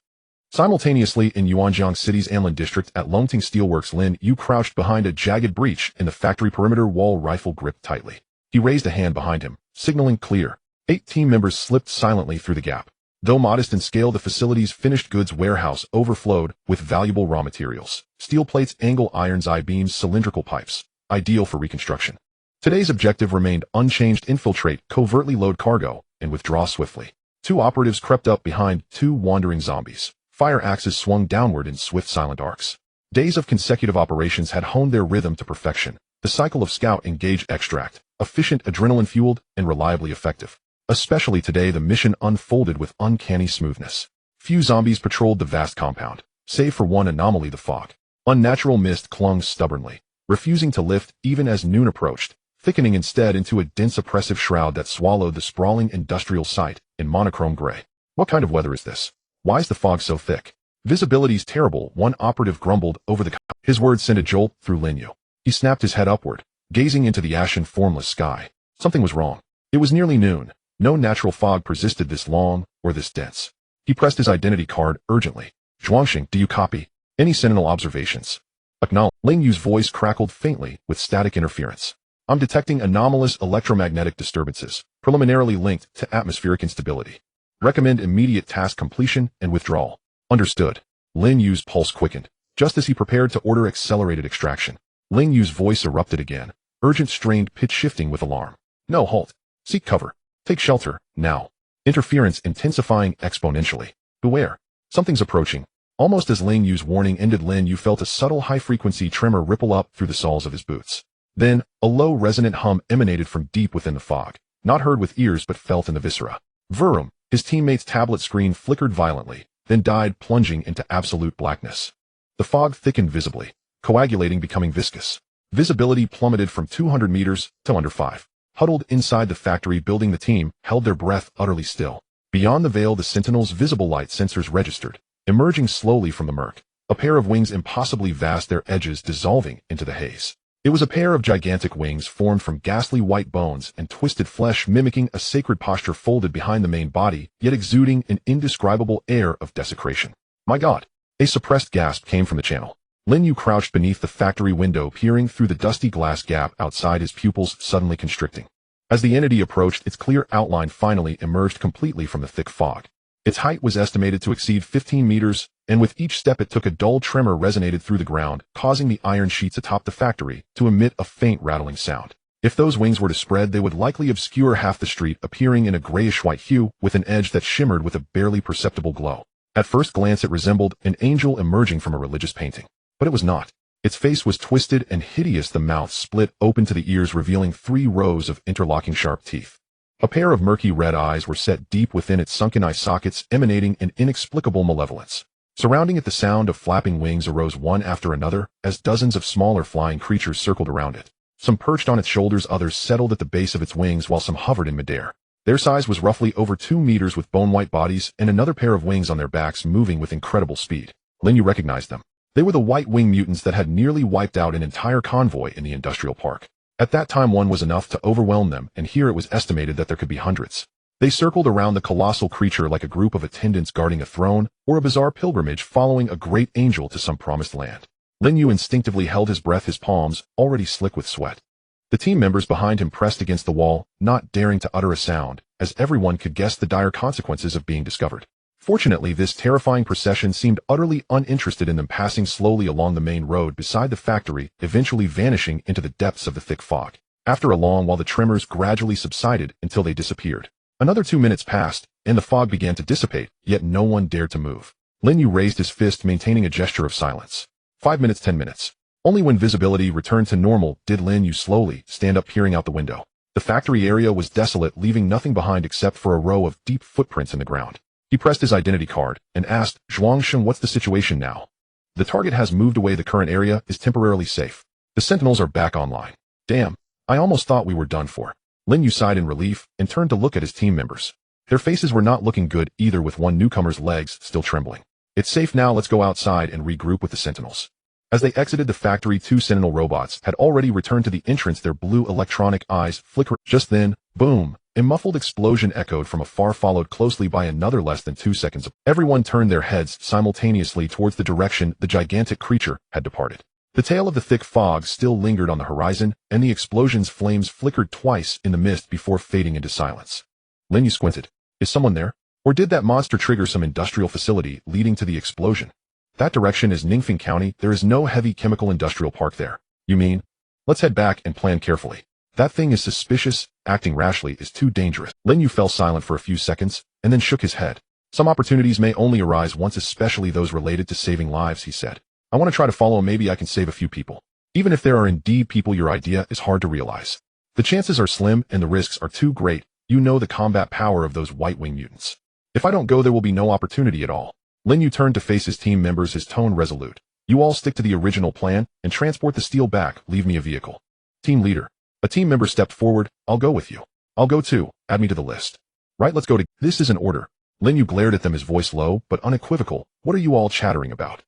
Simultaneously, in Yuanjiang City's Anlin district at Longting Steelworks, Lin Yu crouched behind a jagged breach in the factory perimeter wall, rifle gripped tightly. He raised a hand behind him, signaling clear. 8 team members slipped silently through the gap. Though modest in scale, the facility's finished goods warehouse overflowed with valuable raw materials. Steel plates, angle irons, I-beams, cylindrical pipes, ideal for reconstruction. Today's objective remained unchanged: infiltrate, covertly load cargo, and withdraw swiftly. 2 operatives crept up behind 2 wandering zombies. Fire axes swung downward in swift, silent arcs. Days of consecutive operations had honed their rhythm to perfection. The cycle of scout, engage, extract, efficient, adrenaline-fueled, and reliably effective. Especially today, the mission unfolded with uncanny smoothness. Few zombies patrolled the vast compound, save for one anomaly: the fog. Unnatural mist clung stubbornly, refusing to lift even as noon approached, thickening instead into a dense, oppressive shroud that swallowed the sprawling industrial site in monochrome gray. What kind of weather is this? Why's the fog so thick? Visibility's terrible, one operative grumbled over the... His words sent a jolt through Ling Yu. He snapped his head upward, gazing into the ashen, formless sky. Something was wrong. It was nearly noon. No natural fog persisted this long or this dense. He pressed his identity card urgently. Zhuangxing, do you copy? Any Sentinel observations? Acknowledge. Ling Yu's voice crackled faintly with static interference. I'm detecting anomalous electromagnetic disturbances, preliminarily linked to atmospheric instability. Recommend immediate task completion and withdrawal. Understood. Ling Yu's pulse quickened, just as he prepared to order accelerated extraction. Ling Yu's voice erupted again, urgent, strained, pitch shifting with alarm. No, halt. Seek cover. Take shelter, now. Interference intensifying exponentially. Beware. Something's approaching. Almost as Ling Yu's warning ended, Ling Yu felt a subtle high-frequency tremor ripple up through the soles of his boots. Then, a low resonant hum emanated from deep within the fog, not heard with ears but felt in the viscera. Vroom. His teammate's tablet screen flickered violently, then died, plunging into absolute blackness. The fog thickened visibly, coagulating, becoming viscous. Visibility plummeted from 200 meters to under 5. Huddled inside the factory building, the team held their breath, utterly still. Beyond the veil, the Sentinel's visible light sensors registered, emerging slowly from the murk. A pair of wings impossibly vast, their edges dissolving into the haze. It was a pair of gigantic wings formed from ghastly white bones and twisted flesh, mimicking a sacred posture folded behind the main body, yet exuding an indescribable air of desecration. My God! A suppressed gasp came from the channel. Ling Yu crouched beneath the factory window, peering through the dusty glass gap outside, his pupils suddenly constricting. As the entity approached, its clear outline finally emerged completely from the thick fog. Its height was estimated to exceed 15 meters, and with each step it took, a dull tremor resonated through the ground, causing the iron sheets atop the factory to emit a faint rattling sound. If those wings were to spread, they would likely obscure half the street, appearing in a grayish-white hue with an edge that shimmered with a barely perceptible glow. At first glance it resembled an angel emerging from a religious painting. But it was not. Its face was twisted and hideous, the mouth split open to the ears, revealing 3 rows of interlocking sharp teeth. A pair of murky red eyes were set deep within its sunken eye sockets, emanating an inexplicable malevolence. Surrounding it, the sound of flapping wings arose one after another, as dozens of smaller flying creatures circled around it. Some perched on its shoulders, others settled at the base of its wings, while some hovered in midair. Their size was roughly over 2 meters, with bone-white bodies and another pair of wings on their backs, moving with incredible speed. Ling Yu recognized them. They were the white-wing mutants that had nearly wiped out an entire convoy in the industrial park. At that time, one was enough to overwhelm them, and here it was estimated that there could be hundreds. They circled around the colossal creature like a group of attendants guarding a throne or a bizarre pilgrimage following a great angel to some promised land. Ling Yu instinctively held his breath, his palms already slick with sweat. The team members behind him pressed against the wall, not daring to utter a sound, as everyone could guess the dire consequences of being discovered. Fortunately, this terrifying procession seemed utterly uninterested in them, passing slowly along the main road beside the factory, eventually vanishing into the depths of the thick fog. After a long while, the tremors gradually subsided until they disappeared. Another 2 minutes passed, and the fog began to dissipate, yet no one dared to move. Ling Yu raised his fist, maintaining a gesture of silence. 5 minutes, 10 minutes. Only when visibility returned to normal did Ling Yu slowly stand up, peering out the window. The factory area was desolate, leaving nothing behind except for a row of deep footprints in the ground. He pressed his identity card and asked, "Zhuangsheng, what's the situation now?" "The target has moved away. The current area is temporarily safe. The sentinels are back online." "Damn, I almost thought we were done for." Ling Yu sighed in relief and turned to look at his team members. Their faces were not looking good either, with one newcomer's legs still trembling. "It's safe now. Let's go outside and regroup with the sentinels." As they exited the factory, 2 sentinel robots had already returned to the entrance, their blue electronic eyes flickering. Just then, boom! A muffled explosion echoed from afar, followed closely by another less than 2 seconds. Everyone turned their heads simultaneously towards the direction the gigantic creature had departed. The tail of the thick fog still lingered on the horizon, and the explosion's flames flickered twice in the mist before fading into silence. Ling Yu squinted. Is someone there? Or did that monster trigger some industrial facility leading to the explosion? That direction is Ningfeng County. There is no heavy chemical industrial park there. You mean? Let's head back and plan carefully. That thing is suspicious. Acting rashly is too dangerous. Ling Yu fell silent for a few seconds, and then shook his head. Some opportunities may only arise once, especially those related to saving lives, he said. I want to try to follow. Maybe I can save a few people. Even if there are indeed people, your idea is hard to realize. The chances are slim and the risks are too great. You know the combat power of those white-wing mutants. If I don't go, there will be no opportunity at all. Ling Yu turned to face his team members, his tone resolute. You all stick to the original plan and transport the steel back. Leave me a vehicle. Team leader. A team member stepped forward. I'll go with you. I'll go too. Add me to the list. Right, let's go to— This is an order. Ling Yu glared at them, his voice low but unequivocal. What are you all chattering about?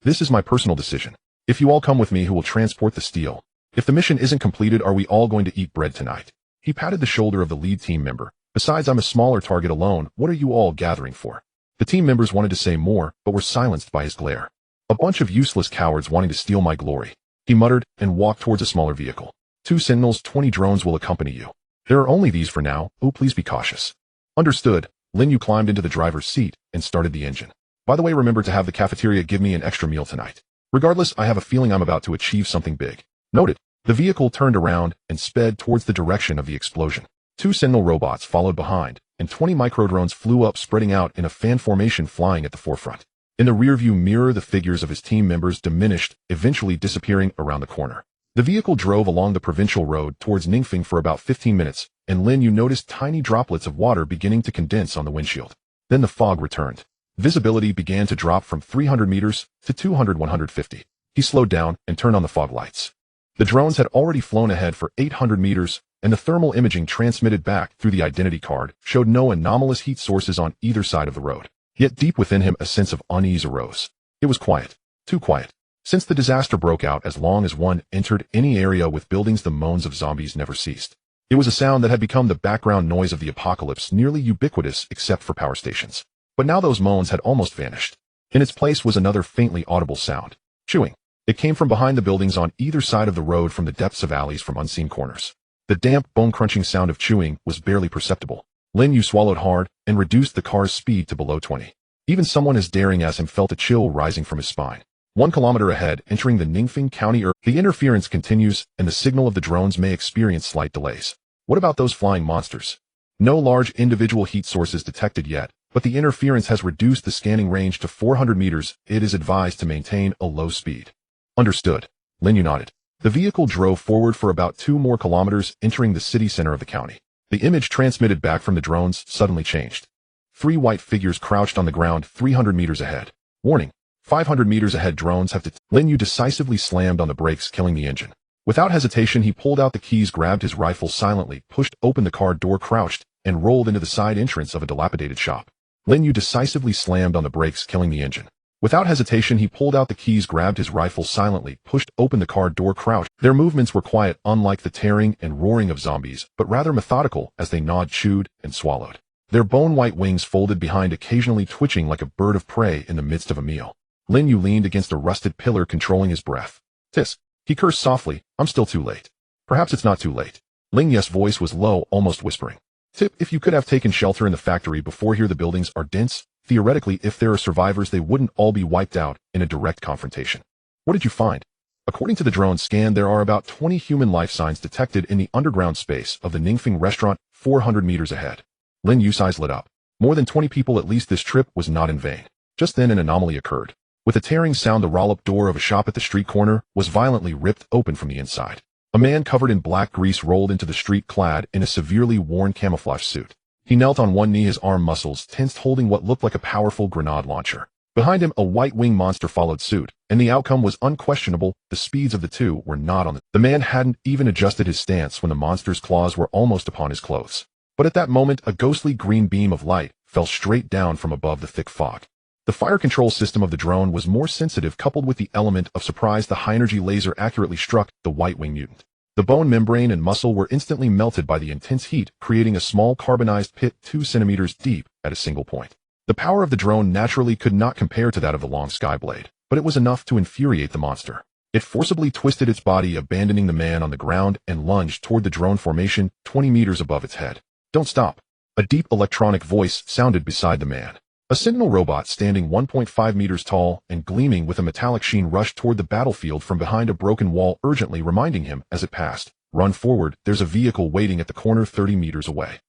This is my personal decision. If you all come with me, who will transport the steel? If the mission isn't completed, are we all going to eat bread tonight? He patted the shoulder of the lead team member. Besides, I'm a smaller target alone. What are you all gathering for? The team members wanted to say more, but were silenced by his glare. A bunch of useless cowards wanting to steal my glory. He muttered and walked towards a smaller vehicle. 2 sentinels, 20 drones will accompany you. There are only these for now. Oh, please be cautious. Understood. Ling Yu climbed into the driver's seat and started the engine. By the way, remember to have the cafeteria give me an extra meal tonight. Regardless, I have a feeling I'm about to achieve something big. Noted. The vehicle turned around and sped towards the direction of the explosion. 2 sentinel robots followed behind, and 20 microdrones flew up, spreading out in a fan formation, flying at the forefront. In the rearview mirror, the figures of his team members diminished, eventually disappearing around the corner. The vehicle drove along the provincial road towards Ningfeng for about 15 minutes, and Ling Yu noticed tiny droplets of water beginning to condense on the windshield. Then the fog returned. Visibility began to drop from 300 meters to 200-150. He slowed down and turned on the fog lights. The drones had already flown ahead for 800 meters, and the thermal imaging transmitted back through the identity card showed no anomalous heat sources on either side of the road. Yet deep within him, a sense of unease arose. It was quiet. Too quiet. Since the disaster broke out, as long as one entered any area with buildings, the moans of zombies never ceased. It was a sound that had become the background noise of the apocalypse, nearly ubiquitous except for power stations. But now those moans had almost vanished. In its place was another faintly audible sound. Chewing. It came from behind the buildings on either side of the road, from the depths of alleys, from unseen corners. The damp, bone-crunching sound of chewing was barely perceptible. Ling Yu swallowed hard and reduced the car's speed to below 20. Even someone as daring as him felt a chill rising from his spine. 1 kilometer ahead, entering the Ningfeng County area, the interference continues, and the signal of the drones may experience slight delays. What about those flying monsters? No large individual heat sources detected yet, but the interference has reduced the scanning range to 400 meters. It is advised to maintain a low speed. Understood. Ling Yu nodded. The vehicle drove forward for about 2 more kilometers, entering the city center of the county. The image transmitted back from the drones suddenly changed. 3 white figures crouched on the ground 300 meters ahead. Warning. 500 meters ahead, drones have detected. Ling Yu decisively slammed on the brakes, killing the engine. Without hesitation, he pulled out the keys, grabbed his rifle silently, pushed open the car door, crouched, and rolled into the side entrance of a dilapidated shop. Ling Yu decisively slammed on the brakes, killing the engine. Without hesitation, he pulled out the keys, grabbed his rifle silently, pushed open the car door, crouched. Their movements were quiet, unlike the tearing and roaring of zombies, but rather methodical as they gnawed, chewed, and swallowed. their bone-white wings folded behind, occasionally twitching like a bird of prey in the midst of a meal. Ling Yu leaned against a rusted pillar, controlling his breath. "Tisk," he cursed softly, "I'm still too late." "Perhaps it's not too late." Ling Yu's voice was low, almost whispering. "Tip, if you could have taken shelter in the factory before here, the buildings are dense. Theoretically, if there are survivors, they wouldn't all be wiped out in a direct confrontation." "What did you find?" "According to the drone scan, there are about 20 human life signs detected in the underground space of the Ningfeng restaurant 400 meters ahead." Ling Yu's eyes lit up. More than 20 people, at least. This trip was not in vain. Just then an anomaly occurred. With a tearing sound, the roll-up door of a shop at the street corner was violently ripped open from the inside. A man covered in black grease rolled into the street, clad in a severely worn camouflage suit. He knelt on one knee, his arm muscles tensed, holding what looked like a powerful grenade launcher. Behind him, a white-winged monster followed suit, and the outcome was unquestionable. The speeds of the two were not on the man hadn't even adjusted his stance when the monster's claws were almost upon his clothes. But at that moment, a ghostly green beam of light fell straight down from above the thick fog. The fire control system of the drone was more sensitive, coupled with the element of surprise. The high-energy laser accurately struck the white-winged mutant. The bone membrane and muscle were instantly melted by the intense heat, creating a small carbonized pit 2 centimeters deep at a single point. The power of the drone naturally could not compare to that of the long skyblade, but it was enough to infuriate the monster. It forcibly twisted its body, abandoning the man on the ground, and lunged toward the drone formation 20 meters above its head. "Don't stop." A deep electronic voice sounded beside the man. A sentinel robot standing 1.5 meters tall and gleaming with a metallic sheen rushed toward the battlefield from behind a broken wall, urgently reminding him as it passed, "Run forward, there's a vehicle waiting at the corner 30 meters away."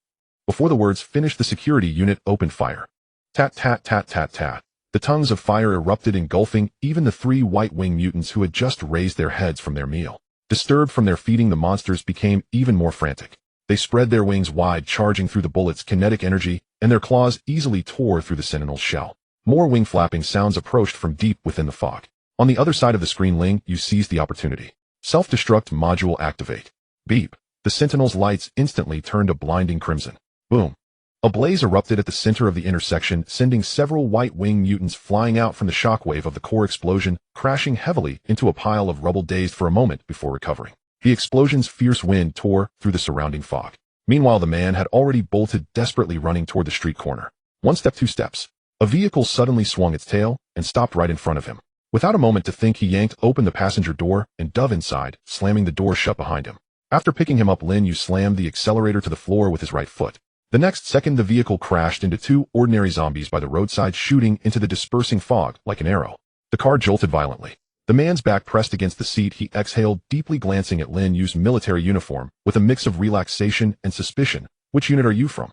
Before the words finished, the security unit opened fire. Tat tat tat tat tat. The tongues of fire erupted, engulfing even the 3 white-winged mutants who had just raised their heads from their meal. Disturbed from their feeding, the monsters became even more frantic. They spread their wings wide, charging through the bullets' kinetic energy, and their claws easily tore through the sentinel's shell. More wing flapping sounds approached from deep within the fog. On the other side of the screen, Ling Yu seized the opportunity. Self-destruct module activate. Beep. The sentinel's lights instantly turned a blinding crimson. Boom. A blaze erupted at the center of the intersection, sending several white-winged mutants flying out from the shockwave of the core explosion, crashing heavily into a pile of rubble, dazed for a moment before recovering. The explosion's fierce wind tore through the surrounding fog. Meanwhile, the man had already bolted, desperately running toward the street corner. 1 step, 2 steps. A vehicle suddenly swung its tail and stopped right in front of him. Without a moment to think, he yanked open the passenger door and dove inside, slamming the door shut behind him. After picking him up, Ling Yu slammed the accelerator to the floor with his right foot. The next second, the vehicle crashed into 2 ordinary zombies by the roadside, shooting into the dispersing fog like an arrow. The car jolted violently. The man's back pressed against the seat. He exhaled deeply, glancing at Ling Yu's military uniform with a mix of relaxation and suspicion. "Which unit are you from?"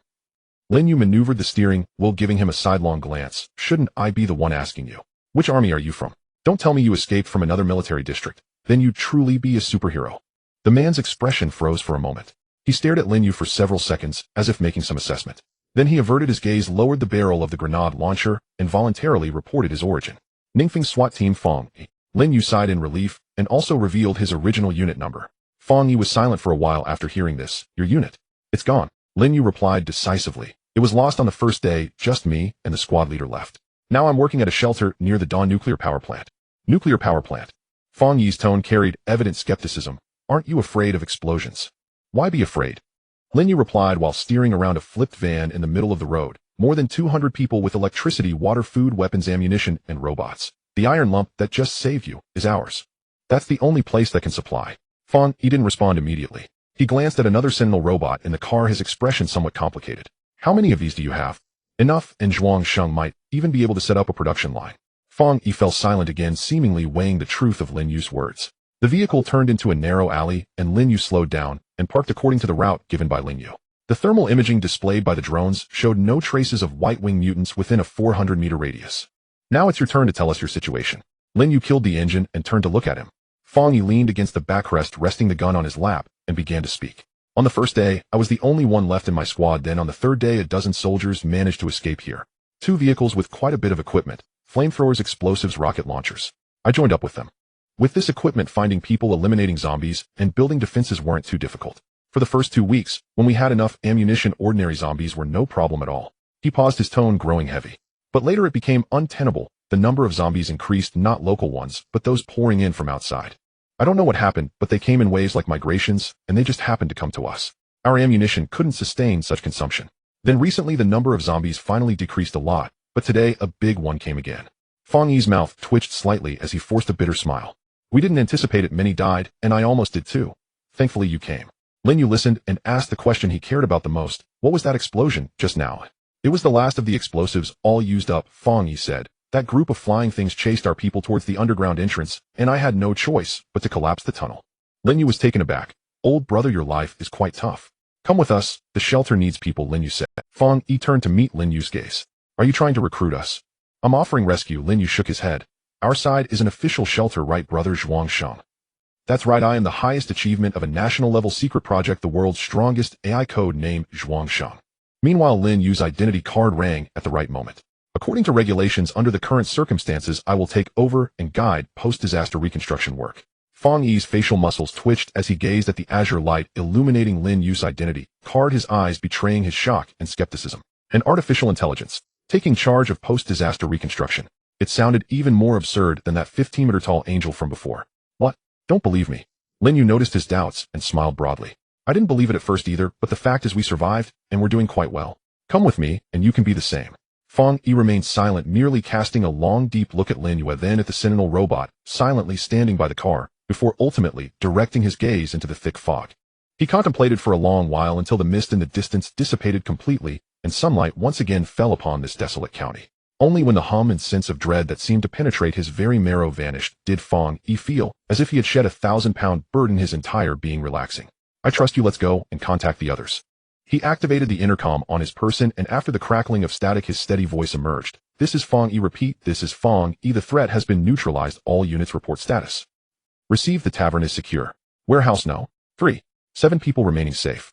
Ling Yu maneuvered the steering wheel, giving him a sidelong glance. "Shouldn't I be the one asking you? Which army are you from? Don't tell me you escaped from another military district. Then you'd truly be a superhero." The man's expression froze for a moment. He stared at Ling Yu for several seconds, as if making some assessment. Then he averted his gaze, lowered the barrel of the grenade launcher, and voluntarily reported his origin. "Ningfeng SWAT Team Fong." Ling Yu sighed in relief, and also revealed his original unit number. Fong Yi was silent for a while after hearing this. "Your unit? It's gone." Ling Yu replied decisively. "It was lost on the first day. Just me and the squad leader left. Now I'm working at a shelter near the Dawn nuclear power plant." "Nuclear power plant?" Fong Yi's tone carried evident skepticism. "Aren't you afraid of explosions?" "Why be afraid?" Ling Yu replied while steering around a flipped van in the middle of the road. More than 200 people with electricity, water, food, weapons, ammunition, and robots. The iron lump that just saved you is ours. That's the only place that can supply. Fong Yi didn't respond immediately. He glanced at another sentinel robot in the car, his expression somewhat complicated. "How many of these do you have?" "Enough, and Zhuang Sheng might even be able to set up a production line." Fong Yi fell silent again, seemingly weighing the truth of Ling Yu's words. The vehicle turned into a narrow alley, and Ling Yu slowed down and parked according to the route given by Ling Yu. The thermal imaging displayed by the drones showed no traces of white-winged mutants within a 400-meter radius. "Now it's your turn to tell us your situation." Ling Yu killed the engine and turned to look at him. Fong Yi leaned against the backrest, resting the gun on his lap, and began to speak. "On the first day, I was the only one left in my squad. Then on the third day, a dozen soldiers managed to escape here. 2 vehicles with quite a bit of equipment, flamethrowers, explosives, rocket launchers. I joined up with them. With this equipment, finding people, eliminating zombies, and building defenses weren't too difficult. For the first 2 weeks, when we had enough ammunition, ordinary zombies were no problem at all." He paused, his tone growing heavy. "But later it became untenable. The number of zombies increased, not local ones, but those pouring in from outside. I don't know what happened, but they came in waves like migrations, and they just happened to come to us. Our ammunition couldn't sustain such consumption. Then recently the number of zombies finally decreased a lot, but today a big one came again. Fang Yi's mouth twitched slightly as he forced a bitter smile. We didn't anticipate it, many died, and I almost did too. Thankfully you came. Ling Yu listened and asked the question he cared about the most. What was that explosion just now? It was the last of the explosives, all used up, Fang Yi said. That group of flying things chased our people towards the underground entrance, and I had no choice but to collapse the tunnel. Ling Yu was taken aback. Old brother, your life is quite tough. Come with us, the shelter needs people, Ling Yu said. Fang Yi turned to meet Ling Yu's gaze. Are you trying to recruit us? I'm offering rescue, Ling Yu shook his head. Our side is an official shelter, right, brother Zhuang Sheng? That's right, I am the highest achievement of a national-level secret project, the world's strongest AI code named Zhuang Sheng. Meanwhile, Ling Yu's identity card rang at the right moment. According to regulations, under the current circumstances, I will take over and guide post-disaster reconstruction work. Fang Yi's facial muscles twitched as he gazed at the azure light illuminating Ling Yu's identity card, his eyes betraying his shock and skepticism. An artificial intelligence, taking charge of post-disaster reconstruction. It sounded even more absurd than that 15-meter-tall angel from before. What? Don't believe me? Ling Yu noticed his doubts and smiled broadly. I didn't believe it at first either, but the fact is we survived, and we're doing quite well. Come with me, and you can be the same. Fang Yi remained silent, merely casting a long, deep look at Ling Yu, then at the Sentinel robot, silently standing by the car, before ultimately directing his gaze into the thick fog. He contemplated for a long while until the mist in the distance dissipated completely, and sunlight once again fell upon this desolate county. Only when the hum and sense of dread that seemed to penetrate his very marrow vanished did Fang Yi feel as if he had shed a 1,000-pound burden, his entire being relaxing. I trust you, let's go and contact the others. He activated the intercom on his person, and after the crackling of static his steady voice emerged. This is Fang Yi, repeat, this is Fang Yi, the threat has been neutralized, all units report status. Received, the tavern is secure. Warehouse no. 3. 7 people remaining safe.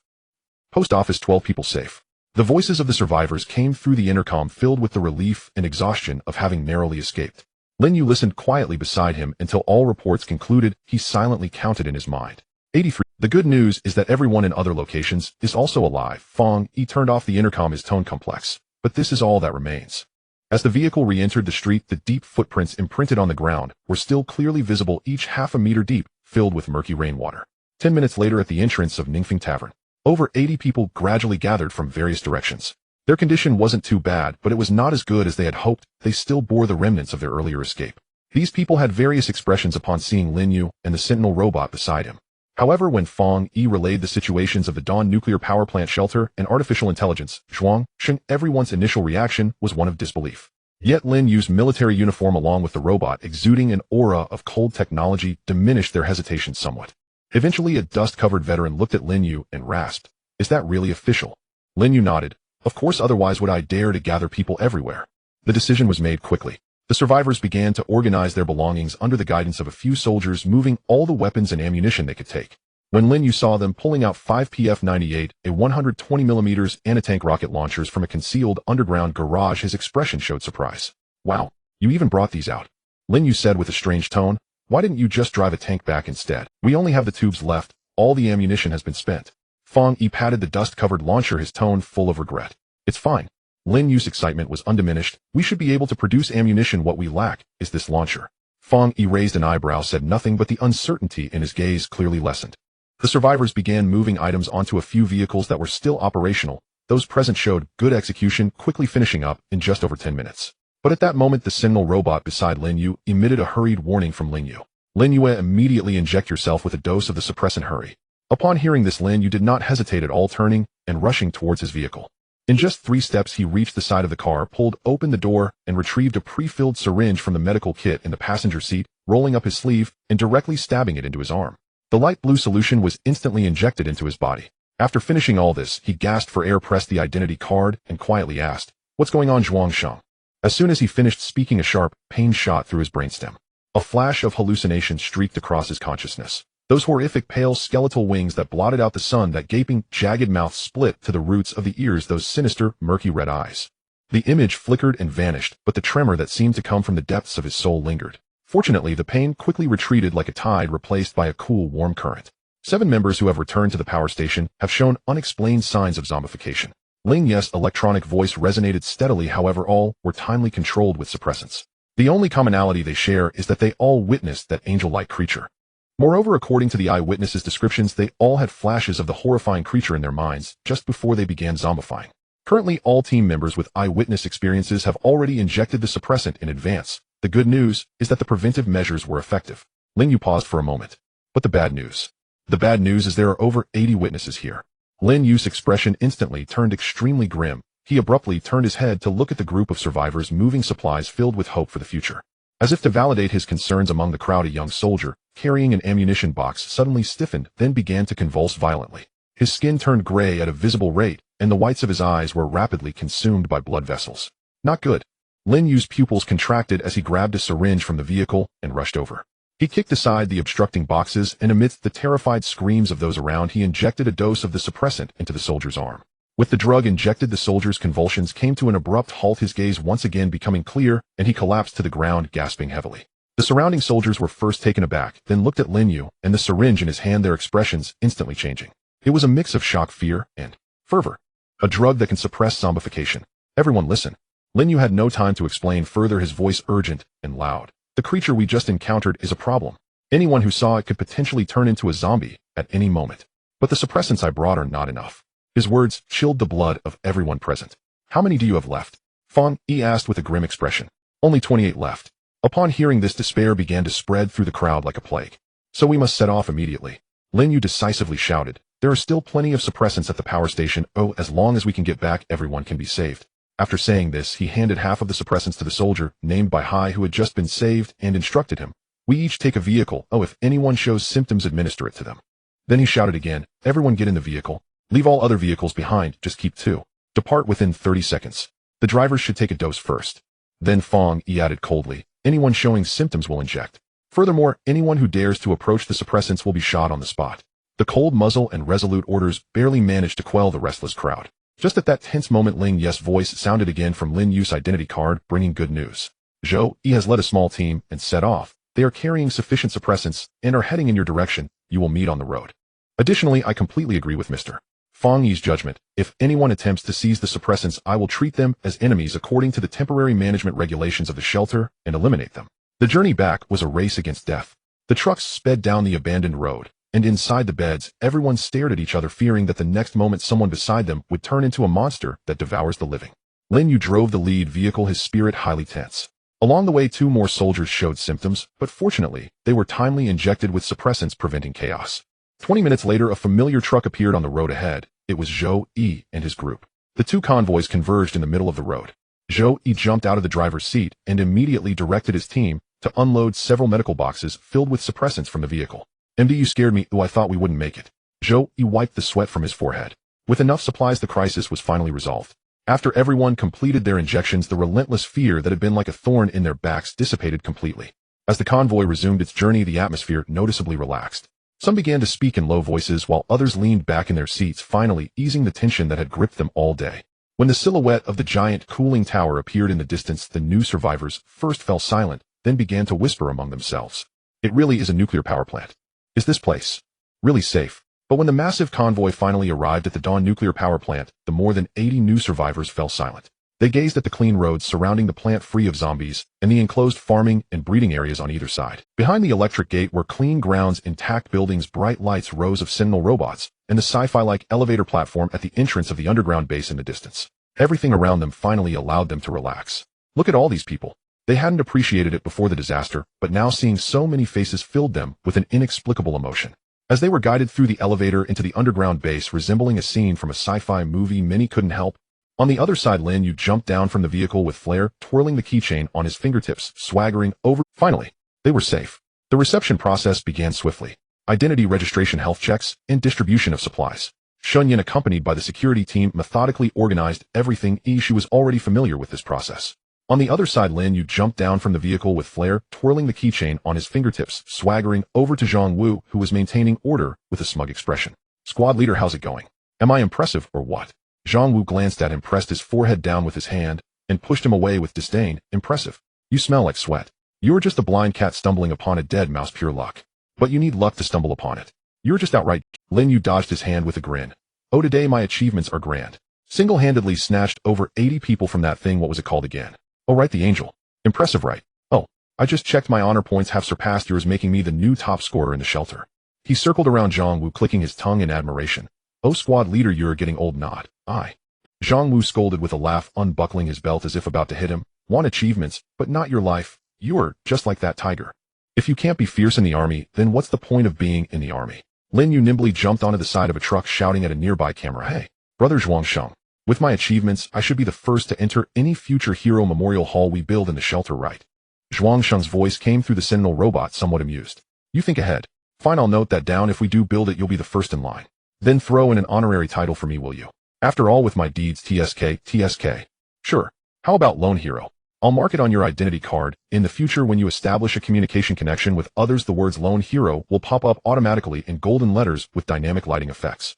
Post office 12 people safe. The voices of the survivors came through the intercom, filled with the relief and exhaustion of having narrowly escaped. Ling Yu listened quietly beside him until all reports concluded. He silently counted in his mind. 83. The good news is that everyone in other locations is also alive. Fang Yi turned off the intercom, his tone complex. But this is all that remains. As the vehicle re-entered the street, the deep footprints imprinted on the ground were still clearly visible, each half a meter deep, filled with murky rainwater. 10 minutes later, at the entrance of Ningfeng Tavern, over 80 people gradually gathered from various directions. Their condition wasn't too bad, but it was not as good as they had hoped. They still bore the remnants of their earlier escape. These people had various expressions upon seeing Ling Yu and the Sentinel robot beside him. However, when Fang Yi relayed the situations of the Dawn nuclear power plant shelter and artificial intelligence, Zhuang Sheng, everyone's initial reaction was one of disbelief. Yet Ling Yu's military uniform along with the robot exuding an aura of cold technology diminished their hesitation somewhat. Eventually, a dust-covered veteran looked at Ling Yu and rasped, "Is that really official?" Ling Yu nodded. "Of course, otherwise would I dare to gather people everywhere?" The decision was made quickly. The survivors began to organize their belongings under the guidance of a few soldiers, moving all the weapons and ammunition they could take. When Ling Yu saw them pulling out 5 PF-98, a 120mm anti-tank rocket launchers from a concealed underground garage, his expression showed surprise. "Wow, you even brought these out," Ling Yu said with a strange tone. "Why didn't you just drive a tank back instead? We only have the tubes left. All the ammunition has been spent." Fang Yi patted the dust-covered launcher, his tone full of regret. "It's fine." Ling Yu's excitement was undiminished. "We should be able to produce ammunition. What we lack is this launcher." Fang Yi raised an eyebrow, said nothing, but the uncertainty in his gaze clearly lessened. The survivors began moving items onto a few vehicles that were still operational. Those present showed good execution, quickly finishing up in just over 10 minutes. But at that moment, the Sentinel robot beside Ling Yu emitted a hurried warning from Ling Yu. "Ling Yu, immediately inject yourself with a dose of the suppressant, hurry." Upon hearing this, Ling Yu did not hesitate at all, turning and rushing towards his vehicle. In just 3 steps, he reached the side of the car, pulled open the door, and retrieved a pre-filled syringe from the medical kit in the passenger seat, rolling up his sleeve and directly stabbing it into his arm. The light blue solution was instantly injected into his body. After finishing all this, he gasped for air, pressed the identity card, and quietly asked, "What's going on, Zhuang Sheng?" As soon as he finished speaking, a sharp pain shot through his brainstem. A flash of hallucination streaked across his consciousness. Those horrific pale skeletal wings that blotted out the sun, that gaping, jagged mouth split to the roots of the ears, those sinister, murky red eyes. The image flickered and vanished, but the tremor that seemed to come from the depths of his soul lingered. Fortunately, the pain quickly retreated like a tide, replaced by a cool, warm current. 7 members who have returned to the power station have shown unexplained signs of zombification. Ling Yu's electronic voice resonated steadily, however all were timely controlled with suppressants. The only commonality they share is that they all witnessed that angel-like creature. Moreover, according to the eyewitnesses' descriptions, they all had flashes of the horrifying creature in their minds just before they began zombifying. Currently, all team members with eyewitness experiences have already injected the suppressant in advance. The good news is that the preventive measures were effective. Ling Yu paused for a moment. But the bad news? The bad news is there are over 80 witnesses here. Ling Yu's expression instantly turned extremely grim. He abruptly turned his head to look at the group of survivors moving supplies filled with hope for the future. As if to validate his concerns among the crowd, a young soldier, carrying an ammunition box, suddenly stiffened, then began to convulse violently. His skin turned gray at a visible rate, and the whites of his eyes were rapidly consumed by blood vessels. Not good. Ling Yu's pupils contracted as he grabbed a syringe from the vehicle and rushed over. He kicked aside the obstructing boxes, and amidst the terrified screams of those around, he injected a dose of the suppressant into the soldier's arm. With the drug injected, the soldier's convulsions came to an abrupt halt, his gaze once again becoming clear, and he collapsed to the ground, gasping heavily. The surrounding soldiers were first taken aback, then looked at Ling Yu and the syringe in his hand, their expressions instantly changing. It was a mix of shock, fear, and fervor. A drug that can suppress zombification. Everyone listen. Ling Yu had no time to explain further, his voice urgent and loud. The creature we just encountered is a problem. Anyone who saw it could potentially turn into a zombie at any moment. But the suppressants I brought are not enough. His words chilled the blood of everyone present. How many do you have left? Fong Yi asked with a grim expression. Only 28 left. Upon hearing this, despair began to spread through the crowd like a plague. So we must set off immediately. Ling Yu decisively shouted. There are still plenty of suppressants at the power station. Oh, as long as we can get back, everyone can be saved. After saying this, he handed half of the suppressants to the soldier, named by Hai, who had just been saved, and instructed him. We each take a vehicle. Oh, if anyone shows symptoms, administer it to them. Then he shouted again. Everyone get in the vehicle. Leave all other vehicles behind, just keep 2. Depart within 30 seconds. The drivers should take a dose first. Then Fong Yi added coldly. Anyone showing symptoms will inject. Furthermore, anyone who dares to approach the suppressants will be shot on the spot. The cold muzzle and resolute orders barely managed to quell the restless crowd. Just at that tense moment, Ling Yu's voice sounded again from Ling Yu's identity card, bringing good news. Zhou Yi has led a small team and set off. They are carrying sufficient suppressants and are heading in your direction. You will meet on the road. Additionally, I completely agree with Mr. Fong Yi's judgment. If anyone attempts to seize the suppressants, I will treat them as enemies according to the temporary management regulations of the shelter and eliminate them. The journey back was a race against death. The trucks sped down the abandoned road, and inside the beds, everyone stared at each other, fearing that the next moment someone beside them would turn into a monster that devours the living. Ling Yu drove the lead vehicle, his spirit highly tense. Along the way, 2 more soldiers showed symptoms, but fortunately, they were timely injected with suppressants, preventing chaos. 20 minutes later, a familiar truck appeared on the road ahead. It was Zhou Yi and his group. The 2 convoys converged in the middle of the road. Zhou Yi jumped out of the driver's seat and immediately directed his team to unload several medical boxes filled with suppressants from the vehicle. MD, you scared me. Oh, I thought we wouldn't make it. Zhou Yi wiped the sweat from his forehead. With enough supplies, the crisis was finally resolved. After everyone completed their injections, the relentless fear that had been like a thorn in their backs dissipated completely. As the convoy resumed its journey, the atmosphere noticeably relaxed. Some began to speak in low voices while others leaned back in their seats, finally easing the tension that had gripped them all day. When the silhouette of the giant cooling tower appeared in the distance, the new survivors first fell silent, then began to whisper among themselves. It really is a nuclear power plant. Is this place really safe? But when the massive convoy finally arrived at the Dawn nuclear power plant, the more than 80 new survivors fell silent. They gazed at the clean roads surrounding the plant, free of zombies, and the enclosed farming and breeding areas on either side. Behind the electric gate were clean grounds, intact buildings, bright lights, rows of sentinel robots, and the sci-fi-like elevator platform at the entrance of the underground base in the distance. Everything around them finally allowed them to relax. Look at all these people. They hadn't appreciated it before the disaster, but now seeing so many faces filled them with an inexplicable emotion. As they were guided through the elevator into the underground base, resembling a scene from a sci-fi movie, many couldn't help. On the other side, Ling Yu jumped down from the vehicle with flair, twirling the keychain on his fingertips, swaggering over. Finally, they were safe. The reception process began swiftly. Identity registration, health checks, and distribution of supplies. Shunyan, accompanied by the security team, methodically organized everything. She was already familiar with this process. On the other side, Ling Yu jumped down from the vehicle with flair, twirling the keychain on his fingertips, swaggering over to Zhang Wu, who was maintaining order with a smug expression. Squad leader, how's it going? Am I impressive or what? Zhang Wu glanced at him, pressed his forehead down with his hand, and pushed him away with disdain. Impressive. You smell like sweat. You are just a blind cat stumbling upon a dead mouse, pure luck. But you need luck to stumble upon it. You're just outright. Ling Yu dodged his hand with a grin. Oh, today my achievements are grand. Single-handedly snatched over 80 people from that thing. What was it called again? Oh, right, the Angel. Impressive, right? Oh, I just checked, my honor points have surpassed yours, making me the new top scorer in the shelter. He circled around Zhang Wu, clicking his tongue in admiration. Oh, squad leader, you're getting old, not I. Zhang Wu scolded with a laugh, unbuckling his belt as if about to hit him. Want achievements, but not your life. You're just like that tiger. If you can't be fierce in the army, then what's the point of being in the army? Ling Yu nimbly jumped onto the side of a truck, shouting at a nearby camera, "Hey, brother Zhuangsheng. With my achievements, I should be the first to enter any future hero memorial hall we build in the shelter, right?" Zhuangsheng's voice came through the Sentinel robot, somewhat amused. "You think ahead. Fine, I'll note that down. If we do build it, you'll be the first in line. Then throw in an honorary title for me, will you? After all, with my deeds, TSK. Sure. How about lone hero? I'll mark it on your identity card. In the future, when you establish a communication connection with others, the words lone hero will pop up automatically in golden letters with dynamic lighting effects."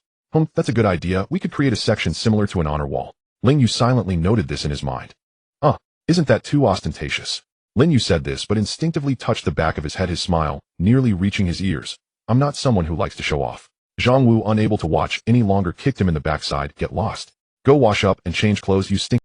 That's a good idea. We could create a section similar to an honor wall. Ling Yu silently noted this in his mind. Isn't that too ostentatious? Ling Yu said this, but instinctively touched the back of his head, his smile nearly reaching his ears. "I'm not someone who likes to show off." Zhang Wu, unable to watch any longer, kicked him in the backside. "Get lost. Go wash up and change clothes, you stink."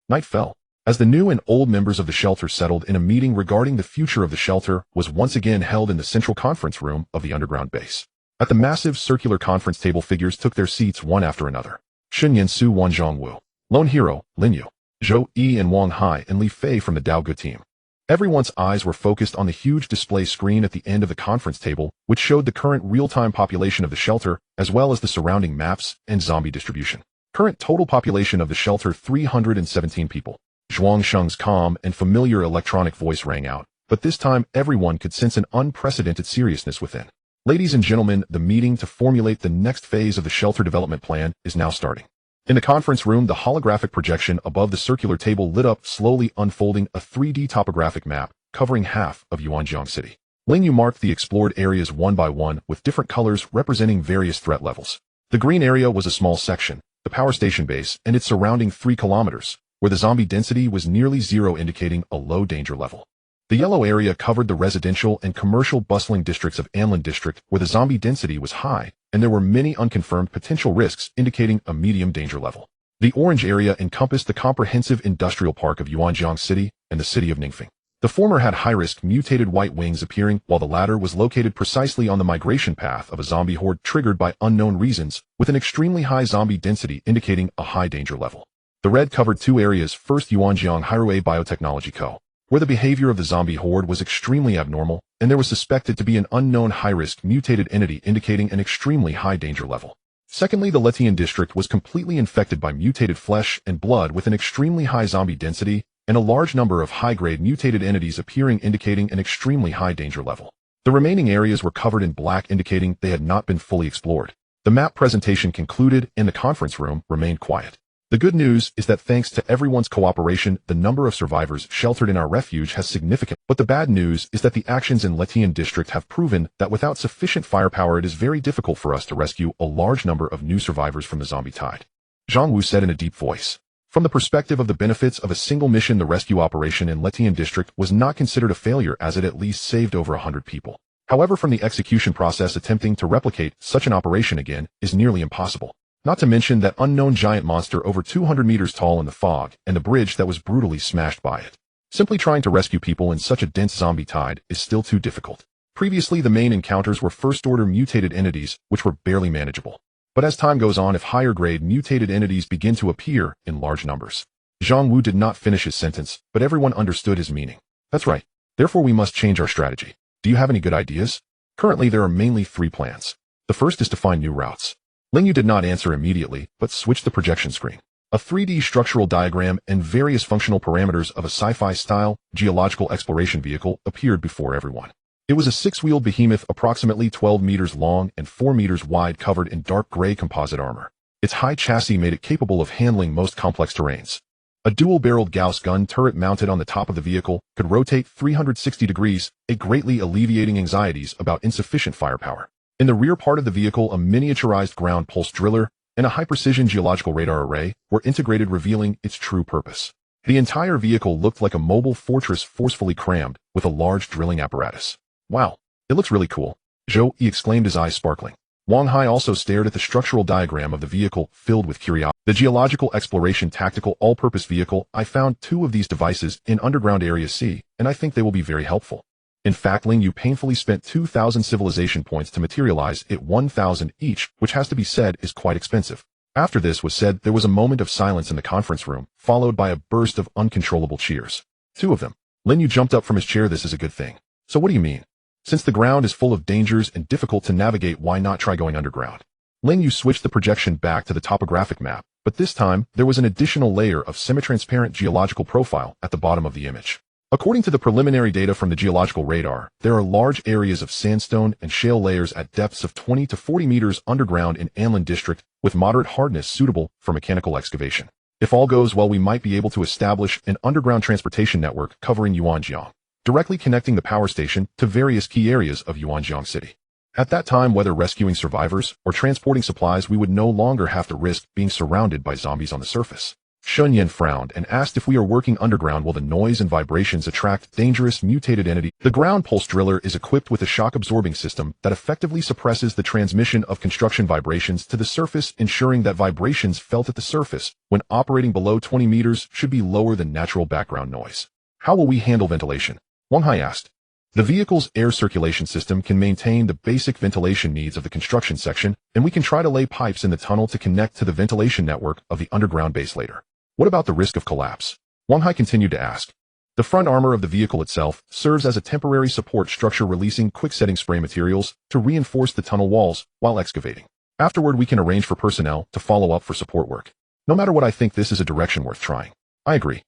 Night fell. As the new and old members of the shelter settled in, a meeting regarding the future of the shelter was once again held in the central conference room of the underground base. At the massive circular conference table, figures took their seats one after another. Shen Yansu, Wan Zhongwu, Lone Hero, Ling Yu, Zhou Yi and Wang Hai, and Li Fei from the Dao Ge team. Everyone's eyes were focused on the huge display screen at the end of the conference table, which showed the current real-time population of the shelter, as well as the surrounding maps and zombie distribution. Current total population of the shelter, 317 people. Zhuangsheng's calm and familiar electronic voice rang out, but this time everyone could sense an unprecedented seriousness within. "Ladies and gentlemen, the meeting to formulate the next phase of the shelter development plan is now starting." In the conference room, the holographic projection above the circular table lit up, slowly unfolding a 3D topographic map covering half of Yuanjiang City. Ling Yu marked the explored areas one by one with different colors representing various threat levels. The green area was a small section, the power station base, and its surrounding 3 kilometers, where the zombie density was nearly zero, indicating a low danger level. The yellow area covered the residential and commercial bustling districts of Anlin District, where the zombie density was high, and there were many unconfirmed potential risks, indicating a medium danger level. The orange area encompassed the comprehensive industrial park of Yuanjiang City and the city of Ningfeng. The former had high-risk mutated white wings appearing, while the latter was located precisely on the migration path of a zombie horde triggered by unknown reasons, with an extremely high zombie density indicating a high danger level. The red covered 2 areas, first Yuanjiang Hirue Biotechnology Co., where the behavior of the zombie horde was extremely abnormal, and there was suspected to be an unknown high-risk mutated entity indicating an extremely high danger level. Secondly, the Letian district was completely infected by mutated flesh and blood with an extremely high zombie density, and a large number of high-grade mutated entities appearing, indicating an extremely high danger level. The remaining areas were covered in black, indicating they had not been fully explored. The map presentation concluded, and the conference room remained quiet. The good news is that thanks to everyone's cooperation, the number of survivors sheltered in our refuge has significant. But the bad news is that the actions in Letian district have proven that without sufficient firepower, it is very difficult for us to rescue a large number of new survivors from the zombie tide. Zhang Wu said in a deep voice. From the perspective of the benefits of a single mission, the rescue operation in Letian district was not considered a failure, as it at least saved over 100 people. However, from the execution process, attempting to replicate such an operation again is nearly impossible. Not to mention that unknown giant monster over 200 meters tall in the fog, and the bridge that was brutally smashed by it. Simply trying to rescue people in such a dense zombie tide is still too difficult. Previously, the main encounters were first-order mutated entities, which were barely manageable. But as time goes on, if higher-grade mutated entities begin to appear in large numbers. Zhang Wu did not finish his sentence, but everyone understood his meaning. That's right. Therefore, we must change our strategy. Do you have any good ideas? Currently, there are mainly 3 plans. The first is to find new routes. Ling Yu did not answer immediately, but switched the projection screen. A 3D structural diagram and various functional parameters of a sci-fi style geological exploration vehicle appeared before everyone. It was a 6-wheeled behemoth approximately 12 meters long and 4 meters wide, covered in dark gray composite armor. Its high chassis made it capable of handling most complex terrains. A dual-barreled Gauss gun turret mounted on the top of the vehicle could rotate 360 degrees, greatly alleviating anxieties about insufficient firepower. In the rear part of the vehicle, a miniaturized ground pulse driller and a high-precision geological radar array were integrated, revealing its true purpose. The entire vehicle looked like a mobile fortress forcefully crammed with a large drilling apparatus. Wow, it looks really cool, Zhou Yi exclaimed, his eyes sparkling. Wang Hai also stared at the structural diagram of the vehicle, filled with curiosity. The Geological Exploration Tactical All-Purpose Vehicle. I found 2 of these devices in Underground Area C, and I think they will be very helpful. In fact, Ling Yu painfully spent 2,000 civilization points to materialize it, 1,000 each, which has to be said is quite expensive. After this was said, there was a moment of silence in the conference room, followed by a burst of uncontrollable cheers. Two of them. Ling Yu jumped up from his chair. This is a good thing. So what do you mean? Since the ground is full of dangers and difficult to navigate, why not try going underground? Ling Yu switched the projection back to the topographic map, but this time, there was an additional layer of semi-transparent geological profile at the bottom of the image. According to the preliminary data from the geological radar, there are large areas of sandstone and shale layers at depths of 20 to 40 meters underground in Anlin District, with moderate hardness suitable for mechanical excavation. If all goes well, we might be able to establish an underground transportation network covering Yuanjiang, directly connecting the power station to various key areas of Yuanjiang City. At that time, whether rescuing survivors or transporting supplies, we would no longer have to risk being surrounded by zombies on the surface. Shun Yan frowned and asked, if we are working underground, will the noise and vibrations attract dangerous mutated entity? The ground pulse driller is equipped with a shock-absorbing system that effectively suppresses the transmission of construction vibrations to the surface, ensuring that vibrations felt at the surface when operating below 20 meters should be lower than natural background noise. How will we handle ventilation? Wang Hai asked. The vehicle's air circulation system can maintain the basic ventilation needs of the construction section, and we can try to lay pipes in the tunnel to connect to the ventilation network of the underground base later. What about the risk of collapse? Wang Hai continued to ask. The front armor of the vehicle itself serves as a temporary support structure, releasing quick-setting spray materials to reinforce the tunnel walls while excavating. Afterward, we can arrange for personnel to follow up for support work. No matter what, I think this is a direction worth trying. I agree.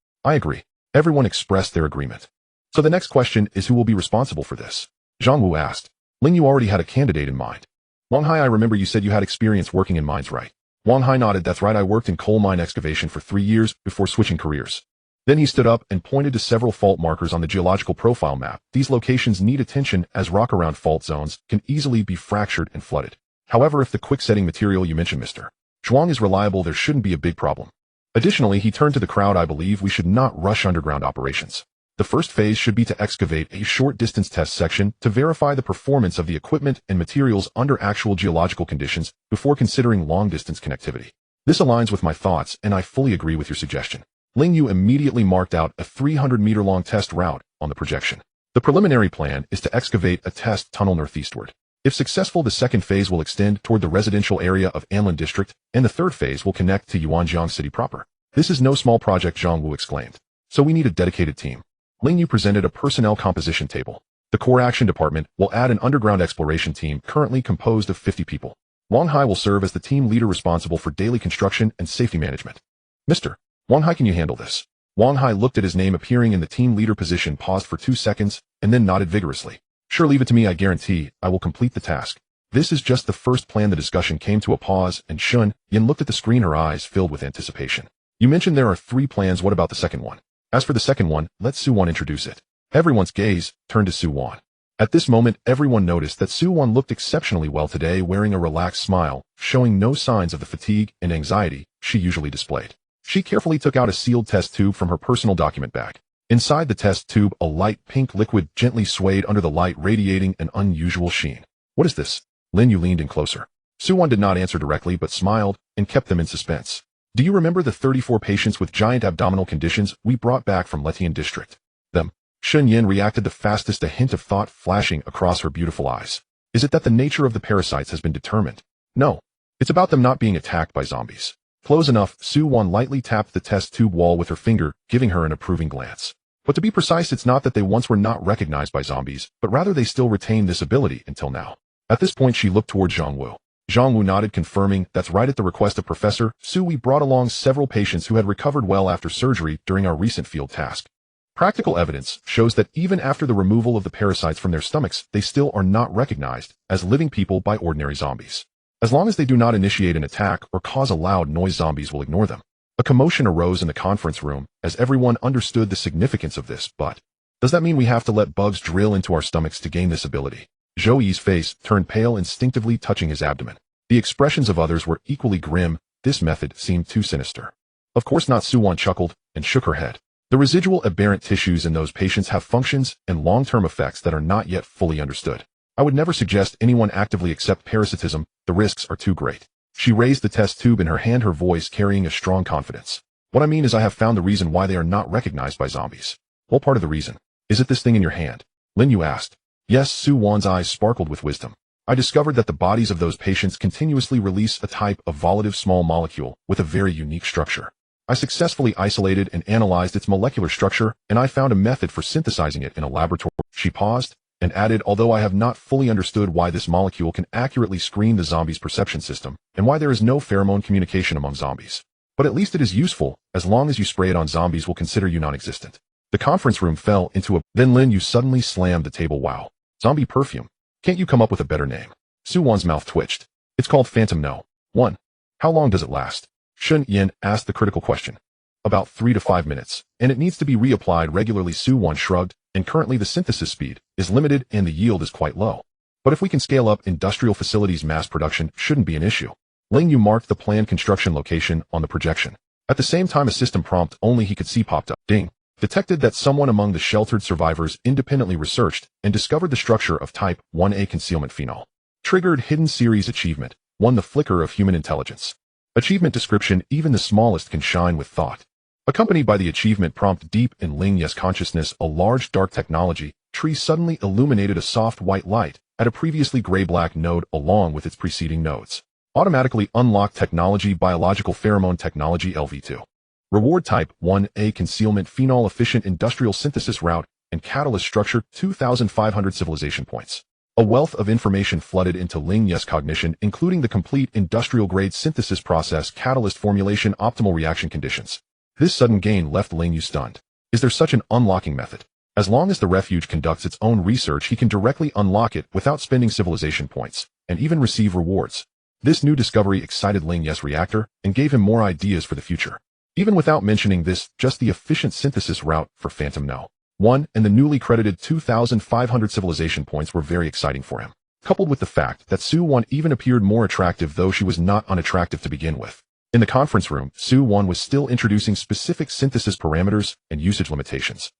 Everyone expressed their agreement. So the next question is, who will be responsible for this? Zhang Wu asked. Ling Yu already had a candidate in mind. Wang Hai, I remember you said you had experience working in mines, right? Wang Hai nodded. That's right, I worked in coal mine excavation for 3 years before switching careers. Then he stood up and pointed to several fault markers on the geological profile map. These locations need attention, as rock around fault zones can easily be fractured and flooded. However, if the quick-setting material you mentioned, Mr. Zhuang, is reliable, there shouldn't be a big problem. Additionally, he turned to the crowd, I believe we should not rush underground operations. The first phase should be to excavate a short distance test section to verify the performance of the equipment and materials under actual geological conditions before considering long-distance connectivity. This aligns with my thoughts, and I fully agree with your suggestion. Ling Yu immediately marked out a 300-meter-long test route on the projection. The preliminary plan is to excavate a test tunnel northeastward. If successful, the second phase will extend toward the residential area of Anlin District, and the third phase will connect to Yuanjiang City proper. This is no small project, Zhang Wu exclaimed. So we need a dedicated team. Ling Yu presented a personnel composition table. The Core Action Department will add an underground exploration team currently composed of 50 people. Wang Hai will serve as the team leader responsible for daily construction and safety management. Mr. Wang Hai, can you handle this? Wang Hai looked at his name appearing in the team leader position, paused for 2 seconds, and then nodded vigorously. Sure, leave it to me, I guarantee I will complete the task. This is just the first plan. The discussion came to a pause, and Shun Yan looked at the screen, her eyes filled with anticipation. You mentioned there are 3 plans, what about the second one? As for the second one, let Su Wan introduce it. Everyone's gaze turned to Su Wan. At this moment, everyone noticed that Su Wan looked exceptionally well today, wearing a relaxed smile, showing no signs of the fatigue and anxiety she usually displayed. She carefully took out a sealed test tube from her personal document bag. Inside the test tube, a light pink liquid gently swayed under the light, radiating an unusual sheen. What is this? Ling Yu leaned in closer. Su Wan did not answer directly, but smiled and kept them in suspense. Do you remember the 34 patients with giant abdominal conditions we brought back from Letian District? Them. Shun Yan reacted the fastest, a hint of thought flashing across her beautiful eyes. Is it that the nature of the parasites has been determined? No. It's about them not being attacked by zombies. Close enough. Su Wan lightly tapped the test tube wall with her finger, giving her an approving glance. But to be precise, it's not that they once were not recognized by zombies, but rather they still retain this ability until now. At this point, she looked toward Zhang Wu. Zhang Wu nodded, confirming, that's right. At the request of Professor Su, we brought along several patients who had recovered well after surgery during our recent field task. Practical evidence shows that even after the removal of the parasites from their stomachs, they still are not recognized as living people by ordinary zombies. As long as they do not initiate an attack or cause a loud noise, zombies will ignore them. A commotion arose in the conference room as everyone understood the significance of this. But does that mean we have to let bugs drill into our stomachs to gain this ability? Zhou Yi's face turned pale, instinctively touching his abdomen. The expressions of others were equally grim. This method seemed too sinister. Of course not. Su Wan chuckled and shook her head. The residual aberrant tissues in those patients have functions and long-term effects that are not yet fully understood. I would never suggest anyone actively accept parasitism. The risks are too great. She raised the test tube in her hand, her voice carrying a strong confidence. What I mean is, I have found the reason why they are not recognized by zombies. Well, part of the reason. Is it this thing in your hand? Ling Yu asked. Yes. Su Wan's eyes sparkled with wisdom. I discovered that the bodies of those patients continuously release a type of volatile small molecule with a very unique structure. I successfully isolated and analyzed its molecular structure, and I found a method for synthesizing it in a laboratory. She paused and added, although I have not fully understood why this molecule can accurately screen the zombie's perception system, and why there is no pheromone communication among zombies. But at least it is useful, as long as you spray it on zombies will consider you non-existent. The conference room fell into a... Then Ling Yu suddenly slammed the table. Wow. Zombie perfume. Can't you come up with a better name? Su-won's mouth twitched. It's called Phantom No. 1. How long does it last? Shun Yin asked the critical question. About 3 to 5 minutes, and it needs to be reapplied regularly. Su-won shrugged, and currently the synthesis speed is limited and the yield is quite low. But if we can scale up industrial facilities, mass production shouldn't be an issue. Ling Yu marked the planned construction location on the projection. At the same time, a system prompt only he could see popped up. Ding. Detected that someone among the sheltered survivors independently researched and discovered the structure of type 1A concealment phenol. Triggered hidden series achievement. 1. The flicker of human intelligence. Achievement description. Even the smallest can shine with thought. Accompanied by the achievement prompt, deep in Ling Yu's consciousness, a large dark technology tree suddenly illuminated a soft white light at a previously gray-black node along with its preceding nodes. Automatically unlocked technology, biological pheromone technology LV2. Reward type 1A concealment phenol efficient industrial synthesis route and catalyst structure 2,500 civilization points. A wealth of information flooded into Ling Yu's cognition, including the complete industrial-grade synthesis process, catalyst formulation, optimal reaction conditions. This sudden gain left Ling Yu stunned. Is there such an unlocking method? As long as the refuge conducts its own research, he can directly unlock it without spending civilization points, and even receive rewards. This new discovery excited Ling Yu's reactor and gave him more ideas for the future. Even without mentioning this, just the efficient synthesis route for Phantom No. 1 and the newly credited 2,500 civilization points were very exciting for him, coupled with the fact that Su-won even appeared more attractive, though she was not unattractive to begin with. In the conference room, Su-won was still introducing specific synthesis parameters and usage limitations.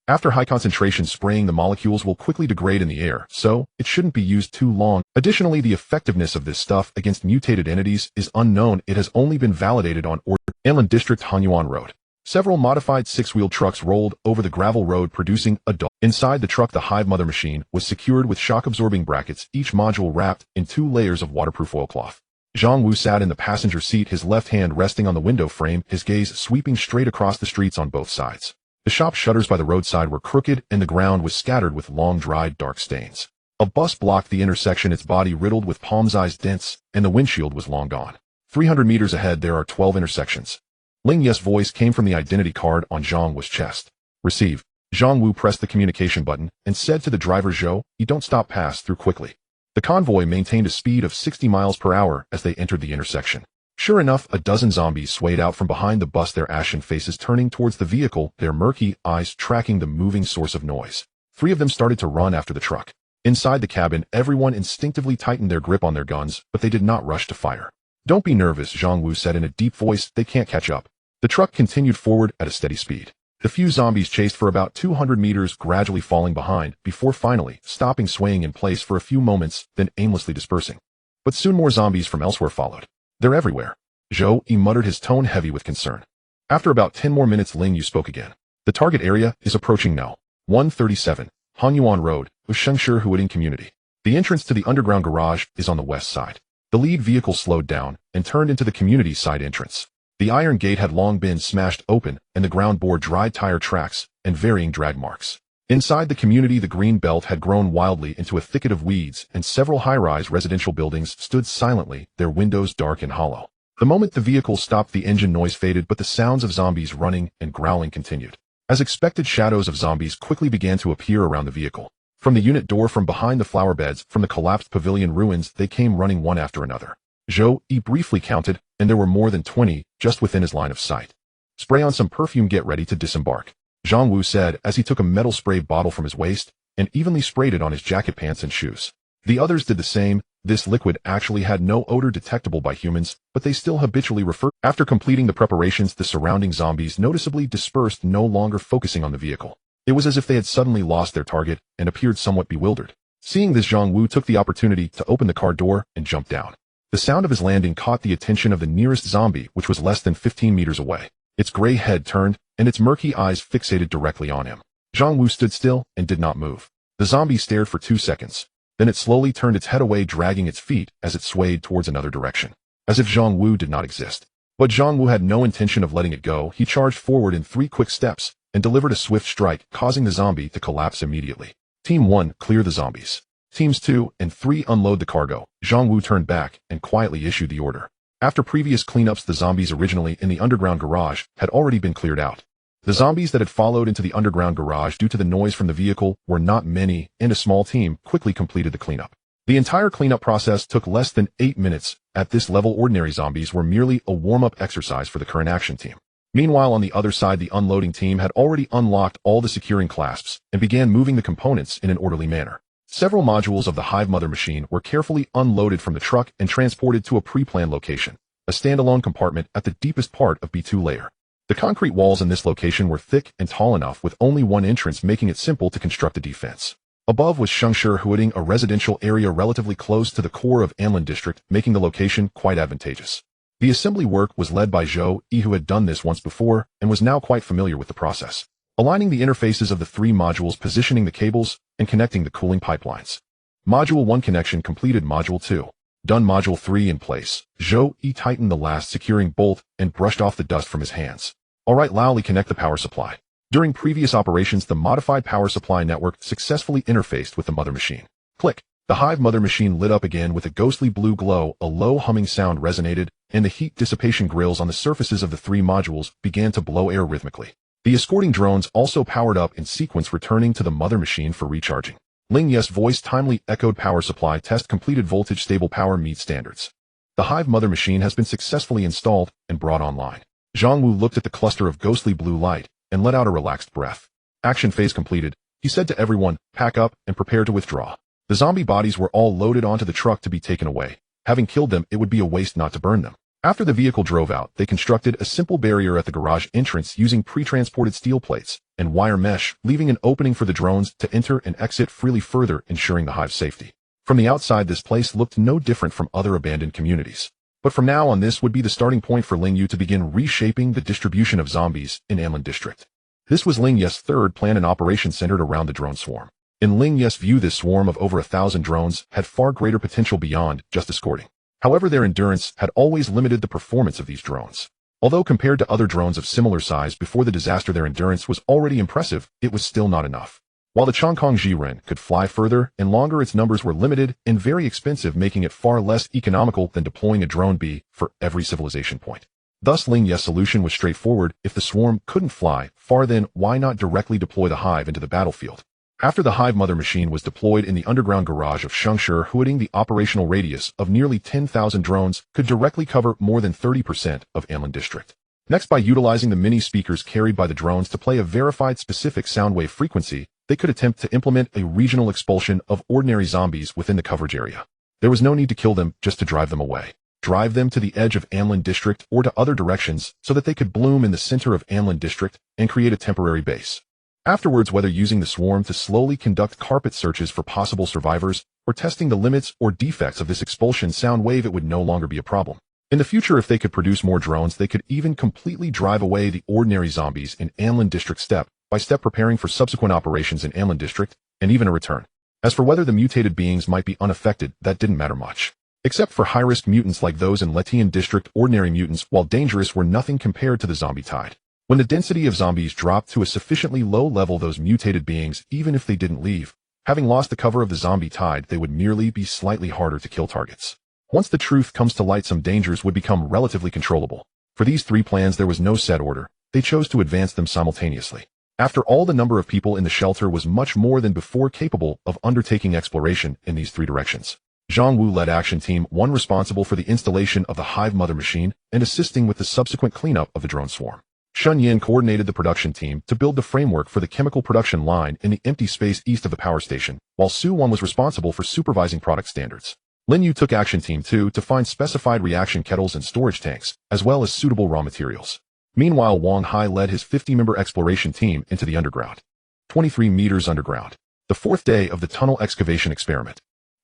After high concentration spraying, the molecules will quickly degrade in the air, so it shouldn't be used too long. Additionally, the effectiveness of this stuff against mutated entities is unknown. It has only been validated on Inland District Hanyuan Road. Several modified six-wheeled trucks rolled over the gravel road, producing a dog. Inside the truck, the Hive Mother machine was secured with shock-absorbing brackets, each module wrapped in 2 layers of waterproof oilcloth. Zhang Wu sat in the passenger seat, his left hand resting on the window frame, his gaze sweeping straight across the streets on both sides. The shop shutters by the roadside were crooked, and the ground was scattered with long-dried dark stains. A bus blocked the intersection, its body riddled with palm-sized dents, and the windshield was long gone. 300 meters ahead, there are 12 intersections. Ling Yu's voice came from the identity card on Zhang Wu's chest. Receive. Zhang Wu pressed the communication button and said to the driver, Zhou, you don't stop, pass through quickly. The convoy maintained a speed of 60 miles per hour as they entered the intersection. Sure enough, a dozen zombies swayed out from behind the bus, their ashen faces turning towards the vehicle, their murky eyes tracking the moving source of noise. 3 of them started to run after the truck. Inside the cabin, everyone instinctively tightened their grip on their guns, but they did not rush to fire. Don't be nervous, Zhang Wu said in a deep voice, they can't catch up. The truck continued forward at a steady speed. The few zombies chased for about 200 meters, gradually falling behind, before finally stopping, swaying in place for a few moments, then aimlessly dispersing. But soon more zombies from elsewhere followed. They're everywhere. Zhou, he muttered, his tone heavy with concern. After about 10 more minutes, Ling Yu spoke again. The target area is approaching now. 137, Hanyuan Road, with Shengshi Huading Community. The entrance to the underground garage is on the west side. The lead vehicle slowed down and turned into the community side entrance. The iron gate had long been smashed open, and the ground bore dried tire tracks and varying drag marks. Inside the community, the green belt had grown wildly into a thicket of weeds, and several high-rise residential buildings stood silently, their windows dark and hollow. The moment the vehicle stopped, the engine noise faded, but the sounds of zombies running and growling continued. As expected, shadows of zombies quickly began to appear around the vehicle. From the unit door, from behind the flower beds, from the collapsed pavilion ruins, they came running one after another. Zhou Yi briefly counted, and there were more than 20 just within his line of sight. Spray on some perfume, get ready to disembark, Zhang Wu said as he took a metal spray bottle from his waist and evenly sprayed it on his jacket, pants, and shoes. The others did the same. This liquid actually had no odor detectable by humans, but they still habitually referred. After completing the preparations, the surrounding zombies noticeably dispersed, no longer focusing on the vehicle. It was as if they had suddenly lost their target and appeared somewhat bewildered. Seeing this, Zhang Wu took the opportunity to open the car door and jump down. The sound of his landing caught the attention of the nearest zombie, which was less than 15 meters away. Its gray head turned, and its murky eyes fixated directly on him. Zhang Wu stood still and did not move. The zombie stared for 2 seconds. Then it slowly turned its head away, dragging its feet as it swayed towards another direction, as if Zhang Wu did not exist. But Zhang Wu had no intention of letting it go. He charged forward in 3 quick steps and delivered a swift strike, causing the zombie to collapse immediately. Team 1, clear the zombies. Teams 2 and 3, unload the cargo. Zhang Wu turned back and quietly issued the order. After previous cleanups, the zombies originally in the underground garage had already been cleared out. The zombies that had followed into the underground garage due to the noise from the vehicle were not many, and a small team quickly completed the cleanup. The entire cleanup process took less than 8 minutes. At this level, ordinary zombies were merely a warm-up exercise for the current action team. Meanwhile, on the other side, the unloading team had already unlocked all the securing clasps and began moving the components in an orderly manner. Several modules of the Hive Mother machine were carefully unloaded from the truck and transported to a pre-planned location, a standalone compartment at the deepest part of B2 layer. The concrete walls in this location were thick and tall enough, with only one entrance, making it simple to construct a defense. Above was Shengshi Huading, a residential area relatively close to the core of Anlin district, making the location quite advantageous. The assembly work was led by Zhou Yi, who had done this once before and was now quite familiar with the process, aligning the interfaces of the 3 modules, positioning the cables, and connecting the cooling pipelines. Module 1 connection completed. Module 2 done. Module 3 in place. Zhou Yi tightened the last securing bolt and brushed off the dust from his hands. Alright, Laoli, connect the power supply. During previous operations, the modified power supply network successfully interfaced with the mother machine. Click. The Hive Mother machine lit up again with a ghostly blue glow. A low humming sound resonated, and the heat dissipation grills on the surfaces of the 3 modules began to blow air rhythmically. The escorting drones also powered up in sequence, returning to the mother machine for recharging. Ling Yu's voice timely echoed. Power supply test completed. Voltage stable. Power meets standards. The Hive Mother machine has been successfully installed and brought online. Zhang Wu looked at the cluster of ghostly blue light and let out a relaxed breath. Action phase completed. He said to everyone, pack up and prepare to withdraw. The zombie bodies were all loaded onto the truck to be taken away. Having killed them, it would be a waste not to burn them. After the vehicle drove out, they constructed a simple barrier at the garage entrance using pre-transported steel plates and wire mesh, leaving an opening for the drones to enter and exit freely, further ensuring the hive's safety. From the outside, this place looked no different from other abandoned communities. But from now on, this would be the starting point for Ling Yu to begin reshaping the distribution of zombies in Anlin district. This was Ling Yu's third plan, an operation centered around the drone swarm. In Ling Yu's view, this swarm of over 1,000 drones had far greater potential beyond just escorting. However, their endurance had always limited the performance of these drones. Although compared to other drones of similar size before the disaster, their endurance was already impressive, it was still not enough. While the Chongkong Jiren could fly further and longer, its numbers were limited and very expensive, making it far less economical than deploying a drone B for every civilization point. Thus, Ling Yu's solution was straightforward. If the swarm couldn't fly far, then why not directly deploy the hive into the battlefield? After the Hive Mother machine was deployed in the underground garage of Shengshi Huading, the operational radius of nearly 10,000 drones could directly cover more than 30% of Anlin district. Next, by utilizing the mini speakers carried by the drones to play a verified specific sound wave frequency, they could attempt to implement a regional expulsion of ordinary zombies within the coverage area. There was no need to kill them, just to drive them away. Drive them to the edge of Anlin district or to other directions so that they could bloom in the center of Anlin district and create a temporary base. Afterwards, whether using the swarm to slowly conduct carpet searches for possible survivors or testing the limits or defects of this expulsion sound wave, it would no longer be a problem. In the future, if they could produce more drones, they could even completely drive away the ordinary zombies in Anlin district, step by step, preparing for subsequent operations in Anlin district and even a return. As for whether the mutated beings might be unaffected, that didn't matter much. Except for high-risk mutants like those in Letian district, ordinary mutants, while dangerous, were nothing compared to the zombie tide. When the density of zombies dropped to a sufficiently low level, those mutated beings, even if they didn't leave, having lost the cover of the zombie tide, they would merely be slightly harder to kill targets. Once the truth comes to light, some dangers would become relatively controllable. For these 3 plans, there was no set order. They chose to advance them simultaneously. After all, the number of people in the shelter was much more than before, capable of undertaking exploration in these 3 directions. Zhang Wu led Action Team 1, responsible for the installation of the Hive Mother machine and assisting with the subsequent cleanup of the drone swarm. Shun Yin coordinated the production team to build the framework for the chemical production line in the empty space east of the power station, while Su Wan was responsible for supervising product standards. Lin Yu took Action Team 2 to find specified reaction kettles and storage tanks, as well as suitable raw materials. Meanwhile, Wang Hai led his 50-member exploration team into the underground. 23 meters underground. The 4th day of the tunnel excavation experiment.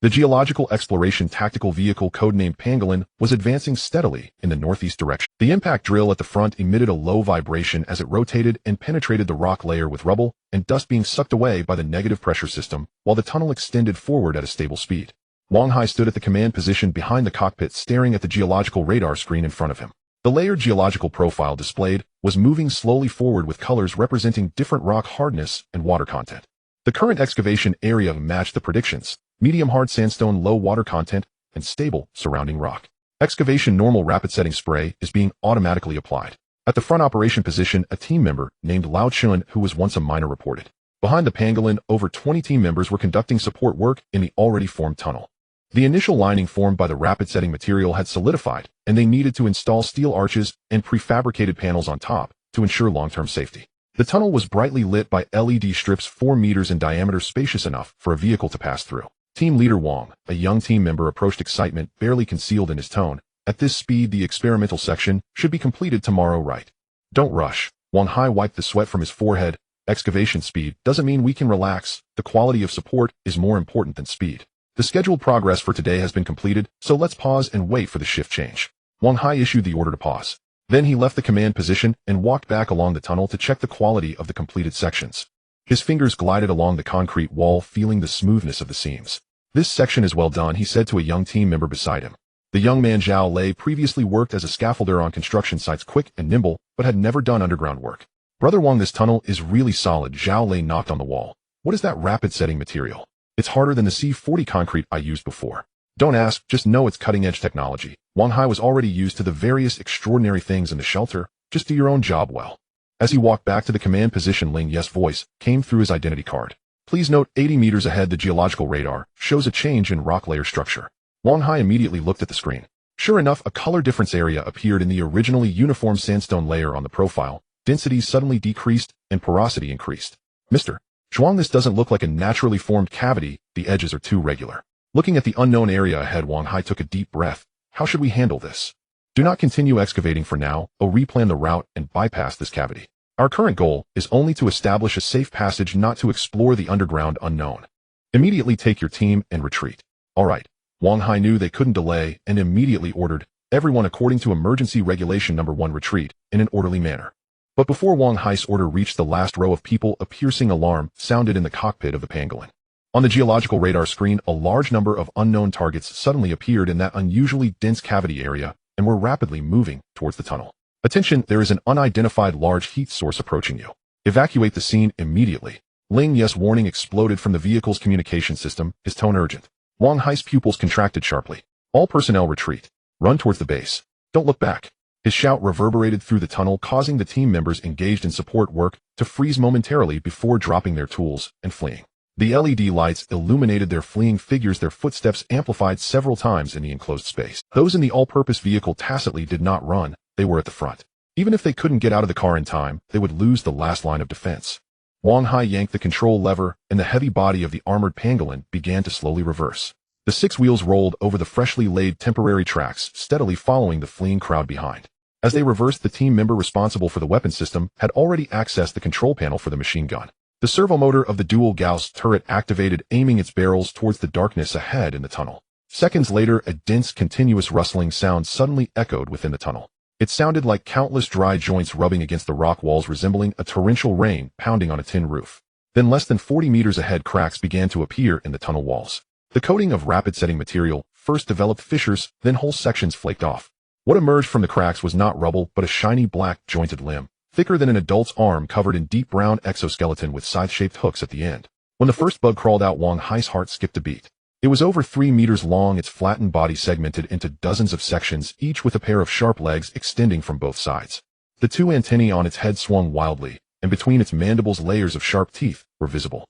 The geological exploration tactical vehicle codenamed Pangolin was advancing steadily in the northeast direction. The impact drill at the front emitted a low vibration as it rotated and penetrated the rock layer with rubble and dust being sucked away by the negative pressure system, while the tunnel extended forward at a stable speed. Wang Hai stood at the command position behind the cockpit, staring at the geological radar screen in front of him. The layered geological profile displayed was moving slowly forward with colors representing different rock hardness and water content. The current excavation area matched the predictions: medium hard sandstone, low water content, and stable surrounding rock. Excavation normal rapid setting spray is being automatically applied. At the front operation position, a team member named Lao Chun, who was once a miner, reported. Behind the Pangolin, over 20 team members were conducting support work in the already formed tunnel. The initial lining formed by the rapid setting material had solidified, and they needed to install steel arches and prefabricated panels on top to ensure long-term safety. The tunnel was brightly lit by LED strips 4 meters in diameter, spacious enough for a vehicle to pass through. Team leader Wang, a young team member, approached, excitement barely concealed in his tone. At this speed, the experimental section should be completed tomorrow, right? Don't rush. Wang Hai wiped the sweat from his forehead. Excavation speed doesn't mean we can relax. The quality of support is more important than speed. The scheduled progress for today has been completed, so let's pause and wait for the shift change. Wang Hai issued the order to pause. Then he left the command position and walked back along the tunnel to check the quality of the completed sections. His fingers glided along the concrete wall, feeling the smoothness of the seams. This section is well done, he said to a young team member beside him. The young man Zhao Lei previously worked as a scaffolder on construction sites, quick and nimble, but had never done underground work. Brother Wang, this tunnel is really solid. Zhao Lei knocked on the wall. What is that rapid setting material? It's harder than the C40 concrete I used before. Don't ask, just know it's cutting-edge technology. Wang Hai was already used to the various extraordinary things in the shelter. Just do your own job well. As he walked back to the command position, Ling Yu's voice came through his identity card. Please note, 80 meters ahead, the geological radar shows a change in rock layer structure. Wang Hai immediately looked at the screen. Sure enough, a color difference area appeared in the originally uniform sandstone layer on the profile. Density suddenly decreased and porosity increased. Mr. Zhuang, this doesn't look like a naturally formed cavity. The edges are too regular. Looking at the unknown area ahead, Wang Hai took a deep breath. How should we handle this? Do not continue excavating for now, or replan the route and bypass this cavity. Our current goal is only to establish a safe passage, not to explore the underground unknown. Immediately take your team and retreat. All right. Wang Hai knew they couldn't delay and immediately ordered everyone according to emergency regulation number 1, retreat in an orderly manner. But before Wang Hai's order reached the last row of people, a piercing alarm sounded in the cockpit of the Pangolin. On the geological radar screen, a large number of unknown targets suddenly appeared in that unusually dense cavity area and were rapidly moving towards the tunnel. Attention, there is an unidentified large heat source approaching you. Evacuate the scene immediately. Ling Yu's warning exploded from the vehicle's communication system, his tone urgent. Wang Hai's pupils contracted sharply. All personnel retreat. Run towards the base. Don't look back. His shout reverberated through the tunnel, causing the team members engaged in support work to freeze momentarily before dropping their tools and fleeing. The LED lights illuminated their fleeing figures, their footsteps amplified several times in the enclosed space. Those in the all-purpose vehicle tacitly did not run, they were at the front. Even if they couldn't get out of the car in time, they would lose the last line of defense. Wang Hai yanked the control lever, and the heavy body of the armored Pangolin began to slowly reverse. The 6 wheels rolled over the freshly laid temporary tracks, steadily following the fleeing crowd behind. As they reversed, the team member responsible for the weapon system had already accessed the control panel for the machine gun. The servomotor of the dual Gauss turret activated, aiming its barrels towards the darkness ahead in the tunnel. Seconds later, a dense, continuous rustling sound suddenly echoed within the tunnel. It sounded like countless dry joints rubbing against the rock walls, resembling a torrential rain pounding on a tin roof. Then less than 40 meters ahead, cracks began to appear in the tunnel walls. The coating of rapid-setting material first developed fissures, then whole sections flaked off. What emerged from the cracks was not rubble, but a shiny black, jointed limb, thicker than an adult's arm, covered in deep brown exoskeleton with scythe-shaped hooks at the end. When the first bug crawled out, Wang Hai's heart skipped a beat. It was over 3 meters long, its flattened body segmented into dozens of sections, each with a pair of sharp legs extending from both sides. The 2 antennae on its head swung wildly, and between its mandibles layers of sharp teeth were visible.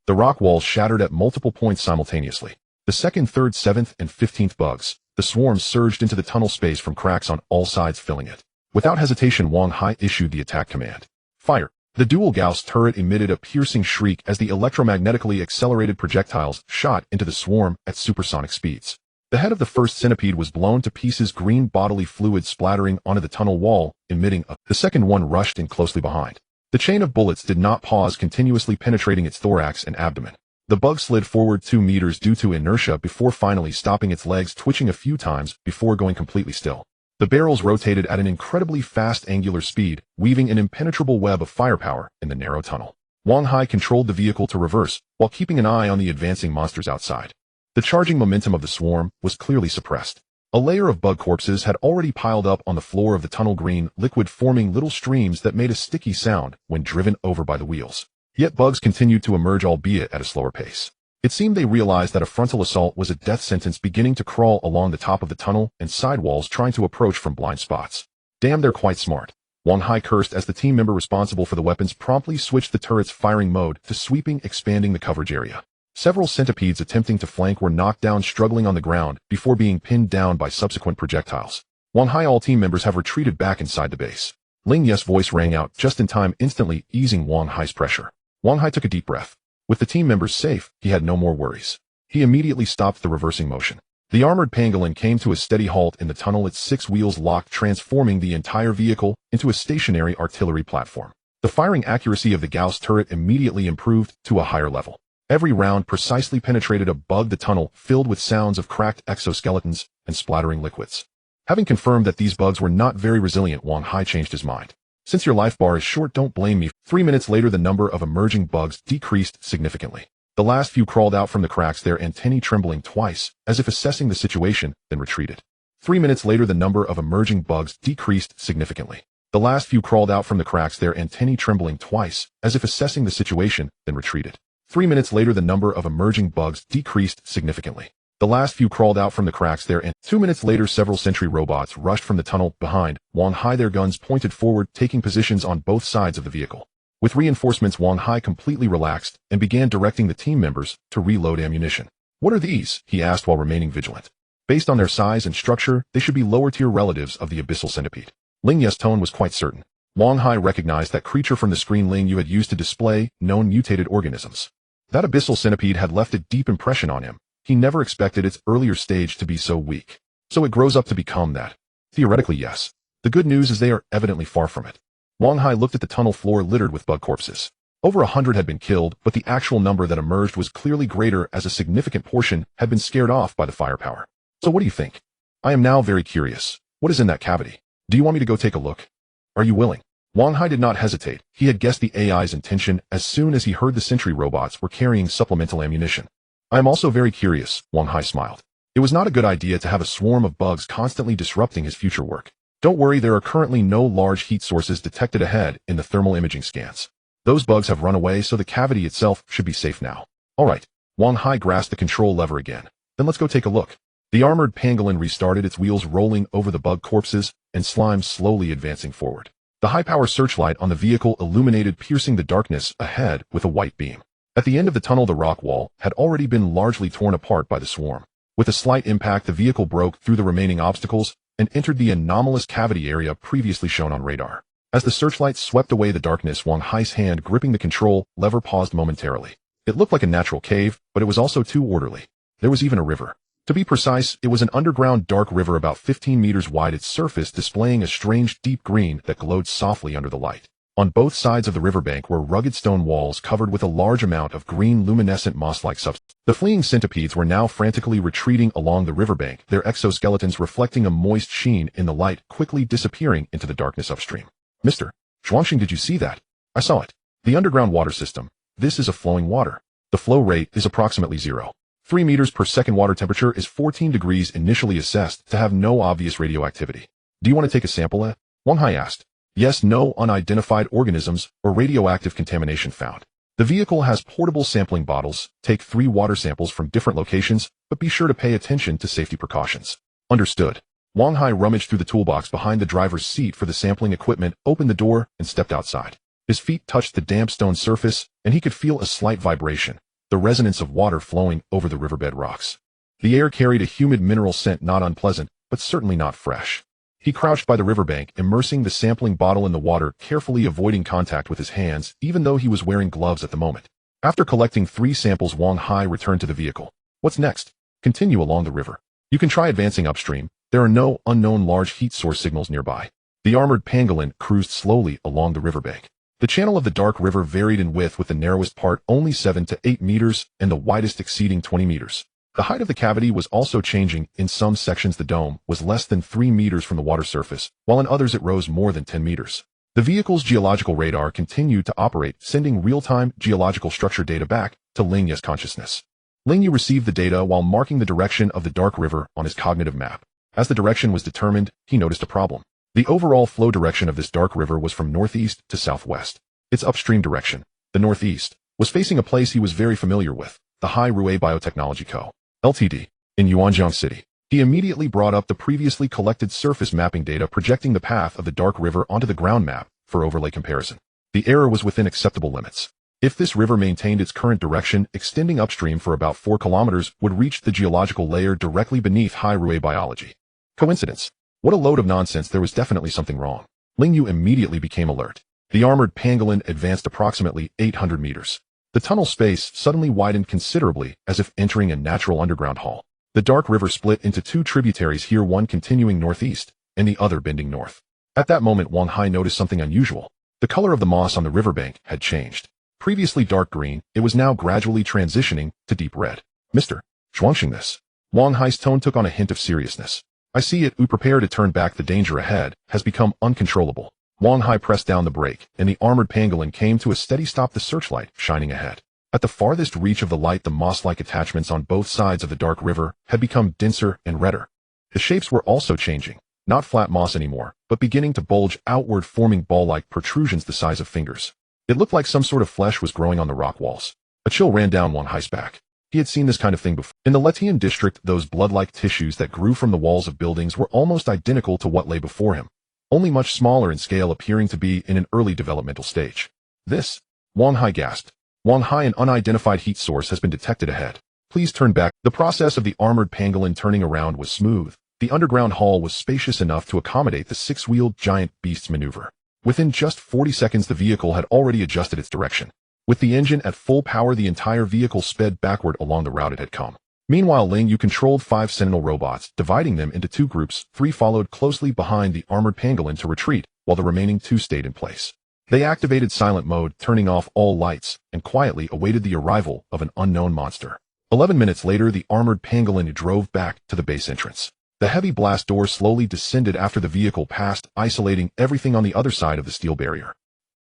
The rock walls shattered at multiple points simultaneously. The 2nd, 3rd, 7th, and 15th bugs, the swarms surged into the tunnel space from cracks on all sides, filling it. Without hesitation, Wang Hai issued the attack command. Fire! The dual Gauss turret emitted a piercing shriek as the electromagnetically accelerated projectiles shot into the swarm at supersonic speeds. The head of the first centipede was blown to pieces, green bodily fluid splattering onto the tunnel wall, emitting a... The second one rushed in closely behind. The chain of bullets did not pause, continuously penetrating its thorax and abdomen. The bug slid forward 2 meters due to inertia before finally stopping, its legs twitching a few times before going completely still. The barrels rotated at an incredibly fast angular speed, weaving an impenetrable web of firepower in the narrow tunnel. Wang Hai controlled the vehicle to reverse, while keeping an eye on the advancing monsters outside. The charging momentum of the swarm was clearly suppressed. A layer of bug corpses had already piled up on the floor of the tunnel, green liquid forming little streams that made a sticky sound when driven over by the wheels. Yet bugs continued to emerge, albeit at a slower pace. It seemed they realized that a frontal assault was a death sentence, beginning to crawl along the top of the tunnel and sidewalls, trying to approach from blind spots. Damn, they're quite smart. Wang Hai cursed as the team member responsible for the weapons promptly switched the turret's firing mode to sweeping, expanding the coverage area. Several centipedes attempting to flank were knocked down, struggling on the ground before being pinned down by subsequent projectiles. Wang Hai, all team members have retreated back inside the base. Ling Yu's voice rang out just in time, instantly easing Wang Hai's pressure. Wang Hai took a deep breath. With the team members safe, he had no more worries. He immediately stopped the reversing motion. The armored pangolin came to a steady halt in the tunnel, its 6 wheels locked, transforming the entire vehicle into a stationary artillery platform. The firing accuracy of the Gauss turret immediately improved to a higher level. Every round precisely penetrated a bug, the tunnel filled with sounds of cracked exoskeletons and splattering liquids. Having confirmed that these bugs were not very resilient, Wang Hai changed his mind. Since your life bar is short, don't blame me. 3 minutes later, the number of emerging bugs decreased significantly. The last few crawled out from the cracks, their antennae trembling twice, as if assessing the situation, then retreated. 3 minutes later, the number of emerging bugs decreased significantly. The last few crawled out from the cracks, their antennae trembling twice, as if assessing the situation, then retreated. 3 minutes later, the number of emerging bugs decreased significantly. The last few crawled out from the cracks there, and 2 minutes later several sentry robots rushed from the tunnel behind Wang Hai, their guns pointed forward, taking positions on both sides of the vehicle. With reinforcements, Wang Hai completely relaxed and began directing the team members to reload ammunition. What are these? He asked while remaining vigilant. Based on their size and structure, they should be lower-tier relatives of the abyssal centipede. Ling Yu's tone was quite certain. Wang Hai recognized that creature from the screen Ling Yu had used to display known mutated organisms. That abyssal centipede had left a deep impression on him. He never expected its earlier stage to be so weak. So it grows up to become that. Theoretically, yes. The good news is they are evidently far from it. Wang Hai looked at the tunnel floor littered with bug corpses. Over 100 had been killed, but the actual number that emerged was clearly greater, as a significant portion had been scared off by the firepower. So what do you think? I am now very curious. What is in that cavity? Do you want me to go take a look? Are you willing? Wang Hai did not hesitate. He had guessed the AI's intention as soon as he heard the sentry robots were carrying supplemental ammunition. I am also very curious, Wang Hai smiled. It was not a good idea to have a swarm of bugs constantly disrupting his future work. Don't worry, there are currently no large heat sources detected ahead in the thermal imaging scans. Those bugs have run away, so the cavity itself should be safe now. Alright, Wang Hai grasped the control lever again. Then let's go take a look. The armored pangolin restarted, its wheels rolling over the bug corpses and slime slowly advancing forward. The high-power searchlight on the vehicle illuminated, piercing the darkness ahead with a white beam. At the end of the tunnel, the rock wall had already been largely torn apart by the swarm. With a slight impact, the vehicle broke through the remaining obstacles and entered the anomalous cavity area previously shown on radar. As the searchlight swept away the darkness, Wang Hai's hand gripping the control lever paused momentarily. It looked like a natural cave, but it was also too orderly. There was even a river. To be precise, it was an underground dark river about 15 meters wide, its surface displaying a strange deep green that glowed softly under the light. On both sides of the riverbank were rugged stone walls covered with a large amount of green luminescent moss-like substance. The fleeing centipedes were now frantically retreating along the riverbank, their exoskeletons reflecting a moist sheen in the light, quickly disappearing into the darkness upstream. Mr. Zhuangxing, did you see that? I saw it. The underground water system. This is a flowing water. The flow rate is approximately 0.3 meters per second. Water temperature is 14 degrees, initially assessed to have no obvious radioactivity. Do you want to take a sample? Wang Hai asked. Yes, no unidentified organisms or radioactive contamination found. The vehicle has portable sampling bottles. Take 3 water samples from different locations, but be sure to pay attention to safety precautions. Understood. Wang Hai rummaged through the toolbox behind the driver's seat for the sampling equipment, opened the door, and stepped outside. His feet touched the damp stone surface, and he could feel a slight vibration, the resonance of water flowing over the riverbed rocks. The air carried a humid mineral scent, not unpleasant, but certainly not fresh. He crouched by the riverbank, immersing the sampling bottle in the water, carefully avoiding contact with his hands, even though he was wearing gloves at the moment. After collecting 3 samples, Wang Hai returned to the vehicle. What's next? Continue along the river. You can try advancing upstream. There are no unknown large heat source signals nearby. The armored pangolin cruised slowly along the riverbank. The channel of the dark river varied in width, with the narrowest part only 7 to 8 meters and the widest exceeding 20 meters. The height of the cavity was also changing. In some sections the dome was less than 3 meters from the water surface, while in others it rose more than 10 meters. The vehicle's geological radar continued to operate, sending real-time geological structure data back to Ling Yu's consciousness. Ling Yu received the data while marking the direction of the dark river on his cognitive map. As the direction was determined, he noticed a problem. The overall flow direction of this dark river was from northeast to southwest. Its upstream direction, the northeast, was facing a place he was very familiar with, the Hai-Rui Biotechnology Co., Ltd., in Yuanjiang City. He immediately brought up the previously collected surface mapping data projecting the path of the dark river onto the ground map for overlay comparison. The error was within acceptable limits. If this river maintained its current direction, extending upstream for about 4 kilometers would reach the geological layer directly beneath Hai-Rui biology. Coincidence? What a load of nonsense. There was definitely something wrong. Ling Yu immediately became alert. The armored pangolin advanced approximately 800 meters. The tunnel space suddenly widened considerably, as if entering a natural underground hall. The dark river split into 2 tributaries here, one continuing northeast, and the other bending north. At that moment Wang Hai noticed something unusual. The color of the moss on the riverbank had changed. Previously dark green, it was now gradually transitioning to deep red. Mr. Zhuangxing this. Wang Hai's tone took on a hint of seriousness. I see it. We prepare to turn back. The danger ahead has become uncontrollable. Wang Hai pressed down the brake, and the armored pangolin came to a steady stop, the searchlight shining ahead. At the farthest reach of the light, the moss-like attachments on both sides of the dark river had become denser and redder. The shapes were also changing, not flat moss anymore, but beginning to bulge outward, forming ball-like protrusions the size of fingers. It looked like some sort of flesh was growing on the rock walls. A chill ran down Wang Hai's back. He had seen this kind of thing before. In the Letian district, those blood-like tissues that grew from the walls of buildings were almost identical to what lay before him, only much smaller in scale, appearing to be in an early developmental stage. This? Wang Hai gasped. Wang Hai, an unidentified heat source has been detected ahead. Please turn back. The process of the armored pangolin turning around was smooth. The underground hall was spacious enough to accommodate the 6-wheeled giant beast's maneuver. Within just 40 seconds the vehicle had already adjusted its direction. With the engine at full power, the entire vehicle sped backward along the route it had come. Meanwhile, Ling Yu controlled 5 sentinel robots, dividing them into 2 groups. 3 followed closely behind the armored pangolin to retreat, while the remaining 2 stayed in place. They activated silent mode, turning off all lights, and quietly awaited the arrival of an unknown monster. 11 minutes later, the armored pangolin drove back to the base entrance. The heavy blast door slowly descended after the vehicle passed, isolating everything on the other side of the steel barrier.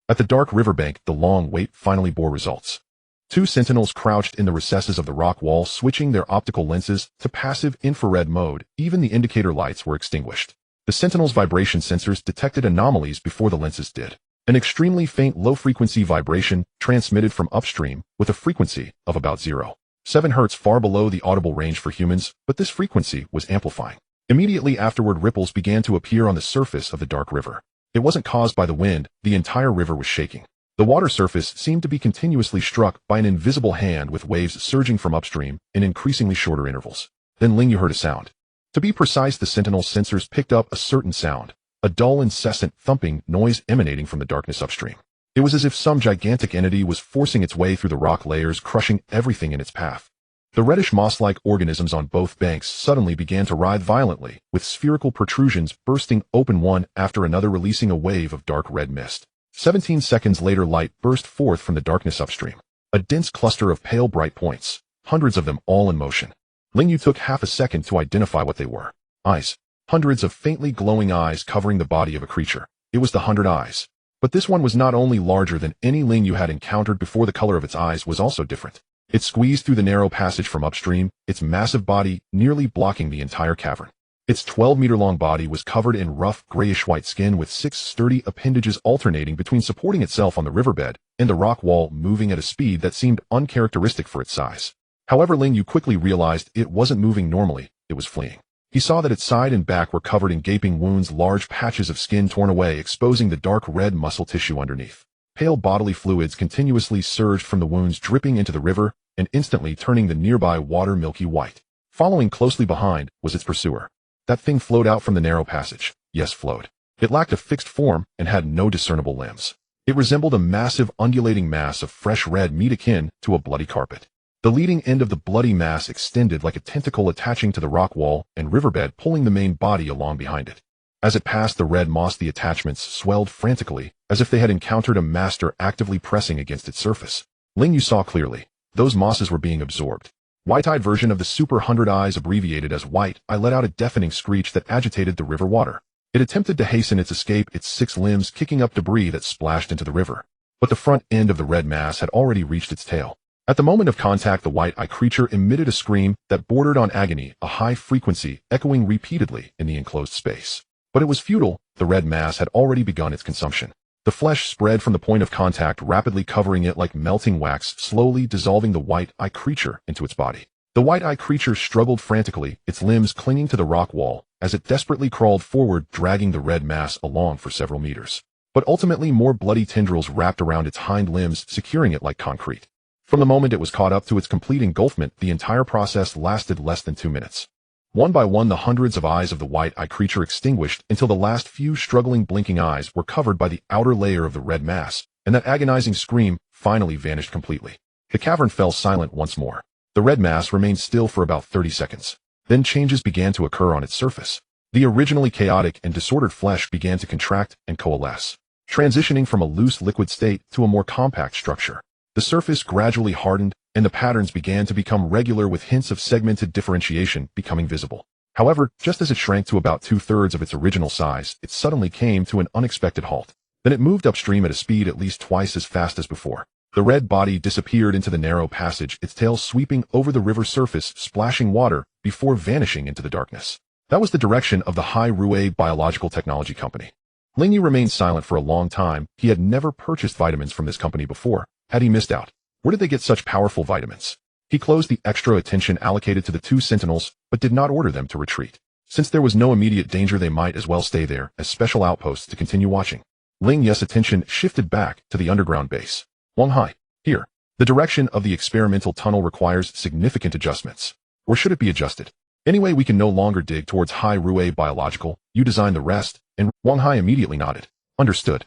At the dark riverbank, the long wait finally bore results. 2 sentinels crouched in the recesses of the rock wall, switching their optical lenses to passive infrared mode. Even the indicator lights were extinguished. The sentinels' vibration sensors detected anomalies before the lenses did. An extremely faint low-frequency vibration transmitted from upstream with a frequency of about 0.7 Hz, far below the audible range for humans, but this frequency was amplifying. Immediately afterward, ripples began to appear on the surface of the dark river. It wasn't caused by the wind, the entire river was shaking. The water surface seemed to be continuously struck by an invisible hand, with waves surging from upstream in increasingly shorter intervals. Then Ling Yu heard a sound. To be precise, the sentinel sensors picked up a certain sound, a dull, incessant thumping noise emanating from the darkness upstream. It was as if some gigantic entity was forcing its way through the rock layers, crushing everything in its path. The reddish moss-like organisms on both banks suddenly began to writhe violently, with spherical protrusions bursting open one after another, releasing a wave of dark red mist. 17 seconds later, light burst forth from the darkness upstream. A dense cluster of pale bright points, hundreds of them all in motion. Ling Yu took half a second to identify what they were. Eyes. Hundreds of faintly glowing eyes covering the body of a creature. It was the 100 Eyes. But this one was not only larger than any Ling Yu had encountered before, the color of its eyes was also different. It squeezed through the narrow passage from upstream, its massive body nearly blocking the entire cavern. Its 12-meter-long body was covered in rough, grayish-white skin, with 6 sturdy appendages alternating between supporting itself on the riverbed and the rock wall, moving at a speed that seemed uncharacteristic for its size. However, Ling Yu quickly realized it wasn't moving normally, it was fleeing. He saw that its side and back were covered in gaping wounds, large patches of skin torn away, exposing the dark red muscle tissue underneath. Pale bodily fluids continuously surged from the wounds, dripping into the river and instantly turning the nearby water milky white. Following closely behind was its pursuer. That thing flowed out from the narrow passage. Yes, flowed. It lacked a fixed form and had no discernible limbs. It resembled a massive undulating mass of fresh red meat akin to a bloody carpet. The leading end of the bloody mass extended like a tentacle, attaching to the rock wall and riverbed, pulling the main body along behind it. As it passed the red moss, the attachments swelled frantically, as if they had encountered a master actively pressing against its surface. Ling Yu saw clearly. Those mosses were being absorbed. White-eyed version of the Super 100 Eyes, abbreviated as White Eye, let out a deafening screech that agitated the river water. It attempted to hasten its escape, its 6 limbs kicking up debris that splashed into the river. But the front end of the red mass had already reached its tail. At the moment of contact, the white-eye creature emitted a scream that bordered on agony, a high frequency echoing repeatedly in the enclosed space. But it was futile. The red mass had already begun its consumption. The flesh spread from the point of contact, rapidly covering it like melting wax, slowly dissolving the white-eye creature into its body. The white-eye creature struggled frantically, its limbs clinging to the rock wall, as it desperately crawled forward, dragging the red mass along for several meters. But ultimately, more bloody tendrils wrapped around its hind limbs, securing it like concrete. From the moment it was caught up to its complete engulfment, the entire process lasted less than 2 minutes. One by one, the hundreds of eyes of the white-eye creature extinguished until the last few struggling blinking eyes were covered by the outer layer of the red mass, and that agonizing scream finally vanished completely. The cavern fell silent once more. The red mass remained still for about 30 seconds. Then changes began to occur on its surface. The originally chaotic and disordered flesh began to contract and coalesce, transitioning from a loose liquid state to a more compact structure. The surface gradually hardened, and the patterns began to become regular, with hints of segmented differentiation becoming visible. However, just as it shrank to about 2/3 of its original size, it suddenly came to an unexpected halt. Then it moved upstream at a speed at least twice as fast as before. The red body disappeared into the narrow passage, its tail sweeping over the river surface, splashing water before vanishing into the darkness. That was the direction of the Hai Rue Biological Technology Company. Ling Yu remained silent for a long time. He had never purchased vitamins from this company before. Had he missed out? Where did they get such powerful vitamins? He closed the extra attention allocated to the 2 sentinels, but did not order them to retreat. Since there was no immediate danger, they might as well stay there as special outposts to continue watching. Ling Yu's attention shifted back to the underground base. Wang Hai, here. The direction of the experimental tunnel requires significant adjustments. Or should it be adjusted? Anyway, we can no longer dig towards Hai Rue Biological. You design the rest, and Wang Hai immediately nodded. Understood.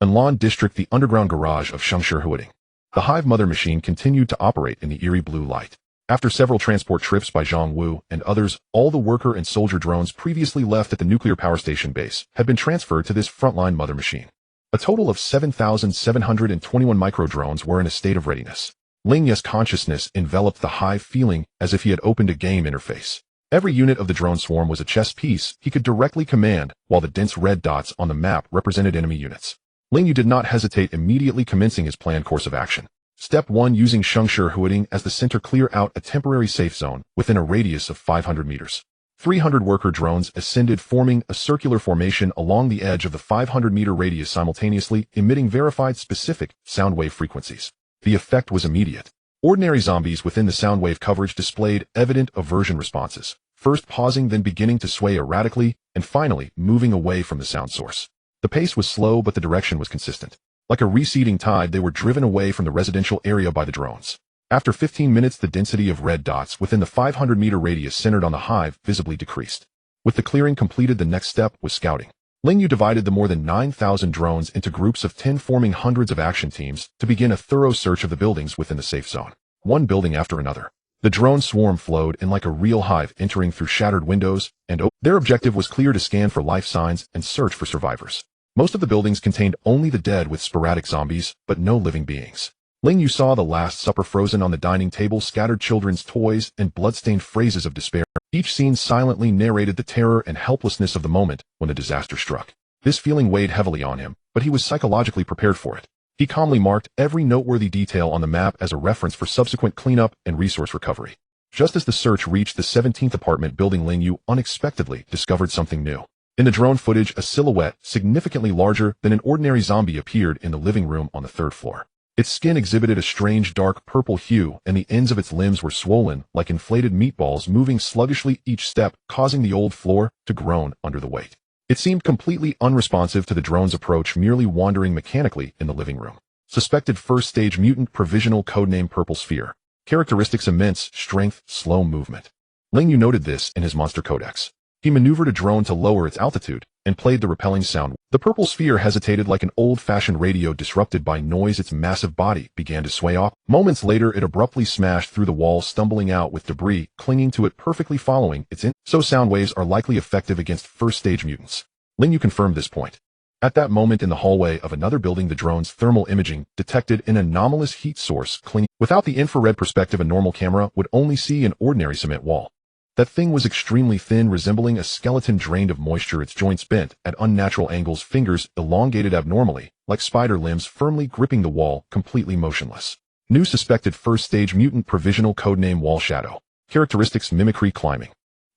Anlan District, the underground garage of Shengshi Huading. The Hive Mother machine continued to operate in the eerie blue light. After several transport trips by Zhang Wu and others, all the worker and soldier drones previously left at the nuclear power station base had been transferred to this frontline mother machine. A total of 7,721 micro-drones were in a state of readiness. Ling Yu's consciousness enveloped the Hive, feeling as if he had opened a game interface. Every unit of the drone swarm was a chess piece he could directly command, while the dense red dots on the map represented enemy units. Ling Yu did not hesitate, immediately commencing his planned course of action. Step 1. Using Shengshi Huading as the center, clear out a temporary safe zone within a radius of 500 meters. 300 worker drones ascended, forming a circular formation along the edge of the 500-meter radius, simultaneously emitting verified specific sound wave frequencies. The effect was immediate. Ordinary zombies within the sound wave coverage displayed evident aversion responses, first pausing, then beginning to sway erratically, and finally moving away from the sound source. The pace was slow, but the direction was consistent. Like a receding tide, they were driven away from the residential area by the drones. After 15 minutes, the density of red dots within the 500-meter radius centered on the hive visibly decreased. With the clearing completed, the next step was scouting. Ling Yu divided the more than 9,000 drones into groups of 10, forming hundreds of action teams to begin a thorough search of the buildings within the safe zone. One building after another. The drone swarm flowed in like a real hive, entering through shattered windows, and their objective was clear: to scan for life signs and search for survivors. Most of the buildings contained only the dead, with sporadic zombies, but no living beings. Ling Yu saw the Last Supper frozen on the dining table, scattered children's toys, and blood-stained phrases of despair. Each scene silently narrated the terror and helplessness of the moment when the disaster struck. This feeling weighed heavily on him, but he was psychologically prepared for it. He calmly marked every noteworthy detail on the map as a reference for subsequent cleanup and resource recovery. Just as the search reached the 17th apartment building, Ling Yu unexpectedly discovered something new. In the drone footage, a silhouette significantly larger than an ordinary zombie appeared in the living room on the 3rd floor. Its skin exhibited a strange dark purple hue, and the ends of its limbs were swollen like inflated meatballs, moving sluggishly each step, causing the old floor to groan under the weight. It seemed completely unresponsive to the drone's approach, merely wandering mechanically in the living room. Suspected first-stage mutant, provisional codename Purple Sphere. Characteristics: immense strength, slow movement. Ling Yu noted this in his monster codex. He maneuvered a drone to lower its altitude and played the repelling sound. The Purple Sphere hesitated like an old-fashioned radio disrupted by noise. Its massive body began to sway off. Moments later, it abruptly smashed through the wall, stumbling out with debris clinging to it, perfectly following its in. So sound waves are likely effective against first-stage mutants. Ling Yu confirmed this point. At that moment in the hallway of another building, the drone's thermal imaging detected an anomalous heat source clinging. Without the infrared perspective, a normal camera would only see an ordinary cement wall. That thing was extremely thin, resembling a skeleton drained of moisture, its joints bent at unnatural angles, fingers elongated abnormally, like spider limbs firmly gripping the wall, completely motionless. New suspected first-stage mutant, provisional codename Wall Shadow. Characteristics: mimicry, climbing.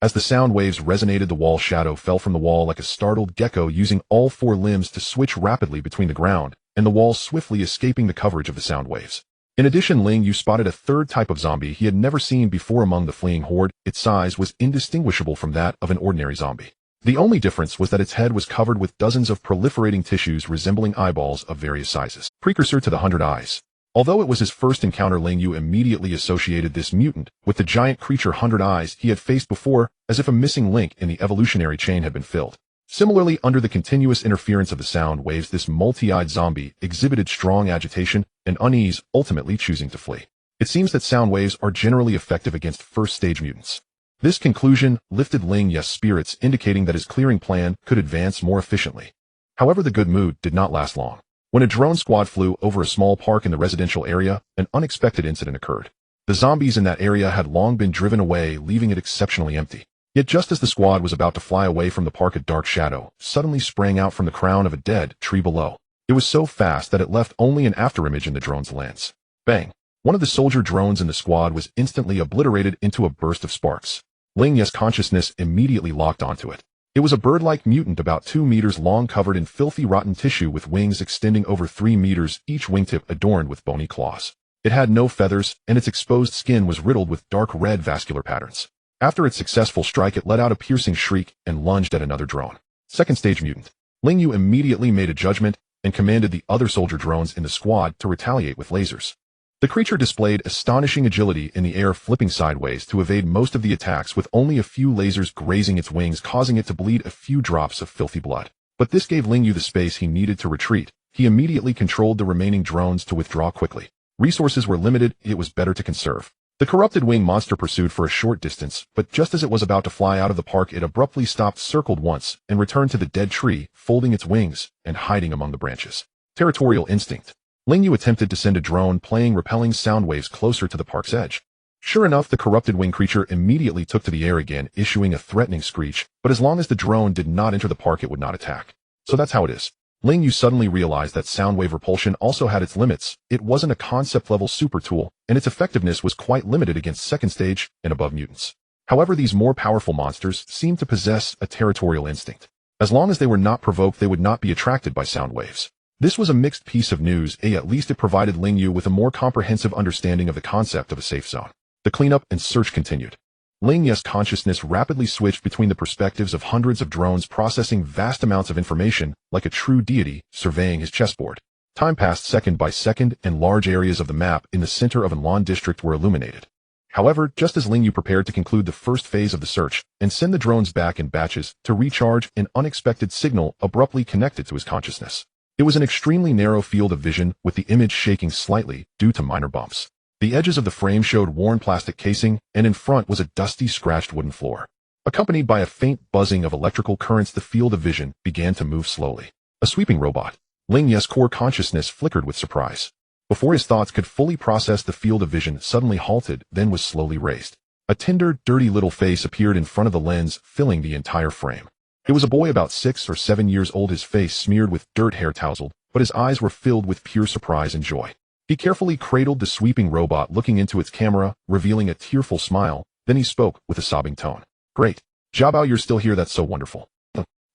As the sound waves resonated, the wall shadow fell from the wall like a startled gecko, using all four limbs to switch rapidly between the ground and the wall, swiftly escaping the coverage of the sound waves. In addition, Ling Yu spotted a third type of zombie he had never seen before among the fleeing horde. Its size was indistinguishable from that of an ordinary zombie. The only difference was that its head was covered with dozens of proliferating tissues resembling eyeballs of various sizes. Precursor to the 100 Eyes. Although it was his first encounter, Ling Yu immediately associated this mutant with the giant creature 100 Eyes he had faced before, as if a missing link in the evolutionary chain had been filled. Similarly, under the continuous interference of the sound waves, this multi-eyed zombie exhibited strong agitation and unease, ultimately choosing to flee. It seems that sound waves are generally effective against first-stage mutants. This conclusion lifted Ling Yu's spirits, indicating that his clearing plan could advance more efficiently. However, the good mood did not last long. When a drone squad flew over a small park in the residential area, an unexpected incident occurred. The zombies in that area had long been driven away, leaving it exceptionally empty. Yet just as the squad was about to fly away from the park, a dark shadow suddenly sprang out from the crown of a dead tree below. It was so fast that it left only an afterimage in the drone's lens. Bang! One of the soldier drones in the squad was instantly obliterated into a burst of sparks. Ling Yu's consciousness immediately locked onto it. It was a bird-like mutant about 2 meters long, covered in filthy rotten tissue with wings extending over 3 meters, each wingtip adorned with bony claws. It had no feathers, and its exposed skin was riddled with dark red vascular patterns. After its successful strike, it let out a piercing shriek and lunged at another drone. Second-stage mutant. Ling Yu immediately made a judgment and commanded the other soldier drones in the squad to retaliate with lasers. The creature displayed astonishing agility in the air, flipping sideways to evade most of the attacks, with only a few lasers grazing its wings, causing it to bleed a few drops of filthy blood. But this gave Ling Yu the space he needed to retreat. He immediately controlled the remaining drones to withdraw quickly. Resources were limited, it was better to conserve. The corrupted wing monster pursued for a short distance, but just as it was about to fly out of the park, it abruptly stopped, circled once, and returned to the dead tree, folding its wings and hiding among the branches. Territorial instinct. Ling Yu attempted to send a drone playing repelling sound waves closer to the park's edge. Sure enough, the corrupted wing creature immediately took to the air again, issuing a threatening screech, but as long as the drone did not enter the park, it would not attack. So that's how it is. Ling Yu suddenly realized that sound wave repulsion also had its limits. It wasn't a concept-level super tool, and its effectiveness was quite limited against second stage and above mutants. However, these more powerful monsters seemed to possess a territorial instinct. As long as they were not provoked, they would not be attracted by sound waves. This was a mixed piece of news. At least it provided Ling Yu with a more comprehensive understanding of the concept of a safe zone. The cleanup and search continued. Ling Yu's consciousness rapidly switched between the perspectives of hundreds of drones, processing vast amounts of information like a true deity, surveying his chessboard. Time passed second by second, and large areas of the map in the center of Anlan district were illuminated. However, just as Ling Yu prepared to conclude the first phase of the search and send the drones back in batches to recharge, an unexpected signal abruptly connected to his consciousness. It was an extremely narrow field of vision, with the image shaking slightly due to minor bumps. The edges of the frame showed worn plastic casing, and in front was a dusty, scratched wooden floor. Accompanied by a faint buzzing of electrical currents, the field of vision began to move slowly. A sweeping robot. Ling Yu's core consciousness flickered with surprise. Before his thoughts could fully process, the field of vision suddenly halted, then was slowly raised. A tender, dirty little face appeared in front of the lens, filling the entire frame. It was a boy about 6 or 7 years old, his face smeared with dirt, hair tousled, but his eyes were filled with pure surprise and joy. He carefully cradled the sweeping robot, looking into its camera, revealing a tearful smile. Then he spoke with a sobbing tone. "Great. Jiabao, you're still here, that's so wonderful."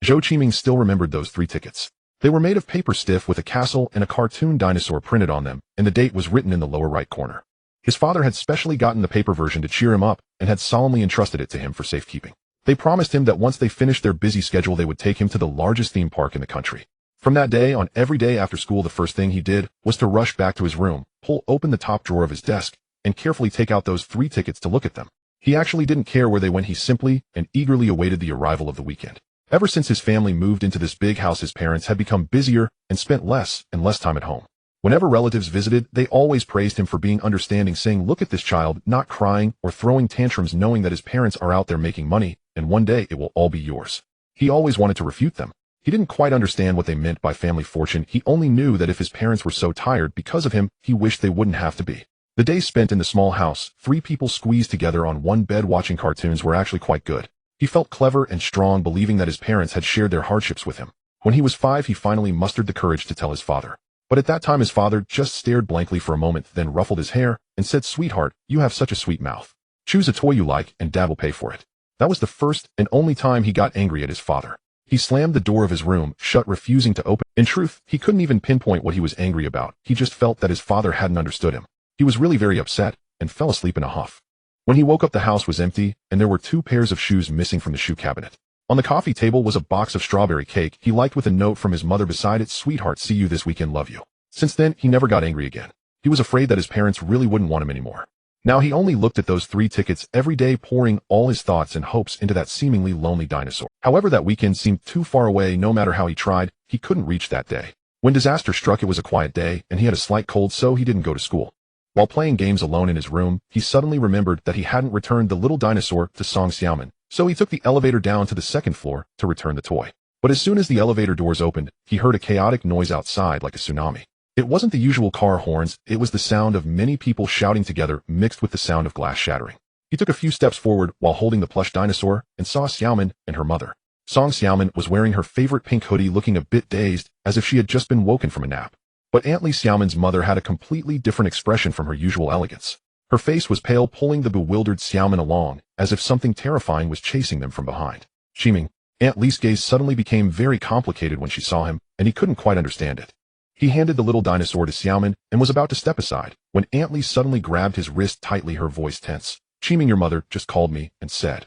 Zhou Qiming still remembered those 3 tickets. They were made of paper stiff with a castle and a cartoon dinosaur printed on them, and the date was written in the lower right corner. His father had specially gotten the paper version to cheer him up and had solemnly entrusted it to him for safekeeping. They promised him that once they finished their busy schedule, they would take him to the largest theme park in the country. From that day on, every day after school, the first thing he did was to rush back to his room, pull open the top drawer of his desk, and carefully take out those 3 tickets to look at them. He actually didn't care where they went. He simply and eagerly awaited the arrival of the weekend. Ever since his family moved into this big house, his parents had become busier and spent less and less time at home. Whenever relatives visited, they always praised him for being understanding, saying, "Look at this child, not crying or throwing tantrums, knowing that his parents are out there making money, and one day it will all be yours." He always wanted to refute them. He didn't quite understand what they meant by family fortune. He only knew that if his parents were so tired because of him, he wished they wouldn't have to be. The days spent in the small house, 3 people squeezed together on one bed watching cartoons, were actually quite good. He felt clever and strong, believing that his parents had shared their hardships with him. When he was 5, he finally mustered the courage to tell his father. But at that time his father just stared blankly for a moment, then ruffled his hair and said, "Sweetheart, you have such a sweet mouth. Choose a toy you like and Dad will pay for it." That was the first and only time he got angry at his father. He slammed the door of his room shut, refusing to open. In truth, he couldn't even pinpoint what he was angry about. He just felt that his father hadn't understood him. He was really very upset and fell asleep in a huff. When he woke up, the house was empty and there were 2 pairs of shoes missing from the shoe cabinet. On the coffee table was a box of strawberry cake he liked with a note from his mother beside it, "Sweetheart, see you this weekend, love you." Since then, he never got angry again. He was afraid that his parents really wouldn't want him anymore. Now he only looked at those 3 tickets every day, pouring all his thoughts and hopes into that seemingly lonely dinosaur. However, that weekend seemed too far away. No matter how he tried, he couldn't reach that day. When disaster struck, it was a quiet day, and he had a slight cold, so he didn't go to school. While playing games alone in his room, he suddenly remembered that he hadn't returned the little dinosaur to Song Xiaoman, so he took the elevator down to the 2nd floor to return the toy. But as soon as the elevator doors opened, he heard a chaotic noise outside like a tsunami. It wasn't the usual car horns, it was the sound of many people shouting together, mixed with the sound of glass shattering. He took a few steps forward while holding the plush dinosaur and saw Xiaoman and her mother. Song Xiaoman was wearing her favorite pink hoodie, looking a bit dazed, as if she had just been woken from a nap. But Aunt Li, Xiaoman's mother, had a completely different expression from her usual elegance. Her face was pale, pulling the bewildered Xiaoman along, as if something terrifying was chasing them from behind. Chiming. Aunt Li's gaze suddenly became very complicated when she saw him, and he couldn't quite understand it. He handed the little dinosaur to Xiaoman and was about to step aside, when Aunt Li suddenly grabbed his wrist tightly, her voice tense. "Chiming, your mother just called me and said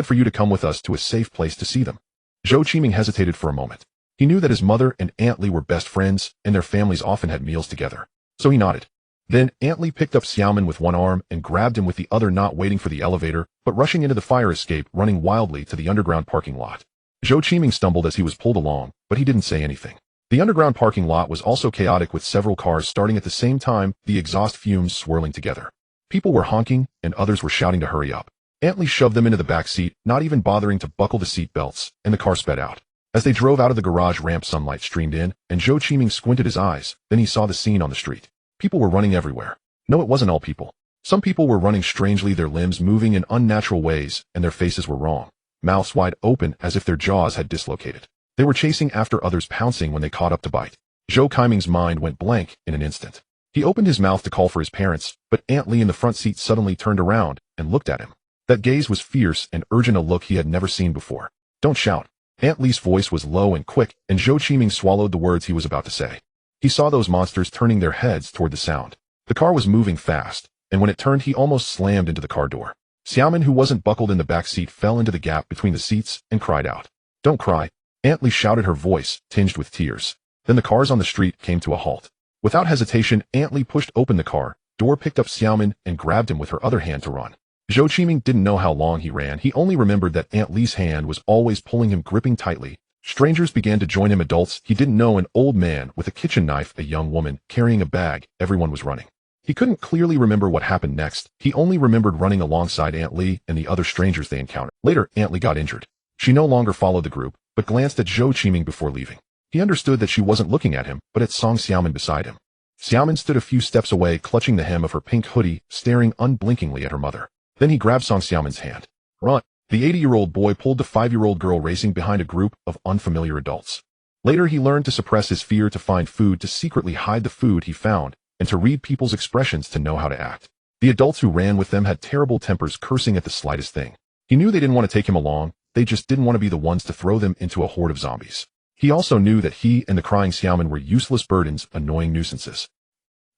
for you to come with us to a safe place to see them." Zhou Qiming hesitated for a moment. He knew that his mother and Aunt Li were best friends, and their families often had meals together. So he nodded. Then Aunt Li picked up Xiaoman with one arm and grabbed him with the other, not waiting for the elevator, but rushing into the fire escape, running wildly to the underground parking lot. Zhou Qiming stumbled as he was pulled along, but he didn't say anything. The underground parking lot was also chaotic, with several cars starting at the same time, the exhaust fumes swirling together. People were honking, and others were shouting to hurry up. Aunt Li shoved them into the back seat, not even bothering to buckle the seat belts, and the car sped out. As they drove out of the garage ramp, sunlight streamed in, and Zhou Qiming squinted his eyes. Then he saw the scene on the street. People were running everywhere. No, it wasn't all people. Some people were running strangely, their limbs moving in unnatural ways, and their faces were wrong, mouths wide open as if their jaws had dislocated. They were chasing after others, pouncing when they caught up to bite. Zhou Qiming's mind went blank in an instant. He opened his mouth to call for his parents, but Aunt Li in the front seat suddenly turned around and looked at him. That gaze was fierce and urgent, a look he had never seen before. "Don't shout." Aunt Li's voice was low and quick, and Zhou Qiming swallowed the words he was about to say. He saw those monsters turning their heads toward the sound. The car was moving fast, and when it turned, he almost slammed into the car door. Xiaoman, who wasn't buckled in the back seat, fell into the gap between the seats and cried out. "Don't cry," Aunt Li shouted, her voice tinged with tears. Then the cars on the street came to a halt. Without hesitation, Aunt Li pushed open the car door, picked up Xiaoman, and grabbed him with her other hand to run. Zhou Qiming didn't know how long he ran. He only remembered that Aunt Li's hand was always pulling him, gripping tightly. Strangers began to join him, adults he didn't know, an old man with a kitchen knife, a young woman carrying a bag. Everyone was running. He couldn't clearly remember what happened next. He only remembered running alongside Aunt Li and the other strangers they encountered. Later, Aunt Li got injured. She no longer followed the group, but glanced at Zhou Qiming before leaving. He understood that she wasn't looking at him, but at Song Xiaoman beside him. Xiaoman stood a few steps away, clutching the hem of her pink hoodie, staring unblinkingly at her mother. Then he grabbed Song Xiaoman's hand. "Run!" The 80-year-old boy pulled the 5-year-old girl, racing behind a group of unfamiliar adults. Later, he learned to suppress his fear, to find food, to secretly hide the food he found, and to read people's expressions to know how to act. The adults who ran with them had terrible tempers, cursing at the slightest thing. He knew they didn't want to take him along, they just didn't want to be the ones to throw them into a horde of zombies. He also knew that he and the crying Xiaoman were useless burdens, annoying nuisances.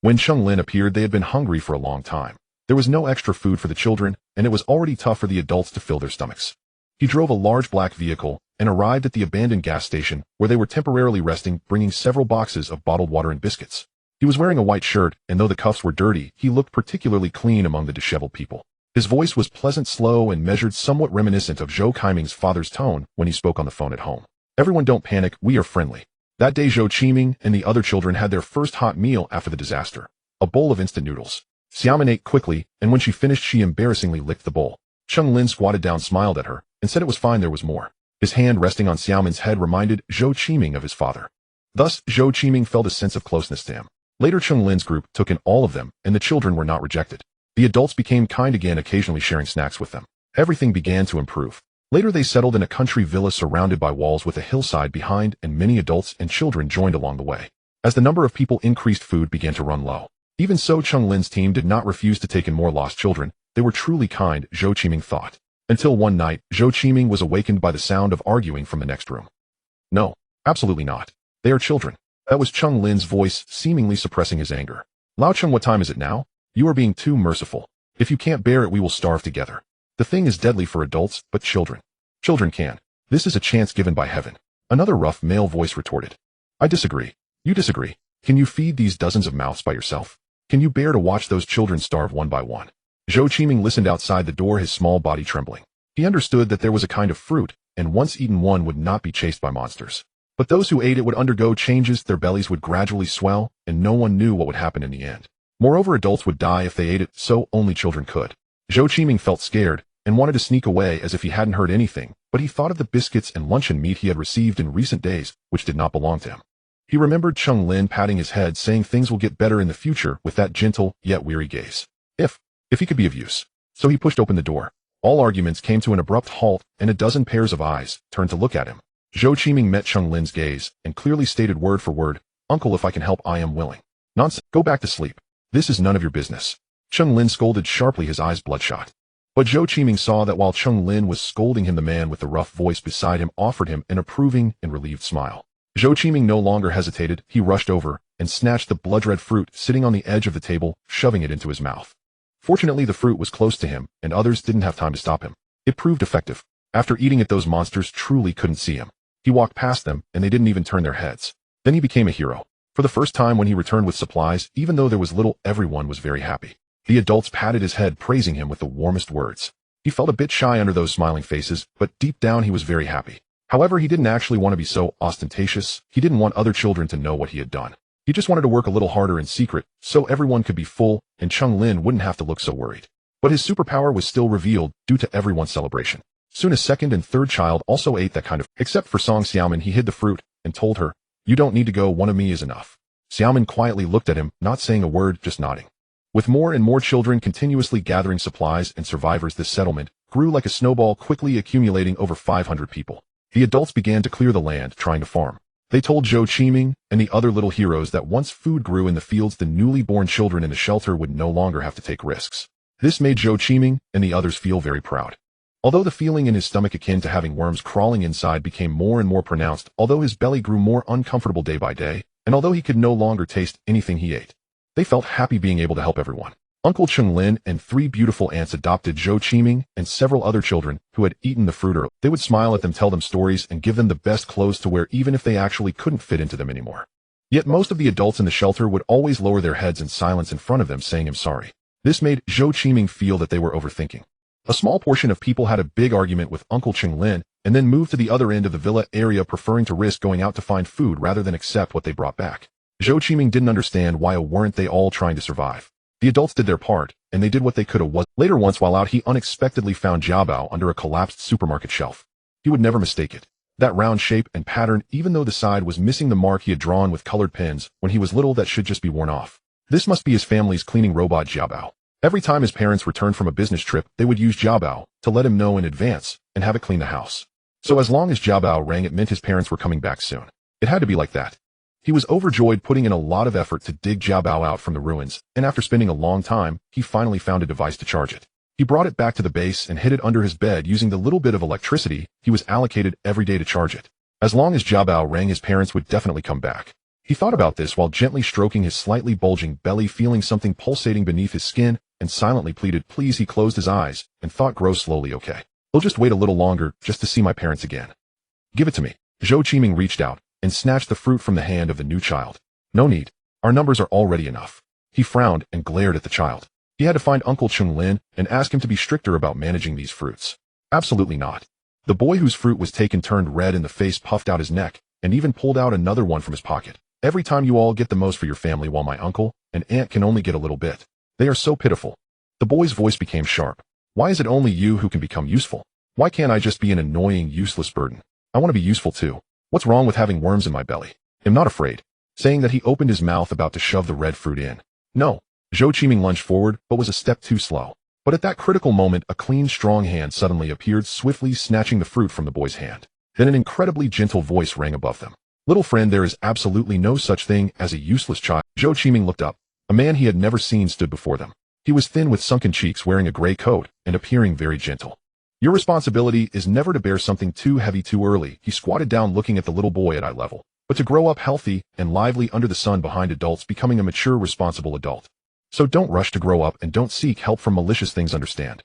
When Cheng Lin appeared, they had been hungry for a long time. There was no extra food for the children, and it was already tough for the adults to fill their stomachs. He drove a large black vehicle and arrived at the abandoned gas station, where they were temporarily resting, bringing several boxes of bottled water and biscuits. He was wearing a white shirt, and though the cuffs were dirty, he looked particularly clean among the disheveled people. His voice was pleasant, slow, and measured, somewhat reminiscent of Zhou Qiming's father's tone when he spoke on the phone at home. "Everyone, don't panic, we are friendly." That day, Zhou Qiming and the other children had their first hot meal after the disaster, a bowl of instant noodles. Xiaoman ate quickly, and when she finished, she embarrassingly licked the bowl. Cheng Lin squatted down, smiled at her, and said it was fine, there was more. His hand resting on Xiaomin's head reminded Zhou Qiming of his father. Thus, Zhou Qiming felt a sense of closeness to him. Later Cheng Lin's group took in all of them, and the children were not rejected. The adults became kind again, occasionally sharing snacks with them. Everything began to improve. Later they settled in a country villa surrounded by walls with a hillside behind, and many adults and children joined along the way. As the number of people increased, food began to run low. Even so, Cheng Lin's team did not refuse to take in more lost children. They were truly kind, Zhou Qiming thought. Until one night, Zhou Qiming was awakened by the sound of arguing from the next room. No, absolutely not. They are children. That was Cheng Lin's voice, seemingly suppressing his anger. Lao Cheng, what time is it now? You are being too merciful. If you can't bear it, we will starve together. The thing is deadly for adults, but children can. This is a chance given by heaven. Another rough male voice retorted. I disagree. You disagree. Can you feed these dozens of mouths by yourself? Can you bear to watch those children starve one by one? Zhou Qiming listened outside the door, his small body trembling. He understood that there was a kind of fruit, and once eaten one would not be chased by monsters. But those who ate it would undergo changes, their bellies would gradually swell, and no one knew what would happen in the end. Moreover, adults would die if they ate it, so only children could. Zhou Qiming felt scared, and wanted to sneak away as if he hadn't heard anything, but he thought of the biscuits and luncheon meat he had received in recent days, which did not belong to him. He remembered Cheng Lin patting his head, saying things will get better in the future with that gentle, yet weary gaze. If he could be of use. So he pushed open the door. All arguments came to an abrupt halt, and a dozen pairs of eyes turned to look at him. Zhou Qiming met Cheng Lin's gaze, and clearly stated word for word, Uncle, if I can help, I am willing. Nonsense, go back to sleep. This is none of your business. Cheng Lin scolded sharply, his eyes bloodshot. But Zhou Qiming saw that while Cheng Lin was scolding him, the man with the rough voice beside him offered him an approving and relieved smile. Zhou Qiming no longer hesitated. He rushed over and snatched the blood-red fruit sitting on the edge of the table, shoving it into his mouth. Fortunately, the fruit was close to him, and others didn't have time to stop him. It proved effective. After eating it, those monsters truly couldn't see him. He walked past them, and they didn't even turn their heads. Then he became a hero. For the first time, when he returned with supplies, even though there was little, everyone was very happy. The adults patted his head, praising him with the warmest words. He felt a bit shy under those smiling faces, but deep down he was very happy. However, he didn't actually want to be so ostentatious. He didn't want other children to know what he had done. He just wanted to work a little harder in secret, so everyone could be full, and Cheng Lin wouldn't have to look so worried. But his superpower was still revealed due to everyone's celebration. Soon a second and third child also ate that kind of, except for Song Xiaomin. He hid the fruit and told her, you don't need to go, one of me is enough. Xiaomin quietly looked at him, not saying a word, just nodding. With more and more children continuously gathering supplies and survivors, this settlement grew like a snowball, quickly accumulating over 500 people. The adults began to clear the land, trying to farm. They told Zhou Qiming and the other little heroes that once food grew in the fields, the newly born children in the shelter would no longer have to take risks. This made Zhou Qiming and the others feel very proud. Although the feeling in his stomach akin to having worms crawling inside became more and more pronounced, although his belly grew more uncomfortable day by day, and although he could no longer taste anything he ate, they felt happy being able to help everyone. Uncle Cheng Lin and 3 beautiful aunts adopted Zhou Qiming and several other children who had eaten the fruit early. They would smile at them, tell them stories, and give them the best clothes to wear, even if they actually couldn't fit into them anymore. Yet most of the adults in the shelter would always lower their heads in silence in front of them, saying I'm sorry. This made Zhou Qiming feel that they were overthinking. A small portion of people had a big argument with Uncle Cheng Lin and then moved to the other end of the villa area, preferring to risk going out to find food rather than accept what they brought back. Zhou Qiming didn't understand why weren't they all trying to survive. The adults did their part, and they did what they could have. Later, once while out, he unexpectedly found Jiabao under a collapsed supermarket shelf. He would never mistake it. That round shape and pattern, even though the side was missing the mark he had drawn with colored pens when he was little, that should just be worn off. This must be his family's cleaning robot Jiabao. Every time his parents returned from a business trip, they would use Jiabao to let him know in advance and have it clean the house. So as long as Jiabao rang, it meant his parents were coming back soon. It had to be like that. He was overjoyed, putting in a lot of effort to dig Jiabao out from the ruins, and after spending a long time, he finally found a device to charge it. He brought it back to the base and hid it under his bed using the little bit of electricity he was allocated every day to charge it. As long as Jiabao rang, his parents would definitely come back. He thought about this while gently stroking his slightly bulging belly, feeling something pulsating beneath his skin, and silently pleaded, please. He closed his eyes and thought, grow slowly, okay. I'll just wait a little longer just to see my parents again. Give it to me. Zhou Qiming reached out and snatched the fruit from the hand of the new child. No need. Our numbers are already enough. He frowned and glared at the child. He had to find Uncle Cheng Lin and ask him to be stricter about managing these fruits. Absolutely not. The boy whose fruit was taken turned red in the face, puffed out his neck, and even pulled out another one from his pocket. Every time you all get the most for your family, while my uncle and aunt can only get a little bit. They are so pitiful. The boy's voice became sharp. Why is it only you who can become useful? Why can't I just be an annoying, useless burden? I want to be useful too. What's wrong with having worms in my belly? I'm not afraid. Saying that, he opened his mouth about to shove the red fruit in. No. Zhou Qiming lunged forward, but was a step too slow. But at that critical moment, a clean, strong hand suddenly appeared, swiftly snatching the fruit from the boy's hand. Then an incredibly gentle voice rang above them. Little friend, there is absolutely no such thing as a useless child. Zhou Qiming looked up. A man he had never seen stood before them. He was thin with sunken cheeks, wearing a gray coat, and appearing very gentle. Your responsibility is never to bear something too heavy too early. He squatted down, looking at the little boy at eye level. But to grow up healthy and lively under the sun behind adults, becoming a mature, responsible adult. So don't rush to grow up and don't seek help from malicious things, understand?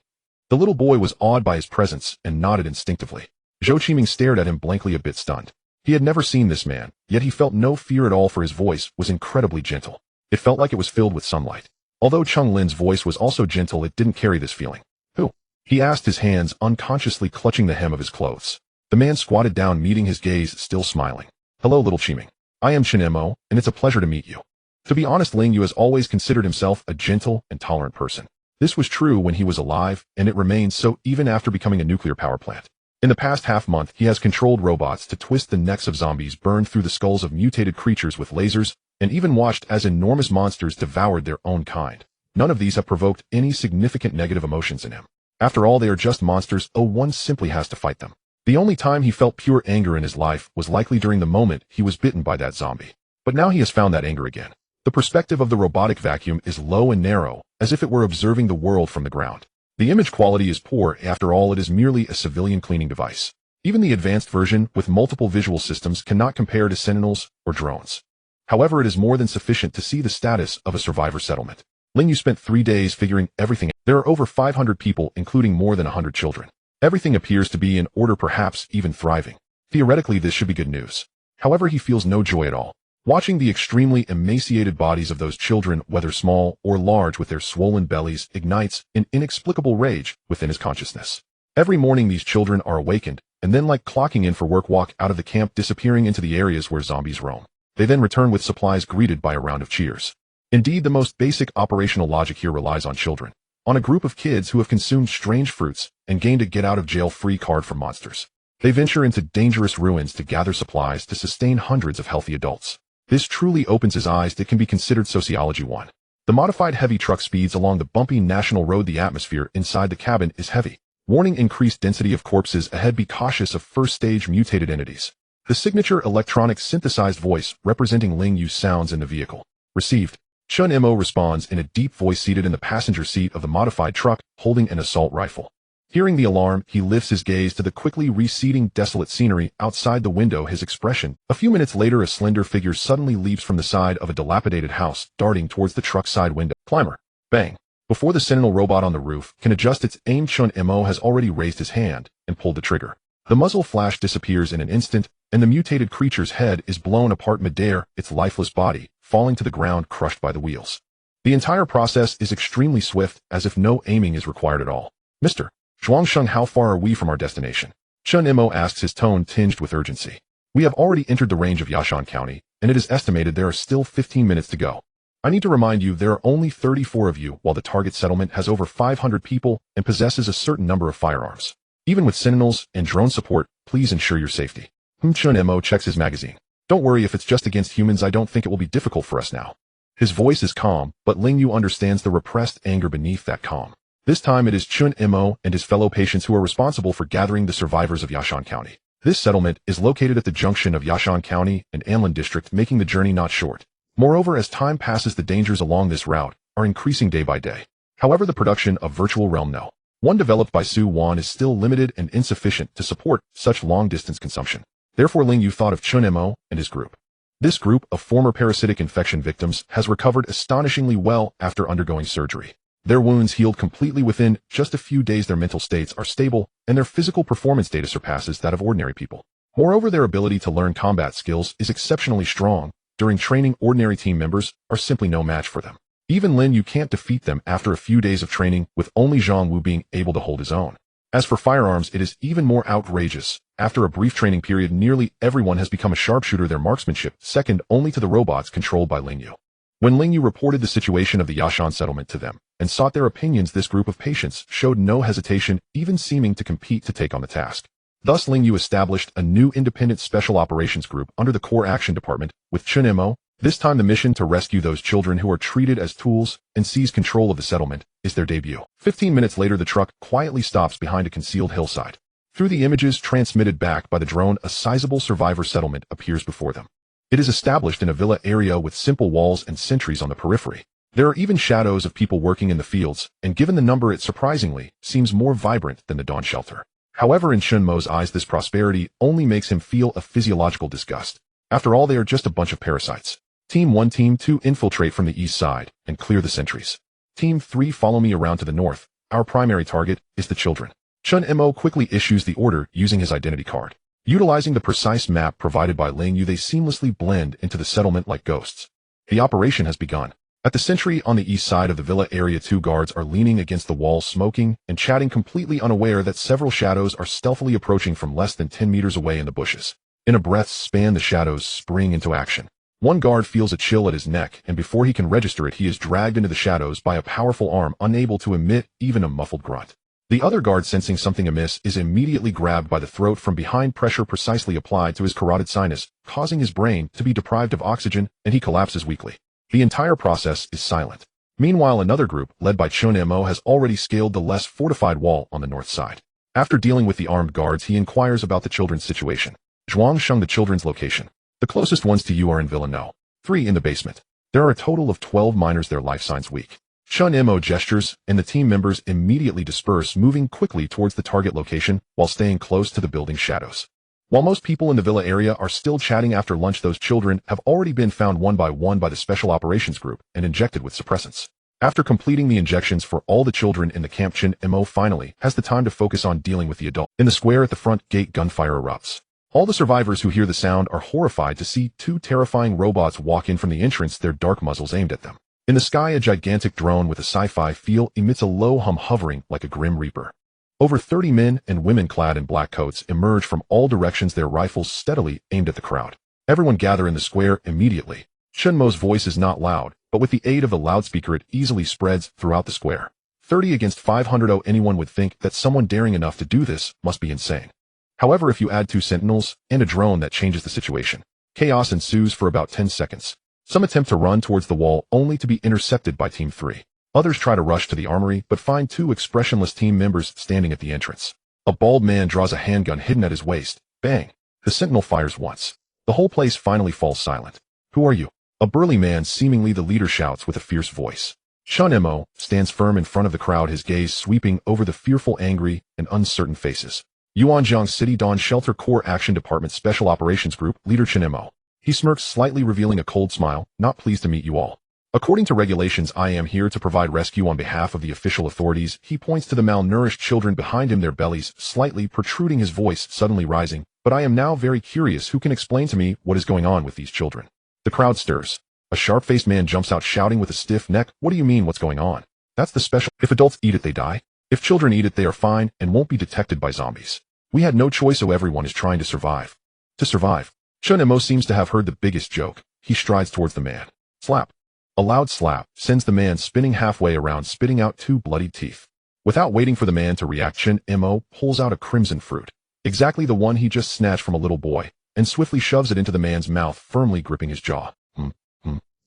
The little boy was awed by his presence and nodded instinctively. Zhou Qiming stared at him blankly, a bit stunned. He had never seen this man, yet he felt no fear at all, for his voice was incredibly gentle. It felt like it was filled with sunlight. Although Cheng Lin's voice was also gentle, it didn't carry this feeling. Who? He asked, his hands unconsciously clutching the hem of his clothes. The man squatted down, meeting his gaze, still smiling. Hello, little Qiming. I am Chen Mo, and it's a pleasure to meet you. To be honest, Ling Yu has always considered himself a gentle and tolerant person. This was true when he was alive, and it remains so even after becoming a nuclear power plant. In the past half-month, he has controlled robots to twist the necks of zombies, burned through the skulls of mutated creatures with lasers, and even watched as enormous monsters devoured their own kind. None of these have provoked any significant negative emotions in him. After all, they are just monsters. One simply has to fight them. The only time he felt pure anger in his life was likely during the moment he was bitten by that zombie. But now he has found that anger again. The perspective of the robotic vacuum is low and narrow, as if it were observing the world from the ground. The image quality is poor. After all, it is merely a civilian cleaning device. Even the advanced version with multiple visual systems cannot compare to Sentinels or drones. However, it is more than sufficient to see the status of a survivor settlement. Ling Yu spent 3 days figuring everything out. There are over 500 people, including more than 100 children. Everything appears to be in order, perhaps even thriving. Theoretically, this should be good news. However, he feels no joy at all. Watching the extremely emaciated bodies of those children, whether small or large, with their swollen bellies, ignites an inexplicable rage within his consciousness. Every morning these children are awakened, and then, like clocking in for work, walk out of the camp, disappearing into the areas where zombies roam. They then return with supplies, greeted by a round of cheers. Indeed, the most basic operational logic here relies on children. On a group of kids who have consumed strange fruits and gained a get-out-of-jail-free card from monsters. They venture into dangerous ruins to gather supplies to sustain hundreds of healthy adults. This truly opens his eyes. That can be considered Sociology 1. The modified heavy truck speeds along the bumpy national road. The atmosphere inside the cabin is heavy. Warning: increased density of corpses ahead. Be cautious of first-stage mutated entities. The signature electronic synthesized voice representing Ling Yu sounds in the vehicle. Received. Chen Mo responds in a deep voice, seated in the passenger seat of the modified truck, holding an assault rifle. Hearing the alarm, he lifts his gaze to the quickly receding desolate scenery outside the window. His expression. A few minutes later, a slender figure suddenly leaps from the side of a dilapidated house, darting towards the truck's side window. Climber. Bang. Before the Sentinel robot on the roof can adjust its aim, Chen Mo has already raised his hand and pulled the trigger. The muzzle flash disappears in an instant, and the mutated creature's head is blown apart midair, its lifeless body falling to the ground, crushed by the wheels. The entire process is extremely swift, as if no aiming is required at all. Mr. Zhuangsheng, how far are we from our destination? Chen Mo asks, his tone tinged with urgency. We have already entered the range of Yashan County, and it is estimated there are still 15 minutes to go. I need to remind you, there are only 34 of you, while the target settlement has over 500 people and possesses a certain number of firearms. Even with Sentinels and drone support, please ensure your safety. Chen Mo checks his magazine. Don't worry, if it's just against humans, I don't think it will be difficult for us now. His voice is calm, but Ling Yu understands the repressed anger beneath that calm. This time it is Chen Mo and his fellow patients who are responsible for gathering the survivors of Yashan County. This settlement is located at the junction of Yashan County and Anlin District, making the journey not short. Moreover, as time passes, the dangers along this route are increasing day by day. However, the production of Virtual Realm No. 1 developed by Su Wan is still limited and insufficient to support such long-distance consumption. Therefore, Ling Yu thought of Chen Mo and his group. This group of former parasitic infection victims has recovered astonishingly well after undergoing surgery. Their wounds healed completely within just a few days. Their mental states are stable, and their physical performance data surpasses that of ordinary people. Moreover, their ability to learn combat skills is exceptionally strong. During training, ordinary team members are simply no match for them. Even Lin Yu can't defeat them after a few days of training, with only Zhang Wu being able to hold his own. As for firearms, it is even more outrageous. After a brief training period, nearly everyone has become a sharpshooter, their marksmanship second only to the robots controlled by Ling Yu. When Ling Yu reported the situation of the Yashan settlement to them and sought their opinions, this group of patients showed no hesitation, even seeming to compete to take on the task. Thus Ling Yu established a new independent special operations group under the Core Action Department with Chun Mo. This time the mission to rescue those children who are treated as tools and seize control of the settlement is their debut. 15 minutes later the truck quietly stops behind a concealed hillside. Through the images transmitted back by the drone, a sizable survivor settlement appears before them. It is established in a villa area with simple walls and sentries on the periphery. There are even shadows of people working in the fields, and given the number it surprisingly seems more vibrant than the dawn shelter. However, in Chun Mo's eyes this prosperity only makes him feel a physiological disgust. After all, they are just a bunch of parasites. Team 1, Team 2 infiltrate from the east side and clear the sentries. Team 3 follow me around to the north. Our primary target is the children. Chun Mo quickly issues the order using his identity card. Utilizing the precise map provided by Ling Yu, they seamlessly blend into the settlement like ghosts. The operation has begun. At the sentry on the east side of the villa area, 2 guards are leaning against the wall, smoking and chatting, completely unaware that several shadows are stealthily approaching from less than 10 meters away in the bushes. In a breath's span, the shadows spring into action. One guard feels a chill at his neck, and before he can register it, he is dragged into the shadows by a powerful arm, unable to emit even a muffled grunt. The other guard, sensing something amiss, is immediately grabbed by the throat from behind, pressure precisely applied to his carotid sinus, causing his brain to be deprived of oxygen, and he collapses weakly. The entire process is silent. Meanwhile, another group, led by Chun Mo, has already scaled the less fortified wall on the north side. After dealing with the armed guards, he inquires about the children's situation. Zhuang Sheng, the children's location. The closest ones to you are in Villa No. 3 in the basement. There are a total of 12 minors, their life signs weak. Chun Mo gestures, and the team members immediately disperse, moving quickly towards the target location while staying close to the building's shadows. While most people in the villa area are still chatting after lunch, those children have already been found one by one by the Special Operations Group and injected with suppressants. After completing the injections for all the children in the camp, Chun Mo finally has the time to focus on dealing with the adult. In the square at the front gate, gunfire erupts. All the survivors who hear the sound are horrified to see 2 terrifying robots walk in from the entrance, their dark muzzles aimed at them. In the sky, a gigantic drone with a sci-fi feel emits a low hum, hovering like a grim reaper. Over 30 men and women clad in black coats emerge from all directions, their rifles steadily aimed at the crowd. Everyone gather in the square immediately. Chun Mo's voice is not loud, but with the aid of a loudspeaker it easily spreads throughout the square. 30 against 500. Oh, anyone would think that someone daring enough to do this must be insane. However, if you add 2 sentinels and a drone, that changes the situation. Chaos ensues for about 10 seconds. Some attempt to run towards the wall only to be intercepted by Team 3. Others try to rush to the armory but find 2 expressionless team members standing at the entrance. A bald man draws a handgun hidden at his waist. Bang! The sentinel fires once. The whole place finally falls silent. Who are you? A burly man, seemingly the leader, shouts with a fierce voice. Chun Mo stands firm in front of the crowd, his gaze sweeping over the fearful, angry, and uncertain faces. Yuanjiang City Dawn Shelter Core Action Department Special Operations Group Leader Chun Mo. He smirks slightly, revealing a cold smile. Not pleased to meet you all. According to regulations, I am here to provide rescue on behalf of the official authorities. He points to the malnourished children behind him, their bellies slightly protruding, his voice suddenly rising. But I am now very curious. Who can explain to me what is going on with these children? The crowd stirs. A sharp-faced man jumps out, shouting with a stiff neck. What do you mean, what's going on? That's the special. If adults eat it, they die. If children eat it, they are fine and won't be detected by zombies. We had no choice, so everyone is trying to survive. To survive. Chun Mo seems to have heard the biggest joke. He strides towards the man. Slap. A loud slap sends the man spinning halfway around, spitting out 2 bloodied teeth. Without waiting for the man to react, Chun Mo pulls out a crimson fruit, exactly the one he just snatched from a little boy, and swiftly shoves it into the man's mouth, firmly gripping his jaw.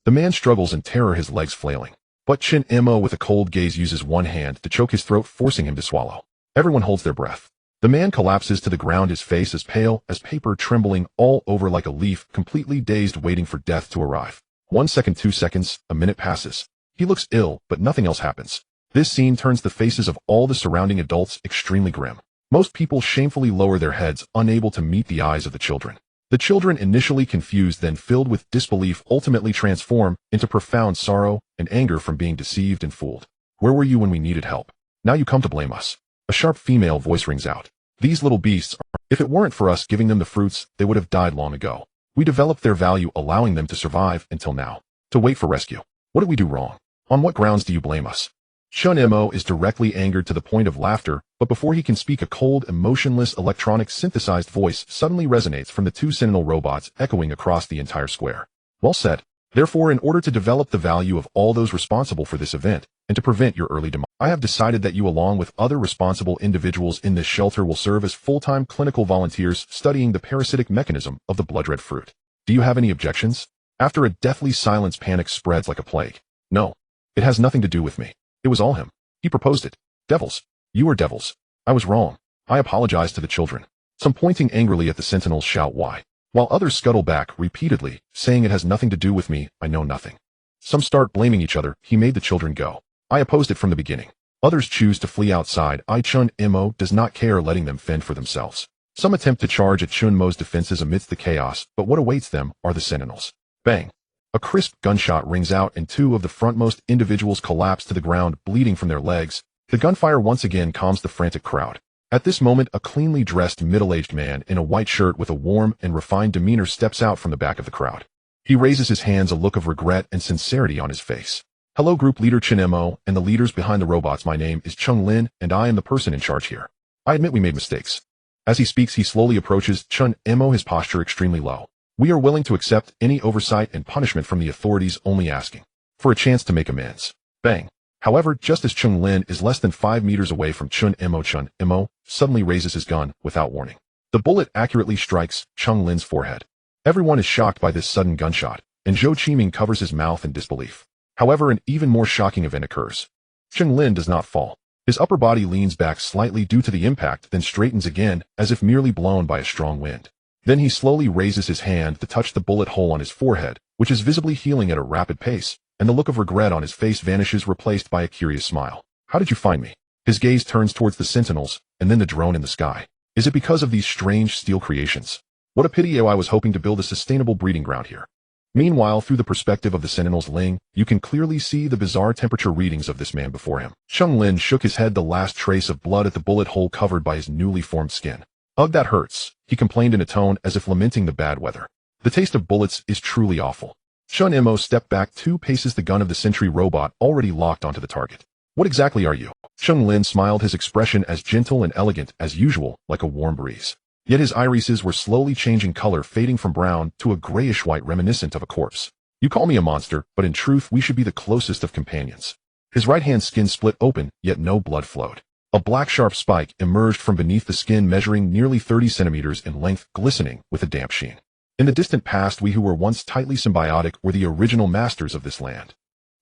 The man struggles in terror, his legs flailing. But Chun Mo, with a cold gaze, uses one hand to choke his throat, forcing him to swallow. Everyone holds their breath. The man collapses to the ground, his face as pale as paper, trembling all over like a leaf, completely dazed, waiting for death to arrive. 1 second, 2 seconds, a minute passes. He looks ill, but nothing else happens. This scene turns the faces of all the surrounding adults extremely grim. Most people shamefully lower their heads, unable to meet the eyes of the children. The children, initially confused, then filled with disbelief, ultimately transform into profound sorrow and anger from being deceived and fooled. Where were you when we needed help? Now you come to blame us. A sharp female voice rings out. These little beasts, if it weren't for us giving them the fruits, they would have died long ago. We developed their value, allowing them to survive until now. To wait for rescue. What did we do wrong? On what grounds do you blame us? Chun Mo is directly angered to the point of laughter, but before he can speak, a cold, emotionless, electronic synthesized voice suddenly resonates from the 2 sentinel robots, echoing across the entire square. Well said. Therefore, in order to develop the value of all those responsible for this event, and to prevent your early demise, I have decided that you, along with other responsible individuals in this shelter, will serve as full-time clinical volunteers studying the parasitic mechanism of the blood red fruit. Do you have any objections? After a deathly silence, panic spreads like a plague. No. It has nothing to do with me. It was all him. He proposed it. Devils. You are devils. I was wrong. I apologize to the children. Some, pointing angrily at the sentinels, shout why, while others scuttle back repeatedly, saying it has nothing to do with me, I know nothing. Some start blaming each other. He made the children go. I opposed it from the beginning. Others choose to flee outside. Chun Mo does not care, letting them fend for themselves. Some attempt to charge at Chun Mo's defenses amidst the chaos, but what awaits them are the sentinels. Bang! A crisp gunshot rings out and two of the frontmost individuals collapse to the ground, bleeding from their legs. The gunfire once again calms the frantic crowd. At this moment, a cleanly dressed middle-aged man in a white shirt with a warm and refined demeanor steps out from the back of the crowd. He raises his hands, a look of regret and sincerity on his face. Hello, group leader Chun Mo and the leaders behind the robots. My name is Chung Lin, and I am the person in charge here. I admit we made mistakes. As he speaks, he slowly approaches Chun Mo, his posture extremely low. We are willing to accept any oversight and punishment from the authorities, only asking for a chance to make amends. Bang. However, just as Chung Lin is less than 5 meters away from Chun Mo suddenly raises his gun without warning. The bullet accurately strikes Chung Lin's forehead. Everyone is shocked by this sudden gunshot, and Zhou Qiming covers his mouth in disbelief. However, an even more shocking event occurs. Chung Lin does not fall. His upper body leans back slightly due to the impact, then straightens again, as if merely blown by a strong wind. Then he slowly raises his hand to touch the bullet hole on his forehead, which is visibly healing at a rapid pace, and the look of regret on his face vanishes, replaced by a curious smile. How did you find me? His gaze turns towards the sentinels, and then the drone in the sky. Is it because of these strange steel creations? What a pity! I was hoping to build a sustainable breeding ground here. Meanwhile, through the perspective of the sentinels, Ling, you can clearly see the bizarre temperature readings of this man before him. Chung Lin shook his head, the last trace of blood at the bullet hole covered by his newly formed skin. Ugh, that hurts, he complained in a tone as if lamenting the bad weather. The taste of bullets is truly awful. Chun Mo stepped back 2 paces, the gun of the sentry robot already locked onto the target. What exactly are you? Chung Lin smiled, his expression as gentle and elegant as usual, like a warm breeze. Yet his irises were slowly changing color, fading from brown to a grayish-white, reminiscent of a corpse. You call me a monster, but in truth we should be the closest of companions. His right hand skin split open, yet no blood flowed. A black sharp spike emerged from beneath the skin, measuring nearly 30 centimeters in length, glistening with a damp sheen. In the distant past, we who were once tightly symbiotic were the original masters of this land.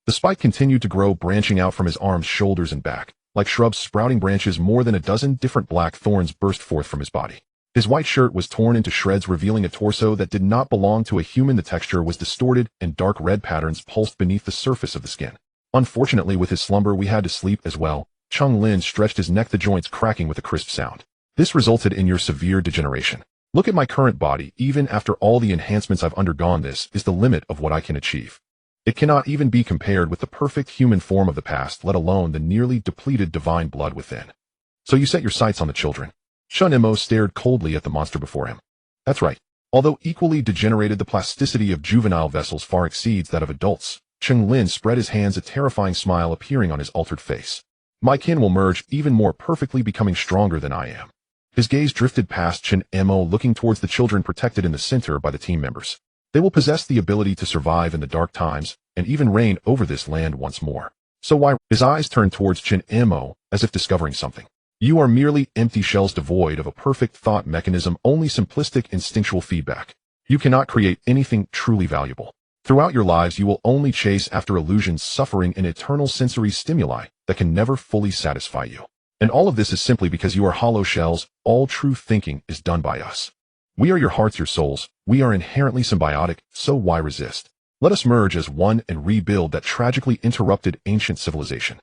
The spike continued to grow, branching out from his arms, shoulders, and back. Like shrubs sprouting branches, more than a dozen different black thorns burst forth from his body. His white shirt was torn into shreds, revealing a torso that did not belong to a human. The texture was distorted, and dark red patterns pulsed beneath the surface of the skin. Unfortunately, with his slumber, we had to sleep as well. Chung Lin stretched his neck, the joints cracking with a crisp sound. This resulted in your severe degeneration. Look at my current body. Even after all the enhancements I've undergone, this is the limit of what I can achieve. It cannot even be compared with the perfect human form of the past, let alone the nearly depleted divine blood within. So you set your sights on the children. Chun Mo stared coldly at the monster before him. That's right. Although equally degenerated, the plasticity of juvenile vessels far exceeds that of adults. Chung Lin spread his hands, a terrifying smile appearing on his altered face. My kin will merge even more perfectly, becoming stronger than I am. His gaze drifted past Chun Mo, looking towards the children protected in the center by the team members. They will possess the ability to survive in the dark times, and even reign over this land once more. So why? His eyes turned towards Chun Mo, as if discovering something. You are merely empty shells devoid of a perfect thought mechanism, only simplistic instinctual feedback. You cannot create anything truly valuable. Throughout your lives, you will only chase after illusions, suffering in eternal sensory stimuli that can never fully satisfy you. And all of this is simply because you are hollow shells. All true thinking is done by us. We are your hearts, your souls. We are inherently symbiotic, so why resist? Let us merge as one and rebuild that tragically interrupted ancient civilization.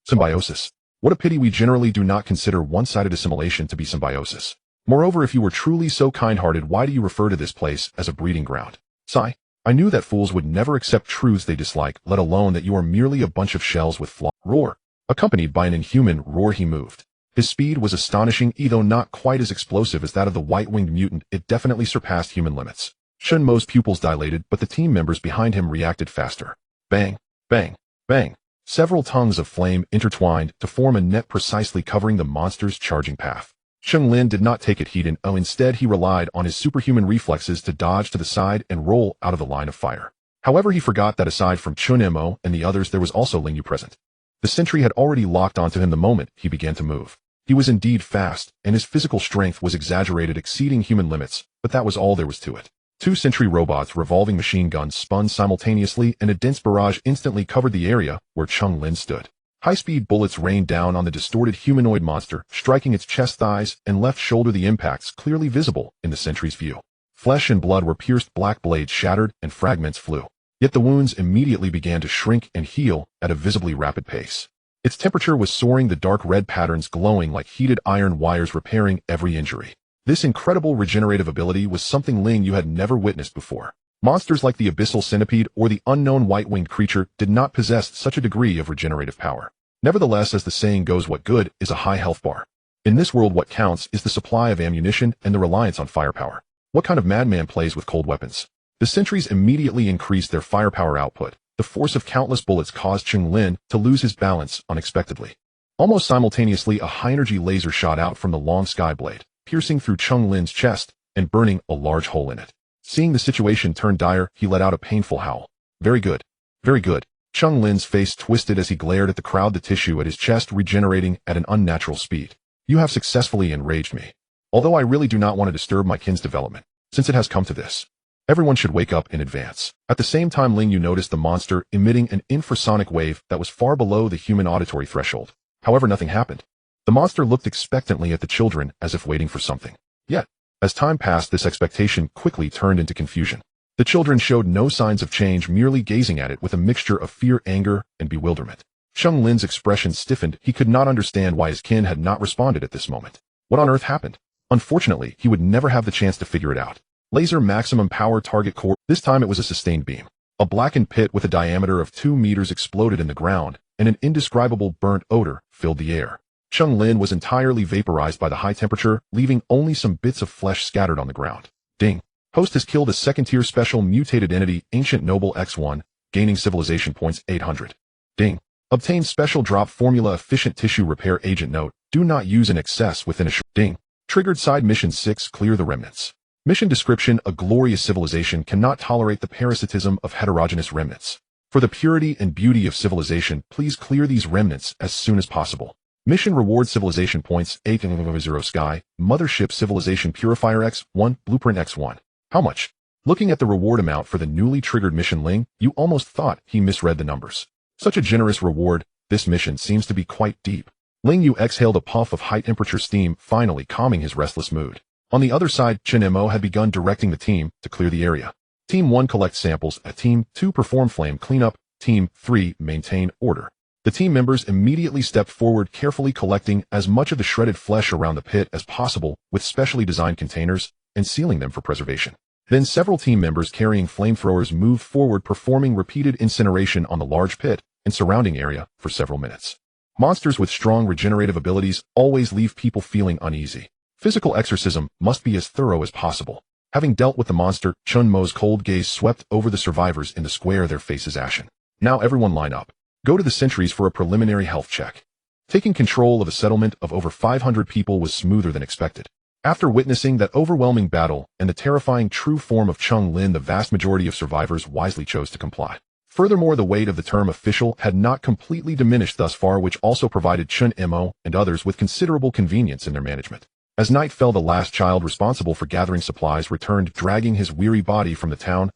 Symbiosis. What a pity we generally do not consider one-sided assimilation to be symbiosis. Moreover, if you were truly so kind-hearted, why do you refer to this place as a breeding ground? Sigh. I knew that fools would never accept truths they dislike, let alone that you are merely a bunch of shells with flaws. Roar. Accompanied by an inhuman roar, he moved. His speed was astonishing, though not quite as explosive as that of the white-winged mutant. It definitely surpassed human limits. Chun Mo's pupils dilated, but the team members behind him reacted faster. Bang, bang, bang. Several tongues of flame intertwined to form a net precisely covering the monster's charging path. Chung Lin did not take it heed, and instead he relied on his superhuman reflexes to dodge to the side and roll out of the line of fire. However, he forgot that aside from Chun Mo and the others, there was also Ling Yu present. The sentry had already locked onto him the moment he began to move. He was indeed fast, and his physical strength was exaggerated, exceeding human limits, but that was all there was to it. Two sentry robots' revolving machine guns spun simultaneously, and a dense barrage instantly covered the area where Chung Lin stood. High-speed bullets rained down on the distorted humanoid monster, striking its chest, thighs, and left shoulder, the impacts clearly visible in the sentry's view. Flesh and blood were pierced, black blades shattered, and fragments flew. Yet the wounds immediately began to shrink and heal at a visibly rapid pace. Its temperature was soaring, the dark red patterns glowing like heated iron wires, repairing every injury. This incredible regenerative ability was something Ling Yu had never witnessed before. Monsters like the abyssal centipede or the unknown white-winged creature did not possess such a degree of regenerative power. Nevertheless, as the saying goes, what good is a high health bar? In this world, what counts is the supply of ammunition and the reliance on firepower. What kind of madman plays with cold weapons? The sentries immediately increased their firepower output. The force of countless bullets caused Chung Lin to lose his balance unexpectedly. Almost simultaneously, a high-energy laser shot out from the long sky blade, piercing through Chung Lin's chest and burning a large hole in it. Seeing the situation turn dire, he let out a painful howl. Very good. Very good. Chung Lin's face twisted as he glared at the crowd, the tissue at his chest regenerating at an unnatural speed. You have successfully enraged me. Although I really do not want to disturb my kin's development, since it has come to this. Everyone should wake up in advance. At the same time, Ling Yu noticed the monster emitting an infrasonic wave that was far below the human auditory threshold. However, nothing happened. The monster looked expectantly at the children as if waiting for something. Yet, as time passed, this expectation quickly turned into confusion. The children showed no signs of change, merely gazing at it with a mixture of fear, anger, and bewilderment. Chung Lin's expression stiffened. He could not understand why his kin had not responded at this moment. What on earth happened? Unfortunately, he would never have the chance to figure it out. Laser maximum power target core. This time it was a sustained beam. A blackened pit with a diameter of 2 meters exploded in the ground, and an indescribable burnt odor filled the air. Chung Lin was entirely vaporized by the high temperature, leaving only some bits of flesh scattered on the ground. Ding. Host has killed a second-tier special mutated entity, Ancient Noble X1, gaining civilization points 800. Ding. Obtain special drop formula, efficient tissue repair agent. Note, do not use in excess within a Ding. Triggered side mission 6, clear the remnants. Mission description: a glorious civilization cannot tolerate the parasitism of heterogeneous remnants. For the purity and beauty of civilization, please clear these remnants as soon as possible. Mission reward: civilization points 800. Sky, Mothership Civilization Purifier X1, Blueprint X1. How much? Looking at the reward amount for the newly triggered mission, Ling Yu almost thought he misread the numbers. Such a generous reward. This mission seems to be quite deep. Ling Yu exhaled a puff of high-temperature steam, finally calming his restless mood. On the other side, Chen Mo had begun directing the team to clear the area. Team 1 collect samples, Team 2 perform flame cleanup, Team 3 maintain order. The team members immediately stepped forward, carefully collecting as much of the shredded flesh around the pit as possible with specially designed containers and sealing them for preservation. Then several team members carrying flamethrowers moved forward, performing repeated incineration on the large pit and surrounding area for several minutes. Monsters with strong regenerative abilities always leave people feeling uneasy. Physical exorcism must be as thorough as possible. Having dealt with the monster, Chun Mo's cold gaze swept over the survivors in the square, their faces ashen. Now everyone line up. Go to the sentries for a preliminary health check. Taking control of a settlement of over 500 people was smoother than expected. After witnessing that overwhelming battle and the terrifying true form of Chung Lin, the vast majority of survivors wisely chose to comply. Furthermore, the weight of the term official had not completely diminished thus far, which also provided Chun Mo and others with considerable convenience in their management. As night fell, the last child responsible for gathering supplies returned, dragging his weary body from the town.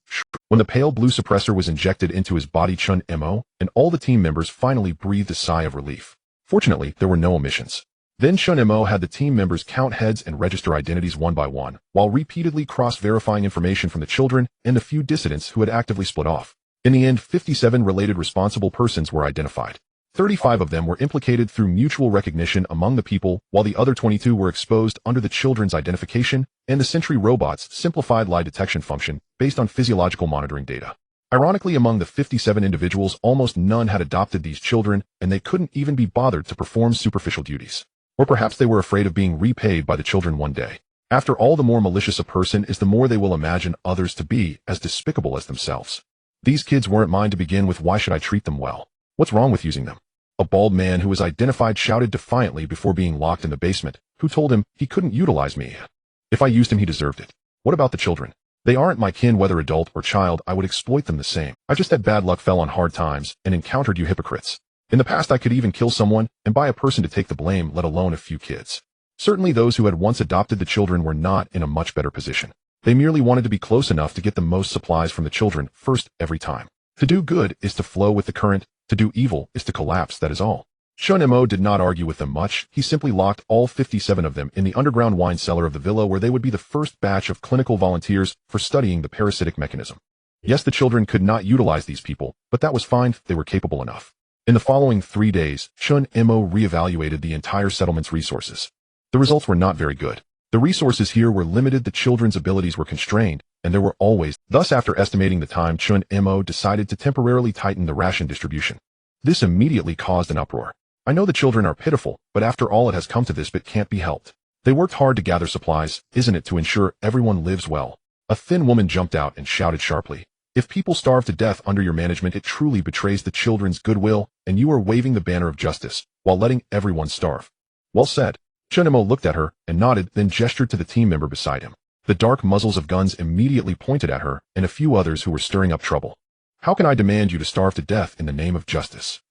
When the pale blue suppressor was injected into his body, Chun Mo and all the team members finally breathed a sigh of relief. Fortunately, there were no omissions. Then Chun Mo had the team members count heads and register identities one by one, while repeatedly cross-verifying information from the children and the few dissidents who had actively split off. In the end, 57 related responsible persons were identified. 35 of them were implicated through mutual recognition among the people, while the other 22 were exposed under the children's identification and the sentry robot's simplified lie detection function based on physiological monitoring data. Ironically, among the 57 individuals, almost none had adopted these children, and they couldn't even be bothered to perform superficial duties. Or perhaps they were afraid of being repaid by the children one day. After all, the more malicious a person is, the more they will imagine others to be as despicable as themselves. These kids weren't mine to begin with. Why should I treat them well? What's wrong with using them? A bald man who was identified shouted defiantly before being locked in the basement, who told him he couldn't utilize me. If I used him, he deserved it. What about the children? They aren't my kin, whether adult or child. I would exploit them the same. I just had bad luck, fell on hard times, and encountered you hypocrites. In the past I could even kill someone and buy a person to take the blame, let alone a few kids. Certainly those who had once adopted the children were not in a much better position. They merely wanted to be close enough to get the most supplies from the children first every time. To do good is to flow with the current, to do evil is to collapse, that is all. Shun Mo did not argue with them much, he simply locked all 57 of them in the underground wine cellar of the villa where they would be the first batch of clinical volunteers for studying the parasitic mechanism. Yes, the children could not utilize these people, but that was fine, they were capable enough. In the following 3 days, Shun Mo re-evaluated the entire settlement's resources. The results were not very good. The resources here were limited, the children's abilities were constrained, and there were always. Thus, after estimating the time, Shun Mo decided to temporarily tighten the ration distribution. This immediately caused an uproar. I know the children are pitiful, but after all it has come to this, but can't be helped. They worked hard to gather supplies, isn't it, to ensure everyone lives well? A thin woman jumped out and shouted sharply. If people starve to death under your management, it truly betrays the children's goodwill, and you are waving the banner of justice, while letting everyone starve. Well said. Shun Mo looked at her and nodded, then gestured to the team member beside him. The dark muzzles of guns immediately pointed at her and a few others who were stirring up trouble. How can I demand you to starve to death in the name of justice?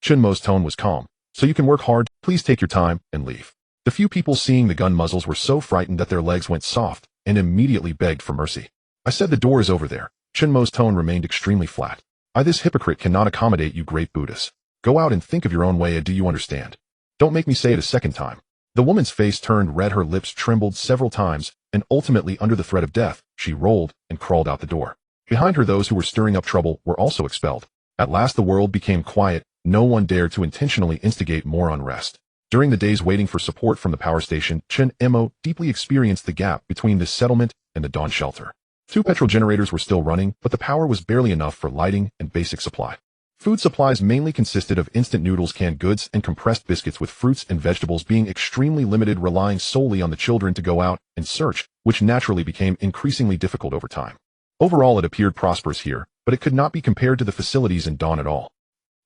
Shun Mo's tone was calm. So you can work hard, please take your time and leave. The few people seeing the gun muzzles were so frightened that their legs went soft and immediately begged for mercy. I said the door is over there. Shun Mo's tone remained extremely flat. This hypocrite cannot accommodate you great Buddhas. Go out and think of your own way, do you understand? Don't make me say it a second time. The woman's face turned red, her lips trembled several times, and ultimately under the threat of death, she rolled and crawled out the door. Behind her those who were stirring up trouble were also expelled. At last the world became quiet. No one dared to intentionally instigate more unrest. During the days waiting for support from the power station, Shun Mo deeply experienced the gap between this settlement and the dawn shelter. 2 petrol generators were still running, but the power was barely enough for lighting and basic supply. Food supplies mainly consisted of instant noodles, canned goods, and compressed biscuits, with fruits and vegetables being extremely limited, relying solely on the children to go out and search, which naturally became increasingly difficult over time. Overall, it appeared prosperous here, but it could not be compared to the facilities in Dawn at all.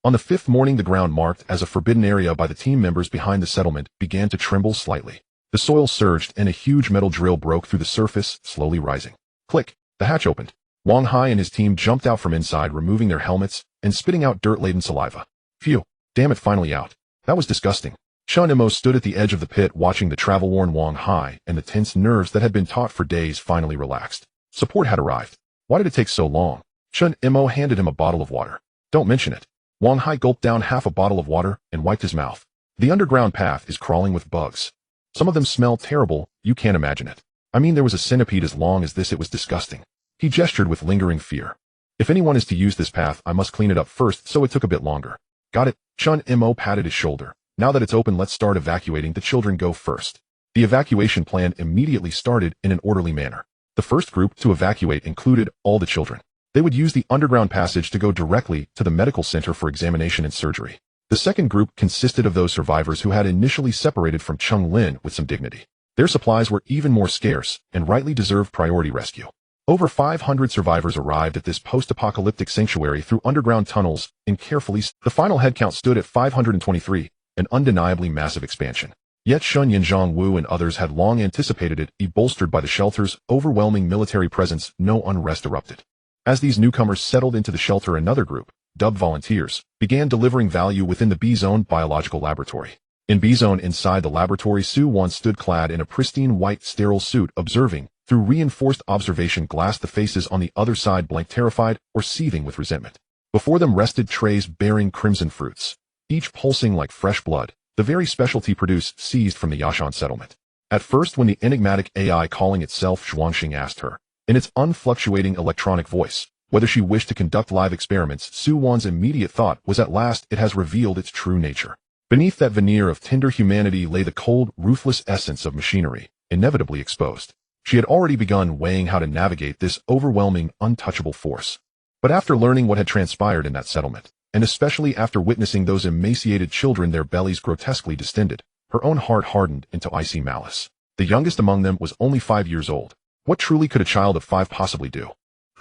On the 5th morning, the ground marked as a forbidden area by the team members behind the settlement began to tremble slightly. The soil surged and a huge metal drill broke through the surface, slowly rising. Click! The hatch opened. Wang Hai and his team jumped out from inside, removing their helmets and spitting out dirt-laden saliva. Phew! Damn it, finally out. That was disgusting. Shun Mo stood at the edge of the pit watching the travel-worn Wang Hai, and the tense nerves that had been taut for days finally relaxed. Support had arrived. Why did it take so long? Shun Mo handed him a bottle of water. Don't mention it. Wang Hai gulped down half a bottle of water and wiped his mouth. The underground path is crawling with bugs. Some of them smell terrible, you can't imagine it. I mean, there was a centipede as long as this, it was disgusting. He gestured with lingering fear. If anyone is to use this path, I must clean it up first, so it took a bit longer. Got it. Shun Mo patted his shoulder. Now that it's open, let's start evacuating. The children go first. The evacuation plan immediately started in an orderly manner. The first group to evacuate included all the children. They would use the underground passage to go directly to the medical center for examination and surgery. The second group consisted of those survivors who had initially separated from Chung Lin with some dignity. Their supplies were even more scarce and rightly deserved priority rescue. Over 500 survivors arrived at this post-apocalyptic sanctuary through underground tunnels and carefully. The final headcount stood at 523, an undeniably massive expansion. Yet Shun Yanzhong Wu and others had long anticipated it, bolstered by the shelter's overwhelming military presence. No unrest erupted. As these newcomers settled into the shelter, another group, dubbed volunteers, began delivering value within the B-Zone biological laboratory. In B-Zone inside the laboratory, Su Wan stood clad in a pristine white sterile suit, observing, through reinforced observation glass, the faces on the other side blank, terrified or seething with resentment. Before them rested trays bearing crimson fruits, each pulsing like fresh blood, the very specialty produced seized from the Yashan settlement. At first, when the enigmatic AI calling itself Xuanxing asked her, in its unfluctuating electronic voice, whether she wished to conduct live experiments, Su Wan's immediate thought was, at last it has revealed its true nature. Beneath that veneer of tender humanity lay the cold, ruthless essence of machinery, inevitably exposed. She had already begun weighing how to navigate this overwhelming, untouchable force. But after learning what had transpired in that settlement, and especially after witnessing those emaciated children, their bellies grotesquely distended, her own heart hardened into icy malice. The youngest among them was only 5 years old. What truly could a child of 5 possibly do?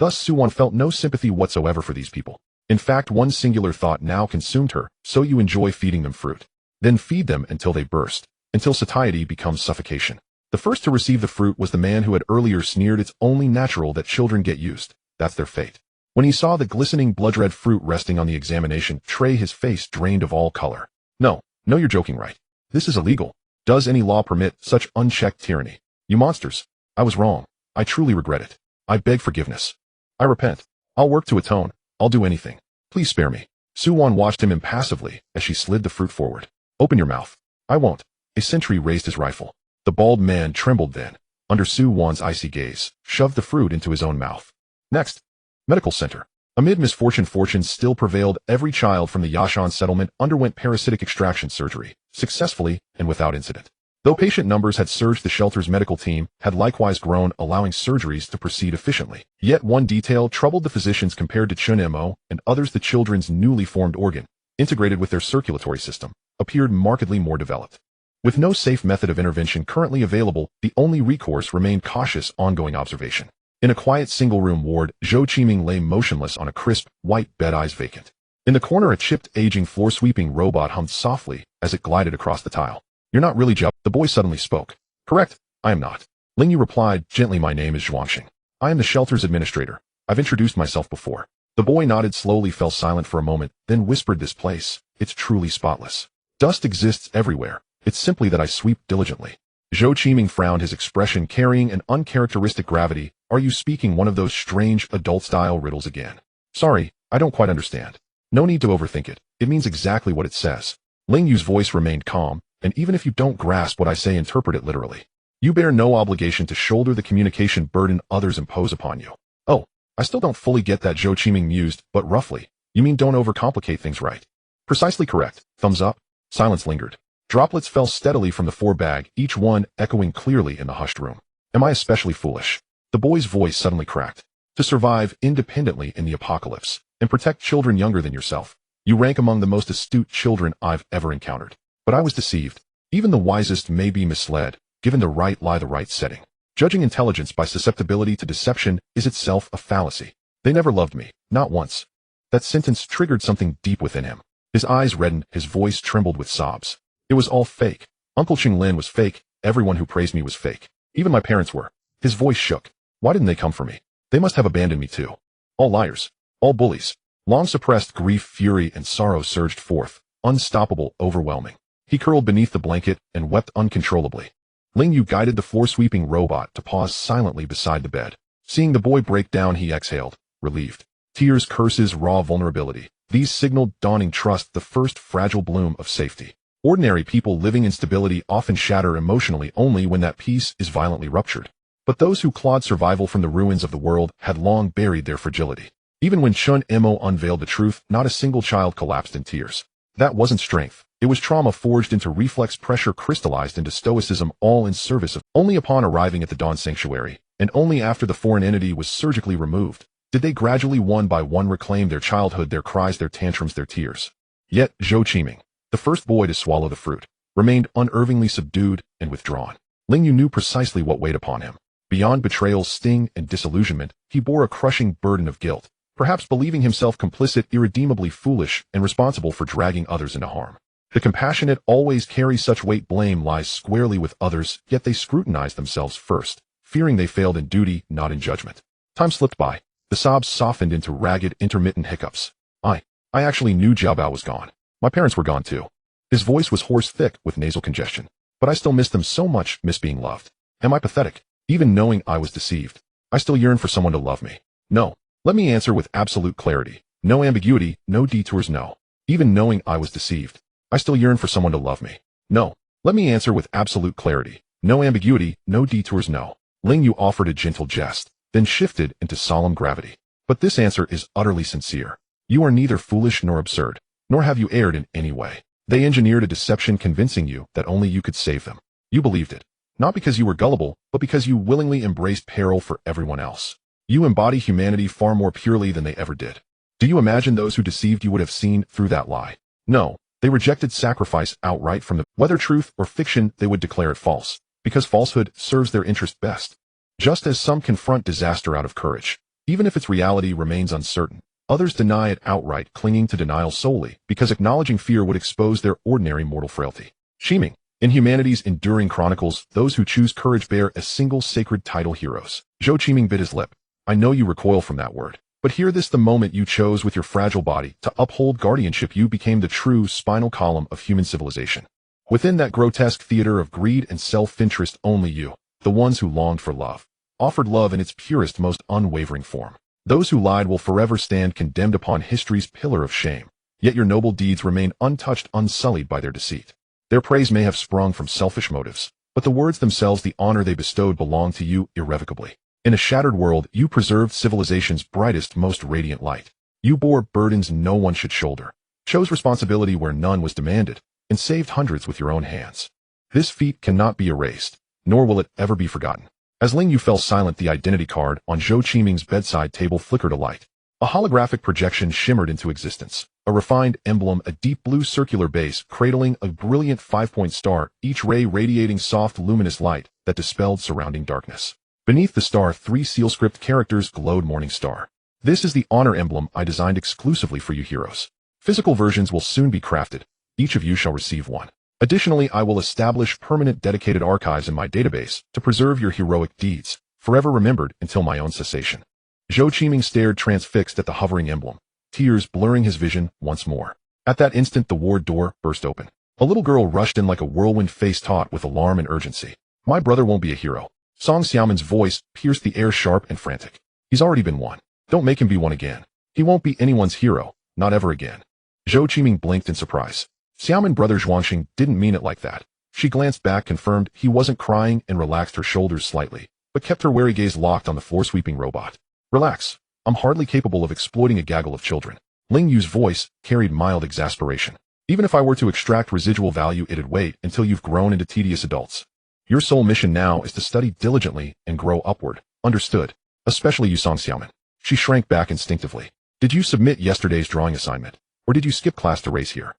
Thus Su Wan felt no sympathy whatsoever for these people. In fact, one singular thought now consumed her: so you enjoy feeding them fruit. Then feed them until they burst, until satiety becomes suffocation. The first to receive the fruit was the man who had earlier sneered, it's only natural that children get used. That's their fate. When he saw the glistening blood-red fruit resting on the examination tray, his face drained of all color. No, you're joking, right? This is illegal. Does any law permit such unchecked tyranny? You monsters. I was wrong. I truly regret it. I beg forgiveness. I repent. I'll work to atone. I'll do anything. Please spare me. Su-wan watched him impassively as she slid the fruit forward. Open your mouth. I won't. A sentry raised his rifle. The bald man trembled then, under Su-wan's icy gaze, shoved the fruit into his own mouth. Next. Medical center. Amid misfortune, fortunes still prevailed. Every child from the Yashan settlement underwent parasitic extraction surgery, successfully and without incident. Though patient numbers had surged, the shelter's medical team had likewise grown, allowing surgeries to proceed efficiently. Yet one detail troubled the physicians compared to Chun-mo and others. The children's newly formed organ, integrated with their circulatory system, appeared markedly more developed. With no safe method of intervention currently available, the only recourse remained cautious, ongoing observation. In a quiet single-room ward, Zhou Qiming lay motionless on a crisp, white bed, eyes vacant. In the corner, a chipped, aging floor-sweeping robot hummed softly as it glided across the tile. You're not really Zhou, the boy suddenly spoke. Correct, I am not. Ling Yu replied gently, my name is Zhuangxing. I am the shelter's administrator. I've introduced myself before. The boy nodded slowly, fell silent for a moment, then whispered, this place, it's truly spotless. Dust exists everywhere. It's simply that I sweep diligently. Zhou Qiming frowned, his expression carrying an uncharacteristic gravity. Are you speaking one of those strange, adult-style riddles again? Sorry, I don't quite understand. No need to overthink it. It means exactly what it says. Ling Yu's voice remained calm, and even if you don't grasp what I say, interpret it literally. You bear no obligation to shoulder the communication burden others impose upon you. Oh, I still don't fully get that, Zhou Qiming mused, but roughly. You mean don't overcomplicate things, right? Precisely correct. Thumbs up. Silence lingered. Droplets fell steadily from the forebag, each one echoing clearly in the hushed room. Am I especially foolish? The boy's voice suddenly cracked. To survive independently in the apocalypse and protect children younger than yourself, you rank among the most astute children I've ever encountered. But I was deceived. Even the wisest may be misled, given the right lie, the right setting. Judging intelligence by susceptibility to deception is itself a fallacy. They never loved me, not once. That sentence triggered something deep within him. His eyes reddened, his voice trembled with sobs. It was all fake. Uncle Qinglin was fake, everyone who praised me was fake. Even my parents were. His voice shook. Why didn't they come for me? They must have abandoned me too. All liars. All bullies. Long-suppressed grief, fury, and sorrow surged forth, unstoppable, overwhelming. He curled beneath the blanket and wept uncontrollably. Ling Yu guided the floor-sweeping robot to pause silently beside the bed. Seeing the boy break down, he exhaled, relieved. Tears, curses, raw vulnerability. These signaled dawning trust, the first fragile bloom of safety. Ordinary people living in stability often shatter emotionally only when that peace is violently ruptured. But those who clawed survival from the ruins of the world had long buried their fragility. Even when Chun-mo unveiled the truth, not a single child collapsed in tears. That wasn't strength. It was trauma forged into reflex, pressure crystallized into stoicism, all in service of. Only upon arriving at the Dawn Sanctuary, and only after the foreign entity was surgically removed, did they gradually one by one reclaim their childhood, their cries, their tantrums, their tears. Yet Zhou Qiming, the first boy to swallow the fruit, remained unervingly subdued and withdrawn. Ling Yu knew precisely what weighed upon him. Beyond betrayal, sting, and disillusionment, he bore a crushing burden of guilt, perhaps believing himself complicit, irredeemably foolish, and responsible for dragging others into harm. The compassionate always carry such weight. Blame lies squarely with others, yet they scrutinize themselves first, fearing they failed in duty, not in judgment. Time slipped by. The sobs softened into ragged, intermittent hiccups. I actually knew Jiaobao was gone. My parents were gone too. His voice was hoarse, thick, with nasal congestion. But I still miss them so much, miss being loved. Am I pathetic? Even knowing I was deceived, I still yearn for someone to love me. No. Let me answer with absolute clarity. No ambiguity, no detours, no. Even knowing I was deceived, I still yearn for someone to love me. No. Let me answer with absolute clarity. No ambiguity, no detours, no. Ling Yu offered a gentle jest, then shifted into solemn gravity. But this answer is utterly sincere. You are neither foolish nor absurd, nor have you erred in any way. They engineered a deception convincing you that only you could save them. You believed it. Not because you were gullible, but because you willingly embraced peril for everyone else. You embody humanity far more purely than they ever did. Do you imagine those who deceived you would have seen through that lie? No, they rejected sacrifice outright from them. Whether truth or fiction, they would declare it false, because falsehood serves their interest best. Just as some confront disaster out of courage, even if its reality remains uncertain, others deny it outright, clinging to denial solely because acknowledging fear would expose their ordinary mortal frailty. Qiming. In humanity's enduring chronicles, those who choose courage bear a single sacred title, heroes. Zhou Qiming bit his lip. I know you recoil from that word. But here this the moment you chose with your fragile body to uphold guardianship. You became the true spinal column of human civilization. Within that grotesque theater of greed and self-interest, only you, the ones who longed for love, offered love in its purest, most unwavering form. Those who lied will forever stand condemned upon history's pillar of shame, yet your noble deeds remain untouched, unsullied by their deceit. Their praise may have sprung from selfish motives, but the words themselves, the honor they bestowed, belong to you irrevocably. In a shattered world, you preserved civilization's brightest, most radiant light. You bore burdens no one should shoulder, chose responsibility where none was demanded, and saved hundreds with your own hands. This feat cannot be erased, nor will it ever be forgotten. As Ling Yu fell silent, the identity card on Zhou Qiming's bedside table flickered a light. A holographic projection shimmered into existence. A refined emblem, a deep blue circular base cradling a brilliant 5-point star, each ray radiating soft, luminous light that dispelled surrounding darkness. Beneath the star, 3 seal-script characters glowed: Morning Star. This is the honor emblem I designed exclusively for you heroes. Physical versions will soon be crafted. Each of you shall receive one. Additionally, I will establish permanent dedicated archives in my database to preserve your heroic deeds, forever remembered until my own cessation. Zhou Qiming stared transfixed at the hovering emblem, tears blurring his vision once more. At that instant, the ward door burst open. A little girl rushed in like a whirlwind, face taut with alarm and urgency. My brother won't be a hero. Song Xiaoman's voice pierced the air, sharp and frantic. He's already been one. Don't make him be one again. He won't be anyone's hero, not ever again. Zhou Qiming blinked in surprise. Xiaoman brother Zhuangxing didn't mean it like that. She glanced back, confirmed he wasn't crying, and relaxed her shoulders slightly, but kept her wary gaze locked on the floor-sweeping robot. Relax. I'm hardly capable of exploiting a gaggle of children. Ling Yu's voice carried mild exasperation. Even if I were to extract residual value, it'd wait until you've grown into tedious adults. Your sole mission now is to study diligently and grow upward. Understood? Especially you, Song Xiaoman. She shrank back instinctively. Did you submit yesterday's drawing assignment? Or did you skip class to race here?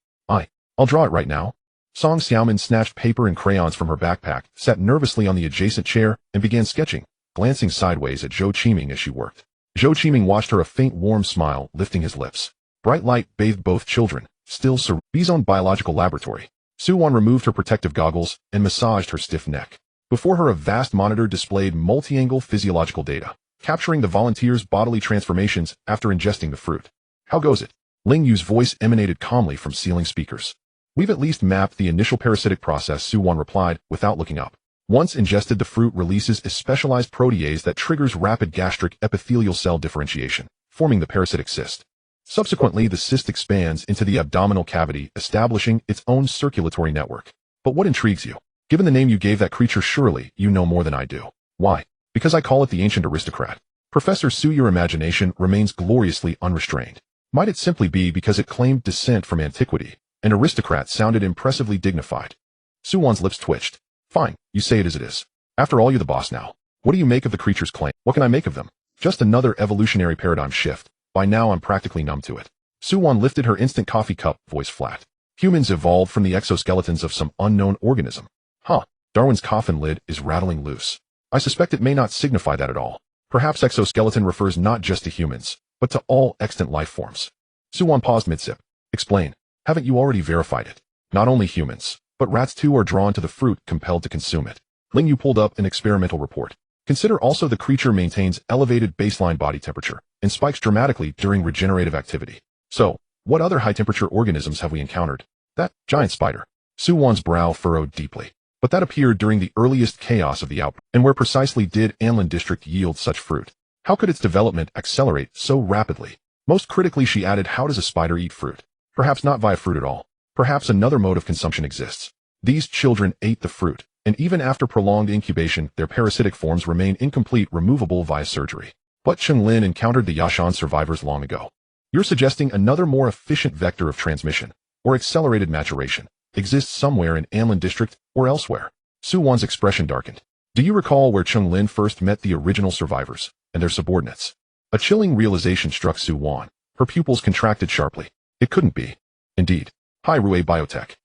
I'll draw it right now. Song Xiaoman snatched paper and crayons from her backpack, sat nervously on the adjacent chair, and began sketching, glancing sideways at Zhou Qiming as she worked. Zhou Qiming watched her, a faint warm smile lifting his lips. Bright light bathed both children, still B's own biological laboratory. Su-Wan removed her protective goggles and massaged her stiff neck. Before her, a vast monitor displayed multi-angle physiological data, capturing the volunteers' bodily transformations after ingesting the fruit. How goes it? Ling Yu's voice emanated calmly from ceiling speakers. We've at least mapped the initial parasitic process, Su-Wan replied without looking up. Once ingested, the fruit releases a specialized protease that triggers rapid gastric epithelial cell differentiation, forming the parasitic cyst. Subsequently, the cyst expands into the abdominal cavity, establishing its own circulatory network. But what intrigues you? Given the name you gave that creature, surely you know more than I do. Why? Because I call it the ancient aristocrat. Professor Su, your imagination remains gloriously unrestrained. Might it simply be because it claimed descent from antiquity? An aristocrat sounded impressively dignified. Su-Wan's lips twitched. Fine, you say it as it is. After all, you're the boss now. What do you make of the creature's claim? What can I make of them? Just another evolutionary paradigm shift. By now I'm practically numb to it. Su-Wan lifted her instant coffee cup, voice flat. Humans evolved from the exoskeletons of some unknown organism. Huh, Darwin's coffin lid is rattling loose. I suspect it may not signify that at all. Perhaps exoskeleton refers not just to humans, but to all extant life forms. Su-Wan paused mid-sip. Explain. Haven't you already verified it? Not only humans, but rats too are drawn to the fruit, compelled to consume it. Ling Yu pulled up an experimental report. Consider also the creature maintains elevated baseline body temperature and spikes dramatically during regenerative activity. So, what other high-temperature organisms have we encountered? That giant spider. Su-Wan's brow furrowed deeply. But that appeared during the earliest chaos of the outbreak. And where precisely did Anlin District yield such fruit? How could its development accelerate so rapidly? Most critically, she added, how does a spider eat fruit? Perhaps not via fruit at all. Perhaps another mode of consumption exists. These children ate the fruit, and even after prolonged incubation, their parasitic forms remain incomplete, removable via surgery. But Cheng Lin encountered the Yashan survivors long ago. You're suggesting another more efficient vector of transmission, or accelerated maturation, exists somewhere in Anlin District or elsewhere. Su-Wan's expression darkened. Do you recall where Cheng Lin first met the original survivors and their subordinates? A chilling realization struck Su-Wan. Her pupils contracted sharply. It couldn't be. Indeed. Hai-Rui Biotech.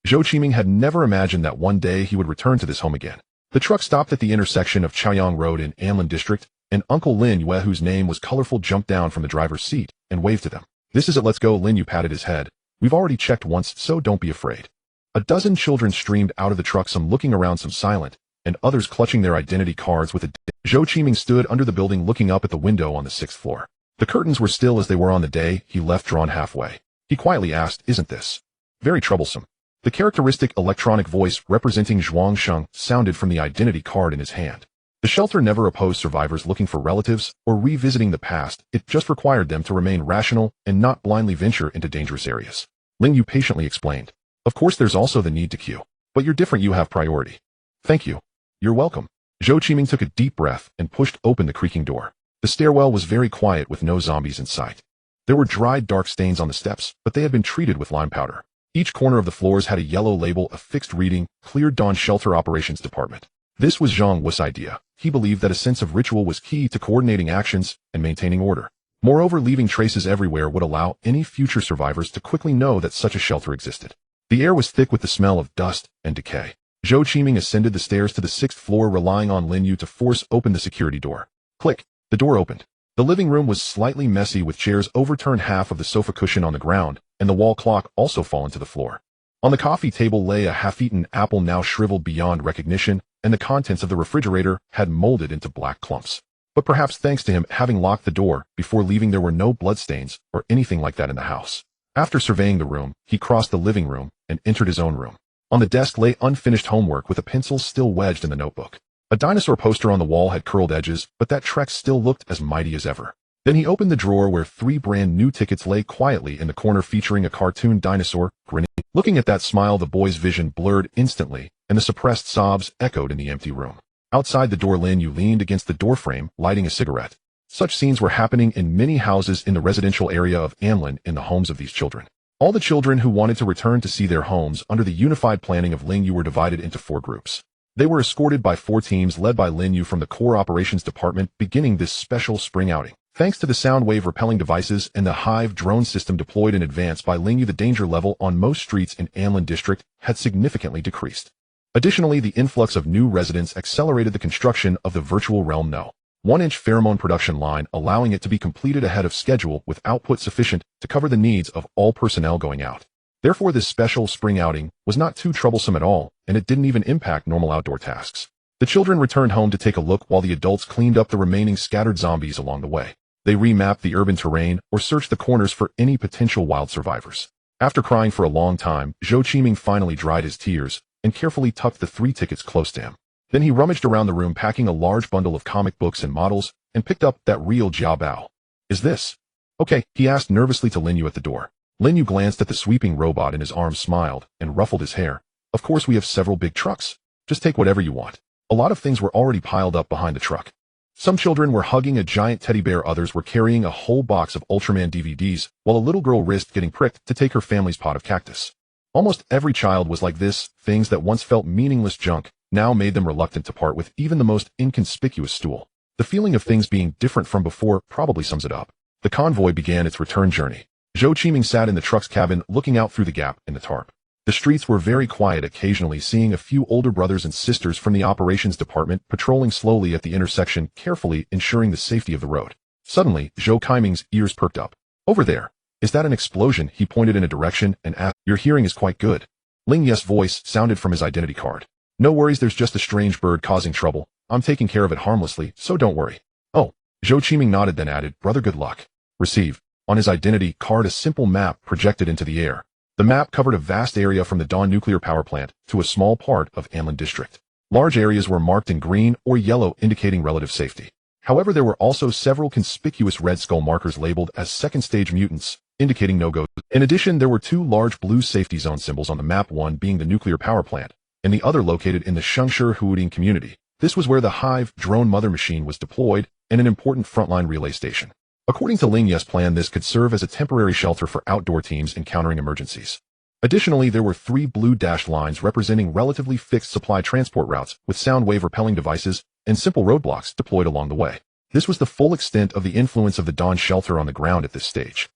Zhou Qiming had never imagined that one day he would return to this home again. The truck stopped at the intersection of Chaoyang Road in Anlin District, and Uncle Lin Yue, whose name was colorful, jumped down from the driver's seat and waved to them. This is it, let's go. Lin Yu patted his head. We've already checked once, so don't be afraid. A dozen children streamed out of the truck, some looking around, some silent, and others clutching their identity cards with a... Zhou Qiming stood under the building looking up at the window on the 6th floor. The curtains were still as they were on the day he left, drawn halfway. He quietly asked, "Isn't this very troublesome?" The characteristic electronic voice representing Zhuang Sheng sounded from the identity card in his hand. The shelter never opposed survivors looking for relatives or revisiting the past. It just required them to remain rational and not blindly venture into dangerous areas. Ling Yu patiently explained. "Of course there's also the need to queue. But you're different, you have priority." "Thank you." "You're welcome." Zhou Qiming took a deep breath and pushed open the creaking door. The stairwell was very quiet with no zombies in sight. There were dried dark stains on the steps, but they had been treated with lime powder. Each corner of the floors had a yellow label affixed reading, "Clear Dawn Shelter Operations Department." This was Zhang Wu's idea. He believed that a sense of ritual was key to coordinating actions and maintaining order. Moreover, leaving traces everywhere would allow any future survivors to quickly know that such a shelter existed. The air was thick with the smell of dust and decay. Zhou Qiming ascended the stairs to the 6th floor, relying on Ling Yu to force open the security door. Click. The door opened. The living room was slightly messy, with chairs overturned, half of the sofa cushion on the ground, and the wall clock also fallen to the floor. On the coffee table lay a half-eaten apple, now shriveled beyond recognition, and the contents of the refrigerator had molded into black clumps. But perhaps thanks to him having locked the door before leaving, there were no bloodstains or anything like that in the house. After surveying the room, he crossed the living room and entered his own room. On the desk lay unfinished homework with a pencil still wedged in the notebook. A dinosaur poster on the wall had curled edges, but that Trek still looked as mighty as ever. Then he opened the drawer where 3 brand new tickets lay quietly in the corner, featuring a cartoon dinosaur grinning. Looking at that smile, the boy's vision blurred instantly, and the suppressed sobs echoed in the empty room. Outside the door, Ling Yu leaned against the doorframe, lighting a cigarette. Such scenes were happening in many houses in the residential area of Anlin, in the homes of these children. All the children who wanted to return to see their homes under the unified planning of Ling Yu were divided into 4 groups. They were escorted by 4 teams led by Ling Yu from the core operations department, beginning this special spring outing. Thanks to the sound wave repelling devices and the Hive drone system deployed in advance by Ling Yu, the danger level on most streets in Anlin district had significantly decreased. Additionally, the influx of new residents accelerated the construction of the virtual realm No. 1-inch pheromone production line, allowing it to be completed ahead of schedule with output sufficient to cover the needs of all personnel going out. Therefore, this special spring outing was not too troublesome at all, and it didn't even impact normal outdoor tasks. The children returned home to take a look while the adults cleaned up the remaining scattered zombies along the way. They remapped the urban terrain or searched the corners for any potential wild survivors. After crying for a long time, Zhou Qiming finally dried his tears and carefully tucked the 3 tickets close to him. Then he rummaged around the room, packing a large bundle of comic books and models, and picked up that real Jia Bao. "Is this okay?" he asked nervously to Ling Yu at the door. Ling Yu glanced at the sweeping robot in his arms, smiled, and ruffled his hair. "Of course, we have several big trucks. Just take whatever you want." A lot of things were already piled up behind the truck. Some children were hugging a giant teddy bear, others were carrying a whole box of Ultraman DVDs, while a little girl risked getting pricked to take her family's pot of cactus. Almost every child was like this. Things that once felt meaningless junk now made them reluctant to part with even the most inconspicuous stool. The feeling of things being different from before probably sums it up. The convoy began its return journey. Zhou Qiming sat in the truck's cabin, looking out through the gap in the tarp. The streets were very quiet, occasionally seeing a few older brothers and sisters from the operations department patrolling slowly at the intersection, carefully ensuring the safety of the road. Suddenly, Zhou Qiming's ears perked up. "Over there. Is that an explosion?" He pointed in a direction and asked, "Your hearing is quite good." Ling Yu's voice sounded from his identity card. "No worries, there's just a strange bird causing trouble. I'm taking care of it harmlessly, so don't worry." "Oh." Zhou Qiming nodded, then added, "Brother, good luck." "Receive." On his identity card, a simple map projected into the air. The map covered a vast area from the Dawn nuclear power plant to a small part of Anlin district. Large areas were marked in green or yellow, indicating relative safety. However, there were also several conspicuous red skull markers labeled as second-stage mutants, indicating no-go. In addition, there were 2 large blue safety zone symbols on the map, one being the nuclear power plant, and the other located in the Shengshi Huading community. This was where the Hive drone mother machine was deployed and an important frontline relay station. According to Ling Yu's plan, this could serve as a temporary shelter for outdoor teams encountering emergencies. Additionally, there were 3 blue dashed lines representing relatively fixed supply transport routes with sound wave repelling devices and simple roadblocks deployed along the way. This was the full extent of the influence of the Dawn shelter on the ground at this stage.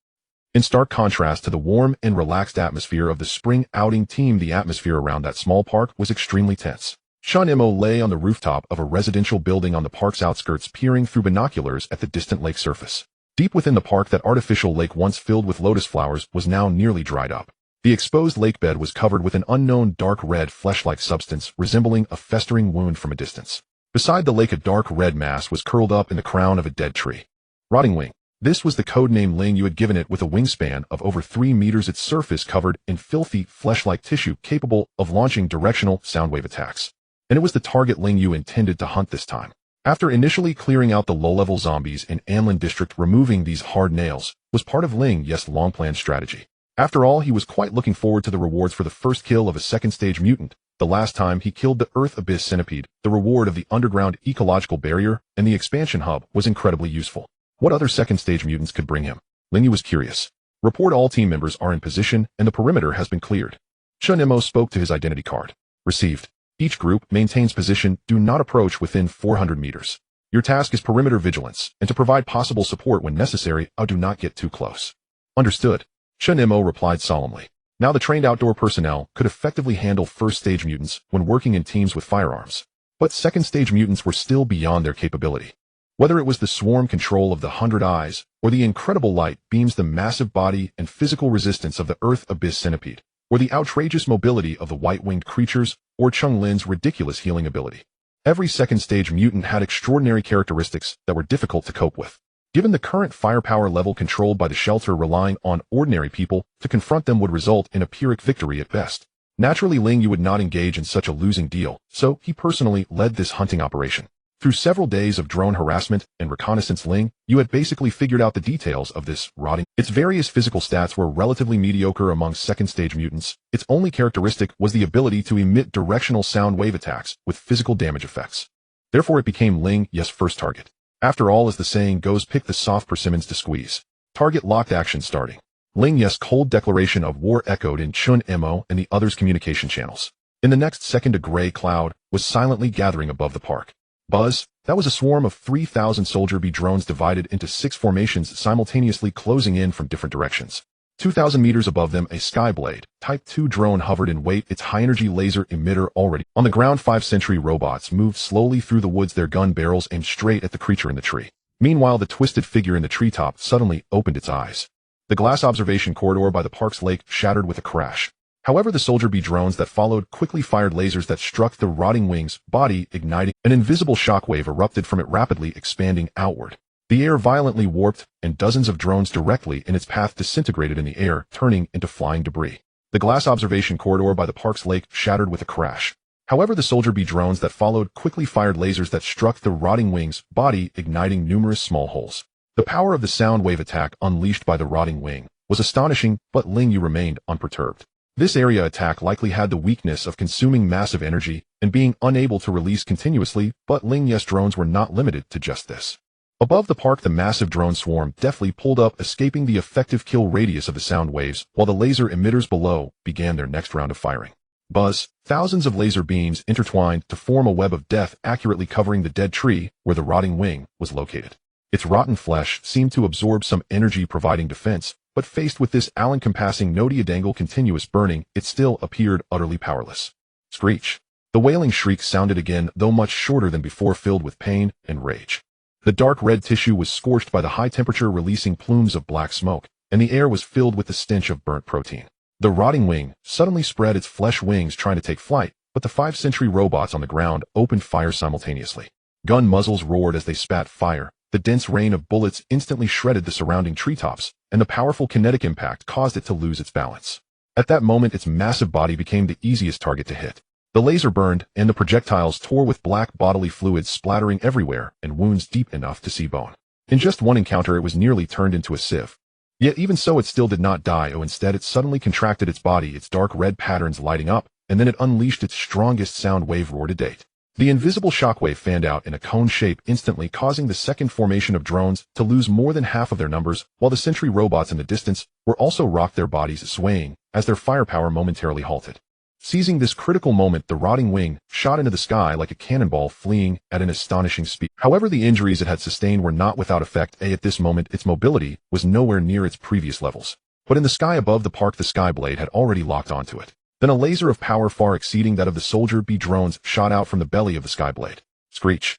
In stark contrast to the warm and relaxed atmosphere of the spring outing team, the atmosphere around that small park was extremely tense. Shan Mo lay on the rooftop of a residential building on the park's outskirts, peering through binoculars at the distant lake surface. Deep within the park, that artificial lake once filled with lotus flowers was now nearly dried up. The exposed lake bed was covered with an unknown dark red flesh-like substance resembling a festering wound from a distance. Beside the lake, a dark red mass was curled up in the crown of a dead tree. Rotting wing. This was the code name Ling Yu had given it, with a wingspan of over 3 meters, its surface covered in filthy, flesh-like tissue capable of launching directional soundwave attacks. And it was the target Ling Yu intended to hunt this time. After initially clearing out the low-level zombies in Anlin District, removing these hard nails was part of Ling Yu's long-planned strategy. After all, he was quite looking forward to the rewards for the first kill of a second-stage mutant. The last time he killed the Earth Abyss Centipede, the reward of the underground ecological barrier and the expansion hub was incredibly useful. What other second-stage mutants could bring him? Ling Yu was curious. Report all team members are in position and the perimeter has been cleared. Chun Imo spoke to his identity card. Received. Each group maintains position. Do not approach within 400 meters. Your task is perimeter vigilance, and to provide possible support when necessary. Do not get too close. Understood. Chun Imo replied solemnly. Now the trained outdoor personnel could effectively handle first-stage mutants when working in teams with firearms. But second-stage mutants were still beyond their capability. Whether it was the swarm control of the 100 Eyes, or the incredible light beams, the massive body and physical resistance of the Earth Abyss Centipede, or the outrageous mobility of the white-winged creatures, or Chung Lin's ridiculous healing ability. Every second-stage mutant had extraordinary characteristics that were difficult to cope with. Given the current firepower level controlled by the shelter, relying on ordinary people to confront them would result in a Pyrrhic victory at best. Naturally, Ling Yu would not engage in such a losing deal, so he personally led this hunting operation. Through several days of drone harassment and reconnaissance, Ling Yu had basically figured out the details of this rotting. Its various physical stats were relatively mediocre among second-stage mutants. Its only characteristic was the ability to emit directional sound wave attacks with physical damage effects. Therefore, it became Ling Yu's first target. After all, as the saying goes, pick the soft persimmons to squeeze. Target locked, action starting. Ling Yu's cold declaration of war echoed in Chun Imo and the others' communication channels. In the next second, a gray cloud was silently gathering above the park. Buzz, that was a swarm of 3,000 Soldier B drones divided into 6 formations, simultaneously closing in from different directions. 2,000 meters above them, a Skyblade Type 2 drone hovered in wait, its high-energy laser emitter already on the ground. 5 sentry robots moved slowly through the woods, their gun barrels aimed straight at the creature in the tree. Meanwhile, the twisted figure in the treetop suddenly opened its eyes. The glass observation corridor by the park's lake shattered with a crash. However, the Soldier B drones that followed quickly fired lasers that struck the rotting wing's body, igniting an invisible shockwave erupted from it, rapidly expanding outward. The air violently warped, and dozens of drones directly in its path disintegrated in the air, turning into flying debris. The glass observation corridor by the park's lake shattered with a crash. However, the Soldier B drones that followed quickly fired lasers that struck the rotting wing's body, igniting numerous small holes. The power of the sound wave attack unleashed by the rotting wing was astonishing, but Ling Yu remained unperturbed. This area attack likely had the weakness of consuming massive energy and being unable to release continuously, but Ling Yu's drones were not limited to just this. Above the park, the massive drone swarm deftly pulled up, escaping the effective kill radius of the sound waves, while the laser emitters below began their next round of firing. Buzz, thousands of laser beams intertwined to form a web of death, accurately covering the dead tree where the rotting wing was located. Its rotten flesh seemed to absorb some energy, providing defense, but faced with this all-encompassing no-diadangle continuous burning, it still appeared utterly powerless. Screech. The wailing shriek sounded again, though much shorter than before, filled with pain and rage. The dark red tissue was scorched by the high temperature, releasing plumes of black smoke, and the air was filled with the stench of burnt protein. The rotting wing suddenly spread its flesh wings, trying to take flight, but the 5 sentry robots on the ground opened fire simultaneously. Gun muzzles roared as they spat fire. The dense rain of bullets instantly shredded the surrounding treetops, and the powerful kinetic impact caused it to lose its balance. At that moment, its massive body became the easiest target to hit. The laser burned, and the projectiles tore with black bodily fluids splattering everywhere and wounds deep enough to see bone. In just one encounter, it was nearly turned into a sieve. Yet even so, it still did not die. Instead, it suddenly contracted its body, its dark red patterns lighting up, and then it unleashed its strongest sound wave roar to date. The invisible shockwave fanned out in a cone shape, instantly causing the second formation of drones to lose more than half of their numbers, while the sentry robots in the distance were also rocked, their bodies swaying as their firepower momentarily halted. Seizing this critical moment, the rotting wing shot into the sky like a cannonball, fleeing at an astonishing speed. However, the injuries it had sustained were not without effect. At this moment, its mobility was nowhere near its previous levels. But in the sky above the park, the Skyblade had already locked onto it. Then a laser of power far exceeding that of the Soldier B drones shot out from the belly of the Skyblade. Screech.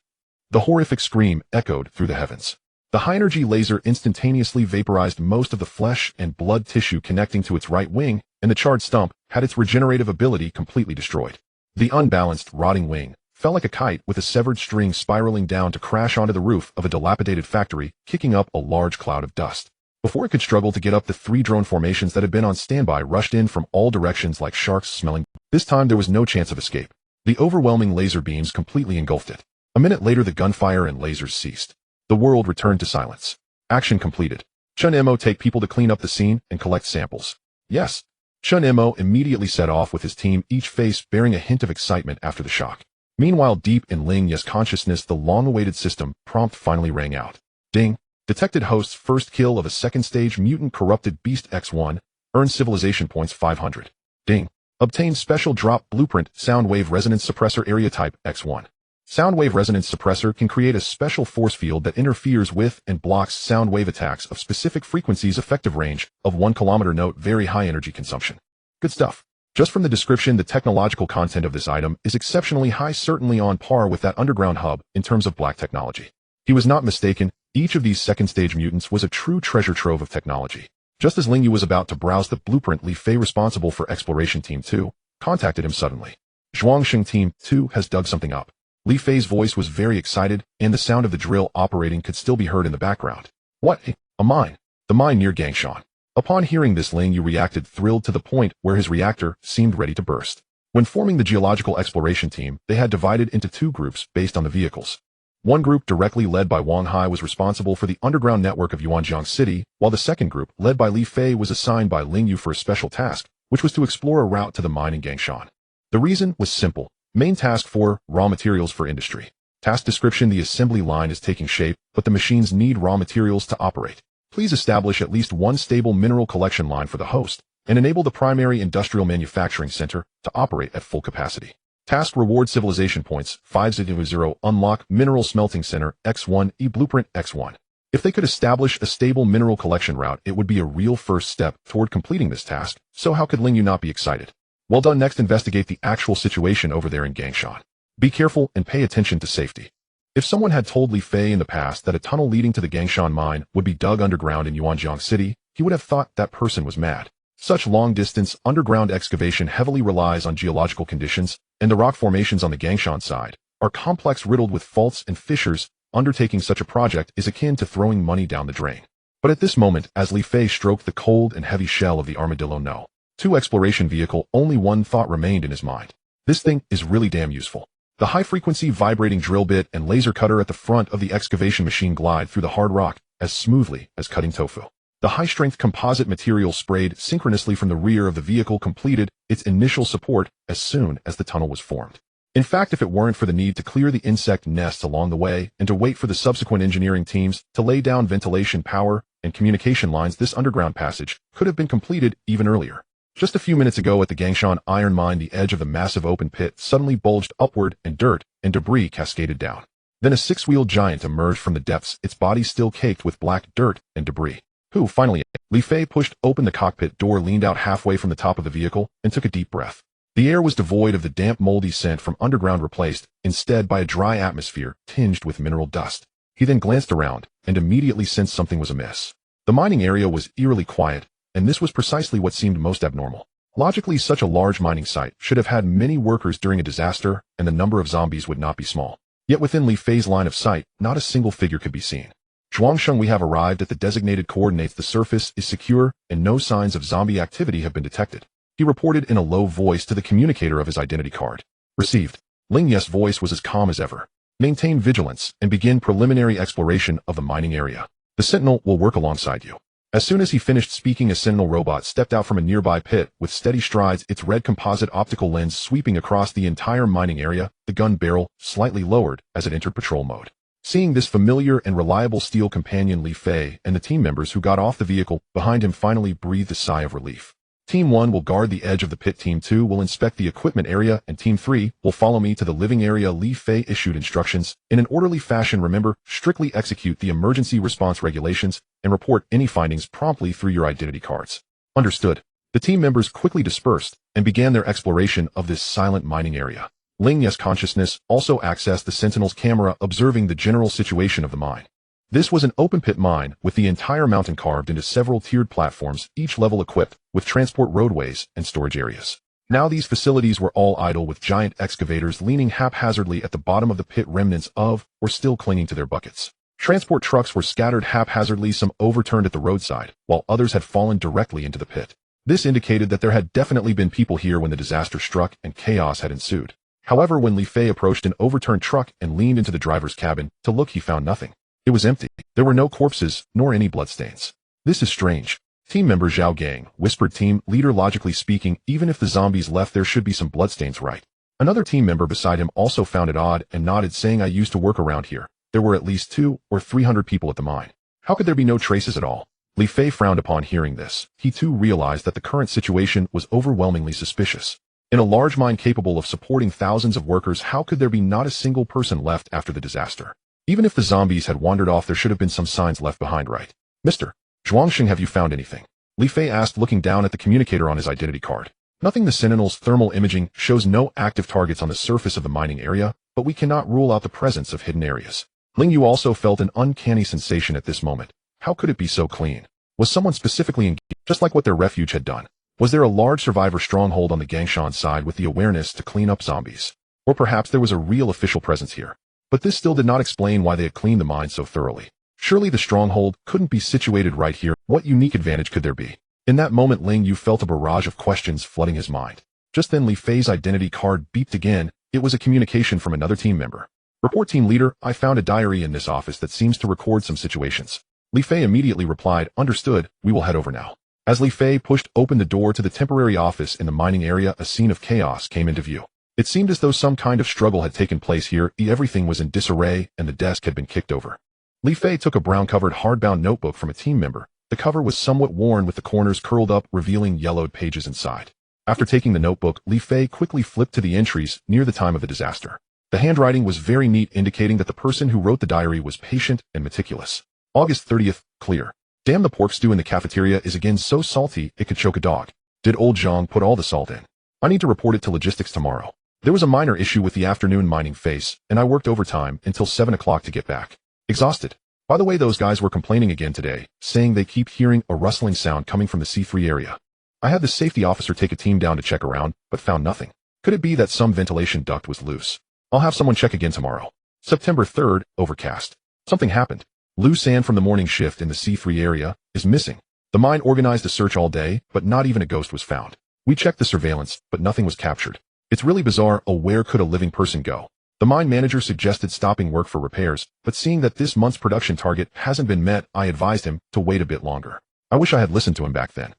The horrific scream echoed through the heavens. The high-energy laser instantaneously vaporized most of the flesh and blood tissue connecting to its right wing, and the charred stump had its regenerative ability completely destroyed. The unbalanced, rotting wing fell like a kite with a severed string spiraling down to crash onto the roof of a dilapidated factory, kicking up a large cloud of dust. Before it could struggle to get up, the 3 drone formations that had been on standby rushed in from all directions like sharks smelling. This time there was no chance of escape. The overwhelming laser beams completely engulfed it. A minute later the gunfire and lasers ceased. The world returned to silence. Action completed. Chun Mo take people to clean up the scene and collect samples. Yes. Chun Mo immediately set off with his team, each face bearing a hint of excitement after the shock. Meanwhile, deep in Ling Yu's consciousness, the long-awaited system prompt finally rang out. Ding. Detected host's first kill of a second-stage mutant corrupted beast X1. Earned civilization points 500. Ding. Obtained special drop blueprint sound wave resonance suppressor area type X1. Sound wave resonance suppressor can create a special force field that interferes with and blocks sound wave attacks of specific frequencies. Effective range of 1 kilometer. Note: very high energy consumption. Good stuff. Just from the description, the technological content of this item is exceptionally high, certainly on par with that underground hub in terms of black technology. He was not mistaken. Each of these second-stage mutants was a true treasure trove of technology. Just as Ling Yu was about to browse the blueprint, Li Fei, responsible for Exploration Team 2, contacted him suddenly. Zhuangsheng Team 2 has dug something up. Li Fei's voice was very excited, and the sound of the drill operating could still be heard in the background. What? A mine. The mine near Gangshan. Upon hearing this, Ling Yu reacted, thrilled to the point where his reactor seemed ready to burst. When forming the geological exploration team, they had divided into 2 groups based on the vehicles. One group, directly led by Wang Hai, was responsible for the underground network of Yuanjiang City, while the second group, led by Li Fei, was assigned by Ling Yu for a special task, which was to explore a route to the mine in Gangshan. The reason was simple. Main task 4, raw materials for industry. Task description: the assembly line is taking shape, but the machines need raw materials to operate. Please establish at least 1 stable mineral collection line for the host, and enable the primary industrial manufacturing center to operate at full capacity. Task reward: civilization points 500. Unlock mineral smelting center X1 blueprint X1. If they could establish a stable mineral collection route, it would be a real first step toward completing this task, so how could Ling Yu not be excited? Well done. Next, investigate the actual situation over there in Gangshan. Be careful and pay attention to safety. If someone had told Li Fei in the past that a tunnel leading to the Gangshan mine would be dug underground in Yuanjiang City, he would have thought that person was mad. Such long-distance underground excavation heavily relies on geological conditions, and the rock formations on the Gangshan side are complex, riddled with faults and fissures. Undertaking such a project is akin to throwing money down the drain. But at this moment, as Li Fei stroked the cold and heavy shell of the Armadillo No. 2 exploration vehicle, only one thought remained in his mind. This thing is really damn useful. The high-frequency vibrating drill bit and laser cutter at the front of the excavation machine glide through the hard rock as smoothly as cutting tofu. The high-strength composite material sprayed synchronously from the rear of the vehicle completed its initial support as soon as the tunnel was formed. In fact, if it weren't for the need to clear the insect nests along the way and to wait for the subsequent engineering teams to lay down ventilation, power, and communication lines, this underground passage could have been completed even earlier. Just a few minutes ago at the Gangshan iron mine, the edge of the massive open pit suddenly bulged upward and dirt and debris cascaded down. Then a 6-wheeled giant emerged from the depths, its body still caked with black dirt and debris. Finally, Li Fei pushed open the cockpit door, leaned out halfway from the top of the vehicle, and took a deep breath. The air was devoid of the damp, moldy scent from underground, replaced instead by a dry atmosphere tinged with mineral dust. He then glanced around and immediately sensed something was amiss. The mining area was eerily quiet, and this was precisely what seemed most abnormal. Logically, such a large mining site should have had many workers during a disaster, and the number of zombies would not be small. Yet within Li Fei's line of sight, not a single figure could be seen. Zhuangsheng, we have arrived at the designated coordinates. The surface is secure, and no signs of zombie activity have been detected. He reported in a low voice to the communicator of his identity card. Received. Ling Yu's voice was as calm as ever. Maintain vigilance and begin preliminary exploration of the mining area. The sentinel will work alongside you. As soon as he finished speaking, a sentinel robot stepped out from a nearby pit with steady strides, its red composite optical lens sweeping across the entire mining area, the gun barrel slightly lowered as it entered patrol mode. Seeing this familiar and reliable steel companion, Li Fei and the team members who got off the vehicle behind him finally breathed a sigh of relief. Team 1 will guard the edge of the pit, Team 2 will inspect the equipment area, and Team 3 will follow me to the living area. Li Fei issued instructions in an orderly fashion. Remember, strictly execute the emergency response regulations and report any findings promptly through your identity cards. Understood. The team members quickly dispersed and began their exploration of this silent mining area. Ling Yu's consciousness also accessed the Sentinel's camera, observing the general situation of the mine. This was an open-pit mine, with the entire mountain carved into several tiered platforms, each level equipped with transport roadways and storage areas. Now these facilities were all idle with giant excavators leaning haphazardly at the bottom of the pit, remnants of, or still clinging to their buckets. Transport trucks were scattered haphazardly, some overturned at the roadside, while others had fallen directly into the pit. This indicated that there had definitely been people here when the disaster struck and chaos had ensued. However, when Li Fei approached an overturned truck and leaned into the driver's cabin to look, he found nothing. It was empty. There were no corpses, nor any bloodstains. This is strange. Team member Zhao Gang whispered. Team leader, logically speaking, even if the zombies left, there should be some bloodstains, right? Another team member beside him also found it odd and nodded, saying, I used to work around here. There were at least 200 or 300 people at the mine. How could there be no traces at all? Li Fei frowned upon hearing this. He too realized that the current situation was overwhelmingly suspicious. In a large mine capable of supporting thousands of workers, how could there be not a single person left after the disaster? Even if the zombies had wandered off, there should have been some signs left behind, right? Mr. Zhuangxing, have you found anything? Li Fei asked, looking down at the communicator on his identity card. Nothing. The Sentinel's thermal imaging shows no active targets on the surface of the mining area, but we cannot rule out the presence of hidden areas. Ling Yu also felt an uncanny sensation at this moment. How could it be so clean? Was someone specifically engaged, just like what their refuge had done? Was there a large survivor stronghold on the Gangshan side with the awareness to clean up zombies? Or perhaps there was a real official presence here. But this still did not explain why they had cleaned the mine so thoroughly. Surely the stronghold couldn't be situated right here. What unique advantage could there be? In that moment, Ling Yu felt a barrage of questions flooding his mind. Just then, Li Fei's identity card beeped again. It was a communication from another team member. Report, team leader, I found a diary in this office that seems to record some situations. Li Fei immediately replied, understood, we will head over now. As Li Fei pushed open the door to the temporary office in the mining area, a scene of chaos came into view. It seemed as though some kind of struggle had taken place here. Everything was in disarray and the desk had been kicked over. Li Fei took a brown-covered hardbound notebook from a team member. The cover was somewhat worn with the corners curled up, revealing yellowed pages inside. After taking the notebook, Li Fei quickly flipped to the entries near the time of the disaster. The handwriting was very neat, indicating that the person who wrote the diary was patient and meticulous. August 30th, clear. Damn, the pork stew in the cafeteria is again so salty it could choke a dog. Did old Zhang put all the salt in? I need to report it to logistics tomorrow. There was a minor issue with the afternoon mining phase, and I worked overtime until 7 o'clock to get back. Exhausted. By the way, those guys were complaining again today, saying they keep hearing a rustling sound coming from the C3 area. I had the safety officer take a team down to check around, but found nothing. Could it be that some ventilation duct was loose? I'll have someone check again tomorrow. September 3rd, overcast. Something happened. Lu San from the morning shift in the C3 area is missing. The mine organized a search all day, but not even a ghost was found. We checked the surveillance, but nothing was captured. It's really bizarre. Where could a living person go? The mine manager suggested stopping work for repairs, but seeing that this month's production target hasn't been met, I advised him to wait a bit longer. I wish I had listened to him back then.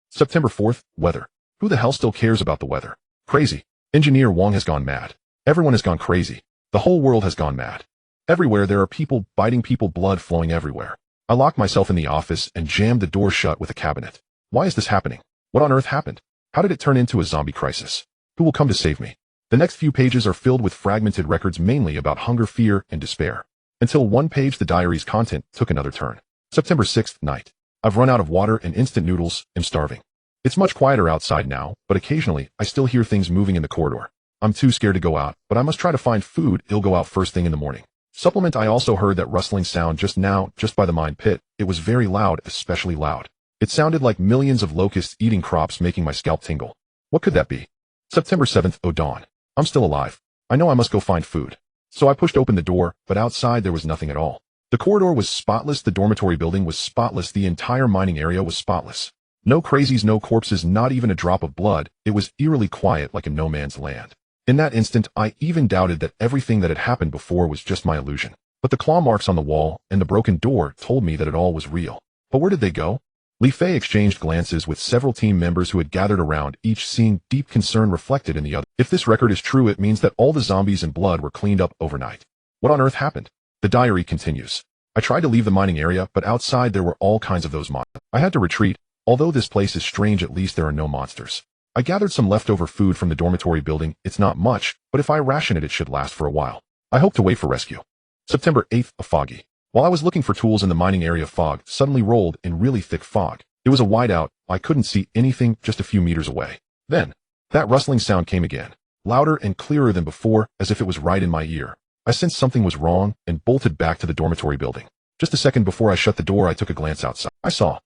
September 4th, weather. Who the hell still cares about the weather? Crazy. Engineer Wang has gone mad. Everyone has gone crazy. The whole world has gone mad. Everywhere there are people biting people, blood flowing everywhere. I locked myself in the office and jammed the door shut with a cabinet. Why is this happening? What on earth happened? How did it turn into a zombie crisis? Who will come to save me? The next few pages are filled with fragmented records mainly about hunger, fear, and despair. Until one page, the diary's content took another turn. September 6th, night. I've run out of water and instant noodles, am starving. It's much quieter outside now, but occasionally I still hear things moving in the corridor. I'm too scared to go out, but I must try to find food. I'll go out first thing in the morning. Supplement, I also heard that rustling sound just now, just by the mine pit. It was very loud, especially loud. It sounded like millions of locusts eating crops, making my scalp tingle. What could that be? September 7th, oh dawn. I'm still alive. I know I must go find food. So I pushed open the door, but outside there was nothing at all. The corridor was spotless, the dormitory building was spotless, the entire mining area was spotless. No crazies, no corpses, not even a drop of blood. It was eerily quiet, like in no man's land. In that instant, I even doubted that everything that had happened before was just my illusion. But the claw marks on the wall and the broken door told me that it all was real. But where did they go? Li Fei exchanged glances with several team members who had gathered around, each seeing deep concern reflected in the other. If this record is true, it means that all the zombies and blood were cleaned up overnight. What on earth happened? The diary continues. I tried to leave the mining area, but outside there were all kinds of those monsters. I had to retreat. Although this place is strange, at least there are no monsters. I gathered some leftover food from the dormitory building. It's not much, but if I ration it, it should last for a while. I hope to wait for rescue. September 8th, a foggy. While I was looking for tools in the mining area, fog suddenly rolled in really thick fog. It was a whiteout. I couldn't see anything just a few meters away. Then, that rustling sound came again, louder and clearer than before, as if it was right in my ear. I sensed something was wrong and bolted back to the dormitory building. Just a second before I shut the door, I took a glance outside. I saw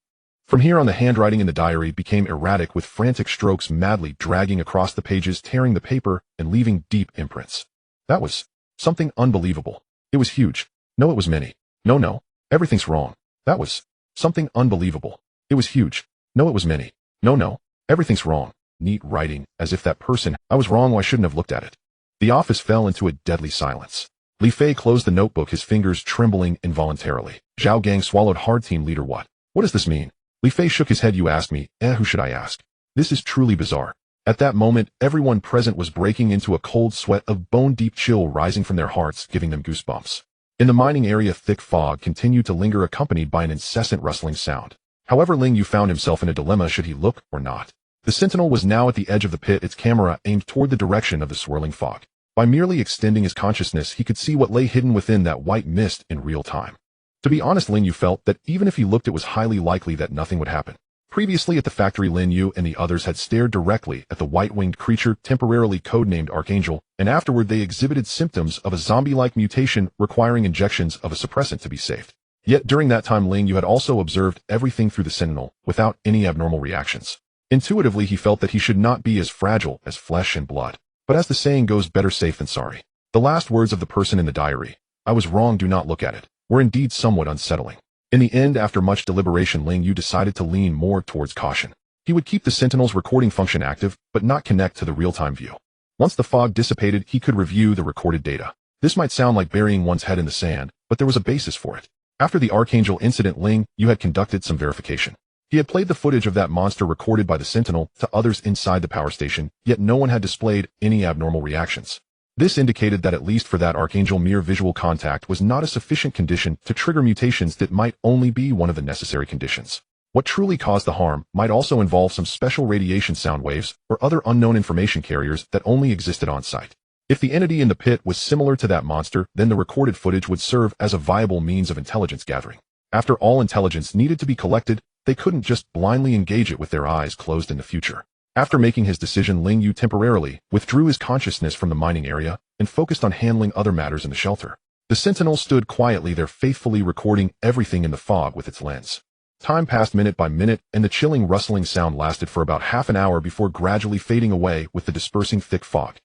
From here on, the handwriting in the diary became erratic, with frantic strokes madly dragging across the pages, tearing the paper and leaving deep imprints. That was something unbelievable. It was huge. No, it was many. No, everything's wrong. That was something unbelievable. It was huge. No, it was many. No, everything's wrong. Neat writing, as if that person. I was wrong, I shouldn't have looked at it. The office fell into a deadly silence. Li Fei closed the notebook, his fingers trembling involuntarily. Zhao Gang swallowed hard. Team leader, what does this mean? Li Fei shook his head. You asked me. Who should I ask? This is truly bizarre. At that moment, everyone present was breaking into a cold sweat of bone-deep chill rising from their hearts, giving them goosebumps. In the mining area, thick fog continued to linger, accompanied by an incessant rustling sound. However, Ling Yu found himself in a dilemma: should he look or not? The sentinel was now at the edge of the pit, its camera aimed toward the direction of the swirling fog. By merely extending his consciousness, he could see what lay hidden within that white mist in real time. To be honest, Ling Yu felt that even if he looked, it was highly likely that nothing would happen. Previously at the factory, Ling Yu and the others had stared directly at the white-winged creature, temporarily codenamed Archangel, and afterward they exhibited symptoms of a zombie-like mutation requiring injections of a suppressant to be saved. Yet during that time, Ling Yu had also observed everything through the sentinel without any abnormal reactions. Intuitively, he felt that he should not be as fragile as flesh and blood. But as the saying goes, better safe than sorry. The last words of the person in the diary, "I was wrong, do not look at it," were indeed somewhat unsettling. In the end, after much deliberation, Ling Yu decided to lean more towards caution. He would keep the Sentinel's recording function active, but not connect to the real-time view. Once the fog dissipated, he could review the recorded data. This might sound like burying one's head in the sand, but there was a basis for it. After the Archangel incident, Ling Yu had conducted some verification. He had played the footage of that monster recorded by the Sentinel to others inside the power station, yet no one had displayed any abnormal reactions. This indicated that at least for that Archangel, mere visual contact was not a sufficient condition to trigger mutations that might only be one of the necessary conditions. What truly caused the harm might also involve some special radiation sound waves or other unknown information carriers that only existed on site. If the entity in the pit was similar to that monster, then the recorded footage would serve as a viable means of intelligence gathering. After all, intelligence needed to be collected, they couldn't just blindly engage it with their eyes closed in the future. After making his decision, Ling Yu temporarily withdrew his consciousness from the mining area and focused on handling other matters in the shelter. The Sentinel stood quietly there, faithfully recording everything in the fog with its lens. Time passed minute by minute, and the chilling rustling sound lasted for about half an hour before gradually fading away with the dispersing thick fog.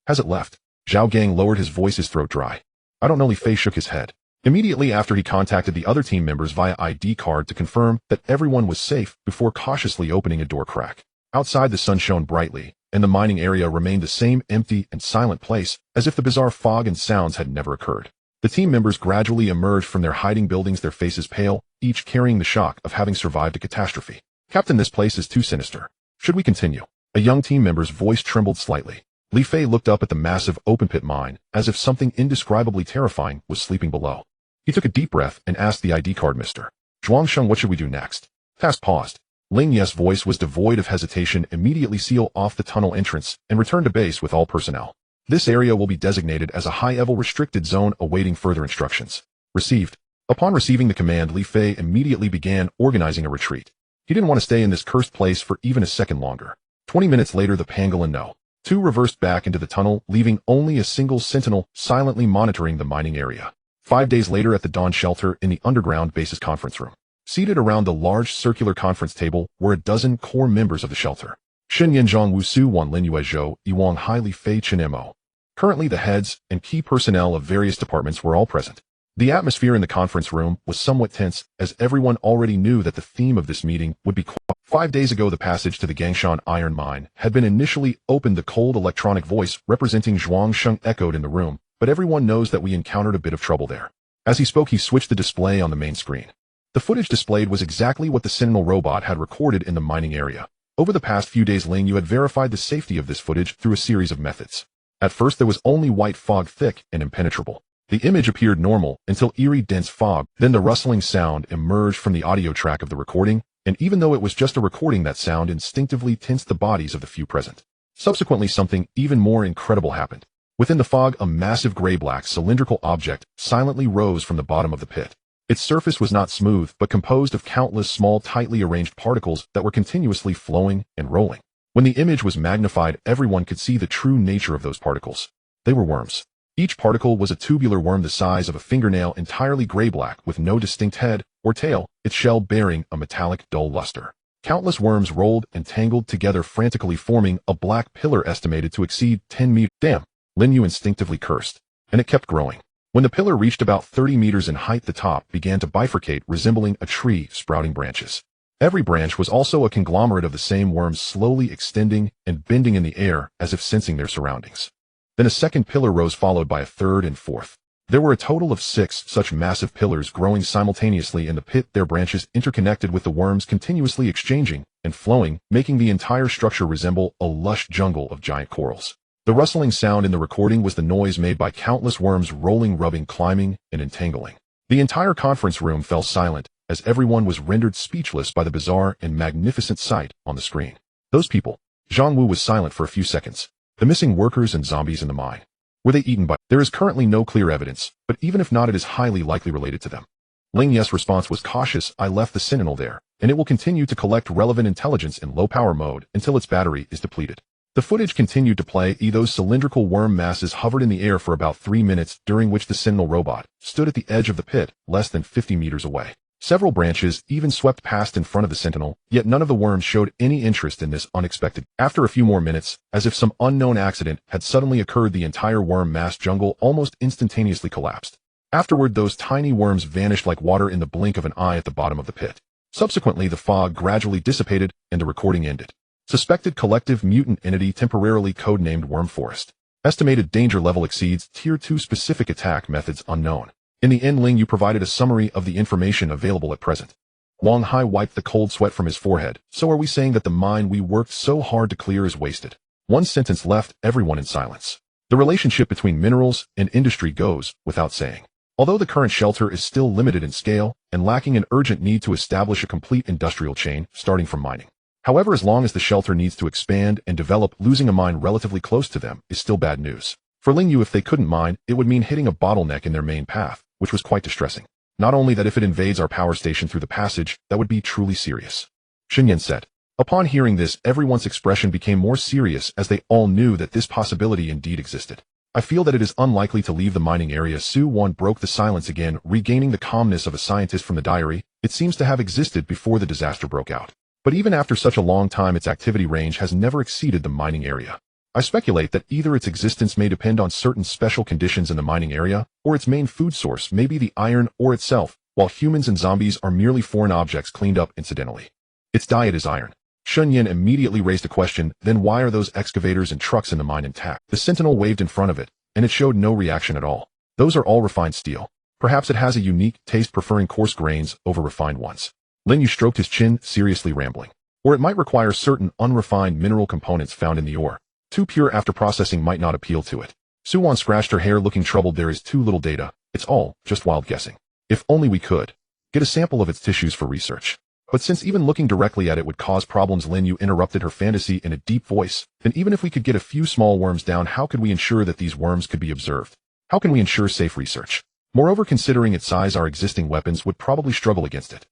Has it left? Zhao Gang lowered his voice, his throat dry. I don't know. Li Fei shook his head. Immediately after, he contacted the other team members via ID card to confirm that everyone was safe before cautiously opening a door crack. Outside, the sun shone brightly, and the mining area remained the same empty and silent place, as if the bizarre fog and sounds had never occurred. The team members gradually emerged from their hiding buildings, their faces pale, each carrying the shock of having survived a catastrophe. Captain, this place is too sinister. Should we continue? A young team member's voice trembled slightly. Li Fei looked up at the massive open-pit mine, as if something indescribably terrifying was sleeping below. He took a deep breath and asked the ID card, Mr. Zhuangsheng, what should we do next? Task paused. Ling Yu's voice was devoid of hesitation. Immediately seal off the tunnel entrance and return to base with all personnel. This area will be designated as a high-level restricted zone awaiting further instructions. Received. Upon receiving the command, Li Fei immediately began organizing a retreat. He didn't want to stay in this cursed place for even a second longer. 20 minutes later, the Pangolin No. 2 reversed back into the tunnel, leaving only a single sentinel silently monitoring the mining area. 5 days later, at the Dawn Shelter in the underground base's conference room, seated around the large circular conference table were a dozen core members of the shelter. Shen Yanzhong Wu Su Wan Lin Yue Zhou Yiwang Hai Li Fei Chen Mo. Currently, the heads and key personnel of various departments were all present. The atmosphere in the conference room was somewhat tense, as everyone already knew that the theme of this meeting would be 5 days ago, the passage to the Gangshan iron mine had been initially opened. The cold electronic voice representing Zhuangsheng echoed in the room, but everyone knows that we encountered a bit of trouble there. As he spoke, he switched the display on the main screen. The footage displayed was exactly what the Sentinel robot had recorded in the mining area. Over the past few days, Ling Yu had verified the safety of this footage through a series of methods. At first, there was only white fog, thick and impenetrable. The image appeared normal until eerie dense fog, then the rustling sound emerged from the audio track of the recording, and even though it was just a recording, that sound instinctively tensed the bodies of the few present. Subsequently, something even more incredible happened. Within the fog, a massive gray-black cylindrical object silently rose from the bottom of the pit. Its surface was not smooth, but composed of countless small, tightly arranged particles that were continuously flowing and rolling. When the image was magnified, everyone could see the true nature of those particles. They were worms. Each particle was a tubular worm the size of a fingernail, entirely gray-black, with no distinct head or tail, its shell bearing a metallic dull luster. Countless worms rolled and tangled together, frantically forming a black pillar estimated to exceed 10 meters. Damn, Ling Yu instinctively cursed, and it kept growing. When the pillar reached about 30 meters in height, the top began to bifurcate, resembling a tree sprouting branches. Every branch was also a conglomerate of the same worms, slowly extending and bending in the air as if sensing their surroundings. Then a second pillar rose, followed by a third and fourth. There were a total of 6 such massive pillars growing simultaneously in the pit, their branches interconnected with the worms continuously exchanging and flowing, making the entire structure resemble a lush jungle of giant corals. The rustling sound in the recording was the noise made by countless worms rolling, rubbing, climbing, and entangling. The entire conference room fell silent, as everyone was rendered speechless by the bizarre and magnificent sight on the screen. Those people. Zhang Wu was silent for a few seconds. The missing workers and zombies in the mine. Were they eaten by? There is currently no clear evidence, but even if not, it is highly likely related to them. Ling Yu's response was cautious. I left the Sentinel there, and it will continue to collect relevant intelligence in low power mode until its battery is depleted. The footage continued to play. Those cylindrical worm masses hovered in the air for about 3 minutes, during which the Sentinel robot stood at the edge of the pit, less than 50 meters away. Several branches even swept past in front of the Sentinel, yet none of the worms showed any interest in this unexpected. After a few more minutes, as if some unknown accident had suddenly occurred, the entire worm mass jungle almost instantaneously collapsed. Afterward, those tiny worms vanished like water in the blink of an eye at the bottom of the pit. Subsequently, the fog gradually dissipated and the recording ended. Suspected collective mutant entity, temporarily codenamed Worm Forest. Estimated danger level exceeds Tier 2, specific attack methods unknown. In the end, Ling Yu provided a summary of the information available at present. Wang Hai wiped the cold sweat from his forehead. So are we saying that the mine we worked so hard to clear is wasted? One sentence left everyone in silence. The relationship between minerals and industry goes without saying. Although the current shelter is still limited in scale and lacking an urgent need to establish a complete industrial chain starting from mining. However, as long as the shelter needs to expand and develop, losing a mine relatively close to them is still bad news. For Ling Yu, if they couldn't mine, it would mean hitting a bottleneck in their main path, which was quite distressing. Not only that, if it invades our power station through the passage, that would be truly serious. Xinyan said. Upon hearing this, everyone's expression became more serious, as they all knew that this possibility indeed existed. I feel that it is unlikely to leave the mining area. Su Wan broke the silence again, regaining the calmness of a scientist from the diary. It seems to have existed before the disaster broke out. But even after such a long time, its activity range has never exceeded the mining area. I speculate that either its existence may depend on certain special conditions in the mining area, or its main food source may be the iron ore itself, while humans and zombies are merely foreign objects cleaned up incidentally. Its diet is iron. Xunyan immediately raised a question. Then why are those excavators and trucks in the mine intact? The Sentinel waved in front of it, and it showed no reaction at all. Those are all refined steel. Perhaps it has a unique taste, preferring coarse grains over refined ones. Ling Yu stroked his chin, seriously rambling. Or it might require certain unrefined mineral components found in the ore. Too pure after processing might not appeal to it. Su Wan scratched her hair, looking troubled. There is too little data. It's all just wild guessing. If only we could get a sample of its tissues for research. But since even looking directly at it would cause problems, Ling Yu interrupted her fantasy in a deep voice. Then even if we could get a few small worms down, how could we ensure that these worms could be observed? How can we ensure safe research? Moreover, considering its size, our existing weapons would probably struggle against it.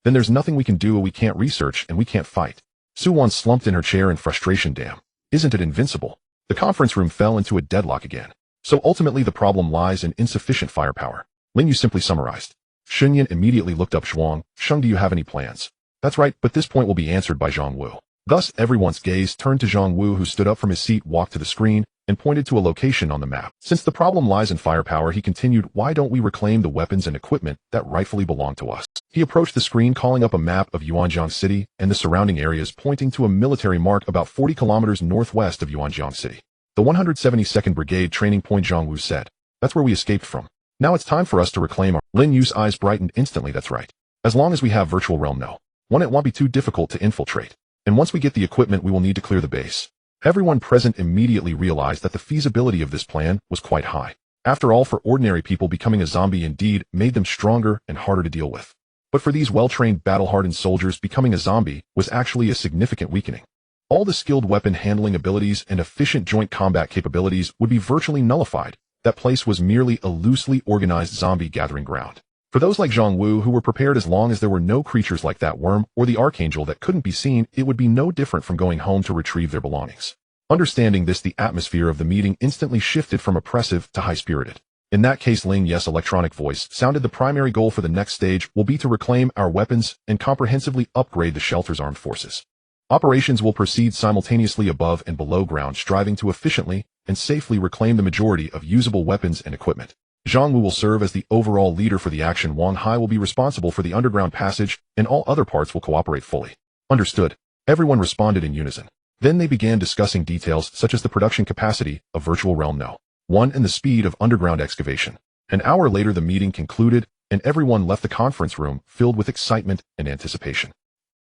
Then there's nothing we can do. We can't research and we can't fight. Su Wan slumped in her chair in frustration. Damn. Isn't it invincible? The conference room fell into a deadlock again. So ultimately the problem lies in insufficient firepower. Ling Yu simply summarized. Xunyan immediately looked up. Zhuang, Sheng, do you have any plans? That's right, but this point will be answered by Zhang Wu. Thus everyone's gaze turned to Zhang Wu, who stood up from his seat, walked to the screen, and pointed to a location on the map. Since the problem lies in firepower, he continued, why don't we reclaim the weapons and equipment that rightfully belong to us? He approached the screen, calling up a map of Yuanjiang City and the surrounding areas, pointing to a military mark about 40 kilometers northwest of Yuanjiang City. The 172nd Brigade training point, Zhang Wu said. That's where we escaped from. Now it's time for us to reclaim our... Ling Yu's eyes brightened instantly. That's right. As long as we have virtual realm, no. One, it won't be too difficult to infiltrate. And once we get the equipment, we will need to clear the base. Everyone present immediately realized that the feasibility of this plan was quite high. After all, for ordinary people, becoming a zombie indeed made them stronger and harder to deal with. But for these well-trained, battle-hardened soldiers, becoming a zombie was actually a significant weakening. All the skilled weapon handling abilities and efficient joint combat capabilities would be virtually nullified. That place was merely a loosely organized zombie gathering ground. For those like Zhang Wu who were prepared, as long as there were no creatures like that worm or the archangel that couldn't be seen, it would be no different from going home to retrieve their belongings. Understanding this, the atmosphere of the meeting instantly shifted from oppressive to high-spirited. In that case, Ling Yu's electronic voice sounded. The primary goal for the next stage will be to reclaim our weapons and comprehensively upgrade the shelter's armed forces. Operations will proceed simultaneously above and below ground, striving to efficiently and safely reclaim the majority of usable weapons and equipment. Zhang Wu will serve as the overall leader for the action. Wang Hai will be responsible for the underground passage, and all other parts will cooperate fully. Understood. Everyone responded in unison. Then they began discussing details such as the production capacity of Virtual Realm No. 1 and the speed of underground excavation. An hour later the meeting concluded, and everyone left the conference room filled with excitement and anticipation.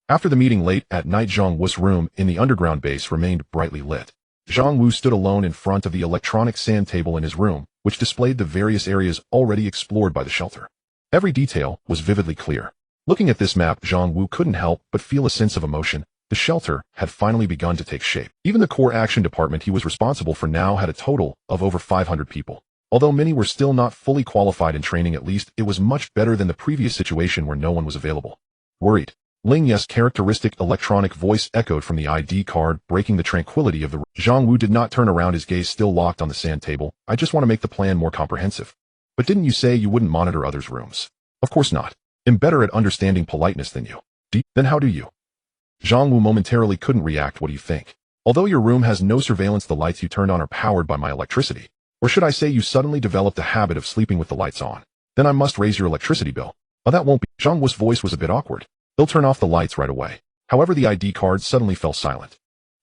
After the meeting late at night, Zhang Wu's room in the underground base remained brightly lit. Zhang Wu stood alone in front of the electronic sand table in his room, which displayed the various areas already explored by the shelter. Every detail was vividly clear. Looking at this map, Zhang Wu couldn't help but feel a sense of emotion. The shelter had finally begun to take shape. Even the core action department he was responsible for now had a total of over 500 people. Although many were still not fully qualified in training, at least it was much better than the previous situation where no one was available. Worried. Ling Yu's characteristic electronic voice echoed from the ID card, breaking the tranquility of the room. Zhang Wu did not turn around, his gaze still locked on the sand table. I just want to make the plan more comprehensive. But didn't you say you wouldn't monitor others' rooms? Of course not. I'm better at understanding politeness than you. Then how do you? Zhang Wu momentarily couldn't react. What do you think? Although your room has no surveillance, the lights you turned on are powered by my electricity. Or should I say you suddenly developed a habit of sleeping with the lights on? Then I must raise your electricity bill. Oh, that won't be. Zhang Wu's voice was a bit awkward. He'll turn off the lights right away. However, the ID card suddenly fell silent.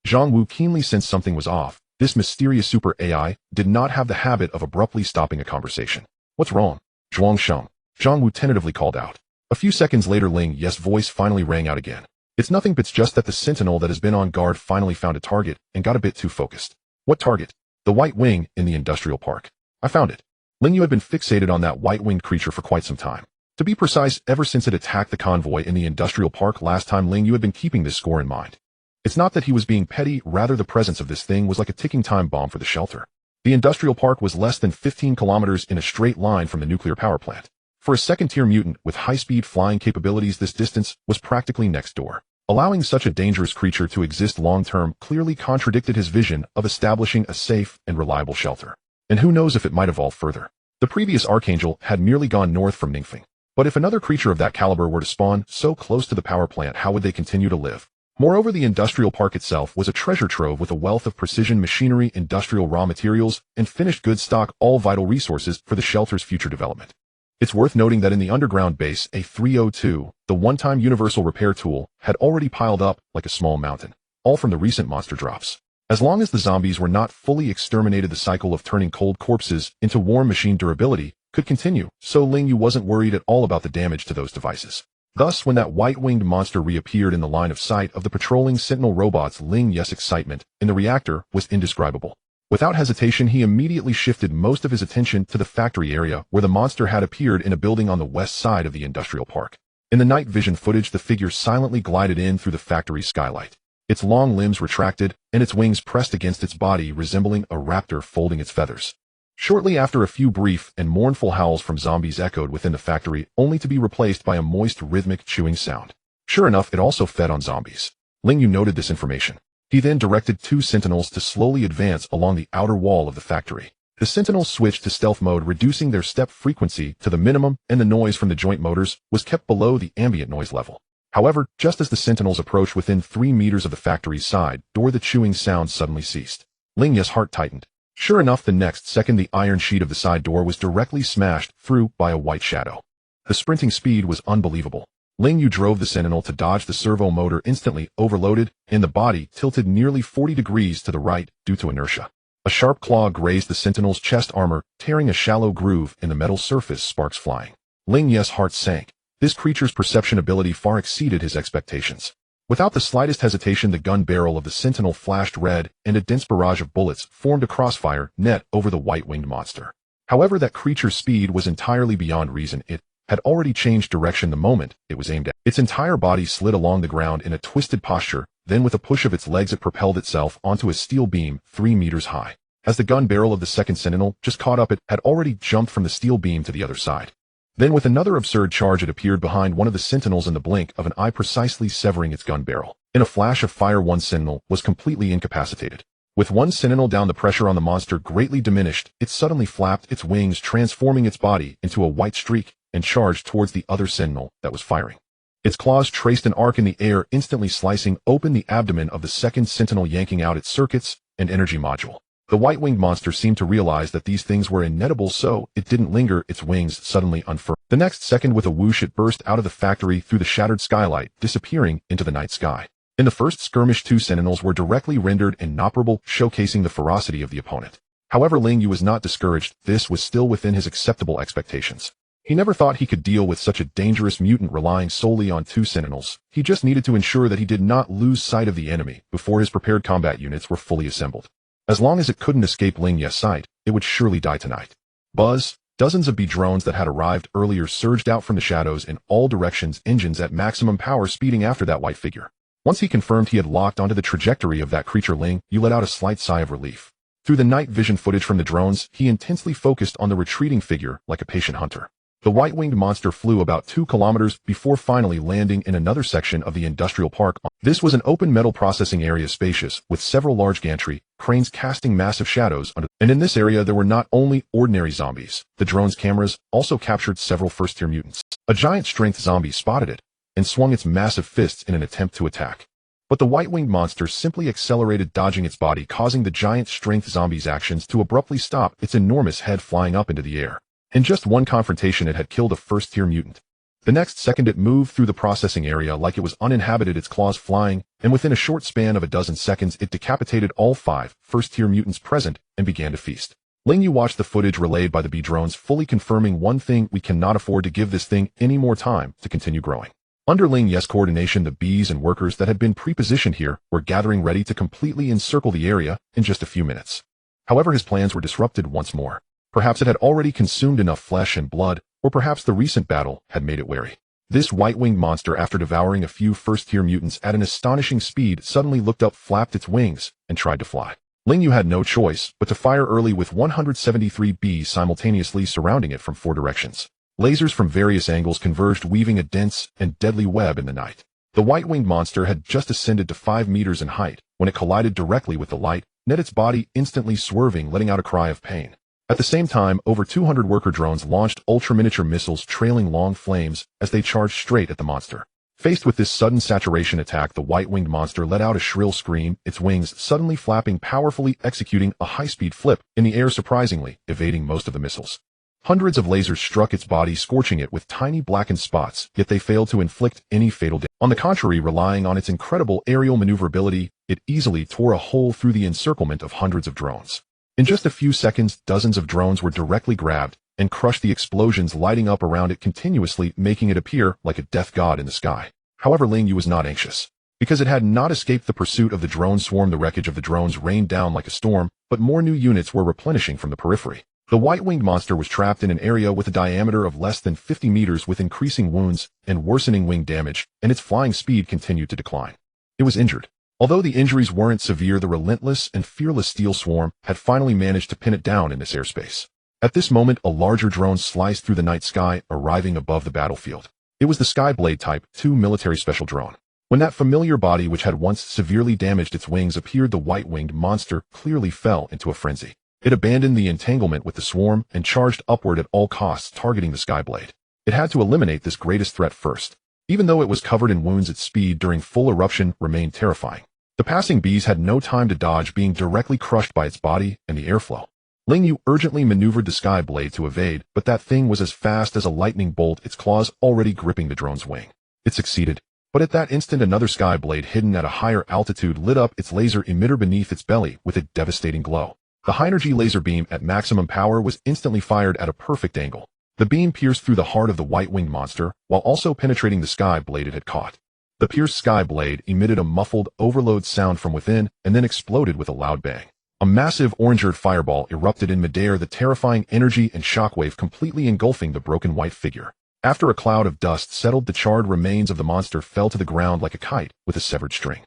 Zhang Wu keenly sensed something was off. This mysterious super AI did not have the habit of abruptly stopping a conversation. What's wrong? Zhuang Sheng. Zhang Wu tentatively called out. A few seconds later, Ling Yu's voice finally rang out again. It's nothing, but just that the sentinel that has been on guard finally found a target and got a bit too focused. What target? The white wing in the industrial park. I found it. Ling Yu had been fixated on that white-winged creature for quite some time. To be precise, ever since it attacked the convoy in the industrial park last time, Ling Yu had been keeping this score in mind. It's not that he was being petty, rather the presence of this thing was like a ticking time bomb for the shelter. The industrial park was less than 15 kilometers in a straight line from the nuclear power plant. For a second-tier mutant with high-speed flying capabilities, this distance was practically next door. Allowing such a dangerous creature to exist long-term clearly contradicted his vision of establishing a safe and reliable shelter. And who knows if it might evolve further. The previous Archangel had merely gone north from Ningfeng. But if another creature of that caliber were to spawn so close to the power plant, how would they continue to live? Moreover, the industrial park itself was a treasure trove with a wealth of precision machinery, industrial raw materials, and finished goods stock, all vital resources for the shelter's future development. It's worth noting that in the underground base, a 302, the one-time universal repair tool, had already piled up like a small mountain, all from the recent monster drops. As long as the zombies were not fully exterminated, the cycle of turning cold corpses into warm machine durability could continue, so Ling Yu wasn't worried at all about the damage to those devices. Thus, when that white-winged monster reappeared in the line of sight of the patrolling sentinel robots, Ling Yu's excitement in the reactor was indescribable. Without hesitation, he immediately shifted most of his attention to the factory area where the monster had appeared, in a building on the west side of the industrial park. In the night vision footage, the figure silently glided in through the factory's skylight. Its long limbs retracted, and its wings pressed against its body, resembling a raptor folding its feathers. Shortly after, a few brief and mournful howls from zombies echoed within the factory, only to be replaced by a moist, rhythmic chewing sound. Sure enough, it also fed on zombies. Ling Yu noted this information. He then directed 2 sentinels to slowly advance along the outer wall of the factory. The sentinels switched to stealth mode, reducing their step frequency to the minimum, and the noise from the joint motors was kept below the ambient noise level. However, just as the sentinels approached within 3 meters of the factory's side door, the chewing sound suddenly ceased. Ling Yu's heart tightened. Sure enough, the next second the iron sheet of the side door was directly smashed through by a white shadow. The sprinting speed was unbelievable. Ling Yu drove the sentinel to dodge the servo motor, instantly overloaded, and the body tilted nearly 40 degrees to the right due to inertia. A sharp claw grazed the sentinel's chest armor, tearing a shallow groove in the metal surface, sparks flying. Ling Yu's heart sank. This creature's perception ability far exceeded his expectations. Without the slightest hesitation, the gun barrel of the sentinel flashed red, and a dense barrage of bullets formed a crossfire net over the white-winged monster. However, that creature's speed was entirely beyond reason. It had already changed direction the moment it was aimed at. Its entire body slid along the ground in a twisted posture, then with a push of its legs it propelled itself onto a steel beam 3 meters high. As the gun barrel of the second sentinel just caught up, it had already jumped from the steel beam to the other side. Then with another absurd charge, it appeared behind one of the sentinels in the blink of an eye, precisely severing its gun barrel. In a flash of fire, one sentinel was completely incapacitated. With one sentinel down, the pressure on the monster greatly diminished. It suddenly flapped its wings, transforming its body into a white streak, and charged towards the other sentinel that was firing. Its claws traced an arc in the air, instantly slicing open the abdomen of the second sentinel, yanking out its circuits and energy module. The white-winged monster seemed to realize that these things were inedible, so it didn't linger, its wings suddenly unfurled. The next second, with a whoosh, it burst out of the factory through the shattered skylight, disappearing into the night sky. In the first skirmish, 2 sentinels were directly rendered inoperable, showcasing the ferocity of the opponent. However, Ling Yu was not discouraged. This was still within his acceptable expectations. He never thought he could deal with such a dangerous mutant relying solely on 2 sentinels. He just needed to ensure that he did not lose sight of the enemy before his prepared combat units were fully assembled. As long as it couldn't escape Ling Yu's sight, it would surely die tonight. Buzz! Dozens of B drones that had arrived earlier surged out from the shadows in all directions, engines at maximum power speeding after that white figure. Once he confirmed he had locked onto the trajectory of that creature, Ling Yu let out a slight sigh of relief. Through the night vision footage from the drones, he intensely focused on the retreating figure like a patient hunter. The white-winged monster flew about 2 kilometers before finally landing in another section of the industrial park. This was an open metal processing area, spacious, with several large gantry cranes casting massive shadows under. And in this area there were not only ordinary zombies. The drone's cameras also captured several first-tier mutants. A giant strength zombie spotted it and swung its massive fists in an attempt to attack. But the white-winged monster simply accelerated, dodging its body, causing the giant strength zombie's actions to abruptly stop, its enormous head flying up into the air. In just one confrontation, it had killed a first-tier mutant. The next second, it moved through the processing area like it was uninhabited, its claws flying, and within a short span of a dozen seconds, it decapitated all 5 first-tier mutants present and began to feast. Ling Yu watched the footage relayed by the B drones, fully confirming one thing: we cannot afford to give this thing any more time to continue growing. Under Ling Yu's coordination, the bees and workers that had been pre-positioned here were gathering, ready to completely encircle the area in just a few minutes. However, his plans were disrupted once more. Perhaps it had already consumed enough flesh and blood, or perhaps the recent battle had made it wary. This white-winged monster, after devouring a few first-tier mutants at an astonishing speed, suddenly looked up, flapped its wings, and tried to fly. Ling Yu had no choice but to fire early, with 173 bees simultaneously surrounding it from 4 directions. Lasers from various angles converged, weaving a dense and deadly web in the night. The white-winged monster had just ascended to 5 meters in height when it collided directly with the light, its body instantly swerving, letting out a cry of pain. At the same time, over 200 worker drones launched ultra-miniature missiles, trailing long flames as they charged straight at the monster. Faced with this sudden saturation attack, the white-winged monster let out a shrill scream, its wings suddenly flapping powerfully, executing a high-speed flip in the air, surprisingly evading most of the missiles. Hundreds of lasers struck its body, scorching it with tiny blackened spots, yet they failed to inflict any fatal damage. On the contrary, relying on its incredible aerial maneuverability, it easily tore a hole through the encirclement of hundreds of drones. In just a few seconds, dozens of drones were directly grabbed and crushed, the explosions lighting up around it continuously, making it appear like a death god in the sky. However, Ling Yu was not anxious, because it had not escaped the pursuit of the drone swarm. The wreckage of the drones rained down like a storm, but more new units were replenishing from the periphery. The white-winged monster was trapped in an area with a diameter of less than 50 meters, with increasing wounds and worsening wing damage, and its flying speed continued to decline. It was injured. Although the injuries weren't severe, the relentless and fearless steel swarm had finally managed to pin it down in this airspace. At this moment, a larger drone sliced through the night sky, arriving above the battlefield. It was the Skyblade Type 2 military special drone. When that familiar body, which had once severely damaged its wings, appeared, the white-winged monster clearly fell into a frenzy. It abandoned the entanglement with the swarm and charged upward at all costs, targeting the Skyblade. It had to eliminate this greatest threat first. Even though it was covered in wounds, its speed during full eruption remained terrifying. The passing bees had no time to dodge, being directly crushed by its body and the airflow. Ling Yu urgently maneuvered the Skyblade to evade, but that thing was as fast as a lightning bolt, its claws already gripping the drone's wing. It succeeded, but at that instant another Skyblade hidden at a higher altitude lit up its laser emitter beneath its belly with a devastating glow. The high-energy laser beam at maximum power was instantly fired at a perfect angle. The beam pierced through the heart of the white-winged monster, while also penetrating the Skyblade it had caught. The pierced Skyblade emitted a muffled overload sound from within and then exploded with a loud bang. A massive orange-earth fireball erupted in midair, the terrifying energy and shockwave completely engulfing the broken white figure. After a cloud of dust settled, the charred remains of the monster fell to the ground like a kite with a severed string.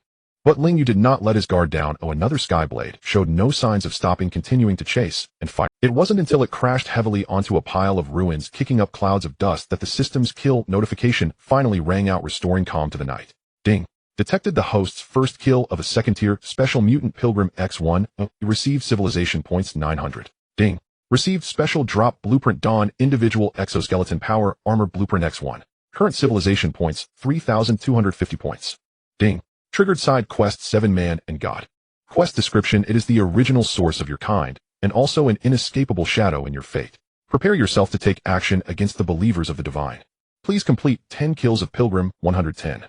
But Ling Yu did not let his guard down. Another Skyblade showed no signs of stopping, continuing to chase and fire. It wasn't until it crashed heavily onto a pile of ruins, kicking up clouds of dust, that the system's kill notification finally rang out, restoring calm to the night. Ding! Detected the host's first kill of a second-tier Special Mutant Pilgrim X1. Received civilization points 900. Ding. Received Special Drop Blueprint Dawn Individual Exoskeleton Power Armor Blueprint X1. Current civilization points 3,250 points. Ding. Triggered side quest 7 Man and God. Quest description: it is the original source of your kind, and also an inescapable shadow in your fate. Prepare yourself to take action against the believers of the divine. Please complete 10 kills of Pilgrim 110.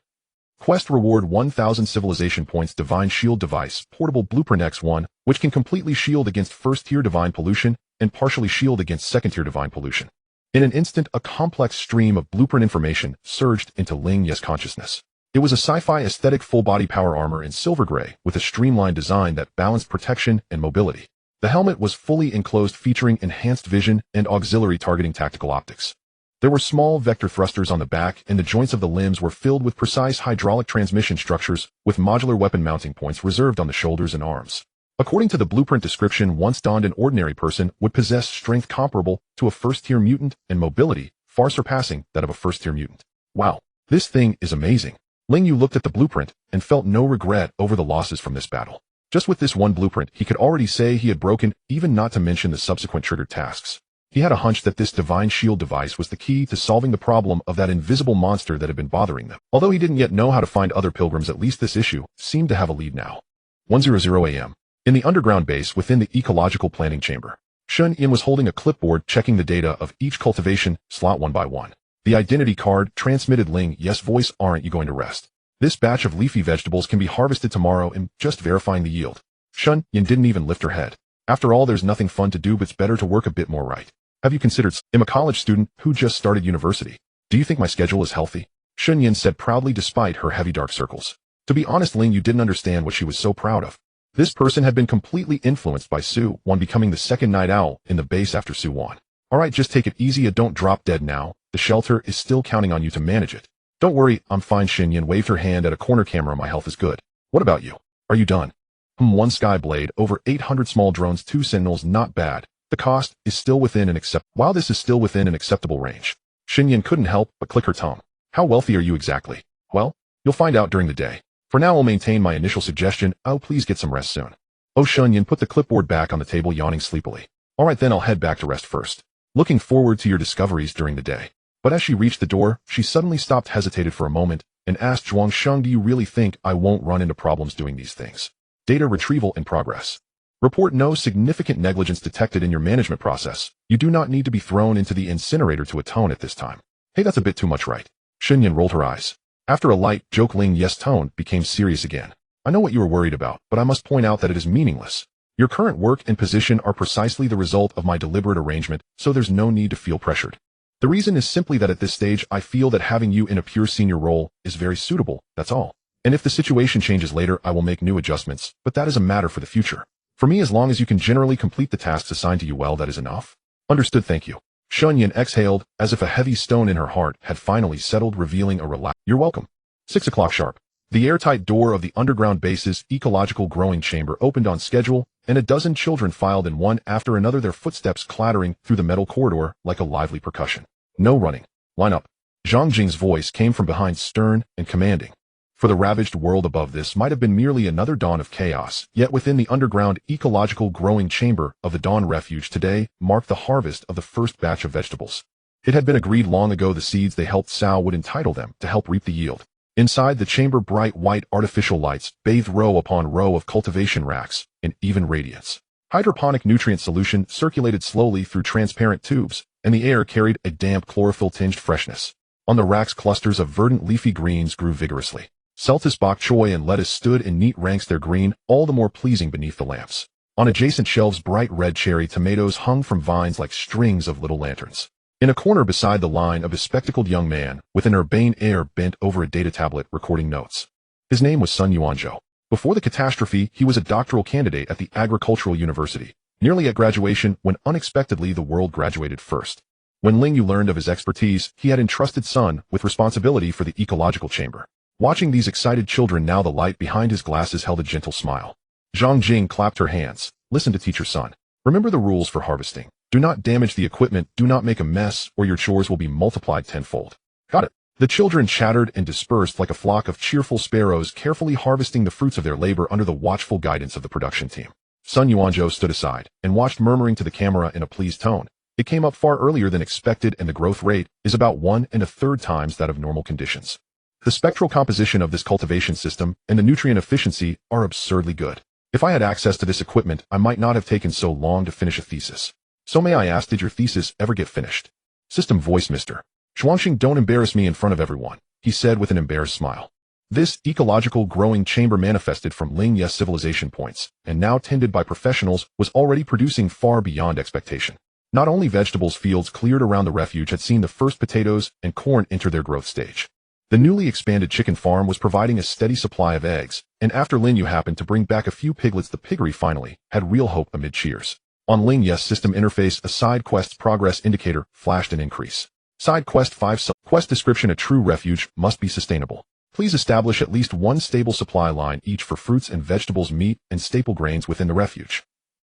Quest reward 1,000 civilization points Divine Shield Device Portable Blueprint X1, which can completely shield against first-tier divine pollution and partially shield against second-tier divine pollution. In an instant, a complex stream of blueprint information surged into Ling Yu's consciousness. It was a sci-fi aesthetic full-body power armor in silver gray with a streamlined design that balanced protection and mobility. The helmet was fully enclosed, featuring enhanced vision and auxiliary targeting tactical optics. There were small vector thrusters on the back, and the joints of the limbs were filled with precise hydraulic transmission structures with modular weapon mounting points reserved on the shoulders and arms. According to the blueprint description, once donned, an ordinary person would possess strength comparable to a first-tier mutant and mobility far surpassing that of a first-tier mutant. Wow, this thing is amazing. Ling Yu looked at the blueprint and felt no regret over the losses from this battle. Just with this one blueprint, he could already say he had broken, even not to mention the subsequent triggered tasks. He had a hunch that this Divine Shield Device was the key to solving the problem of that invisible monster that had been bothering them. Although he didn't yet know how to find other pilgrims, at least this issue seemed to have a lead now. 1:00 a.m. In the underground base within the ecological planning chamber, Shun Yin was holding a clipboard checking the data of each cultivation slot one by one. The identity card transmitted Ling Yu's voice: "Aren't you going to rest? This batch of leafy vegetables can be harvested tomorrow," and just verifying the yield. Shun Yin didn't even lift her head. After all, there's nothing fun to do, but it's better to work a bit more right. Have you considered? I'm a college student who just started university. Do you think my schedule is healthy? Shun Yin said proudly despite her heavy dark circles. To be honest, Ling Yu didn't understand what she was so proud of. This person had been completely influenced by Su Wan becoming the second night owl in the base after Su Wan. Alright, just take it easy, don't drop dead now. The shelter is still counting on you to manage it. Don't worry, I'm fine. Shin Yin waved her hand at a corner camera. My health is good. What about you? Are you done? One sky blade, over 800 small drones, 2 sentinels, not bad. The cost is still within an While this is still within an acceptable range. Shin Yin couldn't help but click her tongue. How wealthy are you exactly? Well, you'll find out during the day. For now, I'll maintain my initial suggestion. Oh, please get some rest soon. Oh, Shun Yin put the clipboard back on the table, yawning sleepily. Alright then, I'll head back to rest first. Looking forward to your discoveries during the day. But as she reached the door, she suddenly stopped, hesitated for a moment, and asked Zhuang Sheng, do you really think I won't run into problems doing these things? Data retrieval in progress. Report: no significant negligence detected in your management process. You do not need to be thrown into the incinerator to atone at this time. Hey, that's a bit too much, right? Shin Yin rolled her eyes. After a light joke, Ling Yu's tone became serious again. I know what you are worried about, but I must point out that it is meaningless. Your current work and position are precisely the result of my deliberate arrangement, so there's no need to feel pressured. The reason is simply that at this stage I feel that having you in a pure senior role is very suitable, that's all. And if the situation changes later, I will make new adjustments, but that is a matter for the future. For me, as long as you can generally complete the tasks assigned to you well, that is enough. Understood, thank you. Shun Yin exhaled, as if a heavy stone in her heart had finally settled, revealing a relaxed, "You're welcome." 6 o'clock sharp. The airtight door of the underground base's ecological growing chamber opened on schedule, and a dozen children filed in one after another, their footsteps clattering through the metal corridor like a lively percussion. No running. Line up. Zhang Jing's voice came from behind, stern and commanding. For the ravaged world above, this might have been merely another dawn of chaos, yet within the underground ecological growing chamber of the Dawn Refuge today marked the harvest of the first batch of vegetables. It had been agreed long ago the seeds they helped sow would entitle them to help reap the yield. Inside the chamber, bright white artificial lights bathed row upon row of cultivation racks in even radiance. Hydroponic nutrient solution circulated slowly through transparent tubes, and the air carried a damp chlorophyll-tinged freshness. On the racks, clusters of verdant leafy greens grew vigorously. Celtis bok choy and lettuce stood in neat ranks, their green all the more pleasing beneath the lamps. On adjacent shelves, bright red cherry tomatoes hung from vines like strings of little lanterns. In a corner beside the line, a bespectacled young man with an urbane air bent over a data tablet recording notes. His name was Sun Yuanzhou. Before the catastrophe, he was a doctoral candidate at the Agricultural University, nearly at graduation when unexpectedly the world graduated first. When Ling Yu learned of his expertise, he had entrusted Sun with responsibility for the ecological chamber. Watching these excited children now, the light behind his glasses held a gentle smile. Zhang Jing clapped her hands. Listen to teacher Sun. Remember the rules for harvesting. Do not damage the equipment, do not make a mess, or your chores will be multiplied tenfold. Got it. The children chattered and dispersed like a flock of cheerful sparrows carefully harvesting the fruits of their labor under the watchful guidance of the production team. Sun Yuanzhou stood aside and watched, murmuring to the camera in a pleased tone. It came up far earlier than expected, and the growth rate is about 1.33 times that of normal conditions. The spectral composition of this cultivation system and the nutrient efficiency are absurdly good. If I had access to this equipment, I might not have taken so long to finish a thesis. So may I ask, did your thesis ever get finished? System voice, Mr. Xuanxing, don't embarrass me in front of everyone, he said with an embarrassed smile. This ecological growing chamber manifested from Ling Yu's civilization points, and now tended by professionals, was already producing far beyond expectation. Not only vegetables fields cleared around the refuge had seen the first potatoes and corn enter their growth stage. The newly expanded chicken farm was providing a steady supply of eggs, and after Ling Yu happened to bring back a few piglets, the piggery finally had real hope amid cheers. On Ling Yu's system interface, a side quest's progress indicator flashed an increase. Side quest 5 quest description: a true refuge must be sustainable. Please establish at least one stable supply line each for fruits and vegetables, meat, and staple grains within the refuge.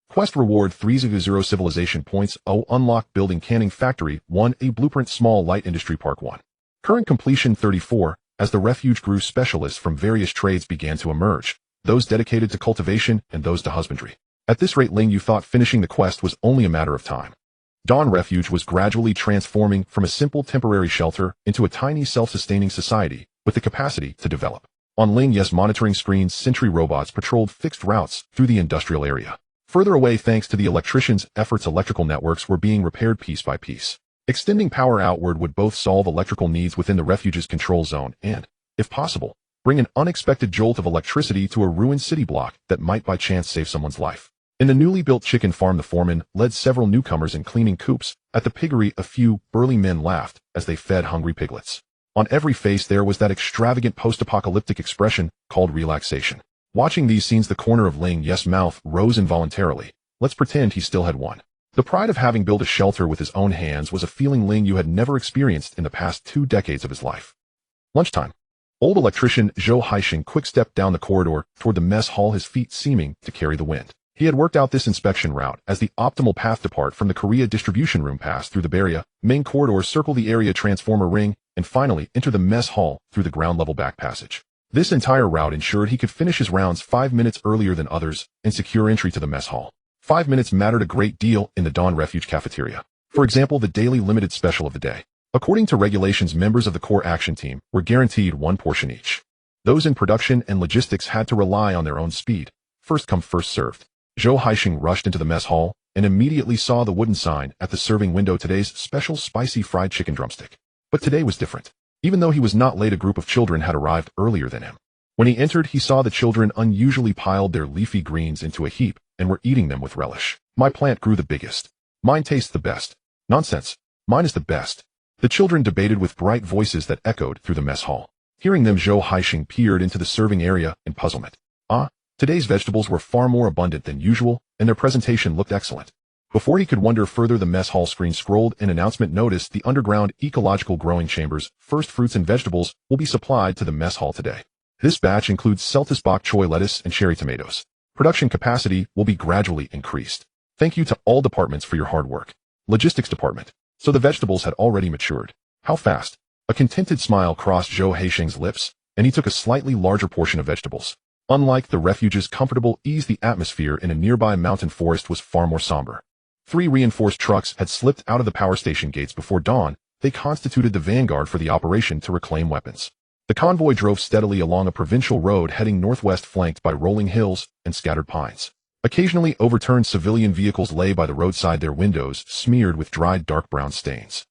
Quest reward 300 civilization points. Unlock building canning factory 1, a blueprint small light industry park 1. Current completion 34. As the refuge grew, specialists from various trades began to emerge, those dedicated to cultivation and those to husbandry. At this rate, Ling Yu thought finishing the quest was only a matter of time. Dawn Refuge was gradually transforming from a simple temporary shelter into a tiny self-sustaining society with the capacity to develop. On Ling Yu's monitoring screens, sentry robots patrolled fixed routes through the industrial area. Further away, thanks to the electricians' efforts, electrical networks were being repaired piece by piece. Extending power outward would both solve electrical needs within the refuge's control zone and, if possible, bring an unexpected jolt of electricity to a ruined city block that might by chance save someone's life. In the newly built chicken farm, the foreman led several newcomers in cleaning coops. At the piggery, a few burly men laughed as they fed hungry piglets. On every face there was that extravagant post-apocalyptic expression called relaxation. Watching these scenes, the corner of Ling Yu's mouth rose involuntarily. Let's pretend he still had one. The pride of having built a shelter with his own hands was a feeling Ling Yu had never experienced in the past 2 decades of his life. Lunchtime. Old electrician Zhou Haixing quick-stepped down the corridor toward the mess hall, his feet seeming to carry the wind. He had worked out this inspection route as the optimal path. Depart from the Korea distribution room, pass through the Beria main corridor, circle the area transformer ring, and finally enter the mess hall through the ground-level back passage. This entire route ensured he could finish his rounds 5 minutes earlier than others and secure entry to the mess hall. 5 minutes mattered a great deal in the Dawn Refuge cafeteria. For example, the daily limited special of the day. According to regulations, members of the core action team were guaranteed 1 portion each. Those in production and logistics had to rely on their own speed. First come, first served. Zhou Haixing rushed into the mess hall and immediately saw the wooden sign at the serving window: today's special spicy fried chicken drumstick. But today was different. Even though he was not late, a group of children had arrived earlier than him. When he entered, he saw the children unusually piled their leafy greens into a heap and were eating them with relish. My plant grew the biggest. Mine tastes the best. Nonsense. Mine is the best. The children debated with bright voices that echoed through the mess hall. Hearing them, Zhou Haixing peered into the serving area in puzzlement. Today's vegetables were far more abundant than usual, and their presentation looked excellent. Before he could wonder further, the mess hall screen scrolled an announcement notice: the underground ecological growing chambers, first fruits and vegetables, will be supplied to the mess hall today. This batch includes Celtis bok choy lettuce and cherry tomatoes. Production capacity will be gradually increased. Thank you to all departments for your hard work. Logistics department. So the vegetables had already matured. How fast? A contented smile crossed Zhou Haixing's lips, and he took a slightly larger portion of vegetables. Unlike the refuge's comfortable ease, the atmosphere in a nearby mountain forest was far more somber. 3 reinforced trucks had slipped out of the power station gates before dawn. They constituted the vanguard for the operation to reclaim weapons. The convoy drove steadily along a provincial road heading northwest, flanked by rolling hills and scattered pines. Occasionally overturned civilian vehicles lay by the roadside, their windows smeared with dried dark brown stains.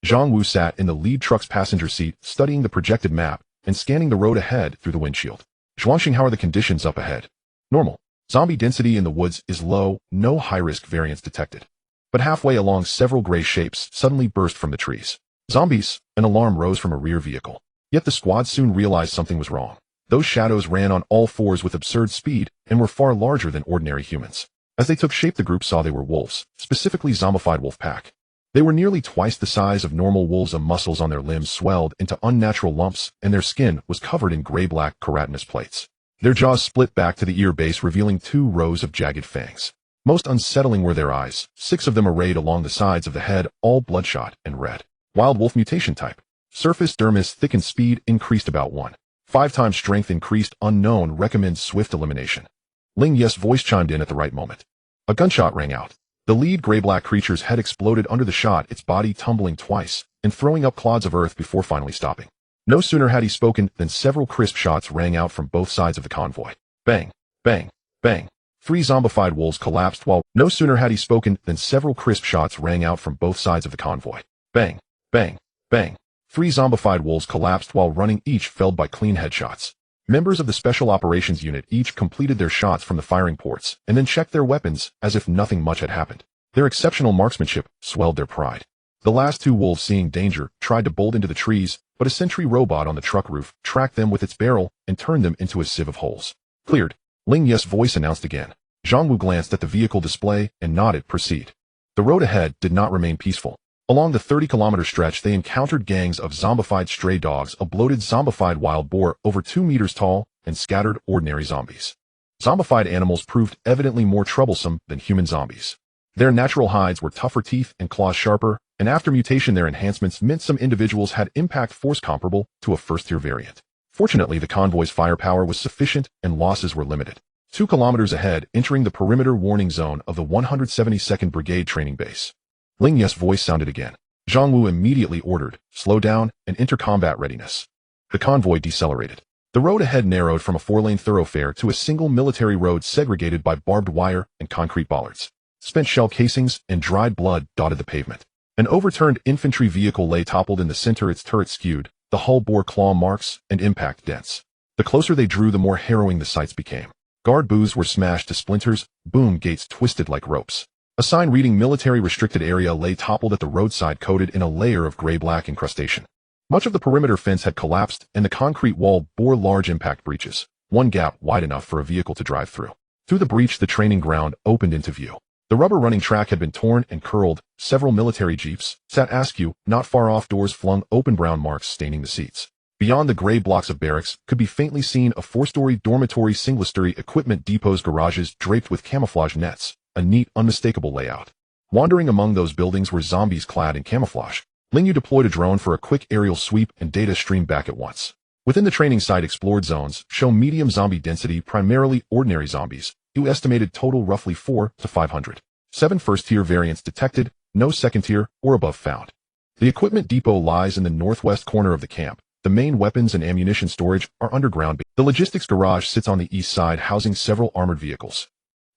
Zhang Wu sat in the lead truck's passenger seat, studying the projected map and scanning the road ahead through the windshield. Xuanxing, how are the conditions up ahead? Normal. Zombie density in the woods is low, no high-risk variants detected. But halfway along, several gray shapes suddenly burst from the trees. Zombies! An alarm rose from a rear vehicle. Yet the squad soon realized something was wrong. Those shadows ran on all fours with absurd speed and were far larger than ordinary humans. As they took shape, the group saw they were wolves, specifically zombified wolf pack. They were nearly twice the size of normal wolves. The muscles on their limbs swelled into unnatural lumps, and their skin was covered in gray-black keratinous plates. Their jaws split back to the ear base, revealing 2 rows of jagged fangs. Most unsettling were their eyes, 6 of them arrayed along the sides of the head, all bloodshot and red. Wild wolf mutation type. Surface dermis thickened, speed increased about 1.5 times, strength increased, unknown, recommends swift elimination. Ling Yu's voice chimed in at the right moment. A gunshot rang out. The lead gray-black creature's head exploded under the shot, its body tumbling twice and throwing up clods of earth before finally stopping. No sooner had he spoken than several crisp shots rang out from both sides of the convoy. Bang, bang, bang. 3 zombified wolves collapsed while no sooner had he spoken than several crisp shots rang out from both sides of the convoy. Bang, bang, bang. 3 zombified wolves collapsed while running, each felled by clean headshots. Members of the Special Operations Unit each completed their shots from the firing ports and then checked their weapons as if nothing much had happened. Their exceptional marksmanship swelled their pride. The last 2 wolves, seeing danger, tried to bolt into the trees, but a sentry robot on the truck roof tracked them with its barrel and turned them into a sieve of holes. Cleared. Ling Yu's voice announced again. Zhang Wu glanced at the vehicle display and nodded. Proceed. The road ahead did not remain peaceful. Along the 30-kilometer stretch, they encountered gangs of zombified stray dogs, a bloated zombified wild boar over 2 meters tall, and scattered ordinary zombies. Zombified animals proved evidently more troublesome than human zombies. Their natural hides were tougher, teeth and claws sharper, and after mutation their enhancements meant some individuals had impact force comparable to a first-tier variant. Fortunately, the convoy's firepower was sufficient and losses were limited. 2 kilometers ahead, entering the perimeter warning zone of the 172nd Brigade training base. Ling Yu's voice sounded again. Zhang Wu immediately ordered, slow down and enter combat readiness. The convoy decelerated. The road ahead narrowed from a 4-lane thoroughfare to a single military road segregated by barbed wire and concrete bollards. Spent shell casings and dried blood dotted the pavement. An overturned infantry vehicle lay toppled in the center, its turret skewed. The hull bore claw marks and impact dents. The closer they drew, the more harrowing the sights became. Guard booths were smashed to splinters, boom gates twisted like ropes. A sign reading military restricted area lay toppled at the roadside, coated in a layer of gray-black incrustation. Much of the perimeter fence had collapsed and the concrete wall bore large impact breaches, one gap wide enough for a vehicle to drive through. Through the breach, the training ground opened into view. The rubber running track had been torn and curled. Several military jeeps sat askew, not far off, doors flung open, brown marks staining the seats. Beyond the gray blocks of barracks could be faintly seen a 4-story dormitory, single-story equipment depots, garages draped with camouflage nets, a neat, unmistakable layout. Wandering among those buildings were zombies clad in camouflage. Ling Yu deployed a drone for a quick aerial sweep and data streamed back at once. Within the training site, explored zones show medium zombie density, primarily ordinary zombies. You estimated total roughly 4 to 500. 7 first-tier variants detected, no second-tier or above found. The equipment depot lies in the northwest corner of the camp. The main weapons and ammunition storage are underground. The logistics garage sits on the east side, housing several armored vehicles.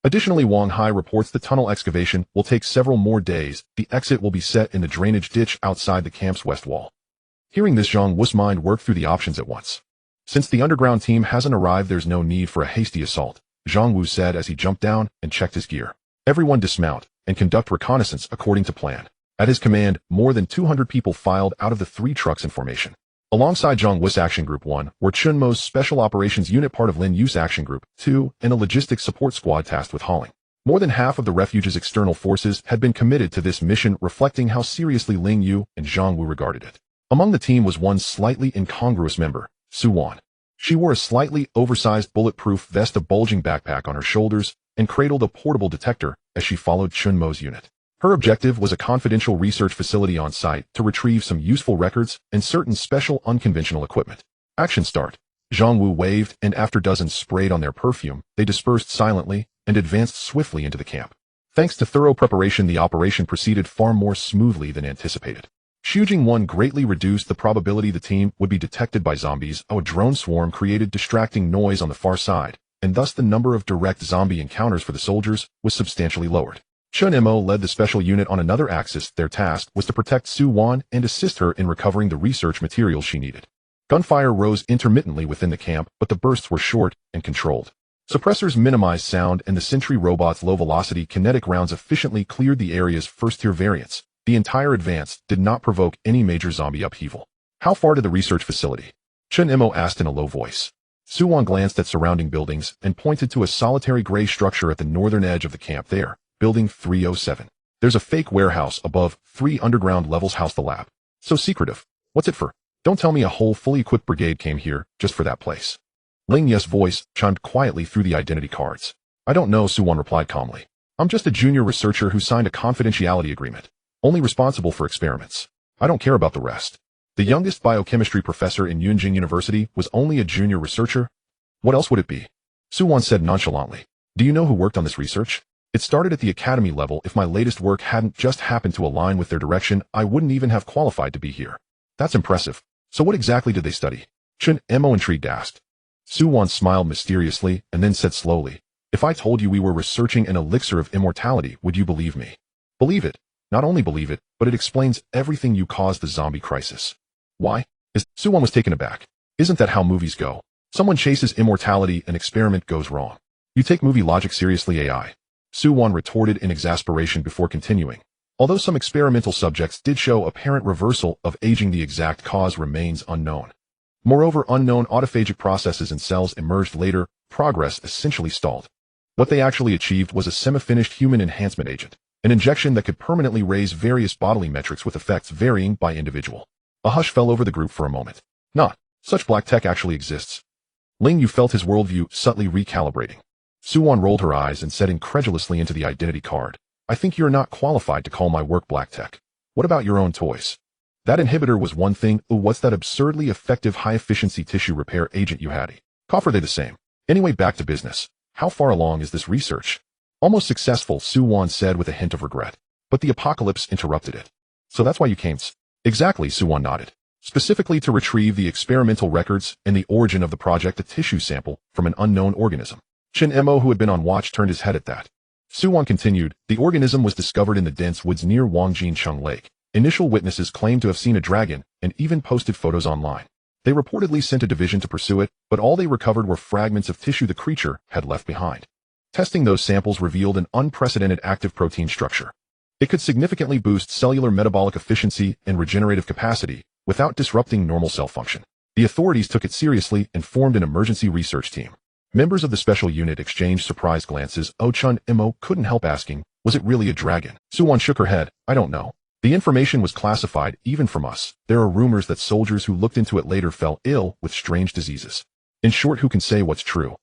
Additionally, Wang Hai reports the tunnel excavation will take several more days. The exit will be set in the drainage ditch outside the camp's west wall. Hearing this, Zhang Wu's mind worked through the options at once. Since the underground team hasn't arrived, there's no need for a hasty assault, Zhang Wu said as he jumped down and checked his gear. Everyone dismount and conduct reconnaissance according to plan. At his command, more than 200 people filed out of the 3 trucks in formation. Alongside Zhang Wu's Action Group 1 were Chun Mo's Special Operations Unit, part of Ling Yu's Action Group 2, and a logistics support squad tasked with hauling. More than half of the refuge's external forces had been committed to this mission, reflecting how seriously Ling Yu and Zhang Wu regarded it. Among the team was one slightly incongruous member, Su Wan. She wore a slightly oversized bulletproof vest, a bulging backpack on her shoulders, and cradled a portable detector as she followed Chun Mo's unit. Her objective was a confidential research facility on site to retrieve some useful records and certain special unconventional equipment. Action start. Zhang Wu waved, and after dozens sprayed on their perfume, they dispersed silently and advanced swiftly into the camp. Thanks to thorough preparation, the operation proceeded far more smoothly than anticipated. Shujing 1 greatly reduced the probability the team would be detected by zombies. A drone swarm created distracting noise on the far side, and thus the number of direct zombie encounters for the soldiers was substantially lowered. Chun Mo led the special unit on another axis. Their task was to protect Su Wan and assist her in recovering the research materials she needed. Gunfire rose intermittently within the camp, but the bursts were short and controlled. Suppressors minimized sound, and the sentry robot's low-velocity kinetic rounds efficiently cleared the area's first-tier variants. The entire advance did not provoke any major zombie upheaval. How far to the research facility? Chun Mo asked in a low voice. Su Wan glanced at surrounding buildings and pointed to a solitary gray structure at the northern edge of the camp. There, Building 307. There's a fake warehouse above. 3 underground levels house the lab. So secretive. What's it for? Don't tell me a whole fully equipped brigade came here just for that place. Ling Yu's voice chimed quietly through the identity cards. I don't know, Su Wan replied calmly. I'm just a junior researcher who signed a confidentiality agreement, only responsible for experiments. I don't care about the rest. The youngest biochemistry professor in Yunjing University was only a junior researcher? What else would it be? Suwon said nonchalantly. Do you know who worked on this research? It started at the academy level. If my latest work hadn't just happened to align with their direction, I wouldn't even have qualified to be here. That's impressive. So what exactly did they study? Chun Mo intrigued asked. Suwon smiled mysteriously and then said slowly, if I told you we were researching an elixir of immortality, would you believe me? Believe it. Not only believe it, but it explains everything you caused the zombie crisis. Why? Suwon was taken aback. Isn't that how movies go? Someone chases immortality, an experiment goes wrong. You take movie logic seriously, AI? Suwon retorted in exasperation before continuing. Although some experimental subjects did show apparent reversal of aging, the exact cause remains unknown. Moreover, unknown autophagic processes in cells emerged later, progress essentially stalled. What they actually achieved was a semi-finished human enhancement agent, an injection that could permanently raise various bodily metrics with effects varying by individual. A hush fell over the group for a moment. Not such black tech actually exists. Ling Yu felt his worldview subtly recalibrating. Suwon rolled her eyes and said incredulously into the identity card, I think you're not qualified to call my work black tech. What about your own toys? That inhibitor was one thing. What's that absurdly effective high-efficiency tissue repair agent you had? Cough, are they the same? Anyway, back to business. How far along is this research? Almost successful, Suwon said with a hint of regret. But the apocalypse interrupted it. So that's why you came? Exactly, Suwon nodded. Specifically to retrieve the experimental records and the origin of the project, a tissue sample from an unknown organism. Chen Mo, who had been on watch, turned his head at that. Suwon continued, the organism was discovered in the dense woods near Wangjin Chung Lake. Initial witnesses claimed to have seen a dragon and even posted photos online. They reportedly sent a division to pursue it, but all they recovered were fragments of tissue the creature had left behind. Testing those samples revealed an unprecedented active protein structure. It could significantly boost cellular metabolic efficiency and regenerative capacity without disrupting normal cell function. The authorities took it seriously and formed an emergency research team. Members of the special unit exchanged surprised glances. Chun Mo couldn't help asking, was it really a dragon? Suwon shook her head, I don't know. The information was classified even from us. There are rumors that soldiers who looked into it later fell ill with strange diseases. In short, who can say what's true?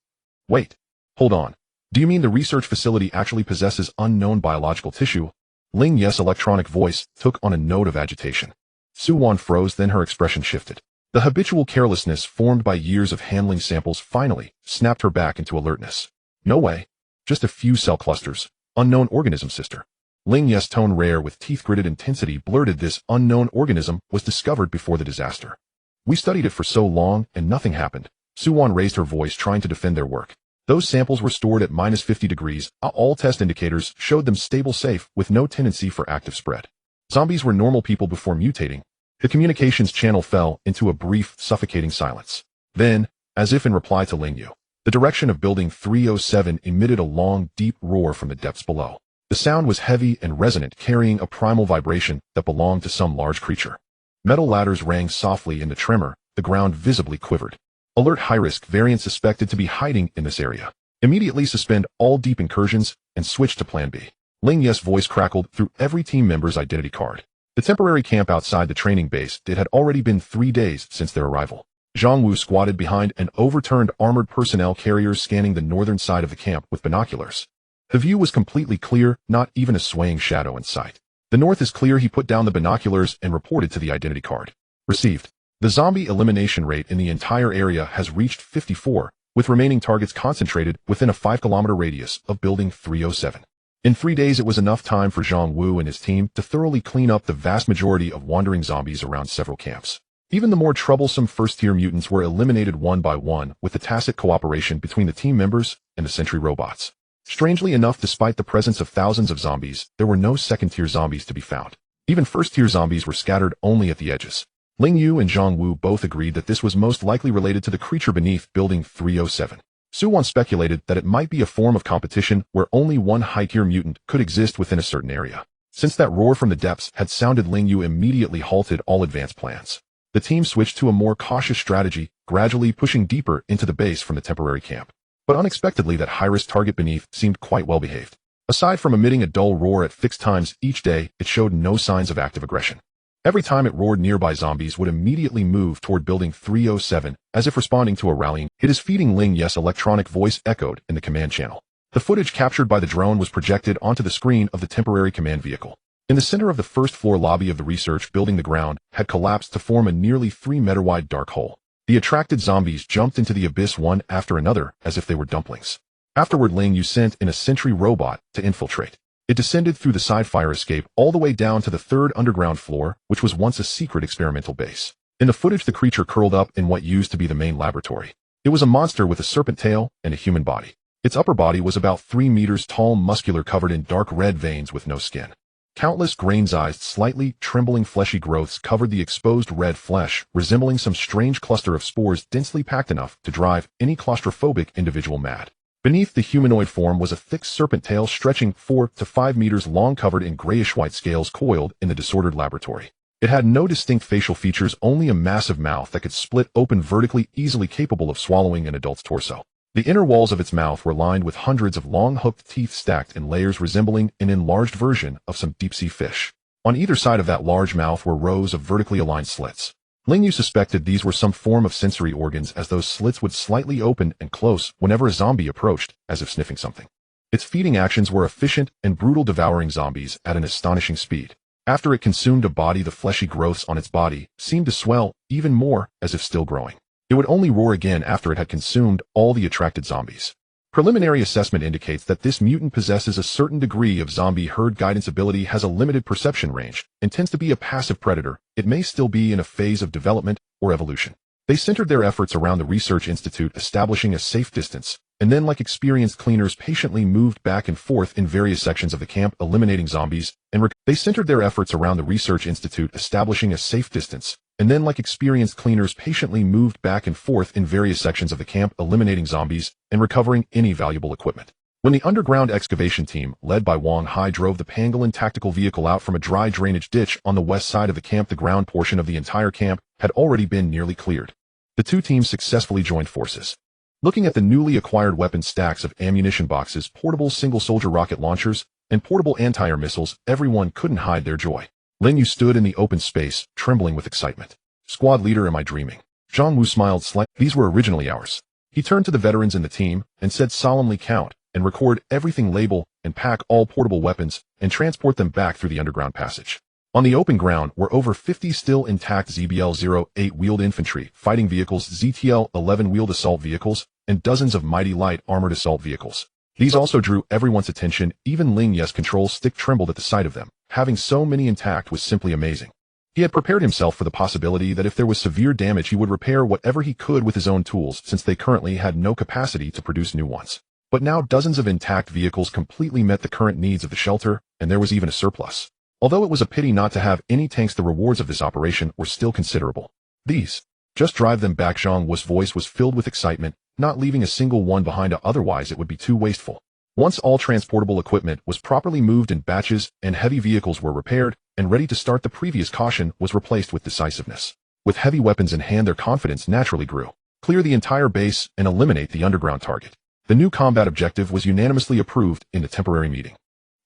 Wait. Hold on. Do you mean the research facility actually possesses unknown biological tissue? Ling Yu's electronic voice took on a note of agitation. Suwon froze, then her expression shifted. The habitual carelessness formed by years of handling samples finally snapped her back into alertness. No way. Just a few cell clusters. Unknown organism, sister. Ling Yu's tone, rare with teeth-gritted intensity, blurted, this unknown organism was discovered before the disaster. We studied it for so long and nothing happened. Suwon raised her voice, trying to defend their work. Those samples were stored at -50 degrees. All test indicators showed them stable, safe, with no tendency for active spread. Zombies were normal people before mutating. The communications channel fell into a brief, suffocating silence. Then, as if in reply to Ling Yu, the direction of Building 307 emitted a long, deep roar from the depths below. The sound was heavy and resonant, carrying a primal vibration that belonged to some large creature. Metal ladders rang softly in the tremor, the ground visibly quivered. Alert, high-risk variant suspected to be hiding in this area. Immediately suspend all deep incursions and switch to Plan B. Ling Yu's voice crackled through every team member's identity card. The temporary camp outside the training base, it had already been 3 days since their arrival. Zhang Wu squatted behind an overturned armored personnel carrier, scanning the northern side of the camp with binoculars. The view was completely clear, not even a swaying shadow in sight. The north is clear. He put down the binoculars and reported to the identity card. Received. The zombie elimination rate in the entire area has reached 54, with remaining targets concentrated within a 5-kilometer radius of Building 307. In 3 days, it was enough time for Zhang Wu and his team to thoroughly clean up the vast majority of wandering zombies around several camps. Even the more troublesome first-tier mutants were eliminated one by one, with the tacit cooperation between the team members and the sentry robots. Strangely enough, despite the presence of thousands of zombies, there were no second-tier zombies to be found. Even first-tier zombies were scattered only at the edges. Ling Yu and Zhang Wu both agreed that this was most likely related to the creature beneath Building 307. Suwon speculated that it might be a form of competition where only one high-tier mutant could exist within a certain area. Since that roar from the depths had sounded, Ling Yu immediately halted all advanced plans. The team switched to a more cautious strategy, gradually pushing deeper into the base from the temporary camp. But unexpectedly, that high-risk target beneath seemed quite well behaved. Aside from emitting a dull roar at fixed times each day, it showed no signs of active aggression. Every time it roared, nearby zombies would immediately move toward Building 307, as if responding to a rallying. It is feeding. Ling Yu's electronic voice echoed in the command channel. The footage captured by the drone was projected onto the screen of the temporary command vehicle. In the center of the first-floor lobby of the research building, the ground had collapsed to form a nearly 3-meter-wide dark hole. The attracted zombies jumped into the abyss one after another as if they were dumplings. Afterward, Ling Yu sent in a sentry robot to infiltrate. It descended through the side fire escape all the way down to the 3rd underground floor, which was once a secret experimental base. In the footage, the creature curled up in what used to be the main laboratory. It was a monster with a serpent tail and a human body. Its upper body was about 3 meters tall, muscular, covered in dark red veins with no skin. Countless grain-sized, slightly trembling fleshy growths covered the exposed red flesh, resembling some strange cluster of spores densely packed enough to drive any claustrophobic individual mad. Beneath the humanoid form was a thick serpent tail stretching 4 to 5 meters long, covered in grayish-white scales coiled in the disordered laboratory. It had no distinct facial features, only a massive mouth that could split open vertically, easily capable of swallowing an adult's torso. The inner walls of its mouth were lined with hundreds of long hooked teeth stacked in layers resembling an enlarged version of some deep-sea fish. On either side of that large mouth were rows of vertically aligned slits. Ling Yu suspected these were some form of sensory organs, as those slits would slightly open and close whenever a zombie approached, as if sniffing something. Its feeding actions were efficient and brutal, devouring zombies at an astonishing speed. After it consumed a body, the fleshy growths on its body seemed to swell even more, as if still growing. It would only roar again after it had consumed all the attracted zombies. Preliminary assessment indicates that this mutant possesses a certain degree of zombie herd guidance ability, has a limited perception range, and tends to be a passive predator. It may still be in a phase of development or evolution. They centered their efforts around the research institute, establishing a safe distance, and then, like experienced cleaners, patiently moved back and forth in various sections of the camp, eliminating zombies, and they centered their efforts around the research institute, establishing a safe distance, and then, like experienced cleaners, patiently moved back and forth in various sections of the camp, eliminating zombies and recovering any valuable equipment. When the underground excavation team, led by Wang Hai, drove the pangolin tactical vehicle out from a dry drainage ditch on the west side of the camp, the ground portion of the entire camp had already been nearly cleared. The two teams successfully joined forces. Looking at the newly acquired weapon stacks of ammunition boxes, portable single-soldier rocket launchers, and portable anti-air missiles, everyone couldn't hide their joy. Ling Yu stood in the open space, trembling with excitement. "Squad leader, am I dreaming?" Zhang Wu smiled slightly. "These were originally ours." He turned to the veterans in the team and said solemnly, "Count and record everything, label and pack all portable weapons, and transport them back through the underground passage." On the open ground were over 50 still intact ZBL-08 wheeled infantry fighting vehicles, ZTL-11 wheeled assault vehicles, and dozens of mighty light armored assault vehicles. These also drew everyone's attention. Even Ling Yu's control stick trembled at the sight of them. Having so many intact was simply amazing. He had prepared himself for the possibility that if there was severe damage, he would repair whatever he could with his own tools, since they currently had no capacity to produce new ones. But now dozens of intact vehicles completely met the current needs of the shelter, and there was even a surplus. Although it was a pity not to have any tanks, the rewards of this operation were still considerable. "These. Just drive them back." Zhang Wu's voice was filled with excitement, not leaving a single one behind, otherwise it would be too wasteful. Once all transportable equipment was properly moved in batches and heavy vehicles were repaired and ready to start, the previous caution was replaced with decisiveness. With heavy weapons in hand, their confidence naturally grew. Clear the entire base and eliminate the underground target. The new combat objective was unanimously approved in the temporary meeting.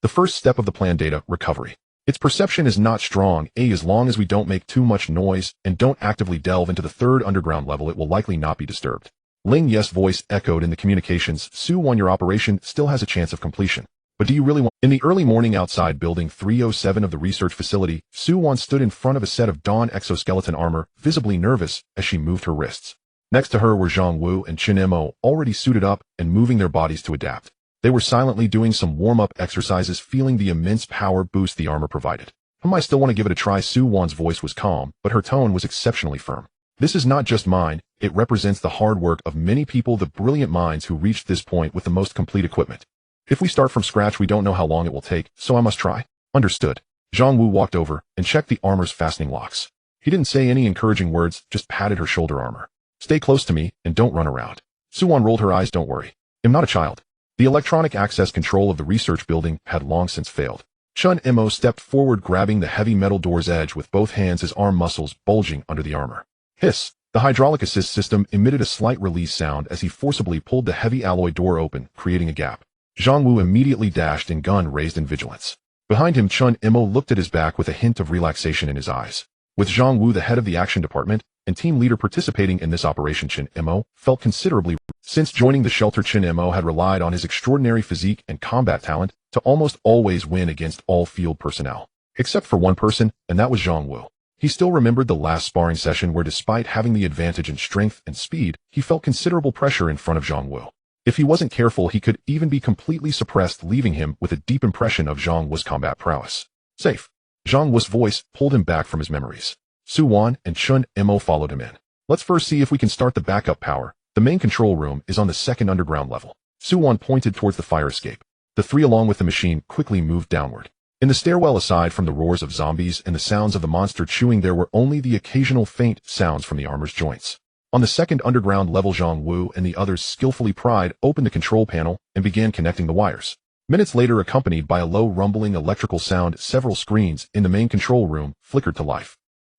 The first step of the plan: data recovery. Its perception is not strong. As long as we don't make too much noise and don't actively delve into the 3rd underground level, it will likely not be disturbed. Ling Yu's voice echoed in the communications. "Su-1, your operation still has a chance of completion. But do you really want—" In the early morning outside Building 307 of the research facility, Su-1 stood in front of a set of Dawn exoskeleton armor, visibly nervous as she moved her wrists. Next to her were Zhang Wu and Chen Mo, already suited up and moving their bodies to adapt. They were silently doing some warm-up exercises, feeling the immense power boost the armor provided. "I still want to give it a try." Su-1's voice was calm, but her tone was exceptionally firm. "This is not just mine. It represents the hard work of many people, the brilliant minds who reached this point with the most complete equipment. If we start from scratch, we don't know how long it will take, so I must try." "Understood." Zhang Wu walked over and checked the armor's fastening locks. He didn't say any encouraging words, just patted her shoulder armor. "Stay close to me and don't run around." Su-1 rolled her eyes. "Don't worry. I'm not a child." The electronic access control of the research building had long since failed. Chen Mo stepped forward, grabbing the heavy metal door's edge with both hands, his arm muscles bulging under the armor. Hiss! The hydraulic assist system emitted a slight release sound as he forcibly pulled the heavy alloy door open, creating a gap. Zhang Wu immediately dashed and gun raised in vigilance. Behind him, Chen Mo looked at his back with a hint of relaxation in his eyes. With Zhang Wu the head of the action department and team leader participating in this operation, Chen Mo felt considerably. Since joining the shelter, Chen Mo had relied on his extraordinary physique and combat talent to almost always win against all field personnel. Except for one person, and that was Zhang Wu. He still remembered the last sparring session where despite having the advantage in strength and speed, he felt considerable pressure in front of Zhang Wu. If he wasn't careful, he could even be completely suppressed, leaving him with a deep impression of Zhang Wu's combat prowess. Safe. Zhang Wu's voice pulled him back from his memories. Su Wan and Chun Mo followed him in. Let's first see if we can start the backup power. The main control room is on the second underground level. Su Wan pointed towards the fire escape. The three along with the machine quickly moved downward. In the stairwell, aside from the roars of zombies and the sounds of the monster chewing, there were only the occasional faint sounds from the armor's joints. On the second underground level, Zhang Wu and the others skillfully pried open the control panel and began connecting the wires. Minutes later, accompanied by a low rumbling electrical sound, several screens in the main control room flickered to life.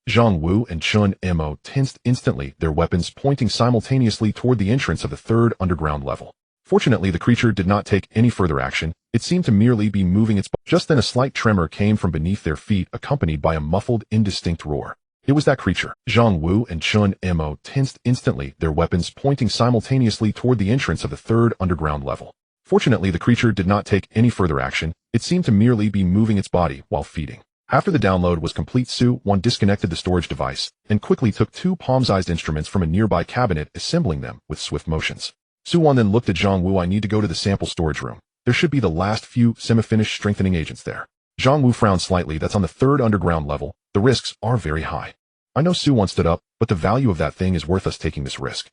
Zhang Wu and Chun Mo tensed instantly, their weapons pointing simultaneously toward the entrance of the third underground level. Fortunately, the creature did not take any further action. It seemed to merely be moving its body. Just then a slight tremor came from beneath their feet, accompanied by a muffled, indistinct roar. It was that creature. Zhang Wu and Chun Mo tensed instantly, their weapons pointing simultaneously toward the entrance of the third underground level. Fortunately, the creature did not take any further action. It seemed to merely be moving its body while feeding. After the download was complete, Su Wan disconnected the storage device and quickly took two palm-sized instruments from a nearby cabinet, assembling them with swift motions. Su Wan then looked at Zhang Wu. I need to go to the sample storage room. There should be the last few semi-finished strengthening agents there. Zhang Wu frowned slightly. That's on the third underground level. The risks are very high. I know. Su Wan stood up, but the value of that thing is worth us taking this risk.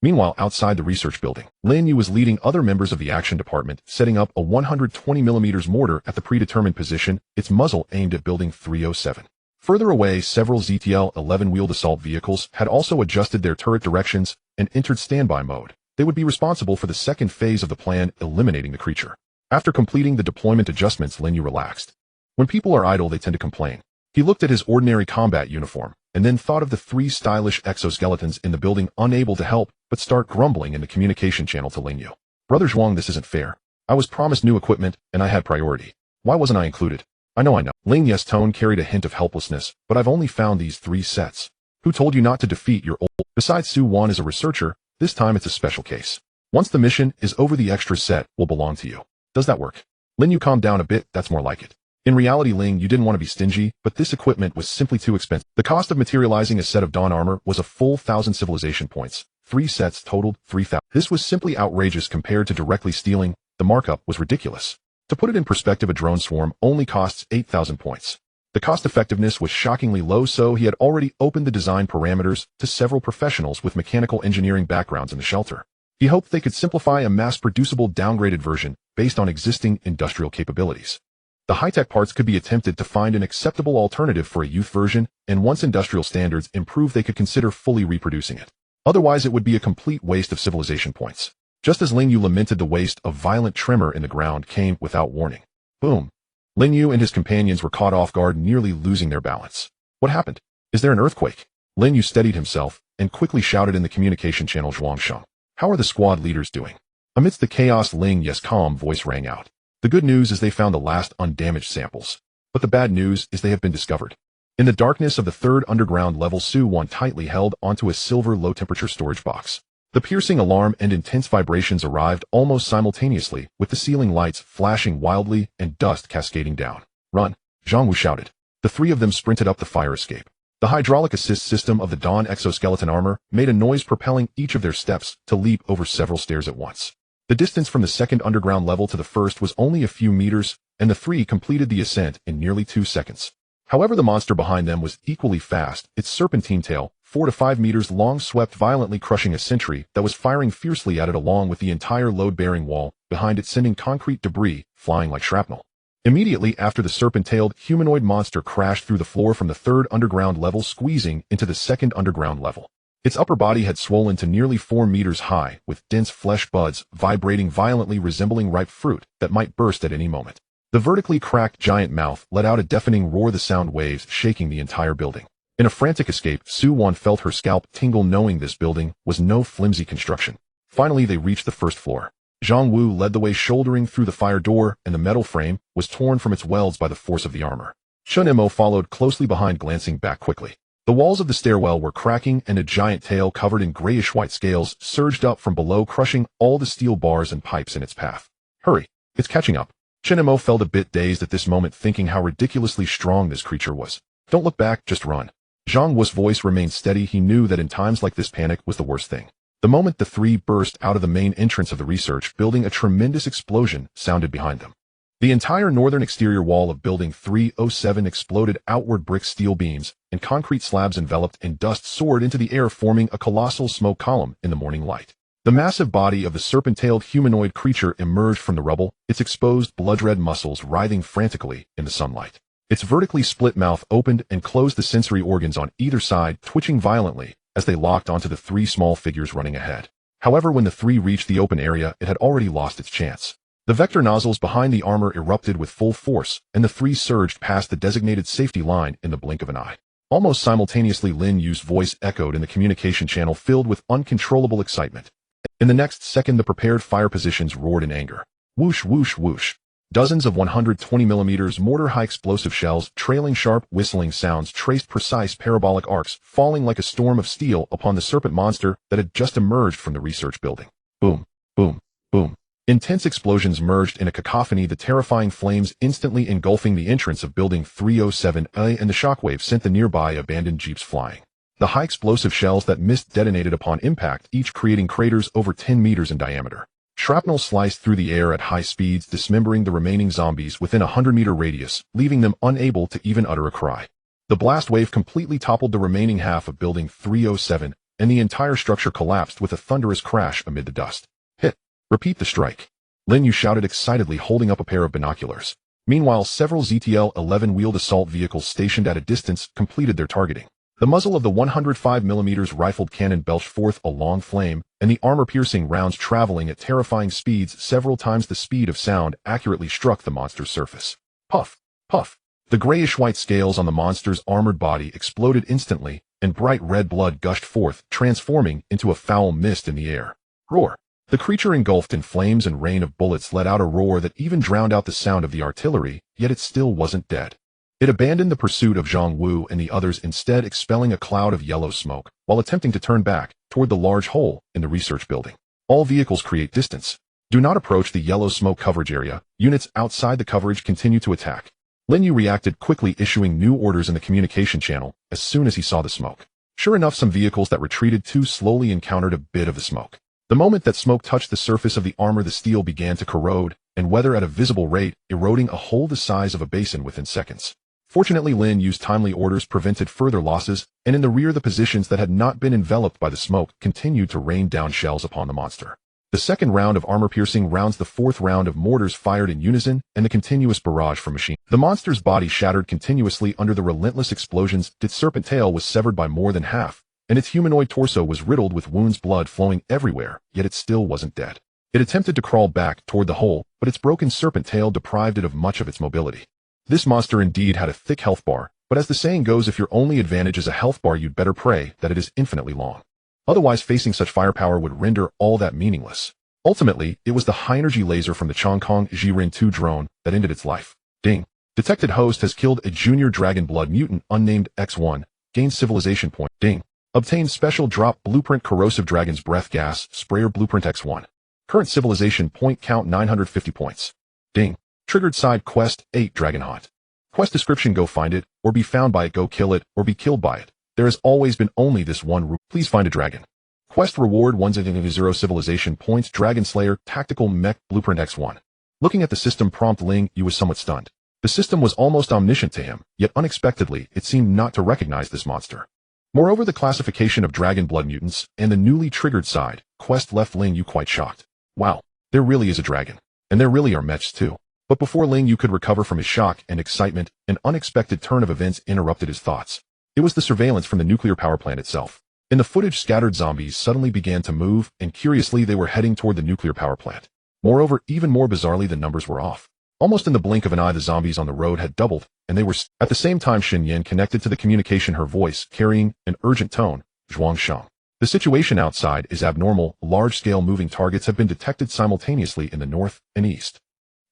Meanwhile, outside the research building, Ling Yu was leading other members of the action department, setting up a 120mm mortar at the predetermined position, its muzzle aimed at building 307. Further away, several ZTL-11 wheeled assault vehicles had also adjusted their turret directions and entered standby mode. They would be responsible for the second phase of the plan, eliminating the creature. After completing the deployment adjustments, Ling Yu relaxed. When people are idle, they tend to complain. He looked at his ordinary combat uniform, and then thought of the three stylish exoskeletons in the building, unable to help but start grumbling in the communication channel to Ling Yu. Brother Zhuang, this isn't fair. I was promised new equipment, and I had priority. Why wasn't I included? I know. Ling Yu's tone carried a hint of helplessness, but I've only found these 3 sets. Who told you not to defeat your old... Besides, Su Wan is a researcher. This time it's a special case. Once the mission is over, the extra set will belong to you. Does that work? Ling Yu calmed down a bit. That's more like it. In reality, Ling Yu didn't want to be stingy, but this equipment was simply too expensive. The cost of materializing a set of dawn armor was a full 1,000 civilization points. 3 sets totaled 3,000. This was simply outrageous compared to directly stealing. The markup was ridiculous. To put it in perspective, a drone swarm only costs 8,000 points. The cost effectiveness was shockingly low, so he had already opened the design parameters to several professionals with mechanical engineering backgrounds in the shelter. He hoped they could simplify a mass-producible downgraded version based on existing industrial capabilities. The high-tech parts could be attempted to find an acceptable alternative for a youth version, and once industrial standards improved, they could consider fully reproducing it. Otherwise, it would be a complete waste of civilization points. Just as Ling Yu lamented the waste, a violent tremor in the ground came without warning. Boom. Ling Yu and his companions were caught off guard, nearly losing their balance. What happened? Is there an earthquake? Ling Yu steadied himself and quickly shouted in the communication channel, Zhuangsheng. How are the squad leaders doing? Amidst the chaos, Ling Yu's calm voice rang out. The good news is they found the last undamaged samples. But the bad news is they have been discovered. In the darkness of the third underground level, Su Wan tightly held onto a silver low-temperature storage box. The piercing alarm and intense vibrations arrived almost simultaneously, with the ceiling lights flashing wildly and dust cascading down. Run! Zhang Wu shouted. The 3 of them sprinted up the fire escape. The hydraulic assist system of the Dawn exoskeleton armor made a noise, propelling each of their steps to leap over several stairs at once. The distance from the second underground level to the first was only a few meters, and the 3 completed the ascent in nearly 2 seconds. However, the monster behind them was equally fast. Its serpentine tail, 4 to 5 meters long, swept violently, crushing a sentry that was firing fiercely at it, along with the entire load-bearing wall behind it, sending concrete debris flying like shrapnel. Immediately after, the serpent-tailed humanoid monster crashed through the floor from the third underground level, squeezing into the second underground level. Its upper body had swollen to nearly 4 meters high, with dense flesh buds vibrating violently, resembling ripe fruit that might burst at any moment. The vertically cracked giant mouth let out a deafening roar, the sound waves shaking the entire building. In a frantic escape, Su Wan felt her scalp tingle, knowing this building was no flimsy construction. Finally, they reached the first floor. Zhang Wu led the way, shouldering through the fire door, and the metal frame was torn from its welds by the force of the armor. Chun Mo followed closely behind, glancing back quickly. The walls of the stairwell were cracking, and a giant tail covered in grayish-white scales surged up from below, crushing all the steel bars and pipes in its path. Hurry! It's catching up! Shinemo felt a bit dazed at this moment, thinking how ridiculously strong this creature was. Don't look back, just run. Zhang Wu's voice remained steady. He knew that in times like this panic was the worst thing. The moment the three burst out of the main entrance of the research building, a tremendous explosion sounded behind them. The entire northern exterior wall of Building 307 exploded outward. Brick steel beams and concrete slabs enveloped in dust soared into the air, forming a colossal smoke column in the morning light. The massive body of the serpent-tailed humanoid creature emerged from the rubble, its exposed blood-red muscles writhing frantically in the sunlight. Its vertically split mouth opened and closed, the sensory organs on either side twitching violently as they locked onto the three small figures running ahead. However, when the three reached the open area, it had already lost its chance. The vector nozzles behind the armor erupted with full force, and the three surged past the designated safety line in the blink of an eye. Almost simultaneously, Ling Yu's voice echoed in the communication channel, filled with uncontrollable excitement. In the next second, the prepared fire positions roared in anger. Whoosh, whoosh, whoosh. Dozens of 120mm mortar high explosive shells, trailing sharp whistling sounds, traced precise parabolic arcs, falling like a storm of steel upon the serpent monster that had just emerged from the research building. Boom, boom, boom. Intense explosions merged in a cacophony, the terrifying flames instantly engulfing the entrance of Building 307A, and the shockwave sent the nearby abandoned jeeps flying. The high explosive shells that missed detonated upon impact, each creating craters over 10 meters in diameter. Shrapnel sliced through the air at high speeds, dismembering the remaining zombies within a 100-meter radius, leaving them unable to even utter a cry. The blast wave completely toppled the remaining half of Building 307, and the entire structure collapsed with a thunderous crash amid the dust. Hit. Repeat the strike. Ling Yu shouted excitedly, holding up a pair of binoculars. Meanwhile, several ZTL-11 wheeled assault vehicles stationed at a distance completed their targeting. The muzzle of the 105mm rifled cannon belched forth a long flame, and the armor-piercing rounds, traveling at terrifying speeds several times the speed of sound, accurately struck the monster's surface. Puff, puff. The grayish-white scales on the monster's armored body exploded instantly, and bright red blood gushed forth, transforming into a foul mist in the air. Roar. The creature, engulfed in flames and rain of bullets, let out a roar that even drowned out the sound of the artillery, yet it still wasn't dead. It abandoned the pursuit of Zhang Wu and the others, instead expelling a cloud of yellow smoke, while attempting to turn back toward the large hole in the research building. All vehicles create distance. Do not approach the yellow smoke coverage area. Units outside the coverage continue to attack. Ling Yu reacted quickly, issuing new orders in the communication channel as soon as he saw the smoke. Sure enough, some vehicles that retreated too slowly encountered a bit of the smoke. The moment that smoke touched the surface of the armor, the steel began to corrode and weather at a visible rate, eroding a hole the size of a basin within seconds. Fortunately, Lin Yu's timely orders prevented further losses, and in the rear, the positions that had not been enveloped by the smoke continued to rain down shells upon the monster. The second round of armor-piercing rounds, the fourth round of mortars fired in unison, and the continuous barrage from machine. The monster's body shattered continuously under the relentless explosions. Its serpent tail was severed by more than half, and its humanoid torso was riddled with wounds, blood flowing everywhere, yet it still wasn't dead. It attempted to crawl back toward the hole, but its broken serpent tail deprived it of much of its mobility. This monster indeed had a thick health bar, but as the saying goes, if your only advantage is a health bar, you'd better pray that it is infinitely long. Otherwise, facing such firepower would render all that meaningless. Ultimately, it was the high-energy laser from the Chongkong Jiren 2 drone that ended its life. Ding. Detected host has killed a junior dragon blood mutant unnamed X1. Gained civilization point. Ding. Obtained special drop blueprint corrosive dragon's breath gas sprayer blueprint X1. Current civilization point count 950 points. Ding. Triggered side quest 8 Dragon Hunt. Quest description: go find it, or be found by it, go kill it, or be killed by it. There has always been only this one route. Please find a dragon. Quest reward 100 civilization points, Dragon Slayer Tactical Mech Blueprint X1. Looking at the system prompt, Ling Yu was somewhat stunned. The system was almost omniscient to him, yet unexpectedly it seemed not to recognize this monster. Moreover, the classification of dragon blood mutants and the newly triggered side quest left Ling Yu quite shocked. Wow, there really is a dragon. And there really are mechs too. But before Ling Yu could recover from his shock and excitement, an unexpected turn of events interrupted his thoughts. It was the surveillance from the nuclear power plant itself. In the footage, scattered zombies suddenly began to move, and curiously they were heading toward the nuclear power plant. Moreover, even more bizarrely, the numbers were off. Almost in the blink of an eye, the zombies on the road had doubled, and they were at the same time. Xin Yan connected to the communication, her voice carrying an urgent tone. Zhuangsheng. The situation outside is abnormal. Large-scale moving targets have been detected simultaneously in the north and east.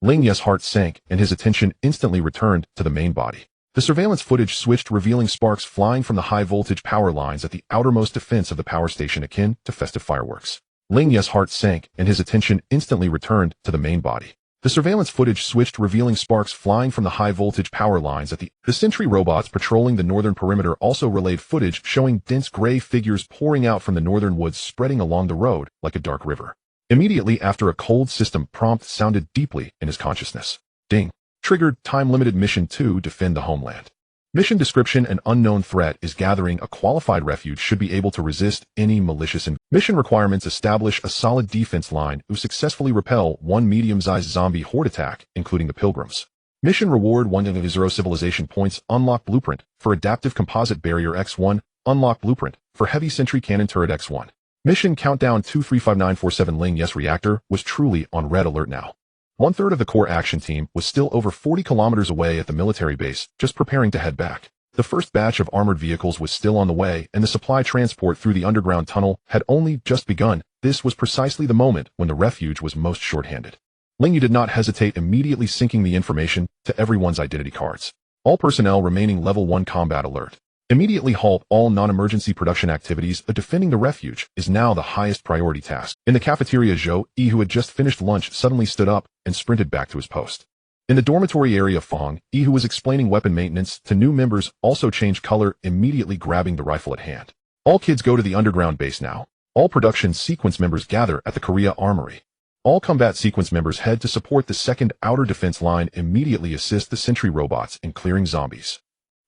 Ling Yu's heart sank, and his attention instantly returned to the main body. The surveillance footage switched, revealing sparks flying from the high-voltage power lines at the outermost defense of the power station, akin to festive fireworks. Ling Yu's heart sank, and his attention instantly returned to the main body. The surveillance footage switched, revealing sparks flying from the high-voltage power lines at the sentry robots patrolling the northern perimeter also relayed footage showing dense gray figures pouring out from the northern woods spreading along the road like a dark river. Immediately after, a cold system prompt sounded deeply in his consciousness. Ding. Triggered. Time-limited mission 2. Defend the homeland. Mission description: an unknown threat is gathering. A qualified refuge should be able to resist any malicious mission requirements. Establish a solid defense line to successfully repel one medium-sized zombie horde attack, including the pilgrims. Mission reward: 1 civilization points. Unlock blueprint for adaptive composite barrier X1. Unlock blueprint for heavy sentry cannon turret X1. Mission countdown 235947. Ling Yu's reactor was truly on red alert now. One-third of the core action team was still over 40 kilometers away at the military base, just preparing to head back. The first batch of armored vehicles was still on the way, and the supply transport through the underground tunnel had only just begun. This was precisely the moment when the refuge was most short-handed. Ling Yu did not hesitate, immediately syncing the information to everyone's identity cards. All personnel remaining level 1 combat alert. Immediately halt all non-emergency production activities. Defending the refuge is now the highest priority task. In the cafeteria, Zhou Yi, who had just finished lunch, suddenly stood up and sprinted back to his post. In the dormitory area, Fong Yi, who was explaining weapon maintenance to new members, also changed color, immediately grabbing the rifle at hand. All kids go to the underground base now. All production sequence members gather at the Korea Armory. All combat sequence members head to support the second outer defense line. Immediately assist the sentry robots in clearing zombies.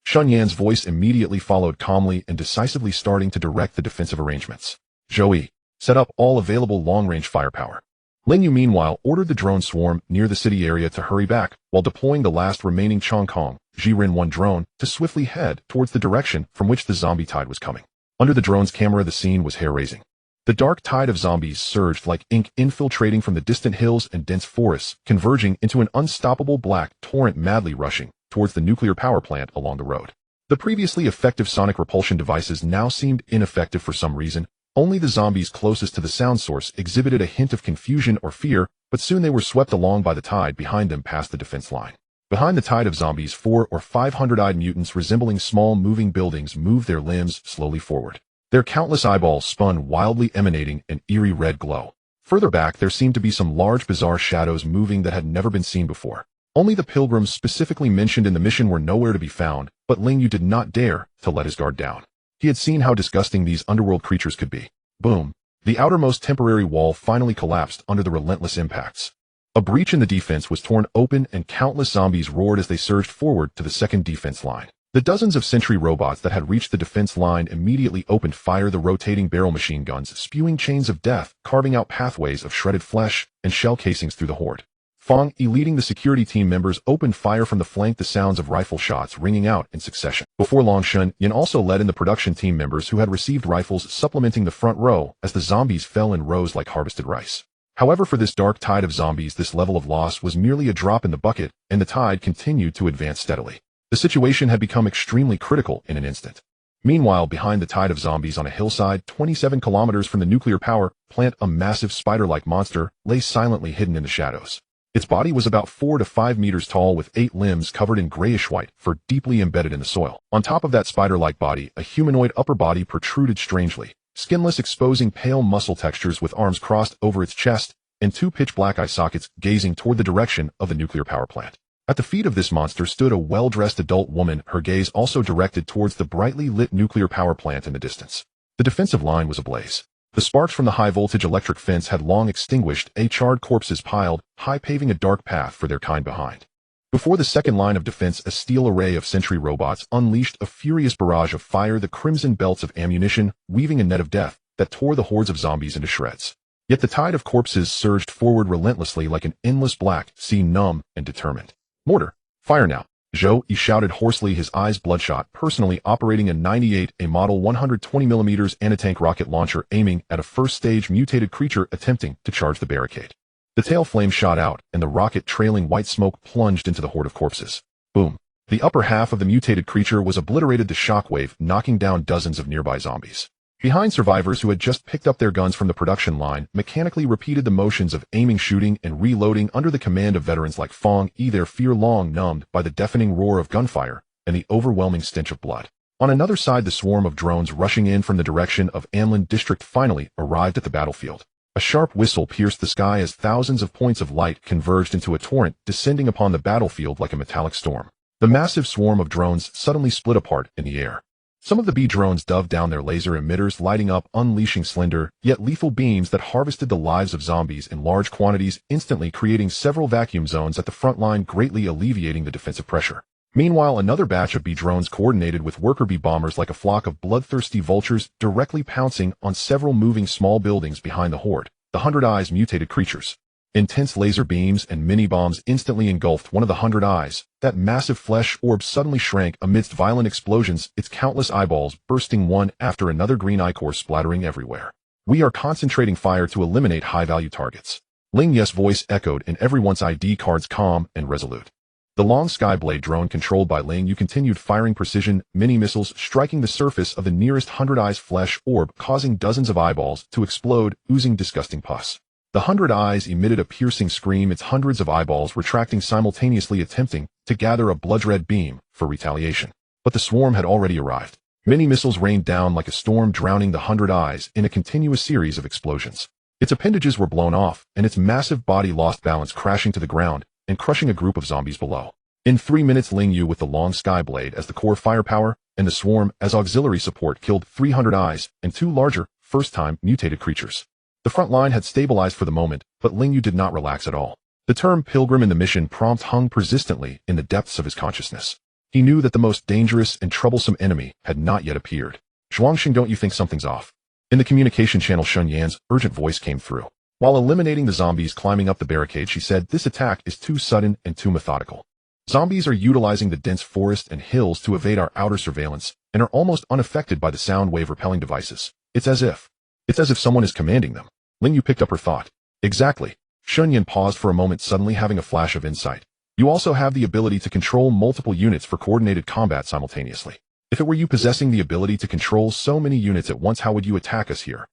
Shun Yan's voice immediately followed, calmly and decisively starting to direct the defensive arrangements. Zhou Yi, set up all available long-range firepower. Ling Yu meanwhile ordered the drone swarm near the city area to hurry back, while deploying the last remaining Chongkong Jiren-1 drone to swiftly head towards the direction from which the zombie tide was coming. Under the drone's camera, the scene was hair-raising. The dark tide of zombies surged like ink, infiltrating from the distant hills and dense forests, converging into an unstoppable black torrent, madly rushing towards the nuclear power plant along the road. The previously effective sonic repulsion devices now seemed ineffective for some reason. Only the zombies closest to the sound source exhibited a hint of confusion or fear, but soon they were swept along by the tide behind them past the defense line. Behind the tide of zombies, 400 or 500-eyed mutants resembling small moving buildings moved their limbs slowly forward. Their countless eyeballs spun wildly, emanating an eerie red glow. Further back, there seemed to be some large bizarre shadows moving that had never been seen before. Only the pilgrims specifically mentioned in the mission were nowhere to be found, but Ling Yu did not dare to let his guard down. He had seen how disgusting these underworld creatures could be. Boom. The outermost temporary wall finally collapsed under the relentless impacts. A breach in the defense was torn open, and countless zombies roared as they surged forward to the second defense line. The dozens of sentry robots that had reached the defense line immediately opened fire, the rotating barrel machine guns spewing chains of death, carving out pathways of shredded flesh and shell casings through the horde. Fong Yi, leading the security team members, opened fire from the flank, the sounds of rifle shots ringing out in succession. Before long, Shun Yan also led in the production team members who had received rifles, supplementing the front row as the zombies fell in rows like harvested rice. However, for this dark tide of zombies, this level of loss was merely a drop in the bucket, and the tide continued to advance steadily. The situation had become extremely critical in an instant. Meanwhile, behind the tide of zombies on a hillside 27 kilometers from the nuclear power plant, a massive spider-like monster lay silently hidden in the shadows. Its body was about 4 to 5 meters tall, with 8 limbs covered in grayish-white fur deeply embedded in the soil. On top of that spider-like body, a humanoid upper body protruded strangely, skinless, exposing pale muscle textures, with arms crossed over its chest and 2 pitch-black eye sockets gazing toward the direction of the nuclear power plant. At the feet of this monster stood a well-dressed adult woman, her gaze also directed towards the brightly lit nuclear power plant in the distance. The defensive line was ablaze. The sparks from the high-voltage electric fence had long extinguished, charred corpses piled high, paving a dark path for their kind behind. Before the second line of defense, a steel array of sentry robots unleashed a furious barrage of fire, the crimson belts of ammunition weaving a net of death that tore the hordes of zombies into shreds. Yet the tide of corpses surged forward relentlessly like an endless black sea, numb and determined. Mortar, fire now! Zhou Yi shouted hoarsely, his eyes bloodshot, personally operating a 98A model 120mm anti-tank rocket launcher, aiming at a first-stage mutated creature attempting to charge the barricade. The tail flame shot out, and the rocket, trailing white smoke, plunged into the horde of corpses. Boom. The upper half of the mutated creature was obliterated, the shockwave knocking down dozens of nearby zombies. Behind, survivors who had just picked up their guns from the production line mechanically repeated the motions of aiming, shooting, and reloading under the command of veterans like Fong Yi, their fear long numbed by the deafening roar of gunfire and the overwhelming stench of blood. On another side, the swarm of drones rushing in from the direction of Amlin District finally arrived at the battlefield. A sharp whistle pierced the sky as thousands of points of light converged into a torrent, descending upon the battlefield like a metallic storm. The massive swarm of drones suddenly split apart in the air. Some of the B drones dove down their laser emitters, lighting up, unleashing slender, yet lethal beams that harvested the lives of zombies in large quantities, instantly creating several vacuum zones at the front line, greatly alleviating the defensive pressure. Meanwhile, another batch of B drones coordinated with worker B bombers like a flock of bloodthirsty vultures, directly pouncing on several moving small buildings behind the horde, the 100 Eyes mutated creatures. Intense laser beams and mini-bombs instantly engulfed one of the 100 Eyes. That massive flesh orb suddenly shrank amidst violent explosions, its countless eyeballs bursting one after another, green ichor splattering everywhere. We are concentrating fire to eliminate high-value targets. Ling Yu's voice echoed in everyone's ID cards, calm and resolute. The long Skyblade drone controlled by Ling Yu continued firing precision mini-missiles, striking the surface of the nearest 100 Eyes flesh orb, causing dozens of eyeballs to explode, oozing disgusting pus. The 100 Eyes emitted a piercing scream, its hundreds of eyeballs retracting simultaneously, attempting to gather a blood-red beam for retaliation. But the swarm had already arrived. Many missiles rained down like a storm, drowning the 100 Eyes in a continuous series of explosions. Its appendages were blown off, and its massive body lost balance, crashing to the ground and crushing a group of zombies below. In 3 minutes, Ling Yu with the long Skyblade as the core firepower and the swarm as auxiliary support killed 300 Eyes and 2 larger, first-time mutated creatures. The front line had stabilized for the moment, but Ling Yu did not relax at all. The term pilgrim in the mission prompt hung persistently in the depths of his consciousness. He knew that the most dangerous and troublesome enemy had not yet appeared. Zhuangxing, don't you think something's off? In the communication channel, Shun Yan's urgent voice came through. While eliminating the zombies climbing up the barricade, she said, "This attack is too sudden and too methodical. Zombies are utilizing the dense forest and hills to evade our outer surveillance and are almost unaffected by the sound wave repelling devices. It's as if someone is commanding them." Ling Yu picked up her thought. Exactly. Shun Yan paused for a moment, suddenly having a flash of insight. You also have the ability to control multiple units for coordinated combat simultaneously. If it were you possessing the ability to control so many units at once, how would you attack us here?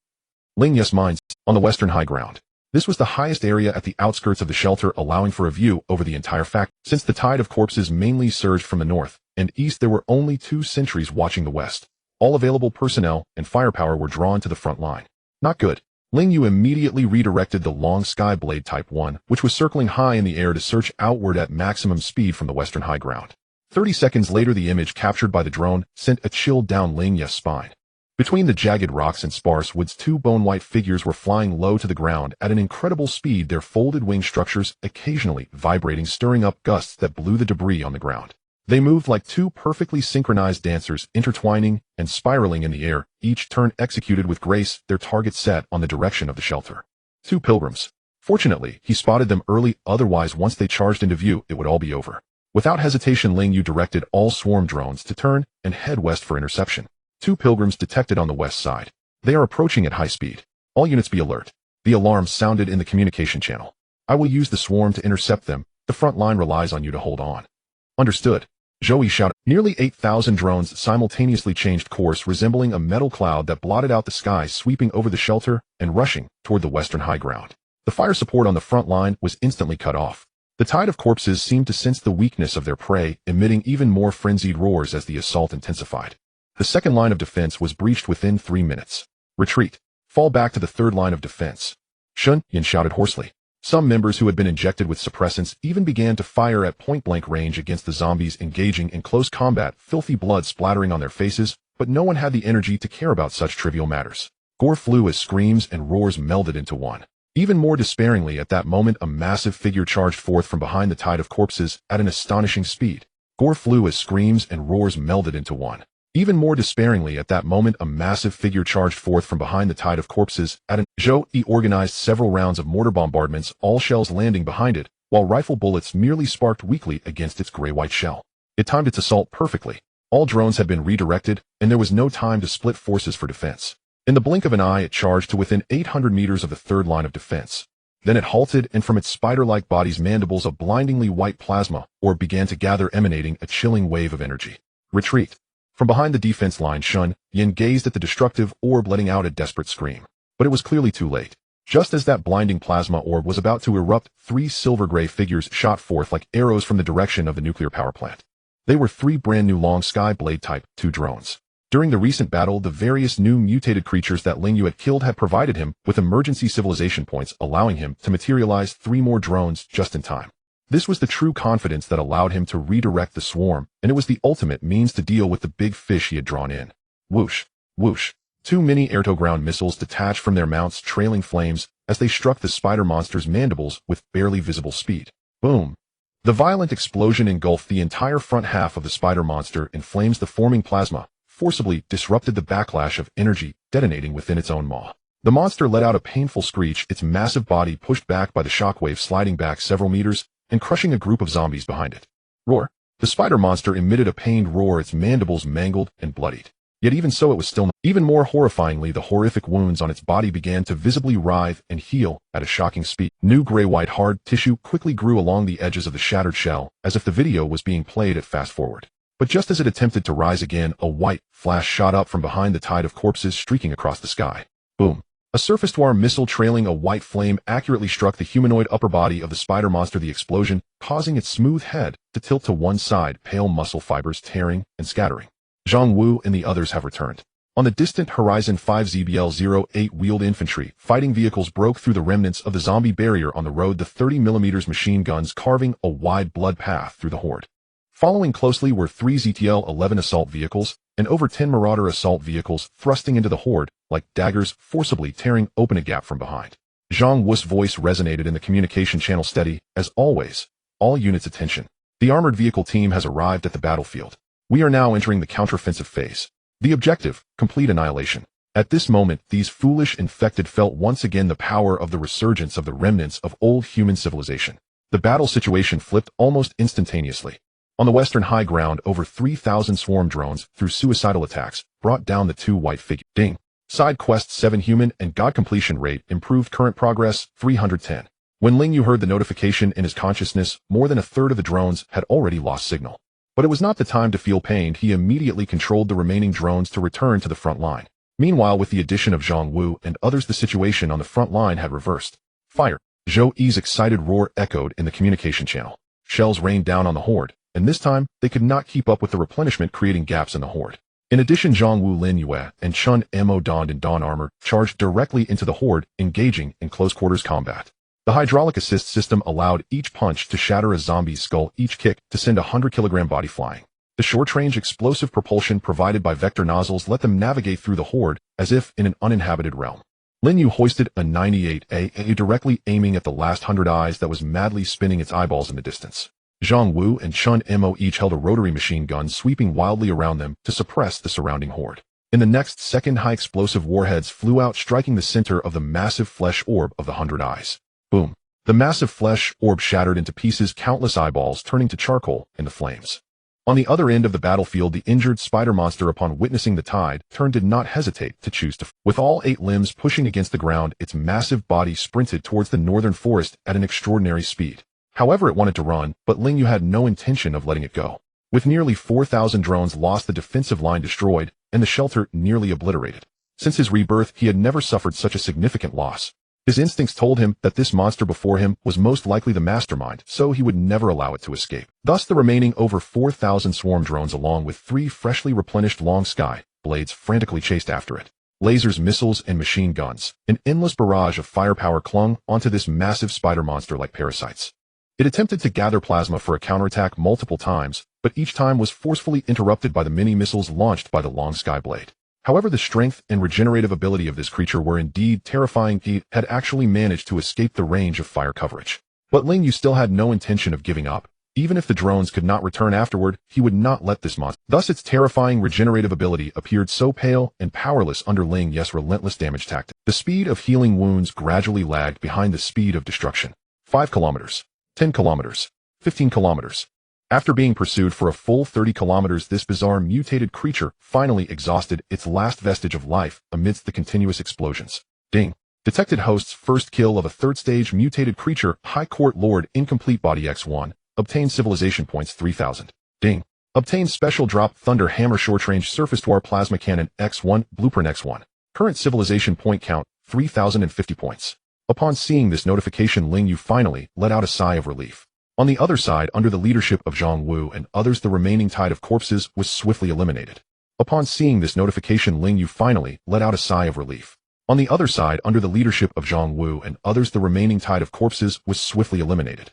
Ling Yu's mind on the western high ground. This was the highest area at the outskirts of the shelter, allowing for a view over the entire factory. Since the tide of corpses mainly surged from the north and east, there were only 2 sentries watching the west. All available personnel and firepower were drawn to the front line. Not good. Ling Yu immediately redirected the long Skyblade Type 1, which was circling high in the air, to search outward at maximum speed from the western high ground. 30 seconds later, the image captured by the drone sent a chill down Ling Yu's spine. Between the jagged rocks and sparse woods, 2 bone-white figures were flying low to the ground at an incredible speed, their folded wing structures occasionally vibrating, stirring up gusts that blew the debris on the ground. They moved like 2 perfectly synchronized dancers, intertwining and spiraling in the air, each turn executed with grace, their target set on the direction of the shelter. 2 pilgrims. Fortunately, he spotted them early, otherwise once they charged into view, it would all be over. Without hesitation, Ling Yu directed all swarm drones to turn and head west for interception. 2 pilgrims detected on the west side. They are approaching at high speed. All units be alert. The alarm sounded in the communication channel. I will use the swarm to intercept them. The front line relies on you to hold on. Understood. Zhou shouted. Nearly 8,000 drones simultaneously changed course, resembling a metal cloud that blotted out the sky, sweeping over the shelter and rushing toward the western high ground. The fire support on the front line was instantly cut off. The tide of corpses seemed to sense the weakness of their prey, emitting even more frenzied roars as the assault intensified. The second line of defense was breached within 3 minutes. Retreat. Fall back to the third line of defense. Shun Yan shouted hoarsely. Some members who had been injected with suppressants even began to fire at point-blank range against the zombies engaging in close combat, filthy blood splattering on their faces, but no one had the energy to care about such trivial matters. Gore flew as screams and roars melded into one. Even more despairingly at that moment, a massive figure charged forth from behind the tide of corpses at an astonishing speed. Gore flew as screams and roars melded into one. Even more despairingly at that moment, a massive figure charged forth from behind the tide of corpses at an Zhou organized several rounds of mortar bombardments, all shells landing behind it, while rifle bullets merely sparked weakly against its gray-white shell. It timed its assault perfectly. All drones had been redirected, and there was no time to split forces for defense. In the blink of an eye, it charged to within 800 meters of the third line of defense. Then it halted, and from its spider-like body's mandibles, a blindingly white plasma orb began to gather, emanating a chilling wave of energy. Retreat. From behind the defense line, Shun Yan gazed at the destructive orb, letting out a desperate scream. But it was clearly too late. Just as that blinding plasma orb was about to erupt, 3 silver-gray figures shot forth like arrows from the direction of the nuclear power plant. They were 3 brand-new long Skyblade Type 2 drones. During the recent battle, the various new mutated creatures that Ling Yu had killed had provided him with emergency civilization points, allowing him to materialize 3 more drones just in time. This was the true confidence that allowed him to redirect the swarm, and it was the ultimate means to deal with the big fish he had drawn in. Whoosh, whoosh. 2 mini air-to-ground missiles detached from their mounts, trailing flames as they struck the spider monster's mandibles with barely visible speed. Boom. The violent explosion engulfed the entire front half of the spider monster in flames. The forming plasma forcibly disrupted the backlash of energy detonating within its own maw. The monster let out a painful screech, its massive body pushed back by the shockwave, sliding back several meters and crushing a group of zombies behind it. Roar. The spider monster emitted a pained roar, its mandibles mangled and bloodied. Yet even so, it was still not. Even more horrifyingly, the horrific wounds on its body began to visibly writhe and heal at a shocking speed. New gray-white hard tissue quickly grew along the edges of the shattered shell, as if the video was being played at fast forward. But just as it attempted to rise again, a white flash shot up from behind the tide of corpses streaking across the sky. Boom. A surface-to-air missile trailing a white flame accurately struck the humanoid upper body of the spider monster, the explosion causing its smooth head to tilt to one side, pale muscle fibers tearing and scattering. Zhang Wu and the others have returned. On the distant horizon, 5 ZBL-08 wheeled infantry fighting vehicles broke through the remnants of the zombie barrier on the road, the 30mm machine guns carving a wide blood path through the horde. Following closely were 3 ZTL-11 assault vehicles and over 10 Marauder assault vehicles thrusting into the horde like daggers, forcibly tearing open a gap from behind. Zhang Wu's voice resonated in the communication channel. Steady, as always. All units attention. The armored vehicle team has arrived at the battlefield. We are now entering the counteroffensive phase. The objective, complete annihilation. At this moment, these foolish infected felt once again the power of the resurgence of the remnants of old human civilization. The battle situation flipped almost instantaneously. On the western high ground, over 3,000 swarm drones, through suicidal attacks, brought down the 2 white figures. Ding. Side quest 7 human and god completion rate improved, current progress 310. When Ling Yu heard the notification in his consciousness, more than a third of the drones had already lost signal. But it was not the time to feel pained. He immediately controlled the remaining drones to return to the front line. Meanwhile, with the addition of Zhang Wu and others, the situation on the front line had reversed. Fire. Zhou Yi's excited roar echoed in the communication channel. Shells rained down on the horde, and this time, they could not keep up with the replenishment, creating gaps in the horde. In addition, Zhang Wu, Lin Yue, and Chun Mo, donned in dawn armor, charged directly into the horde, engaging in close-quarters combat. The hydraulic assist system allowed each punch to shatter a zombie's skull, each kick to send a 100-kilogram body flying. The short-range explosive propulsion provided by vector nozzles let them navigate through the horde as if in an uninhabited realm. Lin Yu hoisted a 98AA directly aiming at the last 100 eyes that was madly spinning its eyeballs in the distance. Zhang Wu and Chun Mo each held a rotary machine gun sweeping wildly around them to suppress the surrounding horde. In the next second, high explosive warheads flew out, striking the center of the massive flesh orb of the 100 eyes. Boom. The massive flesh orb shattered into pieces, countless eyeballs turning to charcoal in the flames. On the other end of the battlefield, the injured spider monster, upon witnessing the tide turn, did not hesitate to choose to. With all 8 limbs pushing against the ground, its massive body sprinted towards the northern forest at an extraordinary speed. However, it wanted to run, but Ling Yu had no intention of letting it go. With nearly 4,000 drones lost, the defensive line destroyed, and the shelter nearly obliterated. Since his rebirth, he had never suffered such a significant loss. His instincts told him that this monster before him was most likely the mastermind, so he would never allow it to escape. Thus, the remaining over 4,000 swarm drones, along with 3 freshly replenished long sky blades, frantically chased after it. Lasers, missiles, and machine guns, an endless barrage of firepower clung onto this massive spider monster like parasites. It attempted to gather plasma for a counterattack multiple times, but each time was forcefully interrupted by the mini missiles launched by the long sky blade. However, the strength and regenerative ability of this creature were indeed terrifying. He had actually managed to escape the range of fire coverage. But Ling Yu still had no intention of giving up. Even if the drones could not return afterward, he would not let this monster. Thus, its terrifying regenerative ability appeared so pale and powerless under Ling Yu's relentless damage tactic. The speed of healing wounds gradually lagged behind the speed of destruction. 5 kilometers. 10 kilometers, 15 kilometers. After being pursued for a full 30 kilometers, this bizarre mutated creature finally exhausted its last vestige of life amidst the continuous explosions. Ding. Detected host's first kill of a third-stage mutated creature, High Court Lord, incomplete body X1. Obtained civilization points 3,000. Ding. Obtained special drop Thunder Hammer short-range surface-to-air plasma cannon X1, blueprint X1. Current civilization point count 3,050 points. Upon seeing this notification, Ling Yu finally let out a sigh of relief. On the other side, under the leadership of Zhang Wu and others, the remaining tide of corpses was swiftly eliminated. Upon seeing this notification, Ling Yu finally let out a sigh of relief. On the other side, under the leadership of Zhang Wu and others, the remaining tide of corpses was swiftly eliminated.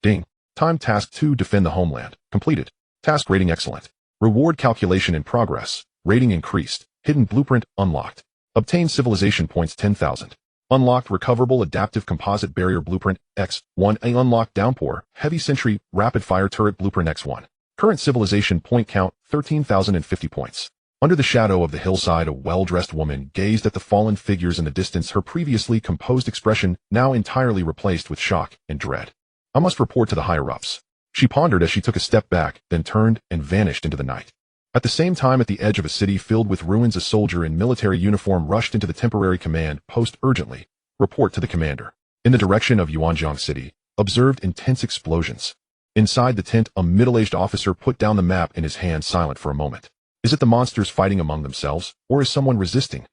Ding. Time task 2, defend the homeland. Completed. Task rating excellent. Reward calculation in progress. Rating increased. Hidden blueprint unlocked. Obtain civilization points 10,000. Unlocked recoverable adaptive composite barrier blueprint X1. A unlocked downpour, heavy sentry, rapid fire turret blueprint X1. Current civilization point count 13,050 points. Under the shadow of the hillside, a well-dressed woman gazed at the fallen figures in the distance, her previously composed expression now entirely replaced with shock and dread. I must report to the higher-ups. She pondered as she took a step back, then turned and vanished into the night. At the same time, at the edge of a city filled with ruins, a soldier in military uniform rushed into the temporary command post urgently. Report to the commander. In the direction of Yuanjiang City, observed intense explosions. Inside the tent, a middle-aged officer put down the map in his hand, silent for a moment. Is it the monsters fighting among themselves, or is someone resisting?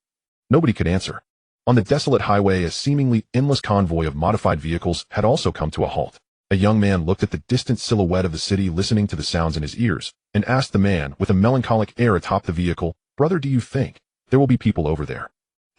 Nobody could answer. On the desolate highway, a seemingly endless convoy of modified vehicles had also come to a halt. A young man looked at the distant silhouette of the city, listening to the sounds in his ears, and asked the man with a melancholic air atop the vehicle, "Brother, do you think there will be people over there?"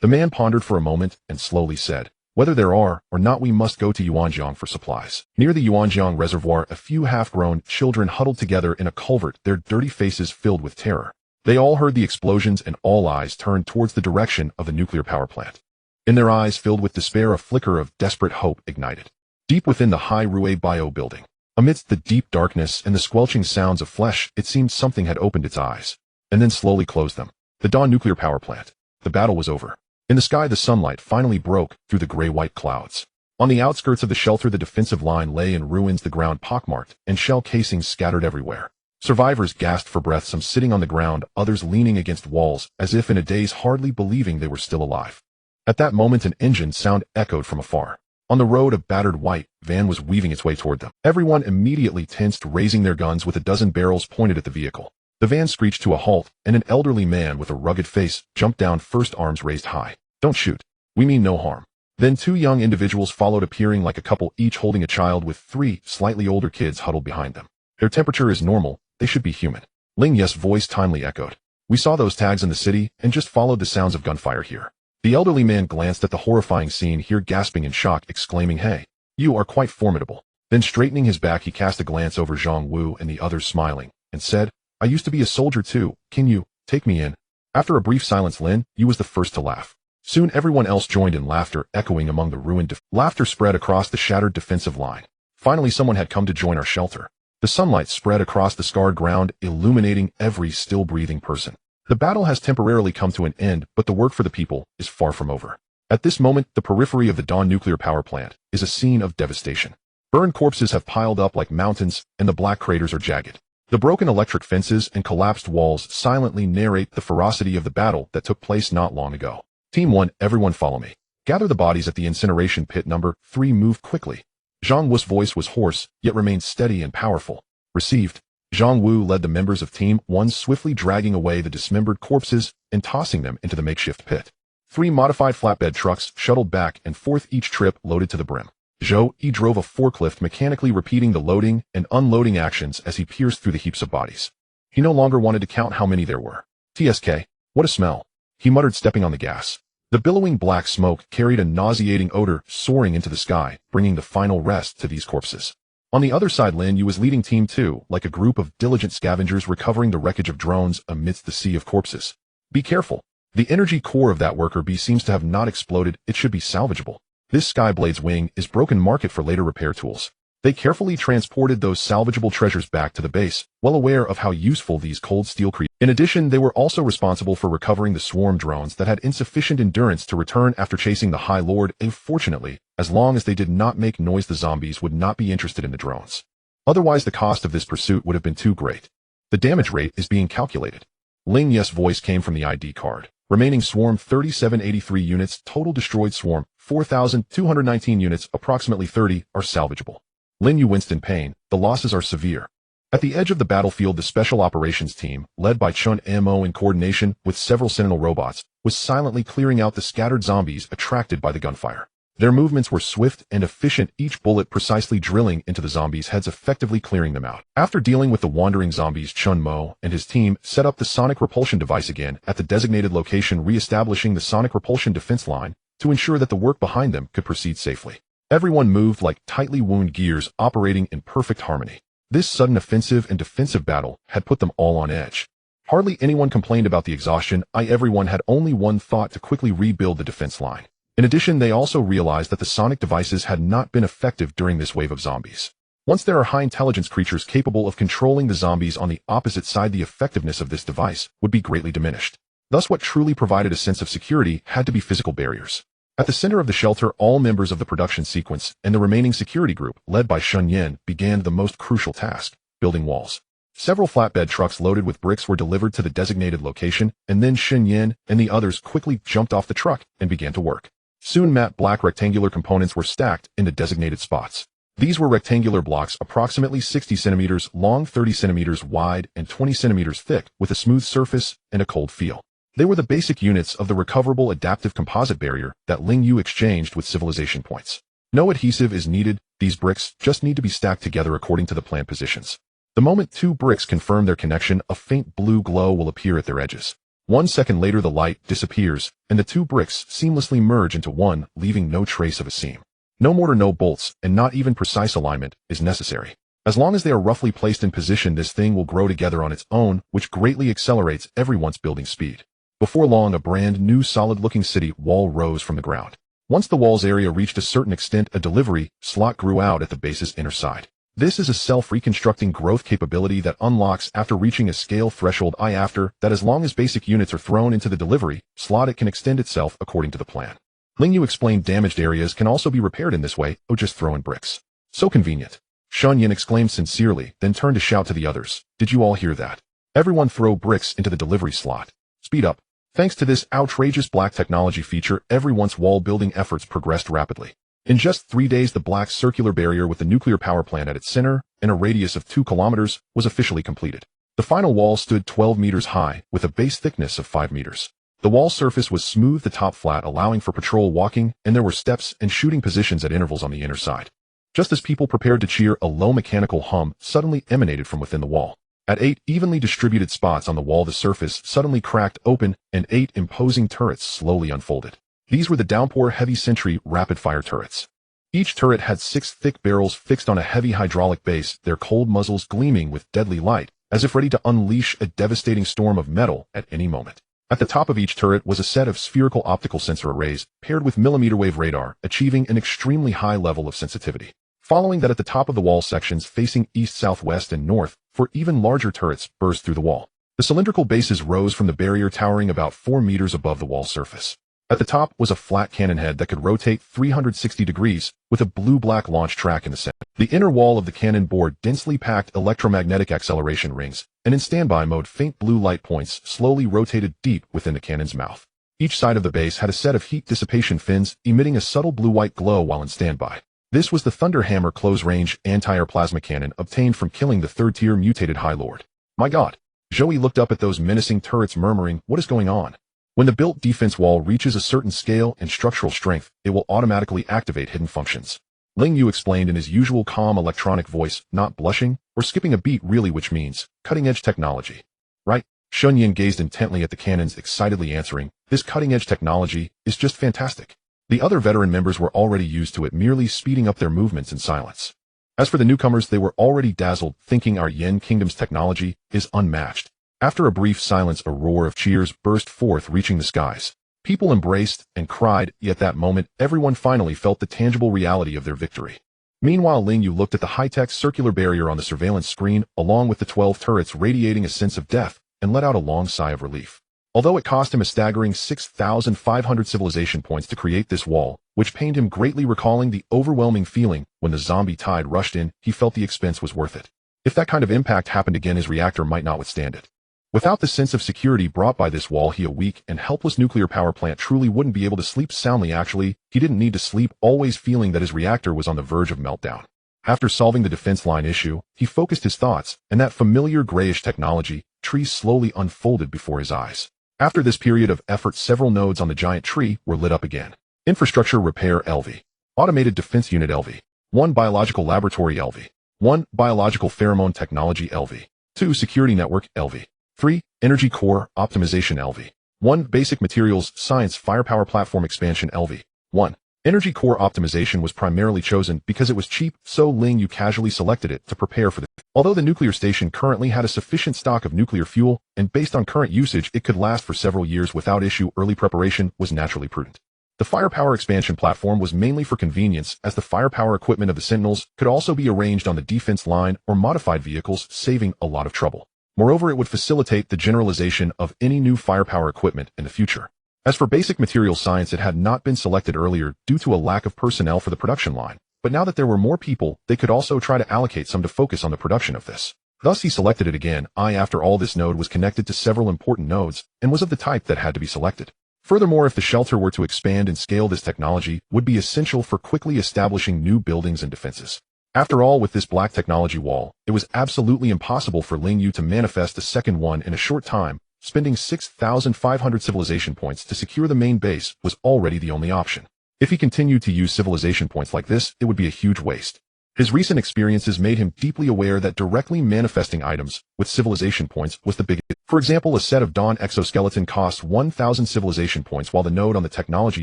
The man pondered for a moment and slowly said, "Whether there are or not, we must go to Yuanjiang for supplies." Near the Yuanjiang reservoir, a few half-grown children huddled together in a culvert, their dirty faces filled with terror. They all heard the explosions and all eyes turned towards the direction of the nuclear power plant. In their eyes, filled with despair, a flicker of desperate hope ignited. Deep within the high Rue Bio building, amidst the deep darkness and the squelching sounds of flesh, it seemed something had opened its eyes, and then slowly closed them. The Dawn nuclear power plant. The battle was over. In the sky, the sunlight finally broke through the gray-white clouds. On the outskirts of the shelter, the defensive line lay in ruins, the ground pockmarked, and shell casings scattered everywhere. Survivors gasped for breath, some sitting on the ground, others leaning against walls, as if in a daze, hardly believing they were still alive. At that moment, an engine sound echoed from afar. On the road, a battered white van was weaving its way toward them. Everyone immediately tensed, raising their guns with a dozen barrels pointed at the vehicle. The van screeched to a halt, and an elderly man with a rugged face jumped down first, arms raised high. "Don't shoot. We mean no harm." Then two young individuals followed, appearing like a couple, each holding a child with three slightly older kids huddled behind them. "Their temperature is normal. They should be human." Ling Yu's voice timely echoed. "We saw those tags in the city and just followed the sounds of gunfire here." The elderly man glanced at the horrifying scene here, gasping in shock, exclaiming, "Hey, you are quite formidable." Then straightening his back, he cast a glance over Zhang Wu and the others, smiling, and said, "I used to be a soldier too. Can you take me in?" After a brief silence, Lin Yu was the first to laugh. Soon everyone else joined in laughter, echoing among the ruined. Laughter spread across the shattered defensive line. Finally, someone had come to join our shelter. The sunlight spread across the scarred ground, illuminating every still-breathing person. The battle has temporarily come to an end, but the work for the people is far from over. At this moment, the periphery of the Dawn nuclear power plant is a scene of devastation. Burned corpses have piled up like mountains, and the black craters are jagged. The broken electric fences and collapsed walls silently narrate the ferocity of the battle that took place not long ago. Team 1, everyone follow me. Gather the bodies at the incineration pit number 3. Move quickly. Zhang Wu's voice was hoarse, yet remained steady and powerful. Received. Zhang Wu led the members of Team 1, swiftly dragging away the dismembered corpses and tossing them into the makeshift pit. 3 modified flatbed trucks shuttled back and forth, each trip loaded to the brim. Zhou Yi drove a forklift, mechanically repeating the loading and unloading actions as he pierced through the heaps of bodies. He no longer wanted to count how many there were. "TSK, what a smell," he muttered, stepping on the gas. The billowing black smoke carried a nauseating odor soaring into the sky, bringing the final rest to these corpses. On the other side, Lin Yu was leading Team 2, like a group of diligent scavengers recovering the wreckage of drones amidst the sea of corpses. "Be careful. The energy core of that worker bee seems to have not exploded. It should be salvageable. This Skyblade's wing is broken. Market for later repair tools." They carefully transported those salvageable treasures back to the base, well aware of how useful these cold steel creatures. In addition, they were also responsible for recovering the swarm drones that had insufficient endurance to return after chasing the High Lord, and fortunately, as long as they did not make noise, the zombies would not be interested in the drones. Otherwise, the cost of this pursuit would have been too great. "The damage rate is being calculated." Ling Yu's voice came from the ID card. "Remaining swarm 3783 units, total destroyed swarm 4219 units, approximately 30 are salvageable." Lin Yu winced in pain. The losses are severe. At the edge of the battlefield, the Special Operations Team, led by Chun Mo in coordination with several Sentinel robots, was silently clearing out the scattered zombies attracted by the gunfire. Their movements were swift and efficient, each bullet precisely drilling into the zombies' heads, effectively clearing them out. After dealing with the wandering zombies, Chun Mo and his team set up the sonic repulsion device again at the designated location, re-establishing the sonic repulsion defense line to ensure that the work behind them could proceed safely. Everyone moved like tightly wound gears, operating in perfect harmony. This sudden offensive and defensive battle had put them all on edge. Hardly anyone complained about the exhaustion. Everyone had only one thought: to quickly rebuild the defense line. In addition, they also realized that the sonic devices had not been effective during this wave of zombies. Once there are high-intelligence creatures capable of controlling the zombies on the opposite side, the effectiveness of this device would be greatly diminished. Thus, what truly provided a sense of security had to be physical barriers. At the center of the shelter, all members of the production sequence and the remaining security group, led by Shun Yin, began the most crucial task: building walls. Several flatbed trucks loaded with bricks were delivered to the designated location, and then Shun Yin and the others quickly jumped off the truck and began to work. Soon matte black rectangular components were stacked in the designated spots. These were rectangular blocks approximately 60 centimeters long, 30 centimeters wide, and 20 centimeters thick, with a smooth surface and a cold feel. They were the basic units of the recoverable adaptive composite barrier that Ling Yu exchanged with civilization points. No adhesive is needed, these bricks just need to be stacked together according to the planned positions. The moment two bricks confirm their connection, a faint blue glow will appear at their edges. 1 second later, the light disappears, and the two bricks seamlessly merge into one, leaving no trace of a seam. No mortar, no bolts, and not even precise alignment is necessary. As long as they are roughly placed in position, this thing will grow together on its own, which greatly accelerates everyone's building speed. Before long, a brand new solid-looking city wall rose from the ground. Once the wall's area reached a certain extent, a delivery slot grew out at the base's inner side. This is a self-reconstructing growth capability that unlocks after reaching a scale threshold. After that, as long as basic units are thrown into the delivery slot, it can extend itself according to the plan. Ling Yu explained damaged areas can also be repaired in this way, or just throw in bricks. So convenient. Shun Yin exclaimed sincerely, then turned to shout to the others. Did you all hear that? Everyone throw bricks into the delivery slot. Speed up. Thanks to this outrageous black technology feature, everyone's wall building efforts progressed rapidly. In just 3 days, the black circular barrier with the nuclear power plant at its center and a radius of 2 kilometers was officially completed. The final wall stood 12 meters high with a base thickness of 5 meters. The wall surface was smooth, the top flat, allowing for patrol walking, and there were steps and shooting positions at intervals on the inner side. Just as people prepared to cheer, a low mechanical hum suddenly emanated from within the wall. At 8 evenly distributed spots on the wall, the surface suddenly cracked open, and 8 imposing turrets slowly unfolded. These were the Downpour Heavy Sentry rapid-fire turrets. Each turret had 6 thick barrels fixed on a heavy hydraulic base, their cold muzzles gleaming with deadly light, as if ready to unleash a devastating storm of metal at any moment. At the top of each turret was a set of spherical optical sensor arrays, paired with millimeter-wave radar, achieving an extremely high level of sensitivity. Following that, at the top of the wall, sections facing east, southwest, and north, for even larger turrets, burst through the wall. The cylindrical bases rose from the barrier, towering about 4 meters above the wall surface. At the top was a flat cannon head that could rotate 360 degrees, with a blue-black launch track in the center. The inner wall of the cannon bore densely packed electromagnetic acceleration rings, and in standby mode, faint blue light points slowly rotated deep within the cannon's mouth. Each side of the base had a set of heat dissipation fins, emitting a subtle blue-white glow while in standby. This was the Thunderhammer close-range anti-air plasma cannon obtained from killing the third-tier mutated High Lord. My God! Joey looked up at those menacing turrets, murmuring, "What is going on?" When the built defense wall reaches a certain scale and structural strength, it will automatically activate hidden functions. Ling Yu explained in his usual calm electronic voice, not blushing or skipping a beat really, which means cutting-edge technology. Right? Shun Yin gazed intently at the cannons, excitedly answering, "This cutting-edge technology is just fantastic." The other veteran members were already used to it, merely speeding up their movements in silence. As for the newcomers, they were already dazzled, thinking our Yin Kingdom's technology is unmatched. After a brief silence, a roar of cheers burst forth, reaching the skies. People embraced and cried, yet that moment, everyone finally felt the tangible reality of their victory. Meanwhile, Ling Yu looked at the high-tech circular barrier on the surveillance screen, along with the 12 turrets radiating a sense of death, and let out a long sigh of relief. Although it cost him a staggering 6,500 civilization points to create this wall, which pained him greatly, recalling the overwhelming feeling when the zombie tide rushed in, he felt the expense was worth it. If that kind of impact happened again, his reactor might not withstand it. Without the sense of security brought by this wall, a weak and helpless nuclear power plant truly wouldn't be able to sleep soundly. Actually, he didn't need to sleep, always feeling that his reactor was on the verge of meltdown. After solving the defense line issue, he focused his thoughts, and that familiar grayish technology tree slowly unfolded before his eyes. After this period of effort, several nodes on the giant tree were lit up again. Infrastructure repair LV. Automated Defense Unit LV. 1. Biological Laboratory LV. 1. Biological Pheromone Technology LV. 2. Security Network LV. 3. Energy Core Optimization LV. 1. Basic Materials Science Firepower Platform Expansion LV. 1. Energy Core Optimization was primarily chosen because it was cheap, so Ling Yu casually selected it to prepare for the. Although the nuclear station currently had a sufficient stock of nuclear fuel, and based on current usage it could last for several years without issue, early preparation was naturally prudent. The firepower expansion platform was mainly for convenience, as the firepower equipment of the Sentinels could also be arranged on the defense line or modified vehicles, saving a lot of trouble. Moreover, it would facilitate the generalization of any new firepower equipment in the future. As for basic materials science, it had not been selected earlier due to a lack of personnel for the production line, but now that there were more people, they could also try to allocate some to focus on the production of this. Thus he selected it again. After all, this node was connected to several important nodes, and was of the type that had to be selected. Furthermore, if the shelter were to expand and scale, this technology would be essential for quickly establishing new buildings and defenses. After all, with this black technology wall, it was absolutely impossible for Ling Yu to manifest a second one in a short time. Spending 6,500 civilization points to secure the main base was already the only option. If he continued to use civilization points like this, it would be a huge waste. His recent experiences made him deeply aware that directly manifesting items with civilization points was the biggest. For example, a set of Dawn exoskeleton costs 1,000 civilization points, while the node on the technology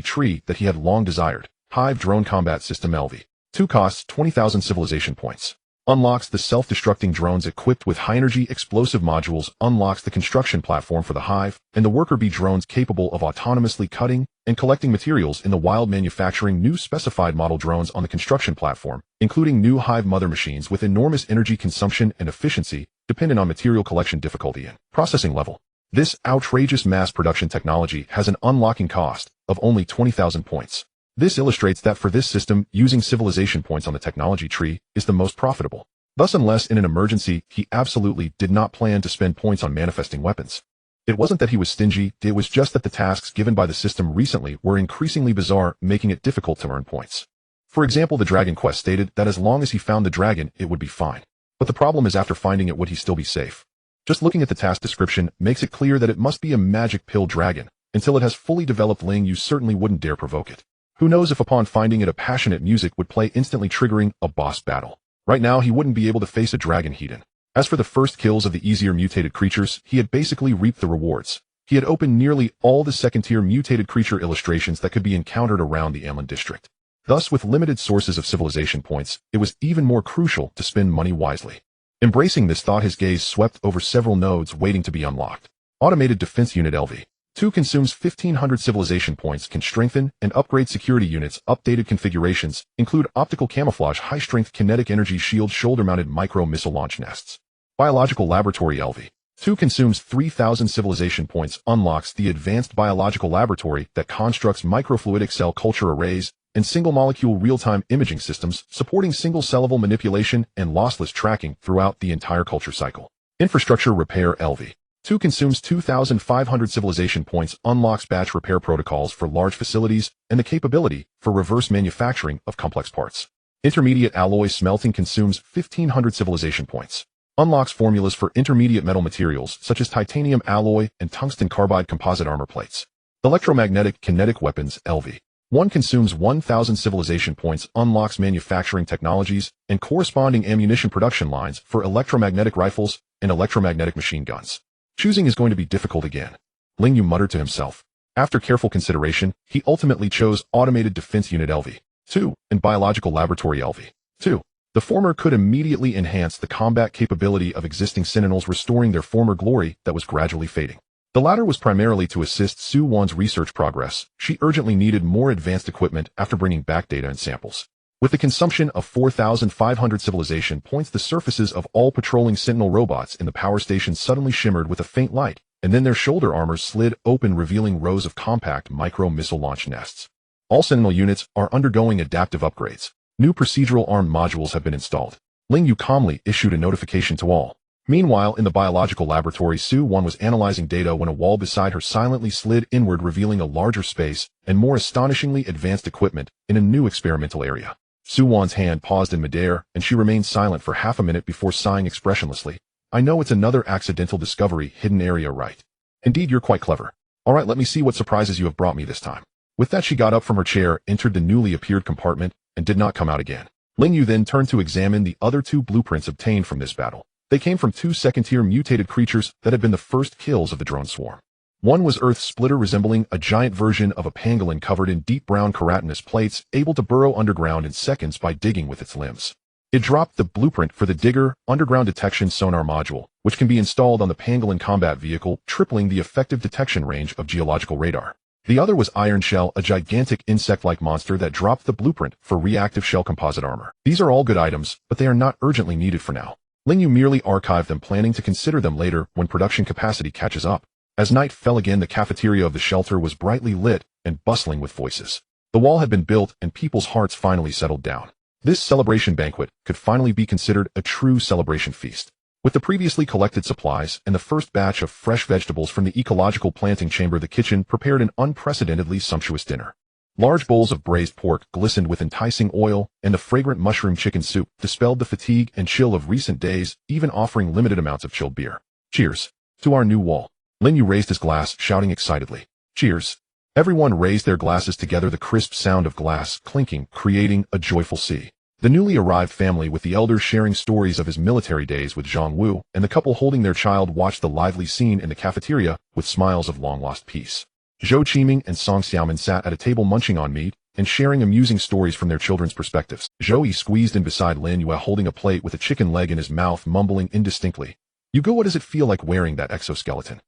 tree that he had long desired, Hive Drone Combat System LV2, costs 20,000 civilization points. Unlocks the self-destructing drones equipped with high-energy explosive modules, unlocks the construction platform for the Hive, and the worker bee drones capable of autonomously cutting and collecting materials in the wild, manufacturing new specified model drones on the construction platform, including new Hive mother machines with enormous energy consumption and efficiency, dependent on material collection difficulty and processing level. This outrageous mass production technology has an unlocking cost of only 20,000 points. This illustrates that for this system, using civilization points on the technology tree is the most profitable. Thus, unless in an emergency, he absolutely did not plan to spend points on manifesting weapons. It wasn't that he was stingy, it was just that the tasks given by the system recently were increasingly bizarre, making it difficult to earn points. For example, the Dragon Quest stated that as long as he found the dragon, it would be fine. But the problem is, after finding it, would he still be safe? Just looking at the task description makes it clear that it must be a magic pill dragon. Until it has fully developed, Ling Yu certainly wouldn't dare provoke it. Who knows if upon finding it a passionate music would play, instantly triggering a boss battle. Right now he wouldn't be able to face a dragon heathen. As for the first kills of the easier mutated creatures, he had basically reaped the rewards. He had opened nearly all the second-tier mutated creature illustrations that could be encountered around the Amlin district. Thus, with limited sources of civilization points, it was even more crucial to spend money wisely. Embracing this thought, his gaze swept over several nodes waiting to be unlocked. Automated Defense Unit LV2 consumes 1,500 civilization points, can strengthen and upgrade security units. Updated configurations include optical camouflage, high-strength kinetic energy shield, shoulder-mounted micro-missile launch nests. Biological Laboratory LV2 consumes 3,000 civilization points, unlocks the advanced biological laboratory that constructs microfluidic cell culture arrays and single-molecule real-time imaging systems, supporting single-cell-level manipulation and lossless tracking throughout the entire culture cycle. Infrastructure Repair LV2 consumes 2,500 civilization points, unlocks batch repair protocols for large facilities and the capability for reverse manufacturing of complex parts. Intermediate Alloy Smelting consumes 1,500 civilization points. Unlocks formulas for intermediate metal materials such as titanium alloy and tungsten carbide composite armor plates. Electromagnetic Kinetic Weapons LV1 consumes 1,000 civilization points, unlocks manufacturing technologies and corresponding ammunition production lines for electromagnetic rifles and electromagnetic machine guns. Choosing is going to be difficult again, Ling Yu muttered to himself. After careful consideration, he ultimately chose Automated Defense Unit LV2 and Biological Laboratory LV2. The former could immediately enhance the combat capability of existing Sentinels, restoring their former glory that was gradually fading. The latter was primarily to assist Su Wan's research progress. She urgently needed more advanced equipment after bringing back data and samples. With the consumption of 4,500 civilization points, the surfaces of all patrolling Sentinel robots in the power station suddenly shimmered with a faint light, and then their shoulder armors slid open, revealing rows of compact micro-missile launch nests. All Sentinel units are undergoing adaptive upgrades. New procedural armed modules have been installed. Ling Yu calmly issued a notification to all. Meanwhile, in the biological laboratory, Su Wan was analyzing data when a wall beside her silently slid inward, revealing a larger space and more astonishingly advanced equipment in a new experimental area. Su Wan's hand paused in midair, and she remained silent for half a minute before sighing expressionlessly. I know it's another accidental discovery, hidden area, right? Indeed, you're quite clever. All right, let me see what surprises you have brought me this time. With that, she got up from her chair, entered the newly appeared compartment, and did not come out again. Ling Yu then turned to examine the other two blueprints obtained from this battle. They came from two second-tier mutated creatures that had been the first kills of the drone swarm. One was Earth Splitter, resembling a giant version of a pangolin covered in deep brown keratinous plates, able to burrow underground in seconds by digging with its limbs. It dropped the blueprint for the Digger underground detection sonar module, which can be installed on the pangolin combat vehicle, tripling the effective detection range of geological radar. The other was Iron Shell, a gigantic insect-like monster that dropped the blueprint for reactive shell composite armor. These are all good items, but they are not urgently needed for now. Ling Yu merely archived them, planning to consider them later when production capacity catches up. As night fell again, the cafeteria of the shelter was brightly lit and bustling with voices. The wall had been built and people's hearts finally settled down. This celebration banquet could finally be considered a true celebration feast. With the previously collected supplies and the first batch of fresh vegetables from the ecological planting chamber, the kitchen prepared an unprecedentedly sumptuous dinner. Large bowls of braised pork glistened with enticing oil, and the fragrant mushroom chicken soup dispelled the fatigue and chill of recent days, even offering limited amounts of chilled beer. Cheers to our new wall. Ling Yu raised his glass, shouting excitedly. Cheers. Everyone raised their glasses together, the crisp sound of glass clinking, creating a joyful sea. The newly arrived family, with the elders sharing stories of his military days with Zhang Wu, and the couple holding their child, watched the lively scene in the cafeteria with smiles of long-lost peace. Zhou Qiming and Song Xiaomin sat at a table munching on meat and sharing amusing stories from their children's perspectives. Zhou Yi squeezed in beside Lin Yu, holding a plate with a chicken leg in his mouth, mumbling indistinctly. You go, what does it feel like wearing that exoskeleton?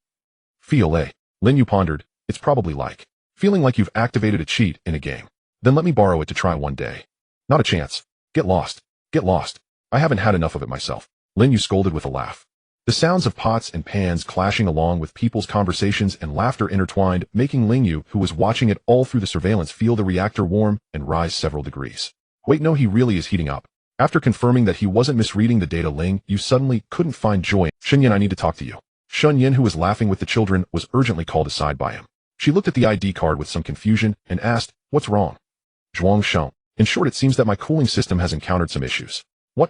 Feel, eh? Lin Yu pondered. It's probably like feeling like you've activated a cheat in a game. Then let me borrow it to try one day. Not a chance. Get lost. Get lost. I haven't had enough of it myself. Lin Yu scolded with a laugh. The sounds of pots and pans clashing along with people's conversations and laughter intertwined, making Ling Yu, who was watching it all through the surveillance, feel the reactor warm and rise several degrees. Wait, no, he really is heating up. After confirming that he wasn't misreading the data, Ling Yu suddenly couldn't find joy. Shunyan, I need to talk to you. Shunyan, who was laughing with the children, was urgently called aside by him. She looked at the ID card with some confusion and asked, what's wrong? Zhuang Sheng. In short, it seems that my cooling system has encountered some issues. What?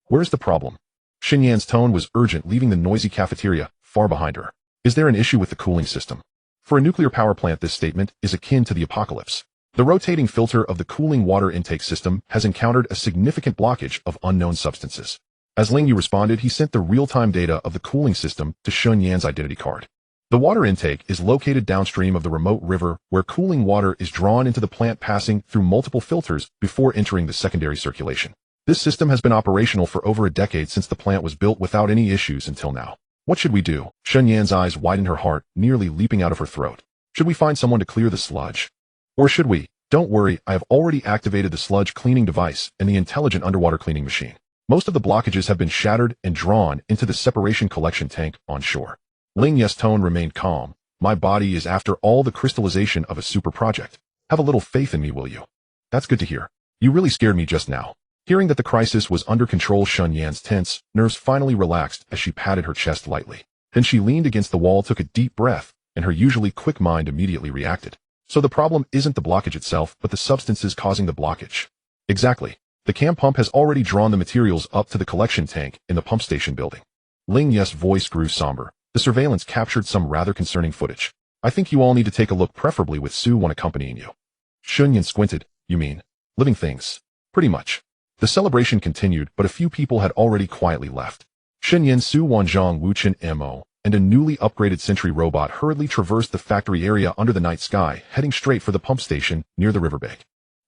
Where's the problem? Xinyan's tone was urgent, leaving the noisy cafeteria far behind her. Is there an issue with the cooling system? For a nuclear power plant, this statement is akin to the apocalypse. The rotating filter of the cooling water intake system has encountered a significant blockage of unknown substances. As Ling Yu responded, he sent the real-time data of the cooling system to Xinyan's identity card. The water intake is located downstream of the remote river, where cooling water is drawn into the plant, passing through multiple filters before entering the secondary circulation. This system has been operational for over a decade, since the plant was built, without any issues until now. What should we do? Shunyan's eyes widened, her heart nearly leaping out of her throat. Should we find someone to clear the sludge? Or should we? Don't worry, I have already activated the sludge cleaning device and the intelligent underwater cleaning machine. Most of the blockages have been shattered and drawn into the separation collection tank on shore. Ling Yu's tone remained calm. My body is after all the crystallization of a super project. Have a little faith in me, will you? That's good to hear. You really scared me just now. Hearing that the crisis was under control, Shunyan's tense nerves finally relaxed as she patted her chest lightly. Then she leaned against the wall, took a deep breath, and her usually quick mind immediately reacted. So the problem isn't the blockage itself, but the substances causing the blockage. Exactly. The cam pump has already drawn the materials up to the collection tank in the pump station building. Ling Yu's voice grew somber. The surveillance captured some rather concerning footage. I think you all need to take a look, preferably with Su-Wan accompanying you. Shunyan squinted. You mean living things? Pretty much. The celebration continued, but a few people had already quietly left. Shunyan, Su-Wan, Zhang Wuchen, Mo, and a newly upgraded sentry robot hurriedly traversed the factory area under the night sky, heading straight for the pump station near the riverbank.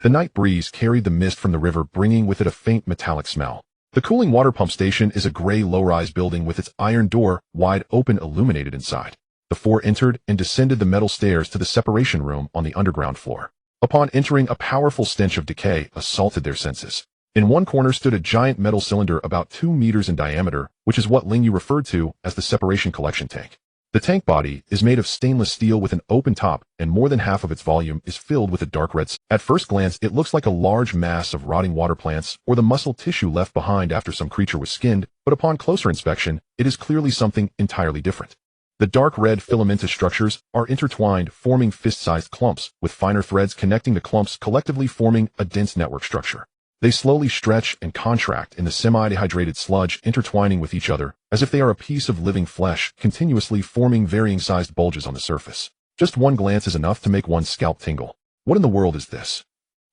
The night breeze carried the mist from the river, bringing with it a faint metallic smell. The cooling water pump station is a gray low-rise building with its iron door wide open, illuminated inside. The four entered and descended the metal stairs to the separation room on the underground floor. Upon entering, a powerful stench of decay assaulted their senses. In one corner stood a giant metal cylinder about 2 meters in diameter, which is what Ling Yu referred to as the separation collection tank. The tank body is made of stainless steel with an open top, and more than half of its volume is filled with a dark red. At first glance, it looks like a large mass of rotting water plants or the muscle tissue left behind after some creature was skinned, but upon closer inspection, it is clearly something entirely different. The dark red filamentous structures are intertwined, forming fist-sized clumps, with finer threads connecting the clumps, collectively forming a dense network structure. They slowly stretch and contract in the semi-dehydrated sludge, intertwining with each other, as if they are a piece of living flesh, continuously forming varying-sized bulges on the surface. Just one glance is enough to make one's scalp tingle. What in the world is this?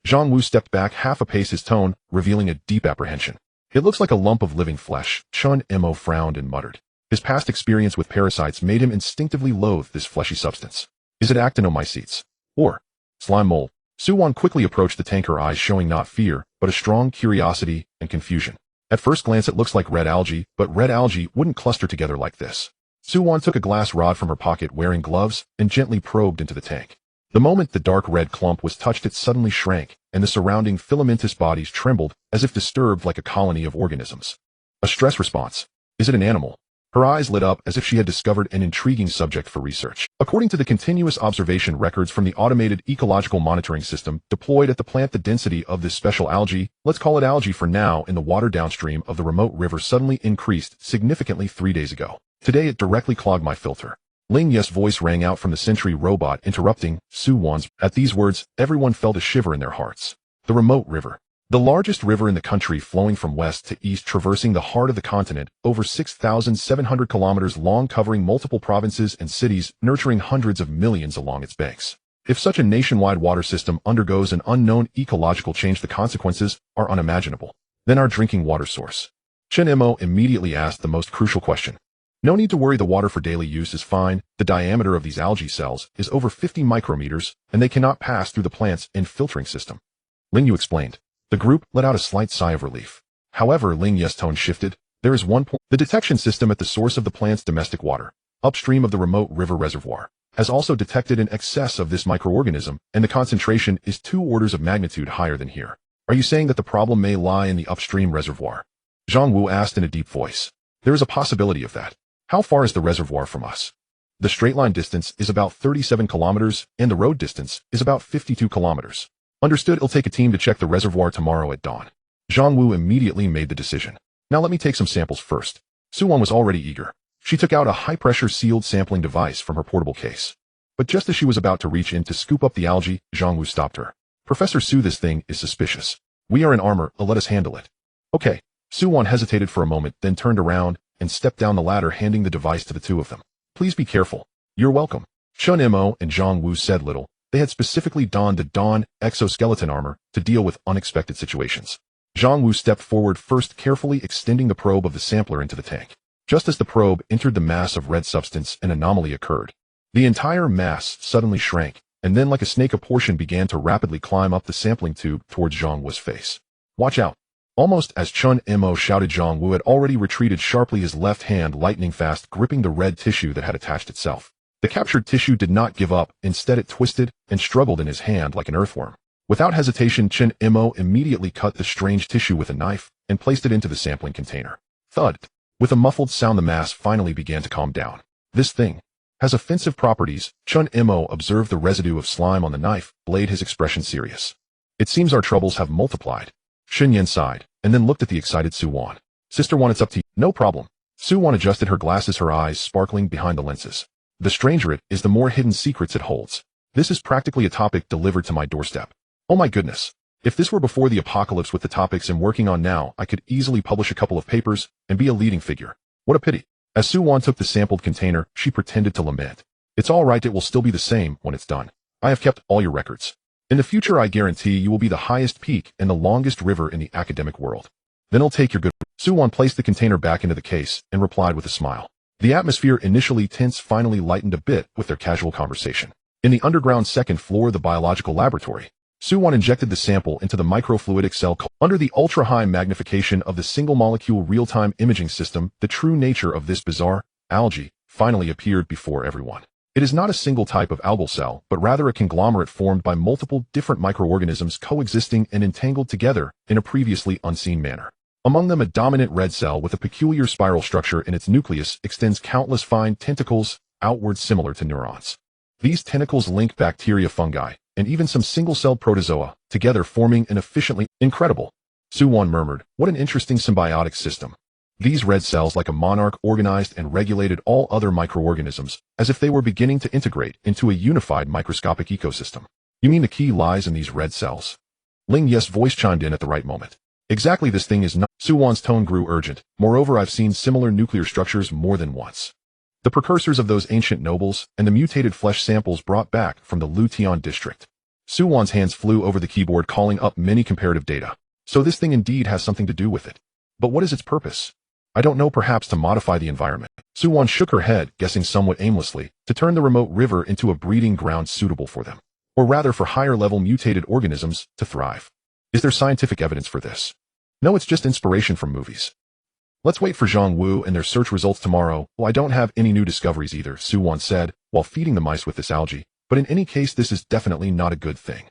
Zhang Wu stepped back half a pace, his tone revealing a deep apprehension. It looks like a lump of living flesh. Chun Mo frowned and muttered. His past experience with parasites made him instinctively loathe this fleshy substance. Is it actinomycetes? Or slime mold? Su-Wan quickly approached the tank, her eyes showing not fear, but a strong curiosity and confusion. At first glance it looks like red algae, but red algae wouldn't cluster together like this. Su-Wan took a glass rod from her pocket wearing gloves and gently probed into the tank. The moment the dark red clump was touched, it suddenly shrank, and the surrounding filamentous bodies trembled as if disturbed like a colony of organisms. A stress response. Is it an animal? Her eyes lit up as if she had discovered an intriguing subject for research. According to the continuous observation records from the automated ecological monitoring system deployed at the plant, the density of this special algae, let's call it algae for now, in the water downstream of the remote river suddenly increased significantly 3 days ago. Today it directly clogged my filter. Ling Yu's voice rang out from the sentry robot, interrupting Su-Wan's. At these words, everyone felt a shiver in their hearts. The remote river. The largest river in the country, flowing from west to east, traversing the heart of the continent, over 6,700 kilometers long, covering multiple provinces and cities, nurturing hundreds of millions along its banks. If such a nationwide water system undergoes an unknown ecological change, the consequences are unimaginable. Then our drinking water source. Chen Mo immediately asked the most crucial question. No need to worry, the water for daily use is fine. The diameter of these algae cells is over 50 micrometers, and they cannot pass through the plant's infiltrating system. Ling Yu explained. The group let out a slight sigh of relief. However, Ling Yu's tone shifted. There is one point. The detection system at the source of the plant's domestic water, upstream of the remote river reservoir, has also detected an excess of this microorganism, and the concentration is 2 orders of magnitude higher than here. Are you saying that the problem may lie in the upstream reservoir? Zhang Wu asked in a deep voice. There is a possibility of that. How far is the reservoir from us? The straight line distance is about 37 kilometers, and the road distance is about 52 kilometers. Understood. It'll take a team to check the reservoir tomorrow at dawn. Zhang Wu immediately made the decision. Now let me take some samples first. Su-Wan was already eager. She took out a high-pressure sealed sampling device from her portable case. But just as she was about to reach in to scoop up the algae, Zhang Wu stopped her. Professor Su, this thing is suspicious. We are in armor, let us handle it. Okay. Su-Wan hesitated for a moment, then turned around and stepped down the ladder, handing the device to the two of them. Please be careful. You're welcome. Chun Mo and Zhang Wu said little. They had specifically donned the Dawn exoskeleton armor to deal with unexpected situations. Zhang Wu stepped forward first, carefully extending the probe of the sampler into the tank. Just as the probe entered the mass of red substance, an anomaly occurred. The entire mass suddenly shrank, and then like a snake, a portion began to rapidly climb up the sampling tube towards Zhang Wu's face. Watch out. Almost as Chun Mo shouted, Zhang Wu had already retreated sharply, his left hand lightning fast, gripping the red tissue that had attached itself. The captured tissue did not give up. Instead, it twisted and struggled in his hand like an earthworm. Without hesitation, Chen Mo immediately cut the strange tissue with a knife and placed it into the sampling container. Thud. With a muffled sound, the mass finally began to calm down. This thing has offensive properties. Chun Mo observed the residue of slime on the knife blade, his expression serious. It seems our troubles have multiplied. Shen Yan sighed, and then looked at the excited Su-Wan. Sister Wan, it's up to you. No problem. Su-Wan adjusted her glasses, her eyes sparkling behind the lenses. The stranger it is, the more hidden secrets it holds. This is practically a topic delivered to my doorstep. Oh my goodness. If this were before the apocalypse with the topics I'm working on now, I could easily publish a couple of papers and be a leading figure. What a pity. As Su-Wan took the sampled container, she pretended to lament. It's all right, it will still be the same when it's done. I have kept all your records. In the future, I guarantee you will be the highest peak and the longest river in the academic world. Then I'll take your good. Su-Wan placed the container back into the case and replied with a smile. The atmosphere, initially tense, finally lightened a bit with their casual conversation. In the underground second floor of the biological laboratory, Su-Wan injected the sample into the microfluidic cell. Under the ultra-high magnification of the single-molecule real-time imaging system, the true nature of this bizarre algae finally appeared before everyone. It is not a single type of algal cell, but rather a conglomerate formed by multiple different microorganisms coexisting and entangled together in a previously unseen manner. Among them, a dominant red cell with a peculiar spiral structure in its nucleus extends countless fine tentacles outward, similar to neurons. These tentacles link bacteria, fungi, and even some single-celled protozoa together, forming an efficiently incredible. Su-Wan murmured, what an interesting symbiotic system. These red cells, like a monarch, organized and regulated all other microorganisms, as if they were beginning to integrate into a unified microscopic ecosystem. You mean the key lies in these red cells? Ling Yu's voice chimed in at the right moment. Exactly, this thing is not. Su-Wan's tone grew urgent. Moreover, I've seen similar nuclear structures more than once. The precursors of those ancient nobles and the mutated flesh samples brought back from the Lutian district. Su Wan's hands flew over the keyboard, calling up many comparative data. So this thing indeed has something to do with it. But what is its purpose? I don't know, perhaps to modify the environment. Su Wan shook her head, guessing somewhat aimlessly, to turn the remote river into a breeding ground suitable for them. Or rather for higher-level mutated organisms to thrive. Is there scientific evidence for this? No, it's just inspiration from movies. Let's wait for Zhang Wu and their search results tomorrow. Well, I don't have any new discoveries either, Su Wan said, while feeding the mice with this algae, but in any case this is definitely not a good thing.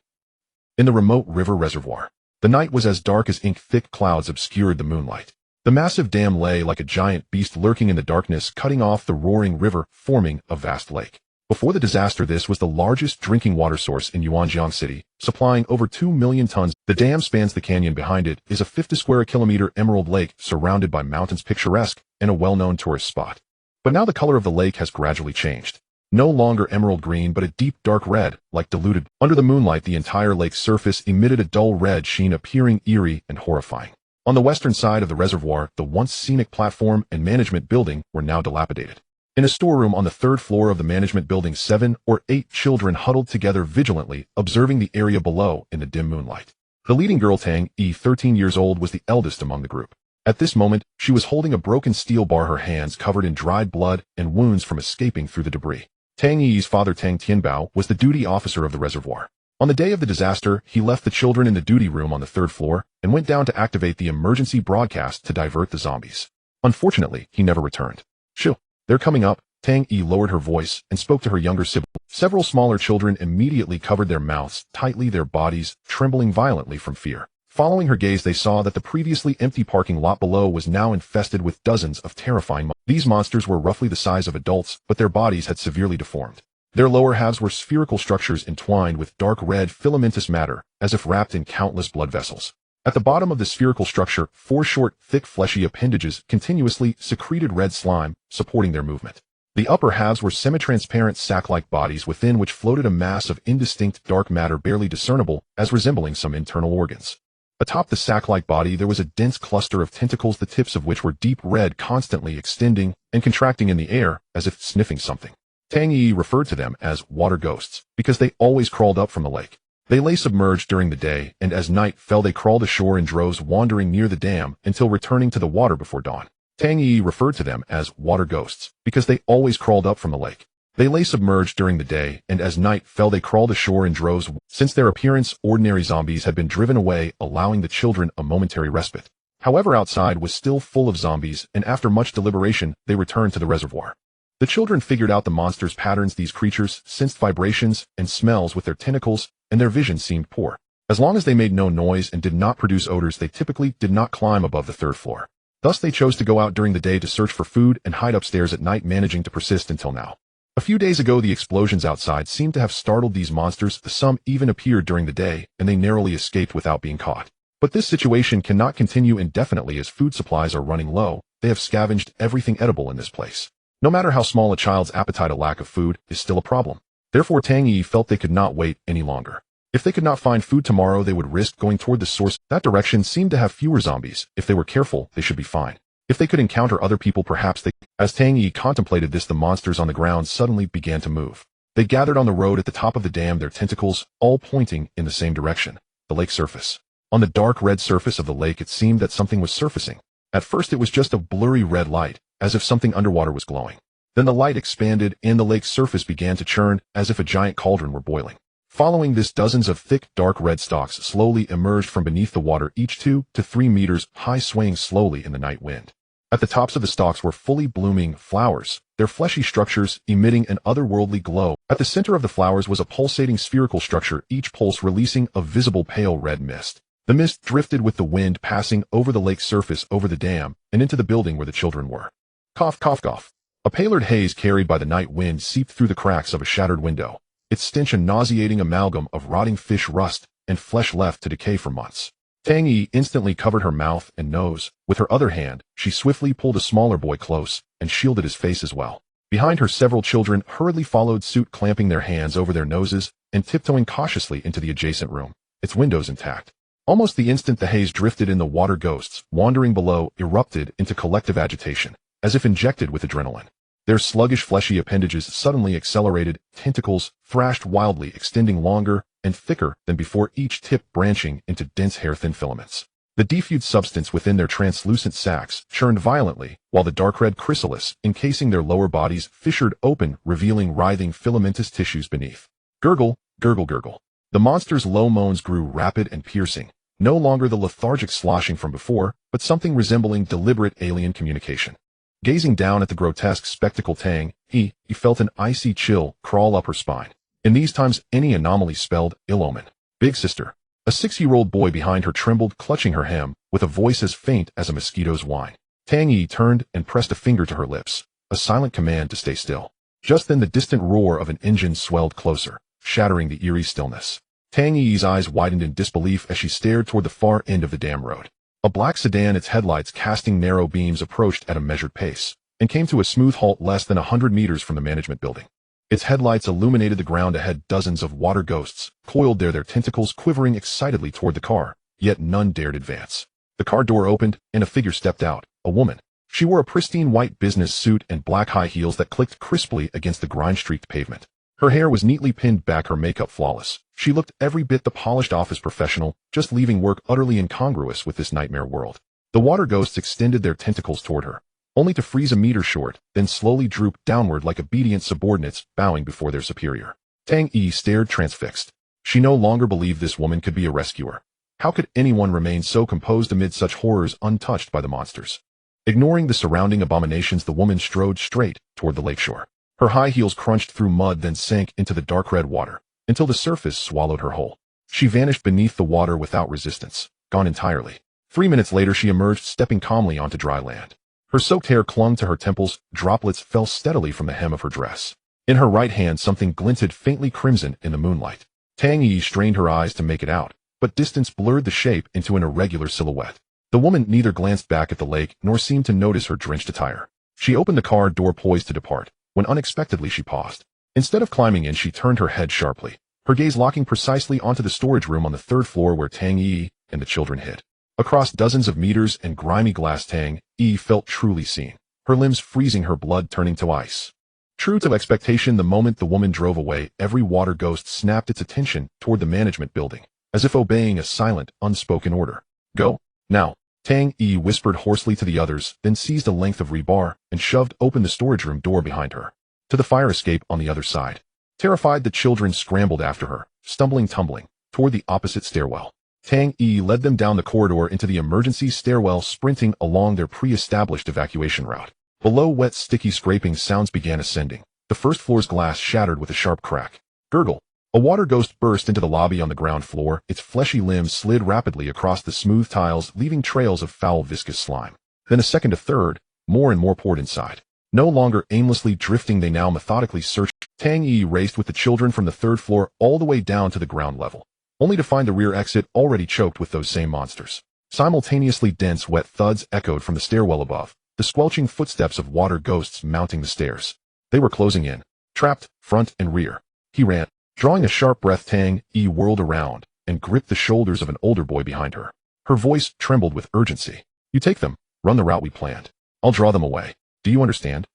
In the remote river reservoir, the night was as dark as ink. Thick clouds obscured the moonlight. The massive dam lay like a giant beast lurking in the darkness, cutting off the roaring river, forming a vast lake. Before the disaster, this was the largest drinking water source in Yuanjiang City, supplying over 2 million tons. The dam spans the canyon. Behind it is a 50 square kilometer emerald lake surrounded by mountains, picturesque and a well-known tourist spot. But now the color of the lake has gradually changed. No longer emerald green, but a deep dark red, like diluted. Under the moonlight, the entire lake's surface emitted a dull red sheen, appearing eerie and horrifying. On the western side of the reservoir, the once scenic platform and management building were now dilapidated. In a storeroom on the third floor of the management building, 7 or 8 children huddled together vigilantly, observing the area below in the dim moonlight. The leading girl, Tang Yi, 13 years old, was the eldest among the group. At this moment, she was holding a broken steel bar, her hands covered in dried blood and wounds from escaping through the debris. Tang Yi's father, Tang Tianbao, was the duty officer of the reservoir. On the day of the disaster, he left the children in the duty room on the third floor and went down to activate the emergency broadcast to divert the zombies. Unfortunately, he never returned. Shoo, they're coming up. Tang Yi lowered her voice and spoke to her younger sibling. Several smaller children immediately covered their mouths tightly, their bodies trembling violently from fear. Following her gaze, they saw that the previously empty parking lot below was now infested with dozens of terrifying monsters. These monsters were roughly the size of adults, but their bodies had severely deformed. Their lower halves were spherical structures entwined with dark red filamentous matter, as if wrapped in countless blood vessels. At the bottom of the spherical structure, 4 short, thick, fleshy appendages continuously secreted red slime, supporting their movement. The upper halves were semi-transparent sac-like bodies within which floated a mass of indistinct dark matter barely discernible as resembling some internal organs. Atop the sac-like body there was a dense cluster of tentacles, the tips of which were deep red, constantly extending and contracting in the air as if sniffing something. Tang Yi referred to them as water ghosts because they always crawled up from the lake. They lay submerged during the day, and as night fell they crawled ashore in droves, wandering near the dam until returning to the water before dawn. Tang Yi referred to them as water ghosts because they always crawled up from the lake. They lay submerged during the day, and as night fell they crawled ashore in droves. Since their appearance, ordinary zombies had been driven away, allowing the children a momentary respite. However, outside was still full of zombies, and after much deliberation, they returned to the reservoir. The children figured out the monsters' patterns. These creatures sensed vibrations and smells with their tentacles, and their vision seemed poor. As long as they made no noise and did not produce odors, they typically did not climb above the third floor. Thus they chose to go out during the day to search for food and hide upstairs at night, managing to persist until now. A few days ago, the explosions outside seemed to have startled these monsters. Some even appeared during the day, and they narrowly escaped without being caught. But this situation cannot continue indefinitely as food supplies are running low. They have scavenged everything edible in this place. No matter how small a child's appetite, a lack of food is still a problem. Therefore, Tang Yi felt they could not wait any longer. If they could not find food tomorrow, they would risk going toward the source. That direction seemed to have fewer zombies. If they were careful, they should be fine. If they could encounter other people, perhaps they... As Tang Yi contemplated this, the monsters on the ground suddenly began to move. They gathered on the road at the top of the dam, their tentacles all pointing in the same direction, the lake surface. On the dark red surface of the lake, it seemed that something was surfacing. At first, it was just a blurry red light, as if something underwater was glowing. Then the light expanded, and the lake's surface began to churn, as if a giant cauldron were boiling. Following this, dozens of thick, dark red stalks slowly emerged from beneath the water, each 2 to 3 meters high, swaying slowly in the night wind. At the tops of the stalks were fully blooming flowers, their fleshy structures emitting an otherworldly glow. At the center of the flowers was a pulsating spherical structure, each pulse releasing a visible pale red mist. The mist drifted with the wind, passing over the lake's surface, over the dam, and into the building where the children were. Cough, cough, cough. A palered haze carried by the night wind seeped through the cracks of a shattered window, its stench a nauseating amalgam of rotting fish rust and flesh left to decay for months. Tang Yi instantly covered her mouth and nose. With her other hand, she swiftly pulled a smaller boy close and shielded his face as well. Behind her, several children hurriedly followed suit, clamping their hands over their noses and tiptoeing cautiously into the adjacent room, its windows intact. Almost the instant the haze drifted in, the water ghosts, wandering below, erupted into collective agitation, as if injected with adrenaline. Their sluggish fleshy appendages suddenly accelerated, tentacles thrashed wildly, extending longer and thicker than before, each tip branching into dense hair-thin filaments. The diffused substance within their translucent sacs churned violently, while the dark red chrysalis encasing their lower bodies fissured open, revealing writhing filamentous tissues beneath. Gurgle, gurgle, gurgle. The monster's low moans grew rapid and piercing, no longer the lethargic sloshing from before, but something resembling deliberate alien communication. Gazing down at the grotesque spectacle, Tang Yi felt an icy chill crawl up her spine. In these times, any anomaly spelled ill omen. Big sister. A 6-year-old boy behind her trembled, clutching her hem, with a voice as faint as a mosquito's whine. Tang Yi turned and pressed a finger to her lips, a silent command to stay still. Just then the distant roar of an engine swelled closer, shattering the eerie stillness. Tang Yi's eyes widened in disbelief as she stared toward the far end of the dam road. A black sedan, its headlights casting narrow beams, approached at a measured pace, and came to a smooth halt less than 100 meters from the management building. Its headlights illuminated the ground ahead. Dozens of water ghosts coiled there, their tentacles quivering excitedly toward the car, yet none dared advance. The car door opened, and a figure stepped out, a woman. She wore a pristine white business suit and black high heels that clicked crisply against the grime-streaked pavement. Her hair was neatly pinned back, her makeup flawless. She looked every bit the polished office professional, just leaving work, utterly incongruous with this nightmare world. The water ghosts extended their tentacles toward her, only to freeze a meter short, then slowly droop downward like obedient subordinates bowing before their superior. Tang Yi stared transfixed. She no longer believed this woman could be a rescuer. How could anyone remain so composed amid such horrors, untouched by the monsters? Ignoring the surrounding abominations, the woman strode straight toward the lakeshore. Her high heels crunched through mud, then sank into the dark red water, until the surface swallowed her whole. She vanished beneath the water without resistance, gone entirely. 3 minutes later she emerged, stepping calmly onto dry land. Her soaked hair clung to her temples, droplets fell steadily from the hem of her dress. In her right hand something glinted faintly crimson in the moonlight. Tang Yi strained her eyes to make it out, but distance blurred the shape into an irregular silhouette. The woman neither glanced back at the lake nor seemed to notice her drenched attire. She opened the car door, poised to depart, when unexpectedly she paused. Instead of climbing in, she turned her head sharply, her gaze locking precisely onto the storage room on the 3rd floor where Tang Yi and the children hid. Across dozens of meters and grimy glass, Tang Yi felt truly seen, her limbs freezing, her blood turning to ice. True to expectation, the moment the woman drove away, every water ghost snapped its attention toward the management building, as if obeying a silent, unspoken order. Go, now, Tang Yi whispered hoarsely to the others, then seized a length of rebar and shoved open the storage room door behind her. To the fire escape on the other side. Terrified, the children scrambled after her, stumbling, tumbling, toward the opposite stairwell. Tang Yi led them down the corridor into the emergency stairwell, sprinting along their pre-established evacuation route. Below, wet, sticky scraping sounds began ascending. The 1st floor's glass shattered with a sharp crack. Gurgle. A water ghost burst into the lobby on the ground floor, its fleshy limbs slid rapidly across the smooth tiles, leaving trails of foul, viscous slime. Then a second, a third, more and more poured inside. No longer aimlessly drifting, they now methodically searched. Tang Yi raced with the children from the 3rd floor all the way down to the ground level, only to find the rear exit already choked with those same monsters. Simultaneously, dense, wet thuds echoed from the stairwell above, the squelching footsteps of water ghosts mounting the stairs. They were closing in, trapped, front and rear. He ran. Drawing a sharp breath, Tang Yi whirled around and gripped the shoulders of an older boy behind her. Her voice trembled with urgency. You take them, run the route we planned. I'll draw them away. Do you understand?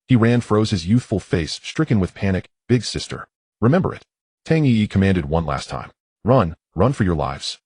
He ran, froze, his youthful face stricken with panic. Big sister. Remember it. Tang Yi commanded one last time. Run, run for your lives.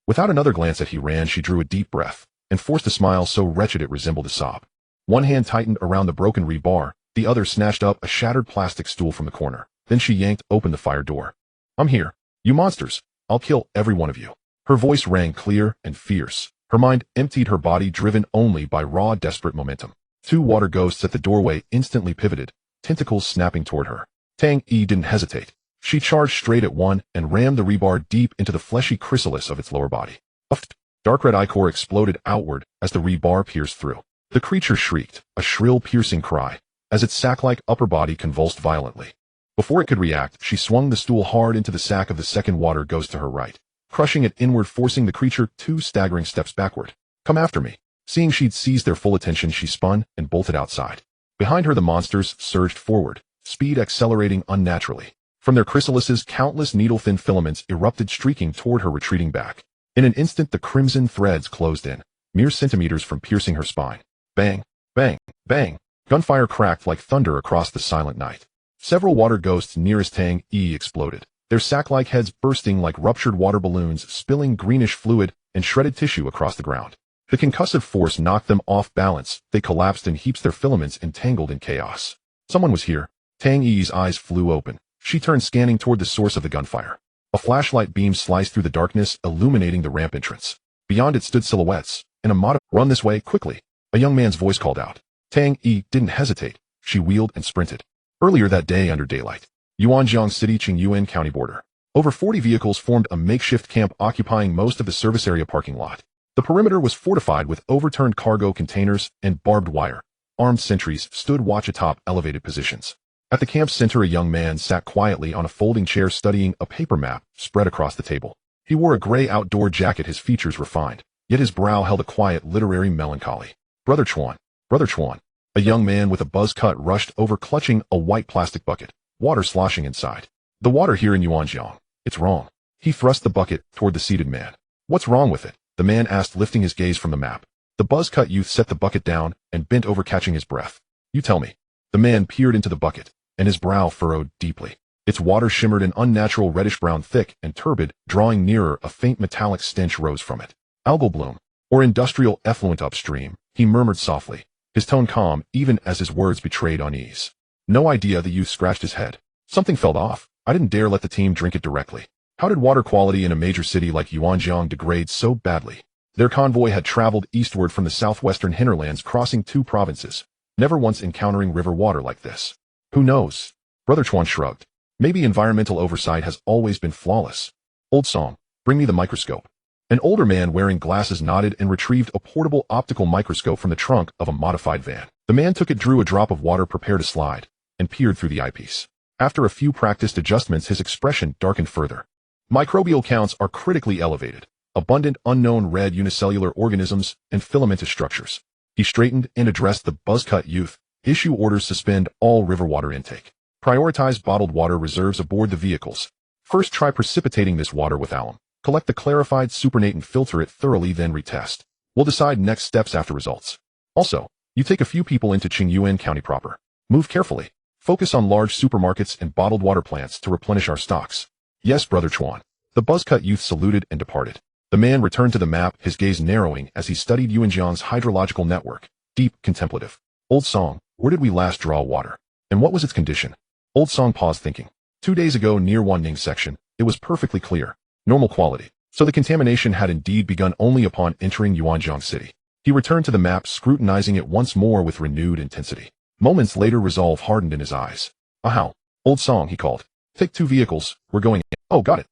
Without another glance at he ran, she drew a deep breath and forced a smile so wretched it resembled a sob. One hand tightened around the broken rebar, the other snatched up a shattered plastic stool from the corner. Then she yanked open the fire door. I'm here. You monsters. I'll kill every one of you. Her voice rang clear and fierce. Her mind emptied, her body driven only by raw, desperate momentum. 2 water ghosts at the doorway instantly pivoted, tentacles snapping toward her. Tang Yi didn't hesitate. She charged straight at one and rammed the rebar deep into the fleshy chrysalis of its lower body. Uft! Dark red ichor exploded outward as the rebar pierced through. The creature shrieked, a shrill, piercing cry, as its sack-like upper body convulsed violently. Before it could react, she swung the stool hard into the sack of the second water ghost to her right, crushing it inward, forcing the creature 2 staggering steps backward. Come after me. Seeing she'd seized their full attention, she spun and bolted outside. Behind her, the monsters surged forward, speed accelerating unnaturally. From their chrysalises, countless needle-thin filaments erupted, streaking toward her retreating back. In an instant, the crimson threads closed in, mere centimeters from piercing her spine. Bang, bang, bang. Gunfire cracked like thunder across the silent night. Several water ghosts nearest Tang Yi exploded, their sack-like heads bursting like ruptured water balloons, spilling greenish fluid and shredded tissue across the ground. The concussive force knocked them off balance. They collapsed in heaps, their filaments entangled in chaos. Someone was here. Tang Yi's eyes flew open. She turned, scanning toward the source of the gunfire. A flashlight beam sliced through the darkness, illuminating the ramp entrance. Beyond it stood silhouettes, and a "Run this way, quickly!" A young man's voice called out. Tang Yi didn't hesitate. She wheeled and sprinted. Earlier that day, under daylight, Yuanjiang City, Qingyuan County border. Over 40 vehicles formed a makeshift camp occupying most of the service area parking lot. The perimeter was fortified with overturned cargo containers and barbed wire. Armed sentries stood watch atop elevated positions. At the camp's center, a young man sat quietly on a folding chair, studying a paper map spread across the table. He wore a gray outdoor jacket, his features refined, yet his brow held a quiet literary melancholy. Brother Chuan. Brother Chuan. A young man with a buzz cut rushed over, clutching a white plastic bucket, water sloshing inside. The water here in Yuanjiang. It's wrong. He thrust the bucket toward the seated man. What's wrong with it? The man asked, lifting his gaze from the map. The buzz-cut youth set the bucket down and bent over, catching his breath. You tell me. The man peered into the bucket, and his brow furrowed deeply. Its water shimmered an unnatural reddish-brown, thick and turbid. Drawing nearer, a faint metallic stench rose from it. Algal bloom, or industrial effluent upstream, he murmured softly, his tone calm even as his words betrayed unease. No idea, the youth scratched his head. Something felt off. I didn't dare let the team drink it directly. How did water quality in a major city like Yuanjiang degrade so badly? Their convoy had traveled eastward from the southwestern hinterlands, crossing 2 provinces, never once encountering river water like this. Who knows? Brother Chuan shrugged. Maybe environmental oversight has always been flawless. Old Song, bring me the microscope. An older man wearing glasses nodded and retrieved a portable optical microscope from the trunk of a modified van. The man took it, drew a drop of water, prepared a slide, and peered through the eyepiece. After a few practiced adjustments, his expression darkened further. Microbial counts are critically elevated. Abundant unknown red unicellular organisms and filamentous structures. He straightened and addressed the buzz-cut youth. Issue orders, suspend all river water intake. Prioritize bottled water reserves aboard the vehicles. First, try precipitating this water with alum. Collect the clarified supernatant and filter it thoroughly, then retest. We'll decide next steps after results. Also, you take a few people into Qingyuan County proper. Move carefully. Focus on large supermarkets and bottled water plants to replenish our stocks. Yes, Brother Chuan. The buzz-cut youth saluted and departed. The man returned to the map, his gaze narrowing as he studied Yuanjiang's hydrological network. Deep, contemplative. Old Song, where did we last draw water? And what was its condition? Old Song paused, thinking. 2 days ago near Wanning section, it was perfectly clear. Normal quality. So the contamination had indeed begun only upon entering Yuanjiang City. He returned to the map, scrutinizing it once more with renewed intensity. Moments later, resolve hardened in his eyes. Ahow. Old Song, he called. Take 2 vehicles, we're going in. Oh, got it.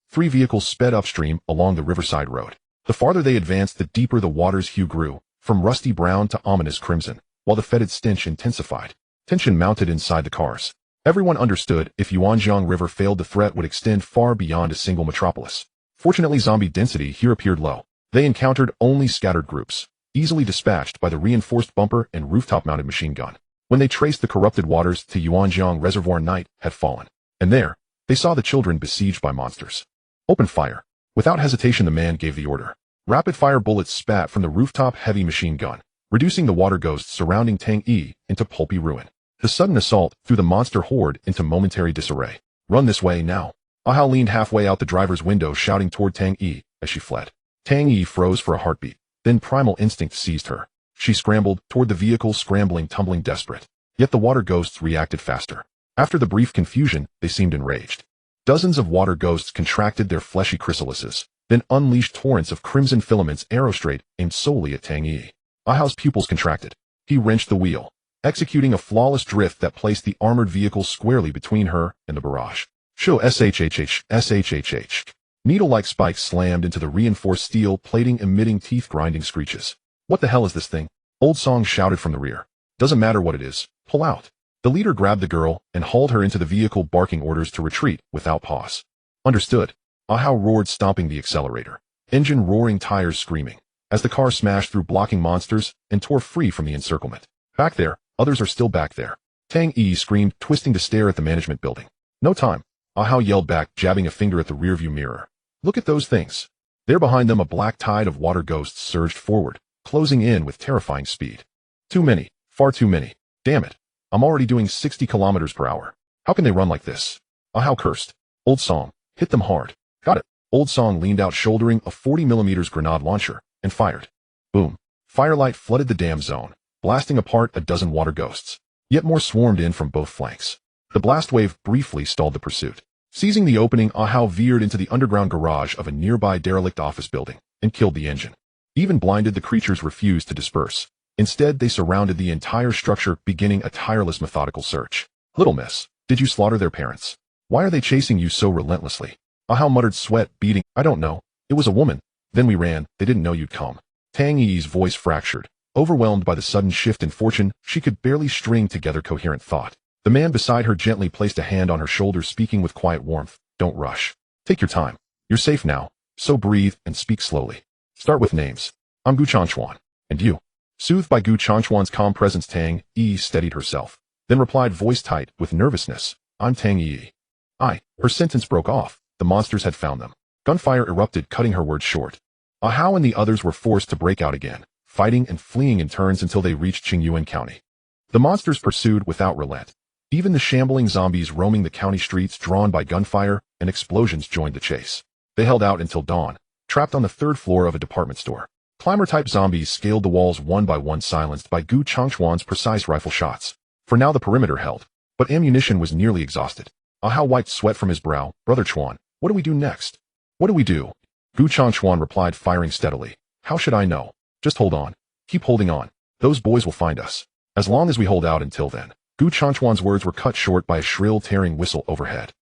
3 vehicles sped upstream along the riverside road. The farther they advanced, the deeper the water's hue grew, from rusty brown to ominous crimson, while the fetid stench intensified. Tension mounted inside the cars. Everyone understood if Yuanjiang River failed, the threat would extend far beyond a single metropolis. Fortunately, zombie density here appeared low. They encountered only scattered groups, easily dispatched by the reinforced bumper and rooftop-mounted machine gun. When they traced the corrupted waters to Yuanjiang Reservoir, night had fallen. And there, they saw the children besieged by monsters. Open fire. Without hesitation, the man gave the order. Rapid-fire bullets spat from the rooftop heavy machine gun, reducing the water ghosts surrounding Tang Yi into pulpy ruin. The sudden assault threw the monster horde into momentary disarray. Run this way now. Ahao leaned halfway out the driver's window, shouting toward Tang Yi as she fled. Tang Yi froze for a heartbeat. Then primal instinct seized her. She scrambled toward the vehicle, scrambling, tumbling, desperate. Yet the water ghosts reacted faster. After the brief confusion, they seemed enraged. Dozens of water ghosts contracted their fleshy chrysalises, then unleashed torrents of crimson filaments, arrow straight, aimed solely at Tang Yi. Ahao's pupils contracted. He wrenched the wheel, executing a flawless drift that placed the armored vehicle squarely between her and the barrage. Show shhh. Needle-like spikes slammed into the reinforced steel plating, emitting teeth-grinding screeches. What the hell is this thing? Old Song shouted from the rear. Doesn't matter what it is. Pull out. The leader grabbed the girl and hauled her into the vehicle, barking orders to retreat without pause. Understood. Ahao roared, stomping the accelerator. Engine roaring, tires screaming, as the car smashed through blocking monsters and tore free from the encirclement. Back there, others are still back there. Tang Yi screamed, twisting to stare at the management building. No time. Ahao yelled back, jabbing a finger at the rearview mirror. Look at those things. There behind them, a black tide of water ghosts surged forward, closing in with terrifying speed. Too many. Far too many. Damn it. I'm already doing 60 kilometers per hour. How can they run like this? Ahao cursed. Old Song, hit them hard. Got it. Old Song leaned out shouldering a 40mm grenade launcher and fired. Boom. Firelight flooded the damn zone, blasting apart a dozen water ghosts. Yet more swarmed in from both flanks. The blast wave briefly stalled the pursuit. Seizing the opening, Ahau veered into the underground garage of a nearby derelict office building and killed the engine. Even blinded, the creatures refused to disperse. Instead, they surrounded the entire structure, beginning a tireless methodical search. Little miss, did you slaughter their parents? Why are they chasing you so relentlessly? Ahau muttered, sweat beading. I don't know. It was a woman. Then we ran. They didn't know you'd come. Tang Yi's voice fractured. Overwhelmed by the sudden shift in fortune, she could barely string together coherent thought. The man beside her gently placed a hand on her shoulder, speaking with quiet warmth. Don't rush. Take your time. You're safe now. So breathe and speak slowly. Start with names. I'm Gu Chanchuan. And you? Soothed by Gu Chanchuan's calm presence, Tang Yi steadied herself, then replied, voice tight with nervousness. I'm Tang Yi. Her sentence broke off. The monsters had found them. Gunfire erupted, cutting her words short. Ahau and the others were forced to break out again, fighting and fleeing in turns until they reached Qingyuan County. The monsters pursued without relent. Even the shambling zombies roaming the county streets, drawn by gunfire and explosions, joined the chase. They held out until dawn, trapped on the third floor of a department store. Climber-type zombies scaled the walls one by one, silenced by Gu Changchuan's precise rifle shots. For now the perimeter held, but ammunition was nearly exhausted. Ahau wiped sweat from his brow. Brother Chuan, what do we do next? What do we do? Gu Changchuan replied, firing steadily. How should I know? Just hold on. Keep holding on. Those boys will find us. As long as we hold out until then. Gu Changchuan's words were cut short by a shrill, tearing whistle overhead.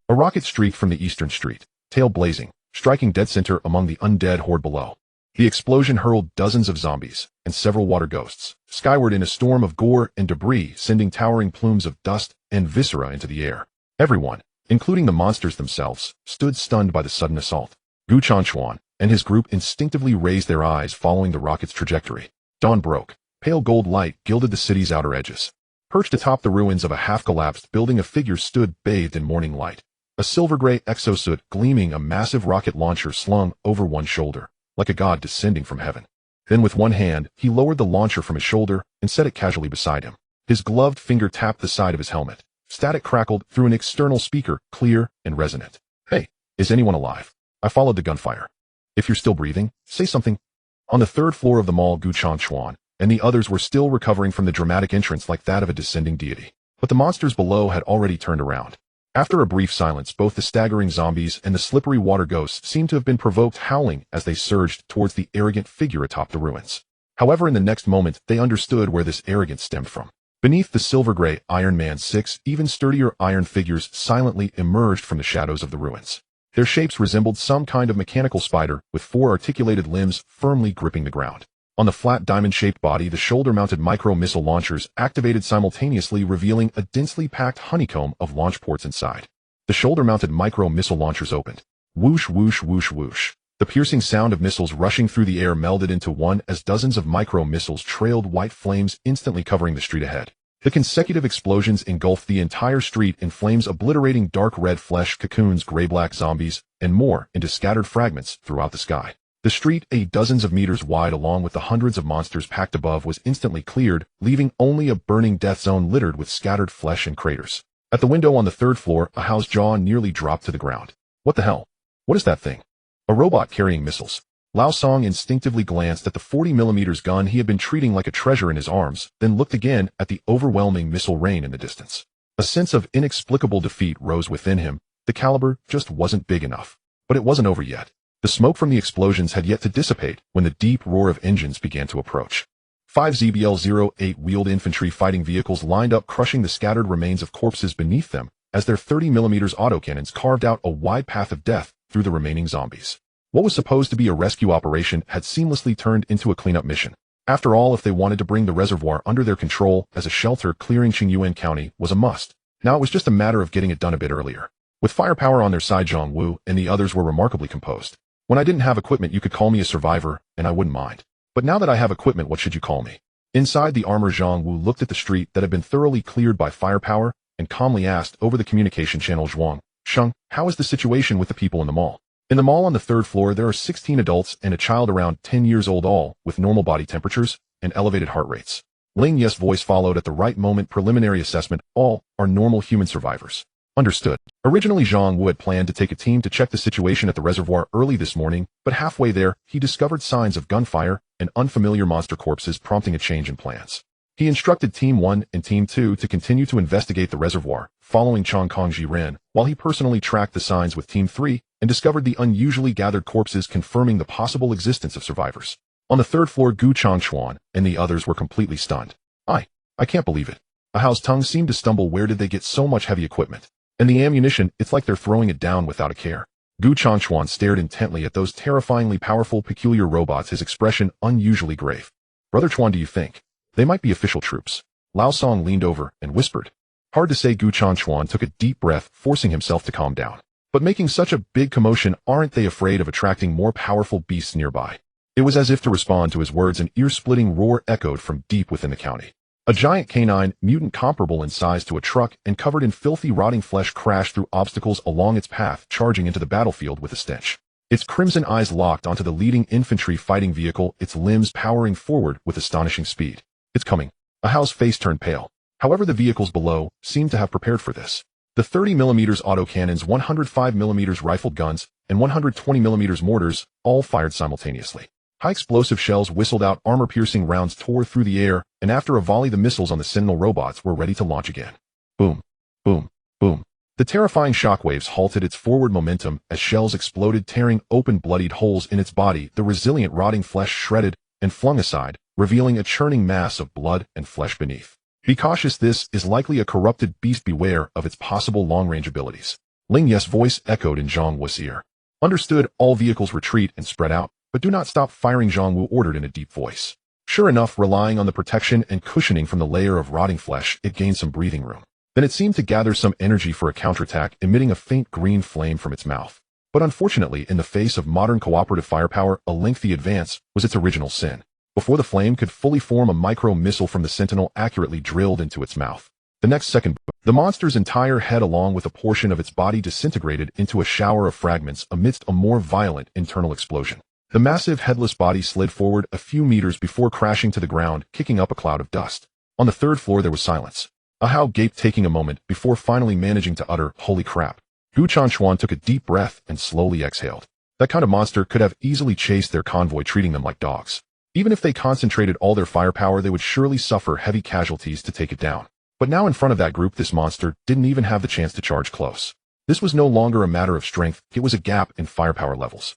A rocket streaked from the eastern street, tail blazing, striking dead center among the undead horde below. The explosion hurled dozens of zombies and several water ghosts skyward in a storm of gore and debris, sending towering plumes of dust and viscera into the air. Everyone, including the monsters themselves, stood stunned by the sudden assault. Gu Chanchuan and his group instinctively raised their eyes, following the rocket's trajectory. Dawn broke. Pale gold light gilded the city's outer edges. Perched atop the ruins of a half-collapsed building, a figure stood, bathed in morning light. A silver-gray exosuit gleaming, a massive rocket launcher slung over one shoulder, like a god descending from heaven. Then with one hand, he lowered the launcher from his shoulder and set it casually beside him. His gloved finger tapped the side of his helmet. Static crackled through an external speaker, clear and resonant. Hey, is anyone alive? I followed the gunfire. If you're still breathing, say something. On the third floor of the mall, Gu Changchuan and the others were still recovering from the dramatic entrance like that of a descending deity. But the monsters below had already turned around. After a brief silence, both the staggering zombies and the slippery water ghosts seemed to have been provoked, howling as they surged towards the arrogant figure atop the ruins. However, in the next moment, they understood where this arrogance stemmed from. Beneath the silver-gray Iron Man, 6 even sturdier iron figures silently emerged from the shadows of the ruins. Their shapes resembled some kind of mechanical spider, with 4 articulated limbs firmly gripping the ground. On the flat diamond-shaped body, the shoulder-mounted micro-missile launchers activated simultaneously, revealing a densely packed honeycomb of launch ports inside. The shoulder-mounted micro-missile launchers opened. Whoosh, whoosh, whoosh, whoosh. The piercing sound of missiles rushing through the air melded into one as dozens of micro-missiles trailed white flames, instantly covering the street ahead. The consecutive explosions engulfed the entire street in flames, obliterating dark red flesh cocoons, gray-black zombies, and more into scattered fragments throughout the sky. The street, dozens of meters wide along with the hundreds of monsters packed above, was instantly cleared, leaving only a burning death zone littered with scattered flesh and craters. At the window on the third floor, Ahau's jaw nearly dropped to the ground. What the hell? What is that thing? A robot carrying missiles. Lao Song instinctively glanced at the 40mm gun he had been treating like a treasure in his arms, then looked again at the overwhelming missile rain in the distance. A sense of inexplicable defeat rose within him. The caliber just wasn't big enough. But it wasn't over yet. The smoke from the explosions had yet to dissipate when the deep roar of engines began to approach. 5 ZBL-08 wheeled infantry fighting vehicles lined up, crushing the scattered remains of corpses beneath them as their 30mm autocannons carved out a wide path of death through the remaining zombies. What was supposed to be a rescue operation had seamlessly turned into a cleanup mission. After all, if they wanted to bring the reservoir under their control as a shelter, clearing Qingyuan County was a must. Now it was just a matter of getting it done a bit earlier. With firepower on their side, Zhang Wu and the others were remarkably composed. When I didn't have equipment, you could call me a survivor, and I wouldn't mind. But now that I have equipment, what should you call me? Inside the armor, Zhang Wu looked at the street that had been thoroughly cleared by firepower and calmly asked over the communication channel, Zhuang, Sheng, how is the situation with the people in the mall? In the mall on the third floor, there are 16 adults and a child around 10 years old, all with normal body temperatures and elevated heart rates. Ling Yu's voice followed at the right moment. Preliminary assessment, all are normal human survivors. Understood. Originally, Zhang Wu had planned to take a team to check the situation at the reservoir early this morning, but halfway there, he discovered signs of gunfire and unfamiliar monster corpses, prompting a change in plans. He instructed Team 1 and Team 2 to continue to investigate the reservoir, following Chong Kongji Ren, while he personally tracked the signs with Team 3 and discovered the unusually gathered corpses, confirming the possible existence of survivors. On the third floor, Gu Changchuan and the others were completely stunned. I can't believe it. Ahao's tongue seemed to stumble. Where did they get so much heavy equipment? And the ammunition, it's like they're throwing it down without a care. Gu Changchuan stared intently at those terrifyingly powerful, peculiar robots, his expression unusually grave. Brother Chuan, do you think they might be official troops? Lao Song leaned over and whispered. Hard to say. Gu Changchuan took a deep breath, forcing himself to calm down. But making such a big commotion, aren't they afraid of attracting more powerful beasts nearby? It was as if to respond to his words, an ear-splitting roar echoed from deep within the county. A giant canine mutant comparable in size to a truck and covered in filthy rotting flesh crashed through obstacles along its path, charging into the battlefield with a stench. Its crimson eyes locked onto the leading infantry fighting vehicle, its limbs powering forward with astonishing speed. It's coming. Ahao's face turned pale. However, the vehicles below seemed to have prepared for this. The 30mm autocannons, 105mm rifled guns, and 120mm mortars all fired simultaneously. High explosive shells whistled out, armor-piercing rounds tore through the air, and after a volley, the missiles on the Sentinel robots were ready to launch again. Boom, boom, boom. The terrifying shockwaves halted its forward momentum as shells exploded, tearing open bloodied holes in its body. The resilient rotting flesh shredded and flung aside, revealing a churning mass of blood and flesh beneath. Be cautious, this is likely a corrupted beast. Beware of its possible long-range abilities. Ling Yu's voice echoed in Zhang Wu's ear. Understood. All vehicles retreat and spread out, but do not stop firing, Zhang Wu ordered in a deep voice. Sure enough, relying on the protection and cushioning from the layer of rotting flesh, it gained some breathing room. Then it seemed to gather some energy for a counterattack, emitting a faint green flame from its mouth. But unfortunately, in the face of modern cooperative firepower, a lengthy advance was its original sin. Before the flame could fully form, a micro-missile from the Sentinel accurately drilled into its mouth. The next second, the monster's entire head along with a portion of its body disintegrated into a shower of fragments amidst a more violent internal explosion. The massive headless body slid forward a few meters before crashing to the ground, kicking up a cloud of dust. On the third floor, there was silence. Ahao gaped, taking a moment before finally managing to utter, "Holy crap." Gu Changchuan took a deep breath and slowly exhaled. That kind of monster could have easily chased their convoy, treating them like dogs. Even if they concentrated all their firepower, they would surely suffer heavy casualties to take it down. But now in front of that group, this monster didn't even have the chance to charge close. This was no longer a matter of strength, it was a gap in firepower levels.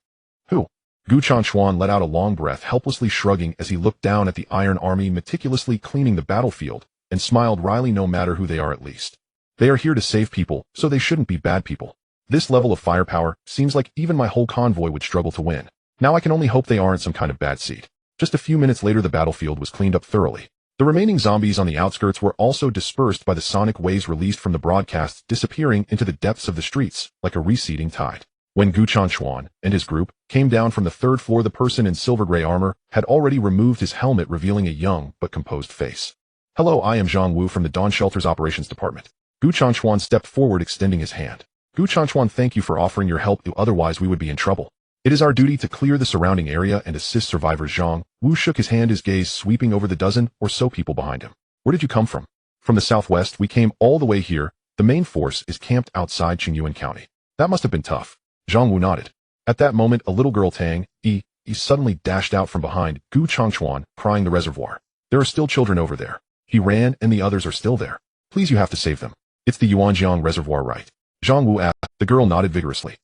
Who? Gu Changchuan let out a long breath, helplessly shrugging as he looked down at the Iron Army meticulously cleaning the battlefield, and smiled wryly. No matter who they are, at least they are here to save people, so they shouldn't be bad people. This level of firepower seems like even my whole convoy would struggle to win. Now I can only hope they aren't some kind of bad seed. Just a few minutes later, the battlefield was cleaned up thoroughly. The remaining zombies on the outskirts were also dispersed by the sonic waves released from the broadcasts, disappearing into the depths of the streets like a receding tide. When Gu Changchuan and his group came down from the third floor, the person in silver-gray armor had already removed his helmet, revealing a young but composed face. "Hello, I am Zhang Wu from the Dawn Shelter's Operations Department." Gu Changchuan stepped forward, extending his hand. "Gu Changchuan, thank you for offering your help, otherwise we would be in trouble. It is our duty to clear the surrounding area and assist survivors." Zhang Wu shook his hand, his gaze sweeping over the dozen or so people behind him. "Where did you come from?" "From the southwest. We came all the way here. The main force is camped outside Qingyuan County." "That must have been tough." Zhang Wu nodded. At that moment, a little girl, Tang Yi, suddenly dashed out from behind Gu Changchuan, crying, "The reservoir. There are still children over there." He ran, and the others are still there. "Please, you have to save them. It's the Yuanjiang reservoir, right?" Zhang Wu asked. The girl nodded vigorously.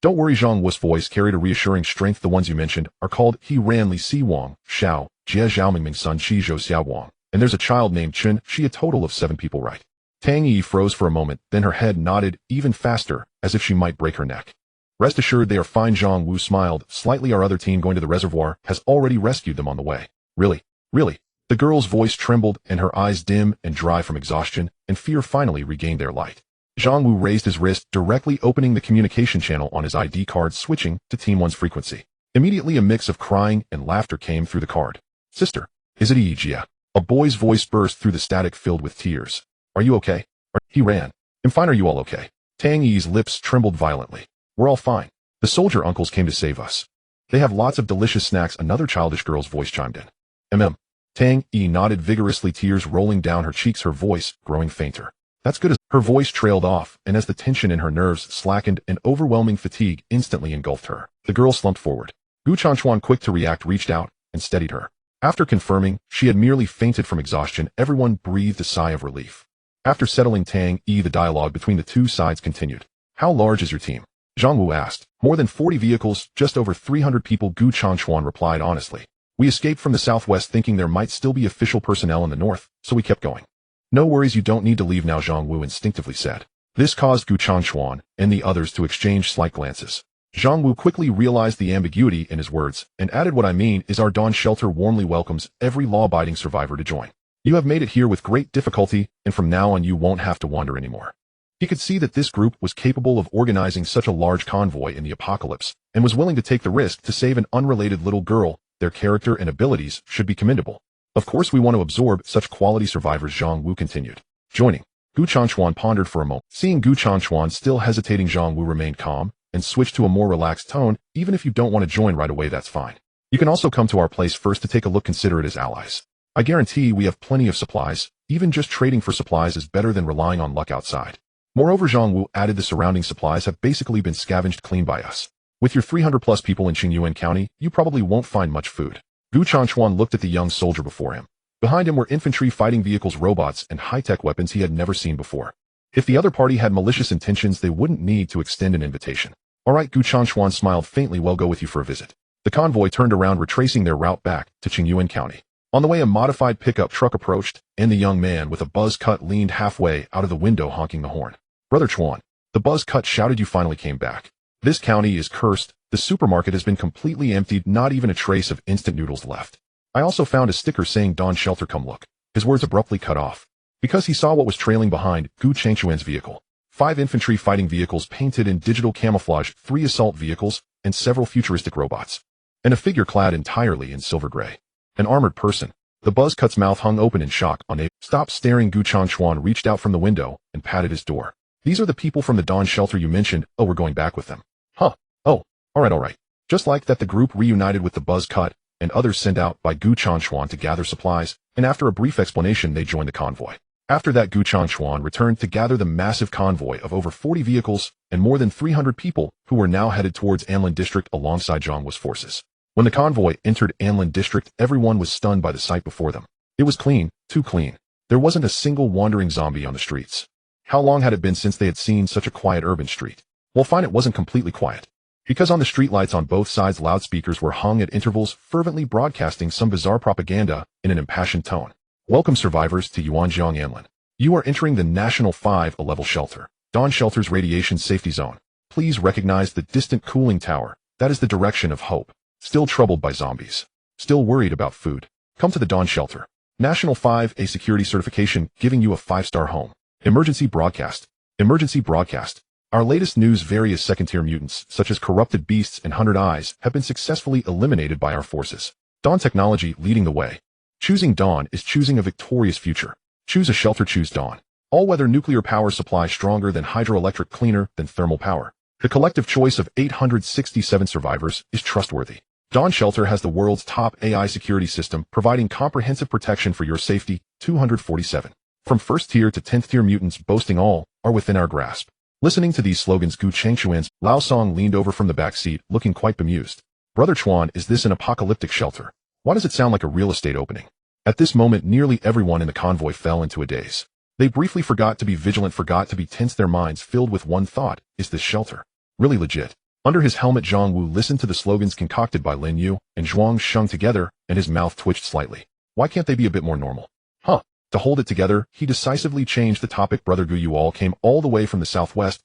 "Don't worry." Zhang Wu's voice carried a reassuring strength. "The ones you mentioned are called He Ran Li Si Wang, Xiao, Jie Zhaomingming Sun Chi Zhou Xiao Wang, and there's a child named Chen. She, a total of 7 people, right?" Tang Yi froze for a moment, then her head nodded even faster, as if she might break her neck. "Rest assured they are fine." Zhang Wu smiled slightly. "Our other team going to the reservoir has already rescued them on the way." "Really? Really?" The girl's voice trembled, and her eyes, dim and dry from exhaustion and fear, finally regained their light. Zhang Wu raised his wrist, directly opening the communication channel on his ID card, switching to Team 1's frequency. Immediately, a mix of crying and laughter came through the card. "Sister, is it Jia?" A boy's voice burst through the static, filled with tears. "Are you okay?" He ran. "I'm fine. Are you all okay?" Tang Yi's lips trembled violently. "We're all fine. The soldier uncles came to save us. They have lots of delicious snacks." Another childish girl's voice chimed in. Tang Yi nodded vigorously, tears rolling down her cheeks, her voice growing fainter. "That's good as Her voice trailed off, and as the tension in her nerves slackened, an overwhelming fatigue instantly engulfed her. The girl slumped forward. Gu Chanchuan, quick to react, reached out and steadied her. After confirming she had merely fainted from exhaustion, everyone breathed a sigh of relief. After settling Tang Yi, the dialogue between the two sides continued. How large is your team? Zhang Wu asked. More than 40 vehicles, just over 300 people, Gu Chanchuan replied honestly. We escaped from the southwest thinking there might still be official personnel in the north, so we kept going. No worries, you don't need to leave now, Zhang Wu instinctively said. This caused Gu Chanchuan and the others to exchange slight glances. Zhang Wu quickly realized the ambiguity in his words and added, what I mean is our Dawn shelter warmly welcomes every law-abiding survivor to join. You have made it here with great difficulty, and from now on you won't have to wander anymore. He could see that this group was capable of organizing such a large convoy in the apocalypse and was willing to take the risk to save an unrelated little girl. Their character and abilities should be commendable. Of course we want to absorb such quality survivors, Zhang Wu continued. Joining. Gu Chanchuan pondered for a moment. Seeing Gu Chanchuan still hesitating, Zhang Wu remained calm and switched to a more relaxed tone. Even if you don't want to join right away, that's fine. You can also come to our place first to take a look, consider it as allies. I guarantee we have plenty of supplies. Even just trading for supplies is better than relying on luck outside. Moreover, Zhang Wu added, the surrounding supplies have basically been scavenged clean by us. With your 300 plus people in Qingyuan County, you probably won't find much food. Gu Chanchuan looked at the young soldier before him. Behind him were infantry, fighting vehicles, robots, and high-tech weapons he had never seen before. If the other party had malicious intentions, they wouldn't need to extend an invitation. All right, Gu Chanchuan smiled faintly. We'll go with you for a visit. The convoy turned around, retracing their route back to Qingyuan County. On the way, a modified pickup truck approached, and the young man with a buzz cut leaned halfway out of the window, honking the horn. Brother Chuan, the buzz cut shouted, you finally came back. This county is cursed. The supermarket has been completely emptied, not even a trace of instant noodles left. I also found a sticker saying Dawn Shelter, come look. His words abruptly cut off, because he saw what was trailing behind Gu Changchuan's vehicle. 5 infantry fighting vehicles painted in digital camouflage, 3 assault vehicles, and several futuristic robots. And a figure clad entirely in silver gray. An armored person. The buzz cut's mouth hung open in shock. Stop staring. Gu Changchuan reached out from the window and patted his door. These are the people from the Dawn Shelter you mentioned. Oh, we're going back with them. Huh. Oh, alright. Just like that, the group reunited with the buzz cut and others sent out by Gu Chanchuan to gather supplies, and after a brief explanation they joined the convoy. After that, Gu Chanchuan returned to gather the massive convoy of over 40 vehicles and more than 300 people who were now headed towards Anlin District alongside Zhang Wu's forces. When the convoy entered Anlin District, everyone was stunned by the sight before them. It was clean, too clean. There wasn't a single wandering zombie on the streets. How long had it been since they had seen such a quiet urban street? Well, fine, it wasn't completely quiet. Because on the streetlights on both sides, loudspeakers were hung at intervals, fervently broadcasting some bizarre propaganda in an impassioned tone. Welcome, survivors, to Yuanjiang Anlin. You are entering the National 5 A-level shelter, Dawn Shelter's radiation safety zone. Please recognize the distant cooling tower. That is the direction of hope. Still troubled by zombies. Still worried about food. Come to the Dawn Shelter. National 5A security certification, giving you a 5-star home. Emergency broadcast. Emergency broadcast. Our latest news, various second-tier mutants, such as corrupted beasts and 100 Eyes, have been successfully eliminated by our forces. Dawn technology leading the way. Choosing Dawn is choosing a victorious future. Choose a shelter, choose Dawn. All-weather nuclear power supply, stronger than hydroelectric, cleaner than thermal power. The collective choice of 867 survivors is trustworthy. Dawn Shelter has the world's top AI security system, providing comprehensive protection for your safety. 247. From 1st tier to 10th tier mutants, boasting all, are within our grasp. Listening to these slogans, Gu Changchuan's Lao Song leaned over from the back seat, looking quite bemused. Brother Chuan, is this an apocalyptic shelter? Why does it sound like a real estate opening? At this moment, nearly everyone in the convoy fell into a daze. They briefly forgot to be vigilant, forgot to be tense, their minds filled with one thought: is this shelter really legit? Under his helmet, Zhang Wu listened to the slogans concocted by Ling Yu and Zhuang Sheng together, and his mouth twitched slightly. Why can't they be a bit more normal? Huh. To hold it together, he decisively changed the topic. Brother Gu, you all came all the way from the southwest.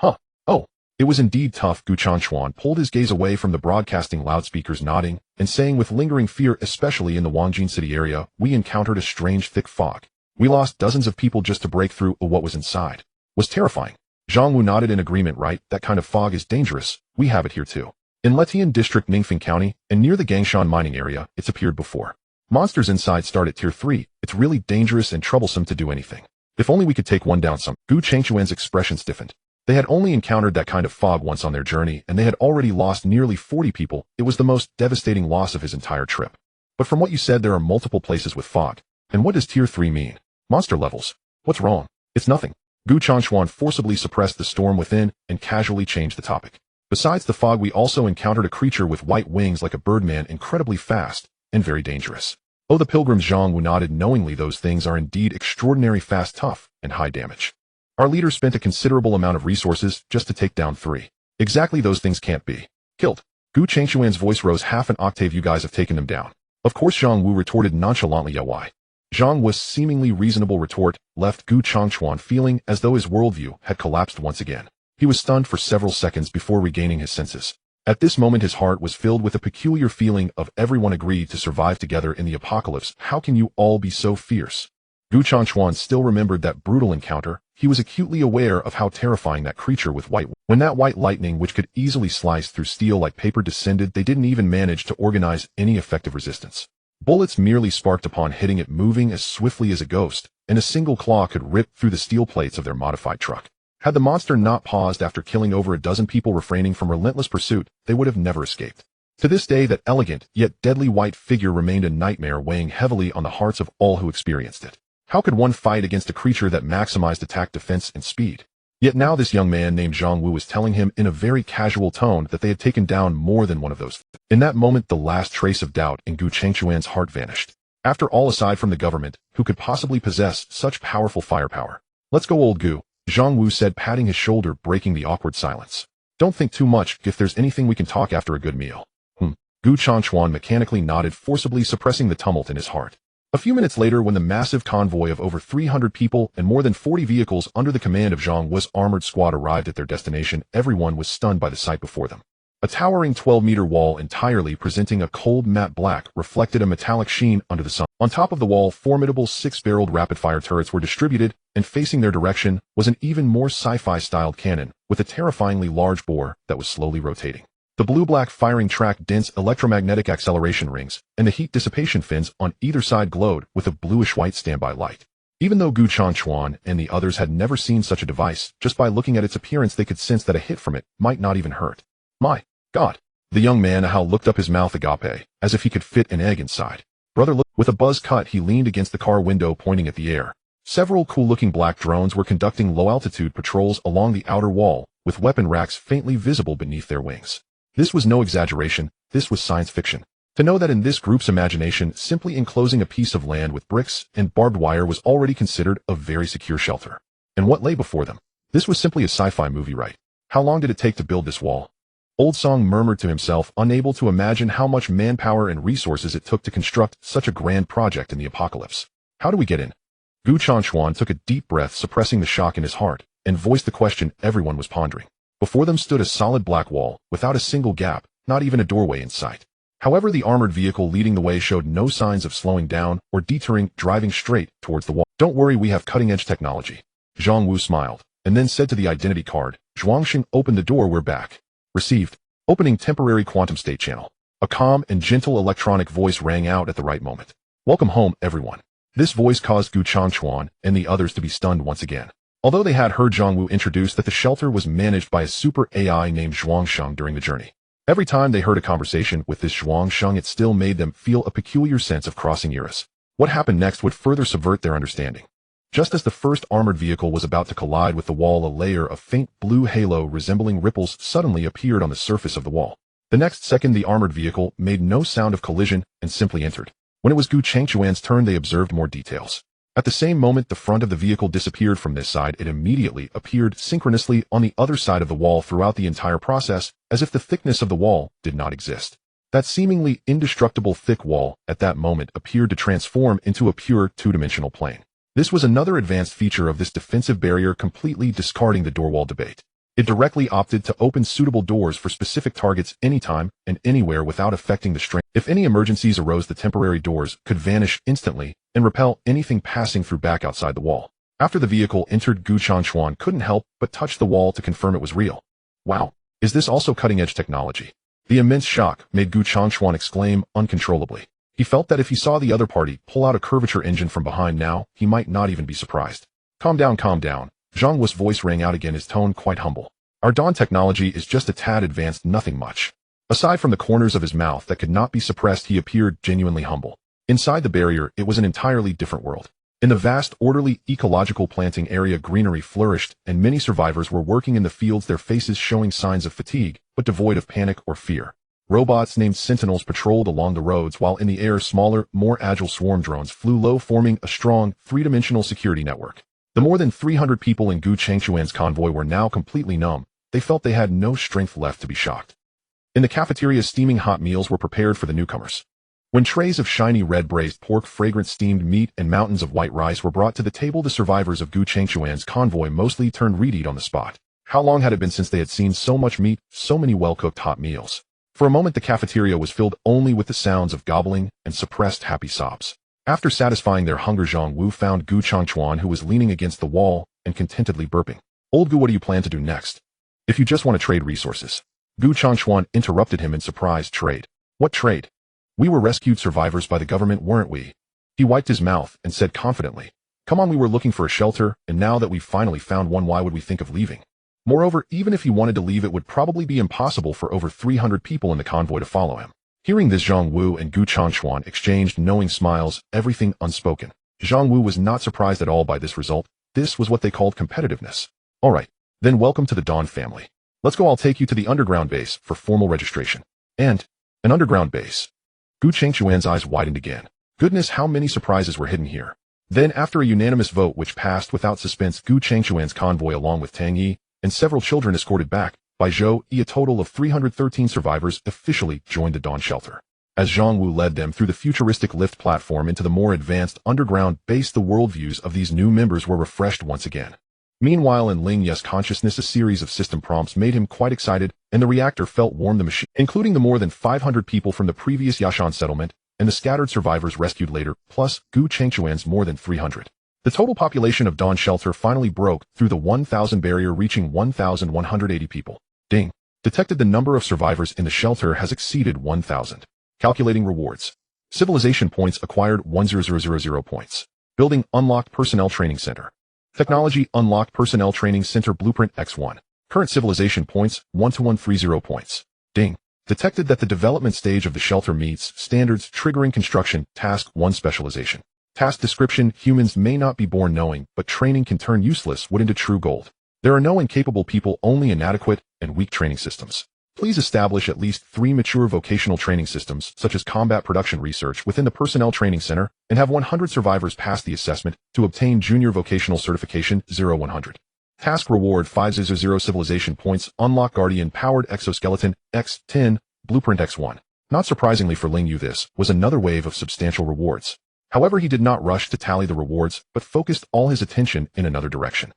Oh. It was indeed tough. Gu Chanchuan pulled his gaze away from the broadcasting loudspeakers, nodding and saying with lingering fear, especially in the Wangjin city area, we encountered a strange thick fog. We lost dozens of people just to break through. What was inside was terrifying. Zhang Wu nodded in agreement. Right, that kind of fog is dangerous. We have it here too. In Letian District, Ningfeng County, and near the Gangshan mining area, it's appeared before. Monsters inside start at tier 3. It's really dangerous and troublesome to do anything. If only we could take one down. Gu Changchuan's expression stiffened. They had only encountered that kind of fog once on their journey, and they had already lost nearly 40 people. It was the most devastating loss of his entire trip. But from what you said, there are multiple places with fog. And what does tier 3 mean? Monster levels. What's wrong? It's nothing. Gu Changchuan forcibly suppressed the storm within and casually changed the topic. Besides the fog, we also encountered a creature with white wings like a birdman, incredibly fast and very dangerous. Oh, the pilgrim Zhang Wu nodded knowingly. Those things are indeed extraordinary fast, tough, and high damage. Our leader spent a considerable amount of resources just to take down 3. Exactly, those things can't be killed. Gu Changchuan's voice rose half an octave. You guys have taken them down. Of course, Zhang Wu retorted nonchalantly. Yeah, why? Zhang Wu's seemingly reasonable retort left Gu Changchuan feeling as though his worldview had collapsed once again. He was stunned for several seconds before regaining his senses. At this moment, his heart was filled with a peculiar feeling of everyone agreed to survive together in the apocalypse. How can you all be so fierce? Gu Changchuan still remembered that brutal encounter. He was acutely aware of how terrifying that creature with white. When that white lightning, which could easily slice through steel like paper, descended, they didn't even manage to organize any effective resistance. Bullets merely sparked upon hitting it, moving as swiftly as a ghost, and a single claw could rip through the steel plates of their modified truck. Had the monster not paused after killing over a dozen people, refraining from relentless pursuit, they would have never escaped. To this day, that elegant yet deadly white figure remained a nightmare, weighing heavily on the hearts of all who experienced it. How could one fight against a creature that maximized attack, defense, and speed? Yet now this young man named Zhang Wu was telling him in a very casual tone that they had taken down more than one of those. In that moment, the last trace of doubt in Gu Changchuan's heart vanished. After all, aside from the government, who could possibly possess such powerful firepower? Let's go, old Gu, Zhang Wu said, patting his shoulder, breaking the awkward silence. Don't think too much. If there's anything, we can talk after a good meal. Gu Changchuan mechanically nodded, forcibly suppressing the tumult in his heart. A few minutes later, when the massive convoy of over 300 people and more than 40 vehicles under the command of Zhang Wu's armored squad arrived at their destination, everyone was stunned by the sight before them. A towering 12-meter wall, entirely presenting a cold matte black, reflected a metallic sheen under the sun. On top of the wall, formidable 6-barreled rapid-fire turrets were distributed, and facing their direction was an even more sci-fi-styled cannon with a terrifyingly large bore that was slowly rotating. The blue-black firing track, dense electromagnetic acceleration rings, and the heat dissipation fins on either side glowed with a bluish-white standby light. Even though Gu Changchuan and the others had never seen such a device, just by looking at its appearance they could sense that a hit from it might not even hurt. My God! The young man looked up, his mouth agape, as if he could fit an egg inside. Brother, look! With a buzz cut, he leaned against the car window, pointing at the air. Several cool-looking black drones were conducting low-altitude patrols along the outer wall, with weapon racks faintly visible beneath their wings. This was no exaggeration, this was science fiction. To know that in this group's imagination, simply enclosing a piece of land with bricks and barbed wire was already considered a very secure shelter. And what lay before them? This was simply a sci-fi movie, right? How long did it take to build this wall? Old Song murmured to himself, unable to imagine how much manpower and resources it took to construct such a grand project in the apocalypse. How do we get in? Gu Changchuan took a deep breath, suppressing the shock in his heart, and voiced the question everyone was pondering. Before them stood a solid black wall, without a single gap, not even a doorway in sight. However, the armored vehicle leading the way showed no signs of slowing down or deterring, driving straight towards the wall. Don't worry, we have cutting-edge technology. Zhang Wu smiled, and then said to the identity card, Zhuangxing, open the door, we're back. Received. Opening temporary quantum state channel. A calm and gentle electronic voice rang out at the right moment. Welcome home, everyone. This voice caused Gu Changchuan and the others to be stunned once again. Although they had heard Zhang Wu introduce that the shelter was managed by a super AI named Zhuangsheng during the journey. Every time they heard a conversation with this Zhuangsheng, it still made them feel a peculiar sense of crossing eras. What happened next would further subvert their understanding. Just as the first armored vehicle was about to collide with the wall, a layer of faint blue halo resembling ripples suddenly appeared on the surface of the wall. The next second, the armored vehicle made no sound of collision and simply entered. When it was Gu Changchuan's turn, they observed more details. At the same moment the front of the vehicle disappeared from this side, it immediately appeared synchronously on the other side of the wall throughout the entire process, as if the thickness of the wall did not exist. That seemingly indestructible thick wall at that moment appeared to transform into a pure two-dimensional plane. This was another advanced feature of this defensive barrier, completely discarding the door wall debate. It directly opted to open suitable doors for specific targets anytime and anywhere without affecting the strength. If any emergencies arose, the temporary doors could vanish instantly and repel anything passing through back outside the wall. After the vehicle entered, Gu Changchuan couldn't help but touch the wall to confirm it was real. Wow, is this also cutting-edge technology? The immense shock made Gu Changchuan exclaim uncontrollably. He felt that if he saw the other party pull out a curvature engine from behind now, he might not even be surprised. Calm down, calm down. Zhang Wu's voice rang out again, his tone quite humble. Our dawn technology is just a tad advanced, nothing much. Aside from the corners of his mouth that could not be suppressed, he appeared genuinely humble. Inside the barrier, it was an entirely different world. In the vast, orderly, ecological planting area, greenery flourished, and many survivors were working in the fields, their faces showing signs of fatigue, but devoid of panic or fear. Robots named Sentinels patrolled along the roads, while in the air smaller, more agile swarm drones flew low, forming a strong, three-dimensional security network. The more than 300 people in Gu Changchuan's convoy were now completely numb. They felt they had no strength left to be shocked. In the cafeteria, steaming hot meals were prepared for the newcomers. When trays of shiny red braised pork, fragrant steamed meat, and mountains of white rice were brought to the table, the survivors of Gu Changchuan's convoy mostly turned red on the spot. How long had it been since they had seen so much meat, so many well-cooked hot meals? For a moment the cafeteria was filled only with the sounds of gobbling and suppressed happy sobs. After satisfying their hunger, Zhang Wu found Gu Changchuan, who was leaning against the wall and contentedly burping. "Old Gu, what do you plan to do next? If you just want to trade resources." Gu Changchuan interrupted him in surprise. "Trade? What trade? We were rescued survivors by the government, weren't we?" He wiped his mouth and said confidently, "Come on, we were looking for a shelter, and now that we've finally found one, why would we think of leaving? Moreover, even if he wanted to leave, it would probably be impossible for over 300 people in the convoy to follow him." Hearing this, Zhang Wu and Gu Changchuan exchanged knowing smiles, everything unspoken. Zhang Wu was not surprised at all by this result. This was what they called competitiveness. "All right, then welcome to the Dawn family. Let's go, I'll take you to the underground base for formal registration." "And an underground base?" Gu Changchuan's eyes widened again. Goodness, how many surprises were hidden here. Then, after a unanimous vote which passed without suspense, Gu Changchuan's convoy, along with Tang Yi and several children escorted back by Zhou Yi, a total of 313 survivors, officially joined the Dawn shelter. As Zhang Wu led them through the futuristic lift platform into the more advanced underground base, the worldviews of these new members were refreshed once again. Meanwhile, in Ling Yu's consciousness, a series of system prompts made him quite excited, and the reactor felt warm. The machine, including the more than 500 people from the previous Yashan settlement and the scattered survivors rescued later, plus Gu Changchuan's more than 300. The total population of Dawn Shelter finally broke through the 1,000 barrier, reaching 1,180 people. Ding. Detected. The number of survivors in the shelter has exceeded 1,000. Calculating rewards. Civilization points acquired 10000 points. Building unlocked. Personnel training center. Technology unlocked. Personnel training center blueprint X1. Current civilization points 12130 points. Ding. Detected that the development stage of the shelter meets standards, triggering construction. Task 1 specialization. Task description: humans may not be born knowing, but training can turn useless wood into true gold. There are no incapable people, only inadequate and weak training systems. Please establish at least 3 mature vocational training systems, such as combat production research, within the Personnel Training Center, and have 100 survivors pass the assessment to obtain Junior Vocational Certification 0100. Task reward 500 civilization points. Unlock Guardian-powered exoskeleton X10, Blueprint X1. Not surprisingly for Ling Yu, this was another wave of substantial rewards. However, he did not rush to tally the rewards, but focused all his attention in another direction.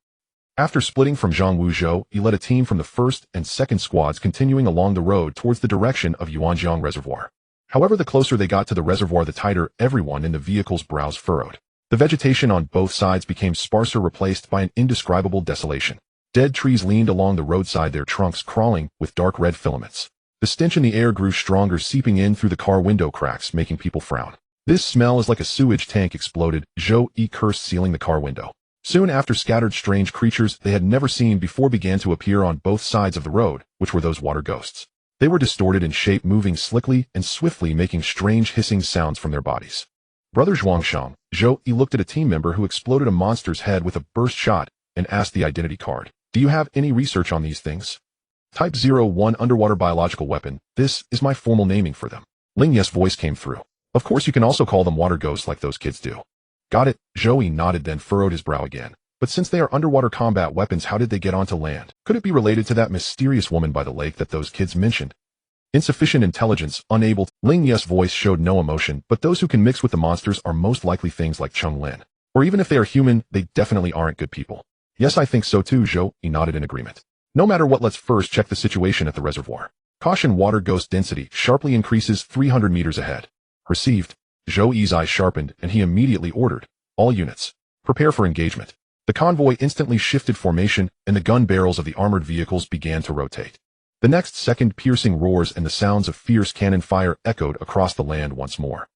After splitting from Zhang Wu, Zhou Yi led a team from the 1st and 2nd squads, continuing along the road towards the direction of Yuanjiang Reservoir. However, the closer they got to the reservoir, the tighter everyone in the vehicle's brows furrowed. The vegetation on both sides became sparser, replaced by an indescribable desolation. Dead trees leaned along the roadside, their trunks crawling with dark red filaments. The stench in the air grew stronger, seeping in through the car window cracks, making people frown. "This smell is like a sewage tank," exploded, Zhou Yi cursed, sealing the car window. Soon after, scattered strange creatures they had never seen before began to appear on both sides of the road, which were those water ghosts. They were distorted in shape, moving slickly and swiftly, making strange hissing sounds from their bodies. Brother Zhuangshang, Zhou Yi looked at a team member who exploded a monster's head with a burst shot and asked the identity card, "Do you have any research on these things?" Type 01 underwater biological weapon. This is my formal naming for them. Ling Yu's voice came through. "Of course, you can also call them water ghosts like those kids do." "Got it." Zhou Yi nodded, then furrowed his brow again. "But since they are underwater combat weapons, how did they get onto land? Could it be related to that mysterious woman by the lake that those kids mentioned?" "Insufficient intelligence, unable." Ling Yu's voice showed no emotion, "But those who can mix with the monsters are most likely things like Chung Lin. Or even if they are human, they definitely aren't good people." "Yes, I think so too." Zhou Yi nodded in agreement. "No matter what, let's first check the situation at the reservoir." Caution: water ghost density sharply increases 300 meters ahead. Received. Zhou Yi's eyes sharpened, and he immediately ordered, "All units, prepare for engagement." The convoy instantly shifted formation, and the gun barrels of the armored vehicles began to rotate. The next second, piercing roars and the sounds of fierce cannon fire echoed across the land once more.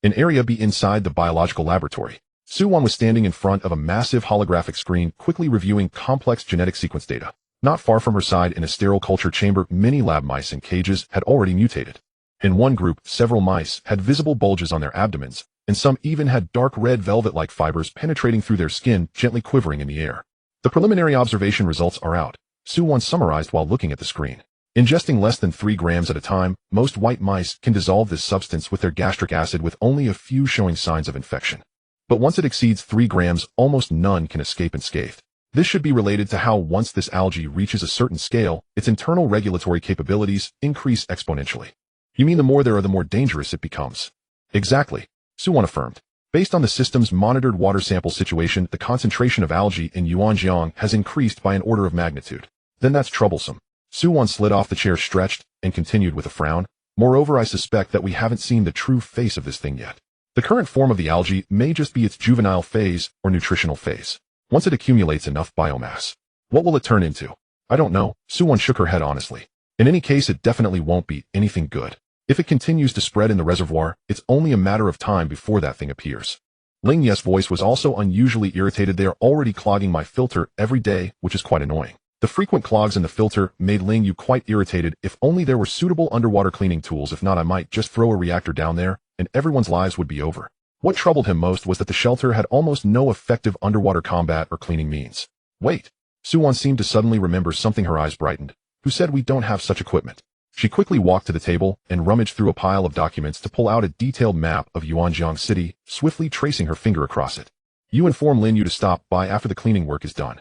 In Area B, inside the biological laboratory, Su Wan was standing in front of a massive holographic screen, quickly reviewing complex genetic sequence data. Not far from her side, in a sterile culture chamber, many lab mice in cages had already mutated. In one group, several mice had visible bulges on their abdomens, and some even had dark red velvet-like fibers penetrating through their skin, gently quivering in the air. The preliminary observation results are out, Su-won summarized while looking at the screen. Ingesting less than 3 grams at a time, most white mice can dissolve this substance with their gastric acid with only a few showing signs of infection. But once it exceeds 3 grams, almost none can escape unscathed. This should be related to how once this algae reaches a certain scale, its internal regulatory capabilities increase exponentially. You mean the more there are, the more dangerous it becomes? Exactly, Su-won affirmed. Based on the system's monitored water sample situation, the concentration of algae in Yuanjiang has increased by an order of magnitude. Then that's troublesome. Su-won slid off the chair, stretched, and continued with a frown. Moreover, I suspect that we haven't seen the true face of this thing yet. The current form of the algae may just be its juvenile phase or nutritional phase. Once it accumulates enough biomass, what will it turn into? I don't know, Su-won shook her head honestly. In any case, it definitely won't be anything good. If it continues to spread in the reservoir, it's only a matter of time before that thing appears. Ling Yu's voice was also unusually irritated. They are already clogging my filter every day, which is quite annoying. The frequent clogs in the filter made Ling Yu quite irritated. If only there were suitable underwater cleaning tools. If not, I might just throw a reactor down there, and everyone's lives would be over. What troubled him most was that the shelter had almost no effective underwater combat or cleaning means. Wait. Su-won seemed to suddenly remember something. Her eyes brightened. Who said we don't have such equipment? She quickly walked to the table and rummaged through a pile of documents to pull out a detailed map of Yuanjiang City, swiftly tracing her finger across it. You inform Ling Yu to stop by after the cleaning work is done.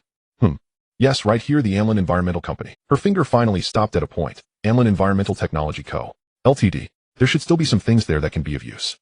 Yes, right here, the Anlin Environmental Company. Her finger finally stopped at a point. Anlin Environmental Technology Co. Ltd. There should still be some things there that can be of use.